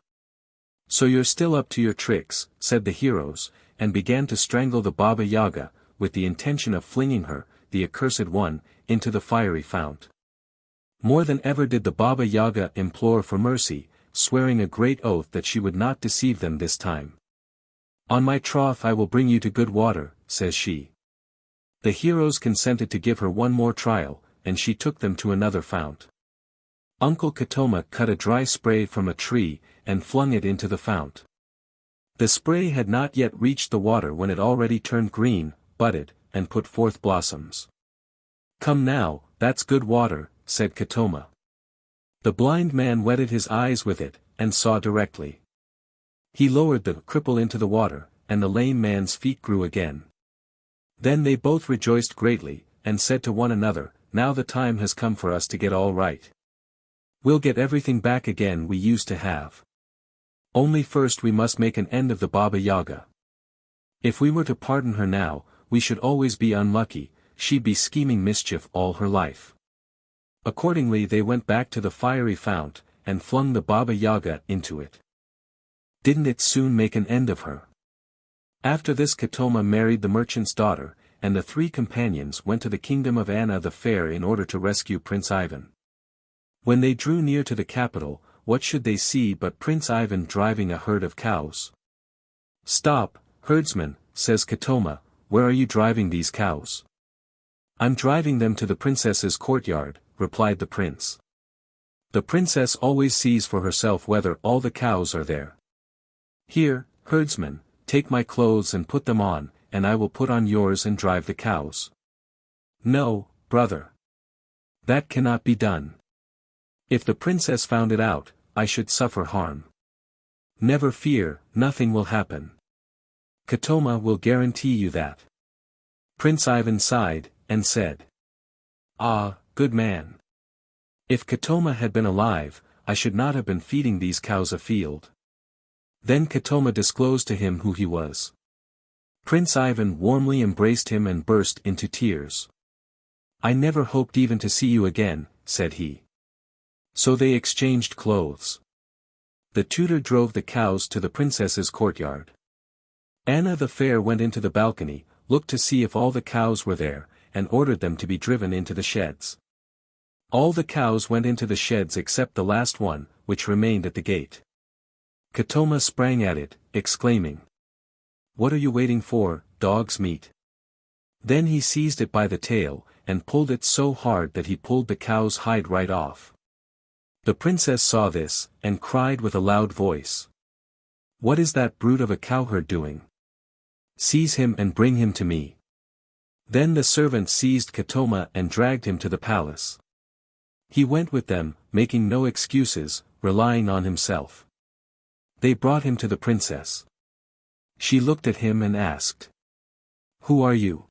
So you're still up to your tricks," said the heroes, and began to strangle the Baba Yaga, with the intention of flinging her, the accursed one, into the fiery fount. More than ever did the Baba Yaga implore for mercy, swearing a great oath that she would not deceive them this time. "On my troth I will bring you to good water," says she. The heroes consented to give her one more trial, and she took them to another fount. Uncle Katoma cut a dry spray from a tree, and flung it into the fount. The spray had not yet reached the water when it already turned green, budded, and put forth blossoms. "Come now, that's good water," said Katoma. The blind man wetted his eyes with it, and saw directly. He lowered the cripple into the water, and the lame man's feet grew again. Then they both rejoiced greatly, and said to one another, "Now the time has come for us to get all right. We'll get everything back again we used to have. Only first we must make an end of the Baba Yaga. If we were to pardon her now, we should always be unlucky, she'd be scheming mischief all her life." Accordingly they went back to the fiery fount, and flung the Baba Yaga into it. Didn't it soon make an end of her? After this Katoma married the merchant's daughter, and the three companions went to the kingdom of Anna the Fair in order to rescue Prince Ivan. When they drew near to the capital, what should they see but Prince Ivan driving a herd of cows. "Stop, herdsman," says Katoma, "where are you driving these cows?" "I'm driving them to the princess's courtyard," replied the prince. "The princess always sees for herself whether all the cows are there. Here, herdsman, take my clothes and put them on, and I will put on yours and drive the cows." "No, brother. That cannot be done. If the princess found it out, I should suffer harm." "Never fear, nothing will happen. Katoma will guarantee you that." Prince Ivan sighed, and said, "Ah, good man. If Katoma had been alive, I should not have been feeding these cows afield." Then Katoma disclosed to him who he was. Prince Ivan warmly embraced him and burst into tears. "I never hoped even to see you again," said he. So they exchanged clothes. The tutor drove the cows to the princess's courtyard. Anna the Fair went into the balcony, looked to see if all the cows were there, and ordered them to be driven into the sheds. All the cows went into the sheds except the last one, which remained at the gate. Katoma sprang at it, exclaiming, What are you waiting for, dog's meat? Then he seized it by the tail, and pulled it so hard that he pulled the cow's hide right off. The princess saw this, and cried with a loud voice. What is that brute of a cowherd doing? Seize him and bring him to me. Then the servant seized Katoma and dragged him to the palace. He went with them, making no excuses, relying on himself. They brought him to the princess. She looked at him and asked. Who are you?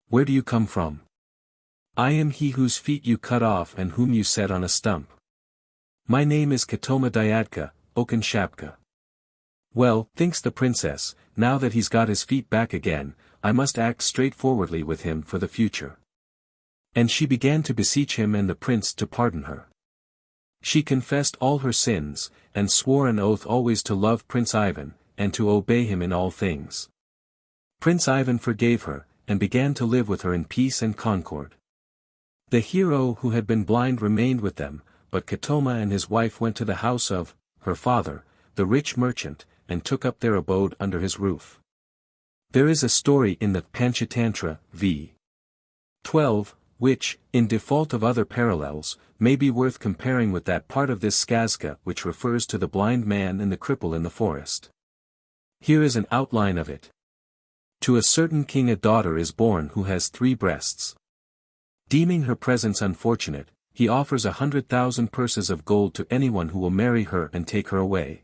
Where do you come from? I am he whose feet you cut off and whom you set on a stump. My name is Katoma Dyadka, Okenshapka. Well, thinks the princess, now that he's got his feet back again, I must act straightforwardly with him for the future. And she began to beseech him and the prince to pardon her. She confessed all her sins, and swore an oath always to love Prince Ivan, and to obey him in all things. Prince Ivan forgave her, and began to live with her in peace and concord. The hero who had been blind remained with them, but Katoma and his wife went to the house of her father, the rich merchant, and took up their abode under his roof. There is a story in the Panchatantra, v. 12, which, in default of other parallels, may be worth comparing with that part of this skazka which refers to the blind man and the cripple in the forest. Here is an outline of it. To a certain king a daughter is born who has 3 breasts. Deeming her presence unfortunate, he offers 100,000 purses of gold to anyone who will marry her and take her away.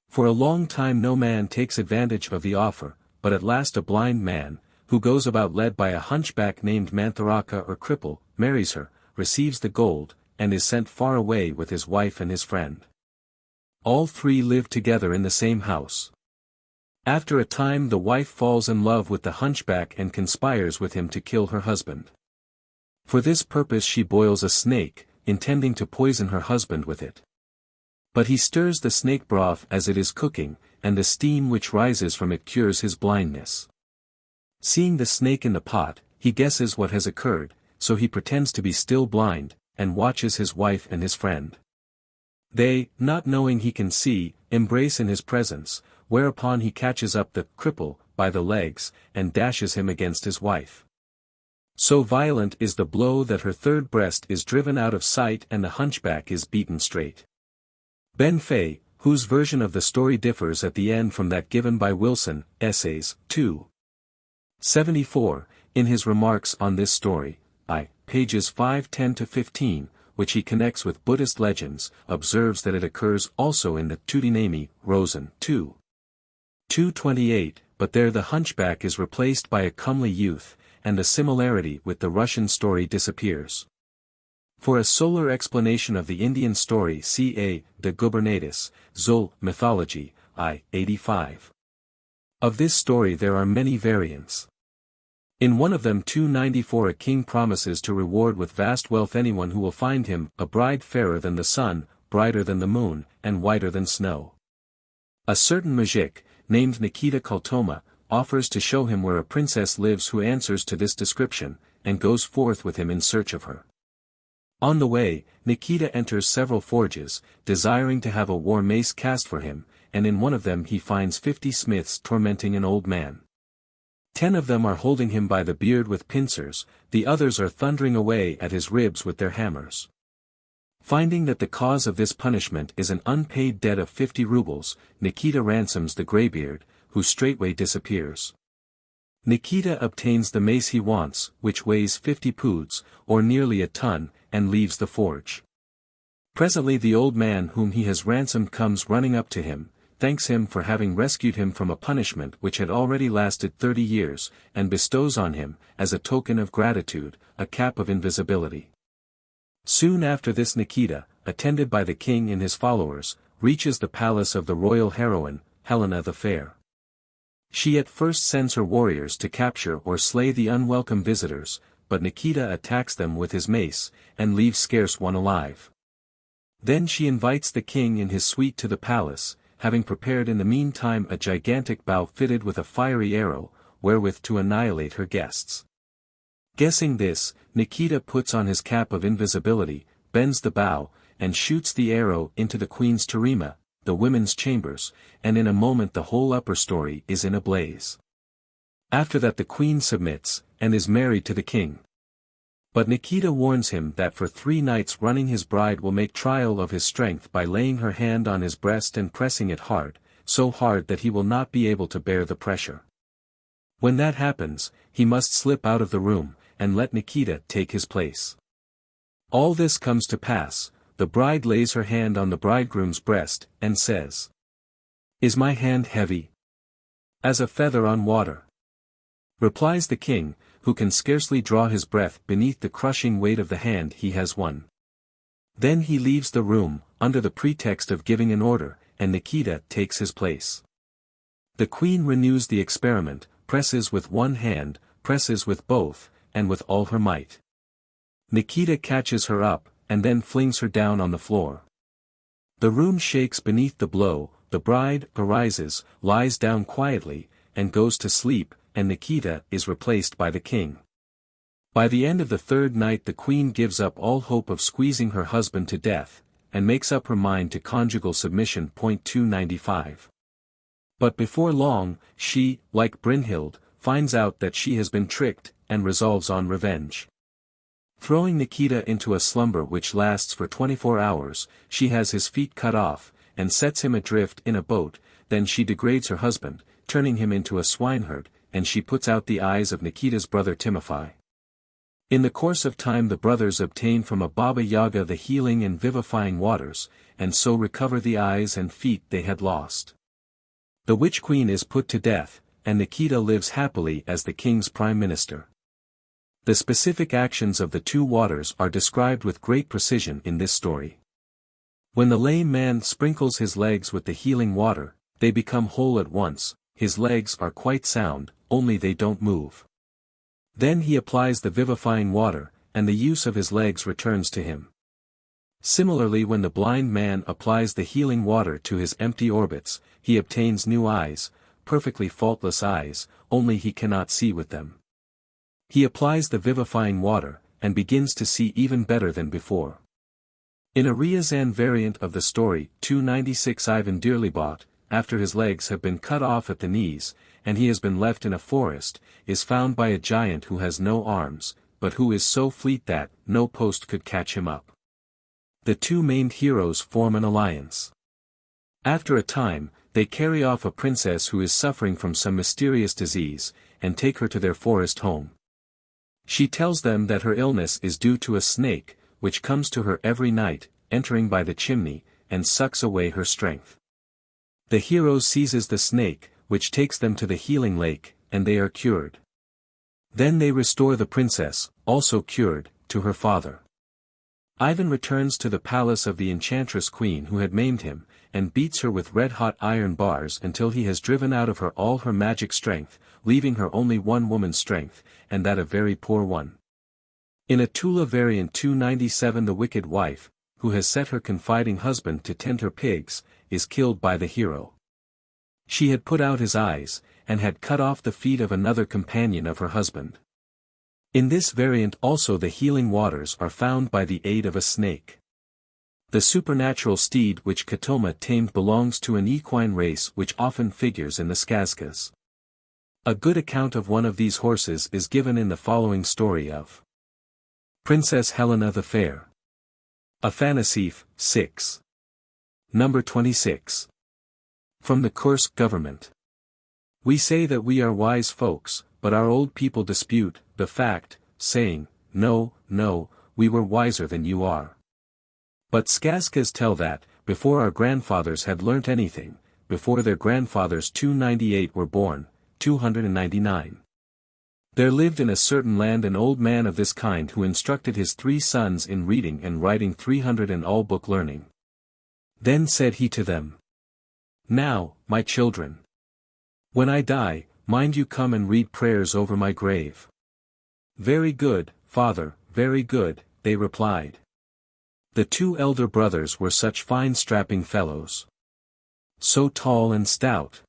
For a long time no man takes advantage of the offer, but at last a blind man, who goes about led by a hunchback named Mantharaka or cripple, marries her, receives the gold, and is sent far away with his wife and his friend. All 3 live together in the same house. After a time the wife falls in love with the hunchback and conspires with him to kill her husband. For this purpose she boils a snake, intending to poison her husband with it. But he stirs the snake broth as it is cooking, and the steam which rises from it cures his blindness. Seeing the snake in the pot, he guesses what has occurred, so he pretends to be still blind, and watches his wife and his friend. They, not knowing he can see, embrace in his presence, whereupon he catches up the cripple by the legs, and dashes him against his wife. So violent is the blow that her 3rd breast is driven out of sight and the hunchback is beaten straight. Ben Fay, whose version of the story differs at the end from that given by Wilson, Essays, 2. 74, in his remarks on this story, pages 510-15, which he connects with Buddhist legends, observes that it occurs also in the Chudinamy, Rosen, 2. 228, but there the hunchback is replaced by a comely youth, and the similarity with the Russian story disappears. For a solar explanation of the Indian story see A. de Gubernatis, Zul, Mythology, I. 85. Of this story there are many variants. In one of them 294 a king promises to reward with vast wealth anyone who will find him a bride fairer than the sun, brighter than the moon, and whiter than snow. A certain mujik, named Nikita Kaltoma, offers to show him where a princess lives who answers to this description, and goes forth with him in search of her. On the way, Nikita enters several forges, desiring to have a war mace cast for him, and in one of them he finds 50 smiths tormenting an old man. 10 of them are holding him by the beard with pincers, the others are thundering away at his ribs with their hammers. Finding that the cause of this punishment is an unpaid debt of 50 rubles, Nikita ransoms the greybeard, who straightway disappears. Nikita obtains the mace he wants, which weighs 50 poods, or nearly a ton, and leaves the forge. Presently the old man whom he has ransomed comes running up to him, thanks him for having rescued him from a punishment which had already lasted 30 years, and bestows on him, as a token of gratitude, a cap of invisibility. Soon after this Nikita, attended by the king and his followers, reaches the palace of the royal heroine, Helena the Fair. She at first sends her warriors to capture or slay the unwelcome visitors, but Nikita attacks them with his mace, and leaves scarce one alive. Then she invites the king and his suite to the palace, having prepared in the meantime a gigantic bow fitted with a fiery arrow, wherewith to annihilate her guests. Guessing this, Nikita puts on his cap of invisibility, bends the bow, and shoots the arrow into the queen's terema, the women's chambers, and in a moment the whole upper story is in a blaze. After that the queen submits, and is married to the king. But Nikita warns him that for 3 nights running his bride will make trial of his strength by laying her hand on his breast and pressing it hard, so hard that he will not be able to bear the pressure. When that happens, he must slip out of the room, and let Nikita take his place. All this comes to pass, the bride lays her hand on the bridegroom's breast, and says, "Is my hand heavy? As a feather on water?" Replies the king, who can scarcely draw his breath beneath the crushing weight of the hand he has won. Then he leaves the room, under the pretext of giving an order, and Nikita takes his place. The queen renews the experiment, presses with one hand, presses with both, and with all her might. Nikita catches her up, and then flings her down on the floor. The room shakes beneath the blow, the bride arises, lies down quietly, and goes to sleep, and Nikita is replaced by the king. By the end of the 3rd night the queen gives up all hope of squeezing her husband to death, and makes up her mind to conjugal submission. 295. But before long, she, like Brynhild, finds out that she has been tricked, and resolves on revenge. Throwing Nikita into a slumber which lasts for 24 hours, she has his feet cut off, and sets him adrift in a boat. Then she degrades her husband, turning him into a swineherd, and she puts out the eyes of Nikita's brother Timofey. In the course of time the brothers obtain from a Baba Yaga the healing and vivifying waters, and so recover the eyes and feet they had lost. The witch queen is put to death, and Nikita lives happily as the king's prime minister. The specific actions of the 2 waters are described with great precision in this story. When the lame man sprinkles his legs with the healing water, they become whole at once. His legs are quite sound, only they don't move. Then he applies the vivifying water, and the use of his legs returns to him. Similarly, when the blind man applies the healing water to his empty orbits, he obtains new eyes, perfectly faultless eyes, only he cannot see with them. He applies the vivifying water, and begins to see even better than before. In a Ryazan variant of the story, 296, Ivan dearly bought, after his legs have been cut off at the knees, and he has been left in a forest, is found by a giant who has no arms, but who is so fleet that no post could catch him up. The 2 maimed heroes form an alliance. After a time, they carry off a princess who is suffering from some mysterious disease, and take her to their forest home. She tells them that her illness is due to a snake, which comes to her every night, entering by the chimney, and sucks away her strength. The hero seizes the snake, which takes them to the healing lake, and they are cured. Then they restore the princess, also cured, to her father. Ivan returns to the palace of the enchantress queen who had maimed him, and beats her with red-hot iron bars until he has driven out of her all her magic strength, leaving her only one woman's strength, and that a very poor one. In a Tula variant 297 the wicked wife, who has set her confiding husband to tend her pigs, is killed by the hero. She had put out his eyes, and had cut off the feet of another companion of her husband. In this variant also the healing waters are found by the aid of a snake. The supernatural steed which Katoma tamed belongs to an equine race which often figures in the skazkas. A good account of one of these horses is given in the following story of Princess Helena the Fair. Afanasief, 6. Number 26. From the Kursk government. We say that we are wise folks, but our old people dispute the fact, saying, "No, no, we were wiser than you are." But skazkas tell that, before our grandfathers had learnt anything, before their grandfathers 298 were born, 299. There lived in a certain land an old man of this kind who instructed his 3 sons in reading and writing 300 and all book learning. Then said he to them, "Now, my children, when I die, mind you come and read prayers over my grave." "Very good, father, very good," they replied. The 2 elder brothers were such fine strapping fellows, so tall and stout.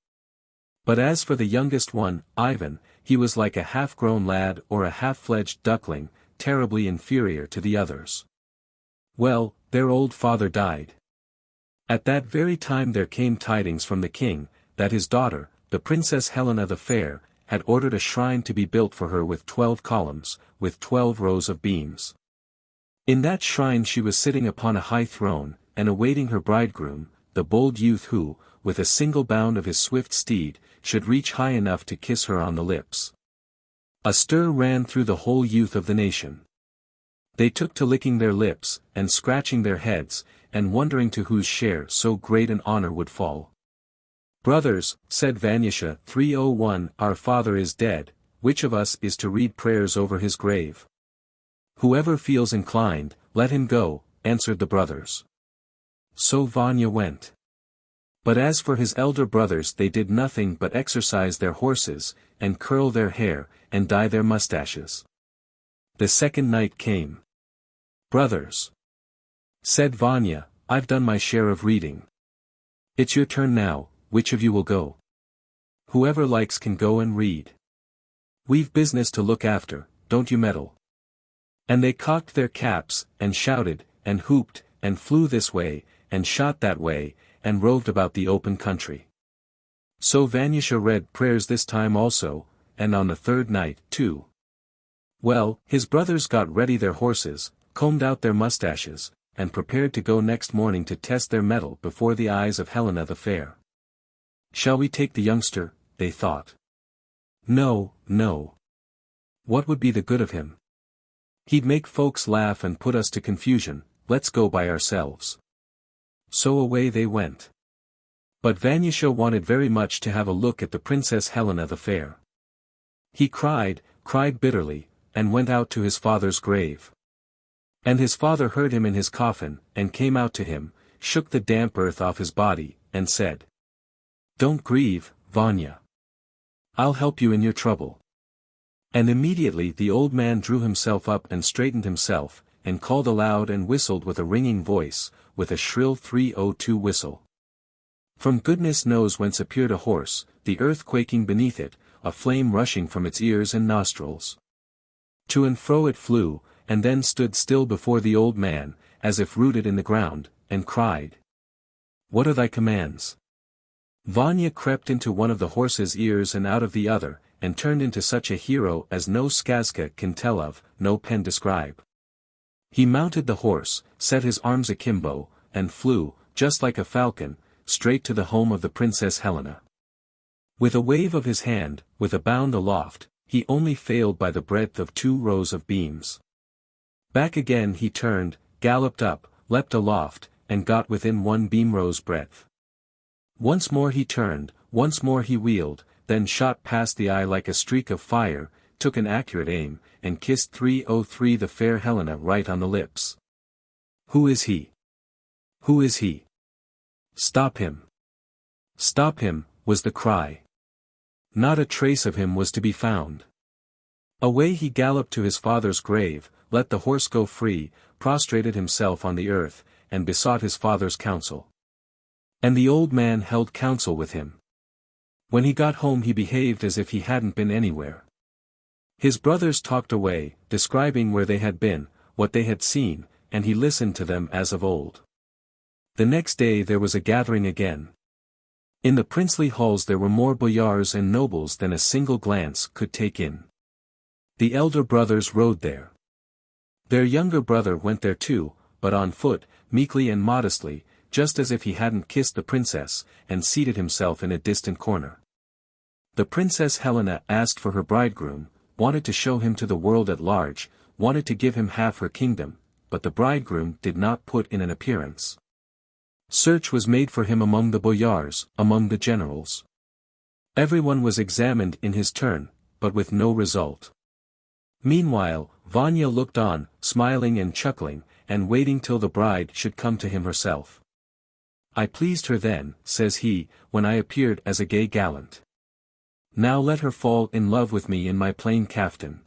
But as for the youngest one, Ivan, he was like a half-grown lad or a half-fledged duckling, terribly inferior to the others. Well, their old father died. At that very time there came tidings from the king, that his daughter, the Princess Helena the Fair, had ordered a shrine to be built for her with 12 columns, with 12 rows of beams. In that shrine she was sitting upon a high throne, and awaiting her bridegroom, the bold youth who, with a single bound of his swift steed, should reach high enough to kiss her on the lips. A stir ran through the whole youth of the nation. They took to licking their lips, and scratching their heads, and wondering to whose share so great an honor would fall. "Brothers," said Vanyusha 301, "our father is dead, which of us is to read prayers over his grave?" "Whoever feels inclined, let him go," answered the brothers. So Vanya went. But as for his elder brothers, they did nothing but exercise their horses, and curl their hair, and dye their mustaches. The second night came. "Brothers," said Vanya, "I've done my share of reading. It's your turn now, which of you will go? Whoever likes can go and read. We've business to look after, don't you meddle." And they cocked their caps, and shouted, and whooped, and flew this way, and shot that way, and roved about the open country. So Vanyusha read prayers this time also, and on the third night, too. Well, his brothers got ready their horses, combed out their mustaches, and prepared to go next morning to test their mettle before the eyes of Helena the Fair. "Shall we take the youngster?" they thought. "No, no. What would be the good of him? He'd make folks laugh and put us to confusion. Let's go by ourselves." So away they went. But Vanyusha wanted very much to have a look at the Princess Helena the Fair. He cried bitterly, and went out to his father's grave. And his father heard him in his coffin, and came out to him, shook the damp earth off his body, and said, "Don't grieve, Vanya. I'll help you in your trouble." And immediately the old man drew himself up and straightened himself, and called aloud and whistled with a ringing voice, with a shrill 302 whistle. From goodness knows whence appeared a horse, the earth quaking beneath it, a flame rushing from its ears and nostrils. To and fro it flew, and then stood still before the old man, as if rooted in the ground, and cried, "What are thy commands?" Vanya crept into one of the horse's ears and out of the other, and turned into such a hero as no skazka can tell of, no pen describe. He mounted the horse, set his arms akimbo, and flew, just like a falcon, straight to the home of the Princess Helena. With a wave of his hand, with a bound aloft, he only failed by the breadth of 2 rows of beams. Back again he turned, galloped up, leapt aloft, and got within 1 beam row's breadth. Once more he turned, once more he wheeled, then shot past the eye like a streak of fire, took an accurate aim, and kissed 303 the fair Helena right on the lips. "Who is he? Who is he? Stop him! Stop him!" was the cry. Not a trace of him was to be found. Away he galloped to his father's grave, let the horse go free, prostrated himself on the earth, and besought his father's counsel. And the old man held counsel with him. When he got home he behaved as if he hadn't been anywhere. His brothers talked away, describing where they had been, what they had seen, and he listened to them as of old. The next day there was a gathering again. In the princely halls there were more boyars and nobles than a single glance could take in. The elder brothers rode there. Their younger brother went there too, but on foot, meekly and modestly, just as if he hadn't kissed the princess, and seated himself in a distant corner. The Princess Helena asked for her bridegroom, wanted to show him to the world at large, wanted to give him half her kingdom, but the bridegroom did not put in an appearance. Search was made for him among the boyars, among the generals. Everyone was examined in his turn, but with no result. Meanwhile, Vanya looked on, smiling and chuckling, and waiting till the bride should come to him herself. "I pleased her then," says he, "when I appeared as a gay gallant. Now let her fall in love with me in my plain caftan."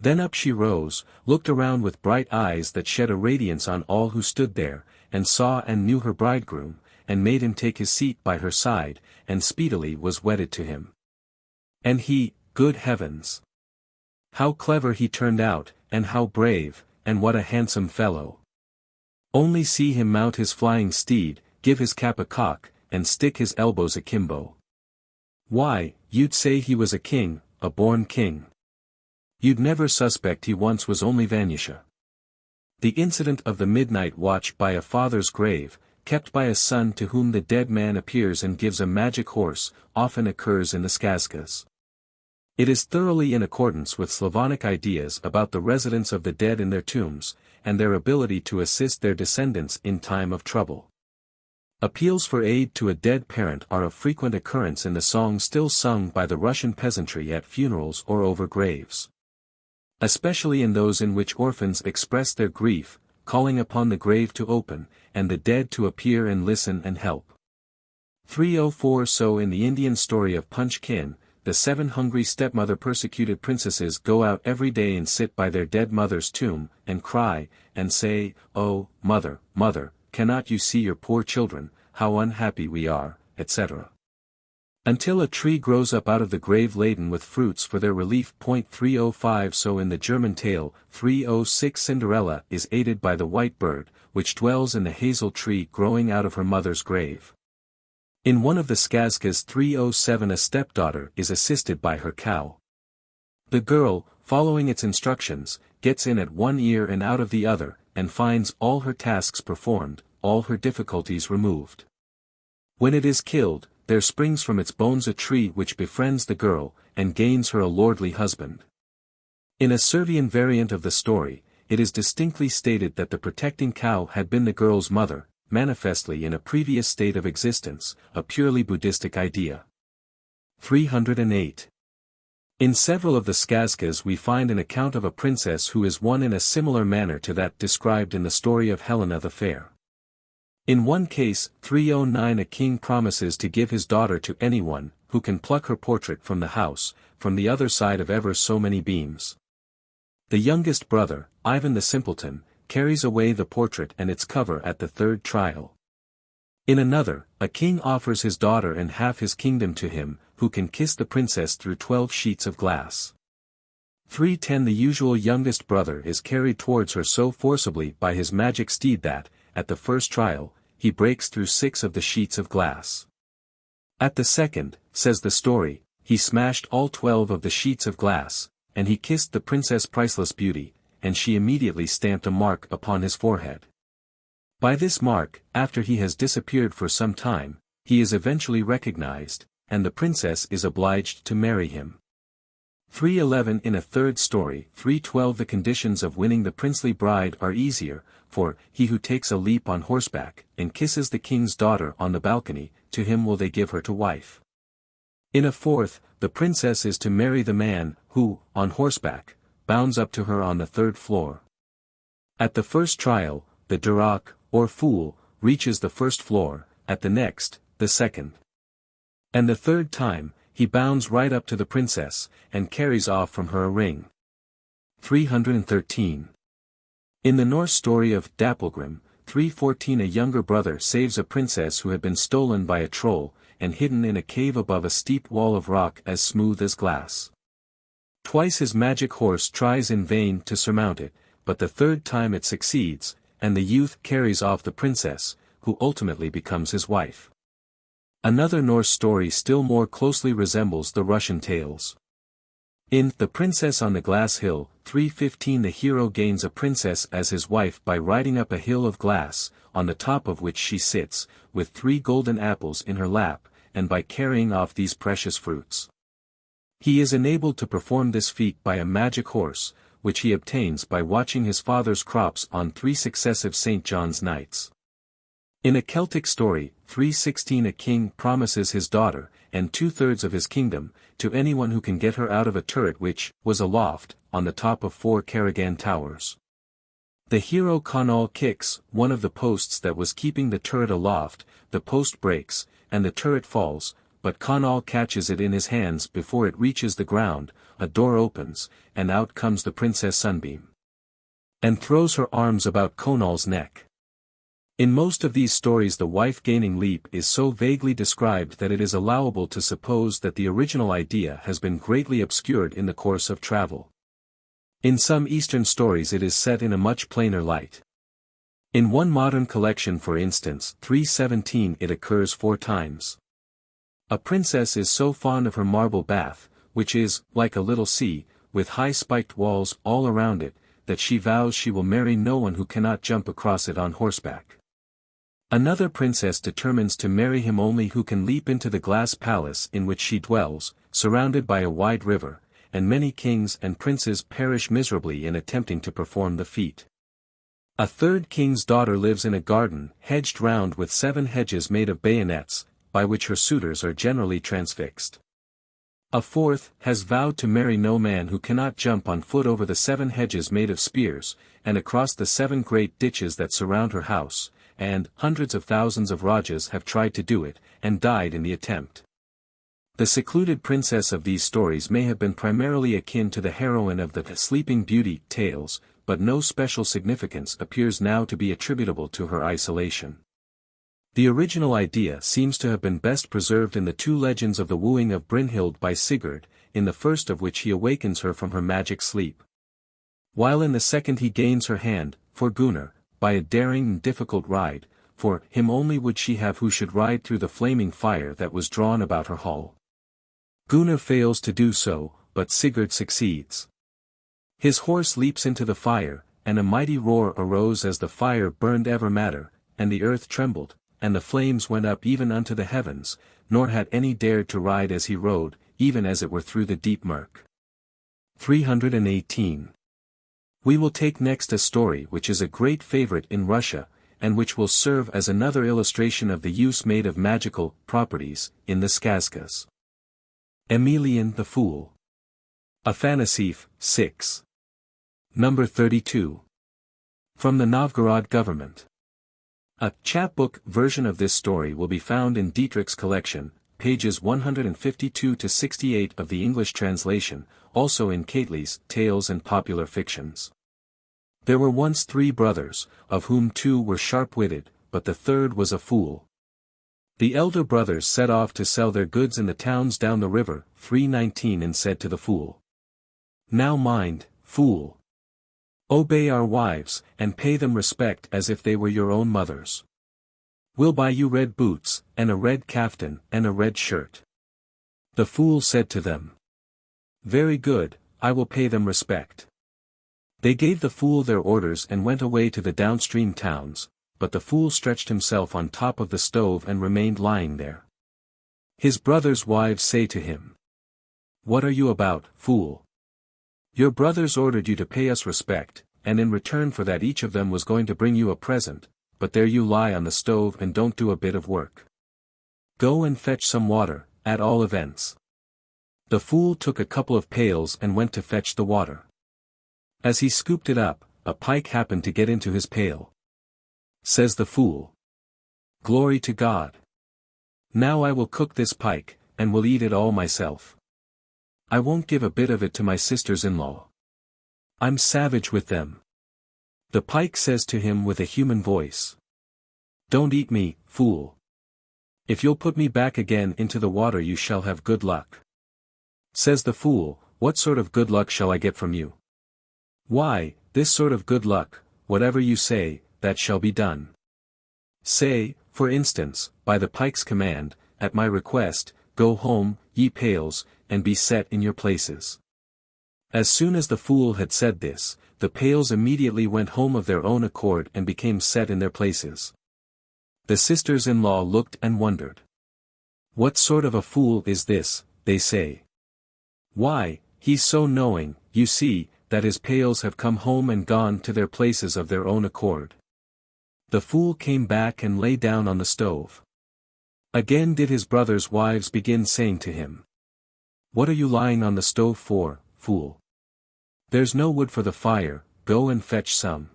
Then up she rose, looked around with bright eyes that shed a radiance on all who stood there, and saw and knew her bridegroom, and made him take his seat by her side, and speedily was wedded to him. And he, good heavens! How clever he turned out, and how brave, and what a handsome fellow! Only see him mount his flying steed, give his cap a cock, and stick his elbows akimbo. Why, you'd say he was a king, a born king. You'd never suspect he once was only Vanyusha. The incident of the midnight watch by a father's grave, kept by a son to whom the dead man appears and gives a magic horse, often occurs in the Skazkas. It is thoroughly in accordance with Slavonic ideas about the residence of the dead in their tombs, and their ability to assist their descendants in time of trouble. Appeals for aid to a dead parent are of frequent occurrence in the songs still sung by the Russian peasantry at funerals or over graves. Especially in those in which orphans express their grief, calling upon the grave to open, and the dead to appear and listen and help. 304 So in the Indian story of Punchkin, the 7 hungry stepmother persecuted princesses go out every day and sit by their dead mother's tomb, and cry, and say, "Oh, mother, mother, cannot you see your poor children, how unhappy we are," etc. Until a tree grows up out of the grave laden with fruits for their relief. 305 So in the German tale, 306 Cinderella is aided by the white bird, which dwells in the hazel tree growing out of her mother's grave. In one of the Skazkas 307 a stepdaughter is assisted by her cow. The girl, following its instructions, gets in at one ear and out of the other, and finds all her tasks performed, all her difficulties removed. When it is killed, there springs from its bones a tree which befriends the girl, and gains her a lordly husband. In a Servian variant of the story, it is distinctly stated that the protecting cow had been the girl's mother, manifestly in a previous state of existence, a purely Buddhistic idea. 308. In several of the Skazkas we find an account of a princess who is won in a similar manner to that described in the story of Helena the Fair. In one case, 309 a king promises to give his daughter to anyone who can pluck her portrait from the house, from the other side of ever so many beams. The youngest brother, Ivan the Simpleton, carries away the portrait and its cover at the third trial. In another, a king offers his daughter and half his kingdom to him, who can kiss the princess through 12 sheets of glass. 310 The usual youngest brother is carried towards her so forcibly by his magic steed that, at the first trial, he breaks through 6 of the sheets of glass. At the second, says the story, he smashed all 12 of the sheets of glass, and he kissed the princess' priceless beauty, and she immediately stamped a mark upon his forehead. By this mark, after he has disappeared for some time, he is eventually recognized, and the princess is obliged to marry him. 311 In a third story, 312 The conditions of winning the princely bride are easier, for, he who takes a leap on horseback, and kisses the king's daughter on the balcony, to him will they give her to wife. In a fourth, the princess is to marry the man, who, on horseback, bounds up to her on the 3rd floor. At the first trial, the durak, or fool, reaches the 1st floor, at the next, the 2nd. And the 3rd time, he bounds right up to the princess, and carries off from her a ring. 313. In the Norse story of Dapplegrim, 314 a younger brother saves a princess who had been stolen by a troll, and hidden in a cave above a steep wall of rock as smooth as glass. Twice his magic horse tries in vain to surmount it, but the 3rd time it succeeds, and the youth carries off the princess, who ultimately becomes his wife. Another Norse story still more closely resembles the Russian tales. In The Princess on the Glass Hill, 315 the hero gains a princess as his wife by riding up a hill of glass, on the top of which she sits, with 3 golden apples in her lap, and by carrying off these precious fruits. He is enabled to perform this feat by a magic horse, which he obtains by watching his father's crops on 3 successive St. John's nights. In a Celtic story, 316 a king promises his daughter, and 2/3 of his kingdom, to anyone who can get her out of a turret which was aloft, on the top of 4 Carrigan towers. The hero Conall kicks one of the posts that was keeping the turret aloft, the post breaks, and the turret falls, but Conall catches it in his hands before it reaches the ground, a door opens, and out comes the Princess Sunbeam. And throws her arms about Conall's neck. In most of these stories the wife gaining leap is so vaguely described that it is allowable to suppose that the original idea has been greatly obscured in the course of travel. In some Eastern stories it is set in a much plainer light. In one modern collection, for instance, 317, it occurs 4 times. A princess is so fond of her marble bath, which is, like a little sea, with high spiked walls all around it, that she vows she will marry no one who cannot jump across it on horseback. Another princess determines to marry him only who can leap into the glass palace in which she dwells, surrounded by a wide river, and many kings and princes perish miserably in attempting to perform the feat. A third king's daughter lives in a garden hedged round with 7 hedges made of bayonets, by which her suitors are generally transfixed. A fourth has vowed to marry no man who cannot jump on foot over the 7 hedges made of spears, and across the 7 great ditches that surround her house, and hundreds of thousands of Rajas have tried to do it, and died in the attempt. The secluded princess of these stories may have been primarily akin to the heroine of the Sleeping Beauty tales, but no special significance appears now to be attributable to her isolation. The original idea seems to have been best preserved in the 2 legends of the wooing of Brynhild by Sigurd, in the first of which he awakens her from her magic sleep, while in the second he gains her hand, for Gunnar, by a daring and difficult ride, for him only would she have who should ride through the flaming fire that was drawn about her hall. Gunnar fails to do so, but Sigurd succeeds. His horse leaps into the fire, and a mighty roar arose as the fire burned ever madder, and the earth trembled, and the flames went up even unto the heavens, nor had any dared to ride as he rode, even as it were through the deep murk. 318. We will take next a story which is a great favorite in Russia, and which will serve as another illustration of the use made of magical properties in the skazkas. Emilian the Fool. Afanasief, 6. Number 32. From the Novgorod government. A chapbook version of this story will be found in Dietrich's collection, pages 152 to 68 of the English translation, also in Cately's Tales and Popular Fictions. There were once 3 brothers, of whom 2 were sharp-witted, but the third was a fool. The elder brothers set off to sell their goods in the towns down the river, 319, and said to the fool, "Now mind, fool. Obey our wives, and pay them respect as if they were your own mothers. We'll buy you red boots, and a red kaftan, and a red shirt." The fool said to them, "Very good, I will pay them respect." They gave the fool their orders and went away to the downstream towns, but the fool stretched himself on top of the stove and remained lying there. His brothers' wives say to him, "What are you about, fool? Your brothers ordered you to pay us respect, and in return for that each of them was going to bring you a present, but there you lie on the stove and don't do a bit of work. Go and fetch some water, at all events." The fool took a couple of pails and went to fetch the water. As he scooped it up, a pike happened to get into his pail. Says the fool, "Glory to God! Now I will cook this pike, and will eat it all myself. I won't give a bit of it to my sisters-in-law. I'm savage with them." The pike says to him with a human voice, "Don't eat me, fool. If you'll put me back again into the water you shall have good luck." Says the fool, "What sort of good luck shall I get from you?" "Why, this sort of good luck, whatever you say, that shall be done. Say, for instance, by the pike's command, at my request, go home, ye pails, and be set in your places." As soon as the fool had said this, the pails immediately went home of their own accord and became set in their places. The sisters-in-law looked and wondered. "What sort of a fool is this?" they say. "Why, he's so knowing, you see, that his pails have come home and gone to their places of their own accord." The fool came back and lay down on the stove. Again did his brothers' wives begin saying to him, "What are you lying on the stove for, fool? There's no wood for the fire, go and fetch some."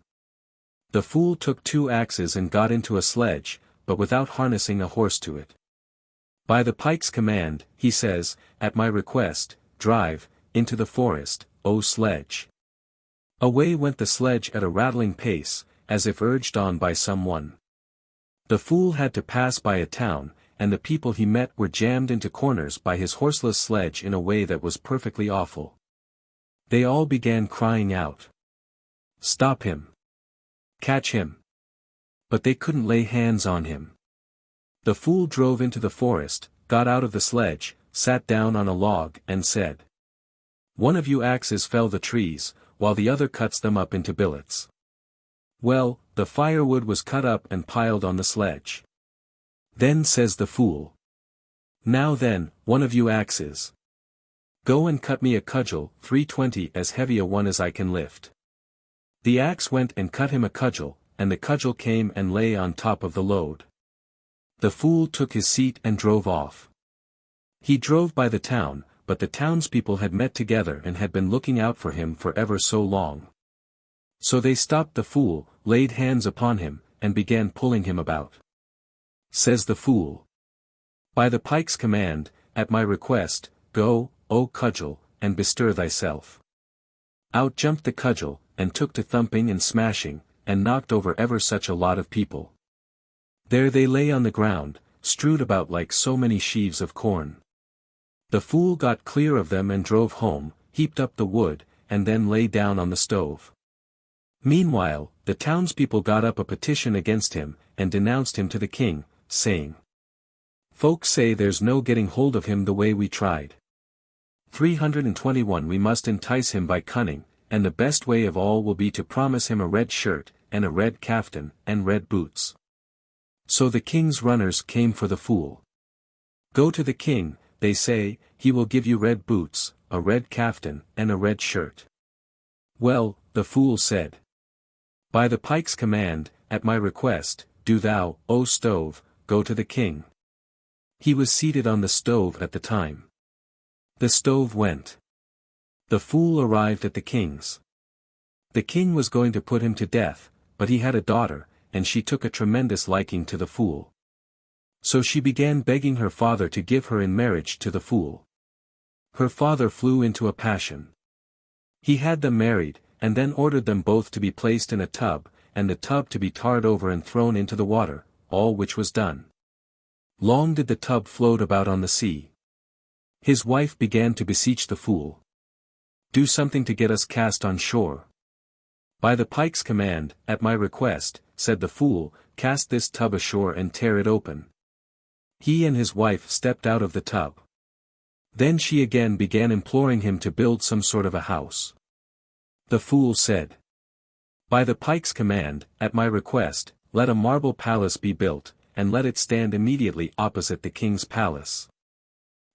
The fool took 2 axes and got into a sledge, but without harnessing a horse to it. By the pike's command, he says, at my request, drive, into the forest, O sledge. Away went the sledge at a rattling pace, as if urged on by some one. The fool had to pass by a town, and the people he met were jammed into corners by his horseless sledge in a way that was perfectly awful. They all began crying out, "Stop him! Catch him! But they couldn't lay hands on him. The fool drove into the forest, got out of the sledge, sat down on a log and said, "One of you axes fell the trees, while the other cuts them up into billets." Well, the firewood was cut up and piled on the sledge. Then says the fool, "Now then, one of you axes, go and cut me a cudgel, 320 as heavy a one as I can lift." The axe went and cut him a cudgel, and the cudgel came and lay on top of the load. The fool took his seat and drove off. He drove by the town, but the townspeople had met together and had been looking out for him for ever so long. So they stopped the fool, laid hands upon him, and began pulling him about. Says the fool, "By the pike's command, at my request, go, O cudgel, and bestir thyself." Out jumped the cudgel, and took to thumping and smashing, and knocked over ever such a lot of people. There they lay on the ground, strewed about like so many sheaves of corn. The fool got clear of them and drove home, heaped up the wood, and then lay down on the stove. Meanwhile, the townspeople got up a petition against him, and denounced him to the king, saying, "Folks say there's no getting hold of him the way we tried. 321 We must entice him by cunning, and the best way of all will be to promise him a red shirt, and a red kaftan, and red boots." So the king's runners came for the fool. "Go to the king," they say, "he will give you red boots, a red kaftan, and a red shirt." Well, the fool said, "By the pike's command, at my request, do thou, O stove, go to the king." He was seated on the stove at the time. The stove went. The fool arrived at the king's. The king was going to put him to death, but he had a daughter, and she took a tremendous liking to the fool. So she began begging her father to give her in marriage to the fool. Her father flew into a passion. He had them married, and then ordered them both to be placed in a tub, and the tub to be tarred over and thrown into the water, all which was done. Long did the tub float about on the sea. His wife began to beseech the fool. "Do something to get us cast on shore." "By the pike's command, at my request," said the fool, "cast this tub ashore and tear it open." He and his wife stepped out of the tub. Then she again began imploring him to build some sort of a house. The fool said, "By the pike's command, at my request, let a marble palace be built, and let it stand immediately opposite the king's palace."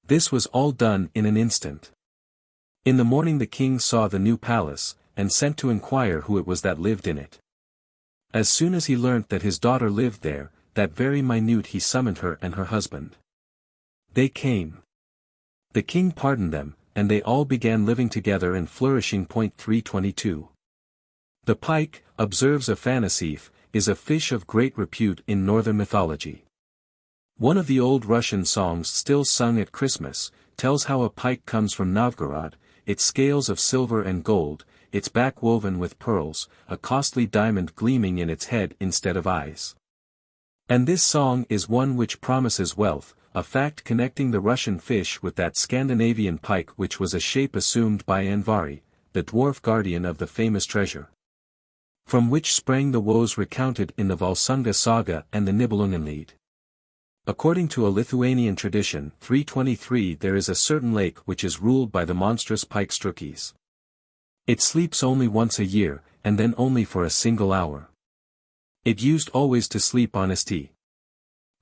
This was all done in an instant. In the morning the king saw the new palace, and sent to inquire who it was that lived in it. As soon as he learnt that his daughter lived there, that very minute he summoned her and her husband. They came. The king pardoned them, and they all began living together and flourishing. 322. The pike, observes Afanasief, is a fish of great repute in northern mythology. One of the old Russian songs still sung at Christmas, tells how a pike comes from Novgorod, its scales of silver and gold, its back woven with pearls, a costly diamond gleaming in its head instead of eyes. And this song is one which promises wealth, a fact connecting the Russian fish with that Scandinavian pike which was a shape assumed by Andvari, the dwarf guardian of the famous treasure. From which sprang the woes recounted in the Volsunga saga and the Nibelungenlied. According to a Lithuanian tradition, 323 there is a certain lake which is ruled by the monstrous pike Strukis. It sleeps only once a year, and then only for a single hour. It used always to sleep on St.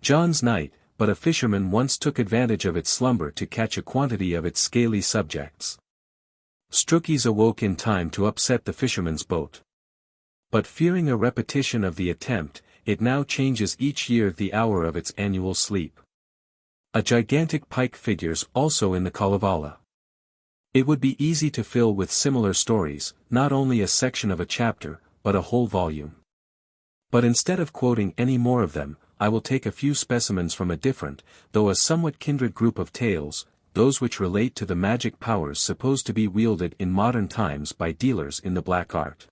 John's night, but a fisherman once took advantage of its slumber to catch a quantity of its scaly subjects. Strukis awoke in time to upset the fisherman's boat. But fearing a repetition of the attempt, it now changes each year the hour of its annual sleep. A gigantic pike figures also in the Kalevala. It would be easy to fill with similar stories, not only a section of a chapter, but a whole volume. But instead of quoting any more of them, I will take a few specimens from a different, though a somewhat kindred group of tales, those which relate to the magic powers supposed to be wielded in modern times by dealers in the black art.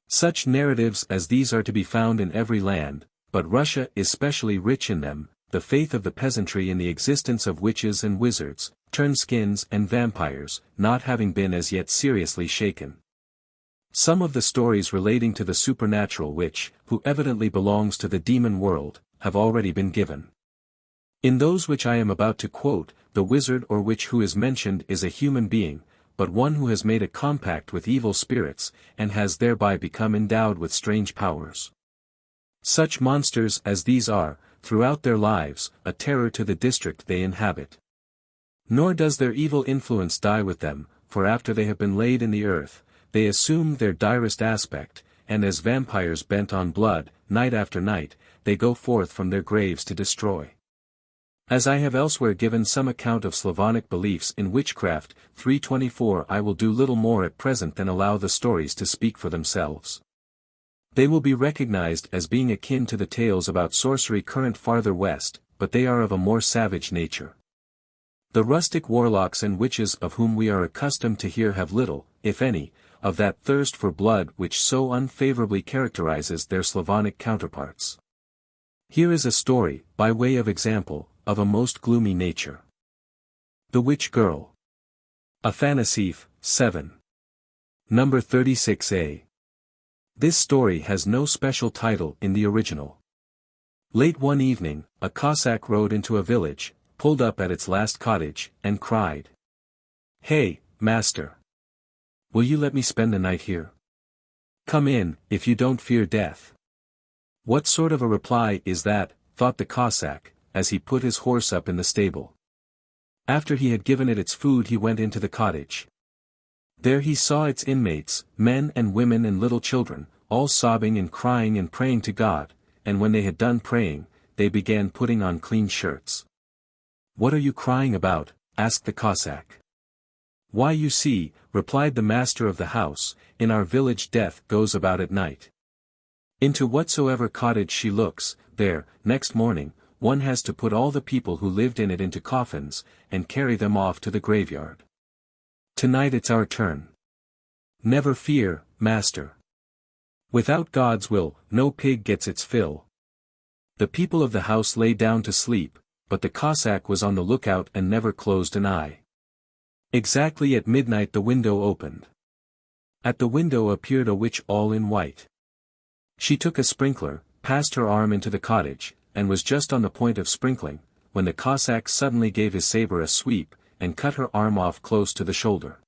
Such narratives as these are to be found in every land, but Russia is specially rich in them, the faith of the peasantry in the existence of witches and wizards, turnskins and vampires, not having been as yet seriously shaken. Some of the stories relating to the supernatural witch, who evidently belongs to the demon world, have already been given. In those which I am about to quote, the wizard or witch who is mentioned is a human being, but one who has made a compact with evil spirits, and has thereby become endowed with strange powers. Such monsters as these are, throughout their lives, a terror to the district they inhabit. Nor does their evil influence die with them, for after they have been laid in the earth, they assume their direst aspect, and as vampires bent on blood, night after night, they go forth from their graves to destroy. As I have elsewhere given some account of Slavonic beliefs in witchcraft, 324, I will do little more at present than allow the stories to speak for themselves. They will be recognized as being akin to the tales about sorcery current farther west, but they are of a more savage nature. The rustic warlocks and witches of whom we are accustomed to hear have little, if any, of that thirst for blood which so unfavorably characterizes their Slavonic counterparts. Here is a story, by way of example, of a most gloomy nature. The Witch Girl. Afanasief, 7. Number 36a. This story has no special title in the original. Late one evening, a Cossack rode into a village, pulled up at its last cottage, and cried, "Hey, master! Will you let me spend the night here? Come in, if you don't fear death." What sort of a reply is that, thought the Cossack, as he put his horse up in the stable. After he had given it its food he went into the cottage. There he saw its inmates, men and women and little children, all sobbing and crying and praying to God, and when they had done praying, they began putting on clean shirts. "What are you crying about?" asked the Cossack. "Why, you see," replied the master of the house, "in our village death goes about at night. Into whatsoever cottage she looks, there, next morning, one has to put all the people who lived in it into coffins, and carry them off to the graveyard. Tonight it's our turn. Never fear, master. Without God's will, no pig gets its fill." The people of the house lay down to sleep, but the Cossack was on the lookout and never closed an eye. Exactly at midnight the window opened. At the window appeared a witch all in white. She took a sprinkler, passed her arm into the cottage, and was just on the point of sprinkling, when the Cossack suddenly gave his saber a sweep, and cut her arm off close to the shoulder.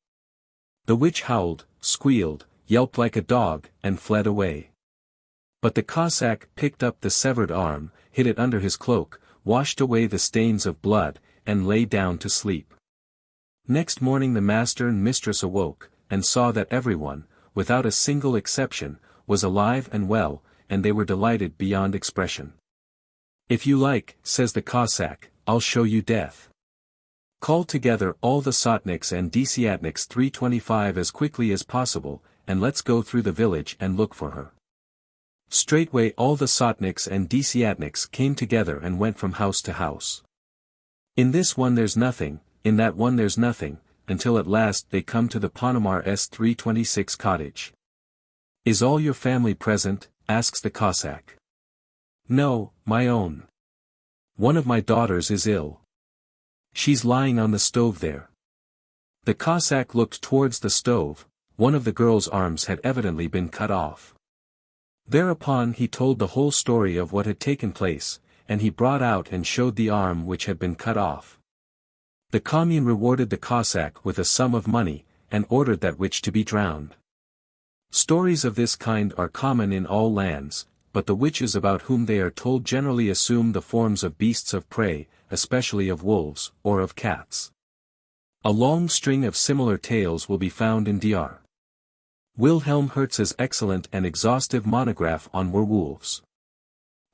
The witch howled, squealed, yelped like a dog, and fled away. But the Cossack picked up the severed arm, hid it under his cloak, washed away the stains of blood, and lay down to sleep. Next morning the master and mistress awoke, and saw that everyone, without a single exception, was alive and well, and they were delighted beyond expression. "If you like," says the Cossack, "I'll show you death. Call together all the Sotniks and Desiatniks 325 as quickly as possible, and let's go through the village and look for her." Straightway all the Sotniks and Desiatniks came together and went from house to house. In this one there's nothing, in that one there's nothing, until at last they come to the Ponomar S326 cottage. "Is all your family present?" asks the Cossack. "No, my own. One of my daughters is ill. She's lying on the stove there." The Cossack looked towards the stove. One of the girl's arms had evidently been cut off. Thereupon he told the whole story of what had taken place, and he brought out and showed the arm which had been cut off. The commune rewarded the Cossack with a sum of money, and ordered that witch to be drowned. Stories of this kind are common in all lands, but the witches about whom they are told generally assume the forms of beasts of prey, especially of wolves, or of cats. A long string of similar tales will be found in Dr. Wilhelm Hertz's excellent and exhaustive monograph on werewolves.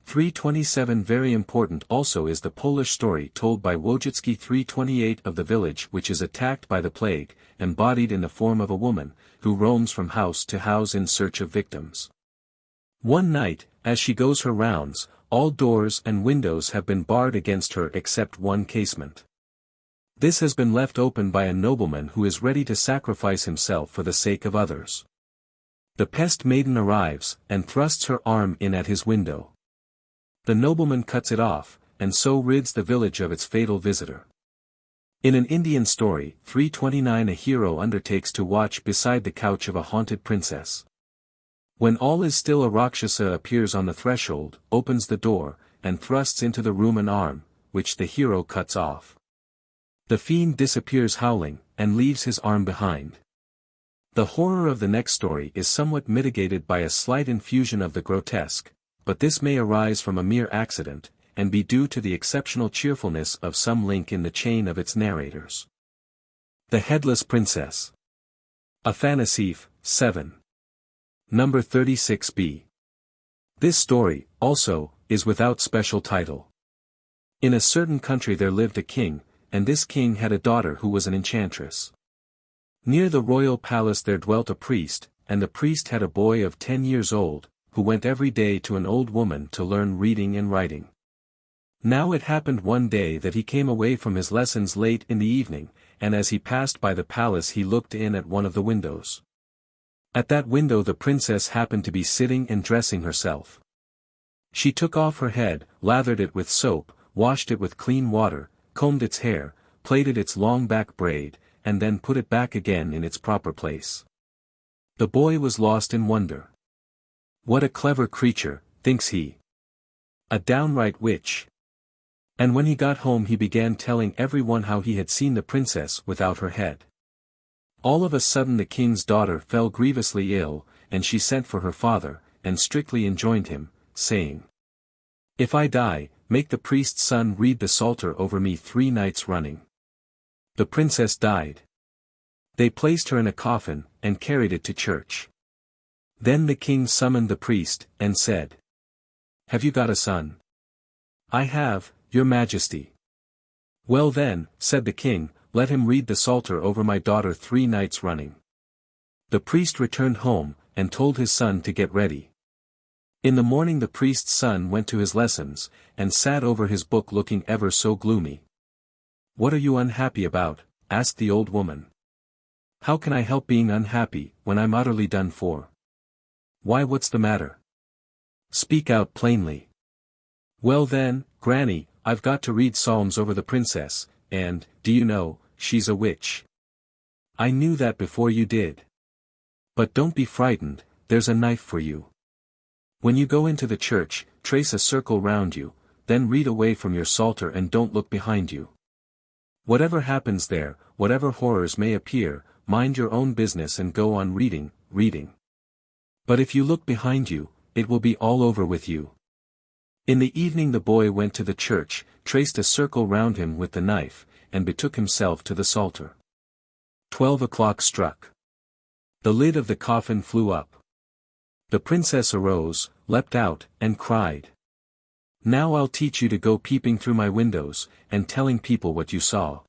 327. Very important also is the Polish story told by Wojcicki 328 of the village which is attacked by the plague, embodied in the form of a woman, who roams from house to house in search of victims. One night, as she goes her rounds, all doors and windows have been barred against her except one casement. This has been left open by a nobleman who is ready to sacrifice himself for the sake of others. The pest maiden arrives, and thrusts her arm in at his window. The nobleman cuts it off, and so rids the village of its fatal visitor. In an Indian story, 329, a hero undertakes to watch beside the couch of a haunted princess. When all is still, a Rakshasa appears on the threshold, opens the door, and thrusts into the room an arm, which the hero cuts off. The fiend disappears howling, and leaves his arm behind. The horror of the next story is somewhat mitigated by a slight infusion of the grotesque, but this may arise from a mere accident, and be due to the exceptional cheerfulness of some link in the chain of its narrators. The Headless Princess. Afanasief, 7. Number 36b. This story, also, is without special title. In a certain country there lived a king, and this king had a daughter who was an enchantress. Near the royal palace there dwelt a priest, and the priest had a boy of 10 years old, who went every day to an old woman to learn reading and writing. Now it happened one day that he came away from his lessons late in the evening, and as he passed by the palace he looked in at one of the windows. At that window the princess happened to be sitting and dressing herself. She took off her head, lathered it with soap, washed it with clean water, combed its hair, plaited its long back braid, and then put it back again in its proper place. The boy was lost in wonder. What a clever creature, thinks he. A downright witch. And when he got home he began telling everyone how he had seen the princess without her head. All of a sudden the king's daughter fell grievously ill, and she sent for her father, and strictly enjoined him, saying, "If I die, make the priest's son read the Psalter over me 3 nights running." The princess died. They placed her in a coffin, and carried it to church. Then the king summoned the priest, and said, "Have you got a son?" "I have, your majesty." "Well then," said the king, "let him read the Psalter over my daughter 3 nights running." The priest returned home, and told his son to get ready. In the morning the priest's son went to his lessons, and sat over his book looking ever so gloomy. "What are you unhappy about?" asked the old woman. "How can I help being unhappy, when I'm utterly done for?" "Why, what's the matter? Speak out plainly." "Well then, Granny, I've got to read psalms over the princess, and, do you know, she's a witch." "I knew that before you did. But don't be frightened, there's a knife for you. When you go into the church, trace a circle round you, then read away from your psalter and don't look behind you. Whatever happens there, whatever horrors may appear, mind your own business and go on reading. But if you look behind you, it will be all over with you." In the evening the boy went to the church, traced a circle round him with the knife, and betook himself to the psalter. 12 o'clock struck. The lid of the coffin flew up. The princess arose, leapt out, and cried, "Now I'll teach you to go peeping through my windows, and telling people what you saw."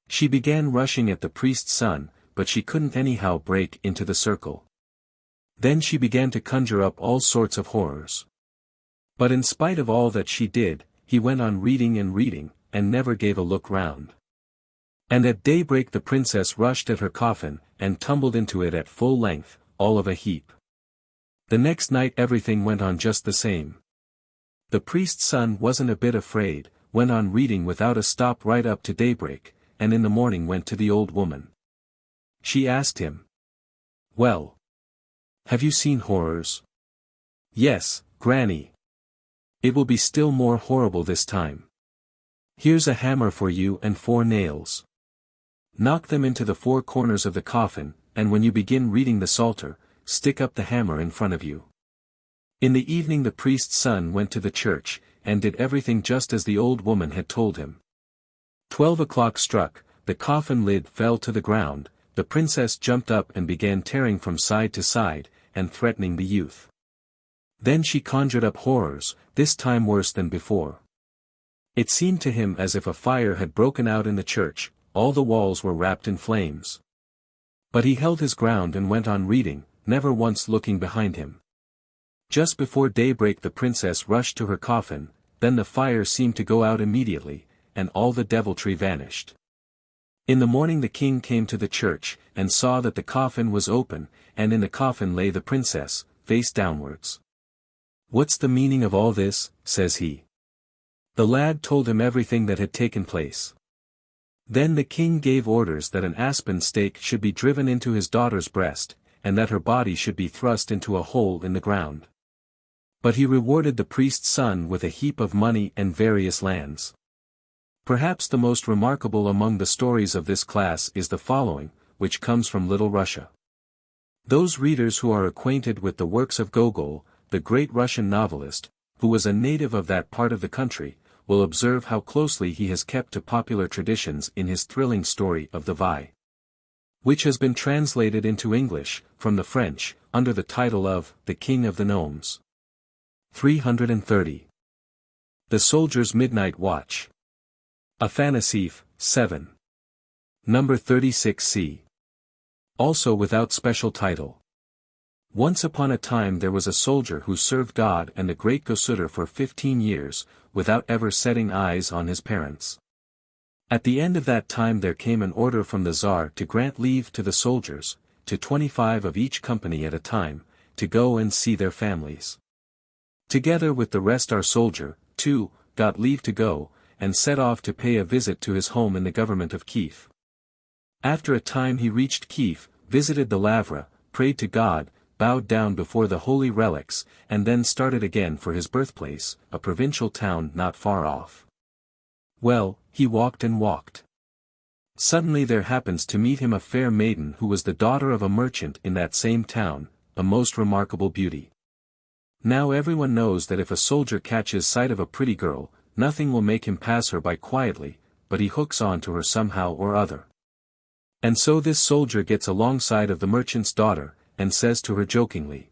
She began rushing at the priest's son, but she couldn't anyhow break into the circle. Then she began to conjure up all sorts of horrors. But in spite of all that she did, he went on reading, and never gave a look round. And at daybreak the princess rushed at her coffin, and tumbled into it at full length, all of a heap. The next night everything went on just the same. The priest's son wasn't a bit afraid, went on reading without a stop right up to daybreak, and in the morning went to the old woman. She asked him, "Well, have you seen horrors?" "Yes, Granny. It will be still more horrible this time. Here's a hammer for you and 4 nails. Knock them into the 4 corners of the coffin, and when you begin reading the Psalter, stick up the hammer in front of you." In the evening the priest's son went to the church, and did everything just as the old woman had told him. 12 o'clock struck, the coffin lid fell to the ground, the princess jumped up and began tearing from side to side, and threatening the youth. Then she conjured up horrors, this time worse than before. It seemed to him as if a fire had broken out in the church, all the walls were wrapped in flames. But he held his ground and went on reading, never once looking behind him. Just before daybreak the princess rushed to her coffin, then the fire seemed to go out immediately, and all the deviltry vanished. In the morning the king came to the church, and saw that the coffin was open, and in the coffin lay the princess, face downwards. "What's the meaning of all this?" says he. The lad told him everything that had taken place. Then the king gave orders that an aspen stake should be driven into his daughter's breast, and that her body should be thrust into a hole in the ground. But he rewarded the priest's son with a heap of money and various lands. Perhaps the most remarkable among the stories of this class is the following, which comes from Little Russia. Those readers who are acquainted with the works of Gogol, the great Russian novelist, who was a native of that part of the country, will observe how closely he has kept to popular traditions in his thrilling story of the Vi, which has been translated into English, from the French, under the title of The King of the Gnomes. 330. The Soldier's Midnight Watch. Afanasief, 7. Number 36c. Also without special title. Once upon a time there was a soldier who served God and the great Gosudar for 15 years, without ever setting eyes on his parents. At the end of that time there came an order from the Tsar to grant leave to the soldiers, to 25 of each company at a time, to go and see their families. Together with the rest our soldier, too, got leave to go, and set off to pay a visit to his home in the government of Kiev. After a time he reached Kiev, visited the Lavra, prayed to God, bowed down before the holy relics, and then started again for his birthplace, a provincial town not far off. Well, he walked and walked. Suddenly there happens to meet him a fair maiden who was the daughter of a merchant in that same town, a most remarkable beauty. Now everyone knows that if a soldier catches sight of a pretty girl, nothing will make him pass her by quietly, but he hooks on to her somehow or other. And so this soldier gets alongside of the merchant's daughter, and says to her jokingly,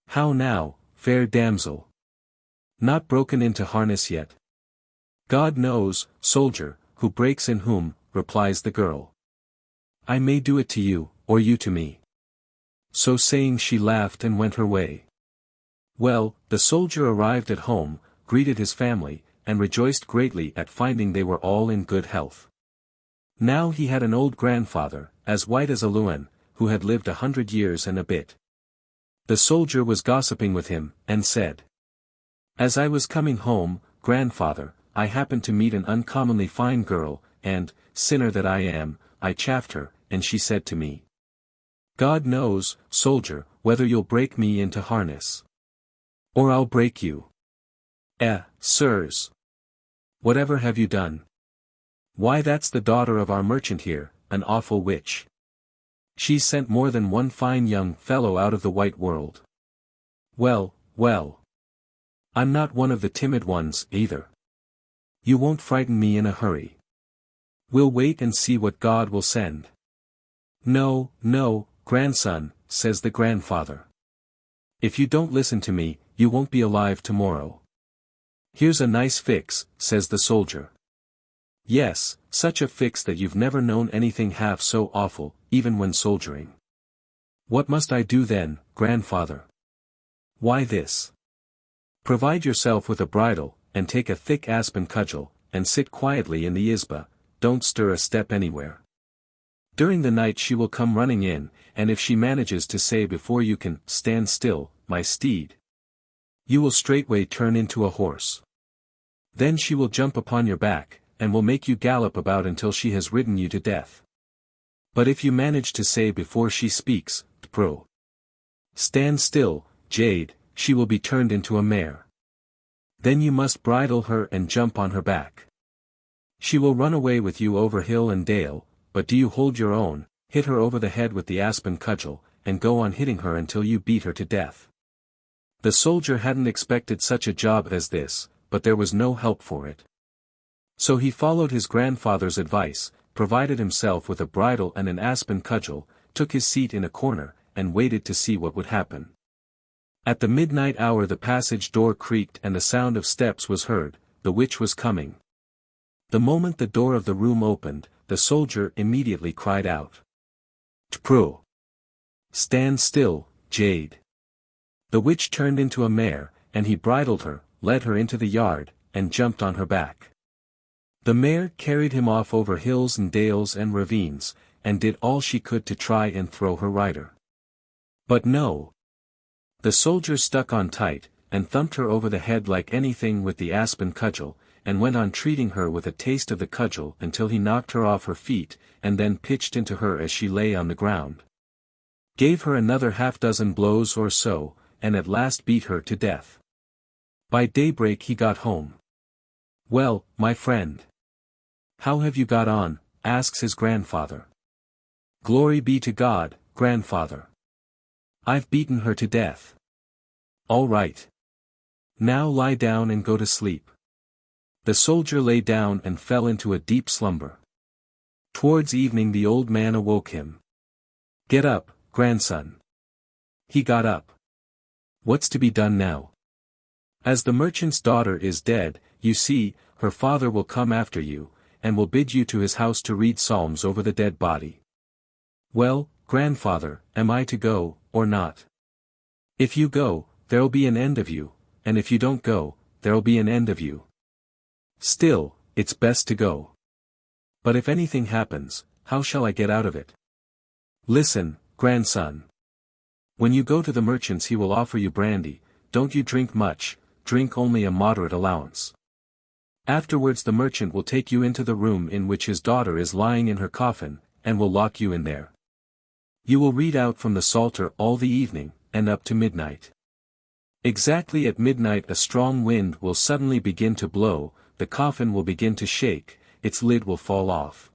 "How now, fair damsel? Not broken into harness yet?" "God knows, soldier, who breaks in whom," replies the girl. "I may do it to you, or you to me." So saying she laughed and went her way. Well, the soldier arrived at home, greeted his family, and rejoiced greatly at finding they were all in good health. Now he had an old grandfather, as white as a Lewin, who had lived 100 years and a bit. The soldier was gossiping with him, and said, "As I was coming home, grandfather, I happened to meet an uncommonly fine girl, and, sinner that I am, I chaffed her, and she said to me, 'God knows, soldier, whether you'll break me into harness. Or I'll break you.' Sirs. Whatever have you done?" "Why, that's the daughter of our merchant here, an awful witch. She's sent more than one fine young fellow out of the white world." "Well, well. I'm not one of the timid ones, either. You won't frighten me in a hurry. We'll wait and see what God will send." "No, no, grandson," says the grandfather. "If you don't listen to me, you won't be alive tomorrow." "Here's a nice fix," says the soldier. "Yes, such a fix that you've never known anything half so awful, even when soldiering." "What must I do then, grandfather?" "Why this. Provide yourself with a bridle, and take a thick aspen cudgel, and sit quietly in the izba, don't stir a step anywhere. During the night she will come running in, and if she manages to say before you can stand still, my steed, you will straightway turn into a horse. Then she will jump upon your back, and will make you gallop about until she has ridden you to death. But if you manage to say before she speaks, Tpro, stand still, jade, she will be turned into a mare. Then you must bridle her and jump on her back. She will run away with you over hill and dale, but do you hold your own, hit her over the head with the aspen cudgel, and go on hitting her until you beat her to death." The soldier hadn't expected such a job as this, but there was no help for it. So he followed his grandfather's advice, provided himself with a bridle and an aspen cudgel, took his seat in a corner, and waited to see what would happen. At the midnight hour the passage door creaked and the sound of steps was heard. The witch was coming. The moment the door of the room opened, the soldier immediately cried out, "Tpro! Stand still, jade!" The witch turned into a mare, and he bridled her, led her into the yard, and jumped on her back. The mare carried him off over hills and dales and ravines, and did all she could to try and throw her rider. But no. The soldier stuck on tight, and thumped her over the head like anything with the aspen cudgel, and went on treating her with a taste of the cudgel until he knocked her off her feet, and then pitched into her as she lay on the ground. Gave her another half-dozen blows or so, and at last beat her to death. By daybreak he got home. "Well, my friend, how have you got on?" asks his grandfather. "Glory be to God, grandfather. I've beaten her to death." "All right. Now lie down and go to sleep." The soldier lay down and fell into a deep slumber. Towards evening the old man awoke him. "Get up, grandson." He got up. "What's to be done now?" "As the merchant's daughter is dead, you see, her father will come after you, and will bid you to his house to read psalms over the dead body." "Well, grandfather, am I to go, or not?" "If you go, there'll be an end of you, and if you don't go, there'll be an end of you. Still, it's best to go." "But if anything happens, how shall I get out of it?" "Listen, grandson. When you go to the merchant's he will offer you brandy. Don't you drink much, drink only a moderate allowance. Afterwards the merchant will take you into the room in which his daughter is lying in her coffin, and will lock you in there. You will read out from the Psalter all the evening, and up to midnight. Exactly at midnight a strong wind will suddenly begin to blow, the coffin will begin to shake, its lid will fall off.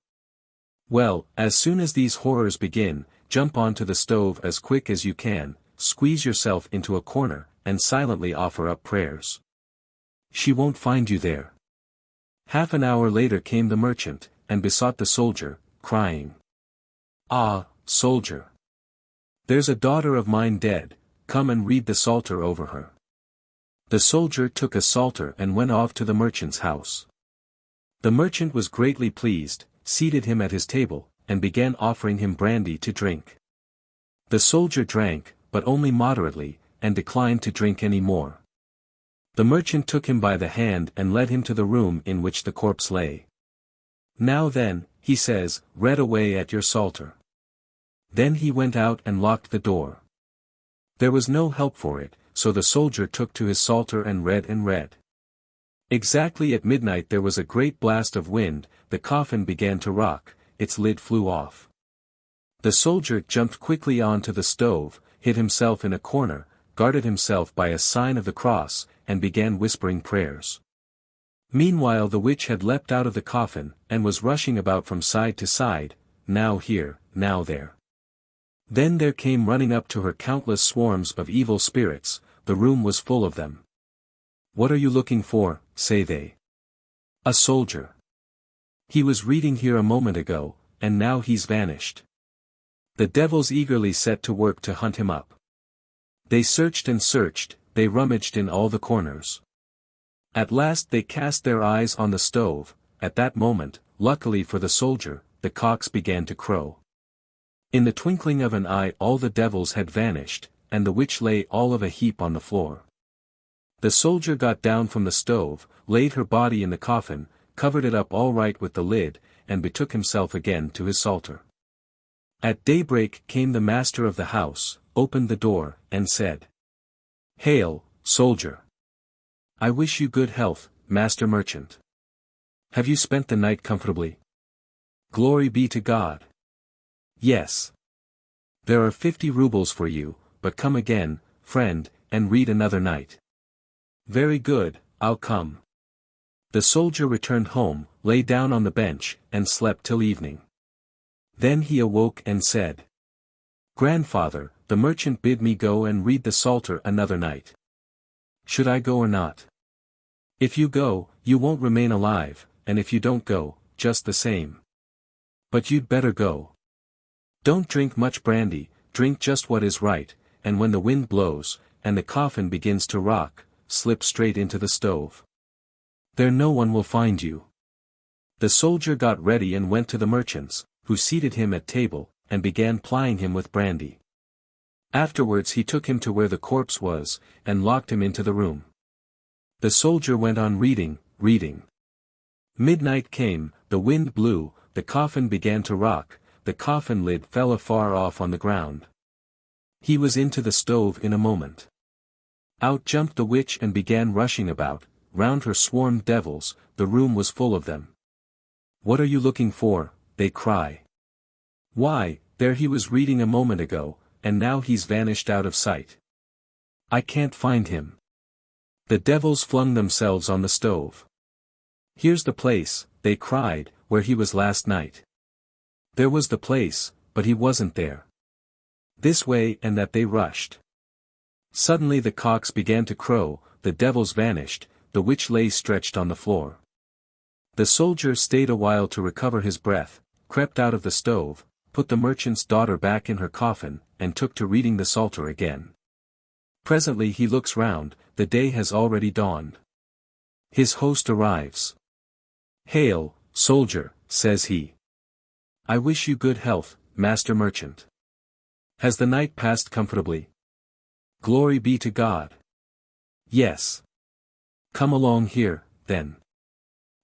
Well, as soon as these horrors begin, jump onto the stove as quick as you can, squeeze yourself into a corner, and silently offer up prayers. She won't find you there." Half an hour later came the merchant, and besought the soldier, crying, "Ah, soldier! There's a daughter of mine dead, come and read the Psalter over her." The soldier took a psalter and went off to the merchant's house. The merchant was greatly pleased, seated him at his table, and began offering him brandy to drink. The soldier drank, but only moderately, and declined to drink any more. The merchant took him by the hand and led him to the room in which the corpse lay. "Now then," he says, "read away at your psalter." Then he went out and locked the door. There was no help for it, so the soldier took to his psalter and read and read. Exactly at midnight there was a great blast of wind, the coffin began to rock, its lid flew off. The soldier jumped quickly on to the stove, hid himself in a corner, guarded himself by a sign of the cross, and began whispering prayers. Meanwhile the witch had leapt out of the coffin, and was rushing about from side to side, now here, now there. Then there came running up to her countless swarms of evil spirits, the room was full of them. "What are you looking for?" say they. "A soldier. He was reading here a moment ago, and now he's vanished." The devils eagerly set to work to hunt him up. They searched and searched, they rummaged in all the corners. At last they cast their eyes on the stove. At that moment, luckily for the soldier, the cocks began to crow. In the twinkling of an eye all the devils had vanished, and the witch lay all of a heap on the floor. The soldier got down from the stove, laid her body in the coffin, covered it up all right with the lid, and betook himself again to his psalter. At daybreak came the master of the house, opened the door, and said, "Hail, soldier! I wish you good health, master merchant. Have you spent the night comfortably?" "Glory be to God. Yes. There are 50 rubles for you, but come again, friend, and read another night." "Very good, I'll come." The soldier returned home, lay down on the bench, and slept till evening. Then he awoke and said, "Grandfather, the merchant bid me go and read the Psalter another night. Should I go or not?" "If you go, you won't remain alive, and if you don't go, just the same. But you'd better go. Don't drink much brandy, drink just what is right, and when the wind blows, and the coffin begins to rock, slip straight into the stove. There no one will find you." The soldier got ready and went to the merchant's, who seated him at table, and began plying him with brandy. Afterwards he took him to where the corpse was, and locked him into the room. The soldier went on reading. Midnight came, the wind blew, the coffin began to rock, the coffin lid fell afar off on the ground. He was into the stove in a moment. Out jumped the witch and began rushing about, round her swarmed devils, the room was full of them. "What are you looking for?" they cry. "Why, there he was reading a moment ago, and now he's vanished out of sight. I can't find him." The devils flung themselves on the stove. "Here's the place," they cried, "where he was last night." There was the place, but he wasn't there. This way and that they rushed. Suddenly the cocks began to crow, the devils vanished, the witch lay stretched on the floor. The soldier stayed a while to recover his breath, crept out of the stove, put the merchant's daughter back in her coffin, and took to reading the Psalter again. Presently he looks round, the day has already dawned. His host arrives. "Hail, soldier," says he. "I wish you good health, master merchant. Has the night passed comfortably?" "Glory be to God." "Yes." "Come along here, then."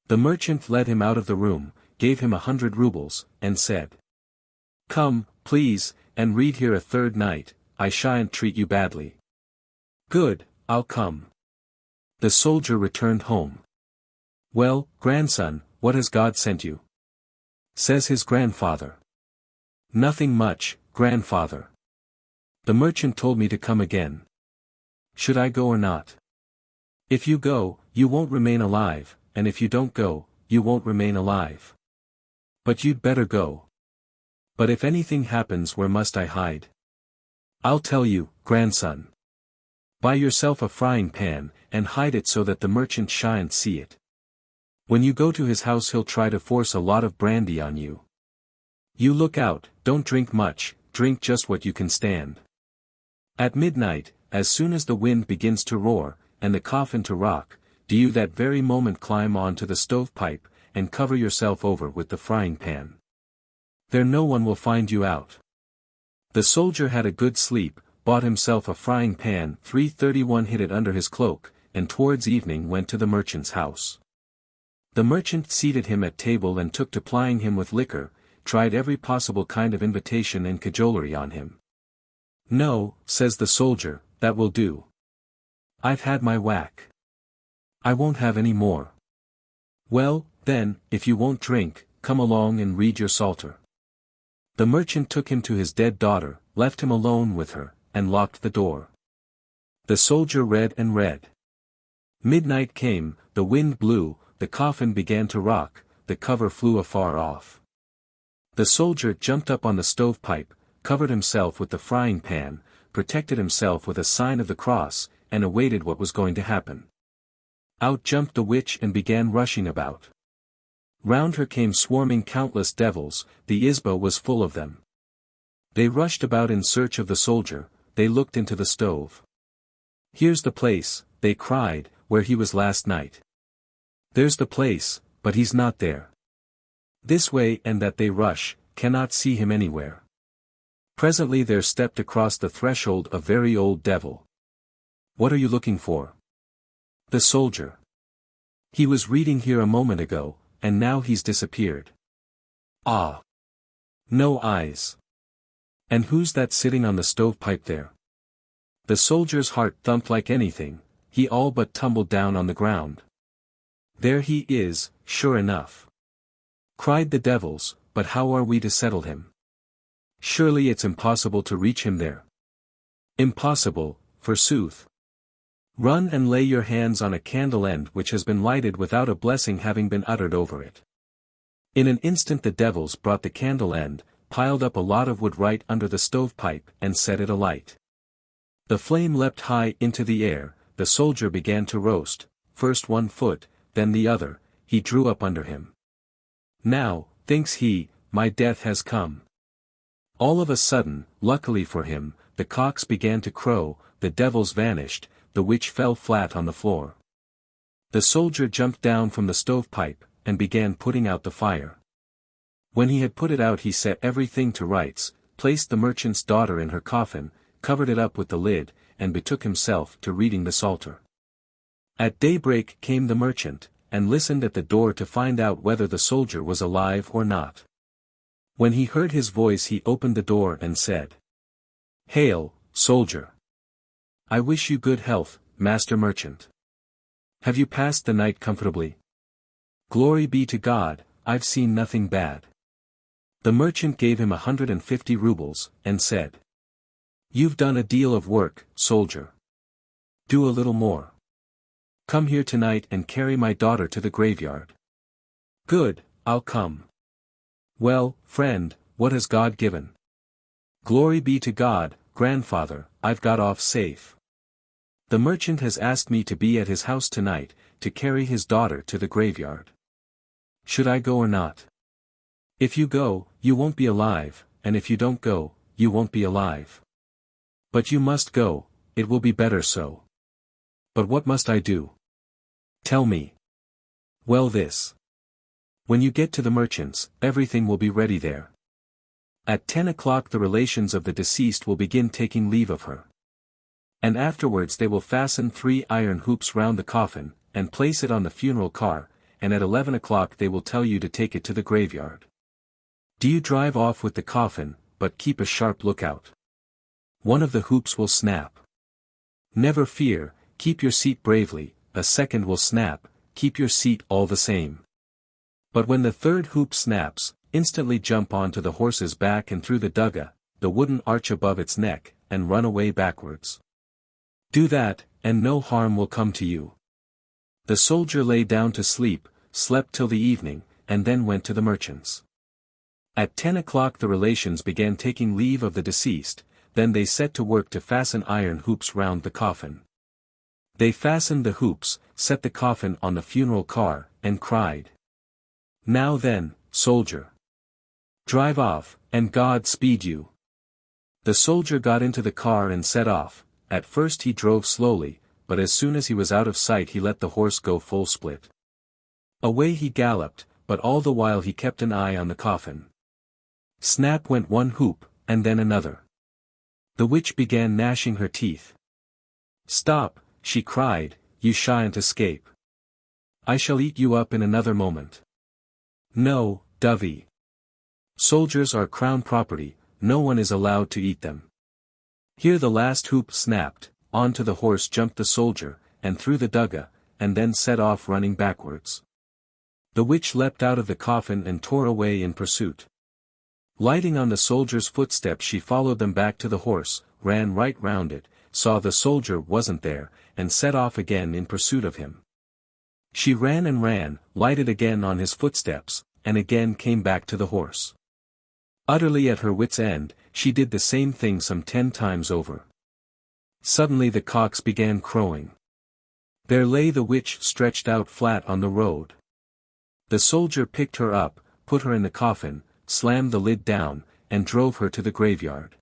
The merchant led him out of the room, gave him 100 rubles, and said, "Come, please, and read here a third night, I shan't treat you badly." "Good, I'll come." The soldier returned home. "Well, grandson, what has God sent you?" says his grandfather. "Nothing much, grandfather. The merchant told me to come again. Should I go or not?" "If you go, you won't remain alive, and if you don't go, you won't remain alive. But you'd better go." "But if anything happens, where must I hide?" "I'll tell you, grandson. Buy yourself a frying pan, and hide it so that the merchant shan't see it. When you go to his house he'll try to force a lot of brandy on you. You look out, don't drink much, drink just what you can stand. At midnight, as soon as the wind begins to roar, and the coffin to rock, do you that very moment climb on to the stovepipe, and cover yourself over with the frying pan. There no one will find you out." The soldier had a good sleep, bought himself a frying pan, 331 hid it under his cloak, and towards evening went to the merchant's house. The merchant seated him at table and took to plying him with liquor, tried every possible kind of invitation and cajolery on him. "No," says the soldier, "that will do. I've had my whack. I won't have any more." "Well, then, if you won't drink, come along and read your Psalter." The merchant took him to his dead daughter, left him alone with her, and locked the door. The soldier read and read. Midnight came, the wind blew, the coffin began to rock, the cover flew afar off. The soldier jumped up on the stovepipe, covered himself with the frying pan, protected himself with a sign of the cross, and awaited what was going to happen. Out jumped the witch and began rushing about. Round her came swarming countless devils, the izba was full of them. They rushed about in search of the soldier, they looked into the stove. "Here's the place," they cried, "where he was last night. There's the place, but he's not there." This way and that they rush, cannot see him anywhere. Presently there stepped across the threshold a very old devil. "What are you looking for?" "The soldier. He was reading here a moment ago, and now he's disappeared." "Ah! No eyes. And who's that sitting on the stovepipe there?" The soldier's heart thumped like anything, he all but tumbled down on the ground. "There he is, sure enough," cried the devils, "but how are we to settle him? Surely it's impossible to reach him there." "Impossible, forsooth. Run and lay your hands on a candle end which has been lighted without a blessing having been uttered over it." In an instant the devils brought the candle end, piled up a lot of wood right under the stovepipe, and set it alight. The flame leapt high into the air, the soldier began to roast, first one foot, then the other, he drew up under him. "Now," thinks he, "my death has come." All of a sudden, luckily for him, the cocks began to crow, the devils vanished, the witch fell flat on the floor. The soldier jumped down from the stovepipe, and began putting out the fire. When he had put it out he set everything to rights, placed the merchant's daughter in her coffin, covered it up with the lid, and betook himself to reading the Psalter. At daybreak came the merchant, and listened at the door to find out whether the soldier was alive or not. When he heard his voice he opened the door and said, "Hail, soldier! I wish you good health, master merchant. Have you passed the night comfortably? Glory be to God, I've seen nothing bad. The merchant gave him 150 rubles, and said. You've done a deal of work, soldier. Do a little more. Come here tonight and carry my daughter to the graveyard. Good, I'll come. Well, friend, what has God given? Glory be to God, grandfather, I've got off safe. The merchant has asked me to be at his house tonight, to carry his daughter to the graveyard. Should I go or not? If you go, you won't be alive, and if you don't go, you won't be alive. But you must go, it will be better so. But what must I do? Tell me. Well, this. When you get to the merchant's, everything will be ready there. At 10 o'clock the relations of the deceased will begin taking leave of her. And afterwards they will fasten 3 iron hoops round the coffin, and place it on the funeral car, and at 11 o'clock they will tell you to take it to the graveyard. Do you drive off with the coffin, but keep a sharp lookout. One of the hoops will snap. Never fear, keep your seat bravely, a second will snap, keep your seat all the same. But when the third hoop snaps, instantly jump onto the horse's back and through the dugga, the wooden arch above its neck, and run away backwards. Do that, and no harm will come to you. The soldier lay down to sleep, slept till the evening, and then went to the merchant's. At 10 o'clock the relations began taking leave of the deceased, then they set to work to fasten iron hoops round the coffin. They fastened the hoops, set the coffin on the funeral car, and cried. Now then, soldier. Drive off, and God speed you. The soldier got into the car and set off. At first he drove slowly, but as soon as he was out of sight he let the horse go full split. Away he galloped, but all the while he kept an eye on the coffin. Snap went one hoop, and then another. The witch began gnashing her teeth. Stop, she cried, you shan't escape. I shall eat you up in another moment. No, dovey. Soldiers are crown property, no one is allowed to eat them. Here the last hoop snapped, onto the horse jumped the soldier, and through the dugga, and then set off running backwards. The witch leapt out of the coffin and tore away in pursuit. Lighting on the soldier's footsteps she followed them back to the horse, ran right round it, saw the soldier wasn't there, and set off again in pursuit of him. She ran and ran, lighted again on his footsteps, and again came back to the horse. Utterly at her wit's end, she did the same thing some 10 times over. Suddenly the cocks began crowing. There lay the witch stretched out flat on the road. The soldier picked her up, put her in the coffin, slammed the lid down, and drove her to the graveyard.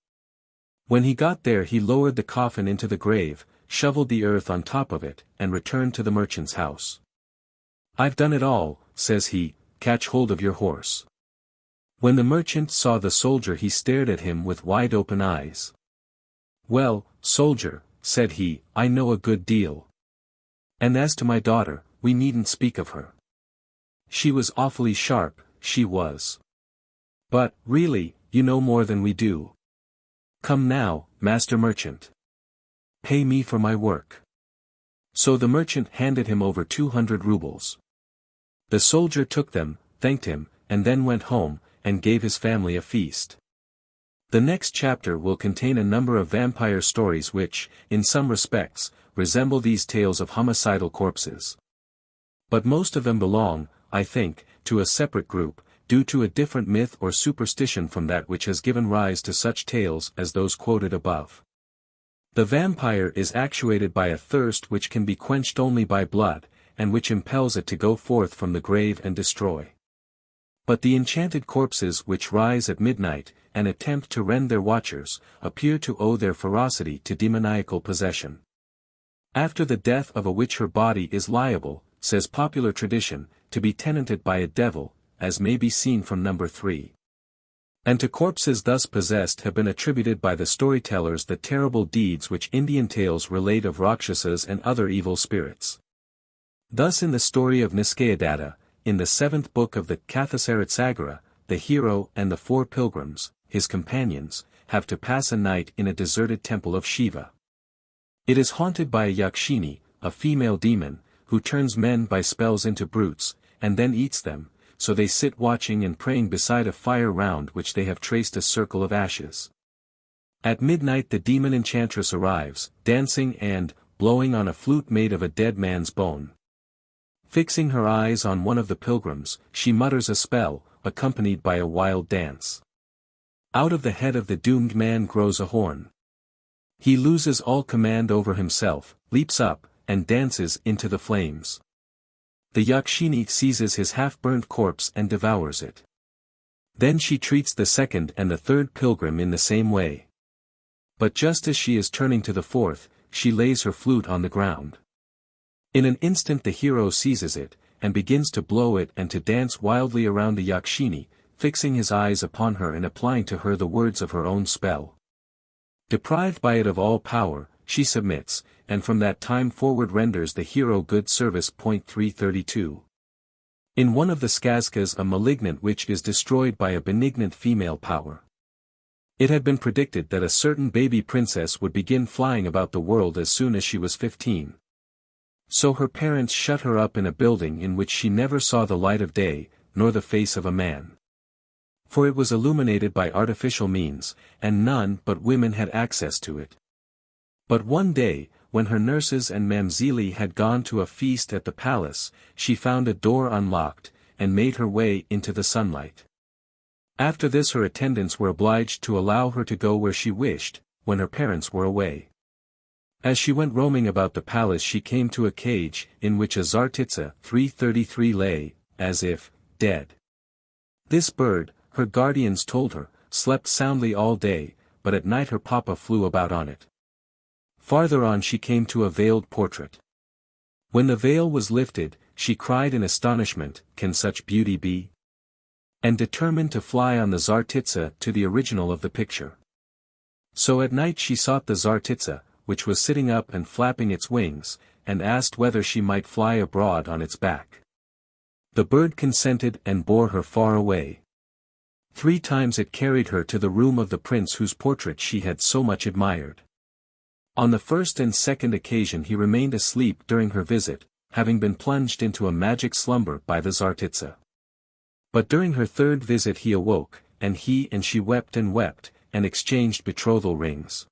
When he got there he lowered the coffin into the grave, shoveled the earth on top of it, and returned to the merchant's house. I've done it all, says he, catch hold of your horse. When the merchant saw the soldier he stared at him with wide-open eyes. Well, soldier, said he, I know a good deal. And as to my daughter, we needn't speak of her. She was awfully sharp, she was. But, really, you know more than we do. Come now, master merchant. Pay me for my work. So the merchant handed him over 200 rubles. The soldier took them, thanked him, and then went home, and gave his family a feast. The next chapter will contain a number of vampire stories which, in some respects, resemble these tales of homicidal corpses. But most of them belong, I think, to a separate group, due to a different myth or superstition from that which has given rise to such tales as those quoted above. The vampire is actuated by a thirst which can be quenched only by blood, and which impels it to go forth from the grave and destroy. But the enchanted corpses which rise at midnight, and attempt to rend their watchers, appear to owe their ferocity to demoniacal possession. After the death of a witch her body is liable, says popular tradition, to be tenanted by a devil, as may be seen from number 3. And to corpses thus possessed have been attributed by the storytellers the terrible deeds which Indian tales relate of Rakshasas and other evil spirits. Thus in the story of Niskayadatta, in the 7th book of the Kathasarat the hero and the 4 pilgrims, his companions, have to pass a night in a deserted temple of Shiva. It is haunted by a Yakshini, a female demon, who turns men by spells into brutes, and then eats them, so they sit watching and praying beside a fire round which they have traced a circle of ashes. At midnight the demon enchantress arrives, dancing and, blowing on a flute made of a dead man's bone. Fixing her eyes on one of the pilgrims, she mutters a spell, accompanied by a wild dance. Out of the head of the doomed man grows a horn. He loses all command over himself, leaps up, and dances into the flames. The Yakshini seizes his half-burnt corpse and devours it. Then she treats the second and the third pilgrim in the same way. But just as she is turning to the fourth, she lays her flute on the ground. In an instant the hero seizes it, and begins to blow it and to dance wildly around the Yakshini, fixing his eyes upon her and applying to her the words of her own spell. Deprived by it of all power, she submits, and from that time forward renders the hero good service. 332. In one of the skazkas a malignant witch is destroyed by a benignant female power. It had been predicted that a certain baby princess would begin flying about the world as soon as she was 15. So her parents shut her up in a building in which she never saw the light of day, nor the face of a man. For it was illuminated by artificial means, and none but women had access to it. But one day, when her nurses and Mamzeli had gone to a feast at the palace, she found a door unlocked, and made her way into the sunlight. After this her attendants were obliged to allow her to go where she wished, when her parents were away. As she went roaming about the palace she came to a cage, in which a Tsartitsa 333 lay, as if, dead. This bird, her guardians told her, slept soundly all day, but at night her papa flew about on it. Farther on she came to a veiled portrait. When the veil was lifted, she cried in astonishment, "Can such beauty be?" and determined to fly on the Tsartitsa to the original of the picture. So at night she sought the Tsartitsa, which was sitting up and flapping its wings, and asked whether she might fly abroad on its back. The bird consented and bore her far away. 3 times it carried her to the room of the prince whose portrait she had so much admired. On the first and second occasion he remained asleep during her visit, having been plunged into a magic slumber by the Tsartitsa. But during her third visit he awoke, and he and she wept, and exchanged betrothal rings.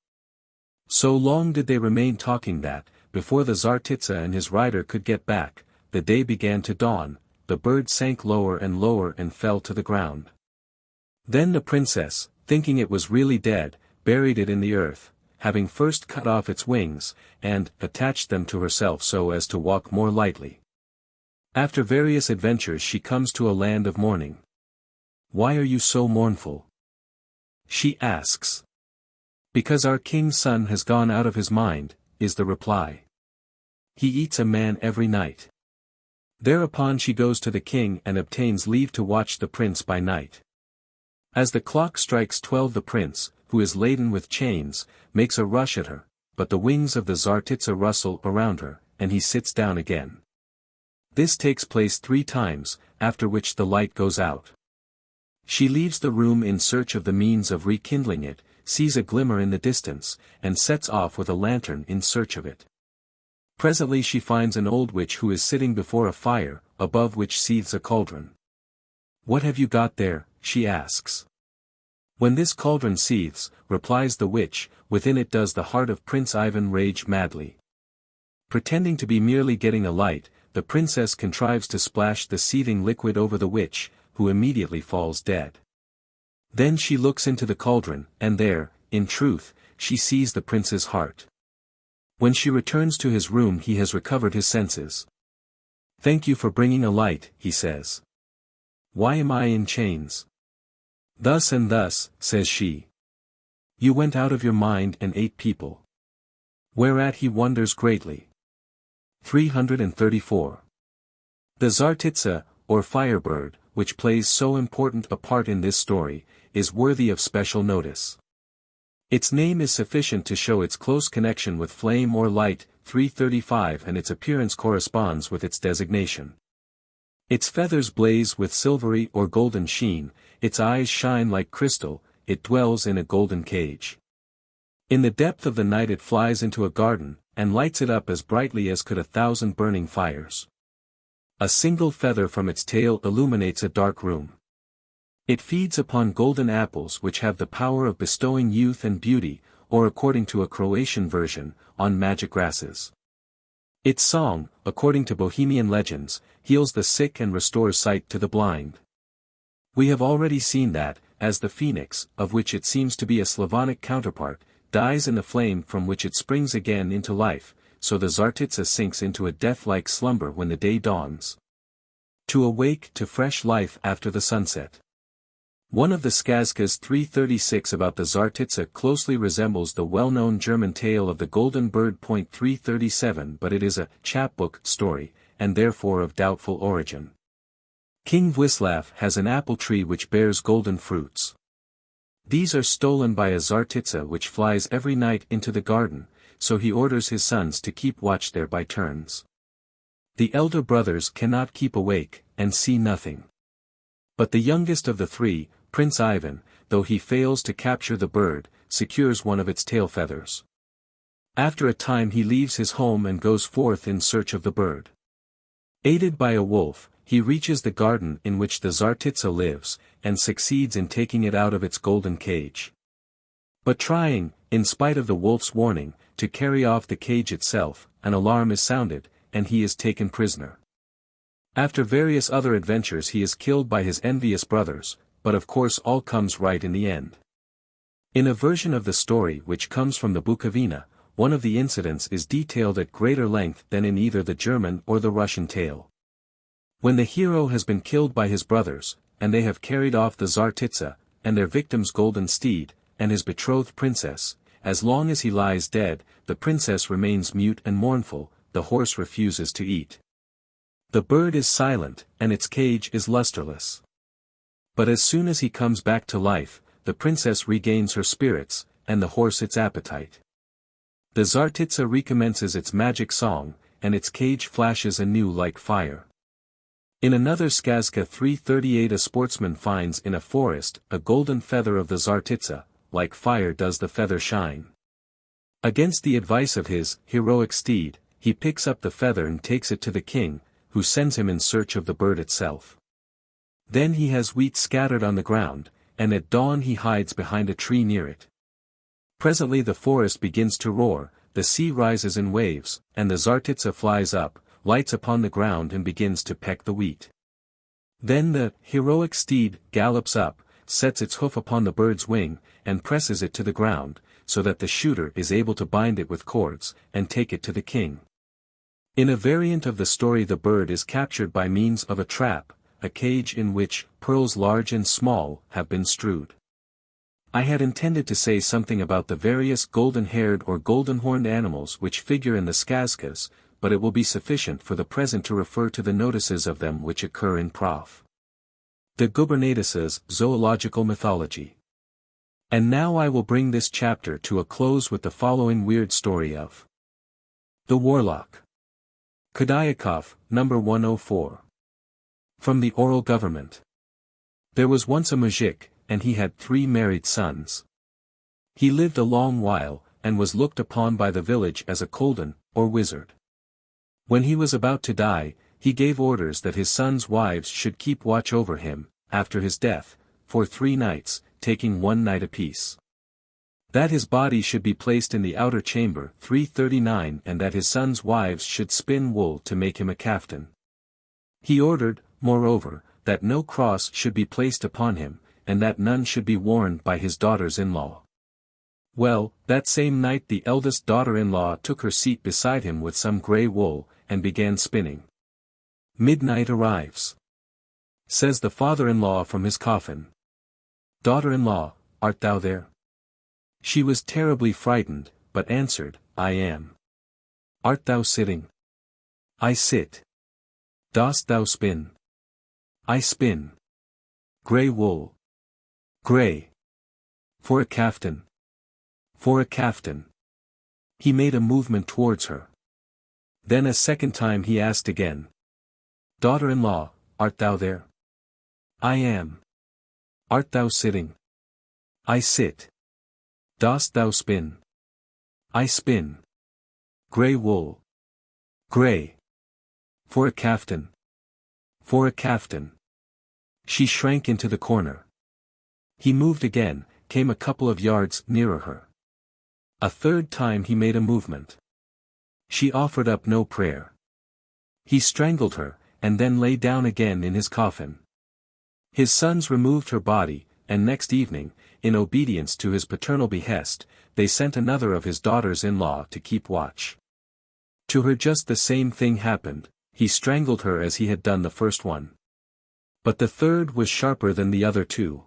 So long did they remain talking that, before the Tsartitsa and his rider could get back, the day began to dawn, the bird sank lower and fell to the ground. Then the princess, thinking it was really dead, buried it in the earth, having first cut off its wings, and attached them to herself so as to walk more lightly. After various adventures she comes to a land of mourning. "Why are you so mournful?" she asks. "Because our king's son has gone out of his mind," is the reply. "He eats a man every night." Thereupon she goes to the king and obtains leave to watch the prince by night. As the clock strikes 12 the prince, who is laden with chains, makes a rush at her, but the wings of the Tsartitsa rustle around her, and he sits down again. This takes place 3 times, after which the light goes out. She leaves the room in search of the means of rekindling it, sees a glimmer in the distance, and sets off with a lantern in search of it. Presently she finds an old witch who is sitting before a fire, above which seethes a cauldron. "What have you got there?" she asks. "When this cauldron seethes," replies the witch, "within it does the heart of Prince Ivan rage madly." Pretending to be merely getting a light, the princess contrives to splash the seething liquid over the witch, who immediately falls dead. Then she looks into the cauldron, and there, in truth, she sees the prince's heart. When she returns to his room he has recovered his senses. "Thank you for bringing a light," he says. "Why am I in chains?" "Thus and thus," says she. "You went out of your mind and ate people." Whereat he wonders greatly. 334. The Tsartitsa, or firebird, which plays so important a part in this story, is worthy of special notice. Its name is sufficient to show its close connection with flame or light, 335, and its appearance corresponds with its designation. Its feathers blaze with silvery or golden sheen, its eyes shine like crystal, it dwells in a golden cage. In the depth of the night it flies into a garden, and lights it up as brightly as could 1,000 burning fires. A single feather from its tail illuminates a dark room. It feeds upon golden apples which have the power of bestowing youth and beauty, or according to a Croatian version, on magic grasses. Its song, according to Bohemian legends, heals the sick and restores sight to the blind. We have already seen that, as the phoenix, of which it seems to be a Slavonic counterpart, dies in the flame from which it springs again into life, so the Tsartitsa sinks into a death-like slumber when the day dawns, to awake to fresh life after the sunset. One of the skazkas 336 about the Tsartitsa closely resembles the well-known German tale of the Golden Bird. 337, but it is a chapbook story, and therefore of doubtful origin. King Vyacheslav has an apple tree which bears golden fruits. These are stolen by a Tsartitsa which flies every night into the garden, so he orders his sons to keep watch there by turns. The elder brothers cannot keep awake, and see nothing. But the youngest of the three, Prince Ivan, though he fails to capture the bird, secures one of its tail feathers. After a time he leaves his home and goes forth in search of the bird. Aided by a wolf, he reaches the garden in which the Tsartitsa lives, and succeeds in taking it out of its golden cage. But trying, in spite of the wolf's warning, to carry off the cage itself, an alarm is sounded, and he is taken prisoner. After various other adventures he is killed by his envious brothers, but of course all comes right in the end. In a version of the story which comes from the Bukovina, one of the incidents is detailed at greater length than in either the German or the Russian tale. When the hero has been killed by his brothers, and they have carried off the Tsartitsa, and their victim's golden steed, and his betrothed princess, as long as he lies dead, the princess remains mute and mournful, the horse refuses to eat. The bird is silent, and its cage is lusterless. But as soon as he comes back to life, the princess regains her spirits, and the horse its appetite. The Tsartitsa recommences its magic song, and its cage flashes anew like fire. In another skazka 338 a sportsman finds in a forest a golden feather of the Tsartitsa, like fire does the feather shine. Against the advice of his heroic steed, he picks up the feather and takes it to the king, who sends him in search of the bird itself. Then he has wheat scattered on the ground, and at dawn he hides behind a tree near it. Presently the forest begins to roar, the sea rises in waves, and the Tsartitsa flies up, lights upon the ground and begins to peck the wheat. Then the heroic steed gallops up, sets its hoof upon the bird's wing, and presses it to the ground, so that the shooter is able to bind it with cords, and take it to the king. In a variant of the story the bird is captured by means of a trap, a cage in which pearls large and small have been strewed. I had intended to say something about the various golden-haired or golden-horned animals which figure in the skazkas, but it will be sufficient for the present to refer to the notices of them which occur in Prof. De Gubernatis's Zoological Mythology. And now I will bring this chapter to a close with the following weird story of the Warlock. Khudyakof, number 104. From the Oral Government. There was once a mujik, and he had 3 married sons. He lived a long while, and was looked upon by the village as a koldan, or wizard. When he was about to die, he gave orders that his sons' wives should keep watch over him, after his death, for 3 nights, taking 1 night apiece. That his body should be placed in the outer chamber 339 and that his sons' wives should spin wool to make him a kaftan. He ordered, moreover, that no cross should be placed upon him, and that none should be worn by his daughters-in-law. Well, that same night the eldest daughter-in-law took her seat beside him with some grey wool, and began spinning. Midnight arrives. Says the father-in-law from his coffin. Daughter-in-law, art thou there? She was terribly frightened, but answered, I am. Art thou sitting? I sit. Dost thou spin? I spin. Grey wool. Grey. For a kaftan. For a kaftan. He made a movement towards her. Then a second time he asked again. Daughter-in-law, art thou there? I am. Art thou sitting? I sit. Dost thou spin? I spin. Grey wool. Grey. For a caftan. For a caftan. She shrank into the corner. He moved again, came a couple of yards nearer her. A third time he made a movement. She offered up no prayer. He strangled her, and then lay down again in his coffin. His sons removed her body, and next evening, in obedience to his paternal behest, they sent another of his daughters-in-law to keep watch. To her just the same thing happened, he strangled her as he had done the first one. But the third was sharper than the other two.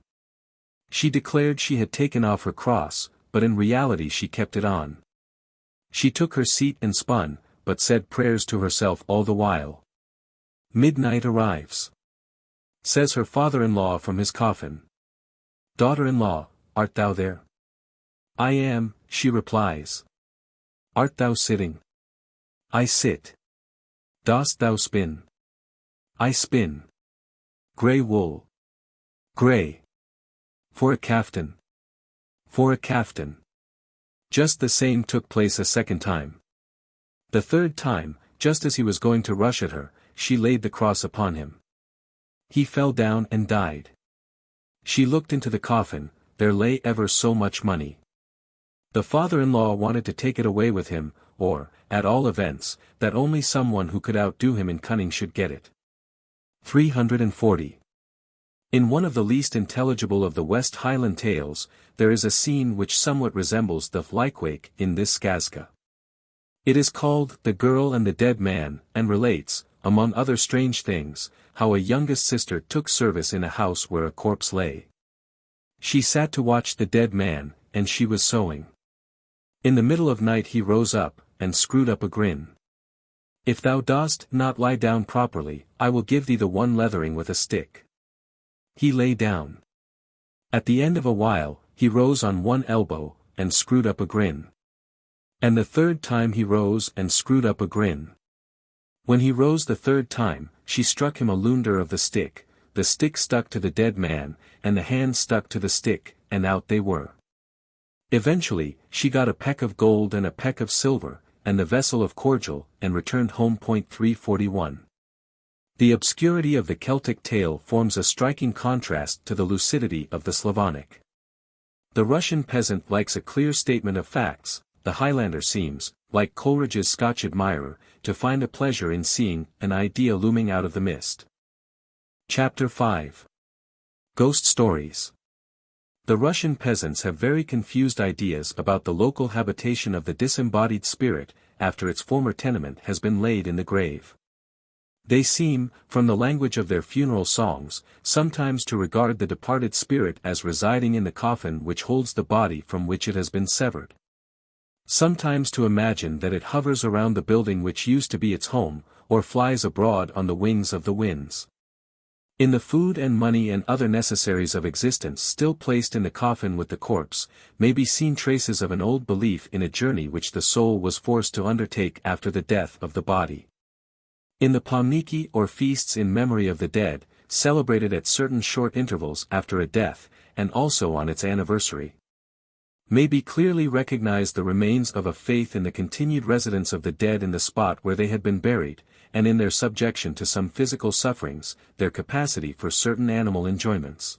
She declared she had taken off her cross, but in reality she kept it on. She took her seat and spun, but said prayers to herself all the while. Midnight arrives. Says her father-in-law from his coffin. Daughter-in-law, art thou there? I am, she replies. Art thou sitting? I sit. Dost thou spin? I spin. Grey wool. Grey. For a caftan. For a caftan. Just the same took place a second time. The third time, just as he was going to rush at her, she laid the cross upon him. He fell down and died. She looked into the coffin, there lay ever so much money. The father-in-law wanted to take it away with him, or, at all events, that only someone who could outdo him in cunning should get it. 340. In one of the least intelligible of the West Highland tales, there is a scene which somewhat resembles the Lykwake in this skazka. It is called The Girl and the Dead Man, and relates, among other strange things, how a youngest sister took service in a house where a corpse lay. She sat to watch the dead man, and she was sewing. In the middle of night he rose up, and screwed up a grin. If thou dost not lie down properly, I will give thee the one leathering with a stick. He lay down. At the end of a while, he rose on one elbow, and screwed up a grin. And the third time he rose and screwed up a grin. When he rose the third time, she struck him a lunder of the stick stuck to the dead man, and the hand stuck to the stick, and out they were. Eventually, she got a peck of gold and a peck of silver, and the vessel of cordial, and returned home. 341. The obscurity of the Celtic tale forms a striking contrast to the lucidity of the Slavonic. The Russian peasant likes a clear statement of facts, the Highlander seems, like Coleridge's Scotch admirer, to find a pleasure in seeing an idea looming out of the mist. Chapter 5. Ghost Stories. The Russian peasants have very confused ideas about the local habitation of the disembodied spirit, after its former tenement has been laid in the grave. They seem, from the language of their funeral songs, sometimes to regard the departed spirit as residing in the coffin which holds the body from which it has been severed. Sometimes to imagine that it hovers around the building which used to be its home, or flies abroad on the wings of the winds. In the food and money and other necessaries of existence still placed in the coffin with the corpse, may be seen traces of an old belief in a journey which the soul was forced to undertake after the death of the body. In the pomniki or feasts in memory of the dead, celebrated at certain short intervals after a death, and also on its anniversary, may be clearly recognized the remains of a faith in the continued residence of the dead in the spot where they had been buried, and in their subjection to some physical sufferings, their capacity for certain animal enjoyments.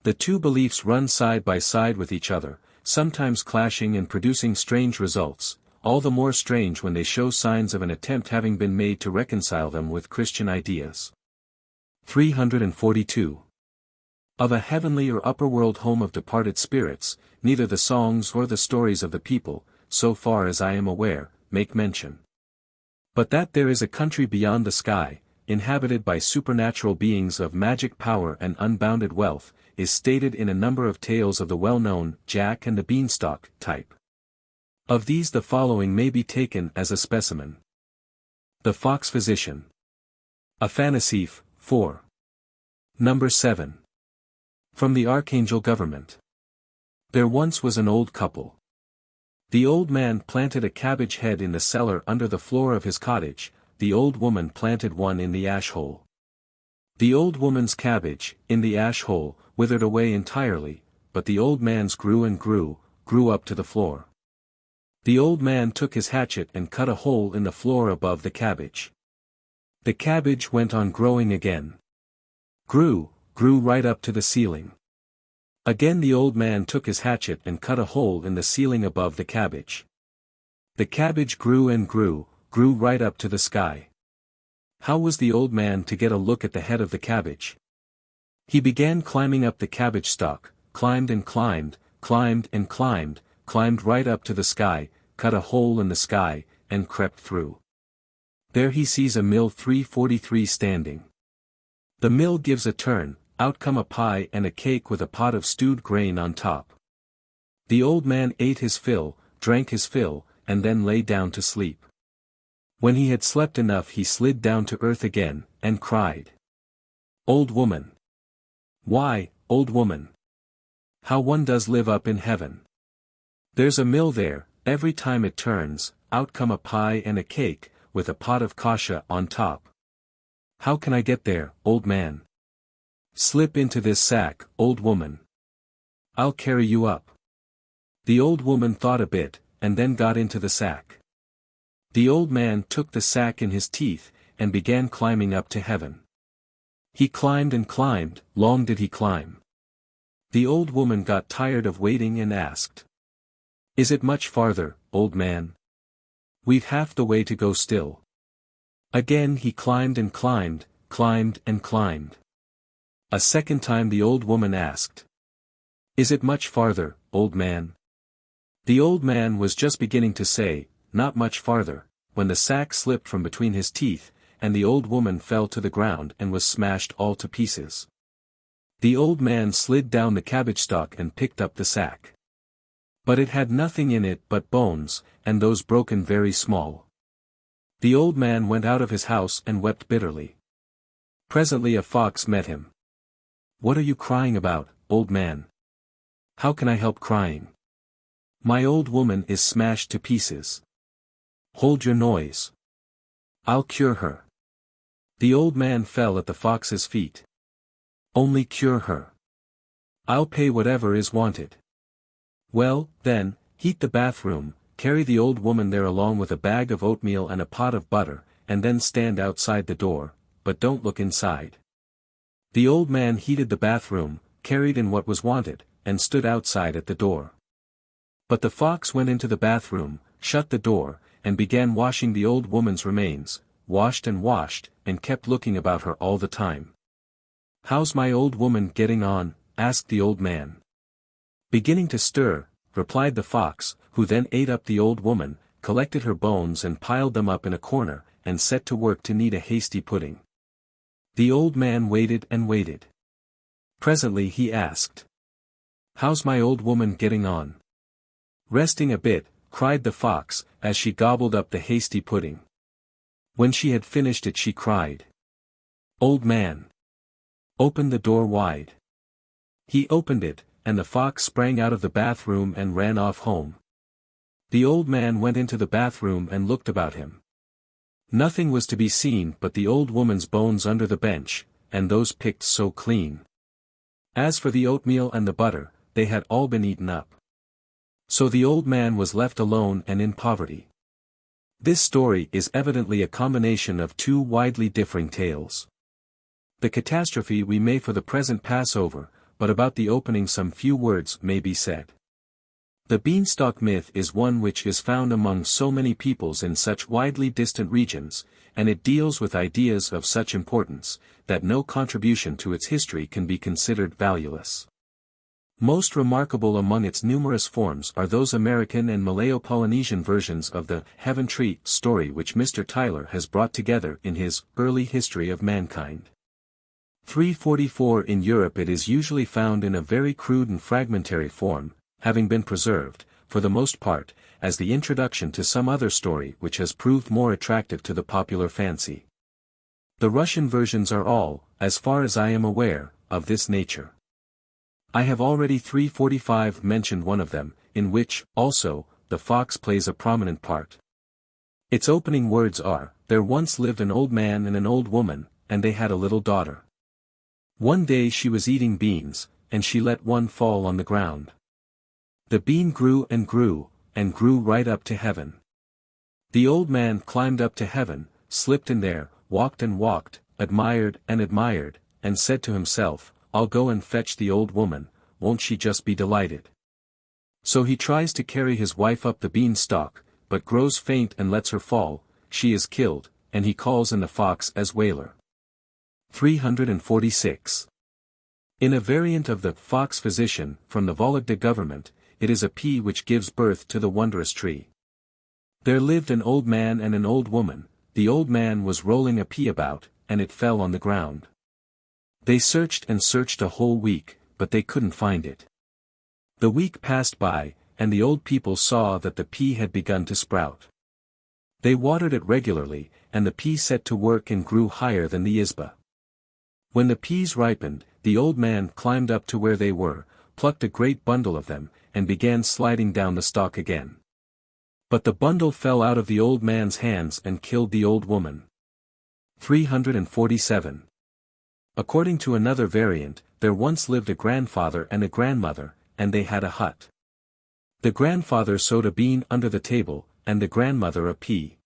The two beliefs run side by side with each other, sometimes clashing and producing strange results, all the more strange when they show signs of an attempt having been made to reconcile them with Christian ideas. 342. Of a heavenly or upper-world home of departed spirits, neither the songs or the stories of the people, so far as I am aware, make mention. But that there is a country beyond the sky, inhabited by supernatural beings of magic power and unbounded wealth, is stated in a number of tales of the well-known Jack and the Beanstalk type. Of these the following may be taken as a specimen. The Fox Physician. Afanasief, 4. Number 7. From the Archangel Government. There once was an old couple. The old man planted a cabbage head in the cellar under the floor of his cottage, the old woman planted one in the ash hole. The old woman's cabbage, in the ash hole, withered away entirely, but the old man's grew and grew up to the floor. The old man took his hatchet and cut a hole in the floor above the cabbage. The cabbage went on growing again. Grew right up to the ceiling. Again the old man took his hatchet and cut a hole in the ceiling above the cabbage. The cabbage grew and grew right up to the sky. How was the old man to get a look at the head of the cabbage? He began climbing up the cabbage stalk, climbed and climbed, climbed and climbed, climbed right up to the sky, cut a hole in the sky, and crept through. There he sees a mill 343 standing. The mill gives a turn, out come a pie and a cake with a pot of stewed grain on top. The old man ate his fill, drank his fill, and then lay down to sleep. When he had slept enough he slid down to earth again, and cried. Old woman! Why, old woman! How one does live up in heaven! There's a mill there, every time it turns, out come a pie and a cake, with a pot of kasha on top. How can I get there, old man? Slip into this sack, old woman. I'll carry you up. The old woman thought a bit, and then got into the sack. The old man took the sack in his teeth, and began climbing up to heaven. He climbed and climbed, long did he climb. The old woman got tired of waiting and asked. Is it much farther, old man? We've half the way to go still. Again he climbed and climbed, climbed and climbed. A second time the old woman asked. Is it much farther, old man? The old man was just beginning to say, not much farther, when the sack slipped from between his teeth, and the old woman fell to the ground and was smashed all to pieces. The old man slid down the cabbage stalk and picked up the sack. But it had nothing in it but bones, and those broken very small. The old man went out of his house and wept bitterly. Presently a fox met him. What are you crying about, old man? How can I help crying? My old woman is smashed to pieces. Hold your noise. I'll cure her. The old man fell at the fox's feet. Only cure her. I'll pay whatever is wanted. Well, then, heat the bathroom, carry the old woman there along with a bag of oatmeal and a pot of butter, and then stand outside the door, but don't look inside. The old man heated the bathroom, carried in what was wanted, and stood outside at the door. But the fox went into the bathroom, shut the door, and began washing the old woman's remains, washed, and kept looking about her all the time. How's my old woman getting on? Asked the old man. Beginning to stir, replied the fox, who then ate up the old woman, collected her bones and piled them up in a corner, and set to work to knead a hasty pudding. The old man waited and waited. Presently he asked. How's my old woman getting on? Resting a bit, cried the fox, as she gobbled up the hasty pudding. When she had finished it she cried. Old man! Open the door wide. He opened it, and the fox sprang out of the bathroom and ran off home. The old man went into the bathroom and looked about him. Nothing was to be seen but the old woman's bones under the bench, and those picked so clean. As for the oatmeal and the butter, they had all been eaten up. So the old man was left alone and in poverty. This story is evidently a combination of two widely differing tales. The catastrophe we may for the present pass over, but about the opening some few words may be said. The beanstalk myth is one which is found among so many peoples in such widely distant regions, and it deals with ideas of such importance, that no contribution to its history can be considered valueless. Most remarkable among its numerous forms are those American and Malayo-Polynesian versions of the Heaven Tree story which Mr. Tyler has brought together in his Early History of Mankind. 344 In Europe it is usually found in a very crude and fragmentary form, having been preserved, for the most part, as the introduction to some other story which has proved more attractive to the popular fancy. The Russian versions are all, as far as I am aware, of this nature. I have already 345 mentioned one of them, in which, also, the fox plays a prominent part. Its opening words are, There once lived an old man and an old woman, and they had a little daughter. One day she was eating beans, and she let one fall on the ground. The bean grew and grew, and grew right up to heaven. The old man climbed up to heaven, slipped in there, walked and walked, admired, and said to himself, "I'll go and fetch the old woman, won't she just be delighted?" So he tries to carry his wife up the beanstalk, but grows faint and lets her fall, she is killed, and he calls in the fox as wailer. 346. In a variant of the fox physician from the Vologda government, it is a pea which gives birth to the wondrous tree. There lived an old man and an old woman. The old man was rolling a pea about, and it fell on the ground. They searched and searched a whole week, but they couldn't find it. The week passed by, and the old people saw that the pea had begun to sprout. They watered it regularly, and the pea set to work and grew higher than the izba. When the peas ripened, the old man climbed up to where they were, plucked a great bundle of them, and began sliding down the stalk again. But the bundle fell out of the old man's hands and killed the old woman. 347. According to another variant, there once lived a grandfather and a grandmother, and they had a hut. The grandfather sowed a bean under the table, and the grandmother a pea.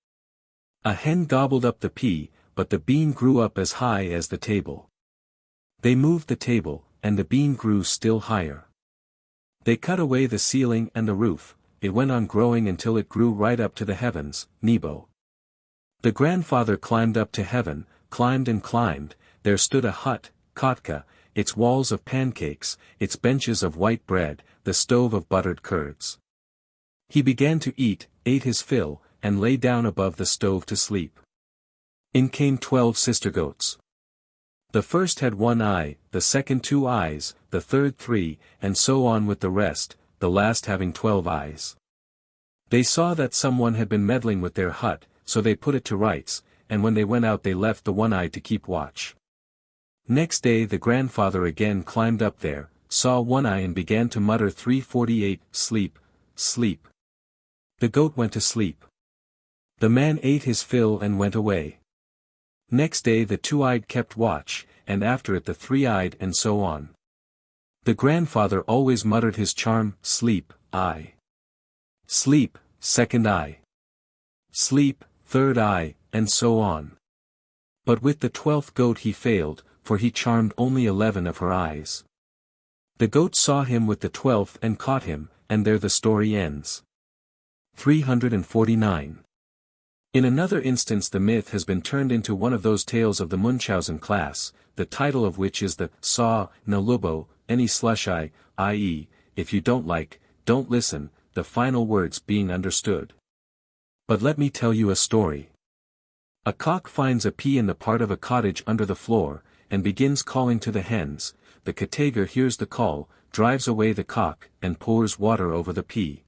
A hen gobbled up the pea, but the bean grew up as high as the table. They moved the table, and the bean grew still higher. They cut away the ceiling and the roof, it went on growing until it grew right up to the heavens, Nebo. The grandfather climbed up to heaven, climbed and climbed, there stood a hut, Kotka, its walls of pancakes, its benches of white bread, the stove of buttered curds. He began to eat, ate his fill, and lay down above the stove to sleep. In came 12 sister goats. The first had 1 eye, the second 2 eyes, the third 3, and so on with the rest, the last having 12 eyes. They saw that someone had been meddling with their hut, so they put it to rights, and when they went out they left the one-eyed to keep watch. Next day the grandfather again climbed up there, saw One Eye and began to mutter 348, sleep, sleep. The goat went to sleep. The man ate his fill and went away. Next day the 2-eyed kept watch, and after it the 3-eyed and so on. The grandfather always muttered his charm, sleep, eye. Sleep, second eye. Sleep, third eye, and so on. But with the 12th goat he failed, for he charmed only 11 of her eyes. The goat saw him with the 12th and caught him, and there the story ends. 349. In another instance the myth has been turned into one of those tales of the Munchausen class, the title of which is the Saw, na Lubo, any slush eye, i.e., if you don't like, don't listen, the final words being understood. But let me tell you a story. A cock finds a pea in the part of a cottage under the floor, and begins calling to the hens. The Katager hears the call, drives away the cock, and pours water over the pea.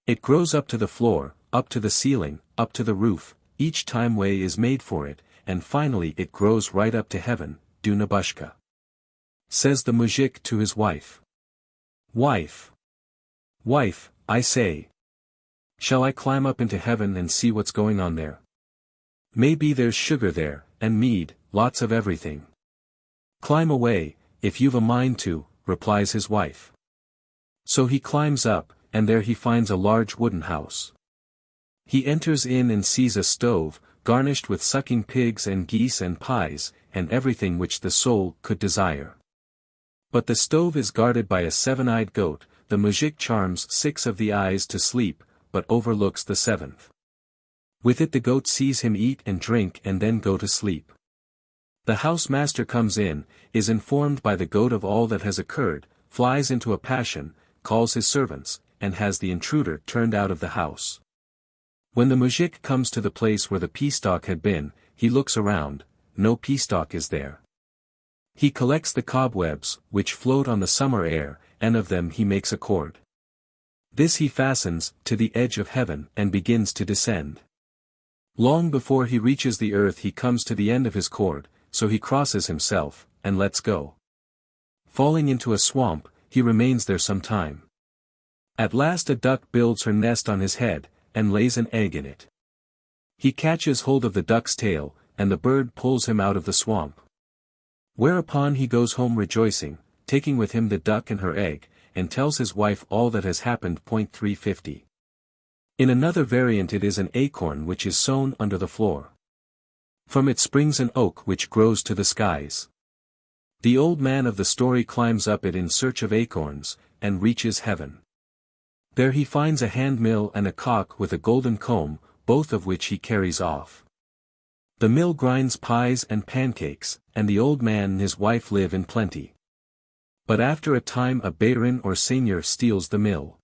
It grows up to the floor, up to the ceiling, up to the roof, each time way is made for it, and finally it grows right up to heaven, Dunabushka. Says the mujik to his wife. Wife! Wife, I say. Shall I climb up into heaven and see what's going on there? Maybe there's sugar there, and mead, lots of everything. Climb away, if you've a mind to, replies his wife. So he climbs up, and there he finds a large wooden house. He enters in and sees a stove, garnished with sucking pigs and geese and pies, and everything which the soul could desire. But the stove is guarded by a 7-eyed goat. The mujik charms 6 of the eyes to sleep, but overlooks the 7th. With it the goat sees him eat and drink and then go to sleep. The housemaster comes in, is informed by the goat of all that has occurred, flies into a passion, calls his servants, and has the intruder turned out of the house. When the mujik comes to the place where the pea-stalk had been, he looks around, no pea-stalk is there. He collects the cobwebs, which float on the summer air, and of them he makes a cord. This he fastens to the edge of heaven and begins to descend. Long before he reaches the earth he comes to the end of his cord, so he crosses himself, and lets go. Falling into a swamp, he remains there some time. At last a duck builds her nest on his head, and lays an egg in it. He catches hold of the duck's tail, and the bird pulls him out of the swamp. Whereupon he goes home rejoicing, taking with him the duck and her egg, and tells his wife all that has happened. 350. In another variant it is an acorn which is sown under the floor. From it springs an oak which grows to the skies. The old man of the story climbs up it in search of acorns, and reaches heaven. There he finds a hand mill and a cock with a golden comb, both of which he carries off. The mill grinds pies and pancakes, and the old man and his wife live in plenty. But after a time a baron or seigneur steals the mill.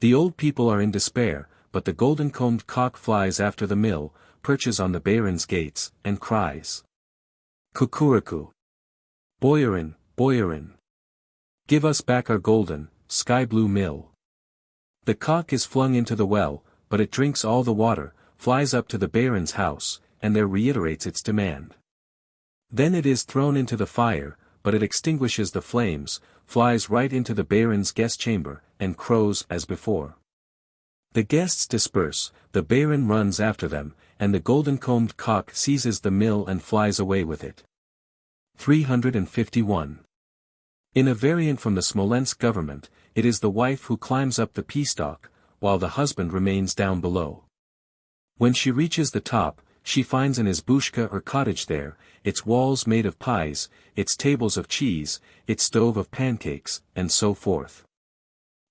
The old people are in despair, but the golden-combed cock flies after the mill, perches on the baron's gates, and cries, "Kukuriku! Boyarin, boyarin! Give us back our golden, sky-blue mill." The cock is flung into the well, but it drinks all the water, flies up to the baron's house, and there reiterates its demand. Then it is thrown into the fire, but it extinguishes the flames, flies right into the baron's guest chamber, and crows as before. The guests disperse, the baron runs after them, and the golden-combed cock seizes the mill and flies away with it. 351. In a variant from the Smolensk government, it is the wife who climbs up the pea-stalk, while the husband remains down below. When she reaches the top, she finds an izbushka or cottage there, its walls made of pies, its tables of cheese, its stove of pancakes, and so forth.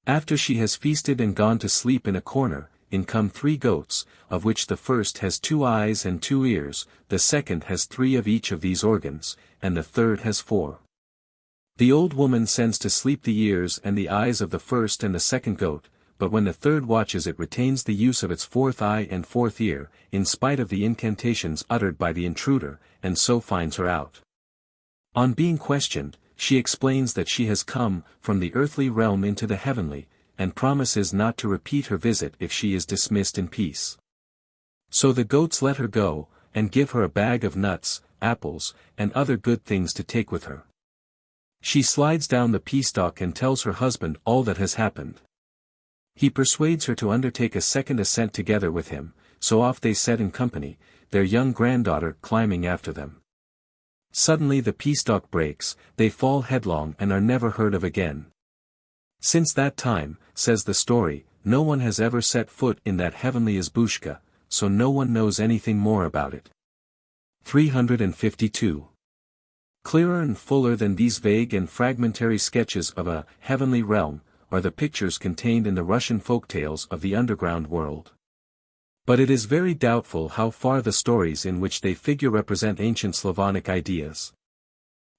After she has feasted and gone to sleep in a corner, in come 3 goats, of which the first has 2 eyes and 2 ears, the second has 3 of each of these organs, and the third has 4. The old woman sends to sleep the ears and the eyes of the first and the second goat, but when the third watches it retains the use of its 4th eye and 4th ear, in spite of the incantations uttered by the intruder, and so finds her out. On being questioned, she explains that she has come from the earthly realm into the heavenly, and promises not to repeat her visit if she is dismissed in peace. So the goats let her go, and give her a bag of nuts, apples, and other good things to take with her. She slides down the pea-stalk and tells her husband all that has happened. He persuades her to undertake a second ascent together with him, so off they set in company, their young granddaughter climbing after them. Suddenly the pea-stalk breaks, they fall headlong and are never heard of again. Since that time, says the story, no one has ever set foot in that heavenly izbushka, so no one knows anything more about it. 352. Clearer and fuller than these vague and fragmentary sketches of a heavenly realm, are the pictures contained in the Russian folktales of the underground world. But it is very doubtful how far the stories in which they figure represent ancient Slavonic ideas.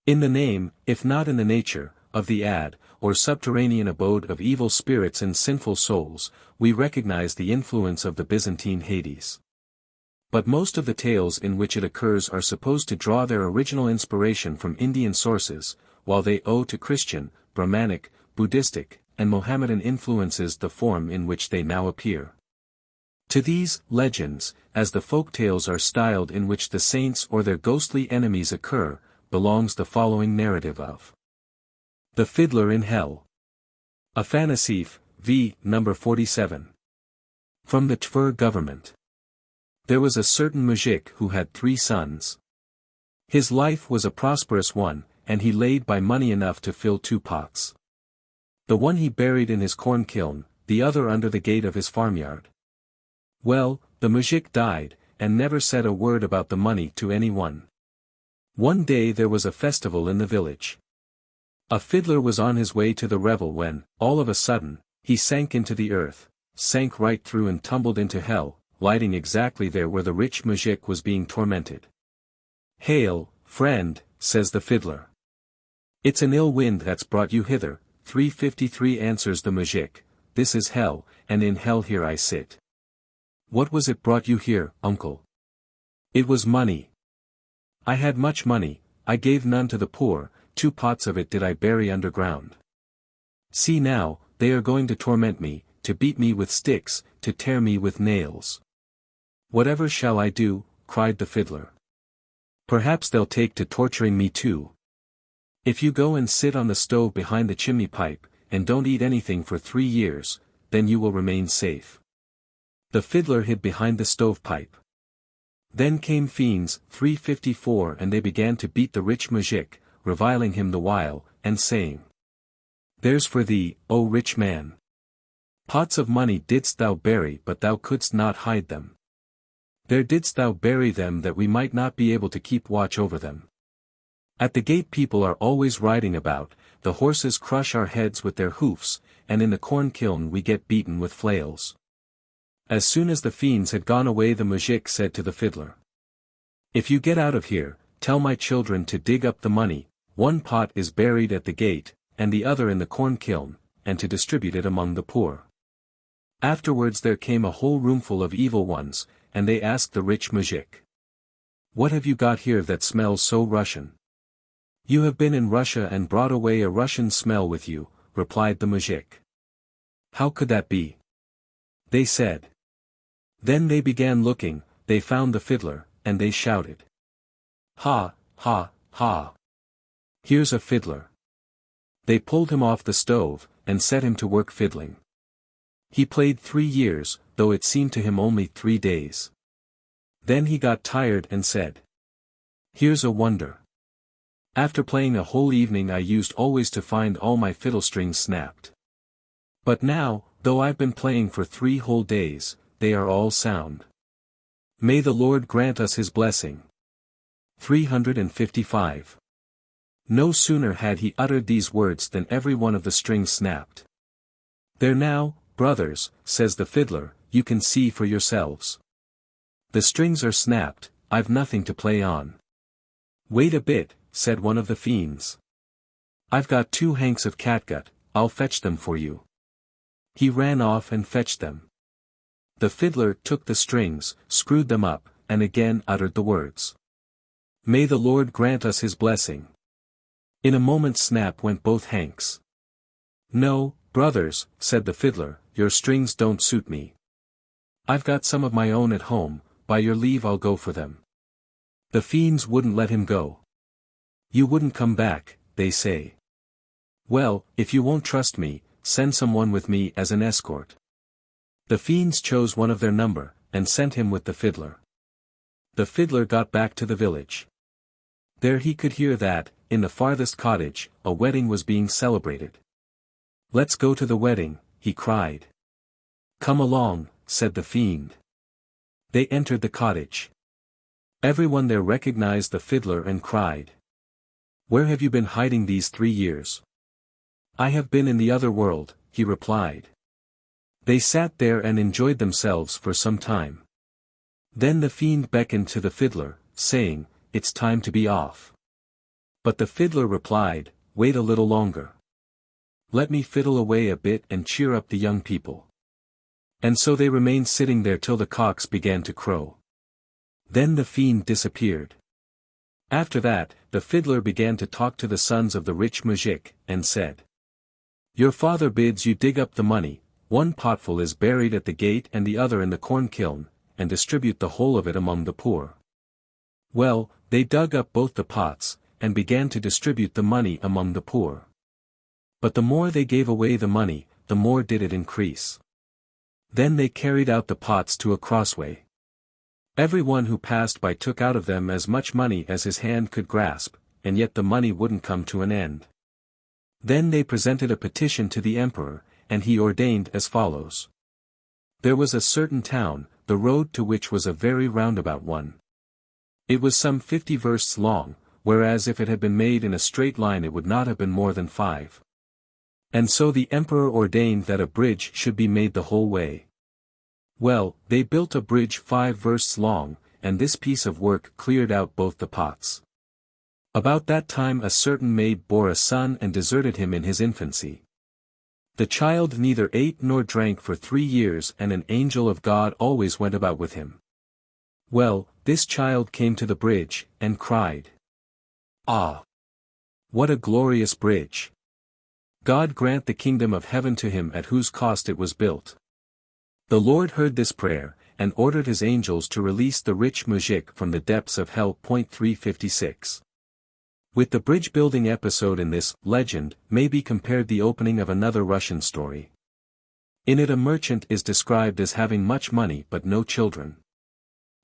In the name, if not in the nature, of the ad, or subterranean abode of evil spirits and sinful souls, we recognize the influence of the Byzantine Hades. But most of the tales in which it occurs are supposed to draw their original inspiration from Indian sources, while they owe to Christian, Brahmanic, Buddhistic, and Mohammedan influences the form in which they now appear. To these legends, as the folk tales are styled in which the saints or their ghostly enemies occur, belongs the following narrative of The Fiddler in Hell. Afanasief, v. No. 47. From the Tver government. There was a certain muzhik who had 3 sons. His life was a prosperous one, and he laid by money enough to fill 2 pots. The one he buried in his corn kiln, the other under the gate of his farmyard. Well, the muzhik died, and never said a word about the money to any one. One day there was a festival in the village. A fiddler was on his way to the revel when, all of a sudden, he sank into the earth, sank right through and tumbled into hell, lighting exactly there where the rich muzhik was being tormented. "Hail, friend," says the fiddler. "It's an ill wind that's brought you hither." 353 answers the muzhik, "This is hell, and in hell here I sit." "What was it brought you here, uncle?" "It was money. I had much money, I gave none to the poor, 2 pots of it did I bury underground. See now, they are going to torment me, to beat me with sticks, to tear me with nails." "Whatever shall I do?" cried the fiddler. "Perhaps they'll take to torturing me too. If you go and sit on the stove behind the chimney pipe, and don't eat anything for 3 years, then you will remain safe." The fiddler hid behind the stovepipe. Then came fiends, 354, and they began to beat the rich muzhik, reviling him the while, and saying, "There's for thee, O rich man. Pots of money didst thou bury, but thou couldst not hide them. There didst thou bury them that we might not be able to keep watch over them. At the gate people are always riding about, the horses crush our heads with their hoofs, and in the corn kiln we get beaten with flails. As soon as the fiends had gone away, the muzhik said to the fiddler, "If you get out of here, tell my children to dig up the money. One pot is buried at the gate, and the other in the corn kiln, and to distribute it among the poor." Afterwards there came a whole roomful of evil ones, and they asked the rich muzhik, "What have you got here that smells so Russian?" "You have been in Russia and brought away a Russian smell with you," replied the muzhik. "How could that be?" they said. Then they began looking, they found the fiddler, and they shouted, "Ha, ha, ha! Here's a fiddler." They pulled him off the stove, and set him to work fiddling. He played 3 years, though it seemed to him only 3 days. Then he got tired and said, "Here's a wonder. After playing a whole evening I used always to find all my fiddle strings snapped. But now, though I've been playing for 3 whole days, they are all sound. May the Lord grant us his blessing." 355. No sooner had he uttered these words than every one of the strings snapped. "There now, brothers," says the fiddler, "you can see for yourselves. The strings are snapped, I've nothing to play on." "Wait a bit," said one of the fiends. "I've got 2 hanks of catgut, I'll fetch them for you." He ran off and fetched them. The fiddler took the strings, screwed them up, and again uttered the words, "May the Lord grant us his blessing." In a moment snap went both hanks. "No, brothers," said the fiddler, "your strings don't suit me. I've got some of my own at home, by your leave I'll go for them." The fiends wouldn't let him go. "You wouldn't come back," they say. "Well, if you won't trust me, send someone with me as an escort." The fiends chose one of their number, and sent him with the fiddler. The fiddler got back to the village. There he could hear that, in the farthest cottage, a wedding was being celebrated. "Let's go to the wedding," he cried. "Come along," said the fiend. They entered the cottage. Everyone there recognized the fiddler and cried, "Where have you been hiding these 3 years?" "I have been in the other world," he replied. They sat there and enjoyed themselves for some time. Then the fiend beckoned to the fiddler, saying, "It's time to be off." But the fiddler replied, "Wait a little longer. Let me fiddle away a bit and cheer up the young people." And so they remained sitting there till the cocks began to crow. Then the fiend disappeared. After that, the fiddler began to talk to the sons of the rich muzhik, and said, "Your father bids you dig up the money, 1 potful is buried at the gate and the other in the corn kiln, and distribute the whole of it among the poor." Well, they dug up both the pots, and began to distribute the money among the poor. But the more they gave away the money, the more did it increase. Then they carried out the pots to a crossway. Every one who passed by took out of them as much money as his hand could grasp, and yet the money wouldn't come to an end. Then they presented a petition to the emperor, and he ordained as follows. There was a certain town, the road to which was a very roundabout one. It was some 50 versts long, whereas if it had been made in a straight line it would not have been more than 5. And so the emperor ordained that a bridge should be made the whole way. Well, they built a bridge 5 versts long, and this piece of work cleared out both the pots. About that time a certain maid bore a son and deserted him in his infancy. The child neither ate nor drank for 3 years, and an angel of God always went about with him. Well, this child came to the bridge, and cried, "Ah! What a glorious bridge! God grant the kingdom of heaven to him at whose cost it was built." The Lord heard this prayer, and ordered his angels to release the rich muzhik from the depths of hell. 356. With the bridge-building episode in this legend may be compared the opening of another Russian story. In it a merchant is described as having much money but no children.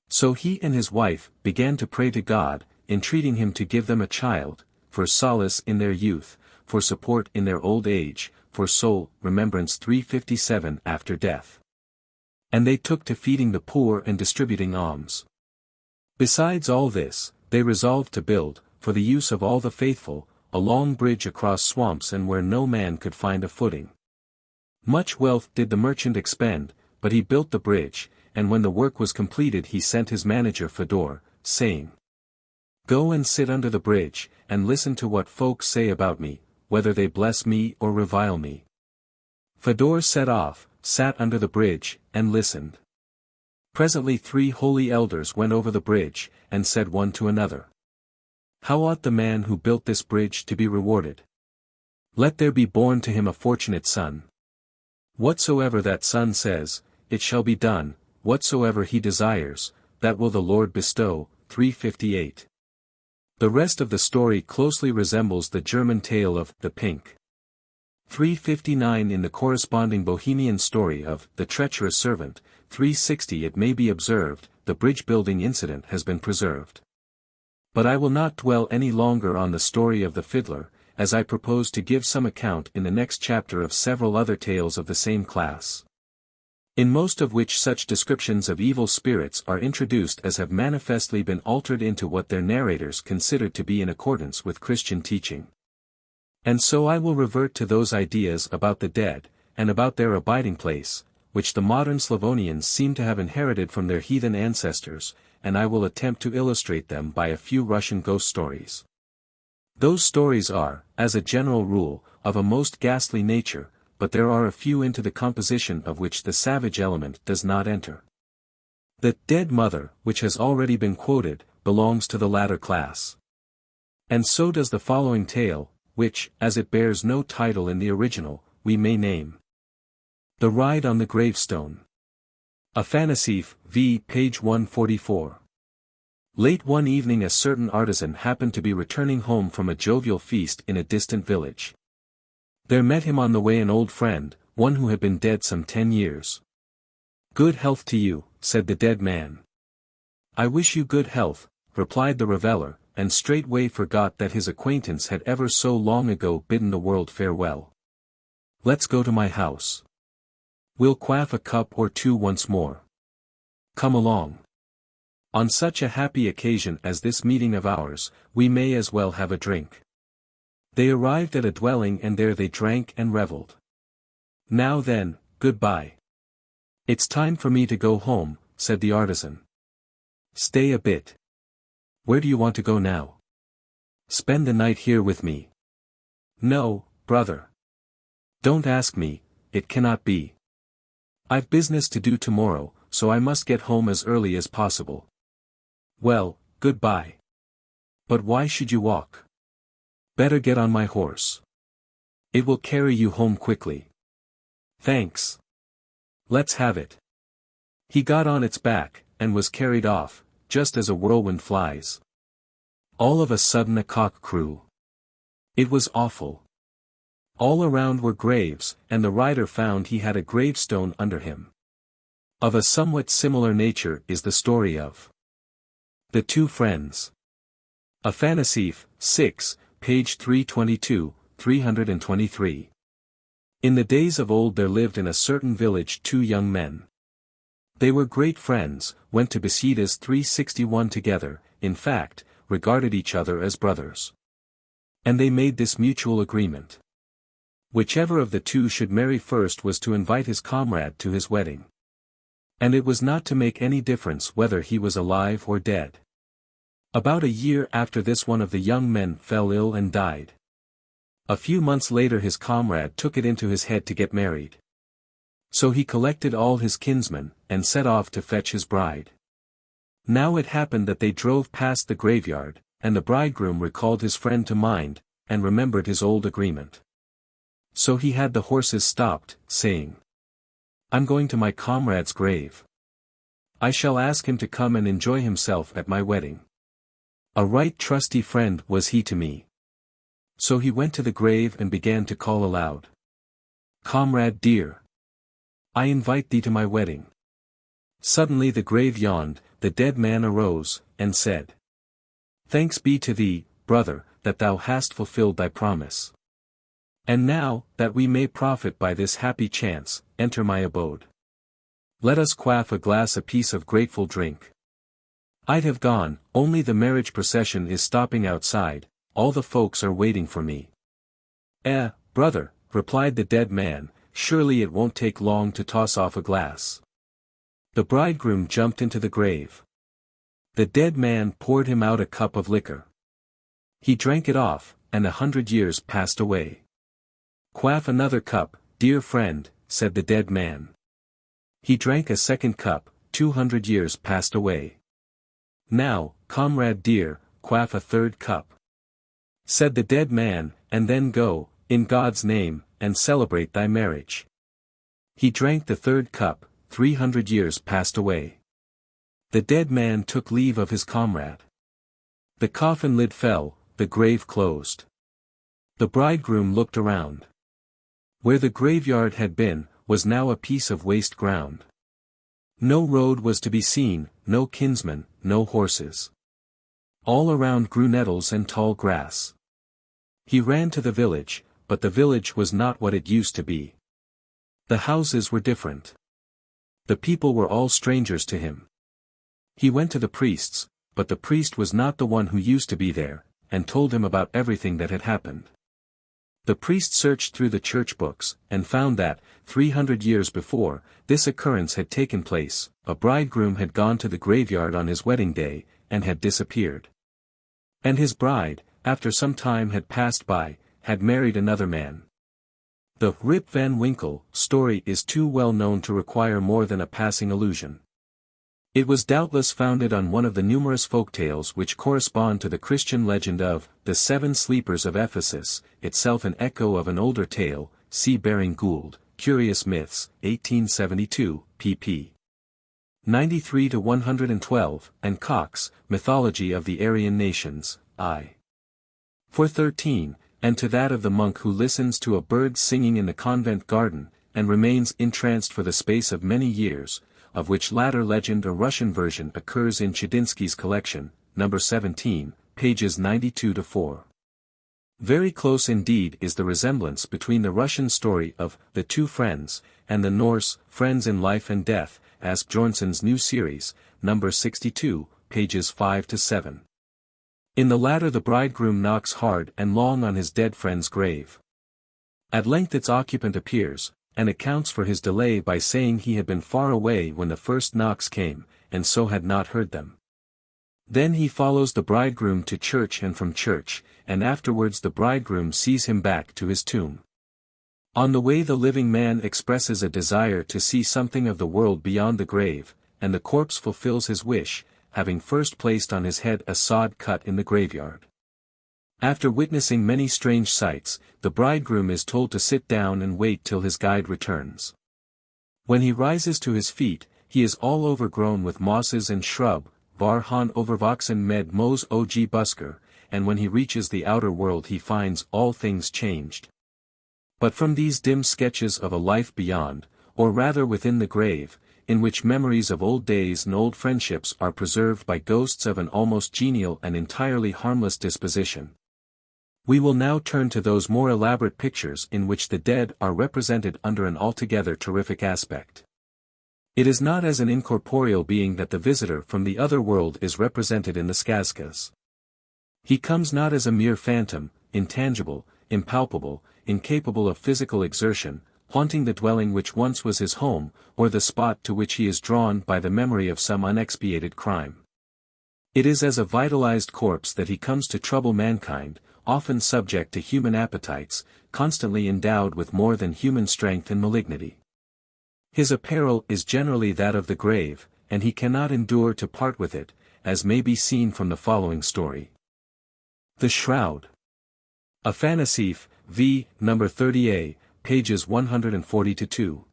So he and his wife began to pray to God, entreating him to give them a child, for solace in their youth, for support in their old age, for soul, remembrance 357 after death. And they took to feeding the poor and distributing alms. Besides all this, they resolved to build, for the use of all the faithful, a long bridge across swamps and where no man could find a footing. Much wealth did the merchant expend, but he built the bridge, and when the work was completed he sent his manager Fedor, saying, "Go and sit under the bridge, and listen to what folks say about me, whether they bless me or revile me." Fedor set off, sat under the bridge, and listened. Presently 3 holy elders went over the bridge, and said one to another, "How ought the man who built this bridge to be rewarded? Let there be born to him a fortunate son. Whatsoever that son says, it shall be done, whatsoever he desires, that will the Lord bestow." 358. The rest of the story closely resembles the German tale of the Pink. 359 in the corresponding Bohemian story of the treacherous servant. 360 it may be observed, the bridge-building incident has been preserved. But I will not dwell any longer on the story of the fiddler, as I propose to give some account in the next chapter of several other tales of the same class. In most of which such descriptions of evil spirits are introduced as have manifestly been altered into what their narrators considered to be in accordance with Christian teaching. And so I will revert to those ideas about the dead, and about their abiding place, which the modern Slavonians seem to have inherited from their heathen ancestors, and I will attempt to illustrate them by a few Russian ghost stories. Those stories are, as a general rule, of a most ghastly nature, but there are a few into the composition of which the savage element does not enter. The dead mother, which has already been quoted, belongs to the latter class. And so does the following tale, which, as it bears no title in the original, we may name The Ride on the Gravestone. Afanasief, v. page 144. Late one evening a certain artisan happened to be returning home from a jovial feast in a distant village. There met him on the way an old friend, one who had been dead some 10 years. "Good health to you," said the dead man. "I wish you good health," replied the reveller, and straightway forgot that his acquaintance had ever so long ago bidden the world farewell. "Let's go to my house. We'll quaff a cup or two once more. Come along. On such a happy occasion as this meeting of ours, we may as well have a drink." They arrived at a dwelling and there they drank and revelled. "Now then, goodbye. It's time for me to go home," said the artisan. "Stay a bit. Where do you want to go now?" "Spend the night here with me." "No, brother. Don't ask me, it cannot be. I've business to do tomorrow, so I must get home as early as possible." "Well, goodbye. But why should you walk? Better get on my horse. It will carry you home quickly." "Thanks. Let's have it." He got on its back, and was carried off, just as a whirlwind flies. All of a sudden a cock crew. It was awful. All around were graves, and the rider found he had a gravestone under him. Of a somewhat similar nature is the story of The Two Friends. Afanasief, 6, page 322, 323. In the days of old there lived in a certain village 2 young men. They were great friends, went to Besides 361 together, in fact, regarded each other as brothers. And they made this mutual agreement. Whichever of the two should marry first was to invite his comrade to his wedding. And it was not to make any difference whether he was alive or dead. About a year after this one of the young men fell ill and died. A few months later his comrade took it into his head to get married. So he collected all his kinsmen, and set off to fetch his bride. Now it happened that they drove past the graveyard, and the bridegroom recalled his friend to mind, and remembered his old agreement. So he had the horses stopped, saying, "I'm going to my comrade's grave. I shall ask him to come and enjoy himself at my wedding. A right trusty friend was he to me." So he went to the grave and began to call aloud, "Comrade dear, I invite thee to my wedding." Suddenly the grave yawned, the dead man arose, and said, "Thanks be to thee, brother, that thou hast fulfilled thy promise. And now, that we may profit by this happy chance, enter my abode. Let us quaff a glass apiece of grateful drink. I'd have gone, only the marriage procession is stopping outside, all the folks are waiting for me. Brother, replied the dead man, surely it won't take long to toss off a glass. The bridegroom jumped into the grave. The dead man poured him out a cup of liquor. He drank it off, and 100 years passed away. Quaff another cup, dear friend, said the dead man. He drank a second cup, 200 years passed away. Now, comrade dear, quaff a third cup, said the dead man, and then go, in God's name, and celebrate thy marriage. He drank the third cup, 300 years passed away. The dead man took leave of his comrade. The coffin lid fell, the grave closed. The bridegroom looked around. Where the graveyard had been, was now a piece of waste ground. No road was to be seen, no kinsman, no horses. All around grew nettles and tall grass. He ran to the village, but the village was not what it used to be. The houses were different. The people were all strangers to him. He went to the priests, but the priest was not the one who used to be there, and told him about everything that had happened. The priest searched through the church books, and found that, 300 years before, this occurrence had taken place, a bridegroom had gone to the graveyard on his wedding day, and had disappeared. And his bride, after some time had passed by, had married another man. The Rip Van Winkle story is too well known to require more than a passing allusion. It was doubtless founded on one of the numerous folktales which correspond to the Christian legend of the Seven Sleepers of Ephesus, itself an echo of an older tale. See Baring Gould, Curious Myths, 1872, pp. 93-112, and Cox, Mythology of the Aryan Nations, I. 413, and to that of the monk who listens to a bird singing in the convent garden, and remains entranced for the space of many years, of which latter legend a Russian version occurs in Chudinsky's collection, number 17, pages 92-4. Very close indeed is the resemblance between the Russian story of the Two Friends, and the Norse Friends in Life and Death, as Bjornson's new series, number 62, pages 5-7. In the latter the bridegroom knocks hard and long on his dead friend's grave. At length its occupant appears, and accounts for his delay by saying he had been far away when the first knocks came, and so had not heard them. Then he follows the bridegroom to church and from church, and afterwards the bridegroom sees him back to his tomb. On the way the living man expresses a desire to see something of the world beyond the grave, and the corpse fulfills his wish, having first placed on his head a sod cut in the graveyard. After witnessing many strange sights, the bridegroom is told to sit down and wait till his guide returns. When he rises to his feet, he is all overgrown with mosses and shrub, var han overwachsen med mos og busker, and when he reaches the outer world he finds all things changed. But from these dim sketches of a life beyond, or rather within the grave, in which memories of old days and old friendships are preserved by ghosts of an almost genial and entirely harmless disposition, we will now turn to those more elaborate pictures in which the dead are represented under an altogether terrific aspect. It is not as an incorporeal being that the visitor from the other world is represented in the skazkas. He comes not as a mere phantom, intangible, impalpable, incapable of physical exertion, haunting the dwelling which once was his home, or the spot to which he is drawn by the memory of some unexpiated crime. It is as a vitalized corpse that he comes to trouble mankind, often subject to human appetites, constantly endowed with more than human strength and malignity. His apparel is generally that of the grave, and he cannot endure to part with it, as may be seen from the following story. The Shroud. Afanasief, v. No. 30a, pages 140-2.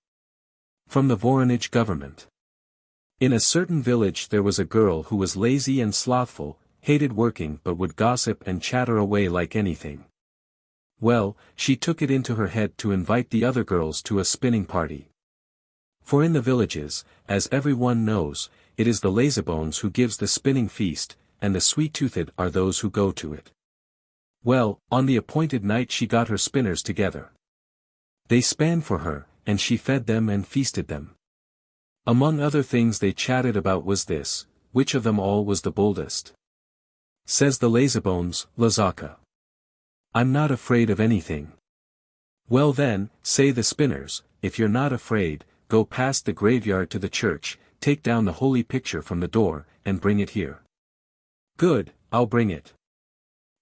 From the Voronezh government. In a certain village there was a girl who was lazy and slothful, hated working but would gossip and chatter away like anything. Well, she took it into her head to invite the other girls to a spinning party. For in the villages, as every one knows, it is the lazybones who gives the spinning feast, and the sweet-toothed are those who go to it. Well, on the appointed night she got her spinners together. They span for her, and she fed them and feasted them. Among other things they chatted about was this, which of them all was the boldest? Says the lazybones, Lazaka. I'm not afraid of anything. Well then, say the spinners, if you're not afraid, go past the graveyard to the church, take down the holy picture from the door, and bring it here. Good, I'll bring it.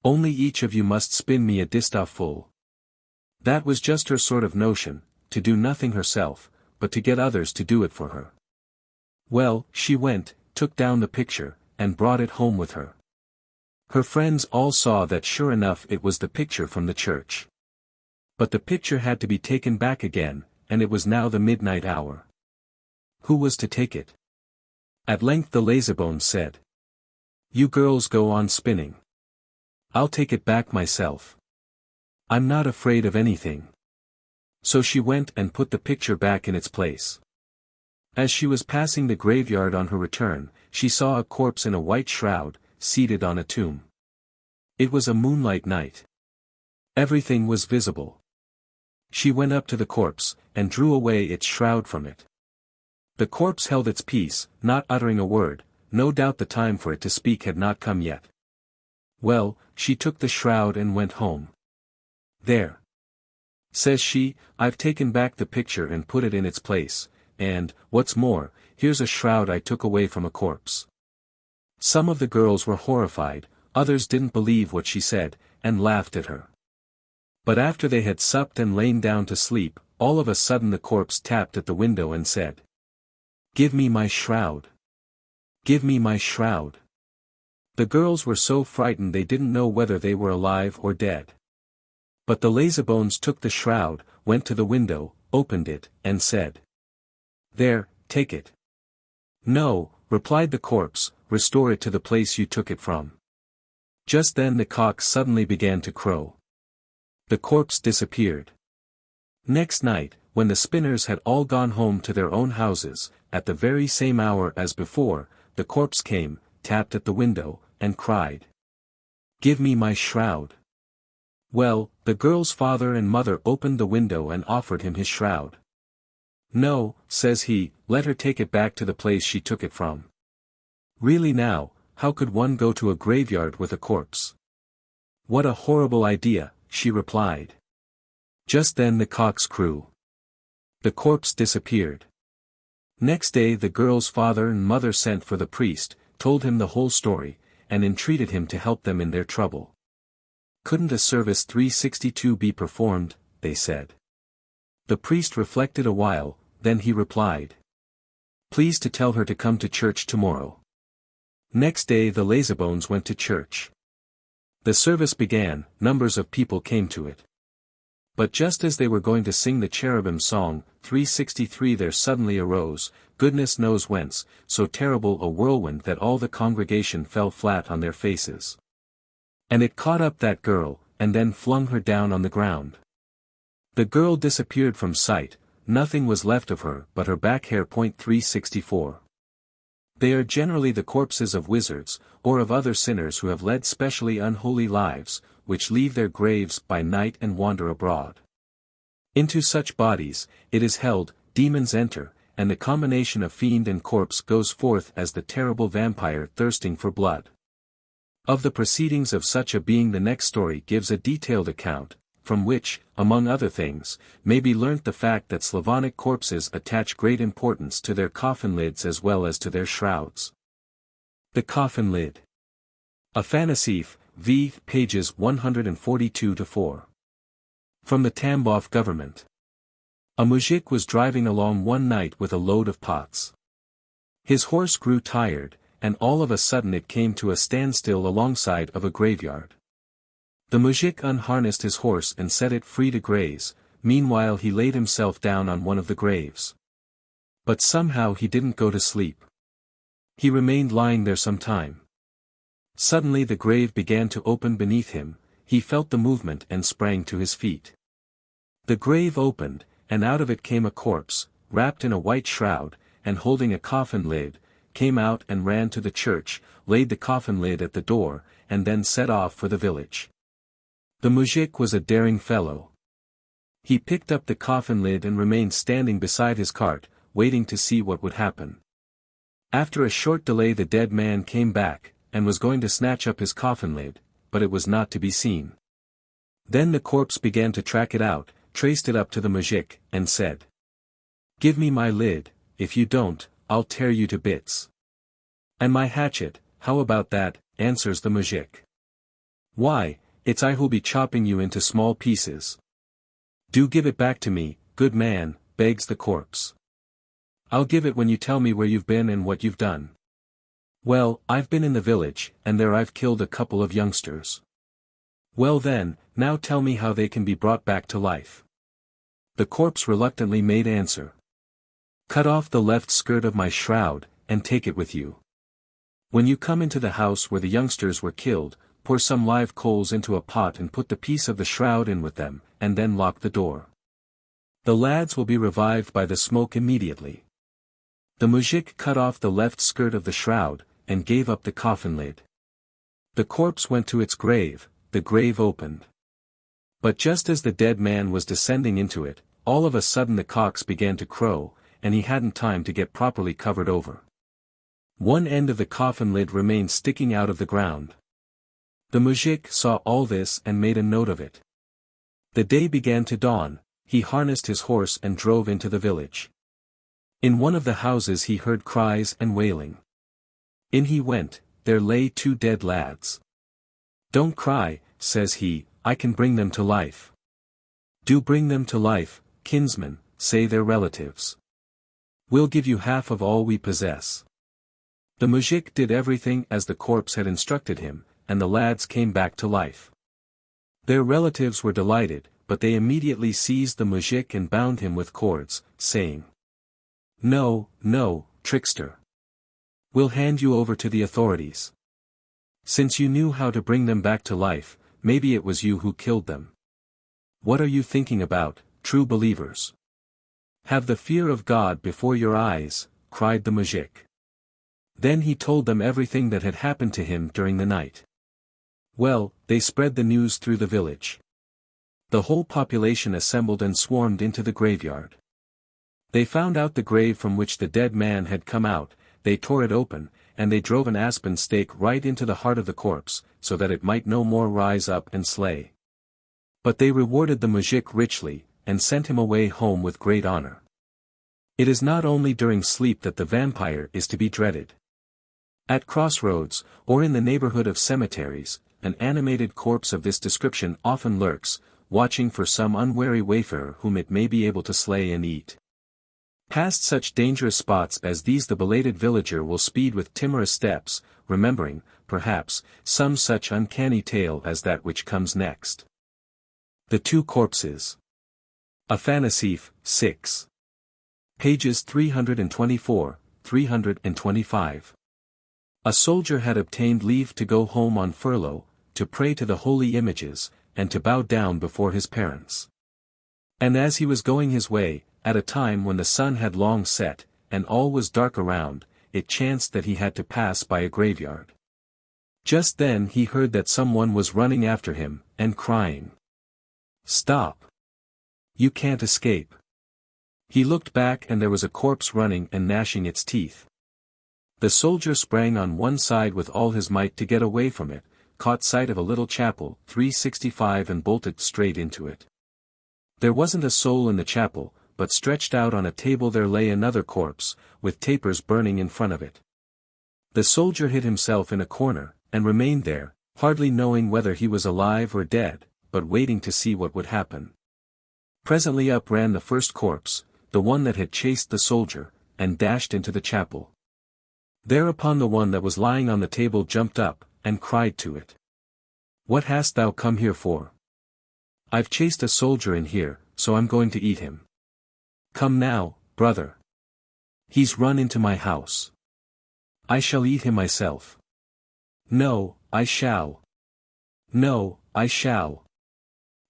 Only each of you must spin me a distaff full. That was just her sort of notion, to do nothing herself, but to get others to do it for her. Well, she went, took down the picture, and brought it home with her. Her friends all saw that sure enough it was the picture from the church. But the picture had to be taken back again, and it was now the midnight hour. Who was to take it? At length the lazybones said. You girls go on spinning. I'll take it back myself. I'm not afraid of anything. So she went and put the picture back in its place. As she was passing the graveyard on her return, she saw a corpse in a white shroud, seated on a tomb. It was a moonlight night. Everything was visible. She went up to the corpse, and drew away its shroud from it. The corpse held its peace, not uttering a word, no doubt the time for it to speak had not come yet. Well, she took the shroud and went home. There. Says she, I've taken back the picture and put it in its place, and, what's more, here's a shroud I took away from a corpse. Some of the girls were horrified, others didn't believe what she said, and laughed at her. But after they had supped and lain down to sleep, all of a sudden the corpse tapped at the window and said, Give me my shroud. Give me my shroud. The girls were so frightened they didn't know whether they were alive or dead. But the lazybones took the shroud, went to the window, opened it, and said, There, take it. No, replied the corpse, restore it to the place you took it from. Just then the cock suddenly began to crow. The corpse disappeared. Next night, when the spinners had all gone home to their own houses, at the very same hour as before, the corpse came, tapped at the window, and cried, Give me my shroud. Well, the girl's father and mother opened the window and offered him his shroud. No, says he, let her take it back to the place she took it from. Really now, how could one go to a graveyard with a corpse? What a horrible idea, she replied. Just then the cocks crew. The corpse disappeared. Next day the girl's father and mother sent for the priest, told him the whole story, and entreated him to help them in their trouble. Couldn't a service 362 be performed, they said. The priest reflected a while, then he replied. Please to tell her to come to church tomorrow. Next day the lazybones went to church. The service began, numbers of people came to it. But just as they were going to sing the cherubim song, 363 there suddenly arose, goodness knows whence, so terrible a whirlwind that all the congregation fell flat on their faces. And it caught up that girl, and then flung her down on the ground. The girl disappeared from sight, nothing was left of her but her back hair. 364. They are generally the corpses of wizards, or of other sinners who have led specially unholy lives, which leave their graves by night and wander abroad. Into such bodies, it is held, demons enter, and the combination of fiend and corpse goes forth as the terrible vampire thirsting for blood. Of the proceedings of such a being the next story gives a detailed account, from which, among other things, may be learnt the fact that Slavonic corpses attach great importance to their coffin-lids as well as to their shrouds. The Coffin-Lid. Afanasief, v. pages 142-4. From the Tambov government. A mujik was driving along one night with a load of pots. His horse grew tired, and all of a sudden it came to a standstill alongside of a graveyard. The mujik unharnessed his horse and set it free to graze, meanwhile he laid himself down on one of the graves. But somehow he didn't go to sleep. He remained lying there some time. Suddenly the grave began to open beneath him, he felt the movement and sprang to his feet. The grave opened, and out of it came a corpse, wrapped in a white shroud, and holding a coffin lid, came out and ran to the church, laid the coffin lid at the door, and then set off for the village. The muzhik was a daring fellow. He picked up the coffin lid and remained standing beside his cart, waiting to see what would happen. After a short delay the dead man came back, and was going to snatch up his coffin lid, but it was not to be seen. Then the corpse began to track it out, traced it up to the muzhik, and said, "Give me my lid, if you don't, I'll tear you to bits." "And my hatchet, how about that?" answers the muzhik. "Why, it's I who'll be chopping you into small pieces." "Do give it back to me, good man," begs the corpse. "I'll give it when you tell me where you've been and what you've done." "Well, I've been in the village, and there I've killed a couple of youngsters." "Well then, now tell me how they can be brought back to life." The corpse reluctantly made answer. "Cut off the left skirt of my shroud, and take it with you. When you come into the house where the youngsters were killed, pour some live coals into a pot and put the piece of the shroud in with them, and then lock the door. The lads will be revived by the smoke immediately." The muzhik cut off the left skirt of the shroud, and gave up the coffin lid. The corpse went to its grave, the grave opened. But just as the dead man was descending into it, all of a sudden the cocks began to crow, and he hadn't time to get properly covered over. One end of the coffin lid remained sticking out of the ground. The muzhik saw all this and made a note of it. The day began to dawn, he harnessed his horse and drove into the village. In one of the houses he heard cries and wailing. In he went, there lay two dead lads. "Don't cry," says he, "I can bring them to life." "Do bring them to life, kinsman," say their relatives. "We'll give you half of all we possess." The muzhik did everything as the corpse had instructed him, and the lads came back to life. Their relatives were delighted, but they immediately seized the muzhik and bound him with cords, saying, "No, no, trickster. We'll hand you over to the authorities. Since you knew how to bring them back to life, maybe it was you who killed them. What are you thinking about, true believers? Have the fear of God before your eyes," cried the muzhik. Then he told them everything that had happened to him during the night. Well, they spread the news through the village. The whole population assembled and swarmed into the graveyard. They found out the grave from which the dead man had come out, they tore it open, and they drove an aspen stake right into the heart of the corpse, so that it might no more rise up and slay. But they rewarded the muzhik richly, and sent him away home with great honor. It is not only during sleep that the vampire is to be dreaded. At crossroads, or in the neighborhood of cemeteries, an animated corpse of this description often lurks, watching for some unwary wayfarer whom it may be able to slay and eat. Past such dangerous spots as these the belated villager will speed with timorous steps, remembering, perhaps, some such uncanny tale as that which comes next. The Two Corpses. Afanasief, 6. Pages 324, 325. A soldier had obtained leave to go home on furlough, to pray to the holy images, and to bow down before his parents. And as he was going his way, at a time when the sun had long set, and all was dark around, it chanced that he had to pass by a graveyard. Just then he heard that someone was running after him, and crying, "Stop! You can't escape." He looked back and there was a corpse running and gnashing its teeth. The soldier sprang on one side with all his might to get away from it, caught sight of a little chapel, 365, and bolted straight into it. There wasn't a soul in the chapel, but stretched out on a table there lay another corpse, with tapers burning in front of it. The soldier hid himself in a corner, and remained there, hardly knowing whether he was alive or dead, but waiting to see what would happen. Presently up ran the first corpse, the one that had chased the soldier, and dashed into the chapel. Thereupon the one that was lying on the table jumped up, and cried to it, "What hast thou come here for? I've chased a soldier in here, so I'm going to eat him. Come now, brother. He's run into my house. I shall eat him myself." "No, I shall. No, I shall."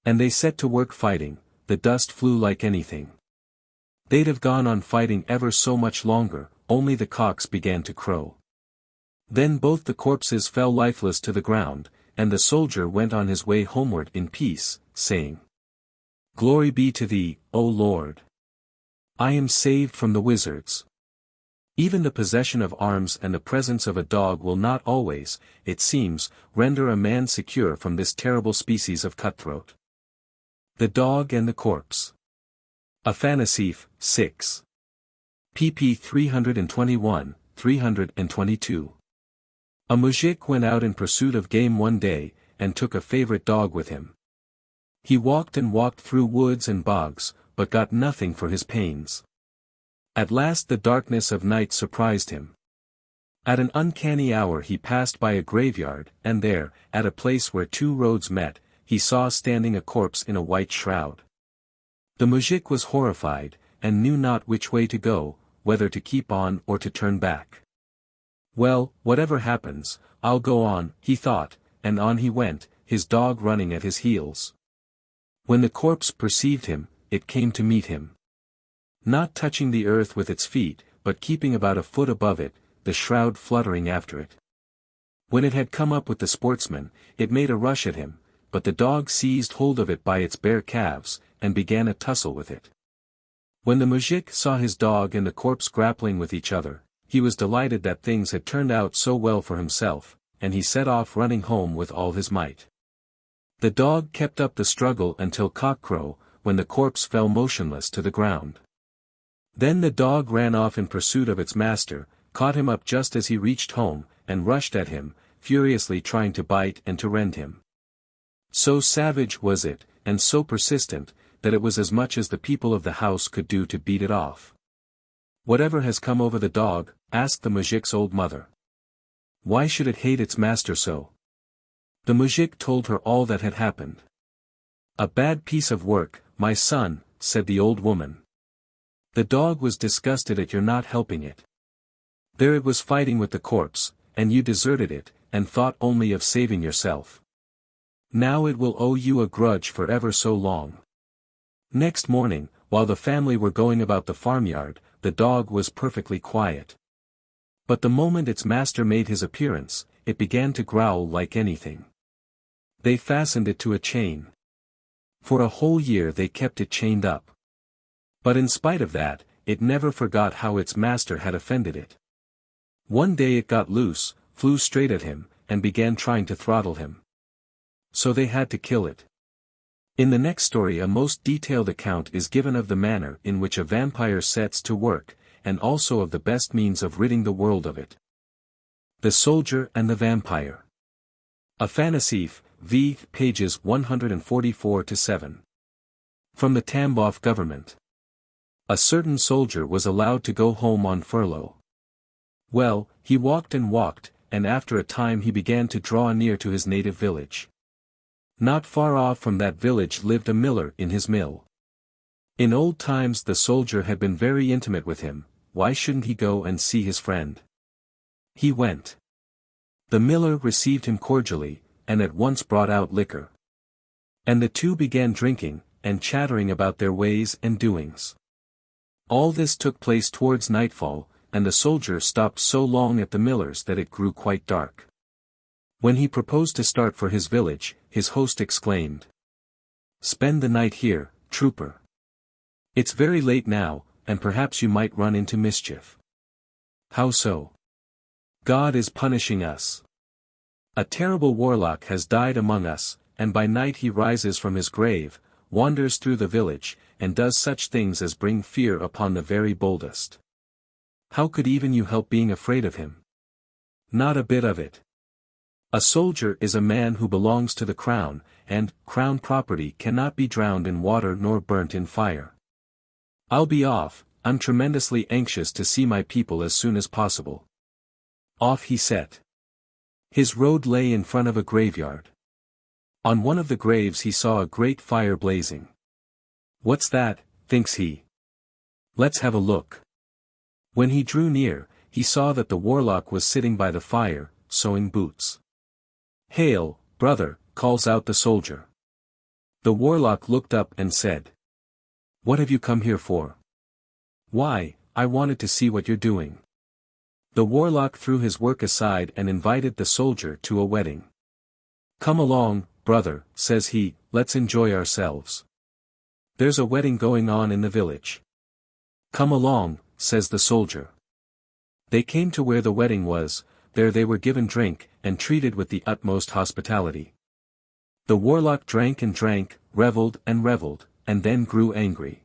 And they set to work fighting, the dust flew like anything. They'd have gone on fighting ever so much longer, only the cocks began to crow. Then both the corpses fell lifeless to the ground, and the soldier went on his way homeward in peace, saying, "Glory be to thee, O Lord! I am saved from the wizards." Even the possession of arms and the presence of a dog will not always, it seems, render a man secure from this terrible species of cutthroat. The Dog and the Corpse. Afanasief, 6. pp 321, 322. A muzhik went out in pursuit of game one day, and took a favorite dog with him. He walked and walked through woods and bogs, but got nothing for his pains. At last the darkness of night surprised him. At an uncanny hour he passed by a graveyard, and there, at a place where two roads met, he saw standing a corpse in a white shroud. The muzhik was horrified, and knew not which way to go, whether to keep on or to turn back. "Well, whatever happens, I'll go on," he thought, and on he went, his dog running at his heels. When the corpse perceived him, it came to meet him. Not touching the earth with its feet, but keeping about a foot above it, the shroud fluttering after it. When it had come up with the sportsman, it made a rush at him, but the dog seized hold of it by its bare calves, and began a tussle with it. When the muzhik saw his dog and the corpse grappling with each other, he was delighted that things had turned out so well for himself, and he set off running home with all his might. The dog kept up the struggle until cockcrow, when the corpse fell motionless to the ground. Then the dog ran off in pursuit of its master, caught him up just as he reached home, and rushed at him, furiously trying to bite and to rend him. So savage was it, and so persistent, that it was as much as the people of the house could do to beat it off. "Whatever has come over the dog?" asked the muzhik's old mother. "Why should it hate its master so?" The muzhik told her all that had happened. "A bad piece of work, my son," said the old woman. "The dog was disgusted at your not helping it. There it was fighting with the corpse, and you deserted it, and thought only of saving yourself. Now it will owe you a grudge for ever so long." Next morning, while the family were going about the farmyard, the dog was perfectly quiet. But the moment its master made his appearance, it began to growl like anything. They fastened it to a chain. For a whole year they kept it chained up. But in spite of that, it never forgot how its master had offended it. One day it got loose, flew straight at him, and began trying to throttle him. So they had to kill it. In the next story a most detailed account is given of the manner in which a vampire sets to work, and also of the best means of ridding the world of it. The Soldier and the Vampire. Afanasief, v. pages 144-7. From the Tambov government. A certain soldier was allowed to go home on furlough. Well, he walked, and after a time he began to draw near to his native village. Not far off from that village lived a miller in his mill. In old times the soldier had been very intimate with him. Why shouldn't he go and see his friend? He went. The miller received him cordially, and at once brought out liquor. And the two began drinking, and chattering about their ways and doings. All this took place towards nightfall, and the soldier stopped so long at the miller's that it grew quite dark. When he proposed to start for his village, his host exclaimed, "Spend the night here, trooper. It's very late now, and perhaps you might run into mischief." "How so?" "God is punishing us. A terrible warlock has died among us, and by night he rises from his grave, wanders through the village, and does such things as bring fear upon the very boldest. How could even you help being afraid of him?" "Not a bit of it. A soldier is a man who belongs to the crown, and crown property cannot be drowned in water nor burnt in fire. I'll be off, I'm tremendously anxious to see my people as soon as possible." Off he set. His road lay in front of a graveyard. On one of the graves he saw a great fire blazing. "What's that?" thinks he. "Let's have a look." When he drew near, he saw that the warlock was sitting by the fire, sewing boots. "Hail, brother," calls out the soldier. The warlock looked up and said, "What have you come here for?" "Why, I wanted to see what you're doing." The warlock threw his work aside and invited the soldier to a wedding. "Come along, brother," says he, "let's enjoy ourselves. There's a wedding going on in the village." "Come along," says the soldier. They came to where the wedding was. There they were given drink, and treated with the utmost hospitality. The warlock drank and drank, revelled, and then grew angry.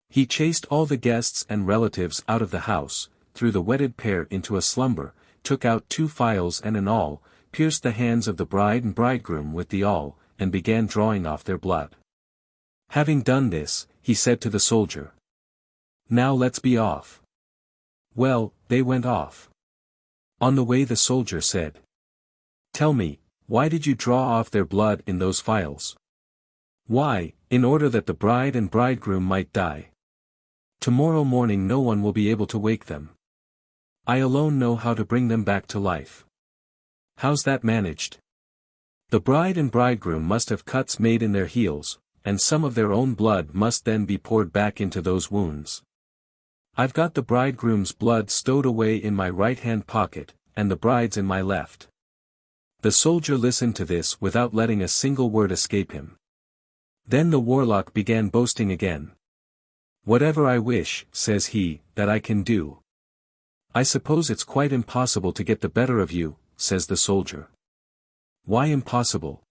He chased all the guests and relatives out of the house, threw the wedded pair into a slumber, took out 2 files and an awl, pierced the hands of the bride and bridegroom with the awl, and began drawing off their blood. Having done this, he said to the soldier, "Now let's be off." Well, they went off. On the way the soldier said, "Tell me, why did you draw off their blood in those files?" "Why, in order that the bride and bridegroom might die. Tomorrow morning no one will be able to wake them. I alone know how to bring them back to life." "How's that managed?" "The bride and bridegroom must have cuts made in their heels, and some of their own blood must then be poured back into those wounds. I've got the bridegroom's blood stowed away in my right-hand pocket, and the bride's in my left." The soldier listened to this without letting a single word escape him. Then the warlock began boasting again. "Whatever I wish," says he, "that I can do." "I suppose it's quite impossible to get the better of you," says the soldier. "Why impossible?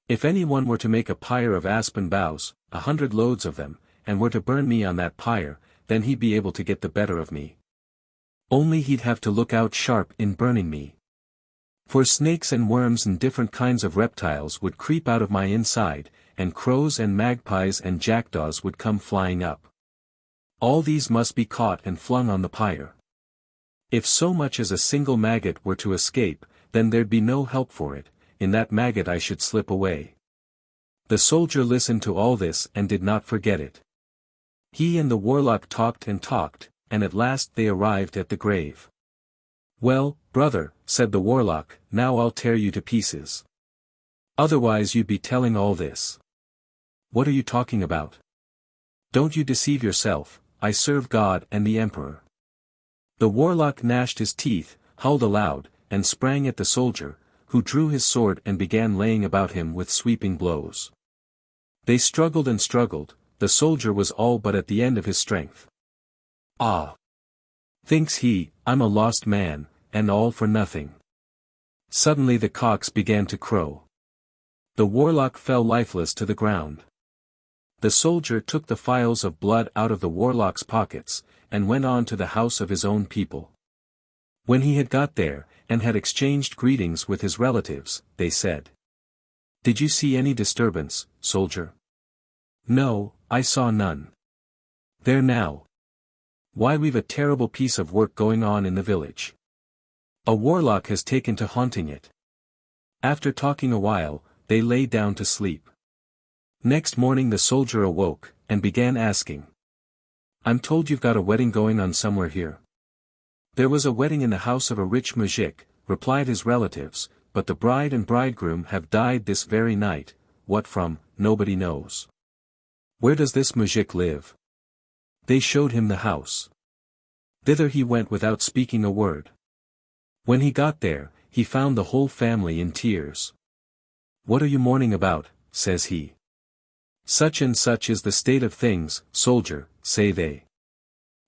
If anyone were to make a pyre of aspen boughs, 100 loads of them, and were to burn me on that pyre, then he'd be able to get the better of me. Only he'd have to look out sharp in burning me. For snakes and worms and different kinds of reptiles would creep out of my inside, and crows and magpies and jackdaws would come flying up. All these must be caught and flung on the pyre. If so much as a single maggot were to escape, then there'd be no help for it, in that maggot I should slip away." The soldier listened to all this and did not forget it. He and the warlock talked, and at last they arrived at the grave. "Well, brother," said the warlock, "now I'll tear you to pieces. Otherwise you'd be telling all this." "What are you talking about?" "Don't you deceive yourself, I serve God and the emperor." The warlock gnashed his teeth, howled aloud, and sprang at the soldier, who drew his sword and began laying about him with sweeping blows. They struggled and struggled. The soldier was all but at the end of his strength. "Ah!" thinks he, "I'm a lost man, and all for nothing." Suddenly the cocks began to crow. The warlock fell lifeless to the ground. The soldier took the phials of blood out of the warlock's pockets, and went on to the house of his own people. When he had got there, and had exchanged greetings with his relatives, they said, "Did you see any disturbance, soldier?" "No, I saw none." "There now. Why, we've a terrible piece of work going on in the village. A warlock has taken to haunting it." After talking a while, they lay down to sleep. Next morning the soldier awoke, and began asking, "I'm told you've got a wedding going on somewhere here." "There was a wedding in the house of a rich muzhik," replied his relatives, "but the bride and bridegroom have died this very night. What from, nobody knows." "Where does this muzhik live?" They showed him the house. Thither he went without speaking a word. When he got there, he found the whole family in tears. "What are you mourning about?" says he. "Such and such is the state of things, soldier," say they.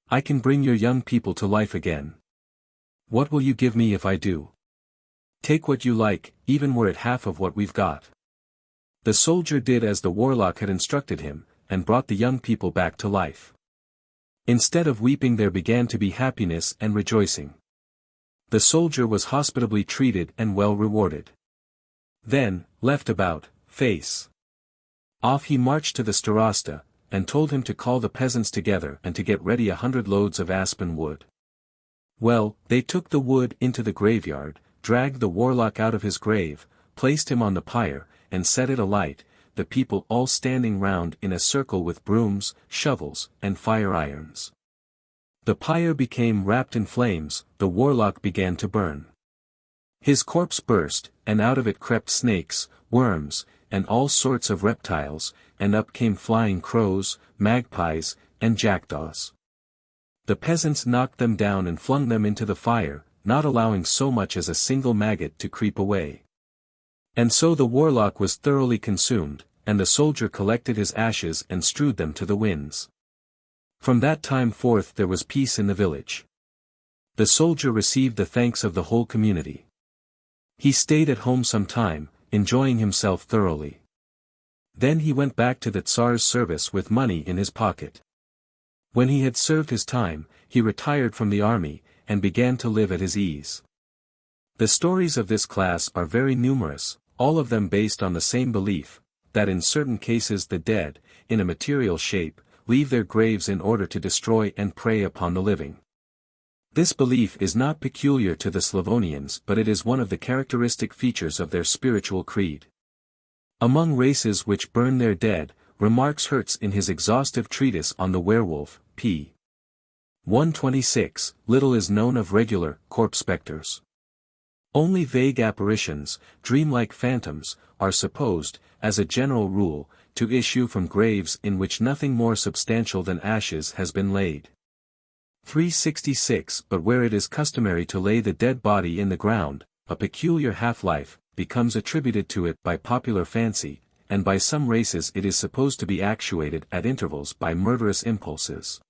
"I can bring your young people to life again." "What will you give me if I do?" "Take what you like, even were it half of what we've got." The soldier did as the warlock had instructed him, and brought the young people back to life. Instead of weeping there began to be happiness and rejoicing. The soldier was hospitably treated and well rewarded. Then, left about face off, he marched to the starosta, and told him to call the peasants together and to get ready 100 loads of aspen wood. Well, they took the wood into the graveyard, dragged the warlock out of his grave, placed him on the pyre, and set it alight, the people all standing round in a circle with brooms, shovels, and fire irons. The pyre became wrapped in flames, the warlock began to burn. His corpse burst, and out of it crept snakes, worms, and all sorts of reptiles, and up came flying crows, magpies, and jackdaws. The peasants knocked them down and flung them into the fire, not allowing so much as a single maggot to creep away. And so the warlock was thoroughly consumed, and the soldier collected his ashes and strewed them to the winds. From that time forth there was peace in the village. The soldier received the thanks of the whole community. He stayed at home some time, enjoying himself thoroughly. Then he went back to the Tsar's service with money in his pocket. When he had served his time, he retired from the army, and began to live at his ease. The stories of this class are very numerous, all of them based on the same belief, that in certain cases the dead, in a material shape, leave their graves in order to destroy and prey upon the living. This belief is not peculiar to the Slavonians, but it is one of the characteristic features of their spiritual creed. Among races which burn their dead, remarks Hertz in his exhaustive treatise on the werewolf, p. 126, little is known of regular, corpse specters. Only vague apparitions, dreamlike phantoms, are supposed, as a general rule, to issue from graves in which nothing more substantial than ashes has been laid. 366 But where it is customary to lay the dead body in the ground, a peculiar half-life becomes attributed to it by popular fancy, and by some races it is supposed to be actuated at intervals by murderous impulses.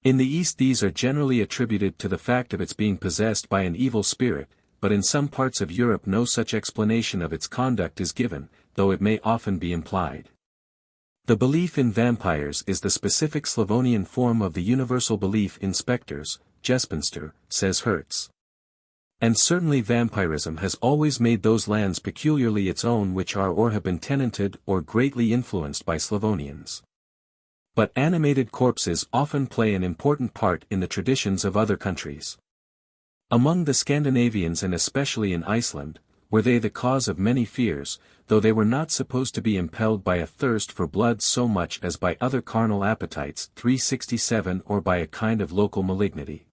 In the East these are generally attributed to the fact of its being possessed by an evil spirit, but in some parts of Europe no such explanation of its conduct is given, though it may often be implied. The belief in vampires is the specific Slavonian form of the universal belief in specters, Gespenster, says Hertz. And certainly vampirism has always made those lands peculiarly its own which are or have been tenanted or greatly influenced by Slavonians. But animated corpses often play an important part in the traditions of other countries. Among the Scandinavians and especially in Iceland, were they the cause of many fears, though they were not supposed to be impelled by a thirst for blood so much as by other carnal appetites 367 or by a kind of local malignity.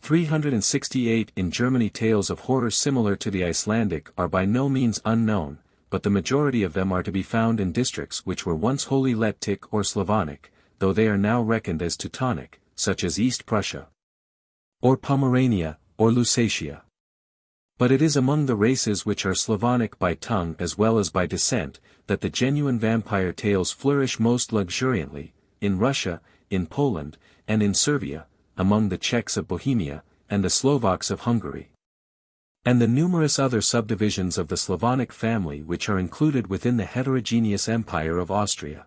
368 In Germany tales of horror similar to the Icelandic are by no means unknown, but the majority of them are to be found in districts which were once wholly Lettic or Slavonic, though they are now reckoned as Teutonic, such as East Prussia, or Pomerania, or Lusatia. But it is among the races which are Slavonic by tongue as well as by descent, that the genuine vampire tales flourish most luxuriantly, in Russia, in Poland, and in Servia, among the Czechs of Bohemia, and the Slovaks of Hungary, and the numerous other subdivisions of the Slavonic family which are included within the heterogeneous empire of Austria.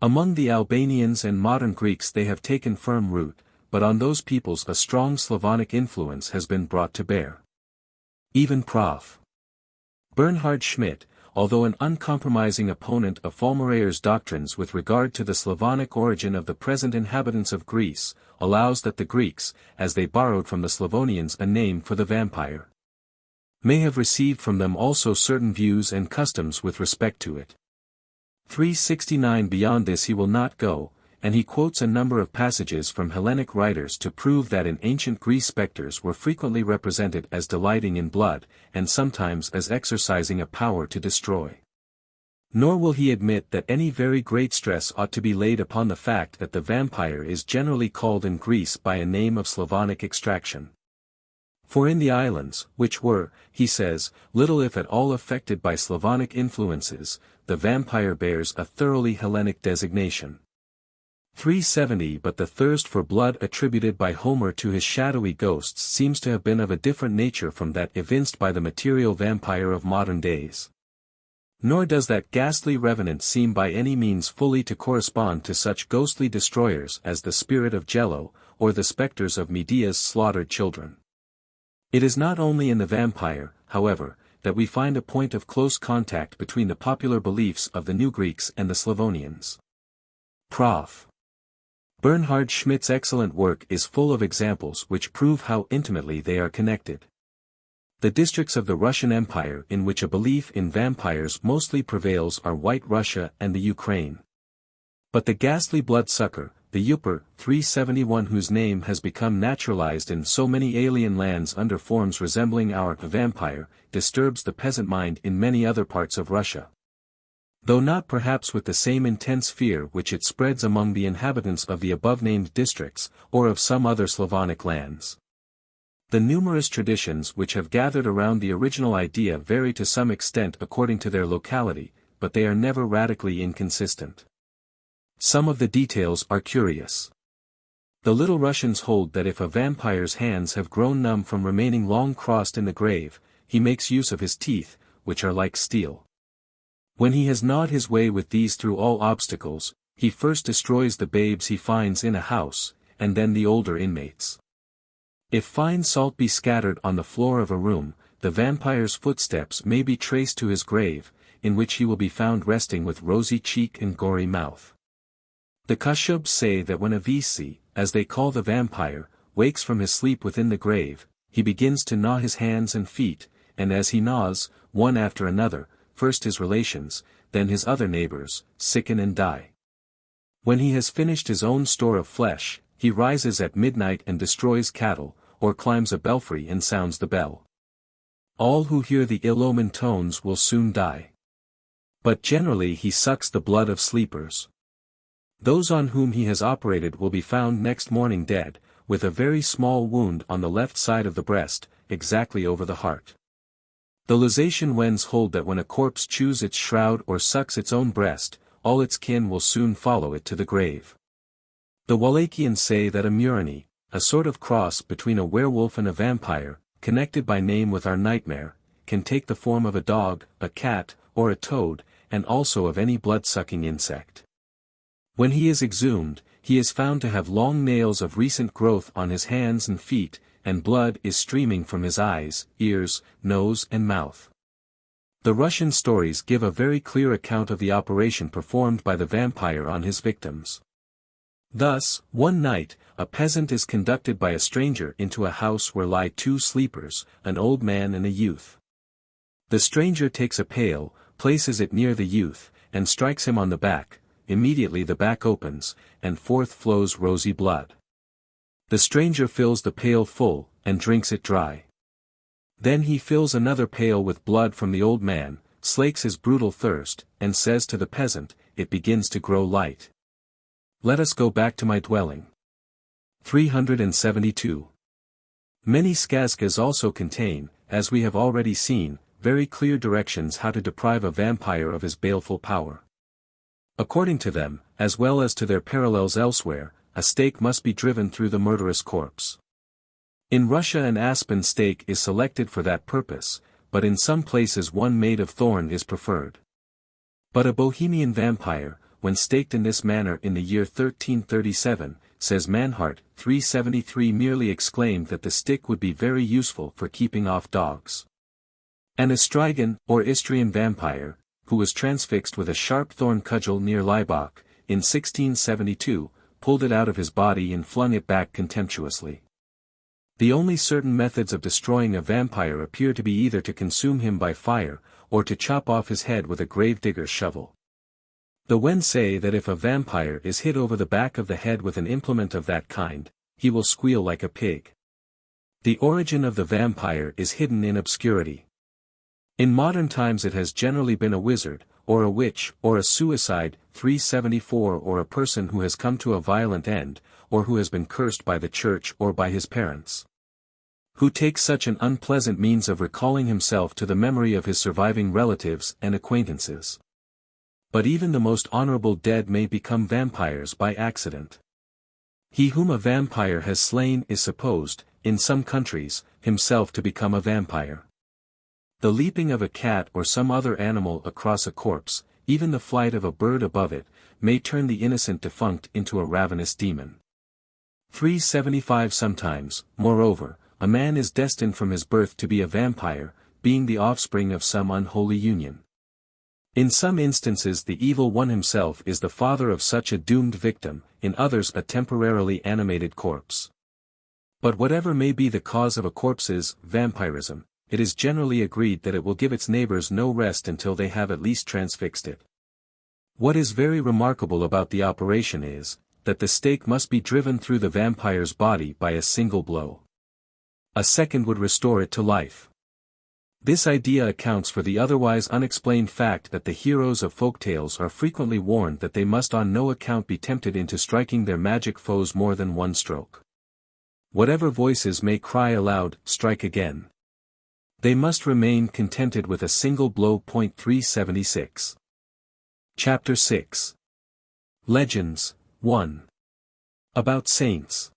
Among the Albanians and modern Greeks they have taken firm root, but on those peoples a strong Slavonic influence has been brought to bear. Even Prof. Bernhard Schmidt, although an uncompromising opponent of Follmerayer's doctrines with regard to the Slavonic origin of the present inhabitants of Greece, allows that the Greeks, as they borrowed from the Slavonians a name for the vampire, may have received from them also certain views and customs with respect to it. 369 Beyond this he will not go, and he quotes a number of passages from Hellenic writers to prove that in ancient Greece specters were frequently represented as delighting in blood, and sometimes as exercising a power to destroy. Nor will he admit that any very great stress ought to be laid upon the fact that the vampire is generally called in Greece by a name of Slavonic extraction. For in the islands, which were, he says, little if at all affected by Slavonic influences, the vampire bears a thoroughly Hellenic designation. 370 But the thirst for blood attributed by Homer to his shadowy ghosts seems to have been of a different nature from that evinced by the material vampire of modern days. Nor does that ghastly revenant seem by any means fully to correspond to such ghostly destroyers as the spirit of Jello, or the specters of Medea's slaughtered children. It is not only in the vampire, however, that we find a point of close contact between the popular beliefs of the New Greeks and the Slavonians. Prof. Bernhard Schmidt's excellent work is full of examples which prove how intimately they are connected. The districts of the Russian Empire in which a belief in vampires mostly prevails are White Russia and the Ukraine. But the ghastly bloodsucker, the Yupper, 371 whose name has become naturalized in so many alien lands under forms resembling our vampire, disturbs the peasant mind in many other parts of Russia, though not perhaps with the same intense fear which it spreads among the inhabitants of the above-named districts, or of some other Slavonic lands. The numerous traditions which have gathered around the original idea vary to some extent according to their locality, but they are never radically inconsistent. Some of the details are curious. The Little Russians hold that if a vampire's hands have grown numb from remaining long crossed in the grave, he makes use of his teeth, which are like steel. When he has gnawed his way with these through all obstacles, he first destroys the babes he finds in a house, and then the older inmates. If fine salt be scattered on the floor of a room, the vampire's footsteps may be traced to his grave, in which he will be found resting with rosy cheek and gory mouth. The Kashyabs say that when a Visi, as they call the vampire, wakes from his sleep within the grave, he begins to gnaw his hands and feet, and as he gnaws, one after another, first his relations, then his other neighbors, sicken and die. When he has finished his own store of flesh, he rises at midnight and destroys cattle, or climbs a belfry and sounds the bell. All who hear the ill-omened tones will soon die. But generally he sucks the blood of sleepers. Those on whom he has operated will be found next morning dead, with a very small wound on the left side of the breast, exactly over the heart. The Lusatian Wends hold that when a corpse chews its shroud or sucks its own breast, all its kin will soon follow it to the grave. The Wallachians say that a Murani, a sort of cross between a werewolf and a vampire, connected by name with our nightmare, can take the form of a dog, a cat, or a toad, and also of any blood-sucking insect. When he is exhumed, he is found to have long nails of recent growth on his hands and feet, and blood is streaming from his eyes, ears, nose and mouth. The Russian stories give a very clear account of the operation performed by the vampire on his victims. Thus, one night, a peasant is conducted by a stranger into a house where lie two sleepers, an old man and a youth. The stranger takes a pail, places it near the youth, and strikes him on the back. Immediately the back opens, and forth flows rosy blood. The stranger fills the pail full, and drinks it dry. Then he fills another pail with blood from the old man, slakes his brutal thirst, and says to the peasant, "It begins to grow light. Let us go back to my dwelling." 372. Many skazkas also contain, as we have already seen, very clear directions how to deprive a vampire of his baleful power. According to them, as well as to their parallels elsewhere, a stake must be driven through the murderous corpse. In Russia an aspen stake is selected for that purpose, but in some places one made of thorn is preferred. But a Bohemian vampire, when staked in this manner in the year 1337, says Manhart, 373, merely exclaimed that the stick would be very useful for keeping off dogs. An Istrigan, or Istrian vampire, who was transfixed with a sharp thorn cudgel near Laibach, in 1672, pulled it out of his body and flung it back contemptuously. The only certain methods of destroying a vampire appear to be either to consume him by fire, or to chop off his head with a gravedigger's shovel. The Wends say that if a vampire is hit over the back of the head with an implement of that kind, he will squeal like a pig. The origin of the vampire is hidden in obscurity. In modern times it has generally been a wizard, or a witch, or a suicide, 374, or a person who has come to a violent end, or who has been cursed by the church or by his parents. Who takes such an unpleasant means of recalling himself to the memory of his surviving relatives and acquaintances. But even the most honorable dead may become vampires by accident. He whom a vampire has slain is supposed, in some countries, himself to become a vampire. The leaping of a cat or some other animal across a corpse, even the flight of a bird above it, may turn the innocent defunct into a ravenous demon. 375. Sometimes, moreover, a man is destined from his birth to be a vampire, being the offspring of some unholy union. In some instances the evil one himself is the father of such a doomed victim, in others a temporarily animated corpse. But whatever may be the cause of a corpse's vampirism, it is generally agreed that it will give its neighbors no rest until they have at least transfixed it. What is very remarkable about the operation is, that the stake must be driven through the vampire's body by a single blow. A second would restore it to life. This idea accounts for the otherwise unexplained fact that the heroes of folktales are frequently warned that they must on no account be tempted into striking their magic foes more than one stroke. Whatever voices may cry aloud, strike again. They must remain contented with a single blow. 376. Chapter 6. Legends, 1. About saints.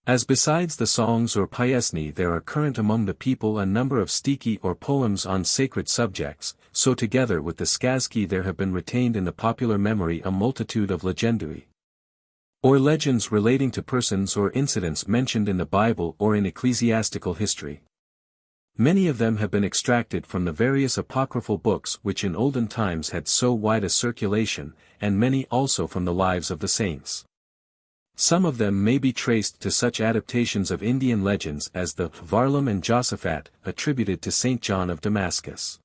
As besides the songs or pyesni there are current among the people a number of stiki or poems on sacred subjects, so together with the skazki there have been retained in the popular memory a multitude of legendary, or legends relating to persons or incidents mentioned in the Bible or in ecclesiastical history. Many of them have been extracted from the various apocryphal books which in olden times had so wide a circulation, and many also from the lives of the saints. Some of them may be traced to such adaptations of Indian legends as the Varlam and Josaphat, attributed to Saint John of Damascus.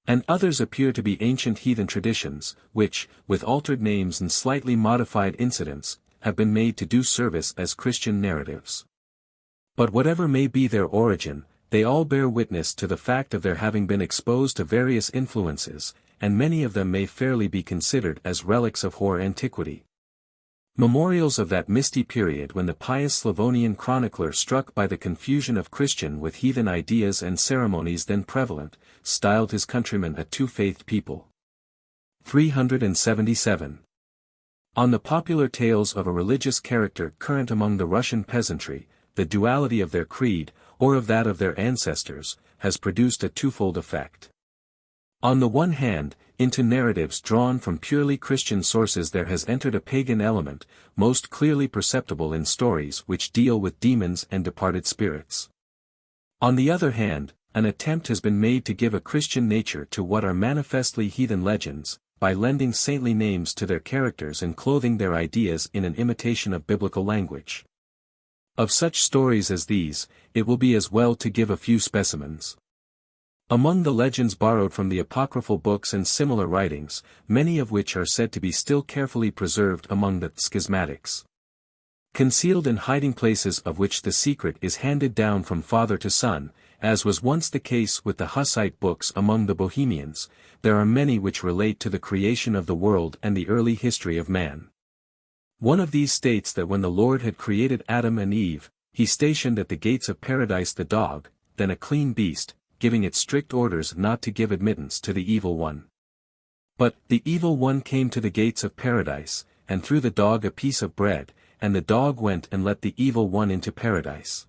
And others appear to be ancient heathen traditions, which, with altered names and slightly modified incidents, have been made to do service as Christian narratives. But whatever may be their origin, they all bear witness to the fact of their having been exposed to various influences, and many of them may fairly be considered as relics of hoar antiquity. Memorials of that misty period when the pious Slavonian chronicler, struck by the confusion of Christian with heathen ideas and ceremonies then prevalent, styled his countrymen a two-faithed people. 377. On the popular tales of a religious character current among the Russian peasantry, the duality of their creed, or of that of their ancestors, has produced a twofold effect. On the one hand, into narratives drawn from purely Christian sources there has entered a pagan element, most clearly perceptible in stories which deal with demons and departed spirits. On the other hand, an attempt has been made to give a Christian nature to what are manifestly heathen legends, by lending saintly names to their characters and clothing their ideas in an imitation of biblical language. Of such stories as these, it will be as well to give a few specimens. Among the legends borrowed from the apocryphal books and similar writings, many of which are said to be still carefully preserved among the schismatics, concealed in hiding places of which the secret is handed down from father to son, as was once the case with the Hussite books among the Bohemians, there are many which relate to the creation of the world and the early history of man. One of these states that when the Lord had created Adam and Eve, he stationed at the gates of paradise the dog, then a clean beast, giving it strict orders not to give admittance to the evil one. But the evil one came to the gates of paradise, and threw the dog a piece of bread, and the dog went and let the evil one into paradise.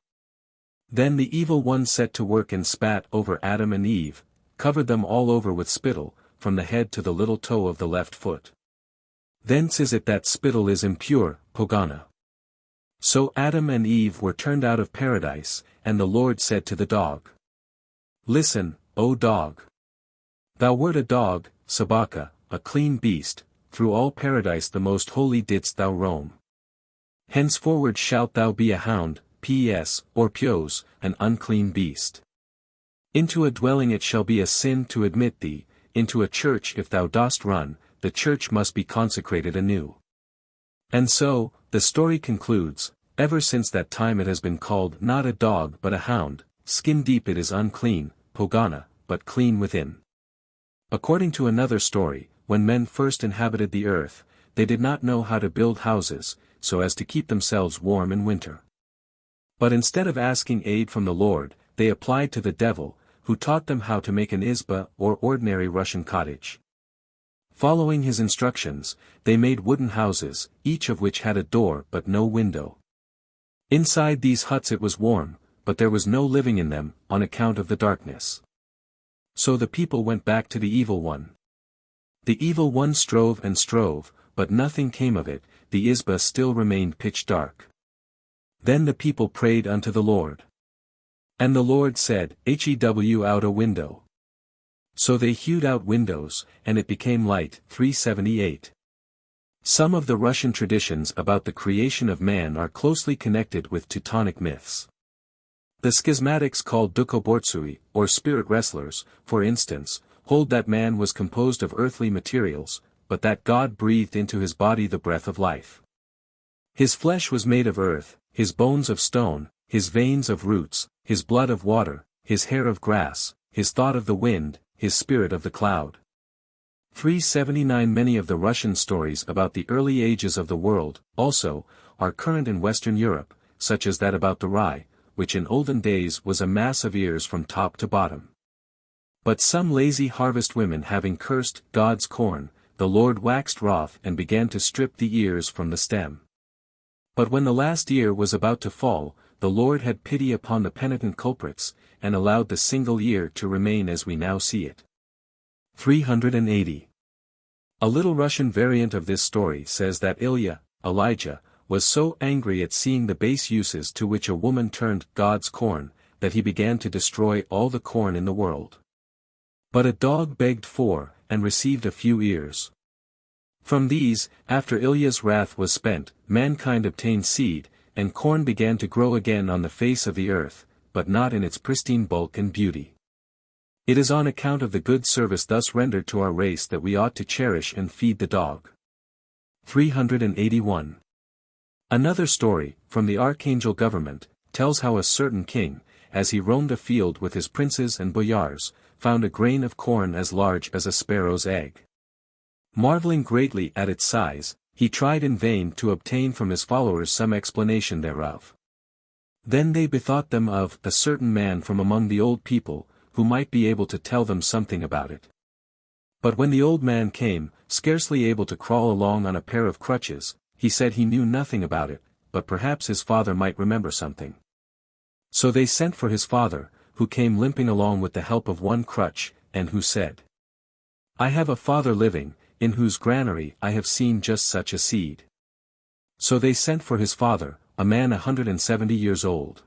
Then the evil one set to work and spat over Adam and Eve, covered them all over with spittle, from the head to the little toe of the left foot. Thence is it that spittle is impure, pogana. So Adam and Eve were turned out of paradise, and the Lord said to the dog, "Listen, O dog. Thou wert a dog, Sabaka, a clean beast, through all paradise the most holy didst thou roam. Henceforward shalt thou be a hound, P.S., or pios, an unclean beast. Into a dwelling it shall be a sin to admit thee, into a church if thou dost run, the church must be consecrated anew." And so, the story concludes, ever since that time it has been called not a dog but a hound, skin deep it is unclean, pogana, but clean within. According to another story, when men first inhabited the earth, they did not know how to build houses, so as to keep themselves warm in winter. But instead of asking aid from the Lord, they applied to the devil, who taught them how to make an izba or ordinary Russian cottage. Following his instructions, they made wooden houses, each of which had a door but no window. Inside these huts it was warm, but there was no living in them, on account of the darkness. So the people went back to the evil one. The evil one strove and strove, but nothing came of it, the izba still remained pitch dark. Then the people prayed unto the Lord. And the Lord said, "Hew out a window." So they hewed out windows, and it became light. 378. Some of the Russian traditions about the creation of man are closely connected with Teutonic myths. The schismatics called dukobortsui, or spirit wrestlers, for instance, hold that man was composed of earthly materials, but that God breathed into his body the breath of life. His flesh was made of earth, his bones of stone, his veins of roots, his blood of water, his hair of grass, his thought of the wind, his spirit of the cloud. 379. Many of the Russian stories about the early ages of the world, also, are current in Western Europe, such as that about the rye, which in olden days was a mass of ears from top to bottom. But some lazy harvest women having cursed God's corn, the Lord waxed wroth and began to strip the ears from the stem. But when the last ear was about to fall, the Lord had pity upon the penitent culprits, and allowed the single ear to remain as we now see it. 380. A Little Russian variant of this story says that Elijah, was so angry at seeing the base uses to which a woman turned God's corn, that he began to destroy all the corn in the world. But a dog begged for, and received a few ears. From these, after Ilya's wrath was spent, mankind obtained seed, and corn began to grow again on the face of the earth, but not in its pristine bulk and beauty. It is on account of the good service thus rendered to our race that we ought to cherish and feed the dog. 381. Another story, from the Archangel government, tells how a certain king, as he roamed a field with his princes and boyars, found a grain of corn as large as a sparrow's egg. Marveling greatly at its size, he tried in vain to obtain from his followers some explanation thereof. Then they bethought them of a certain man from among the old people, who might be able to tell them something about it. But when the old man came, scarcely able to crawl along on a pair of crutches, he said he knew nothing about it, but perhaps his father might remember something. So they sent for his father, who came limping along with the help of one crutch, and who said, "I have a father living, in whose granary I have seen just such a seed." So they sent for his father, a man 170 years old.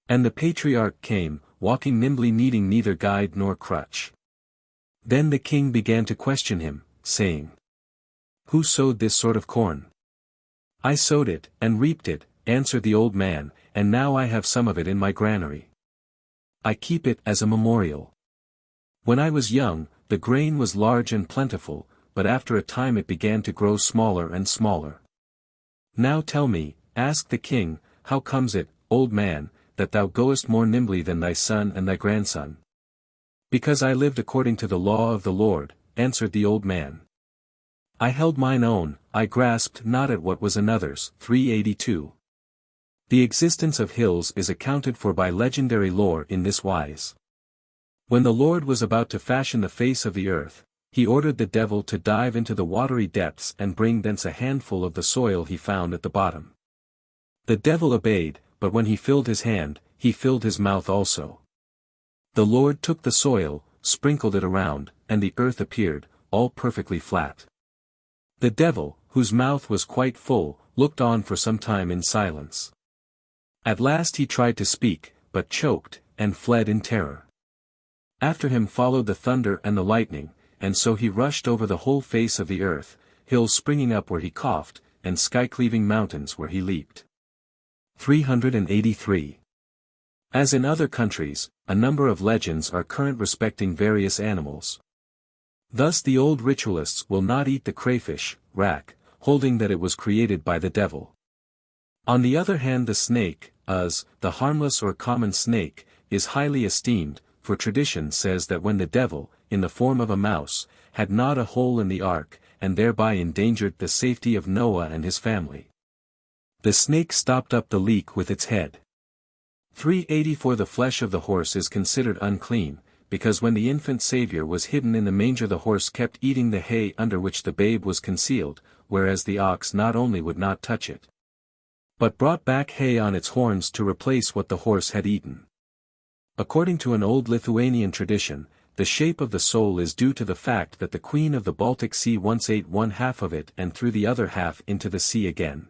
And the patriarch came, walking nimbly, needing neither guide nor crutch. Then the king began to question him, saying, "Who sowed this sort of corn?" "I sowed it, and reaped it," answered the old man, "and now I have some of it in my granary. I keep it as a memorial. When I was young, the grain was large and plentiful, but after a time it began to grow smaller and smaller. Now tell me," asked the king, "how comes it, old man, that thou goest more nimbly than thy son and thy grandson?" "Because I lived according to the law of the Lord," answered the old man. "I held mine own, I grasped not at what was another's." 382. The existence of hills is accounted for by legendary lore in this wise. When the Lord was about to fashion the face of the earth, he ordered the devil to dive into the watery depths and bring thence a handful of the soil he found at the bottom. The devil obeyed, but when he filled his hand, he filled his mouth also. The Lord took the soil, sprinkled it around, and the earth appeared, all perfectly flat. The devil, whose mouth was quite full, looked on for some time in silence. At last he tried to speak, but choked, and fled in terror. After him followed the thunder and the lightning, and so he rushed over the whole face of the earth, hills springing up where he coughed, and sky-cleaving mountains where he leaped. 383. As in other countries, a number of legends are current respecting various animals. Thus the old ritualists will not eat the crayfish, rak, holding that it was created by the devil. On the other hand, the snake, the harmless or common snake, is highly esteemed, for tradition says that when the devil, in the form of a mouse, had gnawed a hole in the ark, and thereby endangered the safety of Noah and his family, the snake stopped up the leak with its head. 384. The flesh of the horse is considered unclean, because when the infant Savior was hidden in the manger the horse kept eating the hay under which the babe was concealed, whereas the ox not only would not touch it, but brought back hay on its horns to replace what the horse had eaten. According to an old Lithuanian tradition, the shape of the soul is due to the fact that the Queen of the Baltic Sea once ate one half of it and threw the other half into the sea again.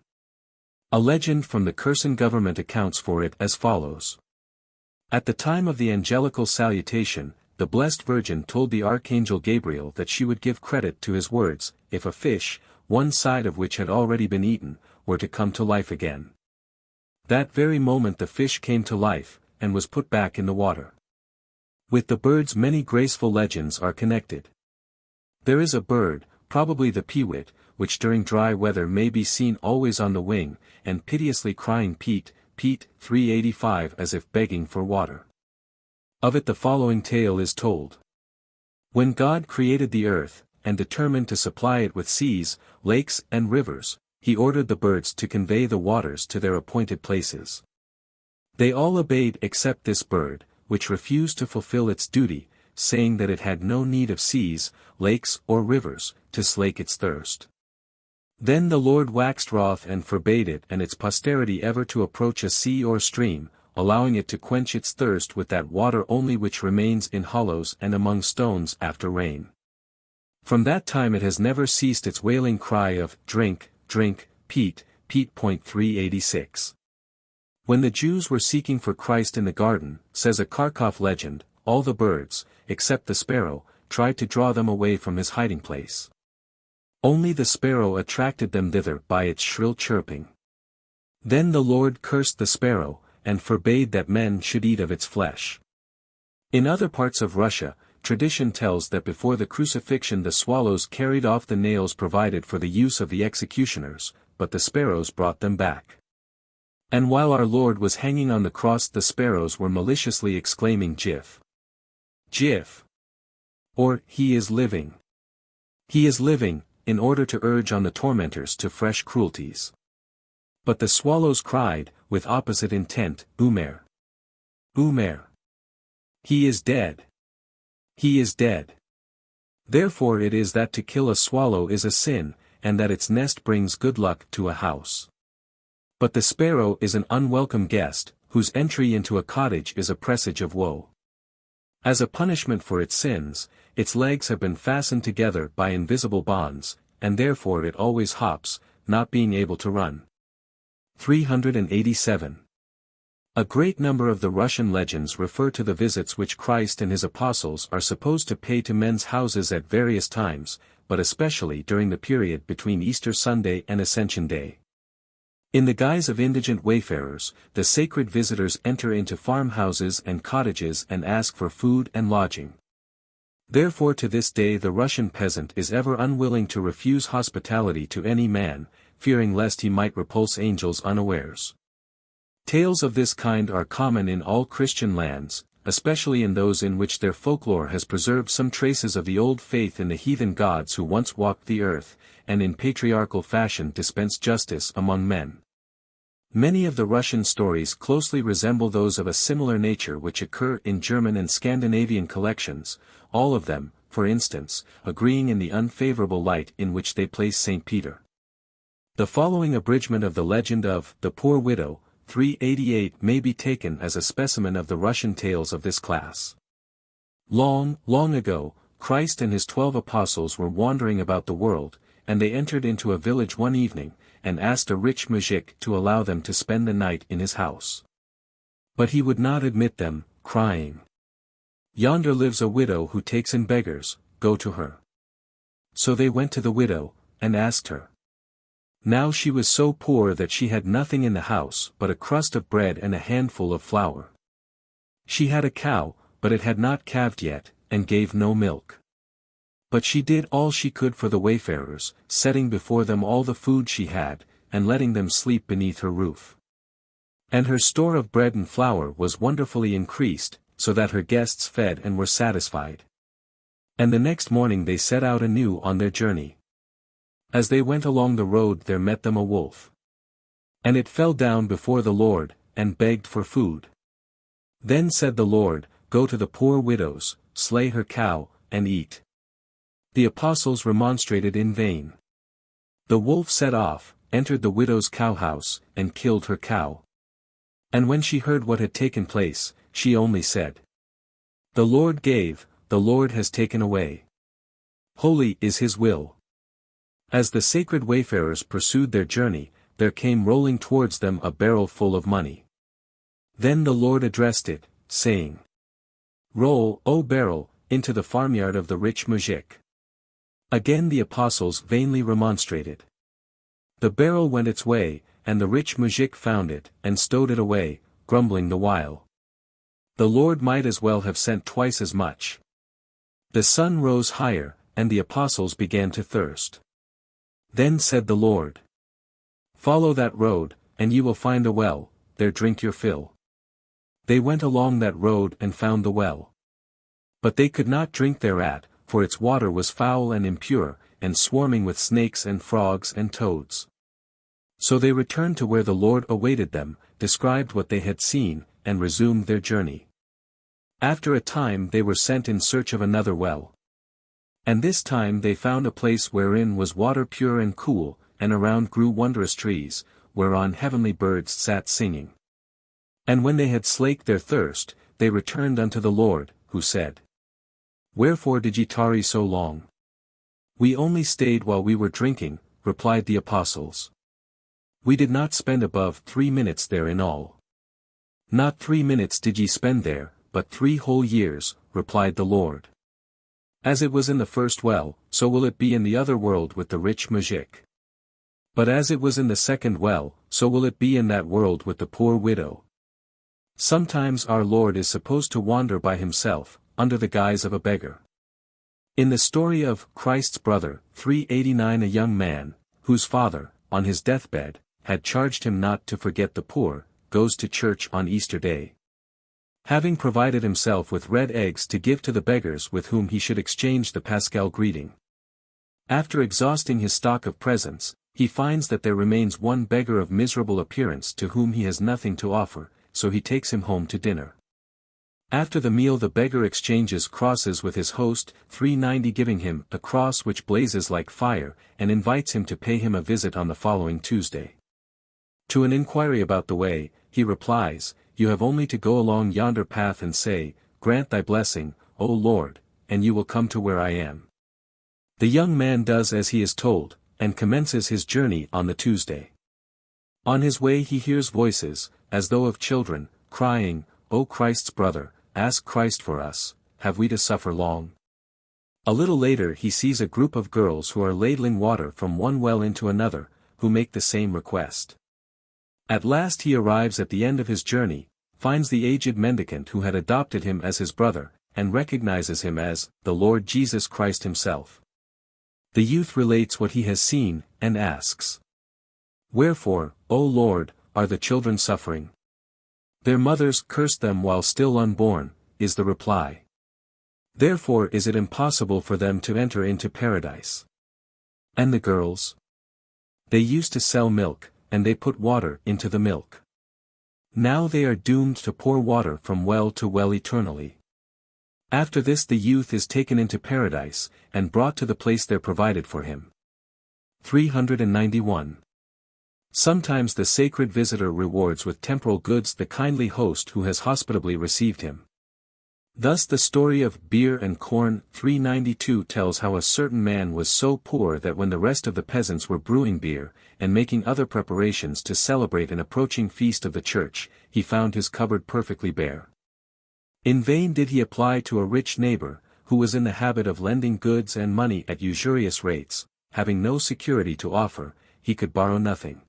A legend from the Kherson government accounts for it as follows. At the time of the angelical salutation, the Blessed Virgin told the Archangel Gabriel that she would give credit to his words, if a fish, one side of which had already been eaten, were to come to life again. That very moment the fish came to life, and was put back in the water. With the birds many graceful legends are connected. There is a bird, probably the peewit, which during dry weather may be seen always on the wing, and piteously crying Pete, Pete, 385 as if begging for water. Of it the following tale is told. When God created the earth, and determined to supply it with seas, lakes and rivers, he ordered the birds to convey the waters to their appointed places. They all obeyed except this bird, which refused to fulfill its duty, saying that it had no need of seas, lakes, or rivers, to slake its thirst. Then the Lord waxed wroth and forbade it and its posterity ever to approach a sea or stream, allowing it to quench its thirst with that water only which remains in hollows and among stones after rain. From that time it has never ceased its wailing cry of, "Drink, drink, Pete, Pete." 386. When the Jews were seeking for Christ in the garden, says a Kharkov legend, all the birds, except the sparrow, tried to draw them away from his hiding place. Only the sparrow attracted them thither by its shrill chirping. Then the Lord cursed the sparrow, and forbade that men should eat of its flesh. In other parts of Russia, tradition tells that before the crucifixion the swallows carried off the nails provided for the use of the executioners, but the sparrows brought them back. And while our Lord was hanging on the cross the sparrows were maliciously exclaiming "Jif! Jif!" or "He is living! He is living!" in order to urge on the tormentors to fresh cruelties. But the swallows cried, with opposite intent, "Umer! Umer! He is dead! He is dead!" Therefore it is that to kill a swallow is a sin, and that its nest brings good luck to a house. But the sparrow is an unwelcome guest, whose entry into a cottage is a presage of woe. As a punishment for its sins, its legs have been fastened together by invisible bonds, and therefore it always hops, not being able to run. 387. A great number of the Russian legends refer to the visits which Christ and his apostles are supposed to pay to men's houses at various times, but especially during the period between Easter Sunday and Ascension Day. In the guise of indigent wayfarers, the sacred visitors enter into farmhouses and cottages and ask for food and lodging. Therefore to this day the Russian peasant is ever unwilling to refuse hospitality to any man, fearing lest he might repulse angels unawares. Tales of this kind are common in all Christian lands, especially in those in which their folklore has preserved some traces of the old faith in the heathen gods who once walked the earth, and in patriarchal fashion dispense justice among men. Many of the Russian stories closely resemble those of a similar nature which occur in German and Scandinavian collections, all of them, for instance, agreeing in the unfavorable light in which they place St. Peter. The following abridgment of the legend of the Poor Widow, 388 may be taken as a specimen of the Russian tales of this class. Long, long ago, Christ and his 12 apostles were wandering about the world, and they entered into a village one evening, and asked a rich muzhik to allow them to spend the night in his house. But he would not admit them, crying, "Yonder lives a widow who takes in beggars, go to her." So they went to the widow, and asked her. Now she was so poor that she had nothing in the house but a crust of bread and a handful of flour. She had a cow, but it had not calved yet, and gave no milk. But she did all she could for the wayfarers, setting before them all the food she had, and letting them sleep beneath her roof. And her store of bread and flour was wonderfully increased, so that her guests fed and were satisfied. And the next morning they set out anew on their journey. As they went along the road there met them a wolf. And it fell down before the Lord, and begged for food. Then said the Lord, "Go to the poor widow's, slay her cow, and eat." The apostles remonstrated in vain. The wolf set off, entered the widow's cowhouse, and killed her cow. And when she heard what had taken place, she only said, "The Lord gave, the Lord has taken away. Holy is his will." As the sacred wayfarers pursued their journey, there came rolling towards them a barrel full of money. Then the Lord addressed it, saying, "Roll, O barrel, into the farmyard of the rich muzhik." Again the apostles vainly remonstrated. The barrel went its way, and the rich muzhik found it, and stowed it away, grumbling the while. The Lord might as well have sent twice as much. The sun rose higher, and the apostles began to thirst. Then said the Lord, "Follow that road, and you will find a well, there drink your fill." They went along that road and found the well. But they could not drink thereat, for its water was foul and impure, and swarming with snakes and frogs and toads. So they returned to where the Lord awaited them, described what they had seen, and resumed their journey. After a time they were sent in search of another well. And this time they found a place wherein was water pure and cool, and around grew wondrous trees, whereon heavenly birds sat singing. And when they had slaked their thirst, they returned unto the Lord, who said, "Wherefore did ye tarry so long?" "We only stayed while we were drinking," replied the apostles. "We did not spend above 3 minutes there in all." "Not 3 minutes did ye spend there, but 3 whole years," replied the Lord. "As it was in the first well, so will it be in the other world with the rich mujik. But as it was in the second well, so will it be in that world with the poor widow." Sometimes our Lord is supposed to wander by himself, under the guise of a beggar. In the story of Christ's Brother, 389, a young man, whose father, on his deathbed, had charged him not to forget the poor, goes to church on Easter Day. Having provided himself with red eggs to give to the beggars with whom he should exchange the Paschal greeting. After exhausting his stock of presents, he finds that there remains one beggar of miserable appearance to whom he has nothing to offer, so he takes him home to dinner. After the meal the beggar exchanges crosses with his host, 390, giving him a cross which blazes like fire, and invites him to pay him a visit on the following Tuesday. To an inquiry about the way, he replies, "You have only to go along yonder path and say, 'Grant thy blessing, O Lord,' and you will come to where I am." The young man does as he is told, and commences his journey on the Tuesday. On his way he hears voices, as though of children, crying, "O Christ's brother, ask Christ for us, have we to suffer long?" A little later he sees a group of girls who are ladling water from one well into another, who make the same request. At last he arrives at the end of his journey, finds the aged mendicant who had adopted him as his brother, and recognizes him as the Lord Jesus Christ himself. The youth relates what he has seen, and asks, "Wherefore, O Lord, are the children suffering?" "Their mothers cursed them while still unborn," is the reply. "Therefore is it impossible for them to enter into paradise." "And the girls? They used to sell milk, and they put water into the milk. Now they are doomed to pour water from well to well eternally." After this the youth is taken into paradise, and brought to the place there provided for him. 391. Sometimes the sacred visitor rewards with temporal goods the kindly host who has hospitably received him. Thus the story of beer and corn, 392, tells how a certain man was so poor that when the rest of the peasants were brewing beer, and making other preparations to celebrate an approaching feast of the church, he found his cupboard perfectly bare. In vain did he apply to a rich neighbor, who was in the habit of lending goods and money at usurious rates. Having no security to offer, he could borrow nothing.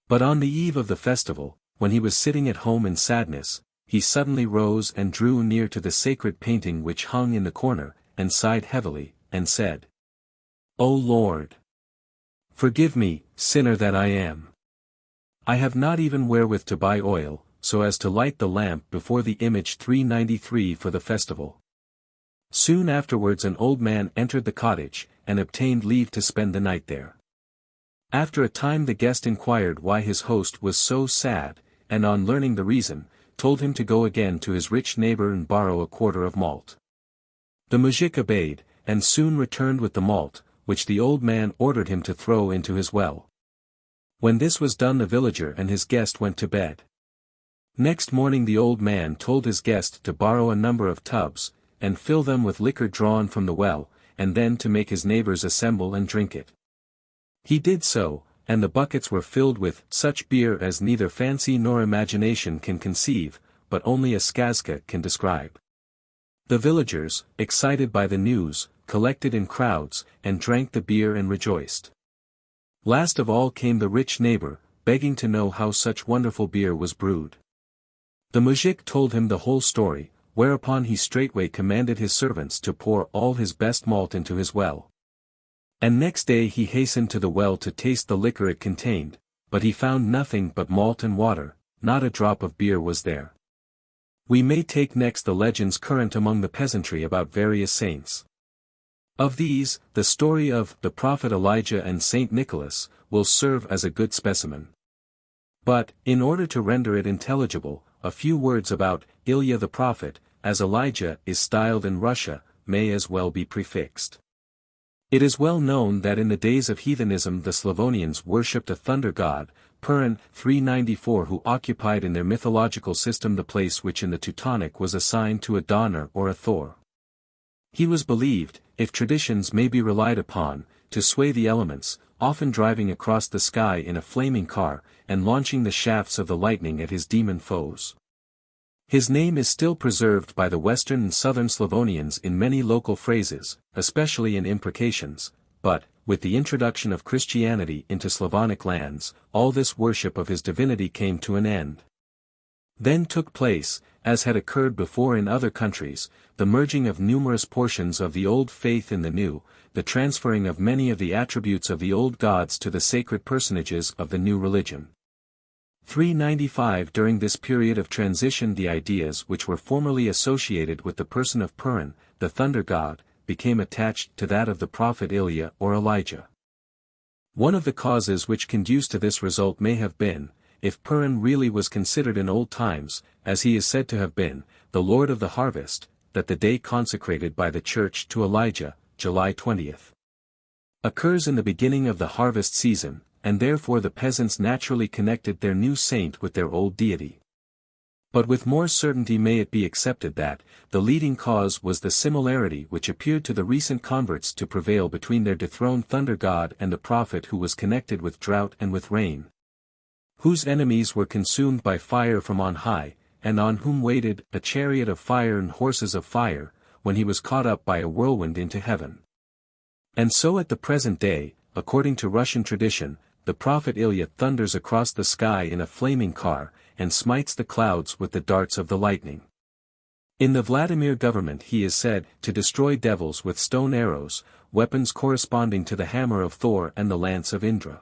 But on the eve of the festival, when he was sitting at home in sadness, he suddenly rose and drew near to the sacred painting which hung in the corner, and sighed heavily, and said, "O Lord! Forgive me, sinner that I am. I have not even wherewith to buy oil, so as to light the lamp before the image 393 for the festival." Soon afterwards an old man entered the cottage, and obtained leave to spend the night there. After a time the guest inquired why his host was so sad, and on learning the reason, told him to go again to his rich neighbor and borrow a quarter of malt. The mujik obeyed, and soon returned with the malt, which the old man ordered him to throw into his well. When this was done the villager and his guest went to bed. Next morning the old man told his guest to borrow a number of tubs, and fill them with liquor drawn from the well, and then to make his neighbors assemble and drink it. He did so, and the buckets were filled with such beer as neither fancy nor imagination can conceive, but only a skazka can describe. The villagers, excited by the news, collected in crowds, and drank the beer and rejoiced. Last of all came the rich neighbor, begging to know how such wonderful beer was brewed. The mujik told him the whole story, whereupon he straightway commanded his servants to pour all his best malt into his well. And next day he hastened to the well to taste the liquor it contained, but he found nothing but malt and water, not a drop of beer was there. We may take next the legends current among the peasantry about various saints. Of these, the story of the prophet Elijah and Saint Nicholas will serve as a good specimen. But, in order to render it intelligible, a few words about Ilya the prophet, as Elijah is styled in Russia, may as well be prefixed. It is well known that in the days of heathenism the Slavonians worshipped a thunder god, Purin 394, who occupied in their mythological system the place which in the Teutonic was assigned to a Donner or a Thor. He was believed, if traditions may be relied upon, to sway the elements, often driving across the sky in a flaming car, and launching the shafts of the lightning at his demon foes. His name is still preserved by the Western and Southern Slavonians in many local phrases, especially in imprecations, but, with the introduction of Christianity into Slavonic lands, all this worship of his divinity came to an end. Then took place, as had occurred before in other countries, the merging of numerous portions of the old faith in the new, the transferring of many of the attributes of the old gods to the sacred personages of the new religion. 395 During this period of transition the ideas which were formerly associated with the person of Purin, the thunder god, became attached to that of the prophet Ilya or Elijah. One of the causes which conduced to this result may have been, if Purin really was considered in old times, as he is said to have been, the Lord of the harvest, that the day consecrated by the Church to Elijah, July 20th, occurs in the beginning of the harvest season, and therefore the peasants naturally connected their new saint with their old deity. But with more certainty may it be accepted that, the leading cause was the similarity which appeared to the recent converts to prevail between their dethroned thunder god and the prophet who was connected with drought and with rain, whose enemies were consumed by fire from on high, and on whom waited a chariot of fire and horses of fire, when he was caught up by a whirlwind into heaven. And so at the present day, according to Russian tradition, the prophet Ilya thunders across the sky in a flaming car, and smites the clouds with the darts of the lightning. In the Vladimir government he is said to destroy devils with stone arrows, weapons corresponding to the hammer of Thor and the lance of Indra.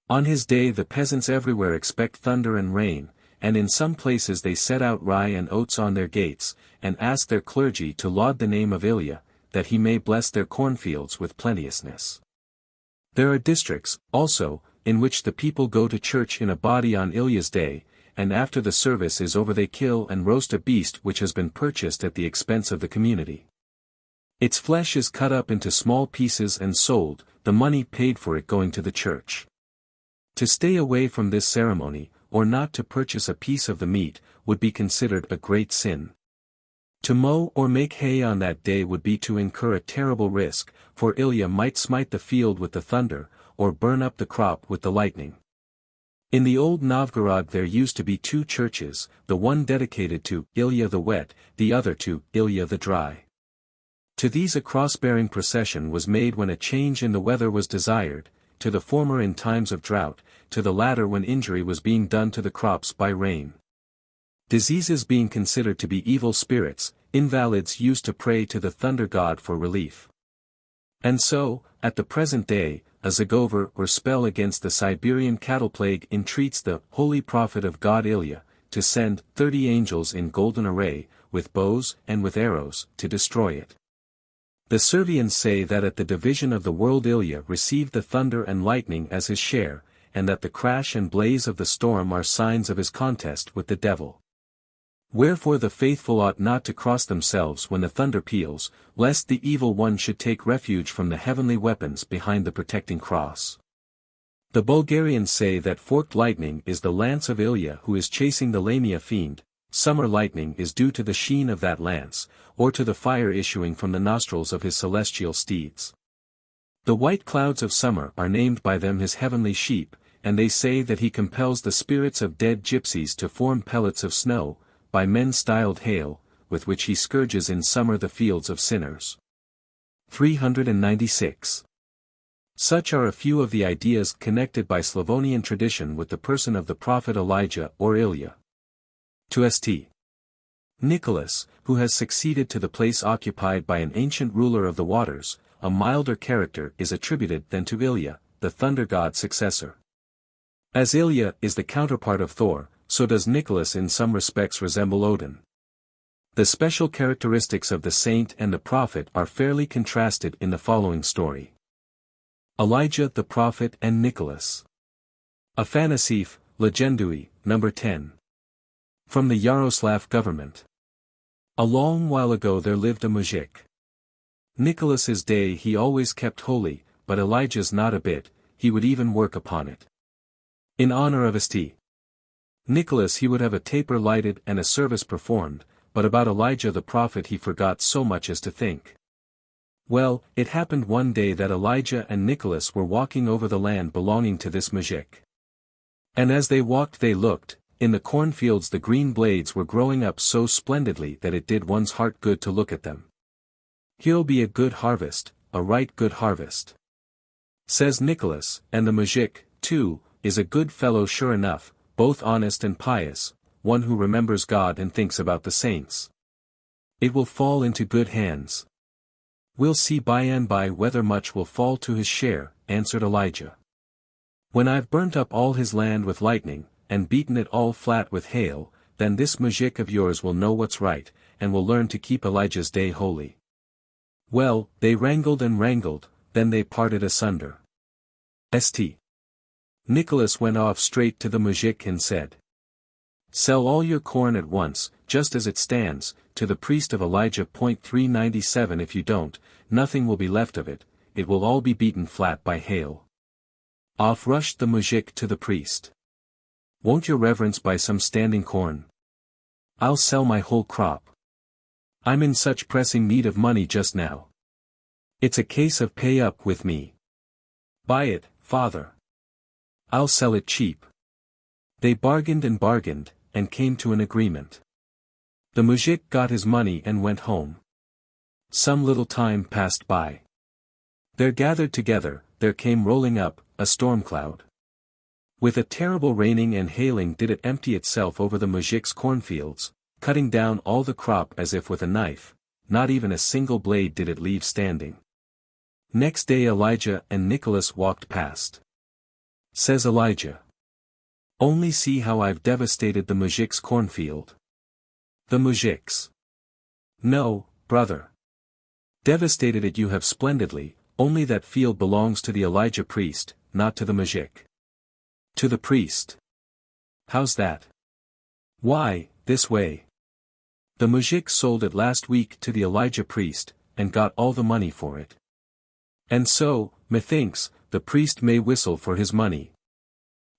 On his day the peasants everywhere expect thunder and rain, and in some places they set out rye and oats on their gates, and ask their clergy to laud the name of Ilya, that he may bless their cornfields with plenteousness. There are districts, also, in which the people go to church in a body on Ilya's day, and after the service is over they kill and roast a beast which has been purchased at the expense of the community. Its flesh is cut up into small pieces and sold, the money paid for it going to the church. To stay away from this ceremony, or not to purchase a piece of the meat, would be considered a great sin. To mow or make hay on that day would be to incur a terrible risk, for Ilya might smite the field with the thunder, or burn up the crop with the lightning. In the old Novgorod there used to be two churches, the one dedicated to Ilya the Wet, the other to Ilya the Dry. To these a cross-bearing procession was made when a change in the weather was desired, to the former in times of drought, to the latter when injury was being done to the crops by rain. Diseases being considered to be evil spirits, invalids used to pray to the thunder god for relief. And so, at the present day, a zagover or spell against the Siberian cattle plague entreats the holy prophet of God Ilya, to send 30 angels in golden array, with bows and with arrows, to destroy it. The Servians say that at the division of the world Ilya received the thunder and lightning as his share, and that the crash and blaze of the storm are signs of his contest with the devil. Wherefore the faithful ought not to cross themselves when the thunder peals, lest the evil one should take refuge from the heavenly weapons behind the protecting cross. The Bulgarians say that forked lightning is the lance of Ilya who is chasing the Lamia fiend, summer lightning is due to the sheen of that lance, or to the fire issuing from the nostrils of his celestial steeds. The white clouds of summer are named by them his heavenly sheep, and they say that he compels the spirits of dead gypsies to form pellets of snow, by men styled hail, with which he scourges in summer the fields of sinners. 396. Such are a few of the ideas connected by Slavonian tradition with the person of the prophet Elijah or Ilya. To St. Nicholas, who has succeeded to the place occupied by an ancient ruler of the waters, a milder character is attributed than to Ilya, the thunder god's successor. As Ilya is the counterpart of Thor, so does Nicholas in some respects resemble Odin. The special characteristics of the saint and the prophet are fairly contrasted in the following story. Elijah the prophet and Nicholas. Afanasief, Legendary, number 10. From the Yaroslav government. A long while ago there lived a muzhik. Nicholas's day he always kept holy, but Elijah's not a bit, he would even work upon it. In honor of Hasty Nicholas he would have a taper lighted and a service performed, but about Elijah the prophet he forgot so much as to think. Well, it happened one day that Elijah and Nicholas were walking over the land belonging to this muzhik. And as they walked they looked, in the cornfields the green blades were growing up so splendidly that it did one's heart good to look at them. Here'll be a good harvest, a right good harvest, says Nicholas, and the muzhik, too, is a good fellow sure enough, both honest and pious, one who remembers God and thinks about the saints. It will fall into good hands. We'll see by and by whether much will fall to his share, answered Elijah. When I've burnt up all his land with lightning, and beaten it all flat with hail, then this muzhik of yours will know what's right, and will learn to keep Elijah's day holy. Well, they wrangled and wrangled, then they parted asunder. St. Nicholas went off straight to the muzhik and said, "Sell all your corn at once, just as it stands, to the priest of Elijah. 397. If you don't, nothing will be left of it, it will all be beaten flat by hail." Off rushed the muzhik to the priest. "Won't your reverence buy some standing corn? I'll sell my whole crop. I'm in such pressing need of money just now. It's a case of pay up with me." "Buy it, father. I'll sell it cheap." They bargained, and came to an agreement. The muzhik got his money and went home. Some little time passed by. There gathered together, there came rolling up, a storm cloud. With a terrible raining and hailing did it empty itself over the muzhik's cornfields, cutting down all the crop as if with a knife, not even a single blade did it leave standing. Next day Elijah and Nicholas walked past. Says Elijah, "Only see how I've devastated the muzhik's cornfield." The muzhiks, "No, brother. Devastated it you have splendidly, only that field belongs to the Elijah priest, not to the muzhik." "To the priest? How's that?" "Why, this way. The muzhik sold it last week to the Elijah priest, and got all the money for it. And so, methinks, the priest may whistle for his money."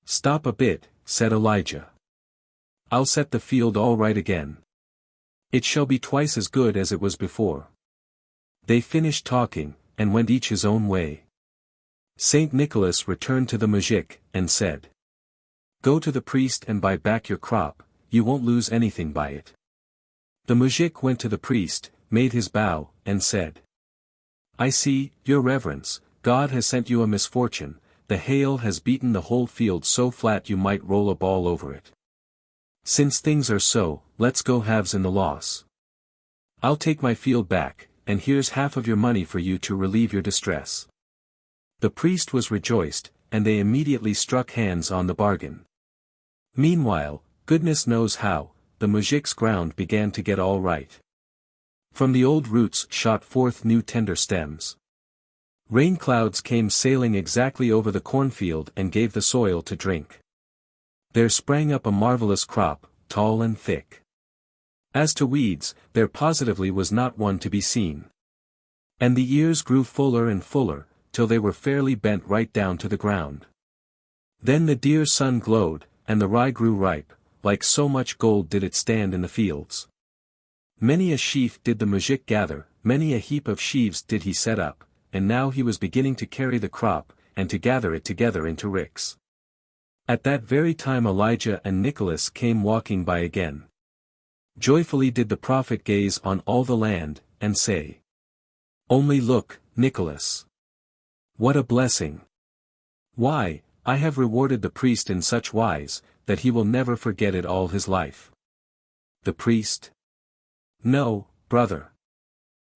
"Stop a bit," said Elijah. "I'll set the field all right again. It shall be twice as good as it was before." They finished talking, and went each his own way. Saint Nicholas returned to the muzhik, and said, "Go to the priest and buy back your crop, you won't lose anything by it." The muzhik went to the priest, made his bow, and said, "I see, your reverence, God has sent you a misfortune, the hail has beaten the whole field so flat you might roll a ball over it. Since things are so, let's go halves in the loss. I'll take my field back, and here's half of your money for you to relieve your distress." The priest was rejoiced, and they immediately struck hands on the bargain. Meanwhile, goodness knows how, the muzhik's ground began to get all right. From the old roots shot forth new tender stems. Rain clouds came sailing exactly over the cornfield and gave the soil to drink. There sprang up a marvelous crop, tall and thick. As to weeds, there positively was not one to be seen. And the ears grew fuller and fuller, till they were fairly bent right down to the ground. Then the dear sun glowed, and the rye grew ripe, like so much gold did it stand in the fields. Many a sheaf did the muzhik gather, many a heap of sheaves did he set up, and now he was beginning to carry the crop, and to gather it together into ricks. At that very time Elijah and Nicholas came walking by again. Joyfully did the prophet gaze on all the land, and say, "Only look, Nicholas. What a blessing! Why, I have rewarded the priest in such wise, that he will never forget it all his life." The priest? "No, brother.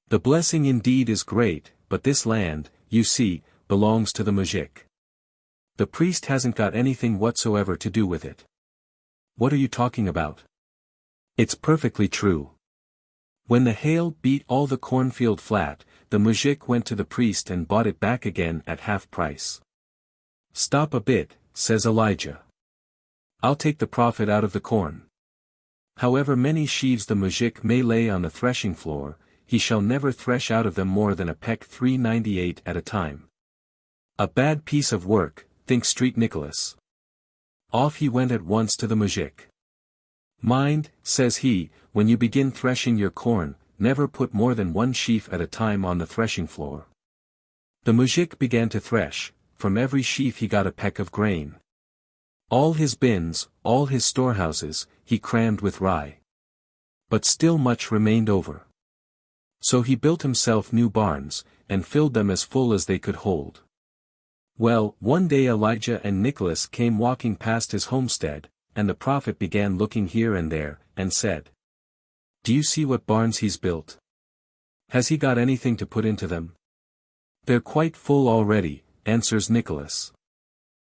The blessing indeed is great, but this land, you see, belongs to the muzhik. The priest hasn't got anything whatsoever to do with it." "What are you talking about?" "It's perfectly true. When the hail beat all the cornfield flat, the muzhik went to the priest and bought it back again at half price. "Stop a bit," says Elijah. "I'll take the profit out of the corn. However many sheaves the muzhik may lay on the threshing floor, he shall never thresh out of them more than a peck 398 at a time." A bad piece of work, thinks Street Nicholas. Off he went at once to the muzhik. "Mind," says he, "when you begin threshing your corn, never put more than one sheaf at a time on the threshing floor." The muzhik began to thresh. From every sheaf he got a peck of grain. All his bins, all his storehouses, he crammed with rye. But still much remained over. So he built himself new barns, and filled them as full as they could hold. Well, one day Elijah and Nicholas came walking past his homestead, and the prophet began looking here and there, and said, "Do you see what barns he's built? Has he got anything to put into them?" "They're quite full already," answers Nicholas.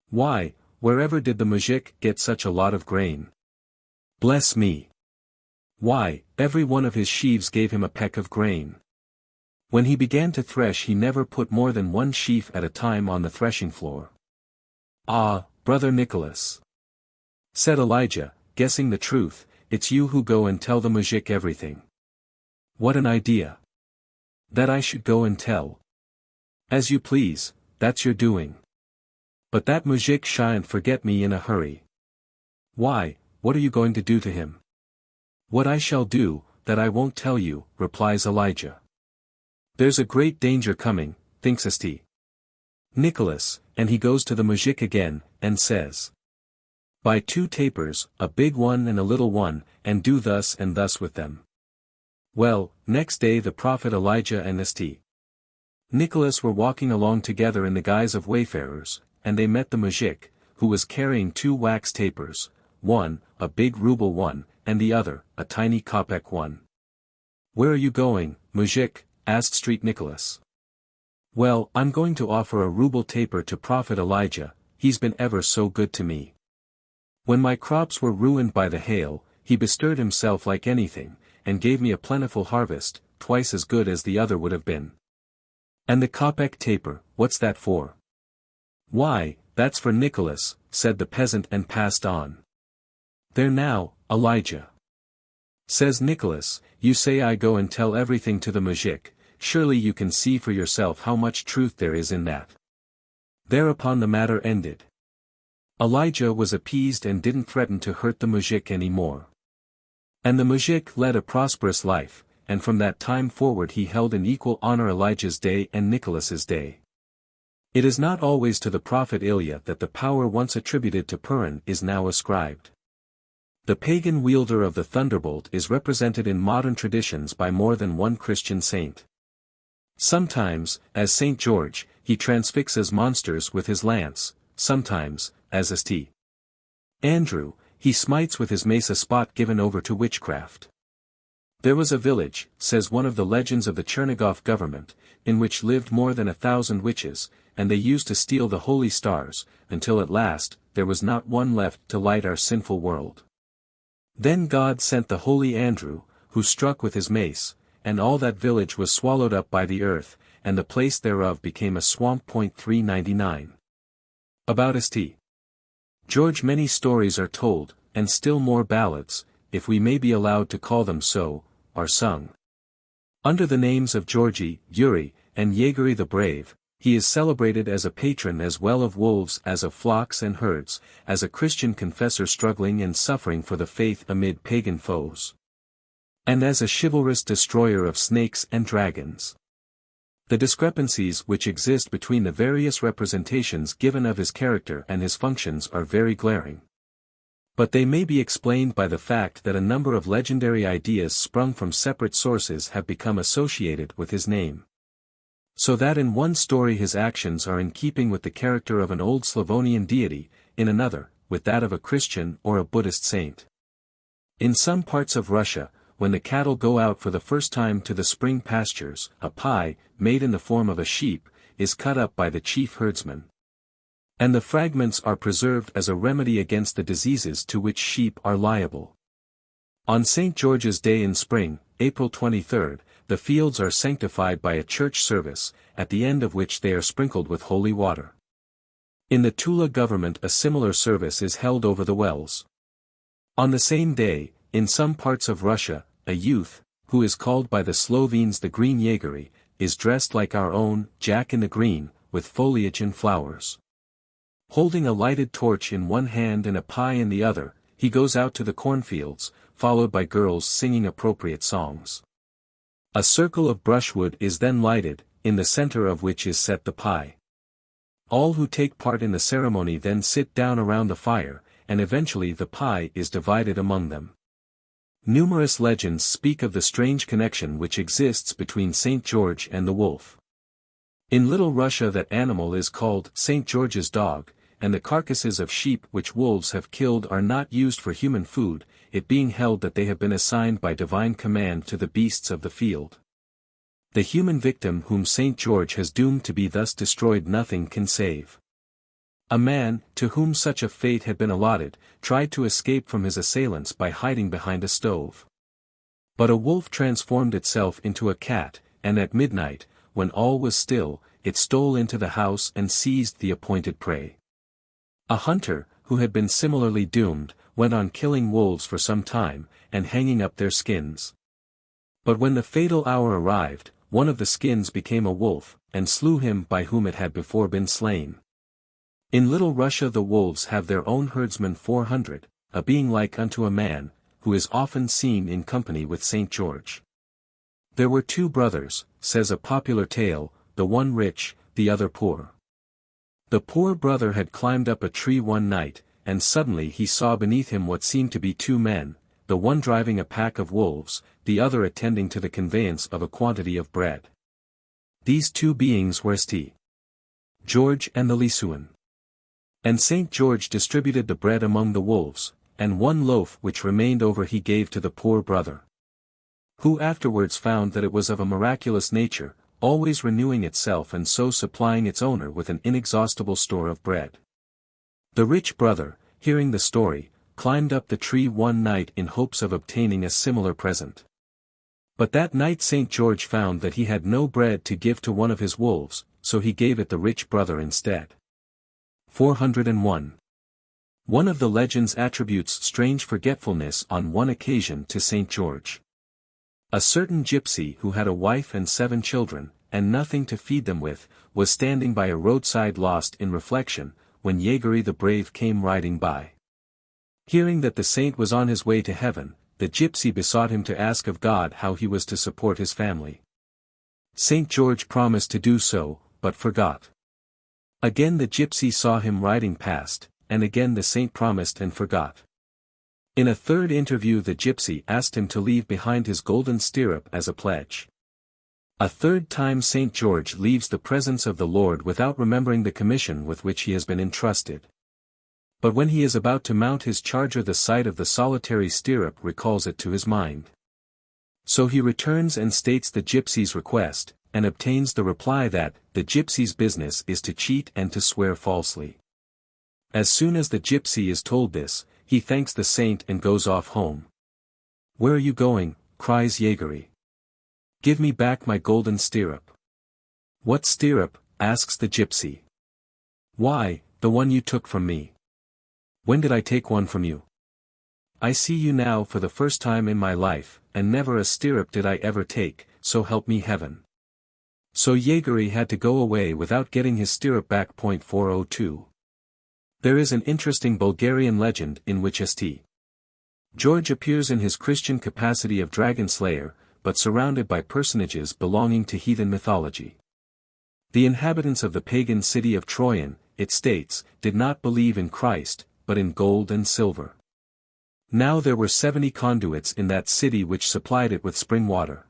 "Why, wherever did the muzhik get such a lot of grain? Bless me! Why, every one of his sheaves gave him a peck of grain. When he began to thresh he never put more than one sheaf at a time on the threshing floor." "Ah, brother Nicholas," said Elijah, guessing the truth, "it's you who go and tell the muzhik everything. What an idea! That I should go and tell. As you please, that's your doing. But that muzhik shan't forget me in a hurry." "Why, what are you going to do to him?" "What I shall do, that I won't tell you," replies Elijah. "There's a great danger coming," thinks Hasty Nicholas, and he goes to the muzhik again, and says, "Buy 2 tapers, a big one and a little one, and do thus and thus with them." Well, next day the prophet Elijah and Hasty Nicholas were walking along together in the guise of wayfarers, and they met the muzhik, who was carrying 2 wax tapers, one, a big ruble one, and the other, a tiny kopeck one. "Where are you going, muzhik?" asked Street Nicholas. "Well, I'm going to offer a ruble taper to Prophet Elijah, he's been ever so good to me. When my crops were ruined by the hail, he bestirred himself like anything, and gave me a plentiful harvest, twice as good as the other would have been." "And the kopeck taper, what's that for?" "Why, that's for Nicholas," said the peasant and passed on. "There now, Elijah," says Nicholas, "you say I go and tell everything to the muzhik, surely you can see for yourself how much truth there is in that." Thereupon the matter ended. Elijah was appeased and didn't threaten to hurt the muzhik any more. And the muzhik led a prosperous life, and from that time forward he held in equal honor Elijah's day and Nicholas's day. It is not always to the prophet Ilya that the power once attributed to Purim is now ascribed. The pagan wielder of the thunderbolt is represented in modern traditions by more than one Christian saint. Sometimes, as Saint George, he transfixes monsters with his lance, sometimes, as St. Andrew, he smites with his mace a spot given over to witchcraft. There was a village, says one of the legends of the Chernigov government, in which lived more than 1,000 witches, and they used to steal the holy stars, until at last, there was not one left to light our sinful world. Then God sent the holy Andrew, who struck with his mace, and all that village was swallowed up by the earth, and the place thereof became a swamp. 399. About St. George many stories are told, and still more ballads, if we may be allowed to call them so, are sung. Under the names of Georgy, Yuri, and Yegory the Brave, he is celebrated as a patron as well of wolves as of flocks and herds, as a Christian confessor struggling and suffering for the faith amid pagan foes, and as a chivalrous destroyer of snakes and dragons. The discrepancies which exist between the various representations given of his character and his functions are very glaring. But they may be explained by the fact that a number of legendary ideas sprung from separate sources have become associated with his name. So that in one story his actions are in keeping with the character of an old Slavonian deity, in another, with that of a Christian or a Buddhist saint. In some parts of Russia, when the cattle go out for the first time to the spring pastures, a pie, made in the form of a sheep, is cut up by the chief herdsman. And the fragments are preserved as a remedy against the diseases to which sheep are liable. On St. George's Day in spring, April 23, the fields are sanctified by a church service, at the end of which they are sprinkled with holy water. In the Tula government a similar service is held over the wells. On the same day, in some parts of Russia, a youth, who is called by the Slovenes the Green Yagari, is dressed like our own Jack in the Green, with foliage and flowers. Holding a lighted torch in one hand and a pie in the other, he goes out to the cornfields, followed by girls singing appropriate songs. A circle of brushwood is then lighted, in the center of which is set the pie. All who take part in the ceremony then sit down around the fire, and eventually the pie is divided among them. Numerous legends speak of the strange connection which exists between St. George and the wolf. In Little Russia that animal is called St. George's dog, and the carcasses of sheep which wolves have killed are not used for human food, it being held that they have been assigned by divine command to the beasts of the field. The human victim whom St. George has doomed to be thus destroyed nothing can save. A man, to whom such a fate had been allotted, tried to escape from his assailants by hiding behind a stove. But a wolf transformed itself into a cat, and at midnight, when all was still, it stole into the house and seized the appointed prey. A hunter, who had been similarly doomed, went on killing wolves for some time, and hanging up their skins. But when the fatal hour arrived, one of the skins became a wolf, and slew him by whom it had before been slain. In Little Russia the wolves have their own herdsman 400, a being like unto a man, who is often seen in company with St. George. There were two brothers, says a popular tale, the one rich, the other poor. The poor brother had climbed up a tree one night, and suddenly he saw beneath him what seemed to be two men, the one driving a pack of wolves, the other attending to the conveyance of a quantity of bread. These two beings were St. George and the Lisuan. And St. George distributed the bread among the wolves, and one loaf which remained over he gave to the poor brother, who afterwards found that it was of a miraculous nature, always renewing itself and so supplying its owner with an inexhaustible store of bread. The rich brother, hearing the story, climbed up the tree one night in hopes of obtaining a similar present. But that night St. George found that he had no bread to give to one of his wolves, so he gave it the rich brother instead. 401. One of the legends attributes strange forgetfulness on one occasion to St. George. A certain gypsy who had a wife and 7 children, and nothing to feed them with, was standing by a roadside lost in reflection, when Yagari the Brave came riding by. Hearing that the saint was on his way to heaven, the gypsy besought him to ask of God how he was to support his family. St. George promised to do so, but forgot. Again the gypsy saw him riding past, and again the saint promised and forgot. In a third interview the gypsy asked him to leave behind his golden stirrup as a pledge. A third time St. George leaves the presence of the Lord without remembering the commission with which he has been entrusted. But when he is about to mount his charger the sight of the solitary stirrup recalls it to his mind. So he returns and states the gypsy's request, and obtains the reply that, the gypsy's business is to cheat and to swear falsely. As soon as the gypsy is told this, he thanks the saint and goes off home. "Where are you going?" cries Yagari. "Give me back my golden stirrup." "What stirrup?" asks the gypsy. "Why, the one you took from me." "When did I take one from you?" "I see you now for the first time in my life, and never a stirrup did I ever take, so help me heaven." So Yagari had to go away without getting his stirrup back. 402. There is an interesting Bulgarian legend in which St. George appears in his Christian capacity of dragon slayer, but surrounded by personages belonging to heathen mythology. The inhabitants of the pagan city of Troyan, it states, did not believe in Christ, but in gold and silver. Now there were 70 conduits in that city which supplied it with spring water.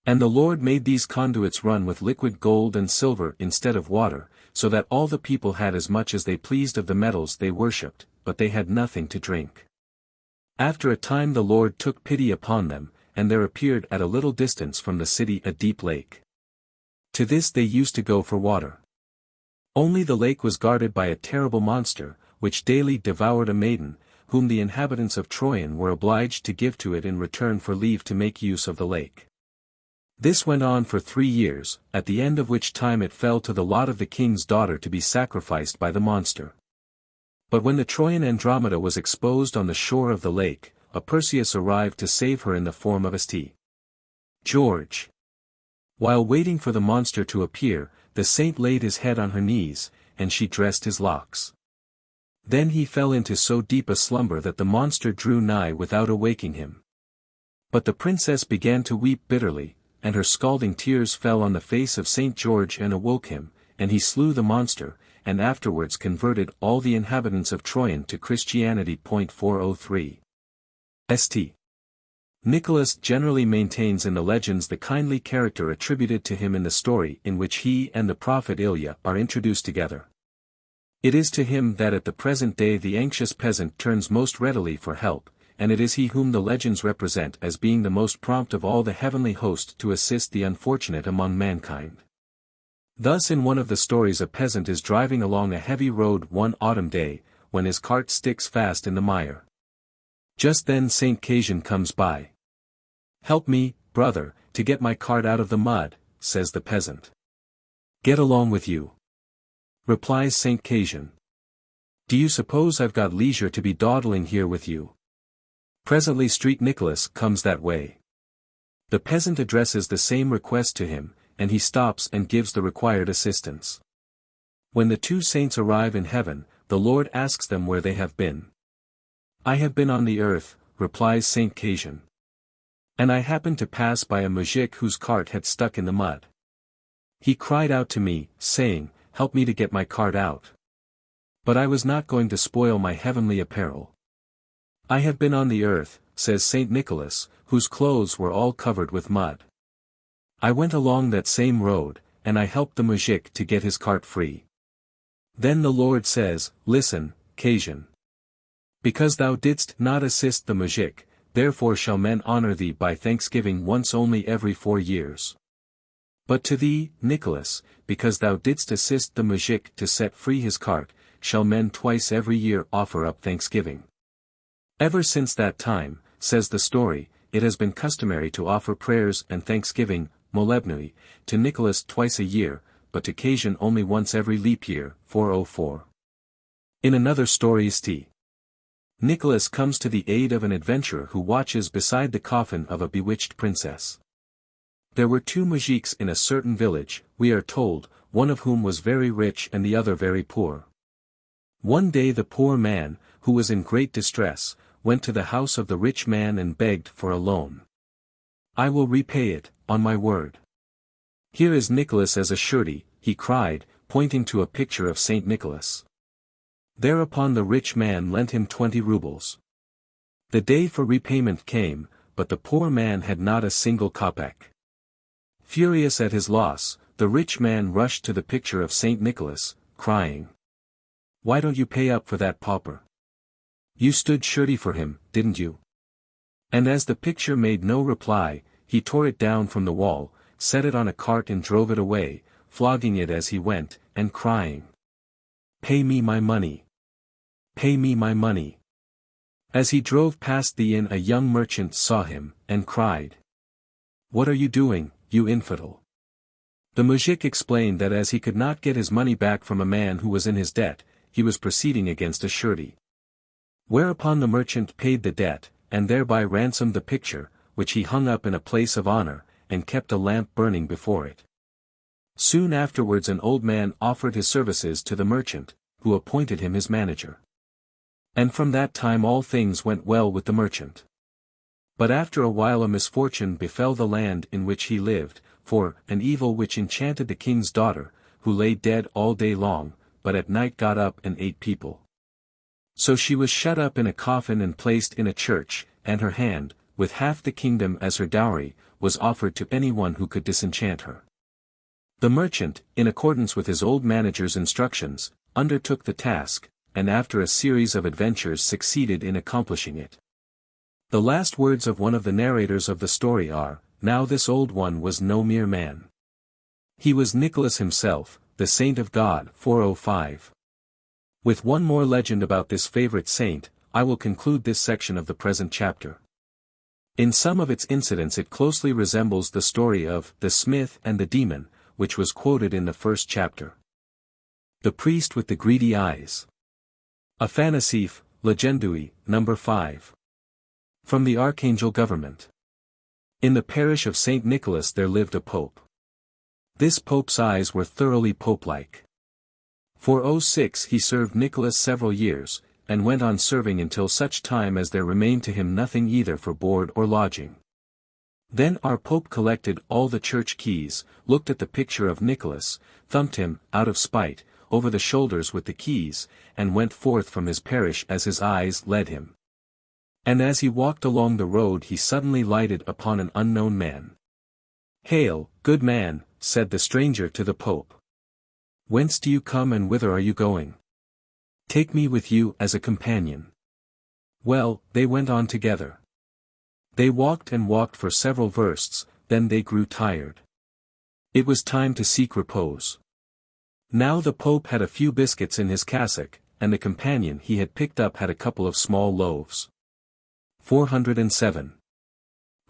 And the Lord made these conduits run with liquid gold and silver instead of water, so that all the people had as much as they pleased of the metals they worshipped, but they had nothing to drink. After a time the Lord took pity upon them, and there appeared at a little distance from the city a deep lake. To this they used to go for water. Only the lake was guarded by a terrible monster, which daily devoured a maiden, whom the inhabitants of Troyan were obliged to give to it in return for leave to make use of the lake. This went on for 3 years, at the end of which time it fell to the lot of the king's daughter to be sacrificed by the monster. But when the Trojan Andromeda was exposed on the shore of the lake, a Perseus arrived to save her in the form of St. George. While waiting for the monster to appear, the saint laid his head on her knees, and she dressed his locks. Then he fell into so deep a slumber that the monster drew nigh without awaking him. But the princess began to weep bitterly, and her scalding tears fell on the face of St. George and awoke him, and he slew the monster, and afterwards converted all the inhabitants of Troyan to Christianity. 403. St. Nicholas generally maintains in the legends the kindly character attributed to him in the story in which he and the prophet Ilya are introduced together. It is to him that at the present day the anxious peasant turns most readily for help, and it is he whom the legends represent as being the most prompt of all the heavenly host to assist the unfortunate among mankind. Thus in one of the stories a peasant is driving along a heavy road one autumn day, when his cart sticks fast in the mire. Just then Saint Cassian comes by. "Help me, brother, to get my cart out of the mud," says the peasant. "Get along with you," replies Saint Cassian. "Do you suppose I've got leisure to be dawdling here with you?" Presently St. Nicholas comes that way. The peasant addresses the same request to him, and he stops and gives the required assistance. When the two saints arrive in heaven, the Lord asks them where they have been. "I have been on the earth," replies Saint Cassian. "And I happened to pass by a mujik whose cart had stuck in the mud. He cried out to me, saying, 'Help me to get my cart out.' But I was not going to spoil my heavenly apparel. I have been on the earth," says Saint Nicholas, whose clothes were all covered with mud. "I went along that same road, and I helped the mujik to get his cart free." Then the Lord says, "Listen, Cassian. Because thou didst not assist the mujik, therefore shall men honor thee by thanksgiving once only every 4 years. But to thee, Nicholas, because thou didst assist the mujik to set free his cart, shall men twice every year offer up thanksgiving." Ever since that time, says the story, it has been customary to offer prayers and thanksgiving, molebnoi, to Nicholas twice a year, but to Cassian only once every leap year, 404. In another story St. Nicholas comes to the aid of an adventurer who watches beside the coffin of a bewitched princess. There were 2 mujiks in a certain village, we are told, one of whom was very rich and the other very poor. One day the poor man, who was in great distress, went to the house of the rich man and begged for a loan. "I will repay it, on my word. Here is Nicholas as a surety," he cried, pointing to a picture of Saint Nicholas. Thereupon the rich man lent him 20 rubles. The day for repayment came, but the poor man had not a single kopeck. Furious at his loss, the rich man rushed to the picture of Saint Nicholas, crying, "Why don't you pay up for that pauper? You stood surety for him, didn't you?" And as the picture made no reply, he tore it down from the wall, set it on a cart and drove it away, flogging it as he went, and crying, "Pay me my money! Pay me my money!" As he drove past the inn a young merchant saw him, and cried, "What are you doing, you infidel?" The mujik explained that as he could not get his money back from a man who was in his debt, he was proceeding against a surety. Whereupon the merchant paid the debt, and thereby ransomed the picture, which he hung up in a place of honor, and kept a lamp burning before it. Soon afterwards an old man offered his services to the merchant, who appointed him his manager. And from that time all things went well with the merchant. But after a while a misfortune befell the land in which he lived, for an evil which enchanted the king's daughter, who lay dead all day long, but at night got up and ate people. So she was shut up in a coffin and placed in a church, and her hand, with half the kingdom as her dowry, was offered to anyone who could disenchant her. The merchant, in accordance with his old manager's instructions, undertook the task, and after a series of adventures succeeded in accomplishing it. The last words of one of the narrators of the story are, "Now this old one was no mere man. He was Nicholas himself, the saint of God." 405. With one more legend about this favorite saint, I will conclude this section of the present chapter. In some of its incidents it closely resembles the story of the smith and the demon, which was quoted in the first chapter. The priest with the greedy eyes. Afanasief, Legendui, number 5. From the Archangel Government. In the parish of St. Nicholas there lived a pope. This pope's eyes were thoroughly pope-like. For 06 he served Nicholas several years, and went on serving until such time as there remained to him nothing either for board or lodging. Then our pope collected all the church keys, looked at the picture of Nicholas, thumped him, out of spite, over the shoulders with the keys, and went forth from his parish as his eyes led him. And as he walked along the road he suddenly lighted upon an unknown man. "Hail, good man," said the stranger to the pope. "Whence do you come and whither are you going? Take me with you as a companion." Well, they went on together. They walked and walked for several versts, then they grew tired. It was time to seek repose. Now the pope had a few biscuits in his cassock, and the companion he had picked up had a couple of small loaves. 407.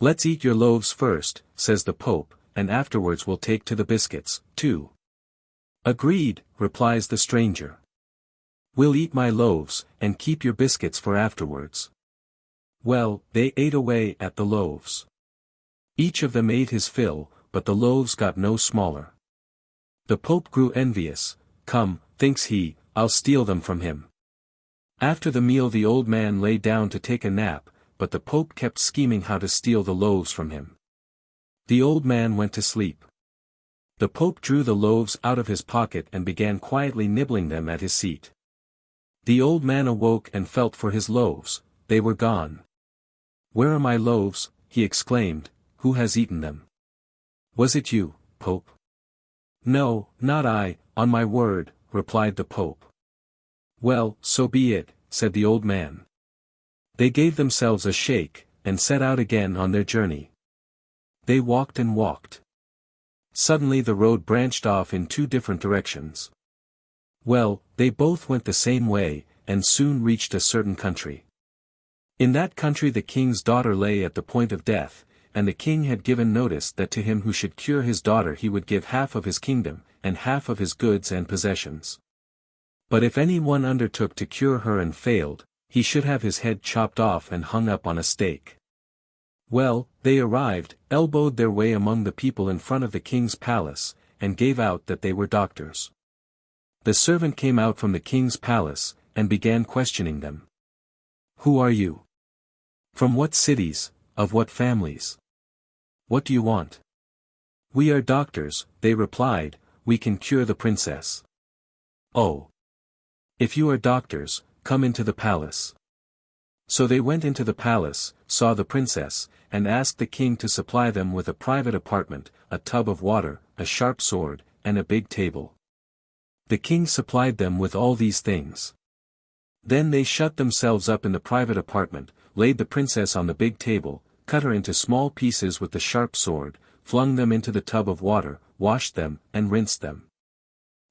"Let's eat your loaves first," says the pope, "and afterwards we'll take to the biscuits, too." "Agreed," replies the stranger. "We'll eat my loaves, and keep your biscuits for afterwards." Well, they ate away at the loaves. Each of them ate his fill, but the loaves got no smaller. The pope grew envious. "Come," thinks he, "I'll steal them from him." After the meal the old man lay down to take a nap, but the pope kept scheming how to steal the loaves from him. The old man went to sleep. The pope drew the loaves out of his pocket and began quietly nibbling them at his seat. The old man awoke and felt for his loaves. They were gone. "Where are my loaves?" he exclaimed. "Who has eaten them? Was it you, Pope?" "No, not I, on my word," replied the Pope. "Well, so be it," said the old man. They gave themselves a shake, and set out again on their journey. They walked and walked. Suddenly the road branched off in two different directions. Well, they both went the same way, and soon reached a certain country. In that country the king's daughter lay at the point of death, and the king had given notice that to him who should cure his daughter he would give half of his kingdom, and half of his goods and possessions. But if any one undertook to cure her and failed, he should have his head chopped off and hung up on a stake. Well, they arrived, elbowed their way among the people in front of the king's palace, and gave out that they were doctors. The servant came out from the king's palace, and began questioning them. "Who are you? From what cities, of what families? What do you want?" "We are doctors," they replied, "we can cure the princess." "Oh. If you are doctors, come into the palace." So they went into the palace, saw the princess, and asked the king to supply them with a private apartment, a tub of water, a sharp sword, and a big table. The king supplied them with all these things. Then they shut themselves up in the private apartment, laid the princess on the big table, cut her into small pieces with the sharp sword, flung them into the tub of water, washed them, and rinsed them.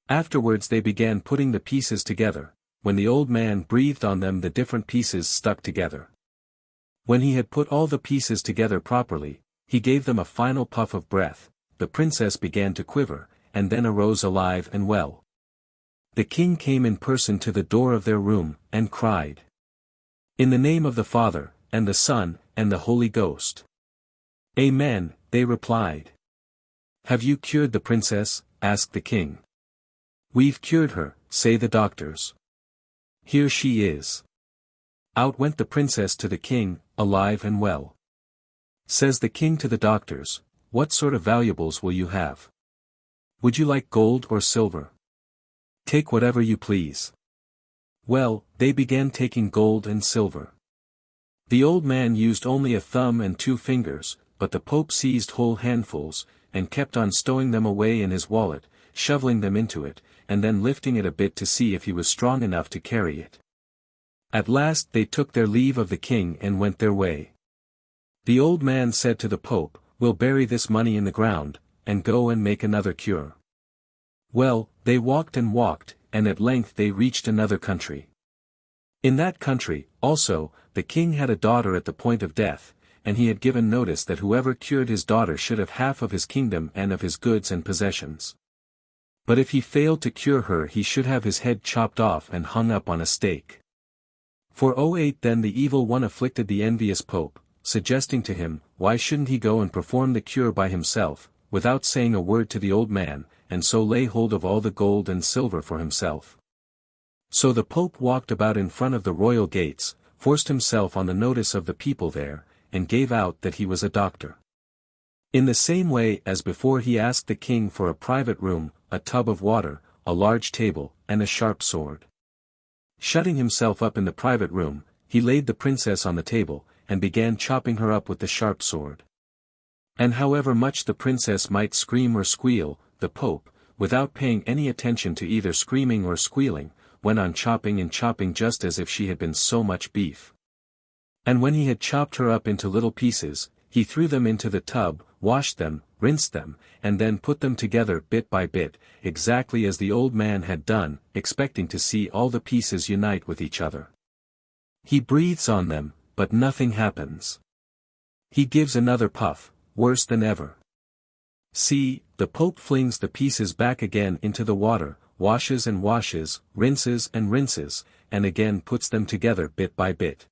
Afterwards they began putting the pieces together. When the old man breathed on them the different pieces stuck together. When he had put all the pieces together properly, he gave them a final puff of breath, the princess began to quiver, and then arose alive and well. The king came in person to the door of their room, and cried, "In the name of the Father, and the Son, and the Holy Ghost." "Amen," they replied. "Have you cured the princess?" asked the king. "We've cured her," say the doctors. "Here she is." Out went the princess to the king, alive and well. Says the king to the doctors, "What sort of valuables will you have? Would you like gold or silver? Take whatever you please." Well, they began taking gold and silver. The old man used only a thumb and 2 fingers, but the Pope seized whole handfuls, and kept on stowing them away in his wallet, shoveling them into it, and then lifting it a bit to see if he was strong enough to carry it. At last they took their leave of the king and went their way. The old man said to the Pope, "We'll bury this money in the ground, and go and make another cure." Well, they walked and walked, and at length they reached another country. In that country, Also, the king had a daughter at the point of death, and he had given notice that whoever cured his daughter should have half of his kingdom and of his goods and possessions. But if he failed to cure her, he should have his head chopped off and hung up on a stake. 408 Then the evil one afflicted the envious pope, suggesting to him, why shouldn't he go and perform the cure by himself, without saying a word to the old man, and so lay hold of all the gold and silver for himself. So the pope walked about in front of the royal gates, forced himself on the notice of the people there, and gave out that he was a doctor. In the same way as before, he asked the king for a private room, a tub of water, a large table, and a sharp sword. Shutting himself up in the private room, he laid the princess on the table, and began chopping her up with the sharp sword. And however much the princess might scream or squeal, the pope, without paying any attention to either screaming or squealing, went on chopping and chopping just as if she had been so much beef. And when he had chopped her up into little pieces, he threw them into the tub, washed them, rinsed them, and then put them together bit by bit, exactly as the old man had done, expecting to see all the pieces unite with each other. He breathes on them, but nothing happens. He gives another puff, worse than ever. See, the pope flings the pieces back again into the water, washes and washes, rinses and rinses, and again puts them together bit by bit.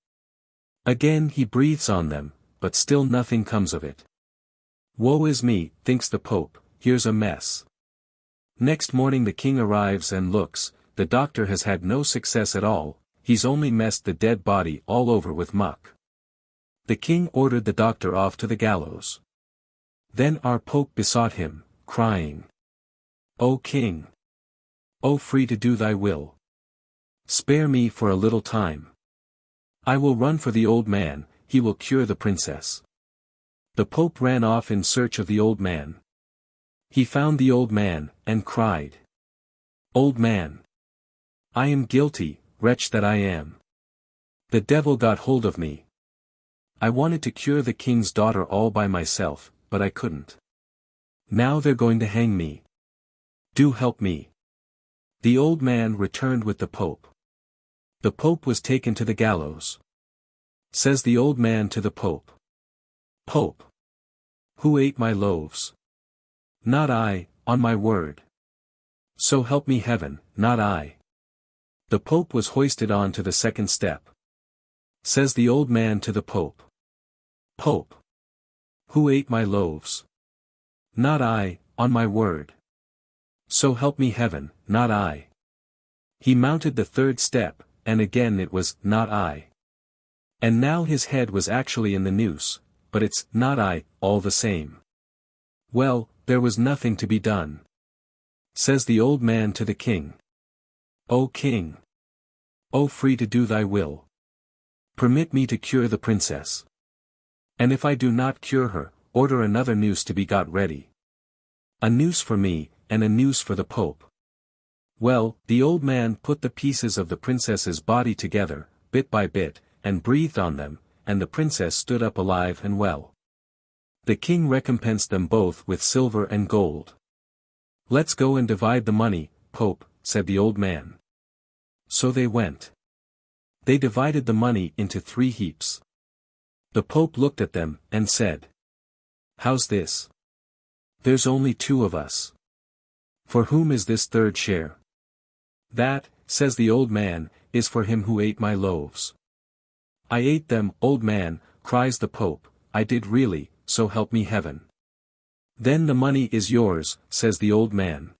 Again he breathes on them, but still nothing comes of it. Woe is me, thinks the pope, here's a mess. Next morning the king arrives and looks, the doctor has had no success at all, he's only messed the dead body all over with muck. The king ordered the doctor off to the gallows. Then our pope besought him, crying, O king! O free to do thy will! Spare me for a little time. I will run for the old man, he will cure the princess. The pope ran off in search of the old man. He found the old man, and cried, Old man! I am guilty, wretch that I am. The devil got hold of me. I wanted to cure the king's daughter all by myself, but I couldn't. Now they're going to hang me. Do help me. The old man returned with the pope. The pope was taken to the gallows. Says the old man to the pope. Pope! Who ate my loaves? Not I, on my word. So help me heaven, not I. The pope was hoisted on to the second step. Says the old man to the pope. Pope! Who ate my loaves? Not I, on my word. So help me heaven, not I. He mounted the third step, and again it was, not I. And now his head was actually in the noose, but it's, not I, all the same. Well, there was nothing to be done. Says the old man to the king. O king! O free to do thy will! Permit me to cure the princess. And if I do not cure her, order another noose to be got ready. A noose for me, and a noose for the pope. Well, the old man put the pieces of the princess's body together, bit by bit, and breathed on them, and the princess stood up alive and well. The king recompensed them both with silver and gold. Let's go and divide the money, Pope, said the old man. So they went. They divided the money into 3 heaps. The Pope looked at them, and said, How's this? There's only 2 of us. For whom is this third share? That, says the old man, is for him who ate my loaves. I ate them, old man, cries the Pope, I did really, so help me heaven. Then the money is yours, says the old man.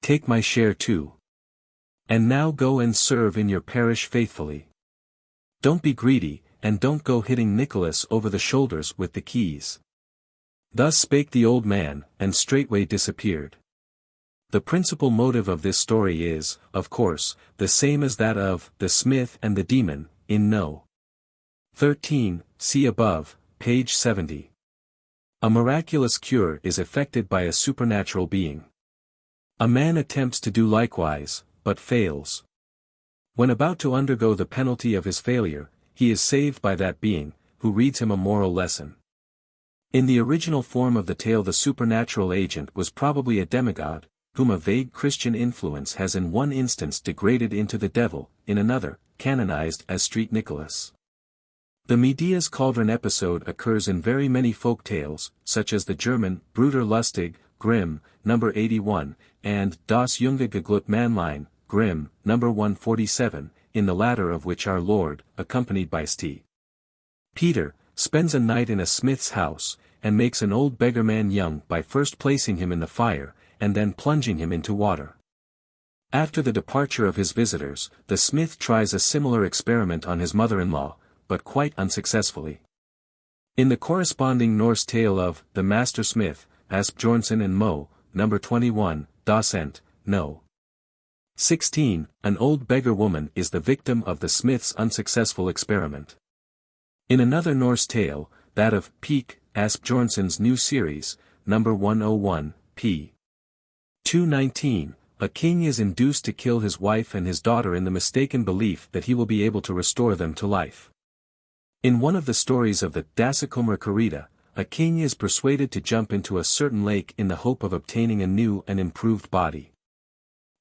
Take my share too. And now go and serve in your parish faithfully. Don't be greedy, and don't go hitting Nicholas over the shoulders with the keys. Thus spake the old man, and straightway disappeared. The principal motive of this story is, of course, the same as that of The Smith and the Demon, in No. 13, see above, page 70. A miraculous cure is effected by a supernatural being. A man attempts to do likewise, but fails. When about to undergo the penalty of his failure, he is saved by that being, who reads him a moral lesson. In the original form of the tale, the supernatural agent was probably a demigod, whom a vague Christian influence has in one instance degraded into the devil, in another, canonized as Street Nicholas. The Medea's Cauldron episode occurs in very many folk tales, such as the German Bruder Lustig, Grimm, number 81, and Das junge Geglut Mannlein, Grimm, number 147, in the latter of which our Lord, accompanied by St. Peter, spends a night in a smith's house, and makes an old beggarman young by first placing him in the fire, and then plunging him into water. After the departure of his visitors, the smith tries a similar experiment on his mother-in-law, but quite unsuccessfully. In the corresponding Norse tale of The Master Smith, Asbjornsen and Mo, number 21, Das Ent, No. 16, an old beggar woman is the victim of the smith's unsuccessful experiment. In another Norse tale, that of Peak, Asbjornsen's new series, number 101, p. 219, a king is induced to kill his wife and his daughter in the mistaken belief that he will be able to restore them to life. In one of the stories of the Dasakumra Karita, a king is persuaded to jump into a certain lake in the hope of obtaining a new and improved body.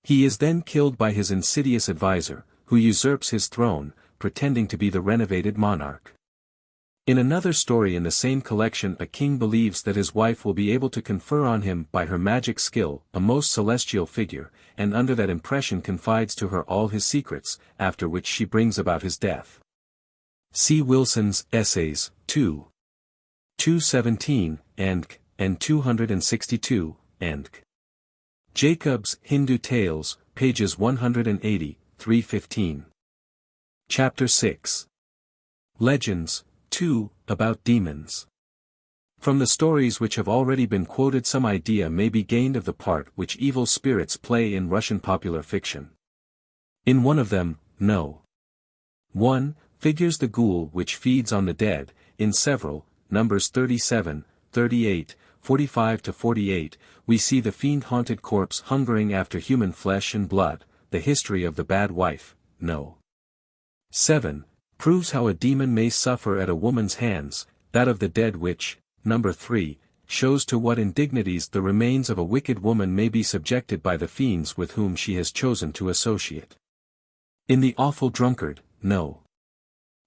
He is then killed by his insidious advisor, who usurps his throne, pretending to be the renovated monarch. In another story in the same collection, a king believes that his wife will be able to confer on him by her magic skill a most celestial figure, and under that impression confides to her all his secrets, after which she brings about his death. See Wilson's Essays, 2. 217, and 262, and Jacob's Hindu Tales, pages 180, 315. Chapter 6. Legends, 2, about demons. From the stories which have already been quoted, some idea may be gained of the part which evil spirits play in Russian popular fiction. In one of them, No. 1, figures the ghoul which feeds on the dead. In several, numbers 37, 38, 45-48, we see the fiend-haunted corpse hungering after human flesh and blood. The history of the bad wife, No. 7, proves how a demon may suffer at a woman's hands. That of the dead witch, number 3, shows to what indignities the remains of a wicked woman may be subjected by the fiends with whom she has chosen to associate. In the Awful Drunkard, No.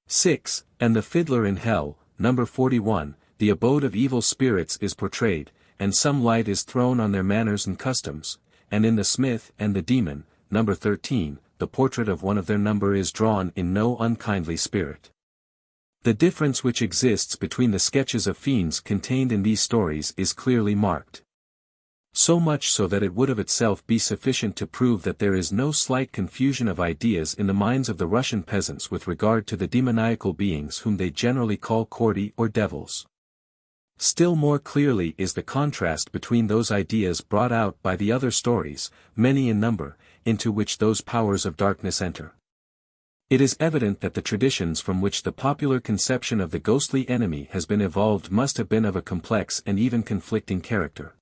6, and the Fiddler in Hell, number 41, the abode of evil spirits is portrayed, and some light is thrown on their manners and customs, and in the Smith and the Demon, number 13, the portrait of one of their number is drawn in no unkindly spirit. The difference which exists between the sketches of fiends contained in these stories is clearly marked. So much so that it would of itself be sufficient to prove that there is no slight confusion of ideas in the minds of the Russian peasants with regard to the demoniacal beings whom they generally call kordi or devils. Still more clearly is the contrast between those ideas brought out by the other stories, many in number, into which those powers of darkness enter. It is evident that the traditions from which the popular conception of the ghostly enemy has been evolved must have been of a complex and even conflicting character.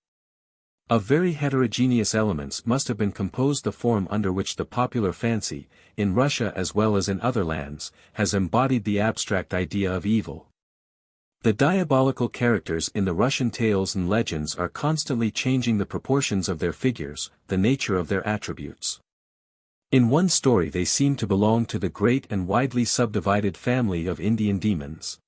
Of very heterogeneous elements must have been composed the form under which the popular fancy, in Russia as well as in other lands, has embodied the abstract idea of evil. The diabolical characters in the Russian tales and legends are constantly changing the proportions of their figures, the nature of their attributes. In one story they seem to belong to the great and widely subdivided family of Indian demons.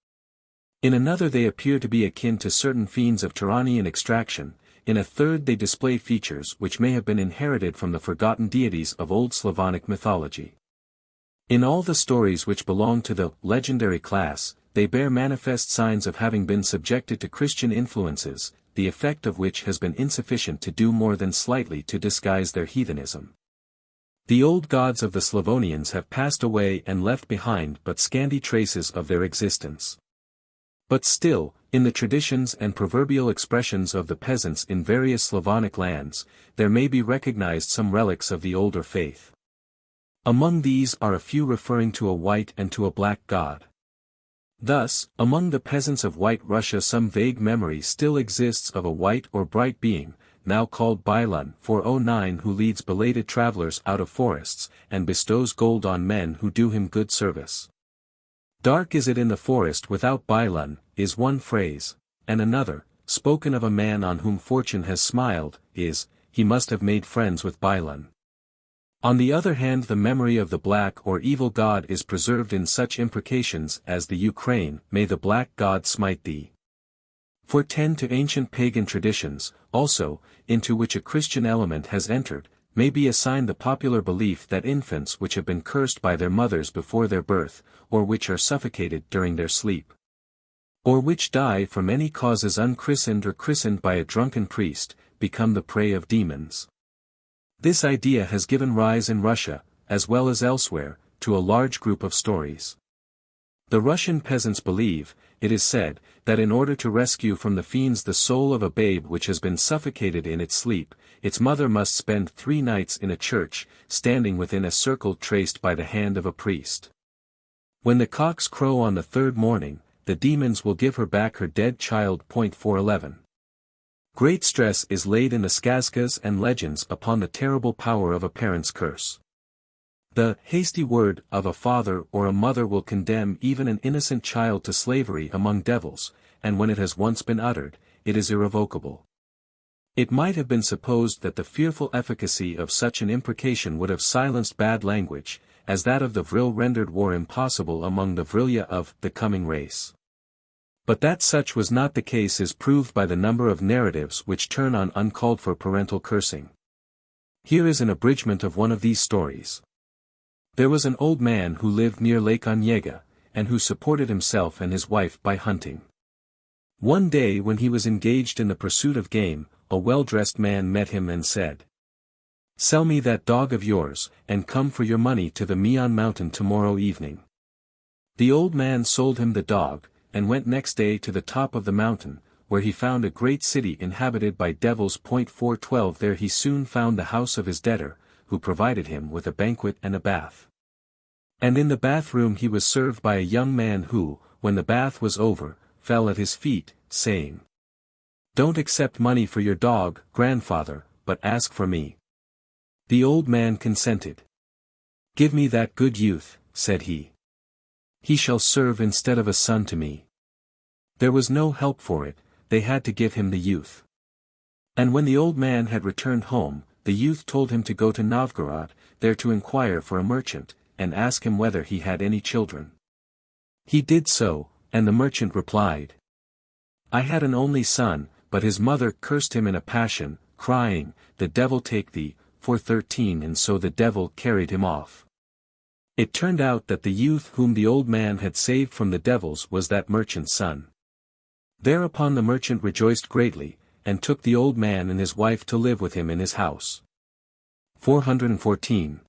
In another they appear to be akin to certain fiends of Turanian extraction. In a third they display features which may have been inherited from the forgotten deities of old Slavonic mythology. In all the stories which belong to the legendary class, they bear manifest signs of having been subjected to Christian influences, the effect of which has been insufficient to do more than slightly to disguise their heathenism. The old gods of the Slavonians have passed away and left behind but scanty traces of their existence. But still, in the traditions and proverbial expressions of the peasants in various Slavonic lands, there may be recognized some relics of the older faith. Among these are a few referring to a white and to a black god. Thus, among the peasants of White Russia some vague memory still exists of a white or bright being, now called Bailun 409, who leads belated travelers out of forests, and bestows gold on men who do him good service. Dark is it in the forest without Bailun, is one phrase, and another, spoken of a man on whom fortune has smiled, is, he must have made friends with Bailun. On the other hand, the memory of the black or evil god is preserved in such imprecations as the Ukraine, "May the black god smite thee." For 10 to ancient pagan traditions, also, into which a Christian element has entered, may be assigned the popular belief that infants which have been cursed by their mothers before their birth, or which are suffocated during their sleep, or which die from any causes unchristened or christened by a drunken priest, become the prey of demons. This idea has given rise in Russia, as well as elsewhere, to a large group of stories. The Russian peasants believe, it is said, that in order to rescue from the fiends the soul of a babe which has been suffocated in its sleep, its mother must spend 3 nights in a church, standing within a circle traced by the hand of a priest. When the cocks crow on the 3rd morning, the demons will give her back her dead child. 411. Great stress is laid in the skazkas and legends upon the terrible power of a parent's curse. The hasty word of a father or a mother will condemn even an innocent child to slavery among devils, and when it has once been uttered, it is irrevocable. It might have been supposed that the fearful efficacy of such an imprecation would have silenced bad language, as that of the vril rendered war impossible among the vrilya of the coming race. But that such was not the case is proved by the number of narratives which turn on uncalled-for parental cursing. Here is an abridgment of one of these stories. There was an old man who lived near Lake Onega, and who supported himself and his wife by hunting. One day when he was engaged in the pursuit of game, a well-dressed man met him and said, "Sell me that dog of yours, and come for your money to the Mian mountain tomorrow evening." The old man sold him the dog, and went next day to the top of the mountain, where he found a great city inhabited by devils. 412 There he soon found the house of his debtor, who provided him with a banquet and a bath. And in the bathroom he was served by a young man who, when the bath was over, fell at his feet, saying, "Don't accept money for your dog, grandfather, but ask for me." The old man consented. "Give me that good youth," said he. "He shall serve instead of a son to me." There was no help for it, they had to give him the youth. And when the old man had returned home, the youth told him to go to Novgorod, there to inquire for a merchant, and ask him whether he had any children. He did so, and the merchant replied, "I had an only son, but his mother cursed him in a passion, crying, 'The devil take thee,' 413 and so the devil carried him off." It turned out that the youth whom the old man had saved from the devils was that merchant's son. Thereupon the merchant rejoiced greatly, and took the old man and his wife to live with him in his house. 414.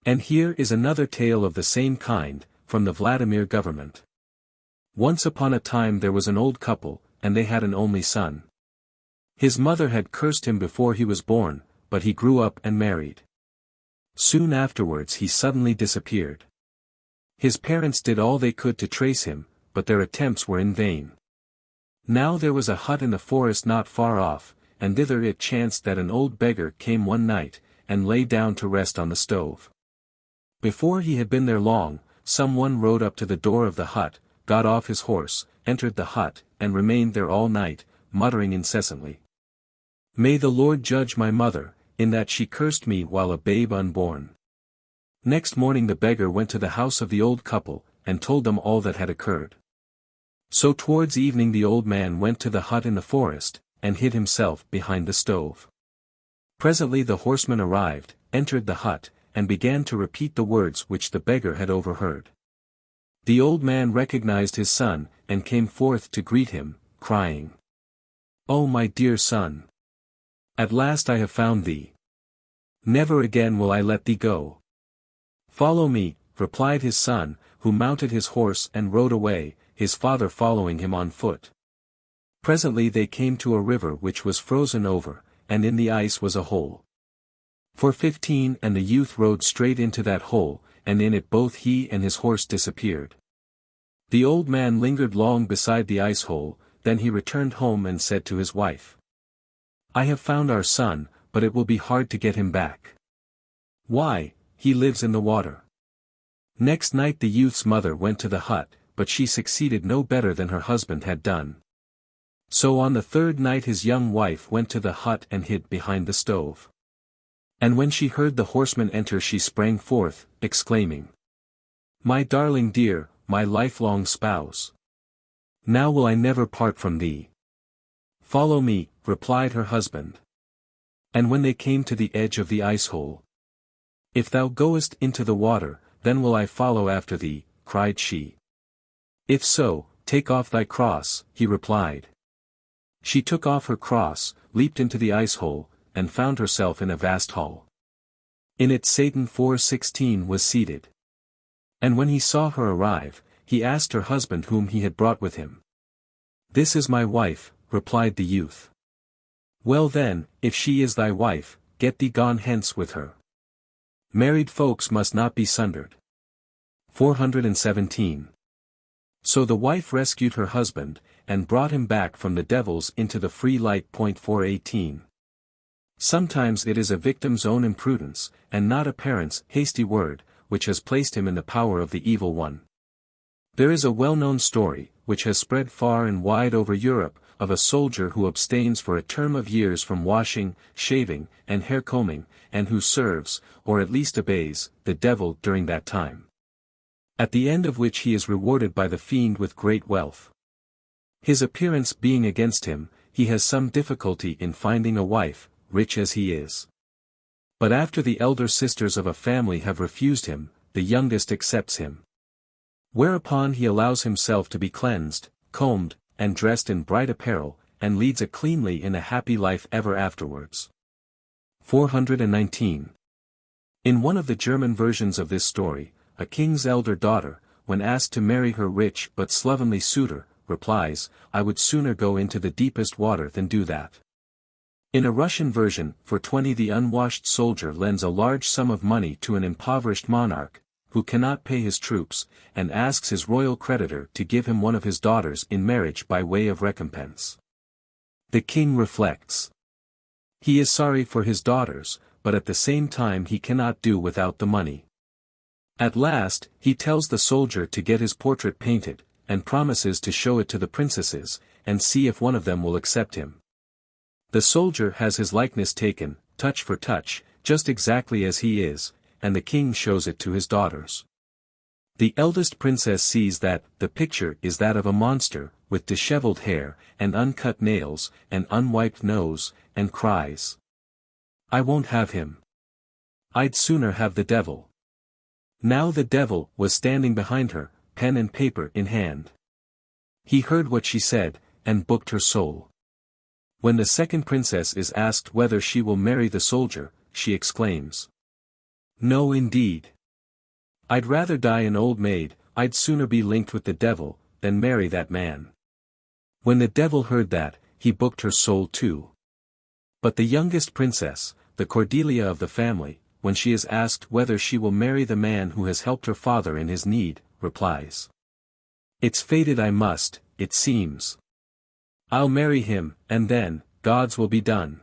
And here is another tale of the same kind, from the Vladimir government. Once upon a time there was an old couple, and they had an only son. His mother had cursed him before he was born, but he grew up and married. Soon afterwards he suddenly disappeared. His parents did all they could to trace him, but their attempts were in vain. Now there was a hut in the forest not far off, and thither it chanced that an old beggar came one night, and lay down to rest on the stove. Before he had been there long, some one rode up to the door of the hut, got off his horse, entered the hut, and remained there all night, muttering incessantly, "May the Lord judge my mother, in that she cursed me while a babe unborn." Next morning the beggar went to the house of the old couple, and told them all that had occurred. So towards evening the old man went to the hut in the forest, and hid himself behind the stove. Presently the horseman arrived, entered the hut, and began to repeat the words which the beggar had overheard. The old man recognized his son, and came forth to greet him, crying, "Oh my dear son! At last I have found thee. Never again will I let thee go." "Follow me," replied his son, who mounted his horse and rode away, his father following him on foot. Presently they came to a river which was frozen over, and in the ice was a hole. 415 And the youth rode straight into that hole, and in it both he and his horse disappeared. The old man lingered long beside the ice hole, then he returned home and said to his wife, "I have found our son, but it will be hard to get him back. Why, he lives in the water." Next night the youth's mother went to the hut, but she succeeded no better than her husband had done. So on the 3rd night his young wife went to the hut and hid behind the stove. And when she heard the horseman enter she sprang forth, exclaiming, "My darling dear, my lifelong spouse! Now will I never part from thee." "Follow me," replied her husband. And when they came to the edge of the ice-hole, "If thou goest into the water, then will I follow after thee," cried she. "If so, take off thy cross," he replied. She took off her cross, leaped into the ice-hole, and found herself in a vast hall. In it Satan 4:16 was seated. And when he saw her arrive, he asked her husband whom he had brought with him. "This is my wife," replied the youth. "Well then, if she is thy wife, get thee gone hence with her. Married folks must not be sundered." 417. So the wife rescued her husband, and brought him back from the devils into the free light. 418. Sometimes it is a victim's own imprudence, and not a parent's hasty word, which has placed him in the power of the evil one. There is a well-known story, which has spread far and wide over Europe, of a soldier who abstains for a term of years from washing, shaving, and hair-combing, and who serves, or at least obeys, the devil during that time. At the end of which he is rewarded by the fiend with great wealth. His appearance being against him, he has some difficulty in finding a wife, rich as he is. But after the elder sisters of a family have refused him, the youngest accepts him. Whereupon he allows himself to be cleansed, combed, and dressed in bright apparel, and leads a cleanly and a happy life ever afterwards. 419. In one of the German versions of this story, a king's elder daughter, when asked to marry her rich but slovenly suitor, replies, "I would sooner go into the deepest water than do that." In a Russian version, for 20 the unwashed soldier lends a large sum of money to an impoverished monarch, who cannot pay his troops, and asks his royal creditor to give him one of his daughters in marriage by way of recompense. The king reflects. He is sorry for his daughters, but at the same time he cannot do without the money. At last, he tells the soldier to get his portrait painted, and promises to show it to the princesses, and see if one of them will accept him. The soldier has his likeness taken, touch for touch, just exactly as he is, and the king shows it to his daughters. The eldest princess sees that the picture is that of a monster, with disheveled hair, and uncut nails, and unwiped nose, and cries, "I won't have him. I'd sooner have the devil." Now the devil was standing behind her, pen and paper in hand. He heard what she said, and booked her soul. When the second princess is asked whether she will marry the soldier, she exclaims, "No indeed. I'd rather die an old maid, I'd sooner be linked with the devil, than marry that man." When the devil heard that, he booked her soul too. But the youngest princess, the Cordelia of the family, when she is asked whether she will marry the man who has helped her father in his need, replies, "It's fated I must, it seems. I'll marry him, and then, God's will be done."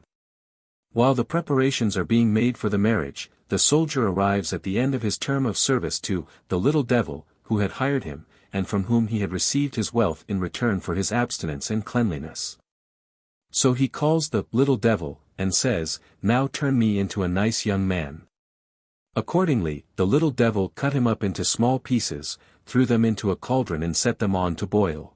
While the preparations are being made for the marriage, the soldier arrives at the end of his term of service to the little devil, who had hired him, and from whom he had received his wealth in return for his abstinence and cleanliness. So he calls the little devil, and says, "Now turn me into a nice young man." Accordingly, the little devil cut him up into small pieces, threw them into a cauldron and set them on to boil.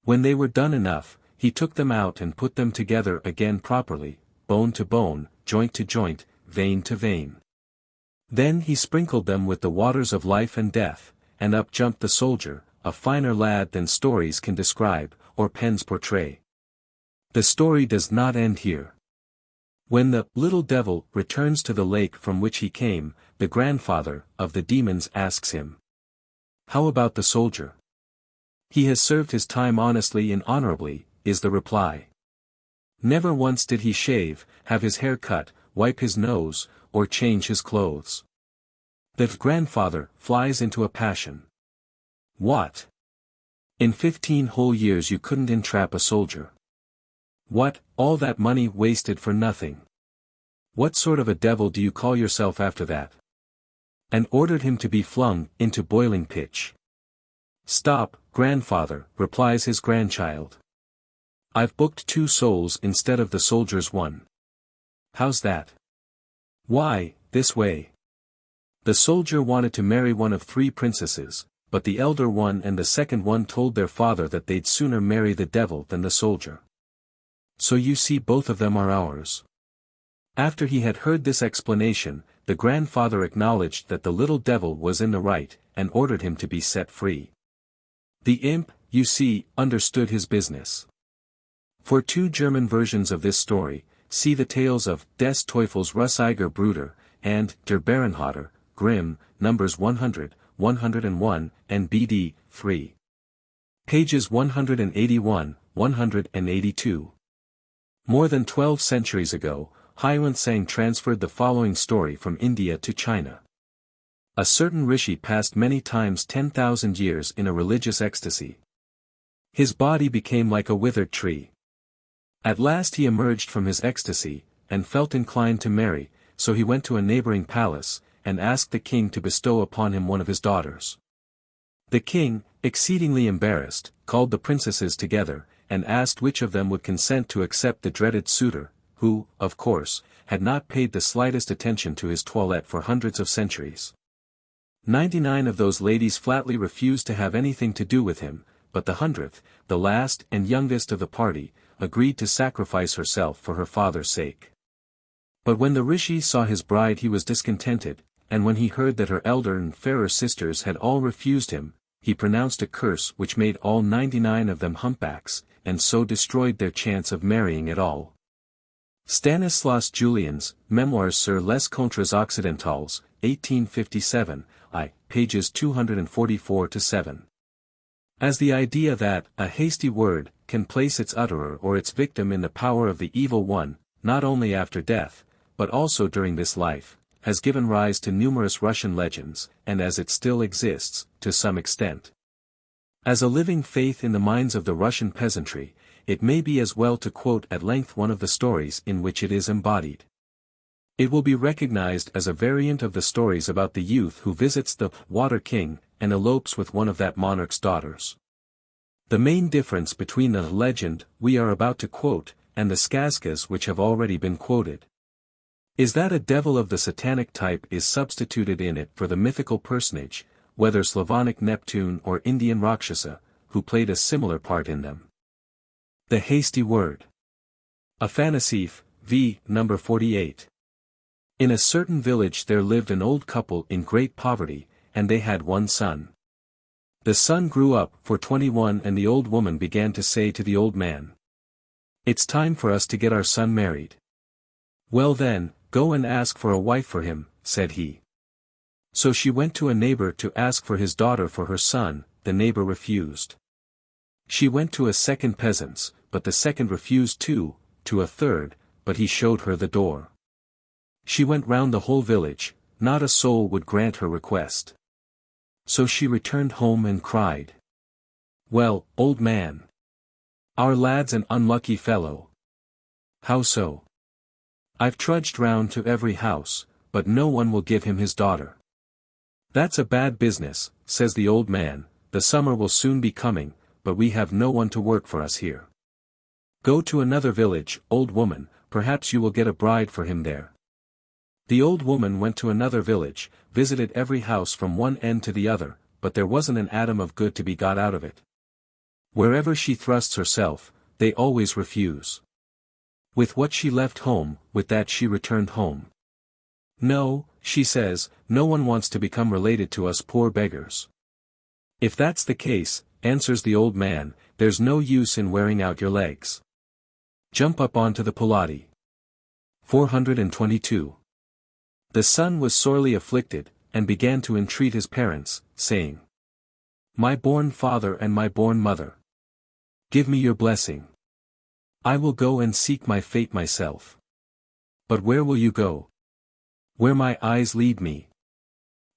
When they were done enough, he took them out and put them together again properly, bone to bone, joint to joint, vein to vein. Then he sprinkled them with the waters of life and death, and up jumped the soldier, a finer lad than stories can describe, or pens portray. The story does not end here. When the little devil returns to the lake from which he came, the grandfather of the demons asks him, "How about the soldier?" "He has served his time honestly and honorably," is the reply. "Never once did he shave, have his hair cut, wipe his nose, or change his clothes." The grandfather flies into a passion. "What? In 15 whole years you couldn't entrap a soldier? What, all that money wasted for nothing? What sort of a devil do you call yourself after that?" And ordered him to be flung into boiling pitch. "Stop, grandfather," replies his grandchild. "I've booked 2 souls instead of the soldier's one. How's that?" Why, this way. The soldier wanted to marry one of 3 princesses, but the elder one and the second one told their father that they'd sooner marry the devil than the soldier. So you see, both of them are ours. After he had heard this explanation, the grandfather acknowledged that the little devil was in the right, and ordered him to be set free. The imp, you see, understood his business. For 2 German versions of this story, see the tales of Des Teufels Russiger Bruder, and Der Bärenhater, Grimm, Numbers 100, 101, and BD, 3. Pages 181, 182. More than 12 centuries ago, Huiwensang transferred the following story from India to China. A certain rishi passed many times 10,000 years in a religious ecstasy. His body became like a withered tree. At last he emerged from his ecstasy, and felt inclined to marry, so he went to a neighboring palace, and asked the king to bestow upon him one of his daughters. The king, exceedingly embarrassed, called the princesses together, and asked which of them would consent to accept the dreaded suitor, who, of course, had not paid the slightest attention to his toilette for hundreds of centuries. 99 of those ladies flatly refused to have anything to do with him, but the 100th, the last and youngest of the party, agreed to sacrifice herself for her father's sake. But when the rishi saw his bride he was discontented, and when he heard that her elder and fairer sisters had all refused him, he pronounced a curse which made all 99 of them humpbacks, and so destroyed their chance of marrying at all. Stanislas Julian's, Memoirs sur les Contres Occidentales, 1857, pages 244-7. As the idea that a hasty word can place its utterer or its victim in the power of the evil one, not only after death, but also during this life, has given rise to numerous Russian legends, and as it still exists, to some extent. As a living faith in the minds of the Russian peasantry, it may be as well to quote at length one of the stories in which it is embodied. It will be recognized as a variant of the stories about the youth who visits the Water King, and elopes with one of that monarch's daughters. The main difference between the legend we are about to quote, and the skazkas which have already been quoted, is that a devil of the satanic type is substituted in it for the mythical personage, whether Slavonic Neptune or Indian Rakshasa, who played a similar part in them. The Hasty Word. Afanasief, v. No. 48. In a certain village there lived an old couple in great poverty, and they had one son. The son grew up for 21 and the old woman began to say to the old man, "It's time for us to get our son married." "Well then, go and ask for a wife for him," said he. So she went to a neighbor to ask for his daughter for her son, the neighbor refused. She went to a second peasant's, but the second refused too, to a third, but he showed her the door. She went round the whole village, not a soul would grant her request. So she returned home and cried, "Well, old man, our lad's an unlucky fellow." "How so?" "I've trudged round to every house, but no one will give him his daughter." "That's a bad business," says the old man, "the summer will soon be coming, but we have no one to work for us here. Go to another village, old woman, perhaps you will get a bride for him there." The old woman went to another village, visited every house from one end to the other, but there wasn't an atom of good to be got out of it. Wherever she thrusts herself, they always refuse. With what she left home, with that she returned home. "No," she says, "no one wants to become related to us poor beggars." "If that's the case," answers the old man, "there's no use in wearing out your legs. Jump up onto the Palladi." 422. The son was sorely afflicted, and began to entreat his parents, saying, "My born father and my born mother, give me your blessing. I will go and seek my fate myself." "But where will you go?" "Where my eyes lead me."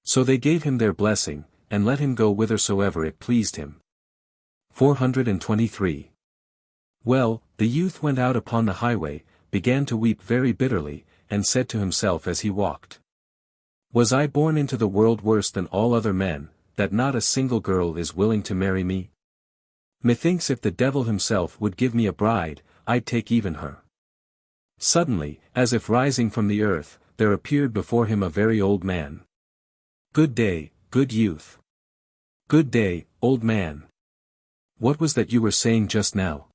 So they gave him their blessing, and let him go whithersoever it pleased him. 423. Well, the youth went out upon the highway, began to weep very bitterly, and said to himself as he walked, "Was I born into the world worse than all other men, that not a single girl is willing to marry me? Methinks if the devil himself would give me a bride, I'd take even her." Suddenly, as if rising from the earth, there appeared before him a very old man. "Good day, good youth." "Good day, old man. What was that you were saying just now?"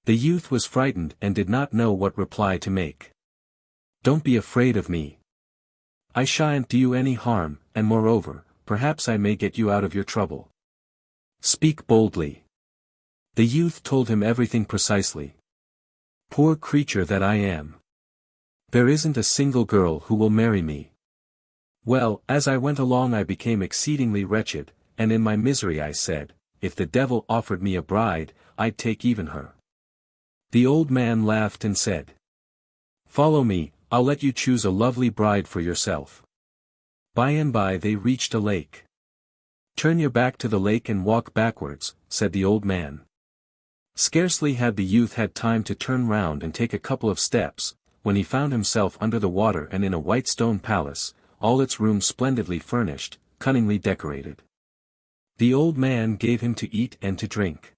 The youth was frightened and did not know what reply to make. "Don't be afraid of me. I shan't do you any harm, and moreover, perhaps I may get you out of your trouble. Speak boldly." The youth told him everything precisely. "Poor creature that I am. There isn't a single girl who will marry me. Well, as I went along I became exceedingly wretched, and in my misery I said, if the devil offered me a bride, I'd take even her." The old man laughed and said, "Follow me, I'll let you choose a lovely bride for yourself." By and by they reached a lake. "Turn your back to the lake and walk backwards," said the old man. Scarcely had the youth had time to turn round and take a couple of steps, when he found himself under the water and in a white stone palace, all its rooms splendidly furnished, cunningly decorated. The old man gave him to eat and to drink.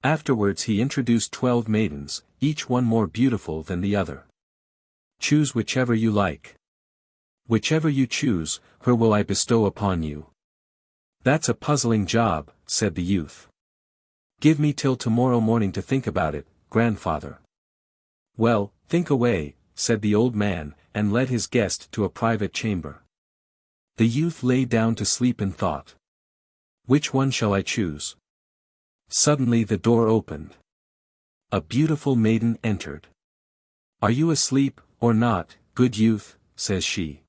Afterwards he introduced 12 maidens, each one more beautiful than the other. "Choose whichever you like. Whichever you choose, her will I bestow upon you." "That's a puzzling job," said the youth. "Give me till tomorrow morning to think about it, grandfather." "Well, think away," said the old man, and led his guest to a private chamber. The youth lay down to sleep and thought, "Which one shall I choose?" Suddenly the door opened. A beautiful maiden entered. "Are you asleep, or not, good youth?" says she.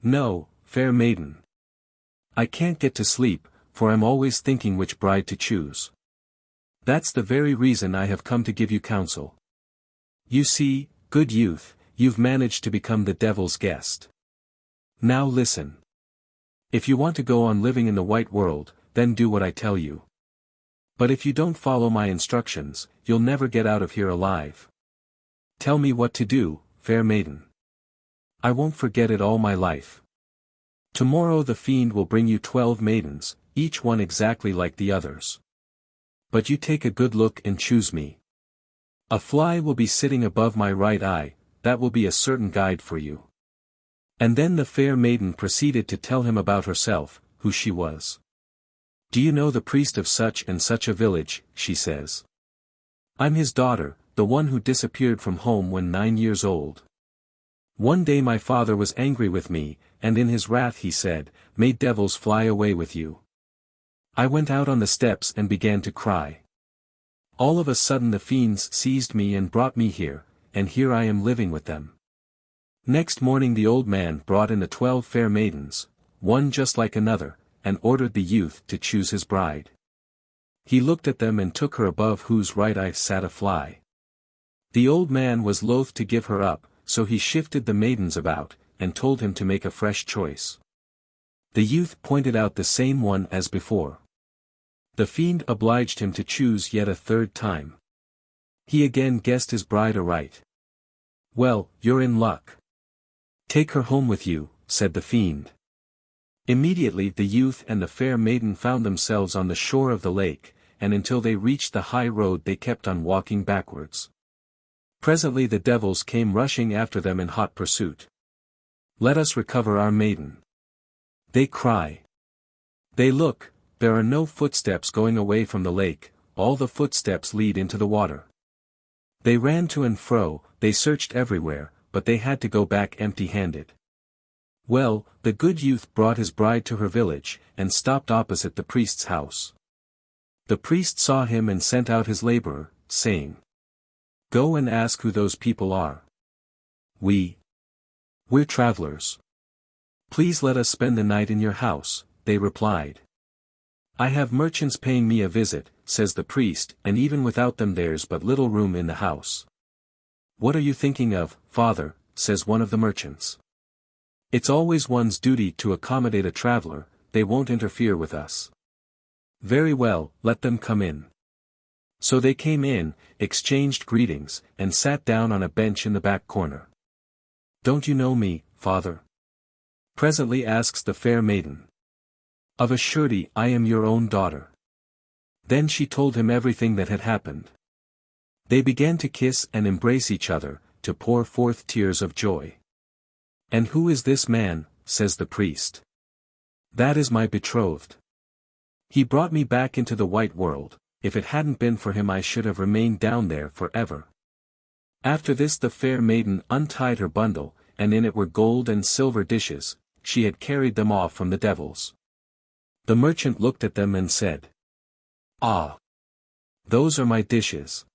"No, fair maiden. I can't get to sleep, for I'm always thinking which bride to choose. That's the very reason I have come to give you counsel. You see, good youth, you've managed to become the devil's guest. Now listen. If you want to go on living in the white world, then do what I tell you. But if you don't follow my instructions, you'll never get out of here alive. Tell me what to do, fair maiden. I won't forget it all my life. Tomorrow the fiend will bring you 12 maidens, each one exactly like the others. But you take a good look and choose me. A fly will be sitting above my right eye, that will be a certain guide for you." And then the fair maiden proceeded to tell him about herself, who she was. "Do you know the priest of such and such a village?" she says. "I'm his daughter, the one who disappeared from home when 9 years old. One day my father was angry with me, and in his wrath he said, 'May devils fly away with you.' I went out on the steps and began to cry. All of a sudden the fiends seized me and brought me here, and here I am living with them." Next morning the old man brought in the 12 fair maidens, one just like another, and ordered the youth to choose his bride. He looked at them and took her above whose right eye sat a fly. The old man was loath to give her up, so he shifted the maidens about, and told him to make a fresh choice. The youth pointed out the same one as before. The fiend obliged him to choose yet a third time. He again guessed his bride aright. "Well, you're in luck. Take her home with you," said the fiend. Immediately the youth and the fair maiden found themselves on the shore of the lake, and until they reached the high road they kept on walking backwards. Presently the devils came rushing after them in hot pursuit. "Let us recover our maiden," they cry. They look, there are no footsteps going away from the lake, all the footsteps lead into the water. They ran to and fro, they searched everywhere, but they had to go back empty-handed. Well, the good youth brought his bride to her village, and stopped opposite the priest's house. The priest saw him and sent out his laborer, saying, "Go and ask who those people are. We're travelers. Please let us spend the night in your house," they replied. "I have merchants paying me a visit," says the priest, "and even without them there's but little room in the house." "What are you thinking of, father?" says one of the merchants. "It's always one's duty to accommodate a traveler, they won't interfere with us." "Very well, let them come in." So they came in, exchanged greetings, and sat down on a bench in the back corner. "Don't you know me, father?" presently asks the fair maiden. "Of a surety I am your own daughter." Then she told him everything that had happened. They began to kiss and embrace each other, to pour forth tears of joy. "And who is this man?" says the priest. "That is my betrothed. He brought me back into the white world. If it hadn't been for him I should have remained down there forever." After this the fair maiden untied her bundle, and in it were gold and silver dishes. She had carried them off from the devils. The merchant looked at them and said, "Ah! Those are my dishes.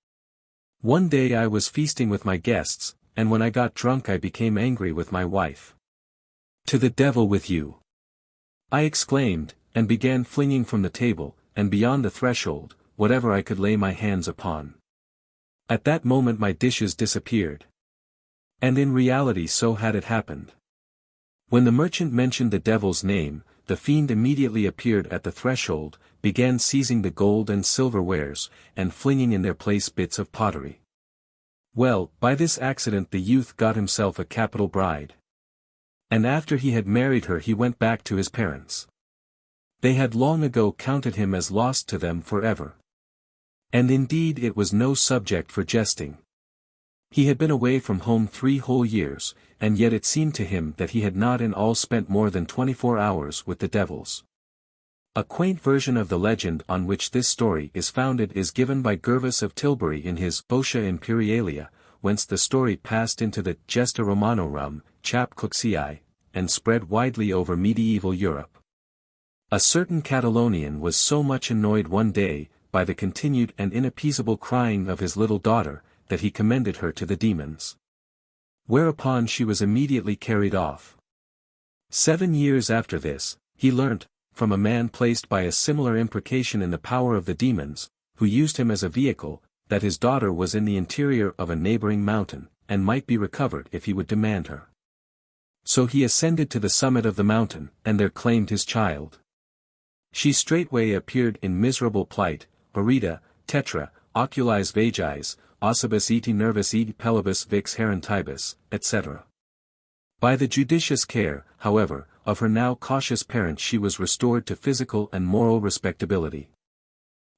One day I was feasting with my guests, and when I got drunk I became angry with my wife. 'To the devil with you!' I exclaimed, and began flinging from the table, and beyond the threshold, whatever I could lay my hands upon. At that moment my dishes disappeared. And in reality so had it happened. When the merchant mentioned the devil's name, the fiend immediately appeared at the threshold, began seizing the gold and silver wares, and flinging in their place bits of pottery. Well, by this accident the youth got himself a capital bride. And after he had married her he went back to his parents. They had long ago counted him as lost to them forever. And indeed it was no subject for jesting. He had been away from home 3 whole years, and yet it seemed to him that he had not in all spent more than 24 hours with the devils. A quaint version of the legend on which this story is founded is given by Gervas of Tilbury in his Botia Imperialia, whence the story passed into the Gesta Romanorum, Chap Koshchei, and spread widely over medieval Europe. A certain Catalonian was so much annoyed one day, by the continued and inappeasable crying of his little daughter, that he commended her to the demons. Whereupon she was immediately carried off. 7 years after this, he learnt, from a man placed by a similar imprecation in the power of the demons, who used him as a vehicle, that his daughter was in the interior of a neighboring mountain, and might be recovered if he would demand her. So he ascended to the summit of the mountain, and there claimed his child. She straightway appeared in miserable plight, Orida, Tetra, Oculis Vagis, Ossibus eti nervus eti pellibus vix herentibus, etc. By the judicious care, however, of her now cautious parents she was restored to physical and moral respectability.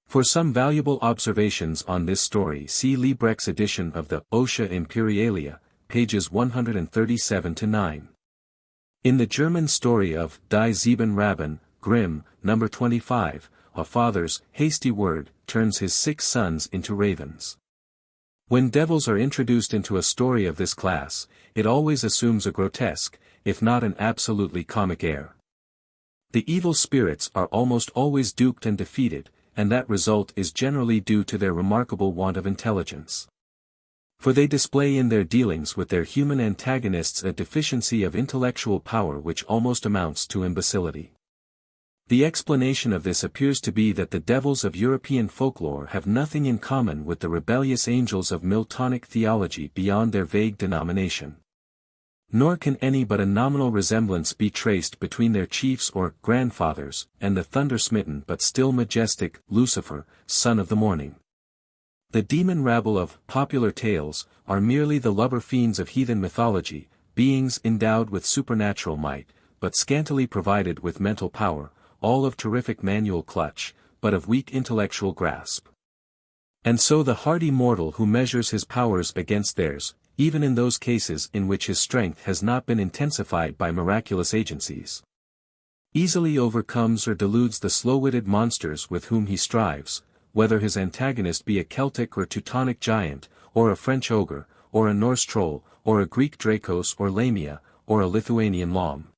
For some valuable observations on this story see Liebrecht's edition of the Botia Imperialia, pages 137-9. In the German story of Die Sieben Raben, Grimm, No. 25, a father's hasty word turns his 6 sons into ravens. When devils are introduced into a story of this class, it always assumes a grotesque, if not an absolutely comic air. The evil spirits are almost always duped and defeated, and that result is generally due to their remarkable want of intelligence. For they display in their dealings with their human antagonists a deficiency of intellectual power which almost amounts to imbecility. The explanation of this appears to be that the devils of European folklore have nothing in common with the rebellious angels of Miltonic theology beyond their vague denomination. Nor can any but a nominal resemblance be traced between their chiefs or grandfathers and the thunder-smitten but still majestic Lucifer, son of the morning. The demon rabble of popular tales are merely the lubber-fiends of heathen mythology, beings endowed with supernatural might, but scantily provided with mental power, all of terrific manual clutch, but of weak intellectual grasp. And so the hardy mortal who measures his powers against theirs, even in those cases in which his strength has not been intensified by miraculous agencies, easily overcomes or deludes the slow-witted monsters with whom he strives, whether his antagonist be a Celtic or Teutonic giant, or a French ogre, or a Norse troll, or a Greek Drakos or Lamia, or a Lithuanian Lom,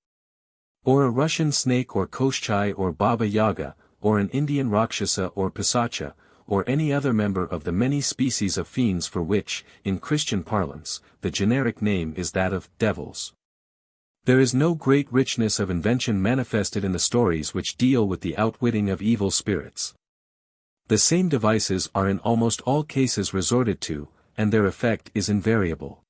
or a Russian snake or Koshchei or Baba Yaga, or an Indian Rakshasa or Pisacha, or any other member of the many species of fiends for which, in Christian parlance, the generic name is that of devils. There is no great richness of invention manifested in the stories which deal with the outwitting of evil spirits. The same devices are in almost all cases resorted to, and their effect is invariable.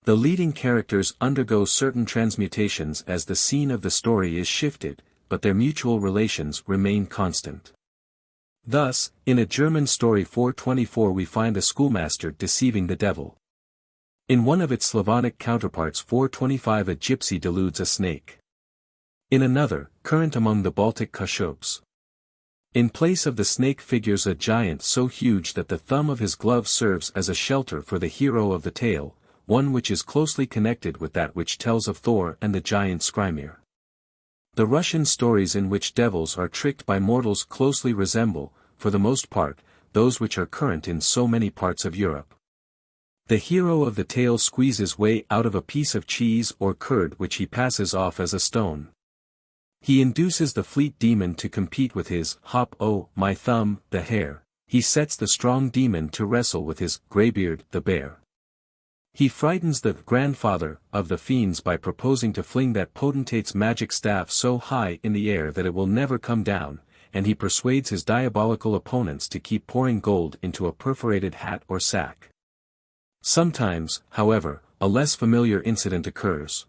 The leading characters undergo certain transmutations as the scene of the story is shifted, but their mutual relations remain constant. Thus, in a German story 424 we find a schoolmaster deceiving the devil. In one of its Slavonic counterparts 425 a gypsy deludes a snake. In another, current among the Baltic Koshchei, in place of the snake figures a giant so huge that the thumb of his glove serves as a shelter for the hero of the tale, one which is closely connected with that which tells of Thor and the giant Skrymir. The Russian stories in which devils are tricked by mortals closely resemble, for the most part, those which are current in so many parts of Europe. The hero of the tale squeezes way out of a piece of cheese or curd which he passes off as a stone. He induces the fleet demon to compete with his hop oh my thumb, the hare. He sets the strong demon to wrestle with his greybeard, the bear. He frightens the grandfather of the fiends by proposing to fling that potentate's magic staff so high in the air that it will never come down, and he persuades his diabolical opponents to keep pouring gold into a perforated hat or sack. Sometimes, however, a less familiar incident occurs.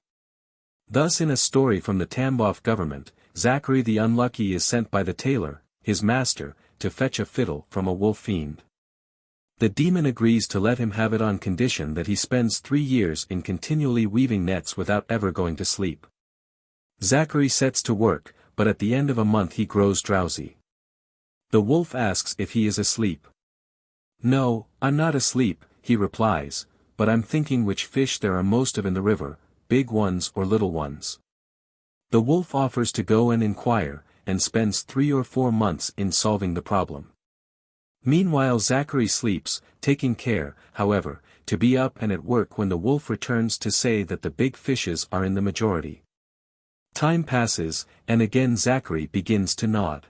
Thus in a story from the Tambov government, Zachary the Unlucky is sent by the tailor, his master, to fetch a fiddle from a wolf fiend. The demon agrees to let him have it on condition that he spends 3 years in continually weaving nets without ever going to sleep. Zachary sets to work, but at the end of a month he grows drowsy. The wolf asks if he is asleep. "No, I'm not asleep," he replies, "but I'm thinking which fish there are most of in the river, big ones or little ones." The wolf offers to go and inquire, and spends 3 or 4 months in solving the problem. Meanwhile Zachary sleeps, taking care, however, to be up and at work when the wolf returns to say that the big fishes are in the majority. Time passes, and again Zachary begins to nod.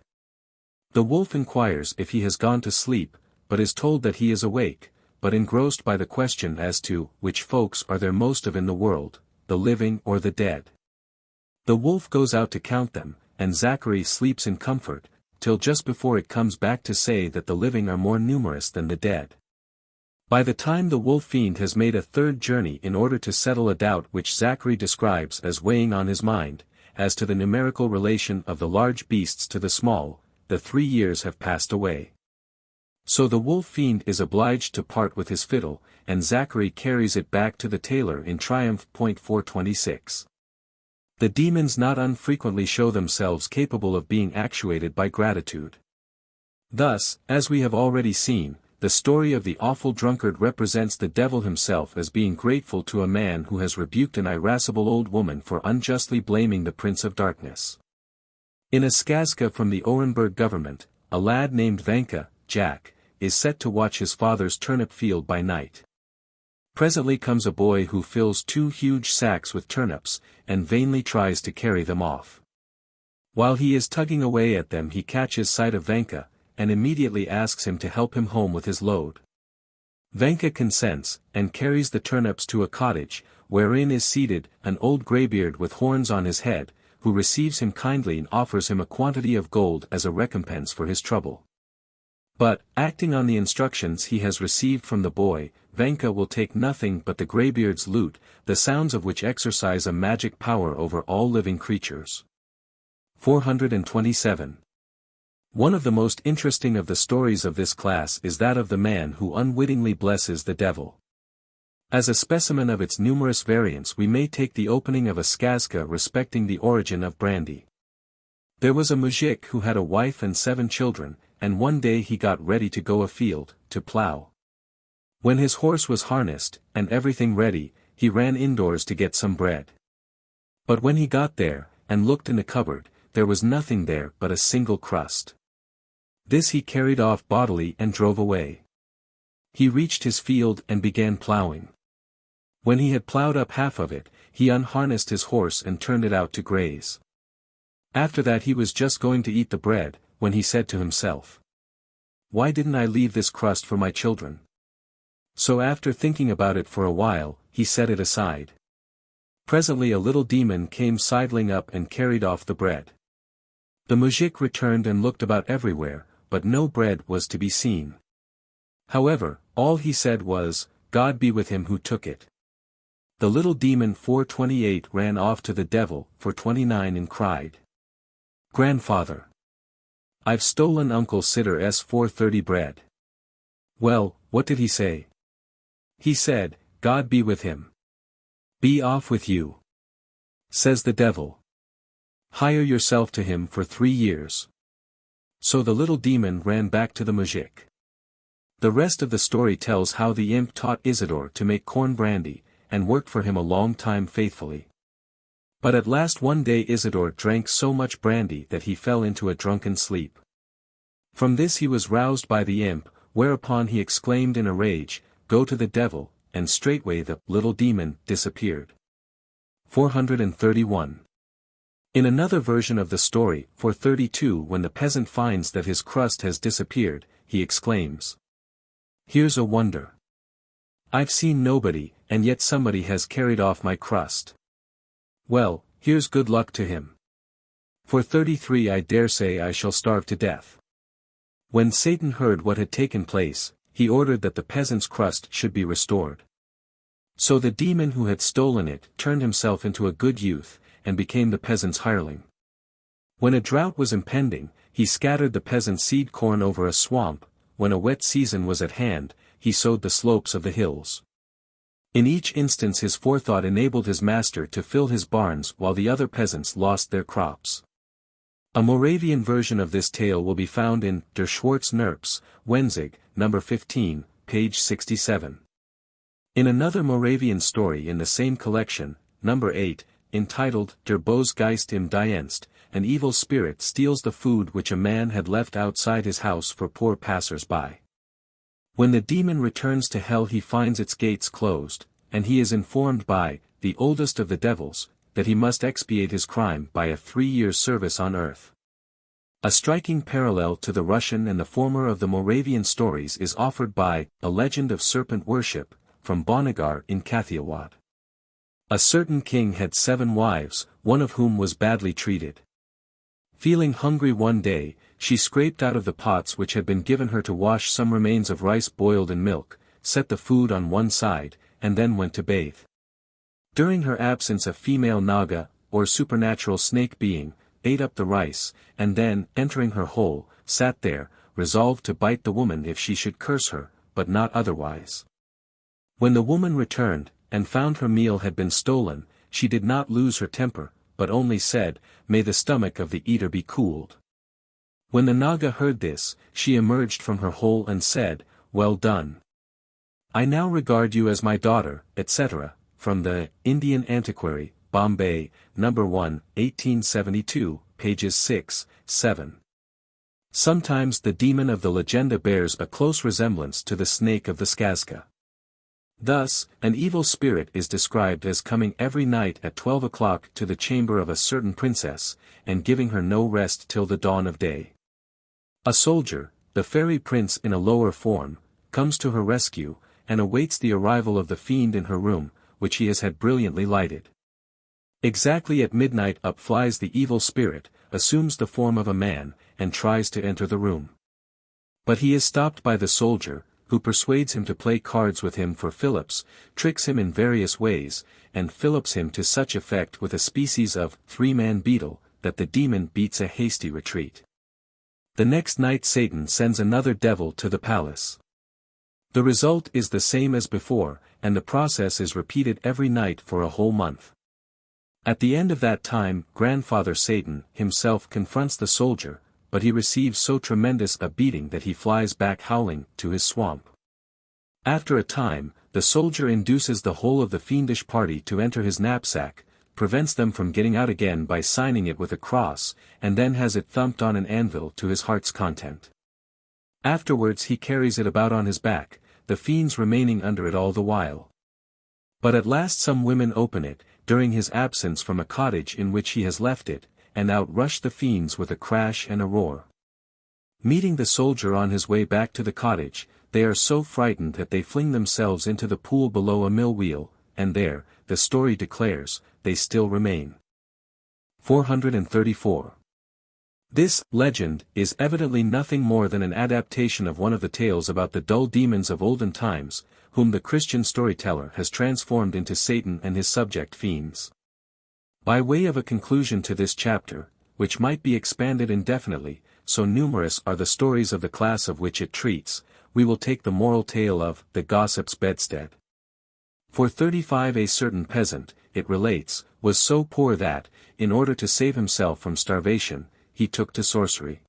The wolf inquires if he has gone to sleep, but is told that he is awake, but engrossed by the question as to which folks are there most of in the world, the living or the dead. The wolf goes out to count them, and Zachary sleeps in comfort, till just before it comes back to say that the living are more numerous than the dead. By the time the wolf fiend has made a third journey in order to settle a doubt which Zachary describes as weighing on his mind, as to the numerical relation of the large beasts to the small, the 3 years have passed away. So the wolf fiend is obliged to part with his fiddle, and Zachary carries it back to the tailor in triumph. 426. The demons not unfrequently show themselves capable of being actuated by gratitude. Thus, as we have already seen, the story of the Awful Drunkard represents the devil himself as being grateful to a man who has rebuked an irascible old woman for unjustly blaming the Prince of Darkness. In a skazka from the Orenburg government, a lad named Vanka, Jack, is set to watch his father's turnip field by night. Presently comes a boy who fills 2 huge sacks with turnips, and vainly tries to carry them off. While he is tugging away at them he catches sight of Vanka, and immediately asks him to help him home with his load. Vanka consents, and carries the turnips to a cottage, wherein is seated an old greybeard with horns on his head, who receives him kindly and offers him a quantity of gold as a recompense for his trouble. But, acting on the instructions he has received from the boy, Vanka will take nothing but the greybeard's lute, the sounds of which exercise a magic power over all living creatures. 427. One of the most interesting of the stories of this class is that of the man who unwittingly blesses the devil. As a specimen of its numerous variants we may take the opening of a skazka respecting the origin of brandy. There was a muzhik who had a wife and 7 children, and one day he got ready to go afield, to plow. When his horse was harnessed, and everything ready, he ran indoors to get some bread. But when he got there, and looked in the cupboard, there was nothing there but a single crust. This he carried off bodily and drove away. He reached his field and began plowing. When he had plowed up half of it, he unharnessed his horse and turned it out to graze. After that he was just going to eat the bread, when he said to himself, "Why didn't I leave this crust for my children?" So after thinking about it for a while, he set it aside. Presently a little demon came sidling up and carried off the bread. The muzhik returned and looked about everywhere, but no bread was to be seen. However, all he said was, "God be with him who took it." The little demon 428 ran off to the devil 429 and cried, "Grandfather, I've stolen Uncle Sidor's 430 bread." "Well, what did he say?" "He said, 'God be with him.'" "Be off with you," says the devil. "Hire yourself to him for 3 years. So the little demon ran back to the muzhik. The rest of the story tells how the imp taught Isidore to make corn brandy, and worked for him a long time faithfully. But at last one day Isidore drank so much brandy that he fell into a drunken sleep. From this he was roused by the imp, whereupon he exclaimed in a rage, "Go to the devil," and straightway the little demon disappeared. 431. In another version of the story, 432, when the peasant finds that his crust has disappeared, he exclaims, "Here's a wonder. I've seen nobody, and yet somebody has carried off my crust. Well, here's good luck to him. 433 I dare say I shall starve to death." When Satan heard what had taken place, he ordered that the peasant's crust should be restored. So the demon who had stolen it turned himself into a good youth, and became the peasant's hireling. When a drought was impending, he scattered the peasant's seed corn over a swamp. When a wet season was at hand, he sowed the slopes of the hills. In each instance his forethought enabled his master to fill his barns while the other peasants lost their crops. A Moravian version of this tale will be found in Der Schwarze Nerps, Wenzig, No. 15, page 67. In another Moravian story in the same collection, No. 8, entitled Der böse Geist im Dienst, an evil spirit steals the food which a man had left outside his house for poor passers-by. When the demon returns to hell he finds its gates closed, and he is informed by the oldest of the devils, that he must expiate his crime by a 3-year service on earth. A striking parallel to the Russian and the former of the Moravian stories is offered by A Legend of Serpent Worship, from Bonigar in Kathiawad. A certain king had 7 wives, one of whom was badly treated. Feeling hungry one day, she scraped out of the pots which had been given her to wash some remains of rice boiled in milk, set the food on one side, and then went to bathe. During her absence a female Naga, or supernatural snake being, ate up the rice, and then, entering her hole, sat there, resolved to bite the woman if she should curse her, but not otherwise. When the woman returned, and found her meal had been stolen, she did not lose her temper, but only said, "May the stomach of the eater be cooled." When the Naga heard this, she emerged from her hole and said, "Well done. I now regard you as my daughter," etc., from the Indian Antiquary, Bombay, No. 1, 1872, pages 6, 7. Sometimes the demon of the legenda bears a close resemblance to the snake of the Skazka. Thus, an evil spirit is described as coming every night at 12 o'clock to the chamber of a certain princess, and giving her no rest till the dawn of day. A soldier, the fairy prince in a lower form, comes to her rescue, and awaits the arrival of the fiend in her room, which he has had brilliantly lighted. Exactly at midnight up flies the evil spirit, assumes the form of a man, and tries to enter the room. But he is stopped by the soldier, who persuades him to play cards with him for Phillips, tricks him in various ways, and Phillips him to such effect with a species of 3-man beetle, that the demon beats a hasty retreat. The next night Satan sends another devil to the palace. The result is the same as before, and the process is repeated every night for a whole month. At the end of that time, Grandfather Satan himself confronts the soldier, but he receives so tremendous a beating that he flies back howling to his swamp. After a time, the soldier induces the whole of the fiendish party to enter his knapsack, prevents them from getting out again by signing it with a cross, and then has it thumped on an anvil to his heart's content. Afterwards he carries it about on his back, the fiends remaining under it all the while. But at last some women open it, during his absence from a cottage in which he has left it, and out rush the fiends with a crash and a roar. Meeting the soldier on his way back to the cottage, they are so frightened that they fling themselves into the pool below a mill wheel, and there, the story declares, they still remain. 434. This legend is evidently nothing more than an adaptation of one of the tales about the dull demons of olden times, whom the Christian storyteller has transformed into Satan and his subject fiends. By way of a conclusion to this chapter, which might be expanded indefinitely, so numerous are the stories of the class of which it treats, we will take the moral tale of the gossip's bedstead. For 35 a certain peasant, it relates, was so poor that, in order to save himself from starvation, he took to sorcery.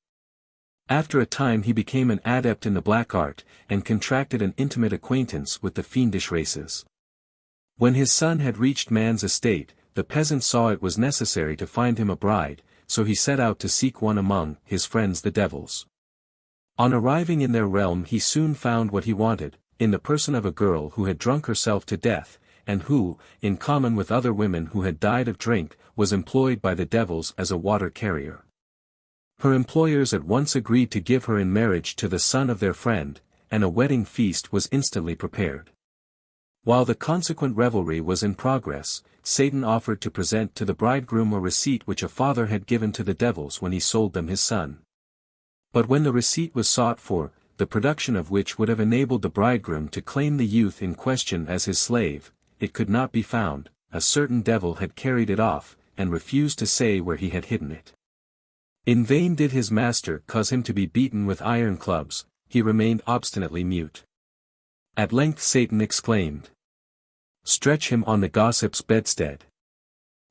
After a time he became an adept in the black art, and contracted an intimate acquaintance with the fiendish races. When his son had reached man's estate, the peasant saw it was necessary to find him a bride, so he set out to seek one among his friends the devils. On arriving in their realm he soon found what he wanted, in the person of a girl who had drunk herself to death, and who, in common with other women who had died of drink, was employed by the devils as a water carrier. Her employers at once agreed to give her in marriage to the son of their friend, and a wedding feast was instantly prepared. While the consequent revelry was in progress, Satan offered to present to the bridegroom a receipt which a father had given to the devils when he sold them his son. But when the receipt was sought for, the production of which would have enabled the bridegroom to claim the youth in question as his slave, it could not be found. A certain devil had carried it off, and refused to say where he had hidden it. In vain did his master cause him to be beaten with iron clubs, he remained obstinately mute. At length Satan exclaimed, "Stretch him on the gossip's bedstead."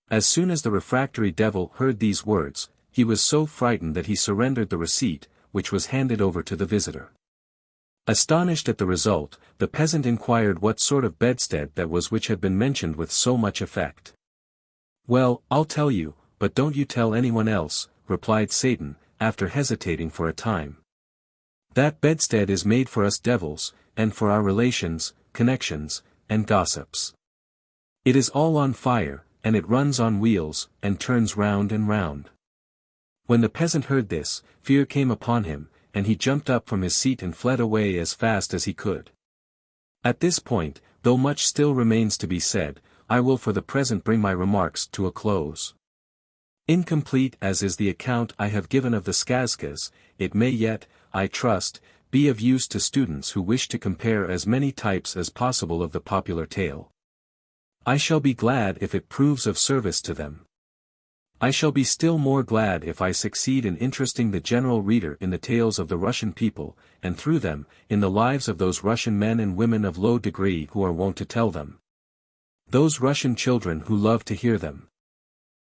As soon as the refractory devil heard these words, he was so frightened that he surrendered the receipt, which was handed over to the visitor. Astonished at the result, the peasant inquired what sort of bedstead that was which had been mentioned with so much effect. "Well, I'll tell you, but don't you tell anyone else," replied Satan, after hesitating for a time. "That bedstead is made for us devils, and for our relations, connections, and gossips. It is all on fire, and it runs on wheels, and turns round and round." When the peasant heard this, fear came upon him, and he jumped up from his seat and fled away as fast as he could. At this point, though much still remains to be said, I will for the present bring my remarks to a close. Incomplete as is the account I have given of the Skazkas, it may yet, I trust, be of use to students who wish to compare as many types as possible of the popular tale. I shall be glad if it proves of service to them. I shall be still more glad if I succeed in interesting the general reader in the tales of the Russian people, and through them, in the lives of those Russian men and women of low degree who are wont to tell them. Those Russian children who love to hear them.